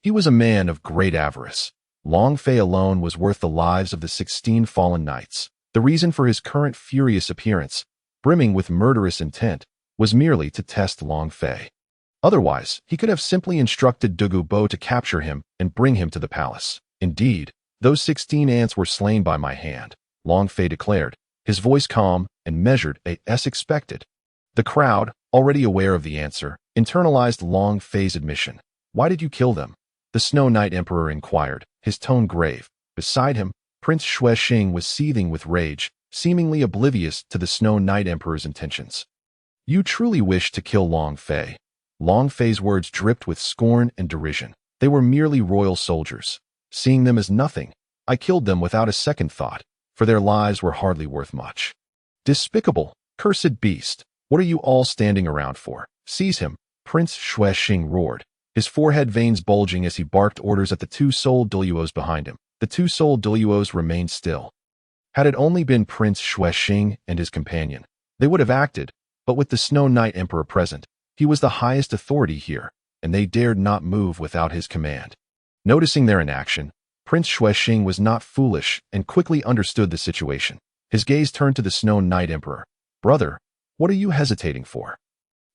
He was a man of great avarice. Long Fei alone was worth the lives of the 16 fallen knights. The reason for his current furious appearance, brimming with murderous intent, was merely to test Long Fei. Otherwise, he could have simply instructed Dugu Bo to capture him and bring him to the palace. Indeed, those 16 ants were slain by my hand, Long Fei declared, his voice calm and measured as expected. The crowd, already aware of the answer, internalized Long Fei's admission. Why did you kill them? The Snow Knight Emperor inquired, his tone grave. Beside him, Prince Xuexing was seething with rage, seemingly oblivious to the Snow Knight Emperor's intentions. You truly wish to kill Long Fei. Long Fei's words dripped with scorn and derision. They were merely royal soldiers. Seeing them as nothing, I killed them without a second thought, for their lives were hardly worth much. Despicable, cursed beast, what are you all standing around for? Seize him, Prince Xuexing roared, his forehead veins bulging as he barked orders at the two Soul Douluos behind him. The two Soul Douluos remained still. Had it only been Prince Xuexing and his companion, they would have acted, but with the Snow Knight Emperor present, he was the highest authority here, and they dared not move without his command. Noticing their inaction, Prince Xuexing was not foolish and quickly understood the situation. His gaze turned to the Snow Knight Emperor. Brother, what are you hesitating for?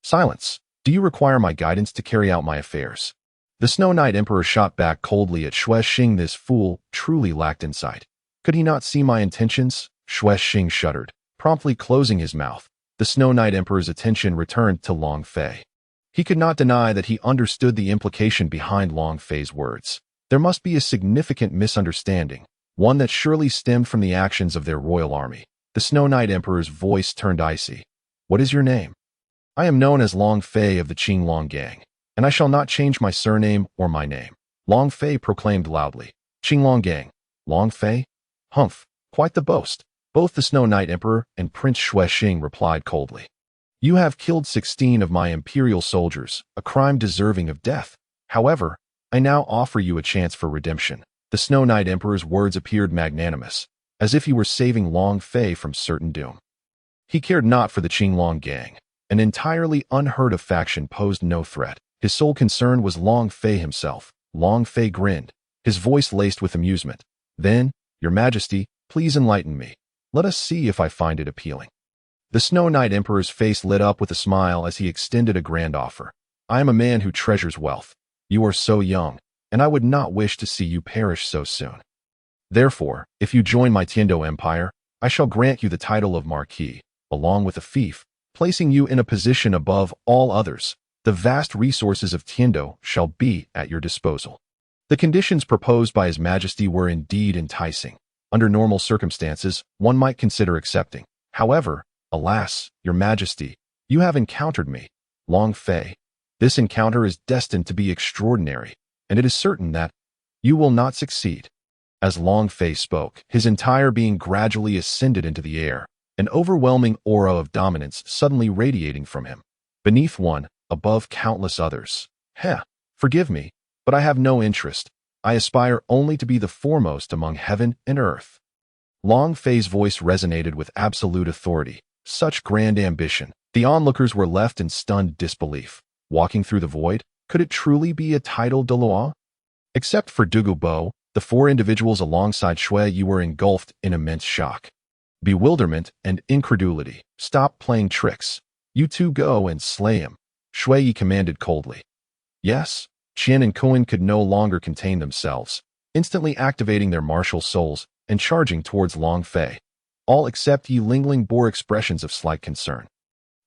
Silence. Do you require my guidance to carry out my affairs? The Snow Knight Emperor shot back coldly at Xuexing. This fool truly lacked insight. Could he not see my intentions? Xuexing shuddered, promptly closing his mouth. The Snow Knight Emperor's attention returned to Long Fei. He could not deny that he understood the implication behind Long Fei's words. There must be a significant misunderstanding, one that surely stemmed from the actions of their royal army. The Snow Knight Emperor's voice turned icy. What is your name? I am known as Long Fei of the Qinglong gang, and I shall not change my surname or my name. Long Fei proclaimed loudly. Qinglong gang. Long Fei? Humph, quite the boast. Both the Snow Knight Emperor and Prince Xuexing replied coldly. You have killed 16 of my imperial soldiers, a crime deserving of death. However, I now offer you a chance for redemption. The Snow Knight Emperor's words appeared magnanimous, as if he were saving Long Fei from certain doom. He cared not for the Qinglong gang. An entirely unheard-of faction posed no threat. His sole concern was Long Fei himself. Long Fei grinned, his voice laced with amusement. Then, Your Majesty, please enlighten me. Let us see if I find it appealing. The Snow Knight Emperor's face lit up with a smile as he extended a grand offer. I am a man who treasures wealth. You are so young, and I would not wish to see you perish so soon. Therefore, if you join my Tiando Empire, I shall grant you the title of Marquis, along with a fief, placing you in a position above all others. The vast resources of Tiando shall be at your disposal. The conditions proposed by His Majesty were indeed enticing. Under normal circumstances, one might consider accepting. However, alas, Your Majesty, you have encountered me, Long Fei. This encounter is destined to be extraordinary, and it is certain that you will not succeed. As Long Fei spoke, his entire being gradually ascended into the air, an overwhelming aura of dominance suddenly radiating from him. Beneath one, above countless others. Forgive me, but I have no interest. I aspire only to be the foremost among heaven and earth. Long Fei's voice resonated with absolute authority. Such grand ambition. The onlookers were left in stunned disbelief. Walking through the void, could it truly be a Title Douluo? Except for Dugu, the four individuals alongside Shui were engulfed in immense shock. Bewilderment and incredulity. Stop playing tricks. You two go and slay him, Shui commanded coldly. Yes, Qian and Cohen could no longer contain themselves, instantly activating their martial souls and charging towards Long Fei. All except Yi Lingling bore expressions of slight concern.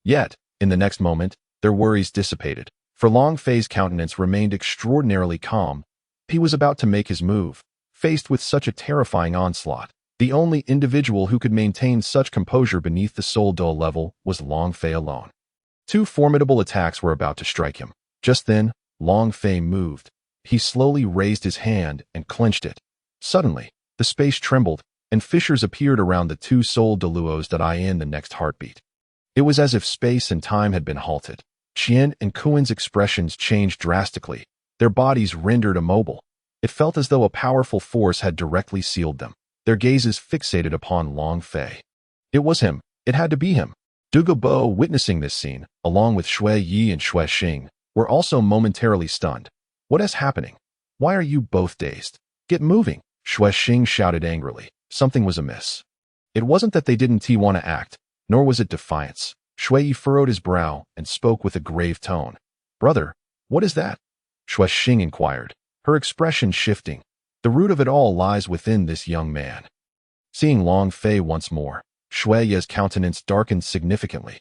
Yet, in the next moment, their worries dissipated, for Long Fei's countenance remained extraordinarily calm. He was about to make his move, faced with such a terrifying onslaught. The only individual who could maintain such composure beneath the Soul Douluo level was Long Fei alone. Two formidable attacks were about to strike him. Just then, Long Fei moved. He slowly raised his hand and clenched it. Suddenly, the space trembled, and fissures appeared around the two Soul Douluos that in the next heartbeat. It was as if space and time had been halted. Qian and Cohen's expressions changed drastically, their bodies rendered immobile. It felt as though a powerful force had directly sealed them, their gazes fixated upon Long Fei. It was him. It had to be him. Dugu, witnessing this scene, along with Shui Yi and Xuexing, were also momentarily stunned. What is happening? Why are you both dazed? Get moving, Xuexing shouted angrily. Something was amiss. It wasn't that they didn't want to act, nor was it defiance. Shui Yi furrowed his brow and spoke with a grave tone. Brother, what is that? Xuexing inquired, her expression shifting. The root of it all lies within this young man. Seeing Long Fei once more, Shui Yi's countenance darkened significantly.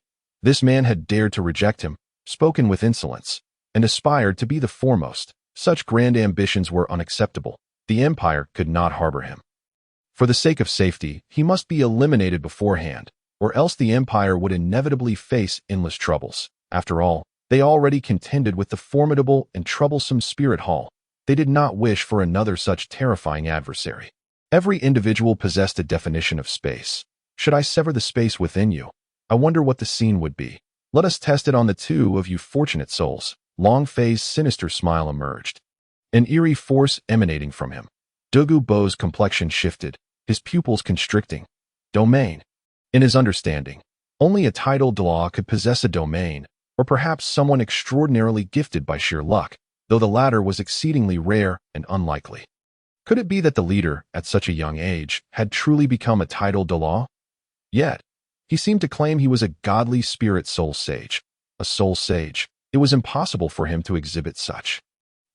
This man had dared to reject him, spoken with insolence, and aspired to be the foremost. Such grand ambitions were unacceptable. The empire could not harbor him. For the sake of safety, he must be eliminated beforehand, or else the empire would inevitably face endless troubles. After all, they already contended with the formidable and troublesome Spirit Hall. They did not wish for another such terrifying adversary. Every individual possessed a definition of space. Should I sever the space within you? I wonder what the scene would be. Let us test it on the two of you fortunate souls. Long Fei's sinister smile emerged, an eerie force emanating from him. Dogu Bo's complexion shifted, his pupils constricting. Domain. In his understanding, only a Title Douluo could possess a domain, or perhaps someone extraordinarily gifted by sheer luck, though the latter was exceedingly rare and unlikely. Could it be that the leader, at such a young age, had truly become a Title Douluo? Yet, he seemed to claim he was a godly spirit soul sage. A soul sage. It was impossible for him to exhibit such.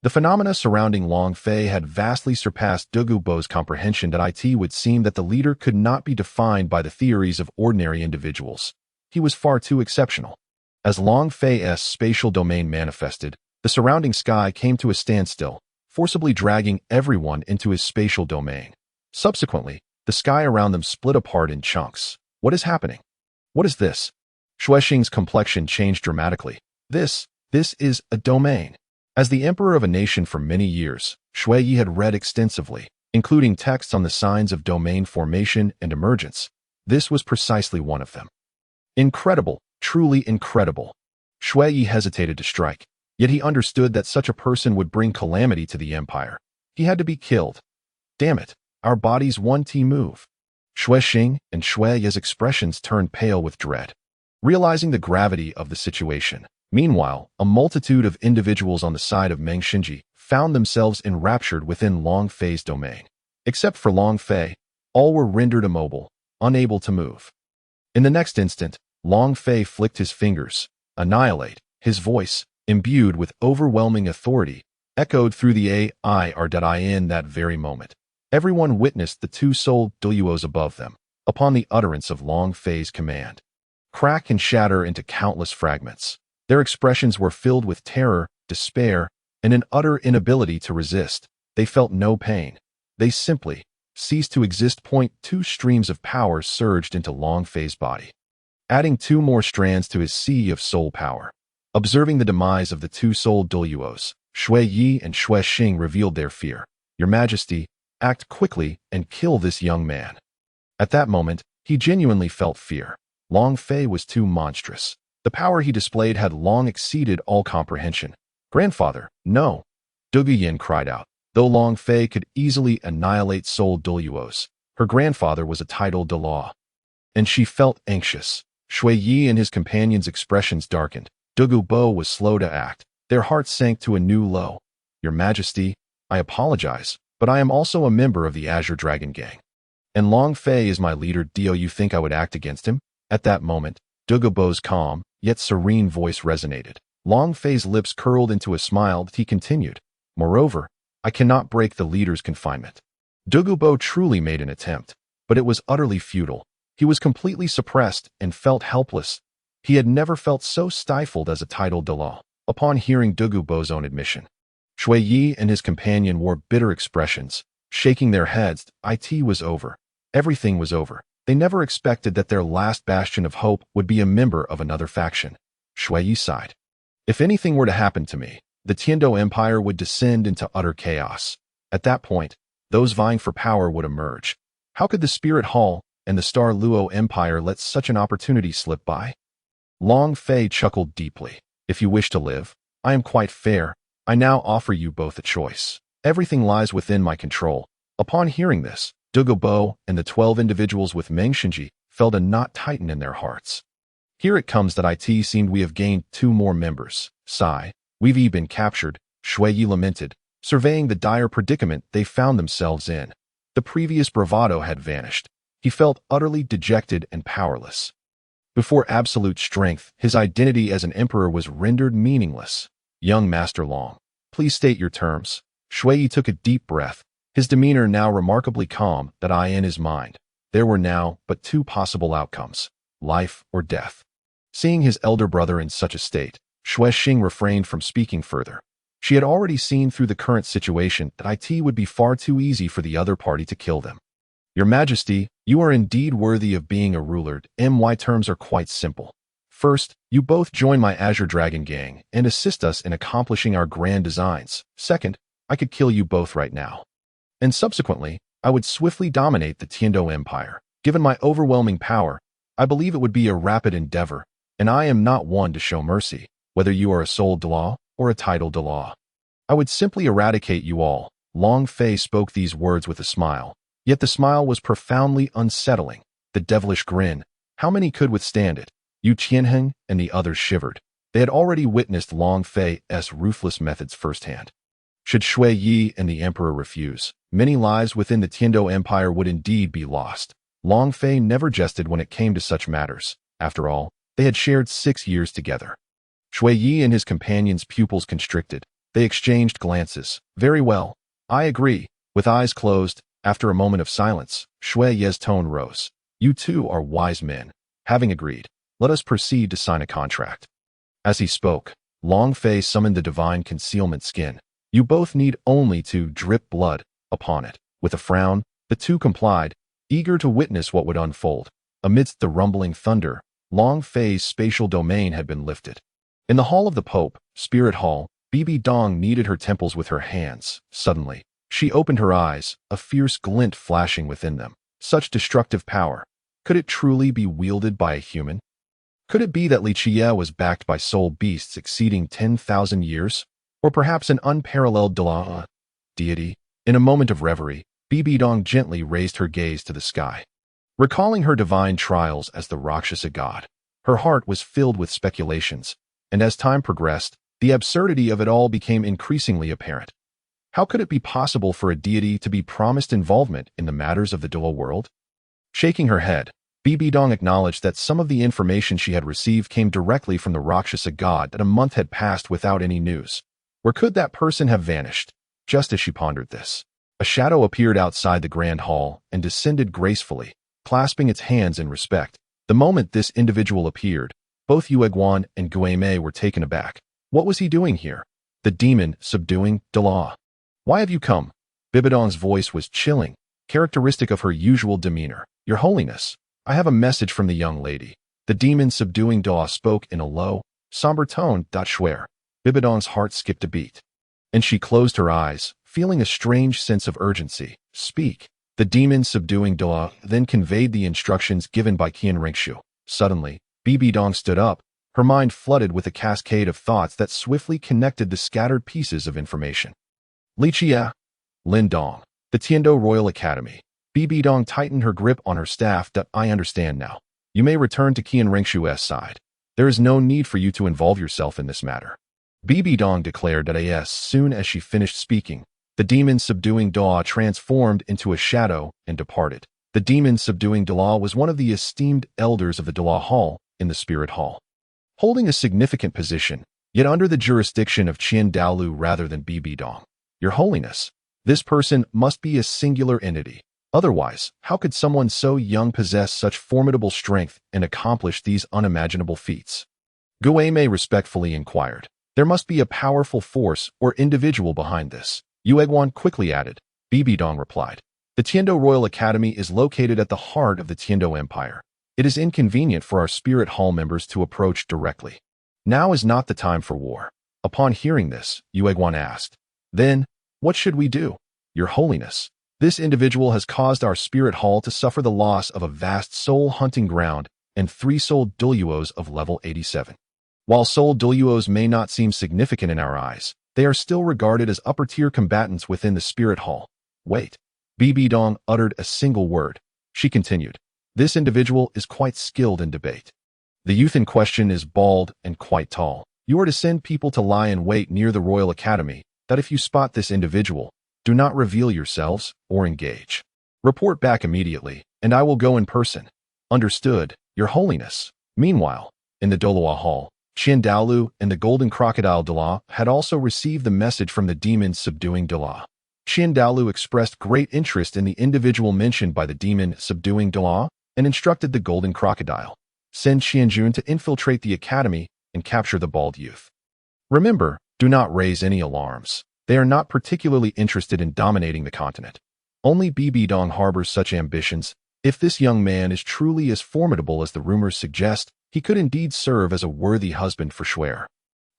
The phenomena surrounding Long Fei had vastly surpassed Dogu Bo's comprehension that it would seem that the leader could not be defined by the theories of ordinary individuals. He was far too exceptional. As Long Fei's spatial domain manifested, the surrounding sky came to a standstill, forcibly dragging everyone into his spatial domain. Subsequently, the sky around them split apart in chunks. What is happening? What is this? Shuexing's complexion changed dramatically. This is a domain. As the emperor of a nation for many years, Shui Yi had read extensively, including texts on the signs of domain formation and emergence. This was precisely one of them. Incredible, truly incredible. Shui Yi hesitated to strike, yet he understood that such a person would bring calamity to the empire. He had to be killed. Damn it, our bodies one move. Shuexing and Shui Yi's expressions turned pale with dread, realizing the gravity of the situation. Meanwhile, a multitude of individuals on the side of Meng Xinji found themselves enraptured within Long Fei's domain. Except for Long Fei, all were rendered immobile, unable to move. In the next instant, Long Fei flicked his fingers. Annihilate. His voice, imbued with overwhelming authority, echoed through the air in that very moment. Everyone witnessed the two Soul Douluos above them, upon the utterance of Long Fei's command, crack and shatter into countless fragments. Their expressions were filled with terror, despair, and an utter inability to resist. They felt no pain. They simply ceased to exist. Two streams of power surged into Long Fei's body, adding two more strands to his sea of soul power. Observing the demise of the two Soul Douluos, Shui Yi and Shuexing revealed their fear. Your Majesty, act quickly and kill this young man. At that moment, he genuinely felt fear. Long Fei was too monstrous. The power he displayed had long exceeded all comprehension. Grandfather, no! Dogu Yin cried out. Though Long Fei could easily annihilate Soul Douluos, her grandfather was a Title Douluo, and she felt anxious. Shui Yi and his companions' expressions darkened. Dogu Bo was slow to act. Their hearts sank to a new low. Your Majesty, I apologize, but I am also a member of the Azure Dragon gang. And Long Fei is my leader. Do you think I would act against him? At that moment, Dogu Bo's calm, yet serene voice resonated. Long Fei's lips curled into a smile that he continued. Moreover, I cannot break the leader's confinement. Dogu Bo truly made an attempt, but it was utterly futile. He was completely suppressed and felt helpless. He had never felt so stifled as a Title Douluo. Upon hearing Dogu Bo's own admission, Shui Yi and his companion wore bitter expressions, shaking their heads. It was over. Everything was over. They never expected that their last bastion of hope would be a member of another faction. Shui Yi sighed. If anything were to happen to me, the Tiando Empire would descend into utter chaos. At that point, those vying for power would emerge. How could the Spirit Hall and the Star Luo Empire let such an opportunity slip by? Long Fei chuckled deeply. If you wish to live, I am quite fair. I now offer you both a choice. Everything lies within my control. Upon hearing this, Dogu Bo and the 12 individuals with Meng Xinji felt a knot tighten in their hearts. Here it comes that it seemed we have gained 2 more members. Sigh, we've been captured, Shui Yi lamented, surveying the dire predicament they found themselves in. The previous bravado had vanished. He felt utterly dejected and powerless. Before absolute strength, his identity as an emperor was rendered meaningless. Young Master Long, please state your terms. Shui Yi took a deep breath, his demeanor now remarkably calm that in his mind. There were now but 2 possible outcomes, life or death. Seeing his elder brother in such a state, Shui Xing refrained from speaking further. She had already seen through the current situation that it would be far too easy for the other party to kill them. Your Majesty, you are indeed worthy of being a ruler. My terms are quite simple. First, you both join my Azure Dragon gang and assist us in accomplishing our grand designs. Second, I could kill you both right now. And subsequently, I would swiftly dominate the Tiando Empire. Given my overwhelming power, I believe it would be a rapid endeavor, and I am not one to show mercy, whether you are a Soul Douluo or a Title Douluo. I would simply eradicate you all. Long Fei spoke these words with a smile, yet the smile was profoundly unsettling. The devilish grin, how many could withstand it? Yu Qianheng and the others shivered. They had already witnessed Long Fei's ruthless methods firsthand. Should Shui Yi and the Emperor refuse, many lives within the Tiando Empire would indeed be lost. Long Fei never jested when it came to such matters. After all, they had shared 6 years together. Shui Yi and his companions' pupils constricted. They exchanged glances. Very well. I agree. With eyes closed, after a moment of silence, Shui Yi's tone rose. You two are wise men. Having agreed, let us proceed to sign a contract. As he spoke, Long Fei summoned the divine concealment skin. You both need only to drip blood upon it. With a frown, the two complied, eager to witness what would unfold. Amidst the rumbling thunder, Long Fei's spatial domain had been lifted. In the Hall of the Pope, Spirit Hall, Bibi Dong kneaded her temples with her hands. Suddenly, she opened her eyes, a fierce glint flashing within them. Such destructive power. Could it truly be wielded by a human? Could it be that Li Qie was backed by soul beasts exceeding 10,000 years? Or perhaps an unparalleled Douluo deity? In a moment of reverie, Bibi Dong gently raised her gaze to the sky. Recalling her divine trials as the Rakshasa god, her heart was filled with speculations, and as time progressed, the absurdity of it all became increasingly apparent. How could it be possible for a deity to be promised involvement in the matters of the Douluo world? Shaking her head, Bibi Dong acknowledged that some of the information she had received came directly from the Rakshasa god, that a month had passed without any news. Where could that person have vanished? Just as she pondered this, a shadow appeared outside the grand hall and descended gracefully, clasping its hands in respect. The moment this individual appeared, both Yue Guan and Gui Mei were taken aback. What was he doing here? The demon subduing Douluo. Why have you come? Bibidong's voice was chilling, characteristic of her usual demeanor. Your Holiness, I have a message from the young lady. The demon subduing Douluo spoke in a low, somber tone. Schwer. Bibidong's heart skipped a beat, and she closed her eyes, feeling a strange sense of urgency. Speak. The demon subduing Douluo then conveyed the instructions given by Qian Ringshu. Suddenly, Bibi Dong stood up, her mind flooded with a cascade of thoughts that swiftly connected the scattered pieces of information. Li Qie, Lin Dong, the Tiando Royal Academy. Bibi Dong tightened her grip on her staff. I understand now. You may return to Qian Ringshu's side. There is no need for you to involve yourself in this matter. Bibi Dong declared that as soon as she finished speaking, the demon subduing Douluo transformed into a shadow and departed. The demon subduing Douluo was one of the esteemed elders of the Douluo Hall in the Spirit Hall, holding a significant position, yet under the jurisdiction of Qian Daoliu rather than Bibi Dong. Your Holiness, this person must be a singular entity. Otherwise, how could someone so young possess such formidable strength and accomplish these unimaginable feats? Gui Mei respectfully inquired. There must be a powerful force or individual behind this. Yue Guan quickly added. Bibi Dong replied. The Tiando Royal Academy is located at the heart of the Tiando Empire. It is inconvenient for our Spirit Hall members to approach directly. Now is not the time for war. Upon hearing this, Yue Guan asked. Then, what should we do? Your Holiness, this individual has caused our Spirit Hall to suffer the loss of a vast soul hunting ground and 3 Soul Douluos of level 87. While Soul Douluos may not seem significant in our eyes, they are still regarded as upper-tier combatants within the Spirit Hall. Wait. Bibi Dong uttered a single word. She continued. This individual is quite skilled in debate. The youth in question is bald and quite tall. You are to send people to lie in wait near the Royal Academy, that if you spot this individual, do not reveal yourselves or engage. Report back immediately, and I will go in person. Understood, Your Holiness. Meanwhile, in the Douluo Hall, Qian Daoliu and the Golden Crocodile Douluo had also received the message from the demon subduing Douluo. Qian Daoliu expressed great interest in the individual mentioned by the demon subduing Douluo and instructed the Golden Crocodile. Send Qianjun to infiltrate the academy and capture the bald youth. Remember, do not raise any alarms. They are not particularly interested in dominating the continent. Only Bibi Dong harbors such ambitions. If this young man is truly as formidable as the rumors suggest, he could indeed serve as a worthy husband for Shuer.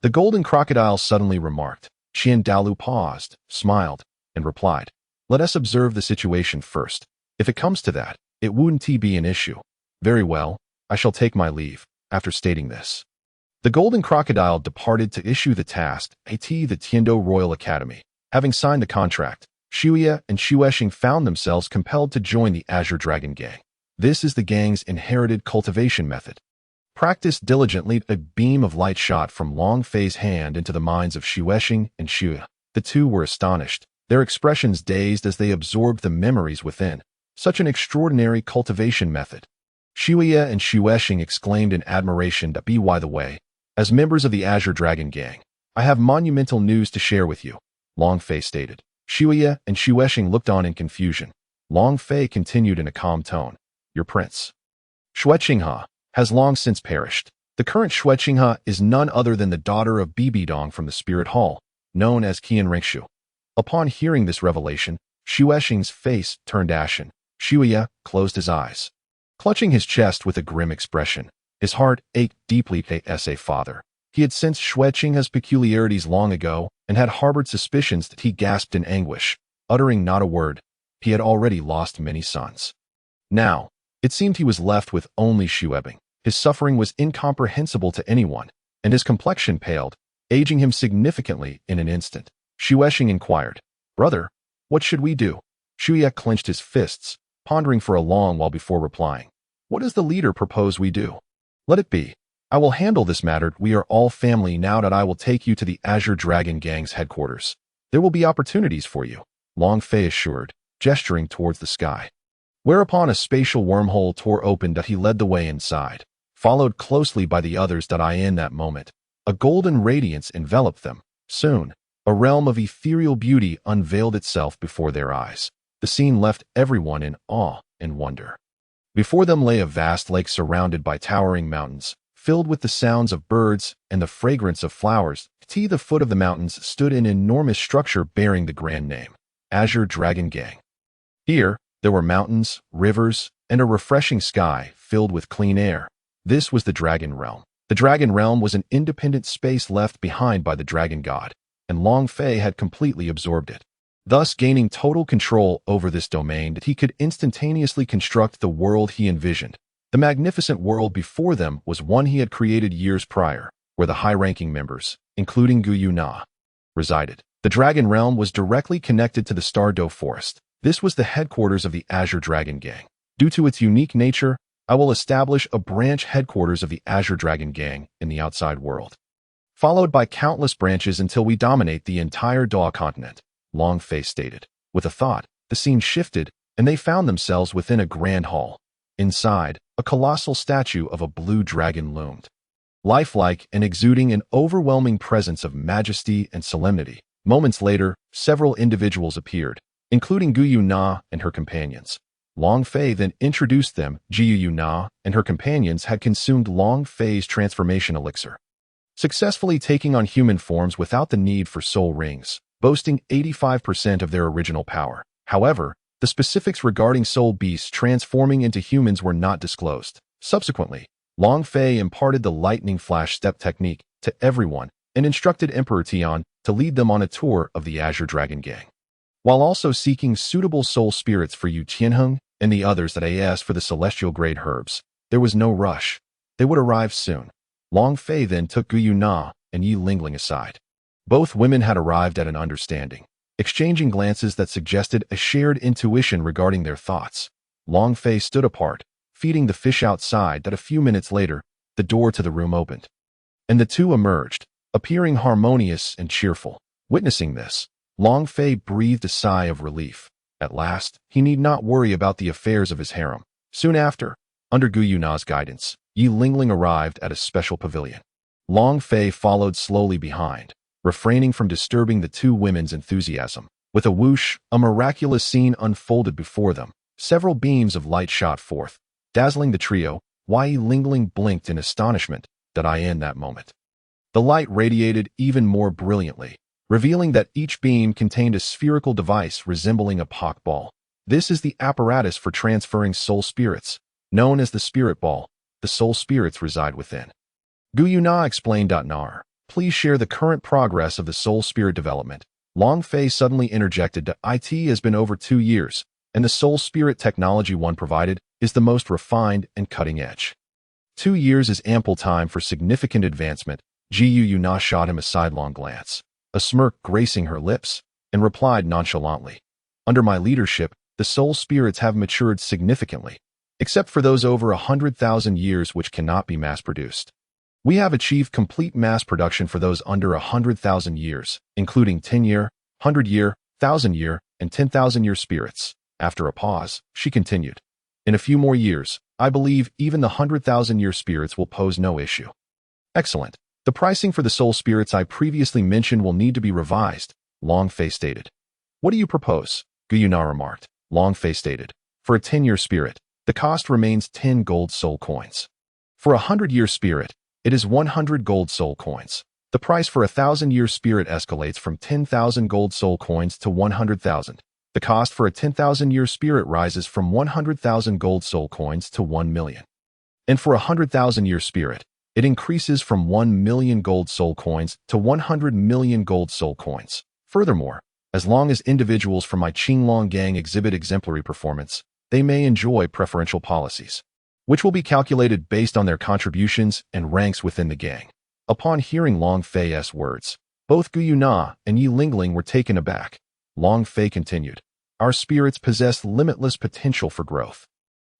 The golden crocodile suddenly remarked. Qian Daoliu paused, smiled, and replied, "Let us observe the situation first. If it comes to that, it wouldn't be an issue. Very well, I shall take my leave." After stating this, the golden crocodile departed to issue the task at the Tiando Royal Academy. Having signed the contract, Shuya and Shueshing found themselves compelled to join the Azure Dragon gang. This is the gang's inherited cultivation method. Practiced diligently, a beam of light shot from Long Fei's hand into the minds of Shueshing and Shuya. The two were astonished, their expressions dazed as they absorbed the memories within. Such an extraordinary cultivation method. Shuya and Shueshing exclaimed in admiration. By the way, as members of the Azure Dragon gang, I have monumental news to share with you, Long Fei stated. Shuya and Shueshing looked on in confusion. Long Fei continued in a calm tone. Your prince, Shueshinghe, has long since perished. The current Shueshinghe is none other than the daughter of Bibi Dong from the Spirit Hall, known as Qian Ringshu. Upon hearing this revelation, Shueshing's face turned ashen. Shuya closed his eyes, clutching his chest with a grim expression. His heart ached deeply as a father. He had sensed Shueshinghe's peculiarities long ago and had harbored suspicions that he gasped in anguish, uttering not a word. He had already lost many sons. Now, it seemed he was left with only Shuebing. His suffering was incomprehensible to anyone, and his complexion paled, aging him significantly in an instant. Shueshing inquired, "Brother, what should we do?" Shuya clenched his fists, pondering for a long while before replying. "What does the leader propose we do? Let it be. I will handle this matter. We are all family now. That I will take you to the Azure Dragon gang's headquarters. There will be opportunities for you," Long Fei assured, gesturing towards the sky. Whereupon a spatial wormhole tore open. He led the way inside, followed closely by the others. In that moment, a golden radiance enveloped them. Soon, a realm of ethereal beauty unveiled itself before their eyes. The scene left everyone in awe and wonder. Before them lay a vast lake surrounded by towering mountains, filled with the sounds of birds and the fragrance of flowers. At the foot of the mountains stood an enormous structure bearing the grand name, Azure Dragon Gang. Here, there were mountains, rivers, and a refreshing sky filled with clean air. This was the Dragon Realm. The Dragon Realm was an independent space left behind by the Dragon God, and Long Fei had completely absorbed it, thus gaining total control over this domain. That he could instantaneously construct the world he envisioned. The magnificent world before them was one he had created years prior, where the high-ranking members, including Guyu Na, resided. The Dragon Realm was directly connected to the Stardow Forest. This was the headquarters of the Azure Dragon Gang. Due to its unique nature, I will establish a branch headquarters of the Azure Dragon Gang in the outside world, followed by countless branches until we dominate the entire Dao continent, Long Fei stated. With a thought, the scene shifted, and they found themselves within a grand hall. Inside, a colossal statue of a blue dragon loomed, lifelike and exuding an overwhelming presence of majesty and solemnity. Moments later, several individuals appeared, including Guyu Na and her companions. Long Fei then introduced them. Guyu Na and her companions had consumed Long Fei's transformation elixir, successfully taking on human forms without the need for soul rings, boasting 85% of their original power. However, the specifics regarding soul beasts transforming into humans were not disclosed. Subsequently, Long Fei imparted the lightning flash step technique to everyone and instructed Emperor Tian to lead them on a tour of the Azure Dragon Gang, while also seeking suitable soul spirits for Yu Qianheng and the others that asked for the celestial grade herbs. There was no rush. They would arrive soon. Long Fei then took Guyu Na and Yi Lingling aside. Both women had arrived at an understanding, exchanging glances that suggested a shared intuition regarding their thoughts. Long Fei stood apart, feeding the fish outside. A few minutes later, the door to the room opened, and the two emerged, appearing harmonious and cheerful. Witnessing this, Long Fei breathed a sigh of relief. At last, he need not worry about the affairs of his harem. Soon after, under Guyu Na's guidance, Yi Lingling arrived at a special pavilion. Long Fei followed slowly behind, refraining from disturbing the two women's enthusiasm. With a whoosh, a miraculous scene unfolded before them. Several beams of light shot forth, dazzling the trio. Yi Lingling blinked in astonishment that I in that moment. The light radiated even more brilliantly, revealing that each beam contained a spherical device resembling a Pak ball. This is the apparatus for transferring soul spirits, known as the spirit ball. The soul spirits reside within. Guyuna explained. Nar, please share the current progress of the soul spirit development. Long Fei suddenly interjected. It has been over 2 years, and the soul spirit technology one provided is the most refined and cutting edge. 2 years is ample time for significant advancement. Guyuna shot him a sidelong glance, a smirk gracing her lips, and replied nonchalantly, under my leadership, the soul spirits have matured significantly, except for those over 100,000 years which cannot be mass-produced. We have achieved complete mass production for those under 100,000 years, including 10-year, 100-year, 1,000-year, and 10,000-year spirits. After a pause, she continued, in a few more years, I believe even the 100,000-year spirits will pose no issue. Excellent. The pricing for the soul spirits I previously mentioned will need to be revised, Long Fei stated. What do you propose? Guyuna remarked. Long Fei stated, for a 10-year spirit, the cost remains 10 gold soul coins. For a 100-year spirit, it is 100 gold soul coins. The price for a 1,000-year spirit escalates from 10,000 gold soul coins to 100,000. The cost for a 10,000-year spirit rises from 100,000 gold soul coins to 1 million. And for a 100,000-year spirit, it increases from 1 million gold soul coins to 100 million gold soul coins. Furthermore, as long as individuals from my Qinglong gang exhibit exemplary performance, they may enjoy preferential policies, which will be calculated based on their contributions and ranks within the gang. Upon hearing Long Fei's words, both Guyuna and Yi Lingling were taken aback. Long Fei continued, our spirits possess limitless potential for growth.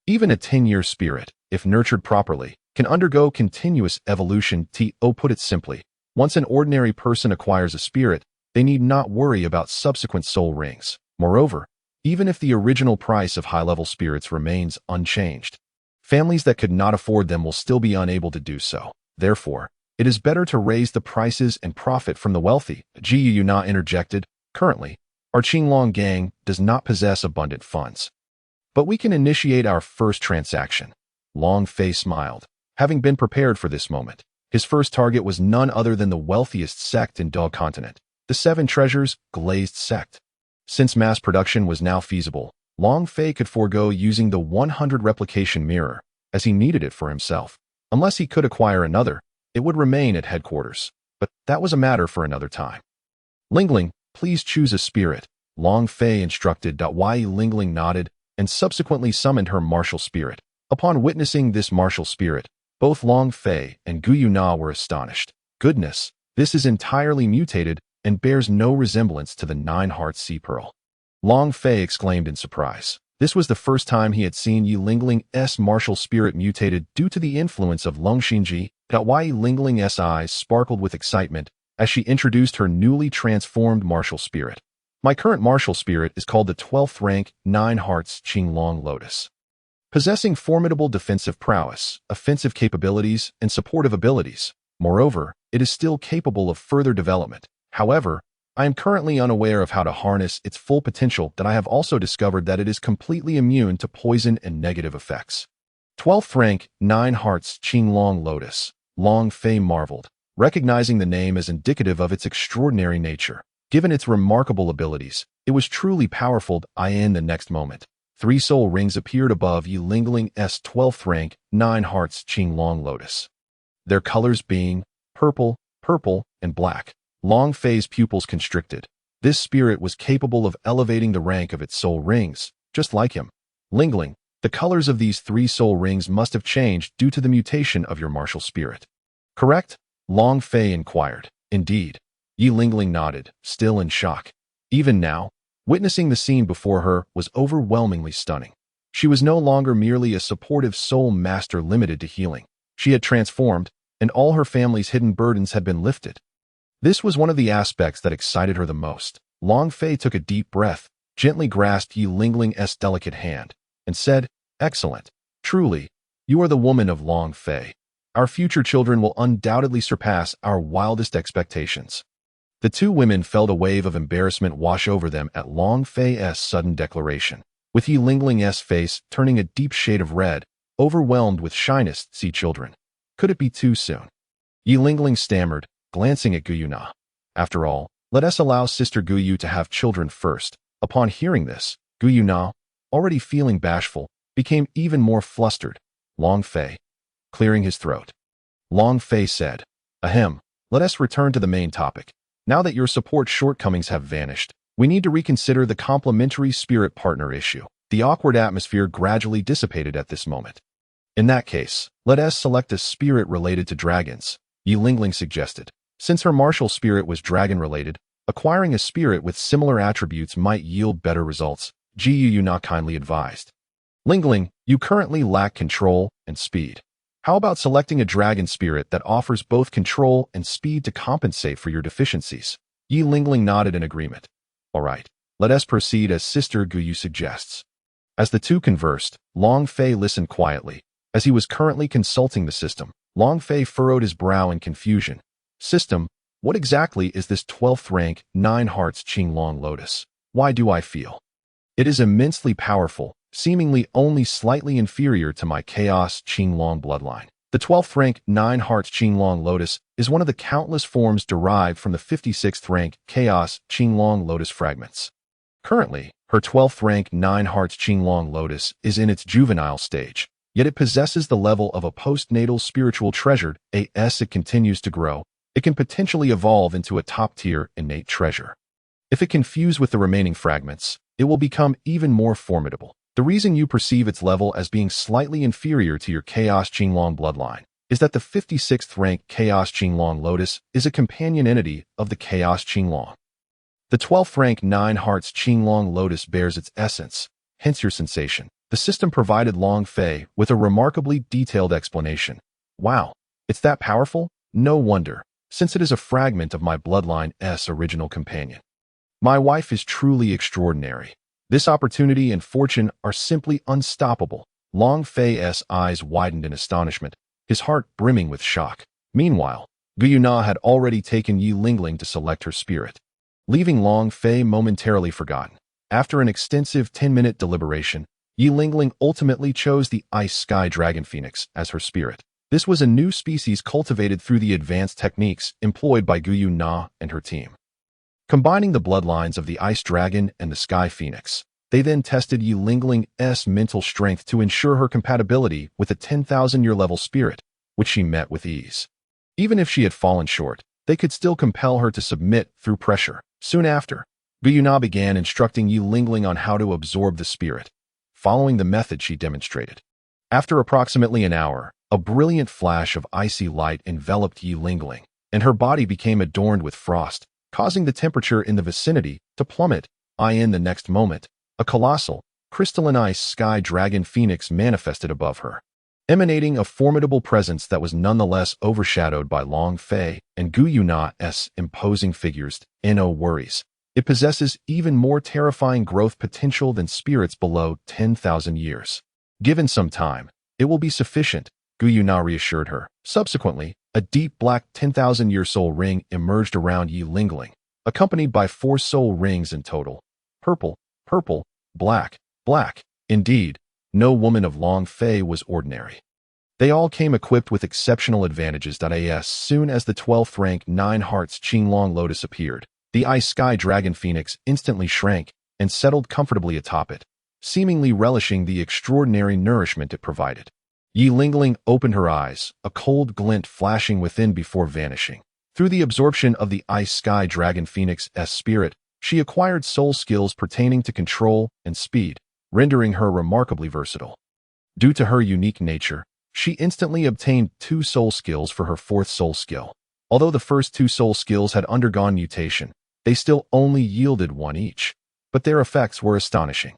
Even a 10-year spirit, if nurtured properly, can undergo continuous evolution. To put it simply, once an ordinary person acquires a spirit, they need not worry about subsequent soul rings. Moreover, even if the original price of high-level spirits remains unchanged, families that could not afford them will still be unable to do so. Therefore, it is better to raise the prices and profit from the wealthy. Guyuna interjected, currently, our Qinglong gang does not possess abundant funds. But we can initiate our first transaction. Long Fei smiled, having been prepared for this moment. His first target was none other than the wealthiest sect in Dog Continent, the Seven Treasures Glazed Sect. Since mass production was now feasible, Long Fei could forego using the 100 replication mirror, as he needed it for himself. Unless he could acquire another, it would remain at headquarters, but that was a matter for another time. Lingling, please choose a spirit, Long Fei instructed. Yi Lingling nodded and subsequently summoned her martial spirit. Upon witnessing this martial spirit, both Long Fei and Guyuna were astonished. Goodness, this is entirely mutated and bears no resemblance to the Nine-Hearts Sea Pearl. Long Fei exclaimed in surprise. This was the first time he had seen Yi Lingling's martial spirit mutated due to the influence of Lung Xinji. Yi Lingling's eyes sparkled with excitement as she introduced her newly transformed martial spirit. My current martial spirit is called the 12th rank Nine-Hearts Qinglong Lotus. Possessing formidable defensive prowess, offensive capabilities, and supportive abilities. Moreover, it is still capable of further development. However, I am currently unaware of how to harness its full potential. I have also discovered that it is completely immune to poison and negative effects. 12th rank, Nine-Hearts Qinglong Lotus. Long Fei marveled, recognizing the name as indicative of its extraordinary nature. Given its remarkable abilities, it was truly powerful. In the next moment, 3 soul rings appeared above Yi Lingling's 12th rank, Nine-Hearts Qinglong Lotus. Their colors being purple, and black. Long Fei's pupils constricted. This spirit was capable of elevating the rank of its soul rings, just like him. Lingling, the colors of these 3 soul rings must have changed due to the mutation of your martial spirit. Correct? Long Fei inquired. Indeed. Yi Lingling nodded, still in shock. Even now, witnessing the scene before her was overwhelmingly stunning. She was no longer merely a supportive soul master limited to healing. She had transformed, and all her family's hidden burdens had been lifted. This was one of the aspects that excited her the most. Long Fei took a deep breath, gently grasped Yi Lingling's delicate hand, and said, Excellent. Truly, you are the woman of Long Fei. Our future children will undoubtedly surpass our wildest expectations. The 2 women felt a wave of embarrassment wash over them at Long Fei's sudden declaration. With Yi Lingling's face turning a deep shade of red, overwhelmed with shyness. See children. Could it be too soon? Yi Lingling stammered, glancing at Guyu Na. After all, let us allow Sister Guyu to have children first. Upon hearing this, Guyu Na, already feeling bashful, became even more flustered. Long Fei, clearing his throat. Long Fei said, "Ahem, let us return to the main topic. Now that your support shortcomings have vanished, we need to reconsider the complementary spirit partner issue." The awkward atmosphere gradually dissipated at this moment. "In that case, let us select a spirit related to dragons," Yi Lingling suggested. Since her martial spirit was dragon-related, acquiring a spirit with similar attributes might yield better results, Guyu Na kindly advised. "Lingling, you currently lack control and speed. How about selecting a dragon spirit that offers both control and speed to compensate for your deficiencies?" Yi Lingling nodded in agreement. "All right, let us proceed as Sister Guyu suggests." As the two conversed, Long Fei listened quietly. As he was currently consulting the system, Long Fei furrowed his brow in confusion. "System, what exactly is this 12th rank 9 Hearts Qinglong Lotus? Why do I feel it is immensely powerful, seemingly only slightly inferior to my Chaos Qinglong bloodline? The 12th rank 9 Hearts Qinglong Lotus is one of the countless forms derived from the 56th rank Chaos Qinglong Lotus fragments. Currently, her 12th rank 9 Hearts Qinglong Lotus is in its juvenile stage, yet it possesses the level of a postnatal spiritual treasure. As it continues to grow, it can potentially evolve into a top-tier innate treasure. If it can fuse with the remaining fragments, it will become even more formidable. The reason you perceive its level as being slightly inferior to your Chaos Qinglong bloodline is that the 56th rank Chaos Qinglong Lotus is a companion entity of the Chaos Qinglong. The 12th rank 9 Hearts Qinglong Lotus bears its essence, hence your sensation. The system provided Long Fei with a remarkably detailed explanation. "Wow, it's that powerful? No wonder, since it is a fragment of my bloodline's original companion. My wife is truly extraordinary. This opportunity and fortune are simply unstoppable." Long Fei's eyes widened in astonishment, his heart brimming with shock. Meanwhile, Guyu Na had already taken Yi Lingling to select her spirit, leaving Long Fei momentarily forgotten. After an extensive 10-minute deliberation, Yi Lingling ultimately chose the Ice Sky Dragon Phoenix as her spirit. This was a new species cultivated through the advanced techniques employed by Guyu Na and her team. Combining the bloodlines of the Ice Dragon and the Sky Phoenix, they then tested Yi Lingling's mental strength to ensure her compatibility with a 10,000-year level spirit, which she met with ease. Even if she had fallen short, they could still compel her to submit through pressure. Soon after, Guyu Na began instructing Yi Lingling on how to absorb the spirit, following the method she demonstrated. After approximately an hour, a brilliant flash of icy light enveloped Yi Lingling, and her body became adorned with frost, causing the temperature in the vicinity to plummet. In the next moment, a colossal, crystalline ice sky dragon phoenix manifested above her, emanating a formidable presence that was nonetheless overshadowed by Long Fei and Guyu Na's imposing figures. No worries. It possesses even more terrifying growth potential than spirits below 10,000 years. Given some time, it will be sufficient, Guyu Na reassured her. Subsequently, a deep black 10,000-year soul ring emerged around Yi Lingling, accompanied by 4 soul rings in total. Purple, purple, black, black. Indeed, no woman of Long Fei was ordinary. They all came equipped with exceptional advantages. As soon as the 12th rank 9 Hearts Qinglong Lotus appeared, the Ice Sky Dragon Phoenix instantly shrank and settled comfortably atop it, seemingly relishing the extraordinary nourishment it provided. Yi Lingling opened her eyes, a cold glint flashing within before vanishing. Through the absorption of the Ice Sky Dragon Phoenix's spirit, she acquired soul skills pertaining to control and speed, rendering her remarkably versatile. Due to her unique nature, she instantly obtained 2 soul skills for her 4th soul skill. Although the first 2 soul skills had undergone mutation, they still only yielded 1 each, but their effects were astonishing.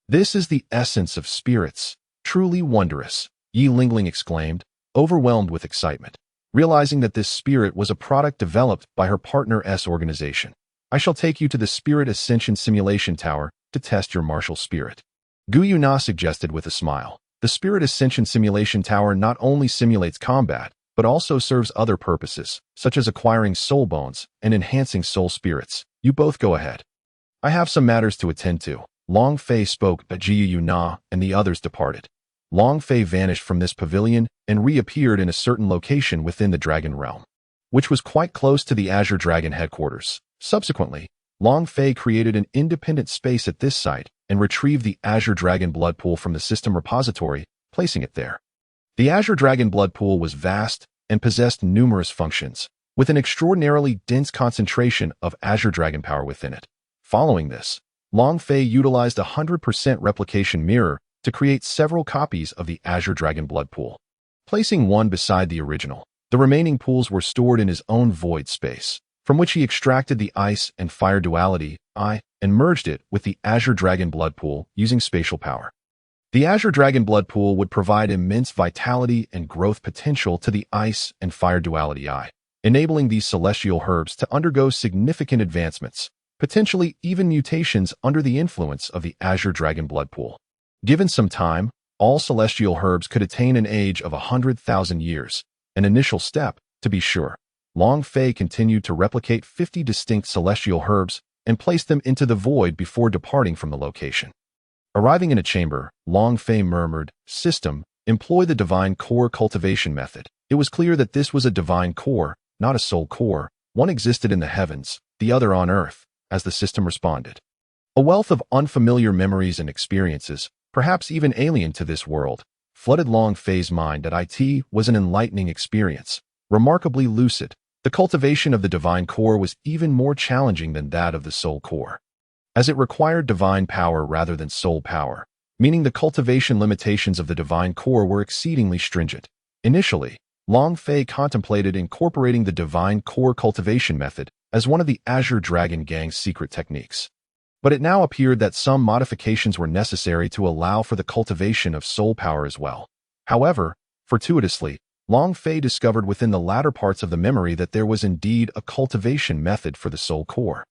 "This is the essence of spirits, truly wondrous," Yi Lingling exclaimed, overwhelmed with excitement, realizing that this spirit was a product developed by her partner's organization. "I shall take you to the Spirit Ascension Simulation Tower to test your martial spirit," Guyu Na suggested with a smile. The Spirit Ascension Simulation Tower not only simulates combat, but also serves other purposes, such as acquiring soul bones and enhancing soul spirits. "You both go ahead. I have some matters to attend to." Long Fei spoke, but Guyu Na and the others departed. Long Fei vanished from this pavilion and reappeared in a certain location within the Dragon Realm, which was quite close to the Azure Dragon headquarters. Subsequently, Long Fei created an independent space at this site and retrieved the Azure Dragon blood pool from the system repository, placing it there. The Azure Dragon blood pool was vast and possessed numerous functions, with an extraordinarily dense concentration of Azure Dragon power within it. Following this, Long Fei utilized a 100% replication mirror to create several copies of the Azure Dragon blood pool, placing one beside the original. The remaining pools were stored in his own void space, from which he extracted the ice and fire duality, I, and merged it with the Azure Dragon blood pool using spatial power. The Azure Dragon blood pool would provide immense vitality and growth potential to the ice and fire duality I, enabling these celestial herbs to undergo significant advancements, potentially even mutations under the influence of the Azure Dragon blood pool. Given some time, all celestial herbs could attain an age of 100,000 years, an initial step, to be sure. Long Fei continued to replicate 50 distinct celestial herbs and placed them into the void before departing from the location. Arriving in a chamber, Long Fei murmured, "System, employ the divine core cultivation method." It was clear that this was a divine core, not a soul core. One existed in the heavens, the other on earth, as the system responded. A wealth of unfamiliar memories and experiences, perhaps even alien to this world, flooded Long Fei's mind. That it was an enlightening experience, remarkably lucid. The cultivation of the divine core was even more challenging than that of the soul core, as it required divine power rather than soul power, meaning the cultivation limitations of the divine core were exceedingly stringent. Initially, Long Fei contemplated incorporating the divine core cultivation method as one of the Azure Dragon Gang's secret techniques. But it now appeared that some modifications were necessary to allow for the cultivation of soul power as well. However, fortuitously, Long Fei discovered within the latter parts of the memory that there was indeed a cultivation method for the soul core.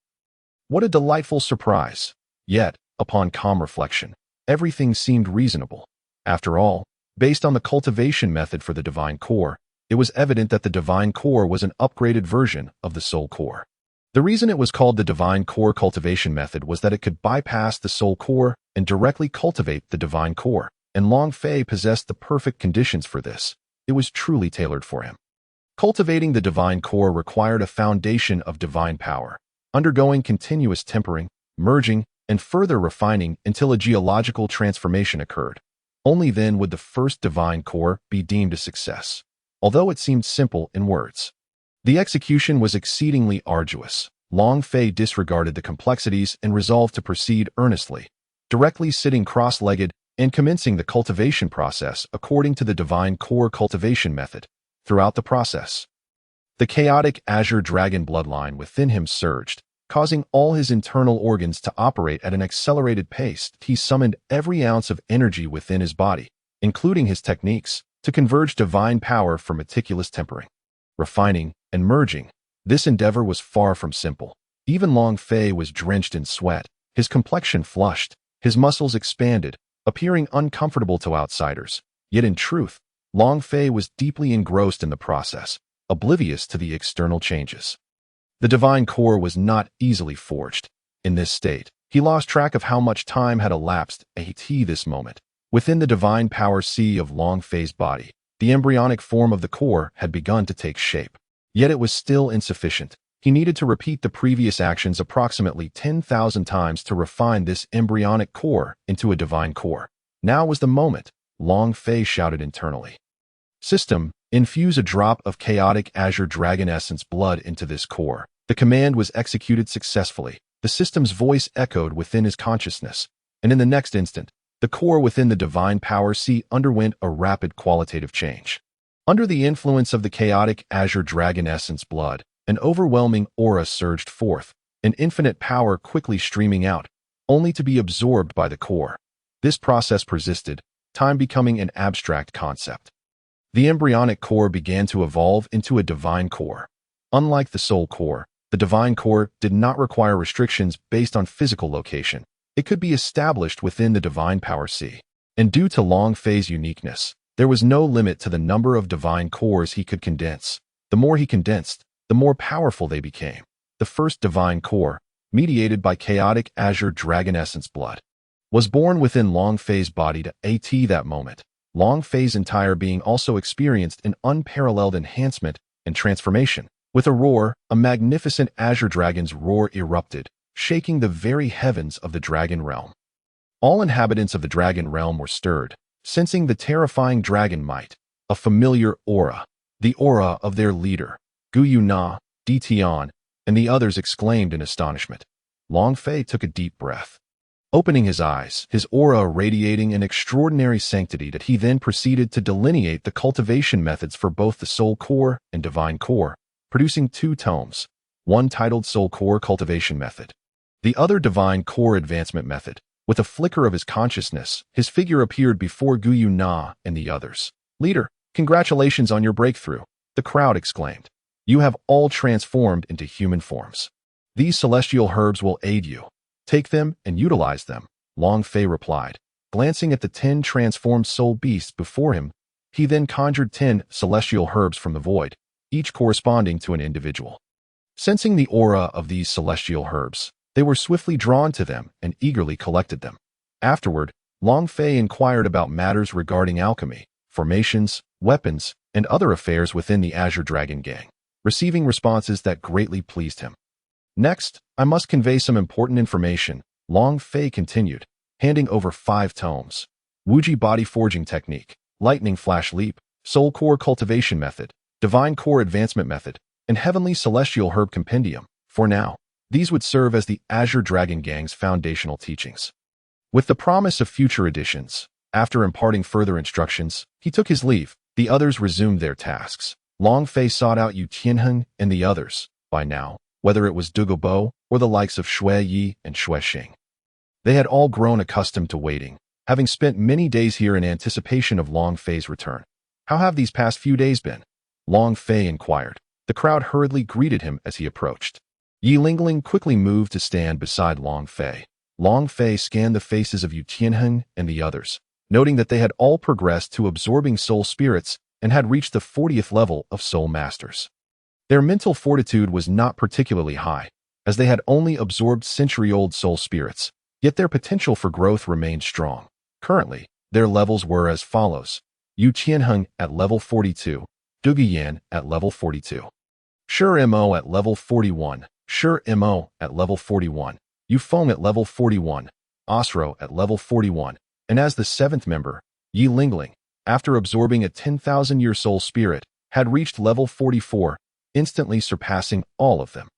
What a delightful surprise! Yet, upon calm reflection, everything seemed reasonable. After all, based on the cultivation method for the divine core, it was evident that the divine core was an upgraded version of the soul core. The reason it was called the divine core cultivation method was that it could bypass the soul core and directly cultivate the divine core, and Long Fei possessed the perfect conditions for this. It was truly tailored for him. Cultivating the divine core required a foundation of divine power, undergoing continuous tempering, merging, and further refining until a geological transformation occurred. Only then would the first divine core be deemed a success. Although it seemed simple in words, the execution was exceedingly arduous. Long Fei disregarded the complexities and resolved to proceed earnestly, directly sitting cross-legged and commencing the cultivation process according to the divine core cultivation method. Throughout the process, the chaotic Azure Dragon bloodline within him surged, causing all his internal organs to operate at an accelerated pace. He summoned every ounce of energy within his body, including his techniques, to converge divine power for meticulous tempering, refining, and merging. This endeavor was far from simple. Even Long Fei was drenched in sweat, his complexion flushed, his muscles expanded, appearing uncomfortable to outsiders. Yet in truth, Long Fei was deeply engrossed in the process, oblivious to the external changes. The divine core was not easily forged. In this state, he lost track of how much time had elapsed at this moment. Within the divine power sea of Long Fei's body, the embryonic form of the core had begun to take shape. Yet it was still insufficient. He needed to repeat the previous actions approximately 10,000 times to refine this embryonic core into a divine core. Now was the moment, Long Fei shouted internally. System, infuse a drop of chaotic Azure Dragon essence blood into this core. The command was executed successfully. The system's voice echoed within his consciousness, and in the next instant, the core within the divine power sea underwent a rapid qualitative change. Under the influence of the chaotic Azure Dragon essence blood, an overwhelming aura surged forth, an infinite power quickly streaming out, only to be absorbed by the core. This process persisted, time becoming an abstract concept. The embryonic core began to evolve into a divine core. Unlike the soul core, the divine core did not require restrictions based on physical location. It could be established within the divine power sea. And due to Long Fei's uniqueness, there was no limit to the number of divine cores he could condense. The more he condensed, the more powerful they became. The first divine core, mediated by chaotic Azure Dragon essence blood, was born within Long Fei's body to that moment. Long Fei's entire being also experienced an unparalleled enhancement and transformation. With a roar, a magnificent Azure Dragon's roar erupted, shaking the very heavens of the Dragon Realm. All inhabitants of the Dragon Realm were stirred, sensing the terrifying dragon might, a familiar aura, the aura of their leader. Guyu Na, Di Tian, and the others exclaimed in astonishment. Long Fei took a deep breath. Opening his eyes, his aura radiating an extraordinary sanctity that he then proceeded to delineate the cultivation methods for both the Soul Core and Divine Core, producing 2 tomes, one titled Soul Core Cultivation Method, the other Divine Core Advancement Method. With a flicker of his consciousness, his figure appeared before Guyu Na and the others. Leader, congratulations on your breakthrough, the crowd exclaimed. You have all transformed into human forms. These celestial herbs will aid you. Take them and utilize them, Long Fei replied. Glancing at the 10 transformed soul beasts before him, he then conjured 10 celestial herbs from the void, each corresponding to an individual. Sensing the aura of these celestial herbs, they were swiftly drawn to them and eagerly collected them. Afterward, Long Fei inquired about matters regarding alchemy, formations, weapons, and other affairs within the Azure Dragon gang, receiving responses that greatly pleased him. Next, I must convey some important information, Long Fei continued, handing over 5 tomes. Wuji Body Forging Technique, Lightning Flash Leap, Soul Core Cultivation Method, Divine Core Advancement Method, and Heavenly Celestial Herb Compendium. For now, these would serve as the Azure Dragon Gang's foundational teachings. With the promise of future editions, after imparting further instructions, he took his leave. The others resumed their tasks. Long Fei sought out Yu Tianheng and the others, by now, whether it was Dugu Bo or the likes of Shui Yi and Shui Xing. They had all grown accustomed to waiting, having spent many days here in anticipation of Long Fei's return. How have these past few days been? Long Fei inquired. The crowd hurriedly greeted him as he approached. Yi Lingling quickly moved to stand beside Long Fei. Long Fei scanned the faces of Yu Tianheng and the others, noting that they had all progressed to absorbing soul spirits and had reached the 40th level of soul masters. Their mental fortitude was not particularly high, as they had only absorbed century-old soul spirits, yet their potential for growth remained strong. Currently, their levels were as follows. Yu Tianheng at level 42, Dugu Yan at level 42. Sure Mo at level 41, Sure Mo at level 41, Yu Feng at level 41, Osro at level 41, and as the 7th member, Yi Lingling, after absorbing a 10,000-year soul spirit, had reached level 44, instantly surpassing all of them.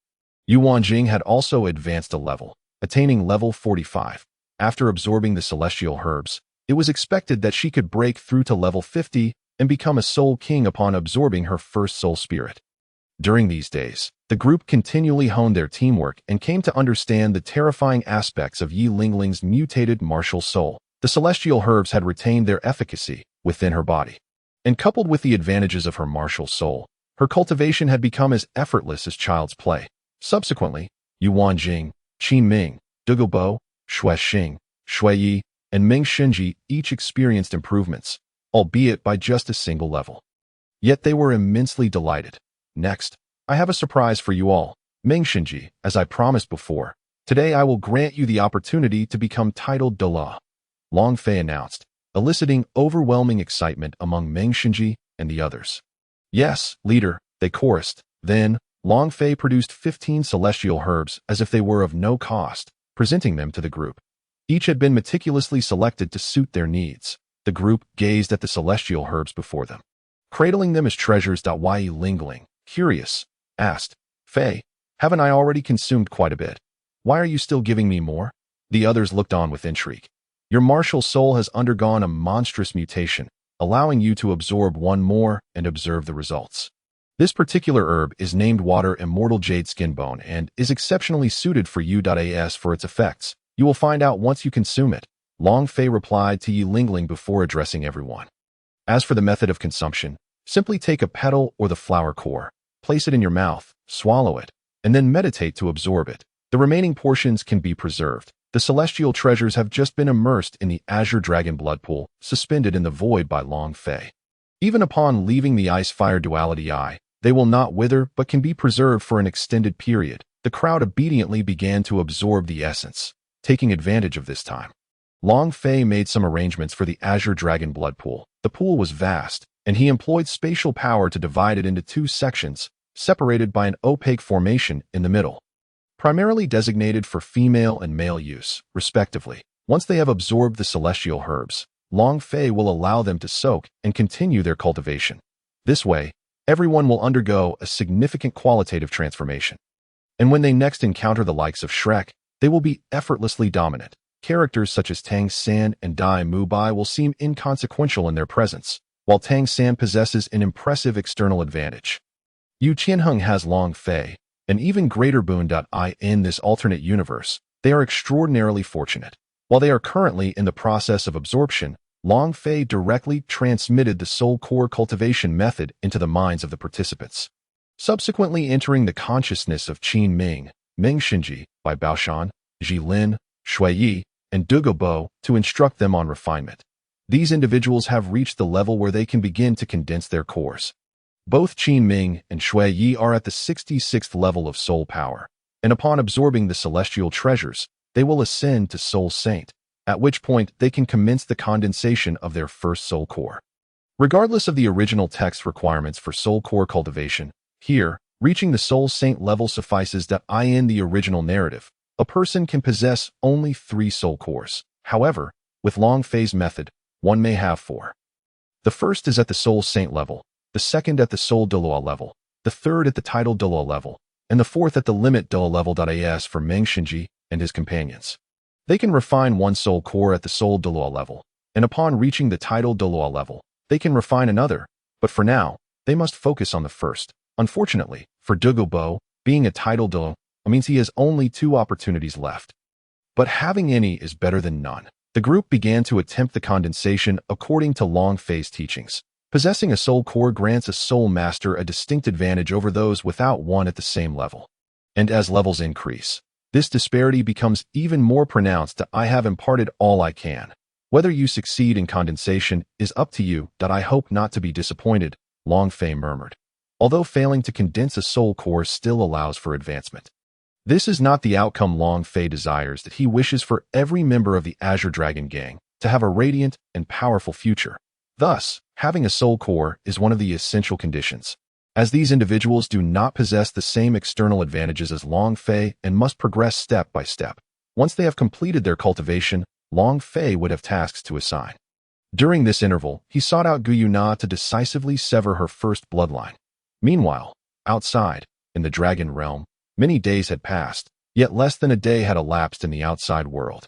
Yu Wanjing had also advanced a level, attaining level 45. After absorbing the celestial herbs, it was expected that she could break through to level 50 and become a soul king upon absorbing her first soul spirit. During these days, the group continually honed their teamwork and came to understand the terrifying aspects of Yi Lingling's mutated martial soul. The celestial herbs had retained their efficacy within her body, and coupled with the advantages of her martial soul, her cultivation had become as effortless as child's play. Subsequently, Yu Wanjing, Qin Ming, Dugu Bo, Shui Xing, Shui Yi, and Ming Shinji each experienced improvements, albeit by just a single level. Yet they were immensely delighted. Next, I have a surprise for you all. Ming Shinji, as I promised before, today I will grant you the opportunity to become Title Douluo, Long Fei announced, eliciting overwhelming excitement among Ming Shinji and the others. Yes, leader, they chorused. Then, Long Fei produced 15 celestial herbs as if they were of no cost, presenting them to the group. Each had been meticulously selected to suit their needs. The group gazed at the celestial herbs before them, cradling them as treasures. Yi Lingling, curious, asked, Fei, haven't I already consumed quite a bit? Why are you still giving me more? The others looked on with intrigue. Your martial soul has undergone a monstrous mutation, allowing you to absorb one more and observe the results. This particular herb is named Water Immortal Jade Skin Bone and is exceptionally suited for you. As for its effects, you will find out once you consume it, Long Fei replied to Yi Lingling before addressing everyone. As for the method of consumption, simply take a petal or the flower core, place it in your mouth, swallow it, and then meditate to absorb it. The remaining portions can be preserved. The celestial treasures have just been immersed in the Azure Dragon blood pool, suspended in the void by Long Fei. Even upon leaving the ice-fire duality eye, they will not wither but can be preserved for an extended period. The crowd obediently began to absorb the essence, taking advantage of this time. Long Fei made some arrangements for the Azure Dragon blood pool. The The pool was vast, and he employed spatial power to divide it into two sections, separated by an opaque formation in the middle, primarily designated for female and male use, respectively. Once they have absorbed the celestial herbs, Long Fei will allow them to soak and continue their cultivation. This way, everyone will undergo a significant qualitative transformation. And when they next encounter the likes of Shrek, they will be effortlessly dominant. Characters such as Tang San and Dai Mubai will seem inconsequential in their presence, while Tang San possesses an impressive external advantage. Yu Qianheng has Long Fei, an even greater boon. In this alternate universe, they are extraordinarily fortunate. While they are currently in the process of absorption, Long Fei directly transmitted the soul core cultivation method into the minds of the participants, subsequently entering the consciousness of Qin Ming, Meng Xinji, Bai Baoshan, Ji Lin, Shui Yi, and Dugo Bo to instruct them on refinement. These individuals have reached the level where they can begin to condense their cores. Both Qin Ming and Shui Yi are at the 66th level of soul power, and upon absorbing the celestial treasures, they will ascend to Soul Saint, at which point they can commence the condensation of their first soul core. Regardless of the original text requirements for soul core cultivation, here, reaching the Soul Saint level suffices. In the original narrative, a person can possess only 3 soul cores. However, with Long Fei's method, one may have 4. The first is at the Soul Saint level, the second at the Soul Douluo level, the third at the Title Douluo level, and the fourth at the Limit Douluo level. As for Meng Xinji and his companions, they can refine one soul core at the Soul Douluo level, and upon reaching the Title Douluo level, they can refine another, but for now, they must focus on the first. Unfortunately, for Dugo Bo, being a Title Douluo means he has only 2 opportunities left. But having any is better than none. The group began to attempt the condensation according to Long Fei's teachings. Possessing a soul core grants a soul master a distinct advantage over those without one at the same level. And as levels increase, this disparity becomes even more pronounced. I have imparted all I can. Whether you succeed in condensation is up to you. I hope not to be disappointed, Long Fei murmured. Although failing to condense a soul core still allows for advancement. This is not the outcome Long Fei desires. That he wishes for every member of the Azure Dragon gang to have a radiant and powerful future. Thus, having a soul core is one of the essential conditions, as these individuals do not possess the same external advantages as Long Fei and must progress step by step. Once they have completed their cultivation, Long Fei would have tasks to assign. During this interval, he sought out Gu Yuna to decisively sever her first bloodline. Meanwhile, outside, in the Dragon Realm, many days had passed, yet less than a day had elapsed in the outside world.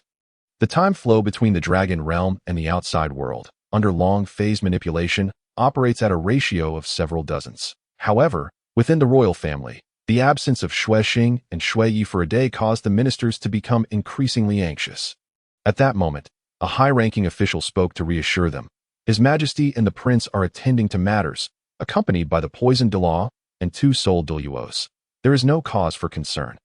The time flow between the Dragon Realm and the outside world, under Long Fei's manipulation, operates at a ratio of several dozens. However, within the royal family, the absence of Shui Xing and Shui Yi for a day caused the ministers to become increasingly anxious. At that moment, a high-ranking official spoke to reassure them. His Majesty and the Prince are attending to matters, accompanied by the Poison Douluo and 2 Soul Douluos. There is no cause for concern.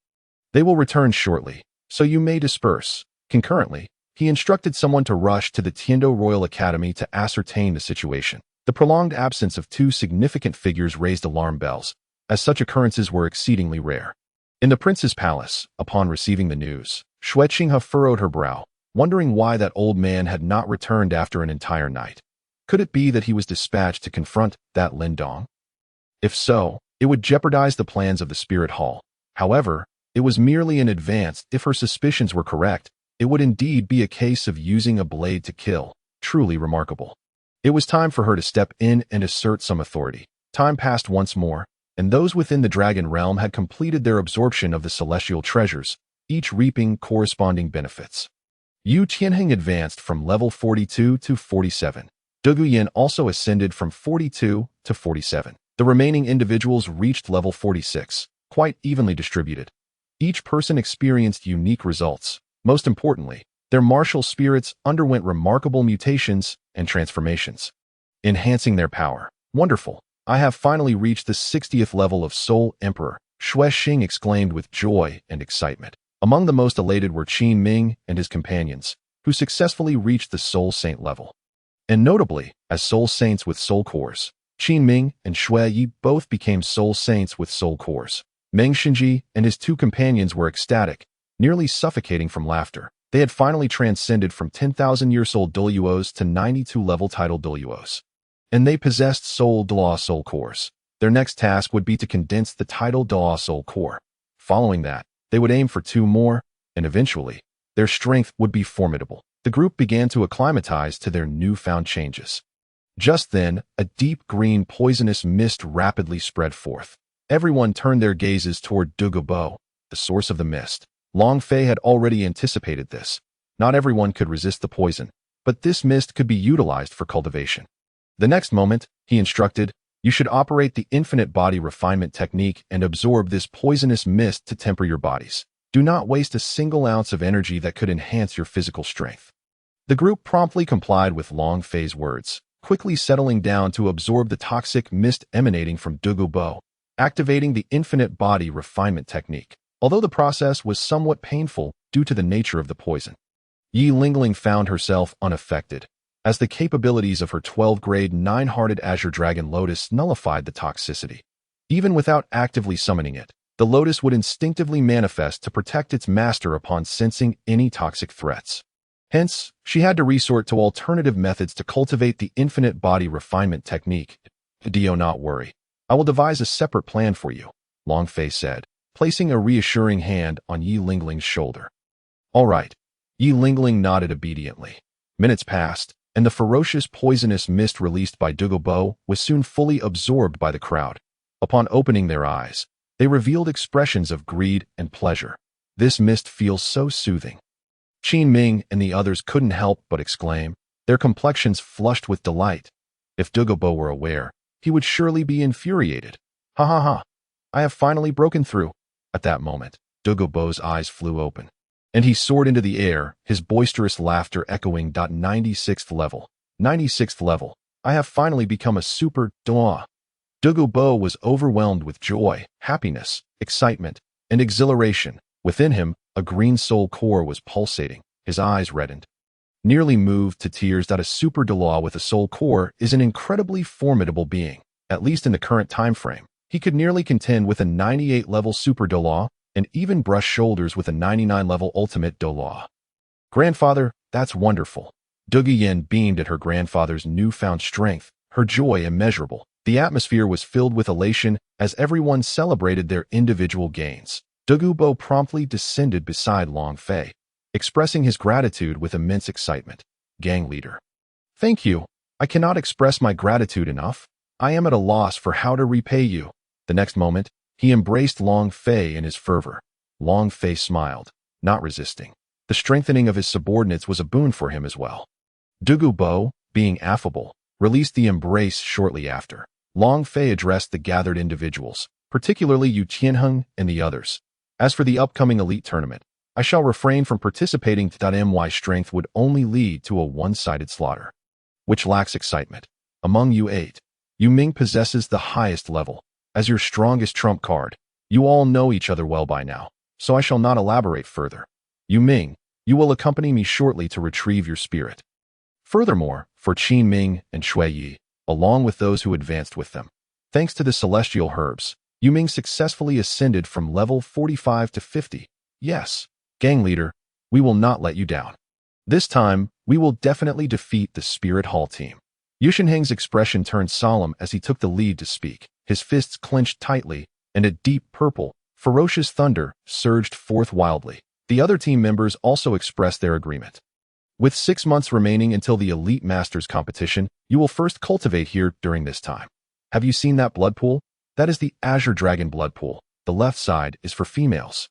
They will return shortly, so you may disperse. Concurrently, he instructed someone to rush to the Tiando Royal Academy to ascertain the situation. The prolonged absence of 2 significant figures raised alarm bells, as such occurrences were exceedingly rare. In the prince's palace, upon receiving the news, Shui Qinghe furrowed her brow, wondering why that old man had not returned after an entire night. Could it be that he was dispatched to confront that Lin Dong? If so, it would jeopardize the plans of the Spirit Hall. However, it was merely in advance. If her suspicions were correct, it would indeed be a case of using a blade to kill. Truly remarkable. It was time for her to step in and assert some authority. Time passed once more, and those within the Dragon Realm had completed their absorption of the celestial treasures, each reaping corresponding benefits. Yu Qianheng advanced from level 42 to 47. Du Guyan also ascended from 42 to 47. The remaining individuals reached level 46, quite evenly distributed. Each person experienced unique results. Most importantly, their martial spirits underwent remarkable mutations and transformations, enhancing their power. Wonderful! I have finally reached the 60th level of Soul Emperor, Shui Xing exclaimed with joy and excitement. Among the most elated were Qin Ming and his companions, who successfully reached the Soul Saint level. And notably, as Soul Saints with Soul Cores, Qin Ming and Shui Yi both became Soul Saints with Soul Cores. Meng Xinji and his 2 companions were ecstatic, nearly suffocating from laughter. They had finally transcended from 10,000-year Soul Douluos to 92-level Title Douluos. And they possessed Soul Douluo soul cores. Their next task would be to condense the Title Douluo soul core. Following that, they would aim for 2 more, and eventually, their strength would be formidable. The group began to acclimatize to their newfound changes. Just then, a deep green poisonous mist rapidly spread forth. Everyone turned their gazes toward Douluo, the source of the mist. Long Fei had already anticipated this. Not everyone could resist the poison, but this mist could be utilized for cultivation. The next moment, he instructed, you should operate the infinite body refinement technique and absorb this poisonous mist to temper your bodies. Do not waste a single ounce of energy that could enhance your physical strength. The group promptly complied with Long Fei's words, quickly settling down to absorb the toxic mist emanating from Douluo, activating the infinite body refinement technique. Although the process was somewhat painful due to the nature of the poison, Yi Lingling found herself unaffected, as the capabilities of her 12-grade 9-hearted Azure Dragon Lotus nullified the toxicity. Even without actively summoning it, the Lotus would instinctively manifest to protect its master upon sensing any toxic threats. Hence, she had to resort to alternative methods to cultivate the infinite body refinement technique. Do not worry. I will devise a separate plan for you, Long Fei said, placing a reassuring hand on Yi Lingling's shoulder. All right. Yi Lingling nodded obediently. Minutes passed, and the ferocious poisonous mist released by Douluo was soon fully absorbed by the crowd. Upon opening their eyes, they revealed expressions of greed and pleasure. This mist feels so soothing. Qin Ming and the others couldn't help but exclaim, their complexions flushed with delight. If Douluo were aware, he would surely be infuriated. Ha ha ha. I have finally broken through. At that moment, Douluo's eyes flew open, and he soared into the air, his boisterous laughter echoing. 96th level. 96th level. I have finally become a super Douluo. Douluo was overwhelmed with joy, happiness, excitement, and exhilaration. Within him, a green soul core was pulsating, his eyes reddened. Nearly moved to tears. A super Douluo with a soul core is an incredibly formidable being, at least in the current time frame. He could nearly contend with a 98-level super Douluo and even brush shoulders with a 99-level ultimate Douluo. Grandfather, that's wonderful. Douluo beamed at her grandfather's newfound strength, her joy immeasurable. The atmosphere was filled with elation as everyone celebrated their individual gains. Douluo promptly descended beside Long Fei, expressing his gratitude with immense excitement. Gang leader. Thank you. I cannot express my gratitude enough. I am at a loss for how to repay you. The next moment, he embraced Long Fei in his fervor. Long Fei smiled, not resisting. The strengthening of his subordinates was a boon for him as well. Douluo, being affable, released the embrace shortly after. Long Fei addressed the gathered individuals, particularly Yu Qianheng and the others. As for the upcoming elite tournament, I shall refrain from participating. My strength would only lead to a one-sided slaughter, which lacks excitement. Among you 8, Yu Ming possesses the highest level. As your strongest trump card, you all know each other well by now, so I shall not elaborate further. Yu Ming, you will accompany me shortly to retrieve your spirit. Furthermore, for Qin Ming and Shui Yi, along with those who advanced with them, thanks to the celestial herbs, Yu Ming successfully ascended from level 45 to 50. Yes, gang leader, we will not let you down. This time, we will definitely defeat the Spirit Hall team. Yu Shenheng's expression turned solemn as he took the lead to speak. His fists clenched tightly, and a deep purple, ferocious thunder surged forth wildly. The other team members also expressed their agreement. With 6 months remaining until the Elite Masters competition, you will first cultivate here during this time. Have you seen that blood pool? That is the Azure Dragon blood pool. The left side is for females,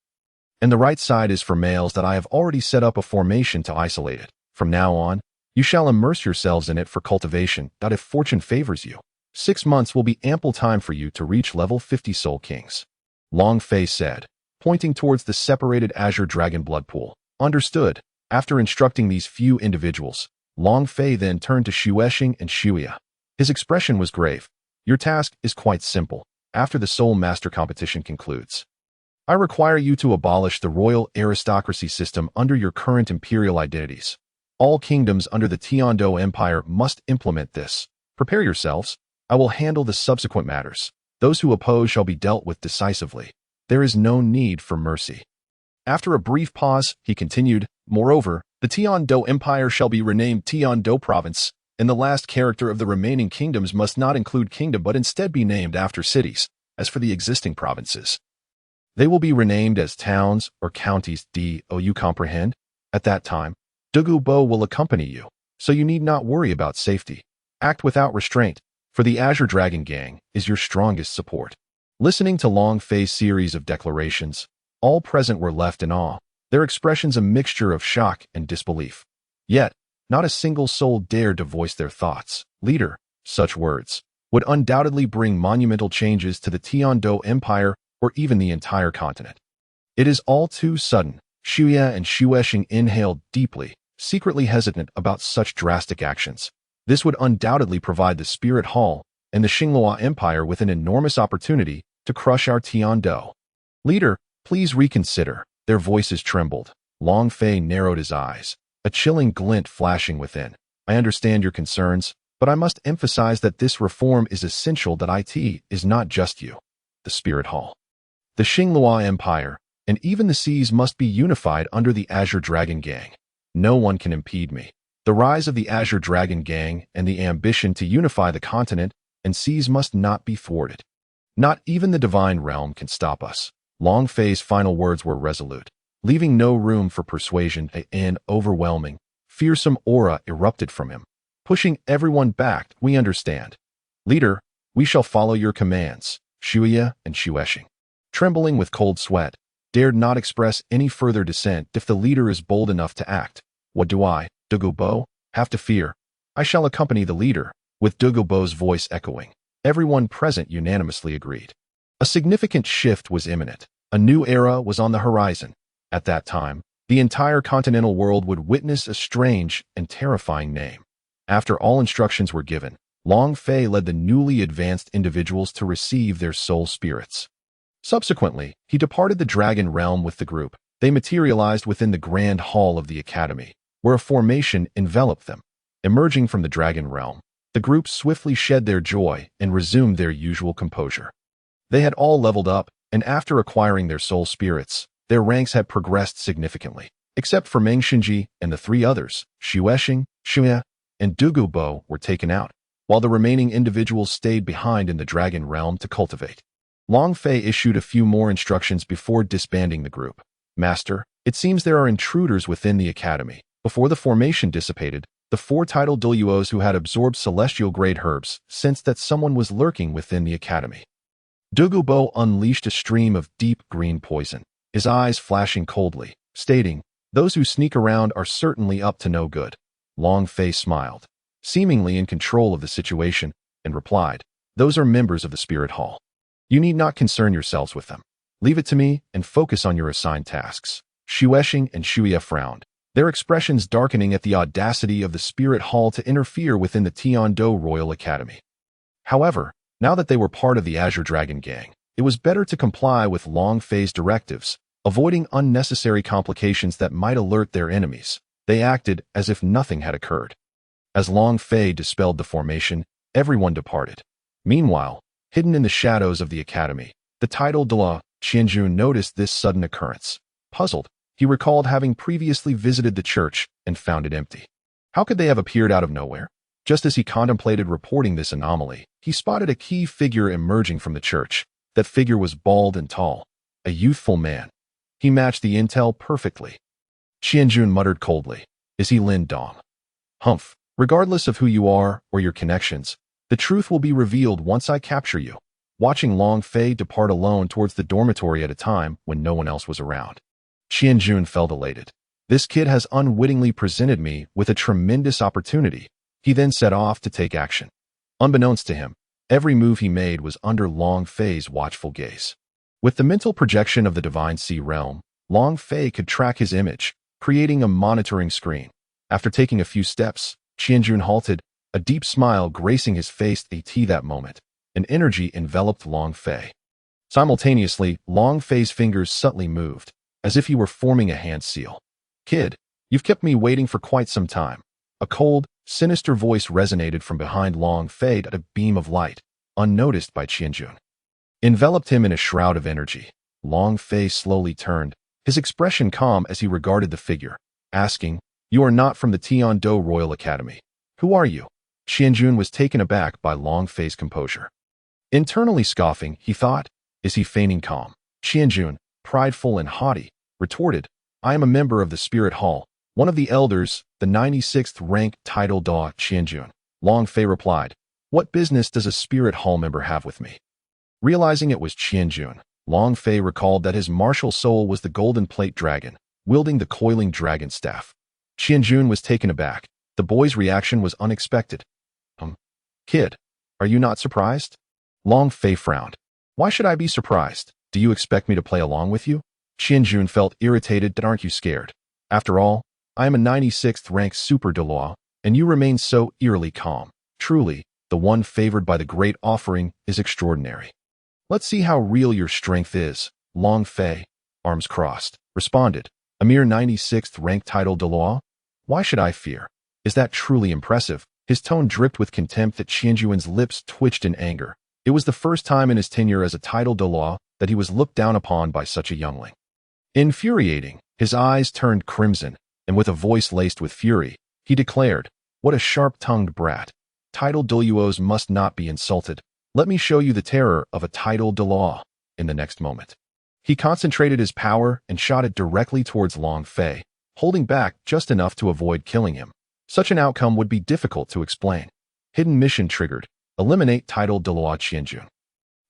and the right side is for males. That I have already set up a formation to isolate it. From now on, you shall immerse yourselves in it for cultivation. If fortune favors you, 6 months will be ample time for you to reach level 50 Soul Kings. Long Fei said, pointing towards the separated Azure Dragon blood pool. Understood. After instructing these few individuals, Long Fei then turned to Shueshing and Shuya. His expression was grave. Your task is quite simple. After the Soul Master competition concludes, I require you to abolish the royal aristocracy system under your current imperial identities. All kingdoms under the Qian Daoliu Empire must implement this. Prepare yourselves. I will handle the subsequent matters. Those who oppose shall be dealt with decisively. There is no need for mercy. After a brief pause, he continued, Moreover, the Qian Dou Empire shall be renamed Qian Dou Province, and the last character of the remaining kingdoms must not include kingdom but instead be named after cities. As for the existing provinces, they will be renamed as towns or counties. You comprehend? At that time, Douluo will accompany you, so you need not worry about safety. Act without restraint, for the Azure Dragon Gang is your strongest support. Listening to Long Fei's series of declarations, all present were left in awe, their expressions a mixture of shock and disbelief. Yet, not a single soul dared to voice their thoughts. Leader, such words would undoubtedly bring monumental changes to the Qian Dou Empire or even the entire continent. It is all too sudden. Xuya and Xuesheng inhaled deeply, secretly hesitant about such drastic actions. This would undoubtedly provide the Spirit Hall and the Xinghua Empire with an enormous opportunity to crush our Qian Dou. Leader, please reconsider. Their voices trembled. Long Fei narrowed his eyes, a chilling glint flashing within. I understand your concerns, but I must emphasize that this reform is essential. That it is not just you, the Spirit Hall, the Xinghua Empire, and even the seas must be unified under the Azure Dragon Gang. No one can impede me. The rise of the Azure Dragon Gang and the ambition to unify the continent and seas must not be thwarted. Not even the Divine Realm can stop us. Long Fei's final words were resolute, leaving no room for persuasion. An overwhelming, fearsome aura erupted from him, pushing everyone back. We understand. Leader, we shall follow your commands. Xuya and Xuesheng, trembling with cold sweat, dared not express any further dissent. If the leader is bold enough to act, what do I, Douluo, have to fear? I shall accompany the leader. With Douluo's voice echoing, everyone present unanimously agreed. A significant shift was imminent. A new era was on the horizon. At that time, the entire continental world would witness a strange and terrifying name. After all instructions were given, Long Fei led the newly advanced individuals to receive their soul spirits. Subsequently, he departed the Dragon Realm with the group. They materialized within the Grand Hall of the Academy, where a formation enveloped them. Emerging from the Dragon Realm, the group swiftly shed their joy and resumed their usual composure. They had all leveled up, and after acquiring their soul spirits, their ranks had progressed significantly. Except for Meng Xinji and the three others, Xuesheng, Xuya, and Douluo were taken out, while the remaining individuals stayed behind in the Dragon Realm to cultivate. Long Fei issued a few more instructions before disbanding the group. Master, it seems there are intruders within the academy. Before the formation dissipated, the 4 Title Douluos who had absorbed celestial-grade herbs sensed that someone was lurking within the academy. Douluo unleashed a stream of deep green poison, his eyes flashing coldly, stating, "Those who sneak around are certainly up to no good." Long Fei smiled, seemingly in control of the situation, and replied, "Those are members of the Spirit Hall. You need not concern yourselves with them. Leave it to me and focus on your assigned tasks." Xuesheng and Xuya frowned, their expressions darkening at the audacity of the Spirit Hall to interfere within the Qian Dou Royal Academy. However, now that they were part of the Azure Dragon Gang, it was better to comply with Long Fei's directives, avoiding unnecessary complications that might alert their enemies. They acted as if nothing had occurred. As Long Fei dispelled the formation, everyone departed. Meanwhile, hidden in the shadows of the academy, the Title Douluo, Qianjun noticed this sudden occurrence. Puzzled, he recalled having previously visited the church and found it empty. How could they have appeared out of nowhere? Just as he contemplated reporting this anomaly, he spotted a key figure emerging from the church. That figure was bald and tall, a youthful man. He matched the intel perfectly. Qianjun muttered coldly, "Is he Lin Dong?" "Humph. Regardless of who you are or your connections, the truth will be revealed once I capture you." Watching Long Fei depart alone towards the dormitory at a time when no one else was around, Qianjun felt elated. This kid has unwittingly presented me with a tremendous opportunity. He then set off to take action. Unbeknownst to him, every move he made was under Long Fei's watchful gaze. With the mental projection of the Divine Sea Realm, Long Fei could track his image, creating a monitoring screen. After taking a few steps, Qianjun halted, a deep smile gracing his face. At that moment, an energy enveloped Long Fei. Simultaneously, Long Fei's fingers subtly moved, as if he were forming a hand seal. "Kid, you've kept me waiting for quite some time." A cold, sinister voice resonated from behind Long Fei. A beam of light, unnoticed by Qianjun, enveloped him in a shroud of energy. Long Fei slowly turned, his expression calm as he regarded the figure. asking, "You are not from the Tian Daoliu Royal Academy. Who are you?" Qianjun was taken aback by Long Fei's composure. Internally scoffing, he thought, "Is he feigning calm?" Qianjun, prideful and haughty, retorted, "I am a member of the Spirit Hall, one of the elders, the 96th rank Title Douluo." Qianjun. Long Fei replied, "What business does a Spirit Hall member have with me?" Realizing it was Qianjun, Long Fei recalled that his martial soul was the golden plate dragon, wielding the coiling dragon staff. Qianjun was taken aback. The boy's reaction was unexpected. Kid, are you not surprised?" Long Fei frowned. "Why should I be surprised? Do you expect me to play along with you?" Qianjun felt irritated. "Aren't you scared? After all, I am a 96th rank Super Douluo, and you remain so eerily calm. Truly, the one favored by the great offering is extraordinary. Let's see how real your strength is." Long Fei, arms crossed, responded, "A mere 96th rank Title Douluo? Why should I fear? Is that truly impressive?" His tone dripped with contempt that Qianjun's lips twitched in anger. It was the first time in his tenure as a Title Douluo that he was looked down upon by such a youngling. Infuriating, his eyes turned crimson, and with a voice laced with fury, he declared, "What a sharp-tongued brat. Title Douluos must not be insulted. Let me show you the terror of a Title Douluo." In the next moment, he concentrated his power and shot it directly towards Long Fei, holding back just enough to avoid killing him. Such an outcome would be difficult to explain. Hidden mission triggered. Eliminate Title Douluo. Qianjun.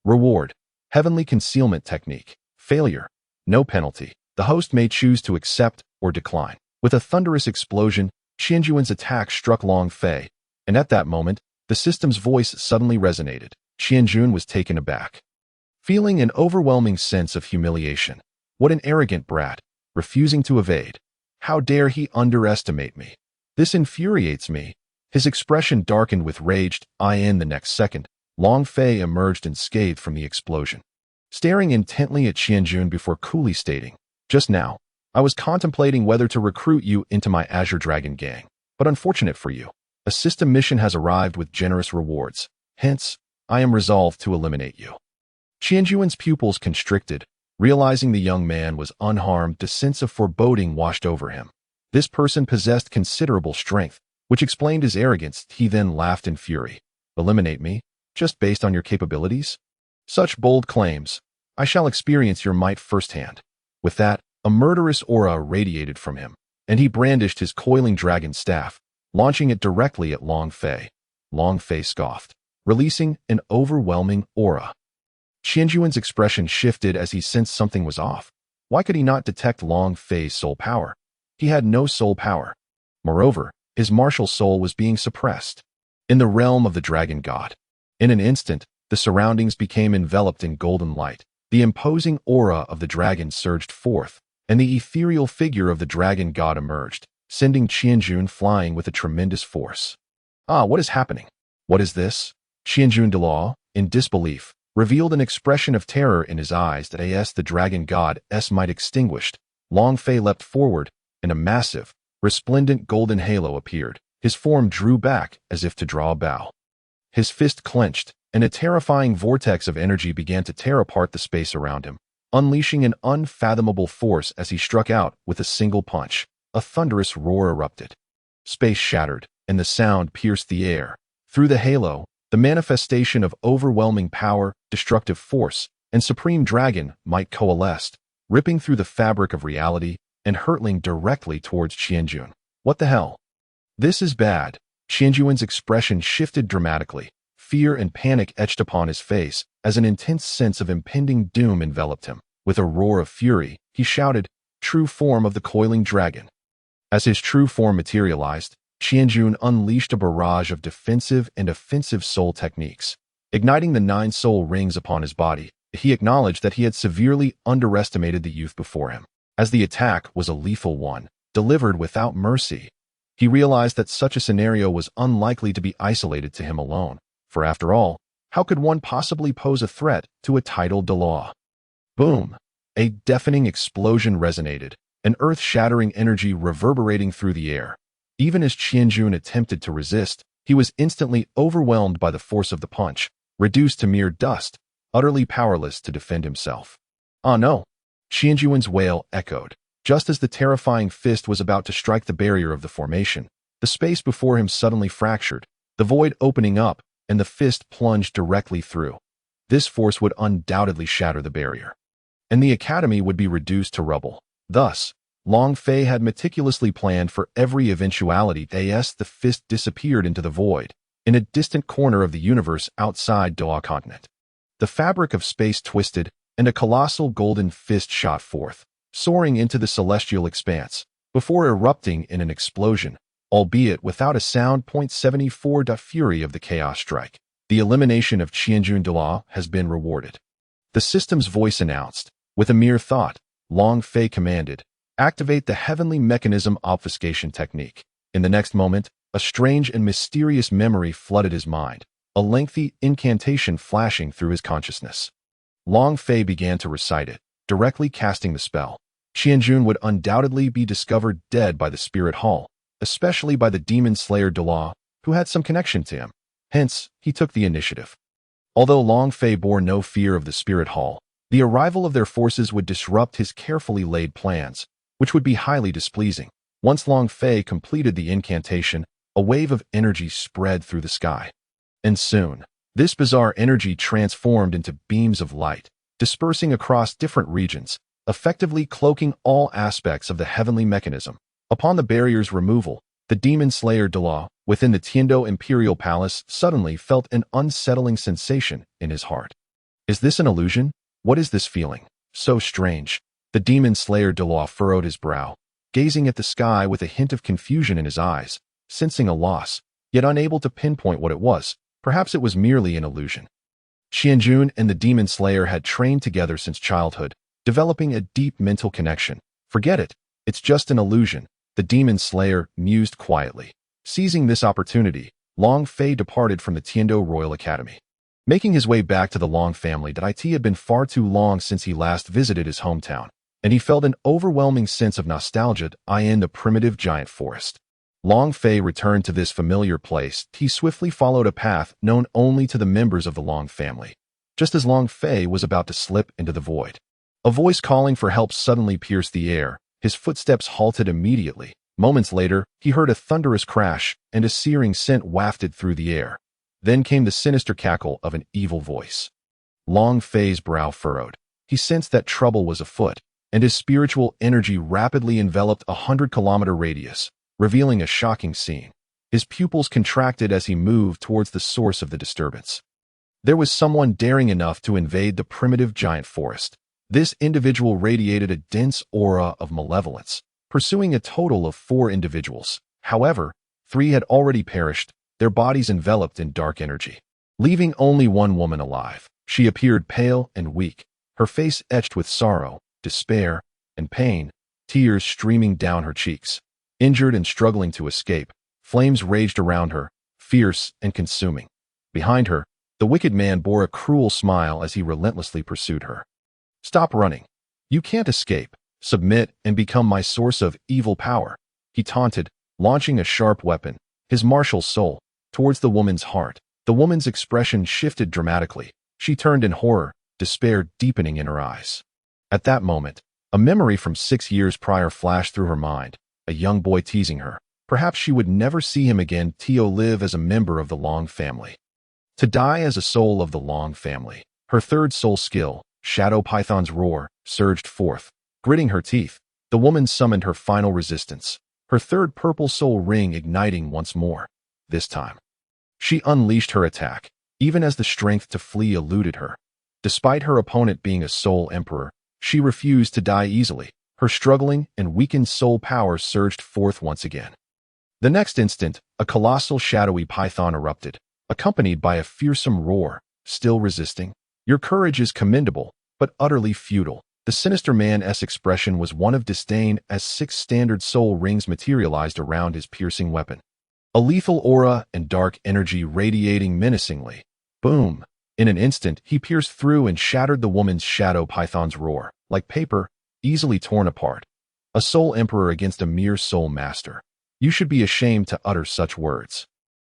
Reward. Heavenly Concealment Technique. Failure. No penalty. The host may choose to accept or decline. With a thunderous explosion, Qianjun's attack struck Long Fei, and at that moment, the system's voice suddenly resonated. Qianjun was taken aback, feeling an overwhelming sense of humiliation. What an arrogant brat, refusing to evade. How dare he underestimate me? This infuriates me. His expression darkened with rage. In the next second, Long Fei emerged unscathed from the explosion, staring intently at Qianjun before coolly stating, "Just now, I was contemplating whether to recruit you into my Azure Dragon gang, but unfortunate for you, a system mission has arrived with generous rewards. Hence, I am resolved to eliminate you." Qianjun's pupils constricted. Realizing the young man was unharmed, a sense of foreboding washed over him. This person possessed considerable strength, which explained his arrogance. He then laughed in fury. "Eliminate me? Just based on your capabilities? Such bold claims. I shall experience your might firsthand." With that, a murderous aura radiated from him, and he brandished his coiling dragon staff, launching it directly at Long Fei. Long Fei scoffed, releasing an overwhelming aura. Qianjun's expression shifted as he sensed something was off. Why could he not detect Long Fei's soul power? He had no soul power. Moreover, his martial soul was being suppressed. In the realm of the dragon god, in an instant, the surroundings became enveloped in golden light. The imposing aura of the dragon surged forth, and the ethereal figure of the dragon god emerged, sending Qianjun flying with a tremendous force. What is happening? What is this? Qian Daoliu, in disbelief, revealed an expression of terror in his eyes that the dragon god's might extinguished. Long Fei leapt forward, and a massive, resplendent golden halo appeared. His form drew back as if to draw a bow. His fist clenched, and a terrifying vortex of energy began to tear apart the space around him, unleashing an unfathomable force as he struck out with a single punch. A thunderous roar erupted. Space shattered, and the sound pierced the air. Through the halo, the manifestation of overwhelming power, destructive force, and supreme dragon might coalesced, ripping through the fabric of reality and hurtling directly towards Qianjun. What the hell? This is bad. Qianjun's expression shifted dramatically. Fear and panic etched upon his face as an intense sense of impending doom enveloped him. With a roar of fury, he shouted, "True form of the coiling dragon." As his true form materialized, Qianjun unleashed a barrage of defensive and offensive soul techniques. Igniting the 9 soul rings upon his body, he acknowledged that he had severely underestimated the youth before him. As the attack was a lethal one, delivered without mercy, he realized that such a scenario was unlikely to be isolated to him alone. For after all, how could one possibly pose a threat to a Title Douluo? Boom! A deafening explosion resonated, an earth-shattering energy reverberating through the air. Even as Qianjun attempted to resist, he was instantly overwhelmed by the force of the punch, reduced to mere dust, utterly powerless to defend himself. "Ah no!" Qianjun's wail echoed. Just as the terrifying fist was about to strike the barrier of the formation, the space before him suddenly fractured, the void opening up, and the fist plunged directly through. This force would undoubtedly shatter the barrier, and the academy would be reduced to rubble. Thus, Long Fei had meticulously planned for every eventuality as the fist disappeared into the void, in a distant corner of the universe outside Doa continent. The fabric of space twisted, and a colossal golden fist shot forth, soaring into the celestial expanse, before erupting in an explosion, albeit without a sound. 74. Fury of the Chaos Strike. The elimination of Qian Daoliu has been rewarded. The system's voice announced. With a mere thought, Long Fei commanded, activate the heavenly mechanism obfuscation technique. In the next moment, a strange and mysterious memory flooded his mind, a lengthy incantation flashing through his consciousness. Long Fei began to recite it, directly casting the spell. Qianjun would undoubtedly be discovered dead by the Spirit Hall, especially by the Demon Slayer Douluo, who had some connection to him. Hence, he took the initiative. Although Long Fei bore no fear of the Spirit Hall, the arrival of their forces would disrupt his carefully laid plans, which would be highly displeasing. Once Long Fei completed the incantation, a wave of energy spread through the sky. And soon, this bizarre energy transformed into beams of light, dispersing across different regions, effectively cloaking all aspects of the heavenly mechanism. Upon the barrier's removal, the Demon Slayer Douluo, within the Tiando Imperial Palace, suddenly felt an unsettling sensation in his heart. Is this an illusion? What is this feeling? So strange. The Demon Slayer Douluo furrowed his brow, gazing at the sky with a hint of confusion in his eyes, sensing a loss, yet unable to pinpoint what it was. Perhaps it was merely an illusion. Qianjun and the Demon Slayer had trained together since childhood, developing a deep mental connection. Forget it. It's just an illusion, the Demon Slayer mused quietly. Seizing this opportunity, Long Fei departed from the Tiando Royal Academy. Making his way back to the Long family, it had been far too long since he last visited his hometown, and he felt an overwhelming sense of nostalgia in the primitive giant forest. Long Fei returned to this familiar place. He swiftly followed a path known only to the members of the Long family. Just as Long Fei was about to slip into the void, a voice calling for help suddenly pierced the air. His footsteps halted immediately. Moments later, he heard a thunderous crash, and a searing scent wafted through the air. Then came the sinister cackle of an evil voice. Long Fei's brow furrowed. He sensed that trouble was afoot, and his spiritual energy rapidly enveloped 100-kilometer radius, revealing a shocking scene. His pupils contracted as he moved towards the source of the disturbance. There was someone daring enough to invade the primitive giant forest. This individual radiated a dense aura of malevolence, pursuing a total of 4 individuals. However, 3 had already perished, their bodies enveloped in dark energy, leaving only one woman alive. She appeared pale and weak, her face etched with sorrow, despair, and pain, tears streaming down her cheeks. Injured and struggling to escape, flames raged around her, fierce and consuming. Behind her, the wicked man bore a cruel smile as he relentlessly pursued her. Stop running. You can't escape. Submit and become my source of evil power, he taunted, launching a sharp weapon, his martial soul, towards the woman's heart. The woman's expression shifted dramatically. She turned in horror, despair deepening in her eyes. At that moment, a memory from 6 years prior flashed through her mind, a young boy teasing her. Perhaps she would never see him again. To live as a member of the Long family. To die as a soul of the Long family. Her third soul skill, Shadow Python's Roar, surged forth. Gritting her teeth, the woman summoned her final resistance, her third purple soul ring igniting once more. This time, she unleashed her attack, even as the strength to flee eluded her. Despite her opponent being a soul emperor, she refused to die easily. Her struggling and weakened soul power surged forth once again. The next instant, a colossal shadowy python erupted, accompanied by a fearsome roar. Still resisting? Your courage is commendable, but utterly futile. The sinister man's expression was one of disdain as 6 standard soul rings materialized around his piercing weapon. A lethal aura and dark energy radiating menacingly. Boom! In an instant, he pierced through and shattered the woman's Shadow Python's Roar, like paper, easily torn apart. A soul emperor against a mere soul master. You should be ashamed to utter such words.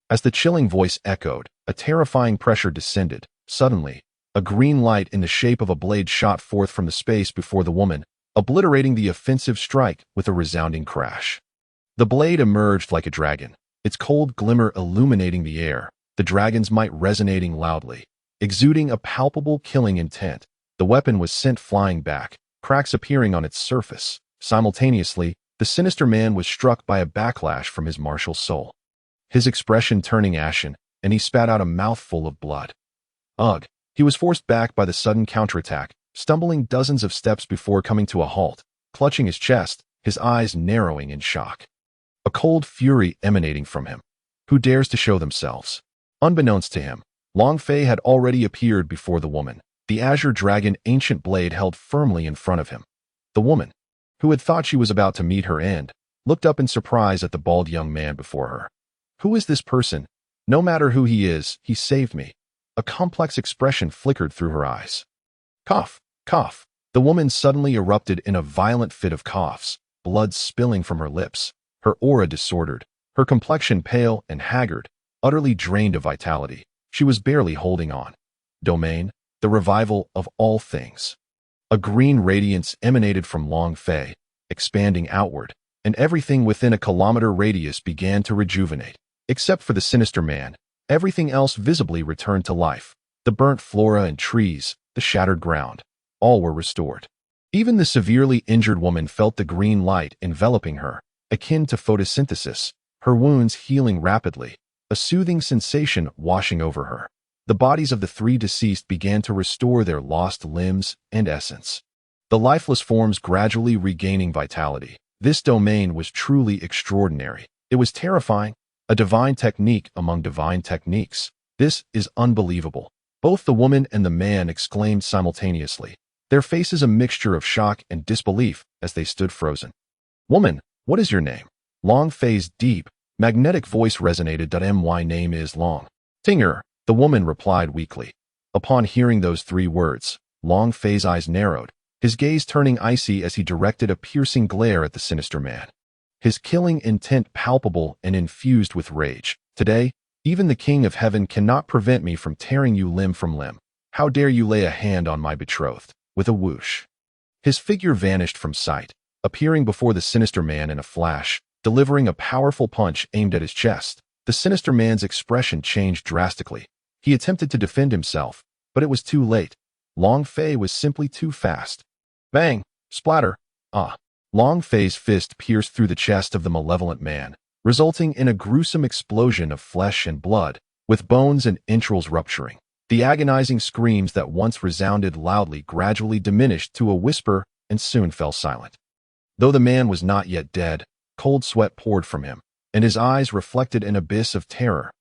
As the chilling voice echoed, a terrifying pressure descended. Suddenly, a green light in the shape of a blade shot forth from the space before the woman, obliterating the offensive strike with a resounding crash. The blade emerged like a dragon, its cold glimmer illuminating the air, the dragon's might resonating loudly, exuding a palpable killing intent. The weapon was sent flying back, cracks appearing on its surface. Simultaneously, the sinister man was struck by a backlash from his martial soul, his expression turning ashen, and he spat out a mouthful of blood. Ugh! He was forced back by the sudden counterattack, stumbling dozens of steps before coming to a halt, clutching his chest, his eyes narrowing in shock. A cold fury emanating from him. Who dares to show themselves? Unbeknownst to him, Long Fei had already appeared before the woman, the Azure Dragon ancient blade held firmly in front of him. The woman, who had thought she was about to meet her end, looked up in surprise at the bald young man before her. Who is this person? No matter who he is, he saved me. A complex expression flickered through her eyes. Cough, cough. The woman suddenly erupted in a violent fit of coughs, blood spilling from her lips, her aura disordered, her complexion pale and haggard, utterly drained of vitality. She was barely holding on. Domain, the revival of all things. A green radiance emanated from Long Fei, expanding outward, and everything within a kilometer radius began to rejuvenate. Except for the sinister man, everything else visibly returned to life. The burnt flora and trees, the shattered ground, all were restored. Even the severely injured woman felt the green light enveloping her, akin to photosynthesis, her wounds healing rapidly, a soothing sensation washing over her. The bodies of the three deceased began to restore their lost limbs and essence, the lifeless forms gradually regaining vitality. This domain was truly extraordinary. It was terrifying, a divine technique among divine techniques. This is unbelievable. Both the woman and the man exclaimed simultaneously, their faces a mixture of shock and disbelief as they stood frozen. Woman, what is your name? Long Fei's deep, magnetic voice resonated. My name is Long Tinger, the woman replied weakly. Upon hearing those three words, Long Fei's eyes narrowed, his gaze turning icy as he directed a piercing glare at the sinister man. His killing intent palpable and infused with rage. Today, even the King of Heaven cannot prevent me from tearing you limb from limb. How dare you lay a hand on my betrothed? With a whoosh, his figure vanished from sight, appearing before the sinister man in a flash, delivering a powerful punch aimed at his chest. The sinister man's expression changed drastically. He attempted to defend himself, but it was too late. Long Fei was simply too fast. Bang! Splatter! Ah! Long Fei's fist pierced through the chest of the malevolent man, resulting in a gruesome explosion of flesh and blood, with bones and entrails rupturing. The agonizing screams that once resounded loudly gradually diminished to a whisper and soon fell silent. Though the man was not yet dead, cold sweat poured from him, and his eyes reflected an abyss of terror.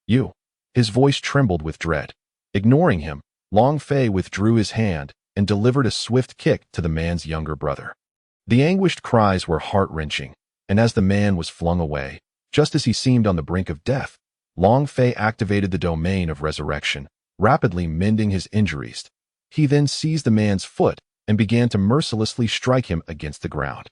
You! His voice trembled with dread. Ignoring him, Long Fei withdrew his hand and delivered a swift kick to the man's younger brother. The anguished cries were heart-wrenching, and as the man was flung away, just as he seemed on the brink of death, Long Fei activated the domain of resurrection, rapidly mending his injuries. He then seized the man's foot and began to mercilessly strike him against the ground.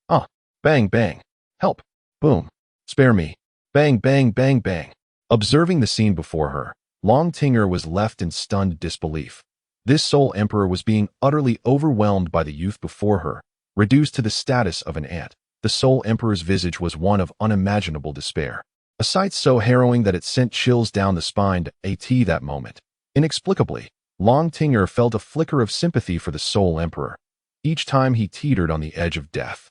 Ah! Bang, bang! Help! Boom! Spare me! Bang, bang, bang, bang! Observing the scene before her, Long Tinger was left in stunned disbelief. This Soul Emperor was being utterly overwhelmed by the youth before her, reduced to the status of an ant. The Soul Emperor's visage was one of unimaginable despair, a sight so harrowing that it sent chills down the spine at that moment. Inexplicably, Long Tinger felt a flicker of sympathy for the Soul Emperor, each time he teetered on the edge of death.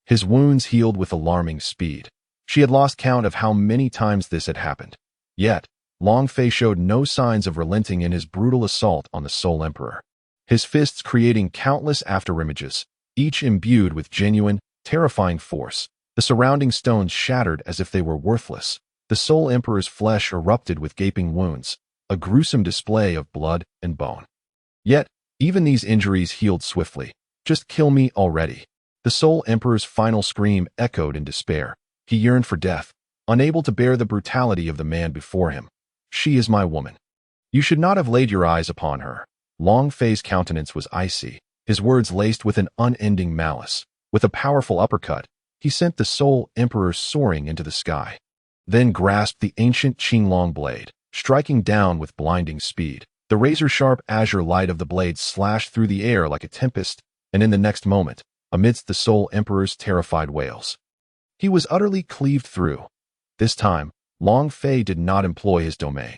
His wounds healed with alarming speed. She had lost count of how many times this had happened. Yet, Long Fei showed no signs of relenting in his brutal assault on the Soul Emperor, his fists creating countless afterimages, each imbued with genuine, terrifying force. The surrounding stones shattered as if they were worthless. The Soul Emperor's flesh erupted with gaping wounds, a gruesome display of blood and bone. Yet, even these injuries healed swiftly. Just kill me already. The Soul Emperor's final scream echoed in despair. He yearned for death, unable to bear the brutality of the man before him. She is my woman. You should not have laid your eyes upon her. Long Fei's countenance was icy, his words laced with an unending malice. With a powerful uppercut, he sent the Soul Emperor soaring into the sky, then grasped the ancient Qinglong blade, striking down with blinding speed. The razor-sharp azure light of the blade slashed through the air like a tempest, and in the next moment, amidst the Soul Emperor's terrified wails, he was utterly cleaved through. This time, Long Fei did not employ his domain.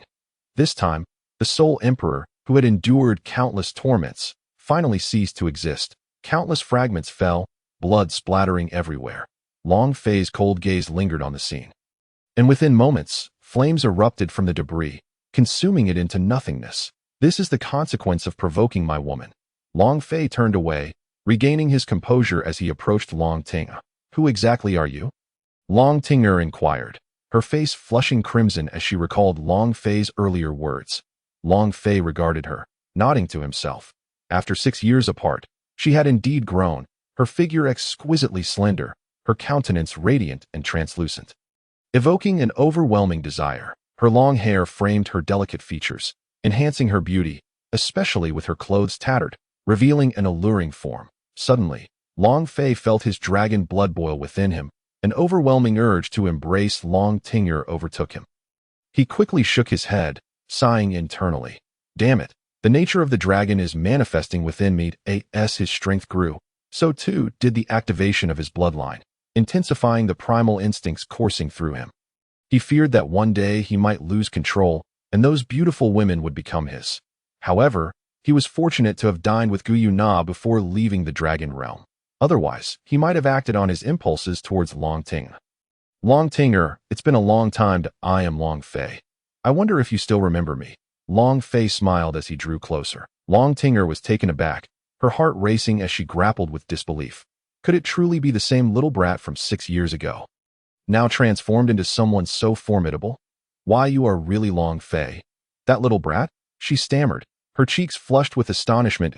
This time, the Soul Emperor, who had endured countless torments, finally ceased to exist. Countless fragments fell, blood splattering everywhere. Long Fei's cold gaze lingered on the scene. And within moments, flames erupted from the debris, consuming it into nothingness. This is the consequence of provoking my woman. Long Fei turned away, regaining his composure as he approached Long Ting. Who exactly are you? Long Tinger inquired, her face flushing crimson as she recalled Long Fei's earlier words. Long Fei regarded her, nodding to himself. After 6 years apart, she had indeed grown, her figure exquisitely slender, her countenance radiant and translucent, evoking an overwhelming desire. Her long hair framed her delicate features, enhancing her beauty, especially with her clothes tattered, revealing an alluring form. Suddenly, Long Fei felt his dragon blood boil within him. An overwhelming urge to embrace Long Tinger overtook him. He quickly shook his head, sighing internally. Damn it, the nature of the dragon is manifesting within me. As his strength grew, so too did the activation of his bloodline, intensifying the primal instincts coursing through him. He feared that one day he might lose control, and those beautiful women would become his. However, he was fortunate to have dined with Guyu Na before leaving the dragon realm. Otherwise, he might have acted on his impulses towards Long Ting. Long Tinger, it's been a long time. I am Long Fei. I wonder if you still remember me. Long Fei smiled as he drew closer. Long Tinger was taken aback, her heart racing as she grappled with disbelief. Could it truly be the same little brat from 6 years ago, now transformed into someone so formidable? Why, you are really Long Fei. That little brat? She stammered, her cheeks flushed with astonishment.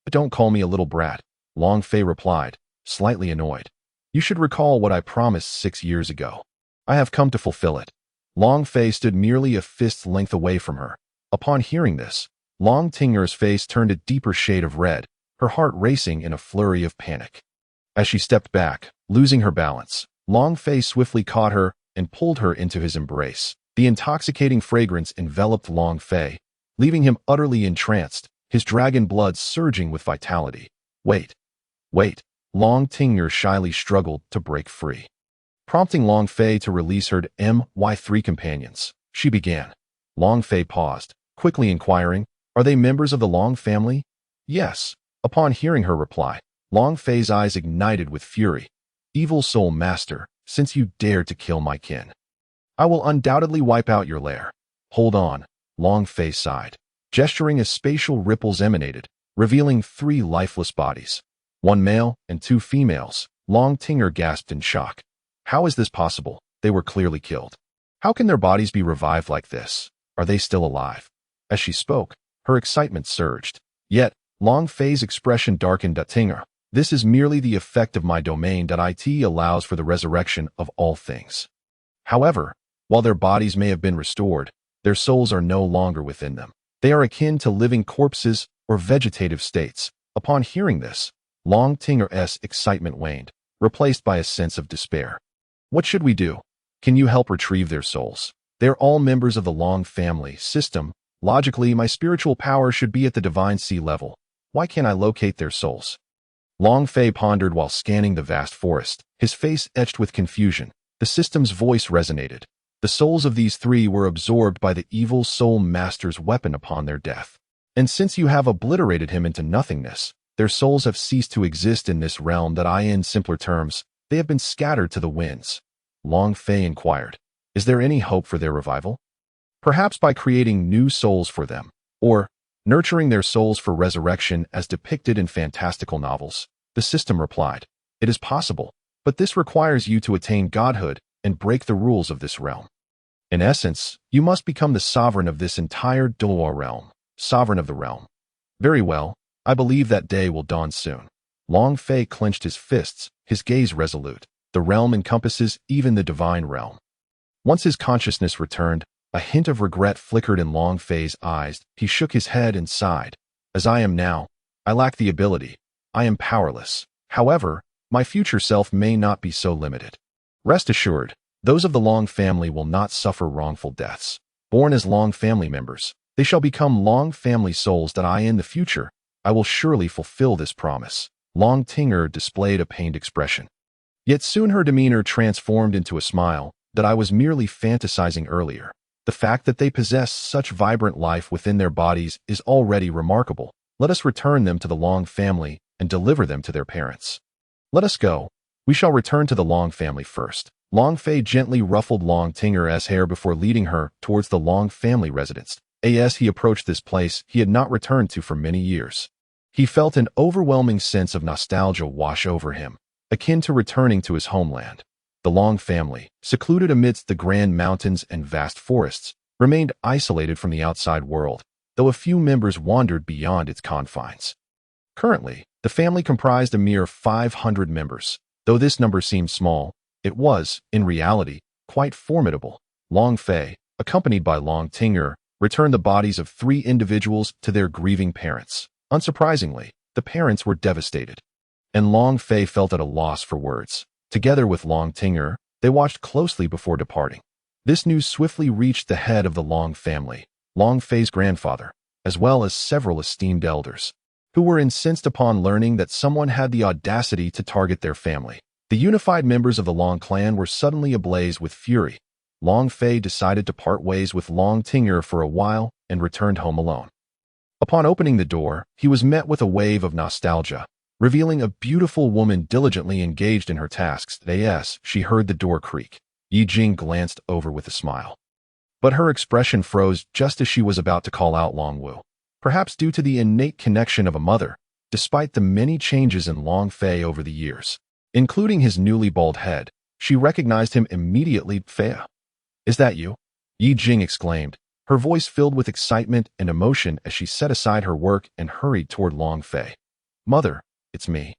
Don't call me a little brat, Long Fei replied, slightly annoyed. You should recall what I promised 6 years ago. I have come to fulfill it. Long Fei stood merely a fist's length away from her. Upon hearing this, Long Tinger's face turned a deeper shade of red, her heart racing in a flurry of panic. As she stepped back, losing her balance, Long Fei swiftly caught her and pulled her into his embrace. The intoxicating fragrance enveloped Long Fei, leaving him utterly entranced, his dragon blood surging with vitality. Wait. Long Tinger shyly struggled to break free, prompting Long Fei to release her My3 companions. She began. Long Fei paused, quickly inquiring, are they members of the Long family? Yes. Upon hearing her reply, Long Fei's eyes ignited with fury. Evil Soul Master, since you dared to kill my kin, I will undoubtedly wipe out your lair. Hold on, Long Fei sighed, gesturing as spatial ripples emanated, revealing 3 lifeless bodies. 1 male and 2 females. Long Tinger gasped in shock. How is this possible? They were clearly killed. How can their bodies be revived like this? Are they still alive? As she spoke, her excitement surged. Yet, Long Fei's expression darkened. Tinger, this is merely the effect of my domain. It allows for the resurrection of all things. However, while their bodies may have been restored, their souls are no longer within them. They are akin to living corpses or vegetative states. Upon hearing this, Long Tinger's excitement waned, replaced by a sense of despair. What should we do? Can you help retrieve their souls? They're all members of the Long family system. Logically, my spiritual power should be at the divine sea level. Why can't I locate their souls? Long Fei pondered while scanning the vast forest, his face etched with confusion. The system's voice resonated. The souls of these 3 were absorbed by the evil Soul Master's weapon upon their death. And since you have obliterated him into nothingness, their souls have ceased to exist in this realm. In simpler terms, they have been scattered to the winds. Long Fei inquired, is there any hope for their revival? Perhaps by creating new souls for them, or nurturing their souls for resurrection as depicted in fantastical novels. The system replied, it is possible, but this requires you to attain godhood and break the rules of this realm. In essence, you must become the sovereign of this entire Douluo realm, sovereign of the realm. Very well, I believe that day will dawn soon. Long Fei clenched his fists, his gaze resolute. The realm encompasses even the divine realm. Once his consciousness returned, a hint of regret flickered in Long Fei's eyes. He shook his head and sighed. As I am now, I lack the ability. I am powerless. However, my future self may not be so limited. Rest assured, those of the Long family will not suffer wrongful deaths. Born as Long family members, they shall become Long family souls. In the future, I will surely fulfill this promise. Long Tinger displayed a pained expression. Yet soon her demeanor transformed into a smile that I was merely fantasizing earlier. The fact that they possess such vibrant life within their bodies is already remarkable. Let us return them to the Long family and deliver them to their parents. Let us go. We shall return to the Long family first. Long Fei gently ruffled Long Tinger's hair before leading her towards the Long family residence. As he approached this place he had not returned to for many years. He felt an overwhelming sense of nostalgia wash over him, akin to returning to his homeland. The Long family, secluded amidst the grand mountains and vast forests, remained isolated from the outside world, though a few members wandered beyond its confines. Currently, the family comprised a mere 500 members. Though this number seemed small, it was, in reality, quite formidable. Long Fei, accompanied by Long Tinger, returned the bodies of 3 individuals to their grieving parents. Unsurprisingly, the parents were devastated, and Long Fei felt at a loss for words. Together with Long Tinger, they watched closely before departing. This news swiftly reached the head of the Long family, Long Fei's grandfather, as well as several esteemed elders, who were incensed upon learning that someone had the audacity to target their family. The unified members of the Long clan were suddenly ablaze with fury. Long Fei decided to part ways with Long Tinger for a while and returned home alone. Upon opening the door, he was met with a wave of nostalgia, revealing a beautiful woman diligently engaged in her tasks. As she heard the door creak, Yi Jing glanced over with a smile. But her expression froze just as she was about to call out Long Wu. Perhaps due to the innate connection of a mother, despite the many changes in Long Fei over the years, including his newly bald head, she recognized him immediately. Fei, is that you? Yi Jing exclaimed, her voice filled with excitement and emotion as she set aside her work and hurried toward Long Fei. Mother, it's me.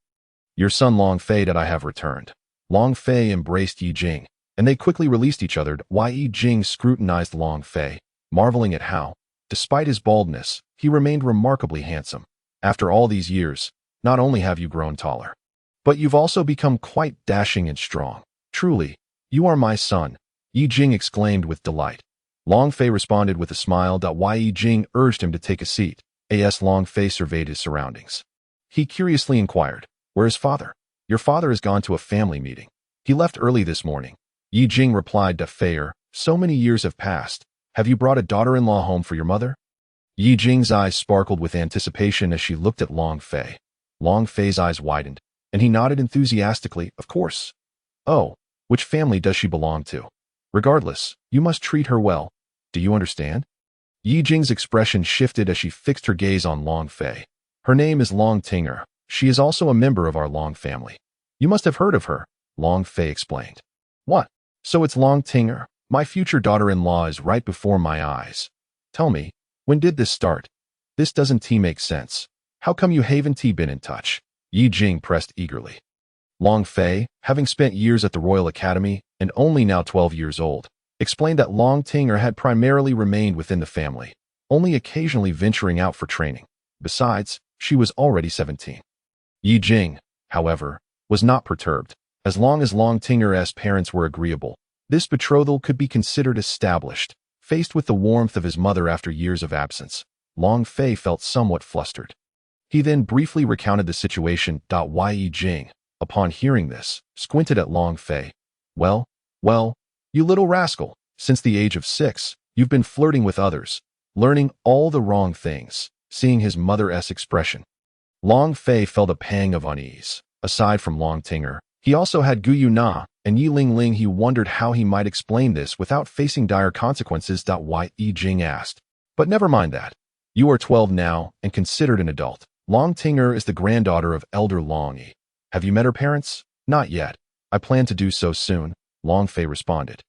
Your son Long Fei that I have returned. Long Fei embraced Yi Jing, and they quickly released each other. Yi Jing scrutinized Long Fei, marveling at how, despite his baldness, he remained remarkably handsome. After all these years, not only have you grown taller, but you've also become quite dashing and strong. Truly, you are my son, Yi Jing exclaimed with delight. Long Fei responded with a smile. Yi Jing urged him to take a seat. As Long Fei surveyed his surroundings, he curiously inquired, where is father? Your father has gone to a family meeting. He left early this morning. Yi Jing replied to Fei, so many years have passed. Have you brought a daughter-in-law home for your mother? Yi Jing's eyes sparkled with anticipation as she looked at Long Fei. Long Fei's eyes widened, and he nodded enthusiastically, of course. Oh, which family does she belong to? Regardless, you must treat her well. Do you understand? Yi Jing's expression shifted as she fixed her gaze on Long Fei. Her name is Long Tinger. She is also a member of our Long family. You must have heard of her, Long Fei explained. What? So it's Long Tinger? My future daughter-in-law is right before my eyes. Tell me, when did this start? This doesn't make sense. How come you haven't been in touch? Yi Jing pressed eagerly. Long Fei, having spent years at the Royal Academy and only now 12 years old, explained that Long Tinger had primarily remained within the family, only occasionally venturing out for training. Besides, she was already 17. Yi Jing, however, was not perturbed. As long as Long Tinger's parents were agreeable, this betrothal could be considered established. Faced with the warmth of his mother after years of absence, Long Fei felt somewhat flustered. He then briefly recounted the situation. Yi Jing, upon hearing this, squinted at Long Fei. Well, you little rascal, since the age of 6, you've been flirting with others, learning all the wrong things. Seeing his mother's expression, Long Fei felt a pang of unease. Aside from Long Tinger, he also had Gu Yuna and Yi Ling. He wondered how he might explain this without facing dire consequences. Yi Jing asked. But never mind that. You are 12 now and considered an adult. Long Tinger is the granddaughter of Elder Long Yi. Have you met her parents? Not yet. I plan to do so soon, Long Fei responded.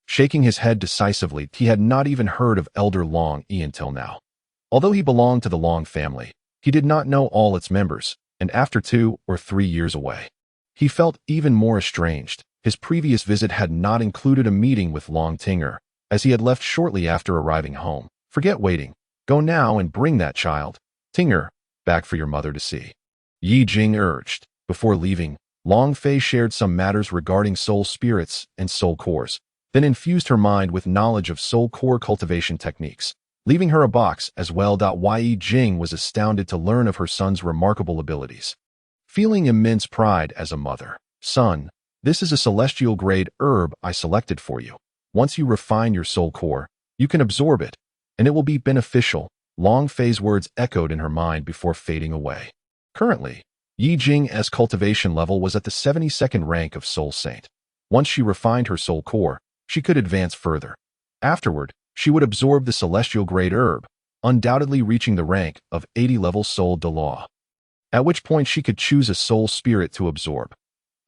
Shaking his head decisively, he had not even heard of Elder Long Yi until now. Although he belonged to the Long family, he did not know all its members, and after 2 or 3 years away, he felt even more estranged. His previous visit had not included a meeting with Long Tinger, as he had left shortly after arriving home. Forget waiting. Go now and bring that child, Tinger, back for your mother to see. Yi Jing urged. Before leaving, Long Fei shared some matters regarding soul spirits and soul cores, then infused her mind with knowledge of soul core cultivation techniques, leaving her a box as well. Yi Jing was astounded to learn of her son's remarkable abilities. feeling immense pride as a mother. Son, this is a celestial-grade herb I selected for you. Once you refine your soul core, you can absorb it, and it will be beneficial. Long Fei's words echoed in her mind before fading away. Currently, Yi Jing's cultivation level was at the 72nd rank of Soul Saint. Once she refined her soul core, she could advance further. Afterward, she would absorb the celestial-grade herb, undoubtedly reaching the rank of 80-level Soul Douluo. At which point she could choose a soul spirit to absorb.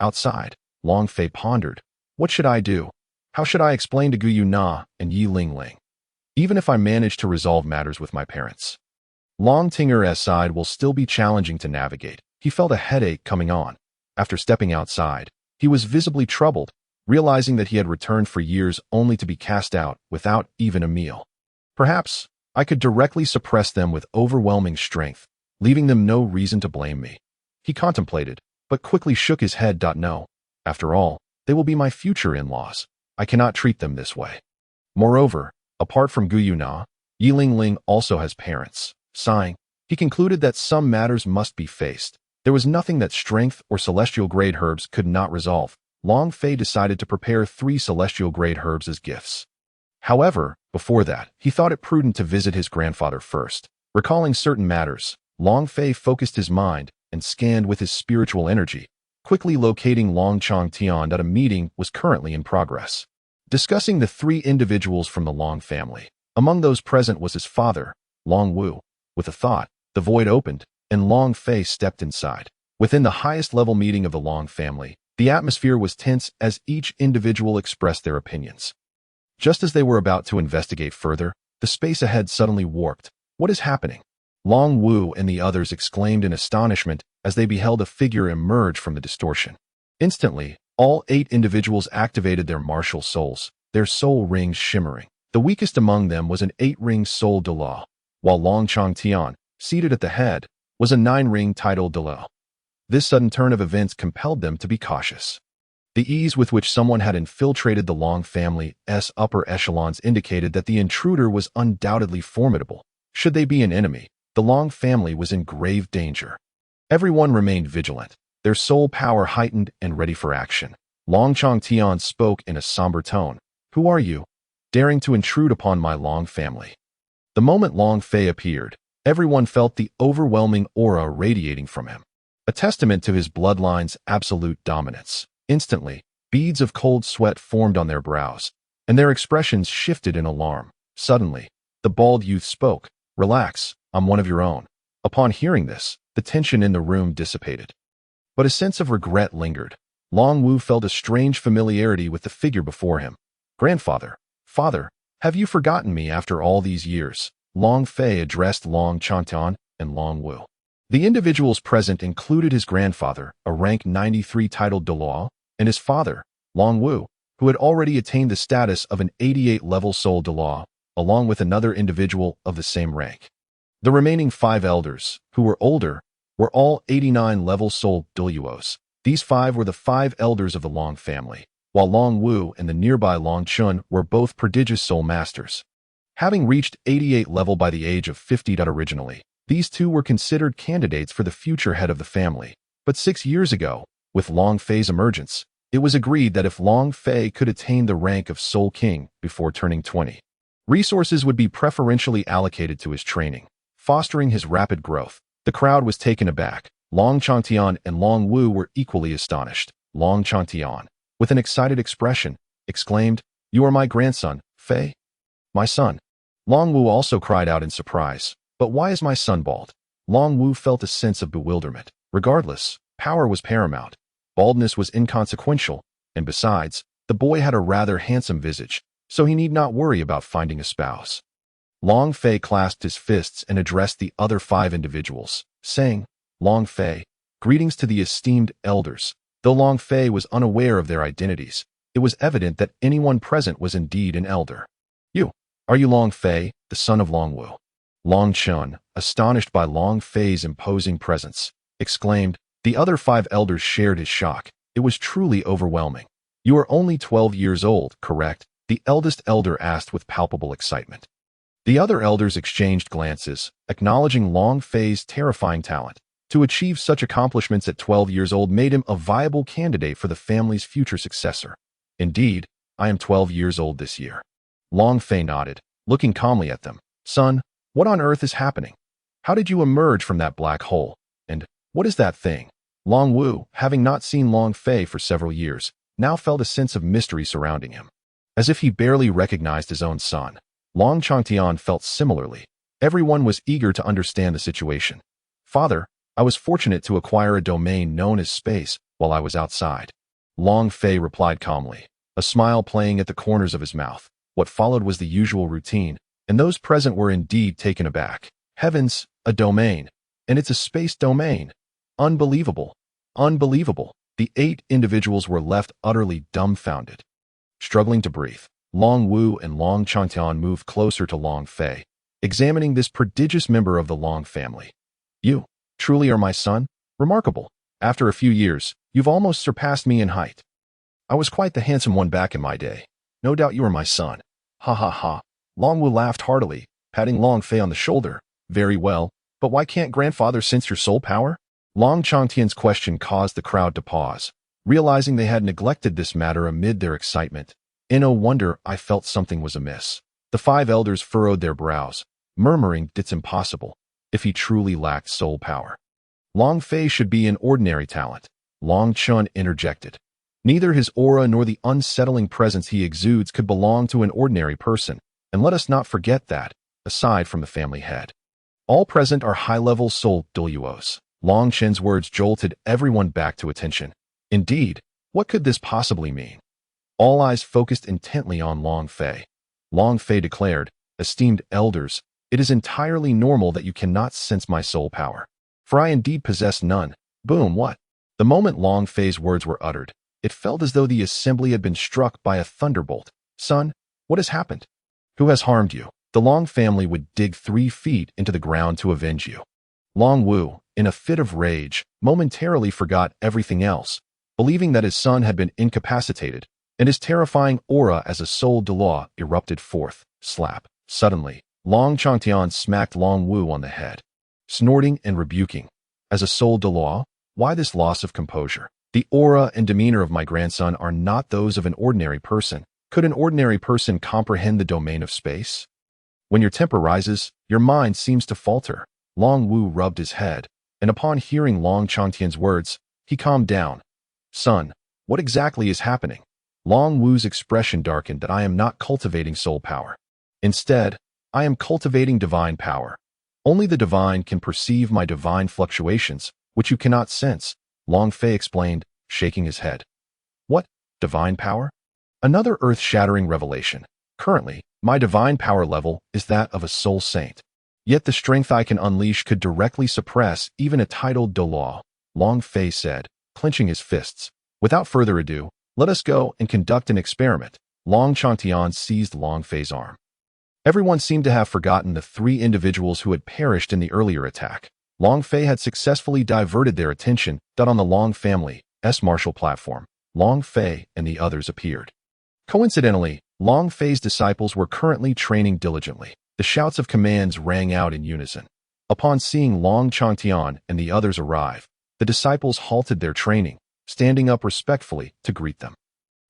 Outside, Long Fei pondered, what should I do? How should I explain to Gu Yuna and Yi Lingling? Even if I manage to resolve matters with my parents. Long Tinger's side will still be challenging to navigate. He felt a headache coming on. After stepping outside, he was visibly troubled, realizing that he had returned for years only to be cast out without even a meal. Perhaps I could directly suppress them with overwhelming strength, leaving them no reason to blame me. He contemplated, but quickly shook his head. No. After all, they will be my future in-laws. I cannot treat them this way. Moreover, apart from Gu Yuna, Yi Lingling also has parents. Sighing, he concluded that some matters must be faced. There was nothing that strength or celestial-grade herbs could not resolve. Long Fei decided to prepare 3 celestial-grade herbs as gifts. However, before that, he thought it prudent to visit his grandfather first. Recalling certain matters, Long Fei focused his mind and scanned with his spiritual energy, quickly locating Long Changtian that a meeting was currently in progress. Discussing the 3 individuals from the Long family. Among those present was his father, Long Wu. With a thought, the void opened, and Long Fei stepped inside. Within the highest-level meeting of the Long family, the atmosphere was tense as each individual expressed their opinions. Just as they were about to investigate further, the space ahead suddenly warped. What is happening? Long Wu and the others exclaimed in astonishment as they beheld a figure emerge from the distortion. Instantly, all 8 individuals activated their martial souls, their soul rings shimmering. The weakest among them was an 8-ring Soul Douluo, while Long Changtian, seated at the head, was a 9-ring Title Douluo. This sudden turn of events compelled them to be cautious. The ease with which someone had infiltrated the Long family's upper echelons indicated that the intruder was undoubtedly formidable. Should they be an enemy, the Long family was in grave danger. Everyone remained vigilant, their soul power heightened and ready for action. Long Changtian spoke in a somber tone. Who are you, daring to intrude upon my Long family? The moment Long Fei appeared, everyone felt the overwhelming aura radiating from him, a testament to his bloodline's absolute dominance. Instantly, beads of cold sweat formed on their brows, and their expressions shifted in alarm. Suddenly, the bald youth spoke. Relax, I'm one of your own. Upon hearing this, the tension in the room dissipated. But a sense of regret lingered. Long Wu felt a strange familiarity with the figure before him. Grandfather, father, have you forgotten me after all these years? Long Fei addressed Long Changtian and Long Wu. The individuals present included his grandfather, a rank 93 Title Douluo, and his father, Long Wu, who had already attained the status of an 88-level Soul Douluo, along with another individual of the same rank. The remaining 5 elders, who were older, were all 89-level Soul Douluos. These 5 were the 5 elders of the Long family, while Long Wu and the nearby Long Chun were both prodigious soul masters. Having reached 88 level by the age of 50 originally, these 2 were considered candidates for the future head of the family. But 6 years ago, with Long Fei's emergence, it was agreed that if Long Fei could attain the rank of Soul King before turning 20, resources would be preferentially allocated to his training, fostering his rapid growth. The crowd was taken aback. Long Changtian and Long Wu were equally astonished. Long Changtian, with an excited expression, exclaimed, "You are my grandson, Fei?" "My son." Long Wu also cried out in surprise. "But why is my son bald?" Long Wu felt a sense of bewilderment. Regardless, power was paramount. Baldness was inconsequential, and besides, the boy had a rather handsome visage, so he need not worry about finding a spouse. Long Fei clasped his fists and addressed the other 5 individuals, saying, "Long Fei, greetings to the esteemed elders." Though Long Fei was unaware of their identities, it was evident that anyone present was indeed an elder. Are you Long Fei, the son of Long Wu?" Long Chun, astonished by Long Fei's imposing presence, exclaimed. The other 5 elders shared his shock. It was truly overwhelming. "You are only 12 years old, correct?" the eldest elder asked with palpable excitement. The other elders exchanged glances, acknowledging Long Fei's terrifying talent. To achieve such accomplishments at 12 years old made him a viable candidate for the family's future successor. Indeed, I am 12 years old this year. Long Fei nodded, looking calmly at them. Son, what on earth is happening? How did you emerge from that black hole? And what is that thing? Long Wu, having not seen Long Fei for several years, now felt a sense of mystery surrounding him. As if he barely recognized his own son, Long Changtian felt similarly. Everyone was eager to understand the situation. Father, I was fortunate to acquire a domain known as space while I was outside. Long Fei replied calmly, a smile playing at the corners of his mouth. What followed was the usual routine, and those present were indeed taken aback. Heavens, a domain. And it's a space domain. Unbelievable. Unbelievable. The 8 individuals were left utterly dumbfounded. Struggling to breathe, Long Wu and Long Changtian moved closer to Long Fei, examining this prodigious member of the Long family. You, truly are my son? Remarkable. After a few years, you've almost surpassed me in height. I was quite the handsome one back in my day. No doubt you are my son. Ha ha ha. Long Wu laughed heartily, patting Long Fei on the shoulder. Very well, but why can't grandfather sense your soul power? Long Changtian's question caused the crowd to pause, realizing they had neglected this matter amid their excitement. In no wonder I felt something was amiss. The 5 elders furrowed their brows, murmuring, it's impossible, if he truly lacked soul power. Long Fei should be an ordinary talent, Long Chun interjected. Neither his aura nor the unsettling presence he exudes could belong to an ordinary person, and let us not forget that, aside from the family head, all present are high-level Soul Douluos. Long Chen's words jolted everyone back to attention. Indeed, what could this possibly mean? All eyes focused intently on Long Fei. Long Fei declared, esteemed elders, it is entirely normal that you cannot sense my soul power, for I indeed possess none. Boom, what? The moment Long Fei's words were uttered, it felt as though the assembly had been struck by a thunderbolt. Son, what has happened? Who has harmed you? The Long family would dig 3 feet into the ground to avenge you. Long Wu, in a fit of rage, momentarily forgot everything else, believing that his son had been incapacitated, and his terrifying aura as a Soul Douluo erupted forth. Slap. Suddenly, Long Changtian smacked Long Wu on the head, snorting and rebuking. As a Soul Douluo, why this loss of composure? The aura and demeanor of my grandson are not those of an ordinary person. Could an ordinary person comprehend the domain of space? When your temper rises, your mind seems to falter. Long Wu rubbed his head, and upon hearing Long Changtian's words, he calmed down. Son, what exactly is happening? Long Wu's expression darkened. That I am not cultivating soul power. Instead, I am cultivating divine power. Only the divine can perceive my divine fluctuations, which you cannot sense, Long Fei explained, shaking his head. What? Divine power? Another earth-shattering revelation. Currently, my divine power level is that of a soul saint. Yet the strength I can unleash could directly suppress even a Title Douluo, Long Fei said, clenching his fists. Without further ado, let us go and conduct an experiment. Long Changtian seized Long Fei's arm. Everyone seemed to have forgotten the 3 individuals who had perished in the earlier attack. Long Fei had successfully diverted their attention that on the Long family's martial platform, Long Fei and the others appeared. Coincidentally, Long Fei's disciples were currently training diligently. The shouts of commands rang out in unison. Upon seeing Long Changtian and the others arrive, the disciples halted their training, standing up respectfully to greet them.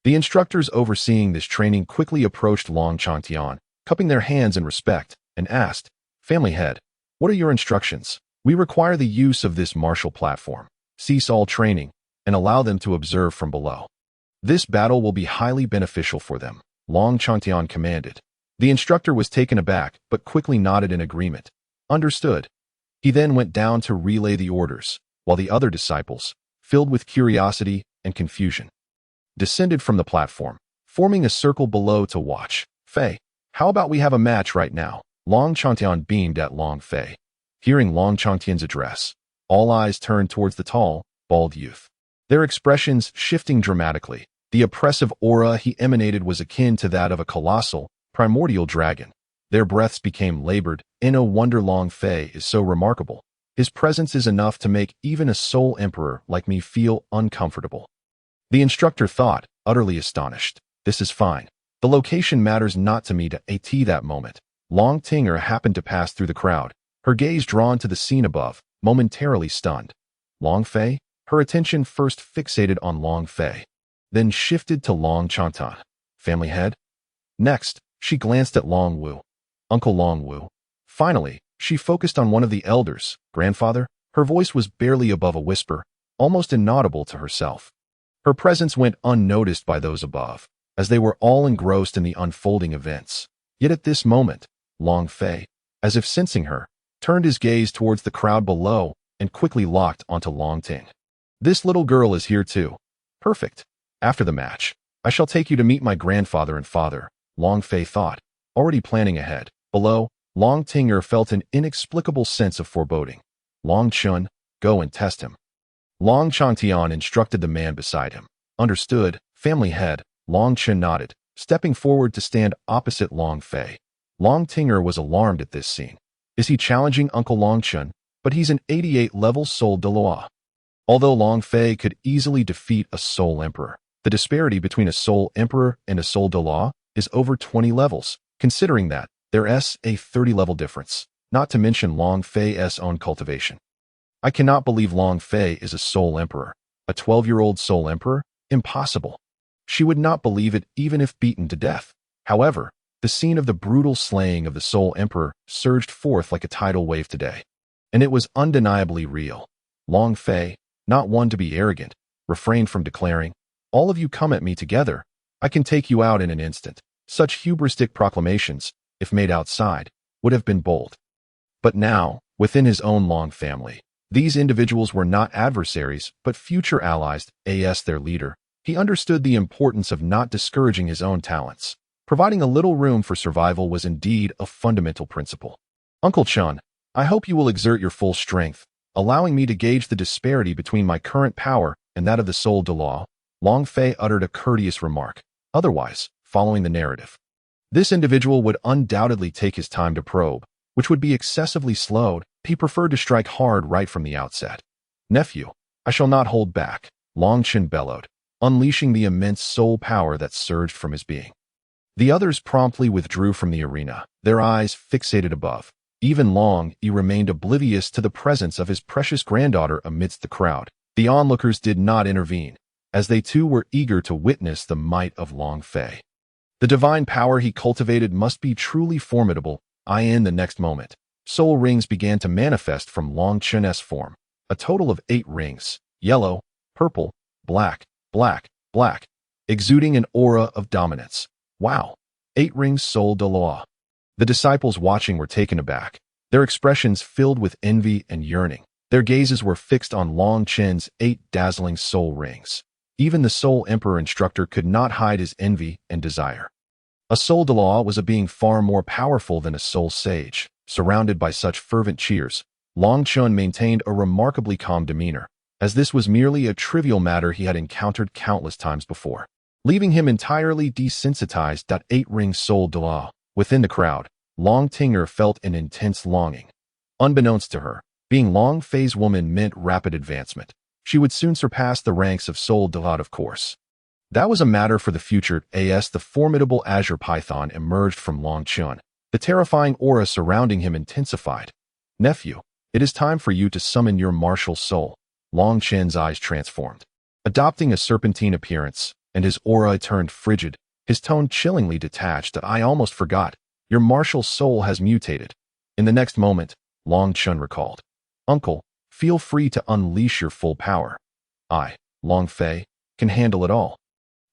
The instructors overseeing this training quickly approached Long Changtian, cupping their hands in respect, and asked, Family head, what are your instructions? We require the use of this martial platform. Cease all training, and allow them to observe from below. This battle will be highly beneficial for them, Long Changtian commanded. The instructor was taken aback, but quickly nodded in agreement. Understood. He then went down to relay the orders, while the other disciples, filled with curiosity and confusion, descended from the platform, forming a circle below to watch. Fei, how about we have a match right now? Long Changtian beamed at Long Fei. Hearing Long Changtian's address, all eyes turned towards the tall, bald youth, their expressions shifting dramatically. The oppressive aura he emanated was akin to that of a colossal, primordial dragon. Their breaths became labored. No wonder Long Fei is so remarkable. His presence is enough to make even a soul emperor like me feel uncomfortable. The instructor thought, utterly astonished. This is fine. The location matters not to me. At that moment, Long Tinger happened to pass through the crowd, her gaze drawn to the scene above. momentarily stunned. Long Fei? Her attention first fixated on Long Fei, then shifted to Long Chantan, family head. Next, she glanced at Long Wu, Uncle Long Wu. Finally, she focused on one of the elders, grandfather. Her voice was barely above a whisper, almost inaudible to herself. Her presence went unnoticed by those above, as they were all engrossed in the unfolding events. Yet at this moment, Long Fei, as if sensing her, turned his gaze towards the crowd below and quickly locked onto Long Ting. This little girl is here too. Perfect. After the match, I shall take you to meet my grandfather and father, Long Fei thought, already planning ahead. Below, Long Tinger felt an inexplicable sense of foreboding. Long Chun, go and test him. Long Chantian instructed the man beside him. Understood, family head. Long Chun nodded, stepping forward to stand opposite Long Fei. Long Tinger was alarmed at this scene. Is he challenging Uncle Long Chun? But he's an 88-level Soul Douluo. Although Long Fei could easily defeat a Soul Emperor, the disparity between a Soul Emperor and a Soul Douluo is over 20 levels, considering that there's a 30-level difference, not to mention Long Fei's own cultivation. I cannot believe Long Fei is a Soul Emperor. A 12-year-old Soul Emperor? Impossible. She would not believe it even if beaten to death. However, the scene of the brutal slaying of the Soul Emperor surged forth like a tidal wave today. And it was undeniably real. Long Fei, not one to be arrogant, refrained from declaring, all of you come at me together, I can take you out in an instant. Such hubristic proclamations, if made outside, would have been bold. But now, within his own Long family, these individuals were not adversaries, but future allies, as their leader. He understood the importance of not discouraging his own talents. Providing a little room for survival was indeed a fundamental principle. Uncle Chun, I hope you will exert your full strength, allowing me to gauge the disparity between my current power and that of the Soul Douluo. Long Fei uttered a courteous remark. Otherwise, following the narrative, this individual would undoubtedly take his time to probe, which would be excessively slowed. He preferred to strike hard right from the outset. Nephew, I shall not hold back, Long Chin bellowed, unleashing the immense soul power that surged from his being. The others promptly withdrew from the arena, their eyes fixated above. Even Long Yi remained oblivious to the presence of his precious granddaughter amidst the crowd. The onlookers did not intervene, as they too were eager to witness the might of Long Fei. The divine power he cultivated must be truly formidable. In the next moment, soul rings began to manifest from Long Chen's form, a total of 8 rings, yellow, purple, black, black, black, exuding an aura of dominance. Wow! 8 rings Soul Douluo. The disciples watching were taken aback, their expressions filled with envy and yearning. Their gazes were fixed on Long Chen's 8 dazzling soul rings. Even the Soul Emperor instructor could not hide his envy and desire. A Soul Douluo was a being far more powerful than a Soul Sage. Surrounded by such fervent cheers, Long Chun maintained a remarkably calm demeanor, as this was merely a trivial matter he had encountered countless times before, leaving him entirely desensitized. 8 ring Soul Douluo. Within the crowd, Long Tinger felt an intense longing. Unbeknownst to her, being Long Fei's woman meant rapid advancement. She would soon surpass the ranks of Soul Douluo, of course. That was a matter for the future. As the formidable Azure Python emerged from Long Chun, the terrifying aura surrounding him intensified. Nephew, it is time for you to summon your martial soul. Long Chen's eyes transformed, adopting a serpentine appearance, and his aura turned frigid, his tone chillingly detached. I almost forgot. Your martial soul has mutated. In the next moment, Long Chun recalled. Uncle, feel free to unleash your full power. I, Long Fei, can handle it all.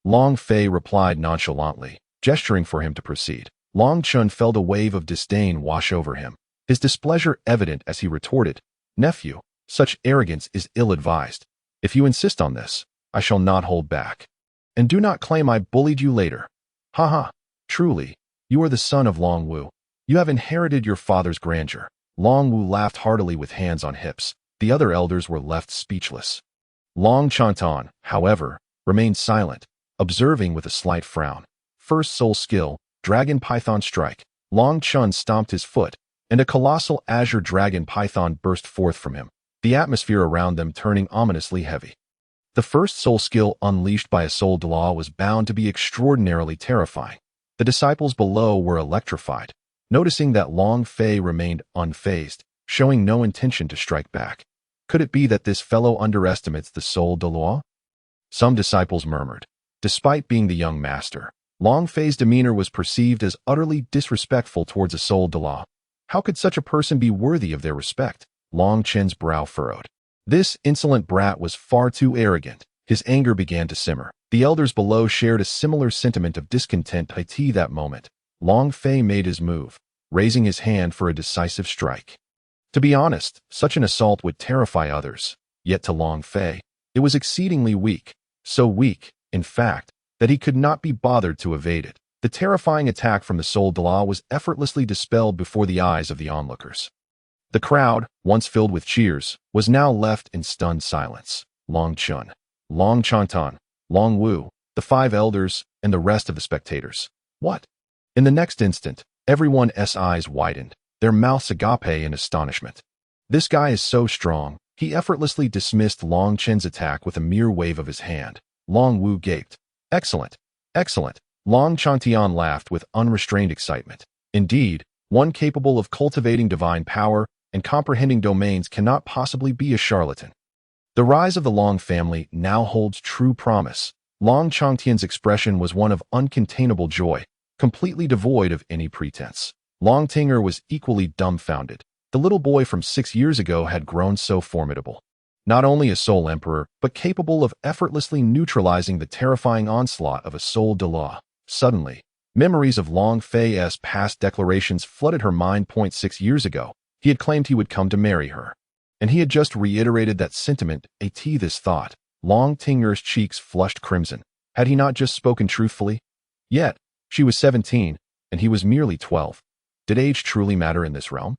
Long Fei replied nonchalantly, gesturing for him to proceed. Long Chun felt a wave of disdain wash over him, his displeasure evident as he retorted, Nephew, such arrogance is ill-advised. If you insist on this, I shall not hold back. And do not claim I bullied you later. Haha, truly, you are the son of Long Wu. You have inherited your father's grandeur. Long Wu laughed heartily with hands on hips. The other elders were left speechless. Long Chantan, however, remained silent, observing with a slight frown. First soul skill, Dragon Python Strike. Long Chun stomped his foot, and a colossal Azure Dragon Python burst forth from him, the atmosphere around them turning ominously heavy. The first soul skill unleashed by a Soul Douluo was bound to be extraordinarily terrifying. The disciples below were electrified. Noticing that Long Fei remained unfazed, showing no intention to strike back. Could it be that this fellow underestimates the Soul Douluo? Some disciples murmured. Despite being the young master, Long Fei's demeanor was perceived as utterly disrespectful towards a Soul Douluo. How could such a person be worthy of their respect? Long Qian's brow furrowed. This insolent brat was far too arrogant. His anger began to simmer. The elders below shared a similar sentiment of discontent. At that moment, Long Fei made his move, raising his hand for a decisive strike. To be honest, such an assault would terrify others. Yet to Long Fei, it was exceedingly weak. So weak, in fact, that he could not be bothered to evade it. The terrifying attack from the Soul Douluo was effortlessly dispelled before the eyes of the onlookers. The crowd, once filled with cheers, was now left in stunned silence. Long Chun, Long Chantan, Long Wu, the 5 elders, and the rest of the spectators. What? In the next instant, everyone's eyes widened, their mouths agape in astonishment. This guy is so strong. He effortlessly dismissed Long Chen's attack with a mere wave of his hand. Long Wu gaped. Excellent, excellent. Long Chantian laughed with unrestrained excitement. Indeed, one capable of cultivating divine power and comprehending domains cannot possibly be a charlatan. The rise of the Long family now holds true promise. Long Changtian's expression was one of uncontainable joy, completely devoid of any pretense. Long Tinger was equally dumbfounded. The little boy from 6 years ago had grown so formidable. Not only a soul emperor, but capable of effortlessly neutralizing the terrifying onslaught of a Soul Douluo. Suddenly, memories of Long Fei's past declarations flooded her mind. 6 years ago, he had claimed he would come to marry her. And he had just reiterated that sentiment. This thought. Long Tinger's cheeks flushed crimson. Had he not just spoken truthfully? Yet, she was 17, and he was merely 12. Did age truly matter in this realm?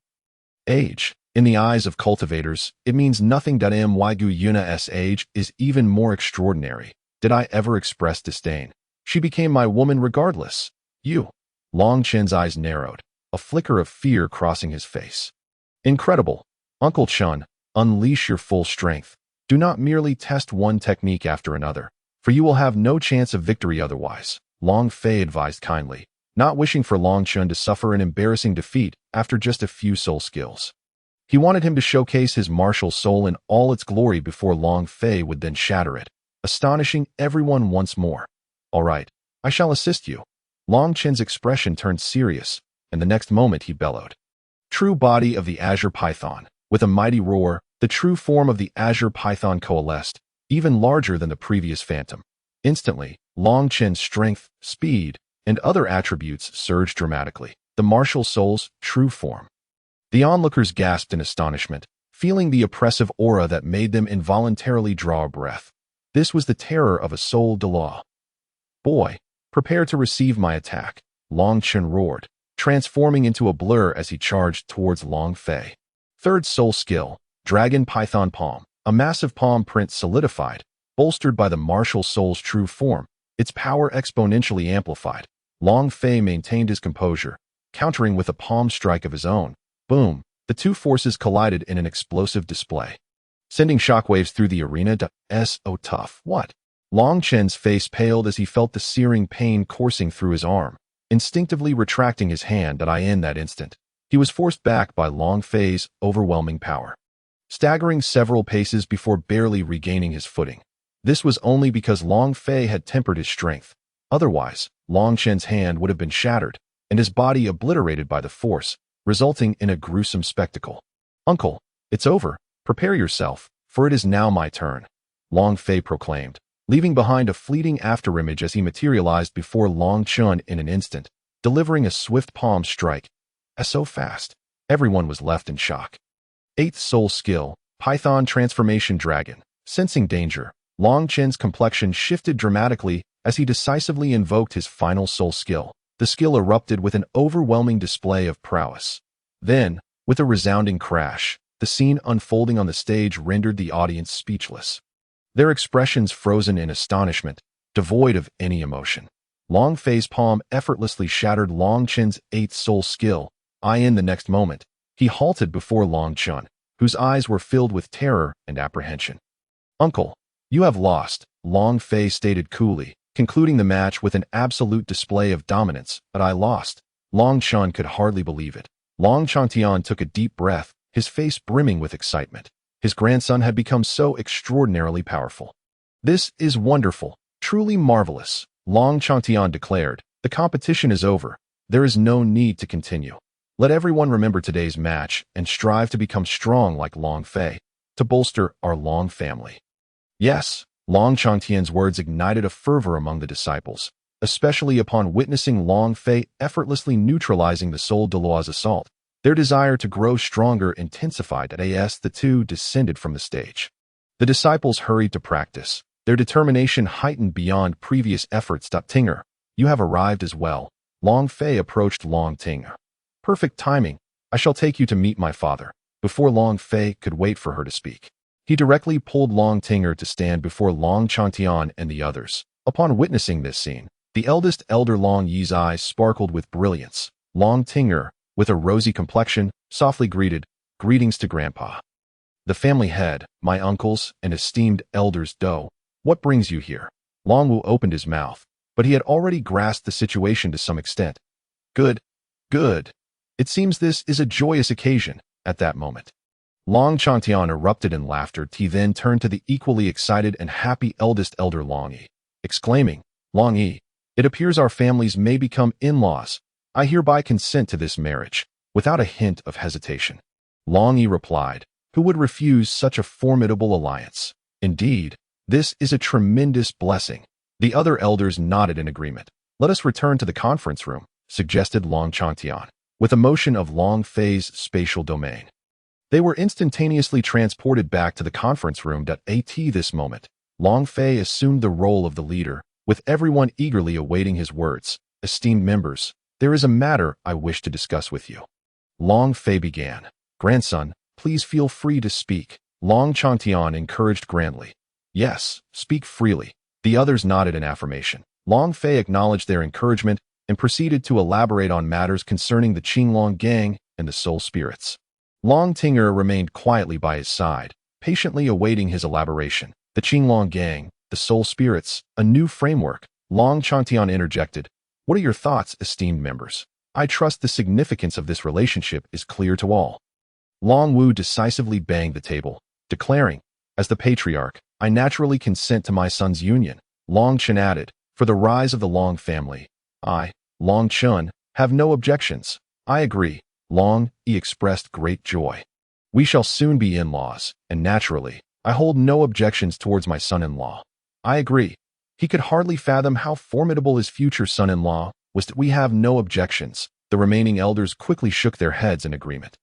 Age. In the eyes of cultivators, it means nothing. Mwigu Yuna's age is even more extraordinary. Did I ever express disdain? She became my woman regardless. You. Long Chen's eyes narrowed, a flicker of fear crossing his face. Incredible. Uncle Chun, unleash your full strength. Do not merely test one technique after another, for you will have no chance of victory otherwise, Long Fei advised kindly, not wishing for Long Chun to suffer an embarrassing defeat after just a few soul skills. He wanted him to showcase his martial soul in all its glory before Long Fei would then shatter it, astonishing everyone once more. All right, I shall assist you. Long Chen's expression turned serious, and the next moment he bellowed. True body of the Azure Python. With a mighty roar, the true form of the Azure Python coalesced, even larger than the previous phantom. Instantly, Long Chen's strength, speed, and other attributes surged dramatically. The martial soul's true form. The onlookers gasped in astonishment, feeling the oppressive aura that made them involuntarily draw a breath. This was the terror of a Soul Douluo. Boy, prepare to receive my attack, Long Chen roared, transforming into a blur as he charged towards Long Fei. Third soul skill, Dragon Python Palm. A massive palm print solidified, bolstered by the martial soul's true form, its power exponentially amplified. Long Fei maintained his composure, countering with a palm strike of his own. Boom! The two forces collided in an explosive display, sending shockwaves through the arena. So tough. What? Long Chen's face paled as he felt the searing pain coursing through his arm. Instinctively retracting his hand in that instant, he was forced back by Long Fei's overwhelming power, staggering several paces before barely regaining his footing. This was only because Long Fei had tempered his strength. Otherwise, Long Chen's hand would have been shattered, and his body obliterated by the force, resulting in a gruesome spectacle. Uncle, it's over. Prepare yourself, for it is now my turn, Long Fei proclaimed, leaving behind a fleeting afterimage as he materialized before Long Chun in an instant, delivering a swift palm strike. So fast, everyone was left in shock. 8th soul skill, Python Transformation Dragon. Sensing danger, Long Chen's complexion shifted dramatically as he decisively invoked his final soul skill. The skill erupted with an overwhelming display of prowess. Then, with a resounding crash, the scene unfolding on the stage rendered the audience speechless, their expressions frozen in astonishment, devoid of any emotion. Long Fei's palm effortlessly shattered Long Chen's 8th soul skill. In the next moment, he halted before Long Chun, whose eyes were filled with terror and apprehension. Uncle, you have lost, Long Fei stated coolly, concluding the match with an absolute display of dominance. But I lost. Long Chun could hardly believe it. Long Chantian took a deep breath, his face brimming with excitement. His grandson had become so extraordinarily powerful. "This is wonderful, truly marvelous," Long Chantian declared. "The competition is over. There is no need to continue. Let everyone remember today's match and strive to become strong like Long Fei, to bolster our Long family." Yes, Long Chantian's words ignited a fervor among the disciples, especially upon witnessing Long Fei effortlessly neutralizing the Soul Douluo's assault. Their desire to grow stronger intensified as the two descended from the stage. The disciples hurried to practice, their determination heightened beyond previous efforts. "Tinger, you have arrived as well." Long Fei approached Long Tinger. "Perfect timing. I shall take you to meet my father." Before Long Fei could wait for her to speak, he directly pulled Long Tinger to stand before Long Chantian and the others. Upon witnessing this scene, the eldest elder Long Yi's eyes sparkled with brilliance. Long Tinger, with a rosy complexion, softly greeted, "Greetings to Grandpa. The family head, my uncles, and esteemed elders. What brings you here?" Long Wu opened his mouth, but he had already grasped the situation to some extent. Good. It seems this is a joyous occasion." At that moment, Long Chantian erupted in laughter. He then turned to the equally excited and happy eldest elder Long Yi, exclaiming, "Long Yi, it appears our families may become in-laws. I hereby consent to this marriage." Without a hint of hesitation, Long Yi replied, "Who would refuse such a formidable alliance? Indeed, this is a tremendous blessing." The other elders nodded in agreement. "Let us return to the conference room," suggested Long Chantian, with a motion of Long Fei's spatial domain. They were instantaneously transported back to the conference room. At this moment, Long Fei assumed the role of the leader, with everyone eagerly awaiting his words. "Esteemed members, there is a matter I wish to discuss with you." Long Fei began. "Grandson, please feel free to speak." Long Chantian encouraged grandly. "Yes, speak freely." The others nodded in affirmation. Long Fei acknowledged their encouragement and proceeded to elaborate on matters concerning the Qinglong gang and the soul spirits. Long Tinger remained quietly by his side, patiently awaiting his elaboration. "The Qinglong gang, the soul spirits, a new framework." Long Chantian interjected, "What are your thoughts, esteemed members? I trust the significance of this relationship is clear to all." Long Wu decisively banged the table, declaring, "As the patriarch, I naturally consent to my son's union." Long Chen added, "For the rise of the Long family, I, Long Chun, have no objections." "I agree." Long Yi expressed great joy. "We shall soon be in-laws, and naturally, I hold no objections towards my son-in-law." "I agree." He could hardly fathom how formidable his future son-in-law was. "We have no objections." The remaining elders quickly shook their heads in agreement.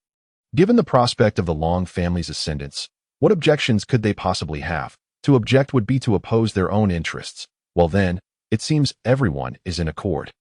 Given the prospect of the Long family's ascendance, what objections could they possibly have? To object would be to oppose their own interests. Well then, it seems everyone is in accord.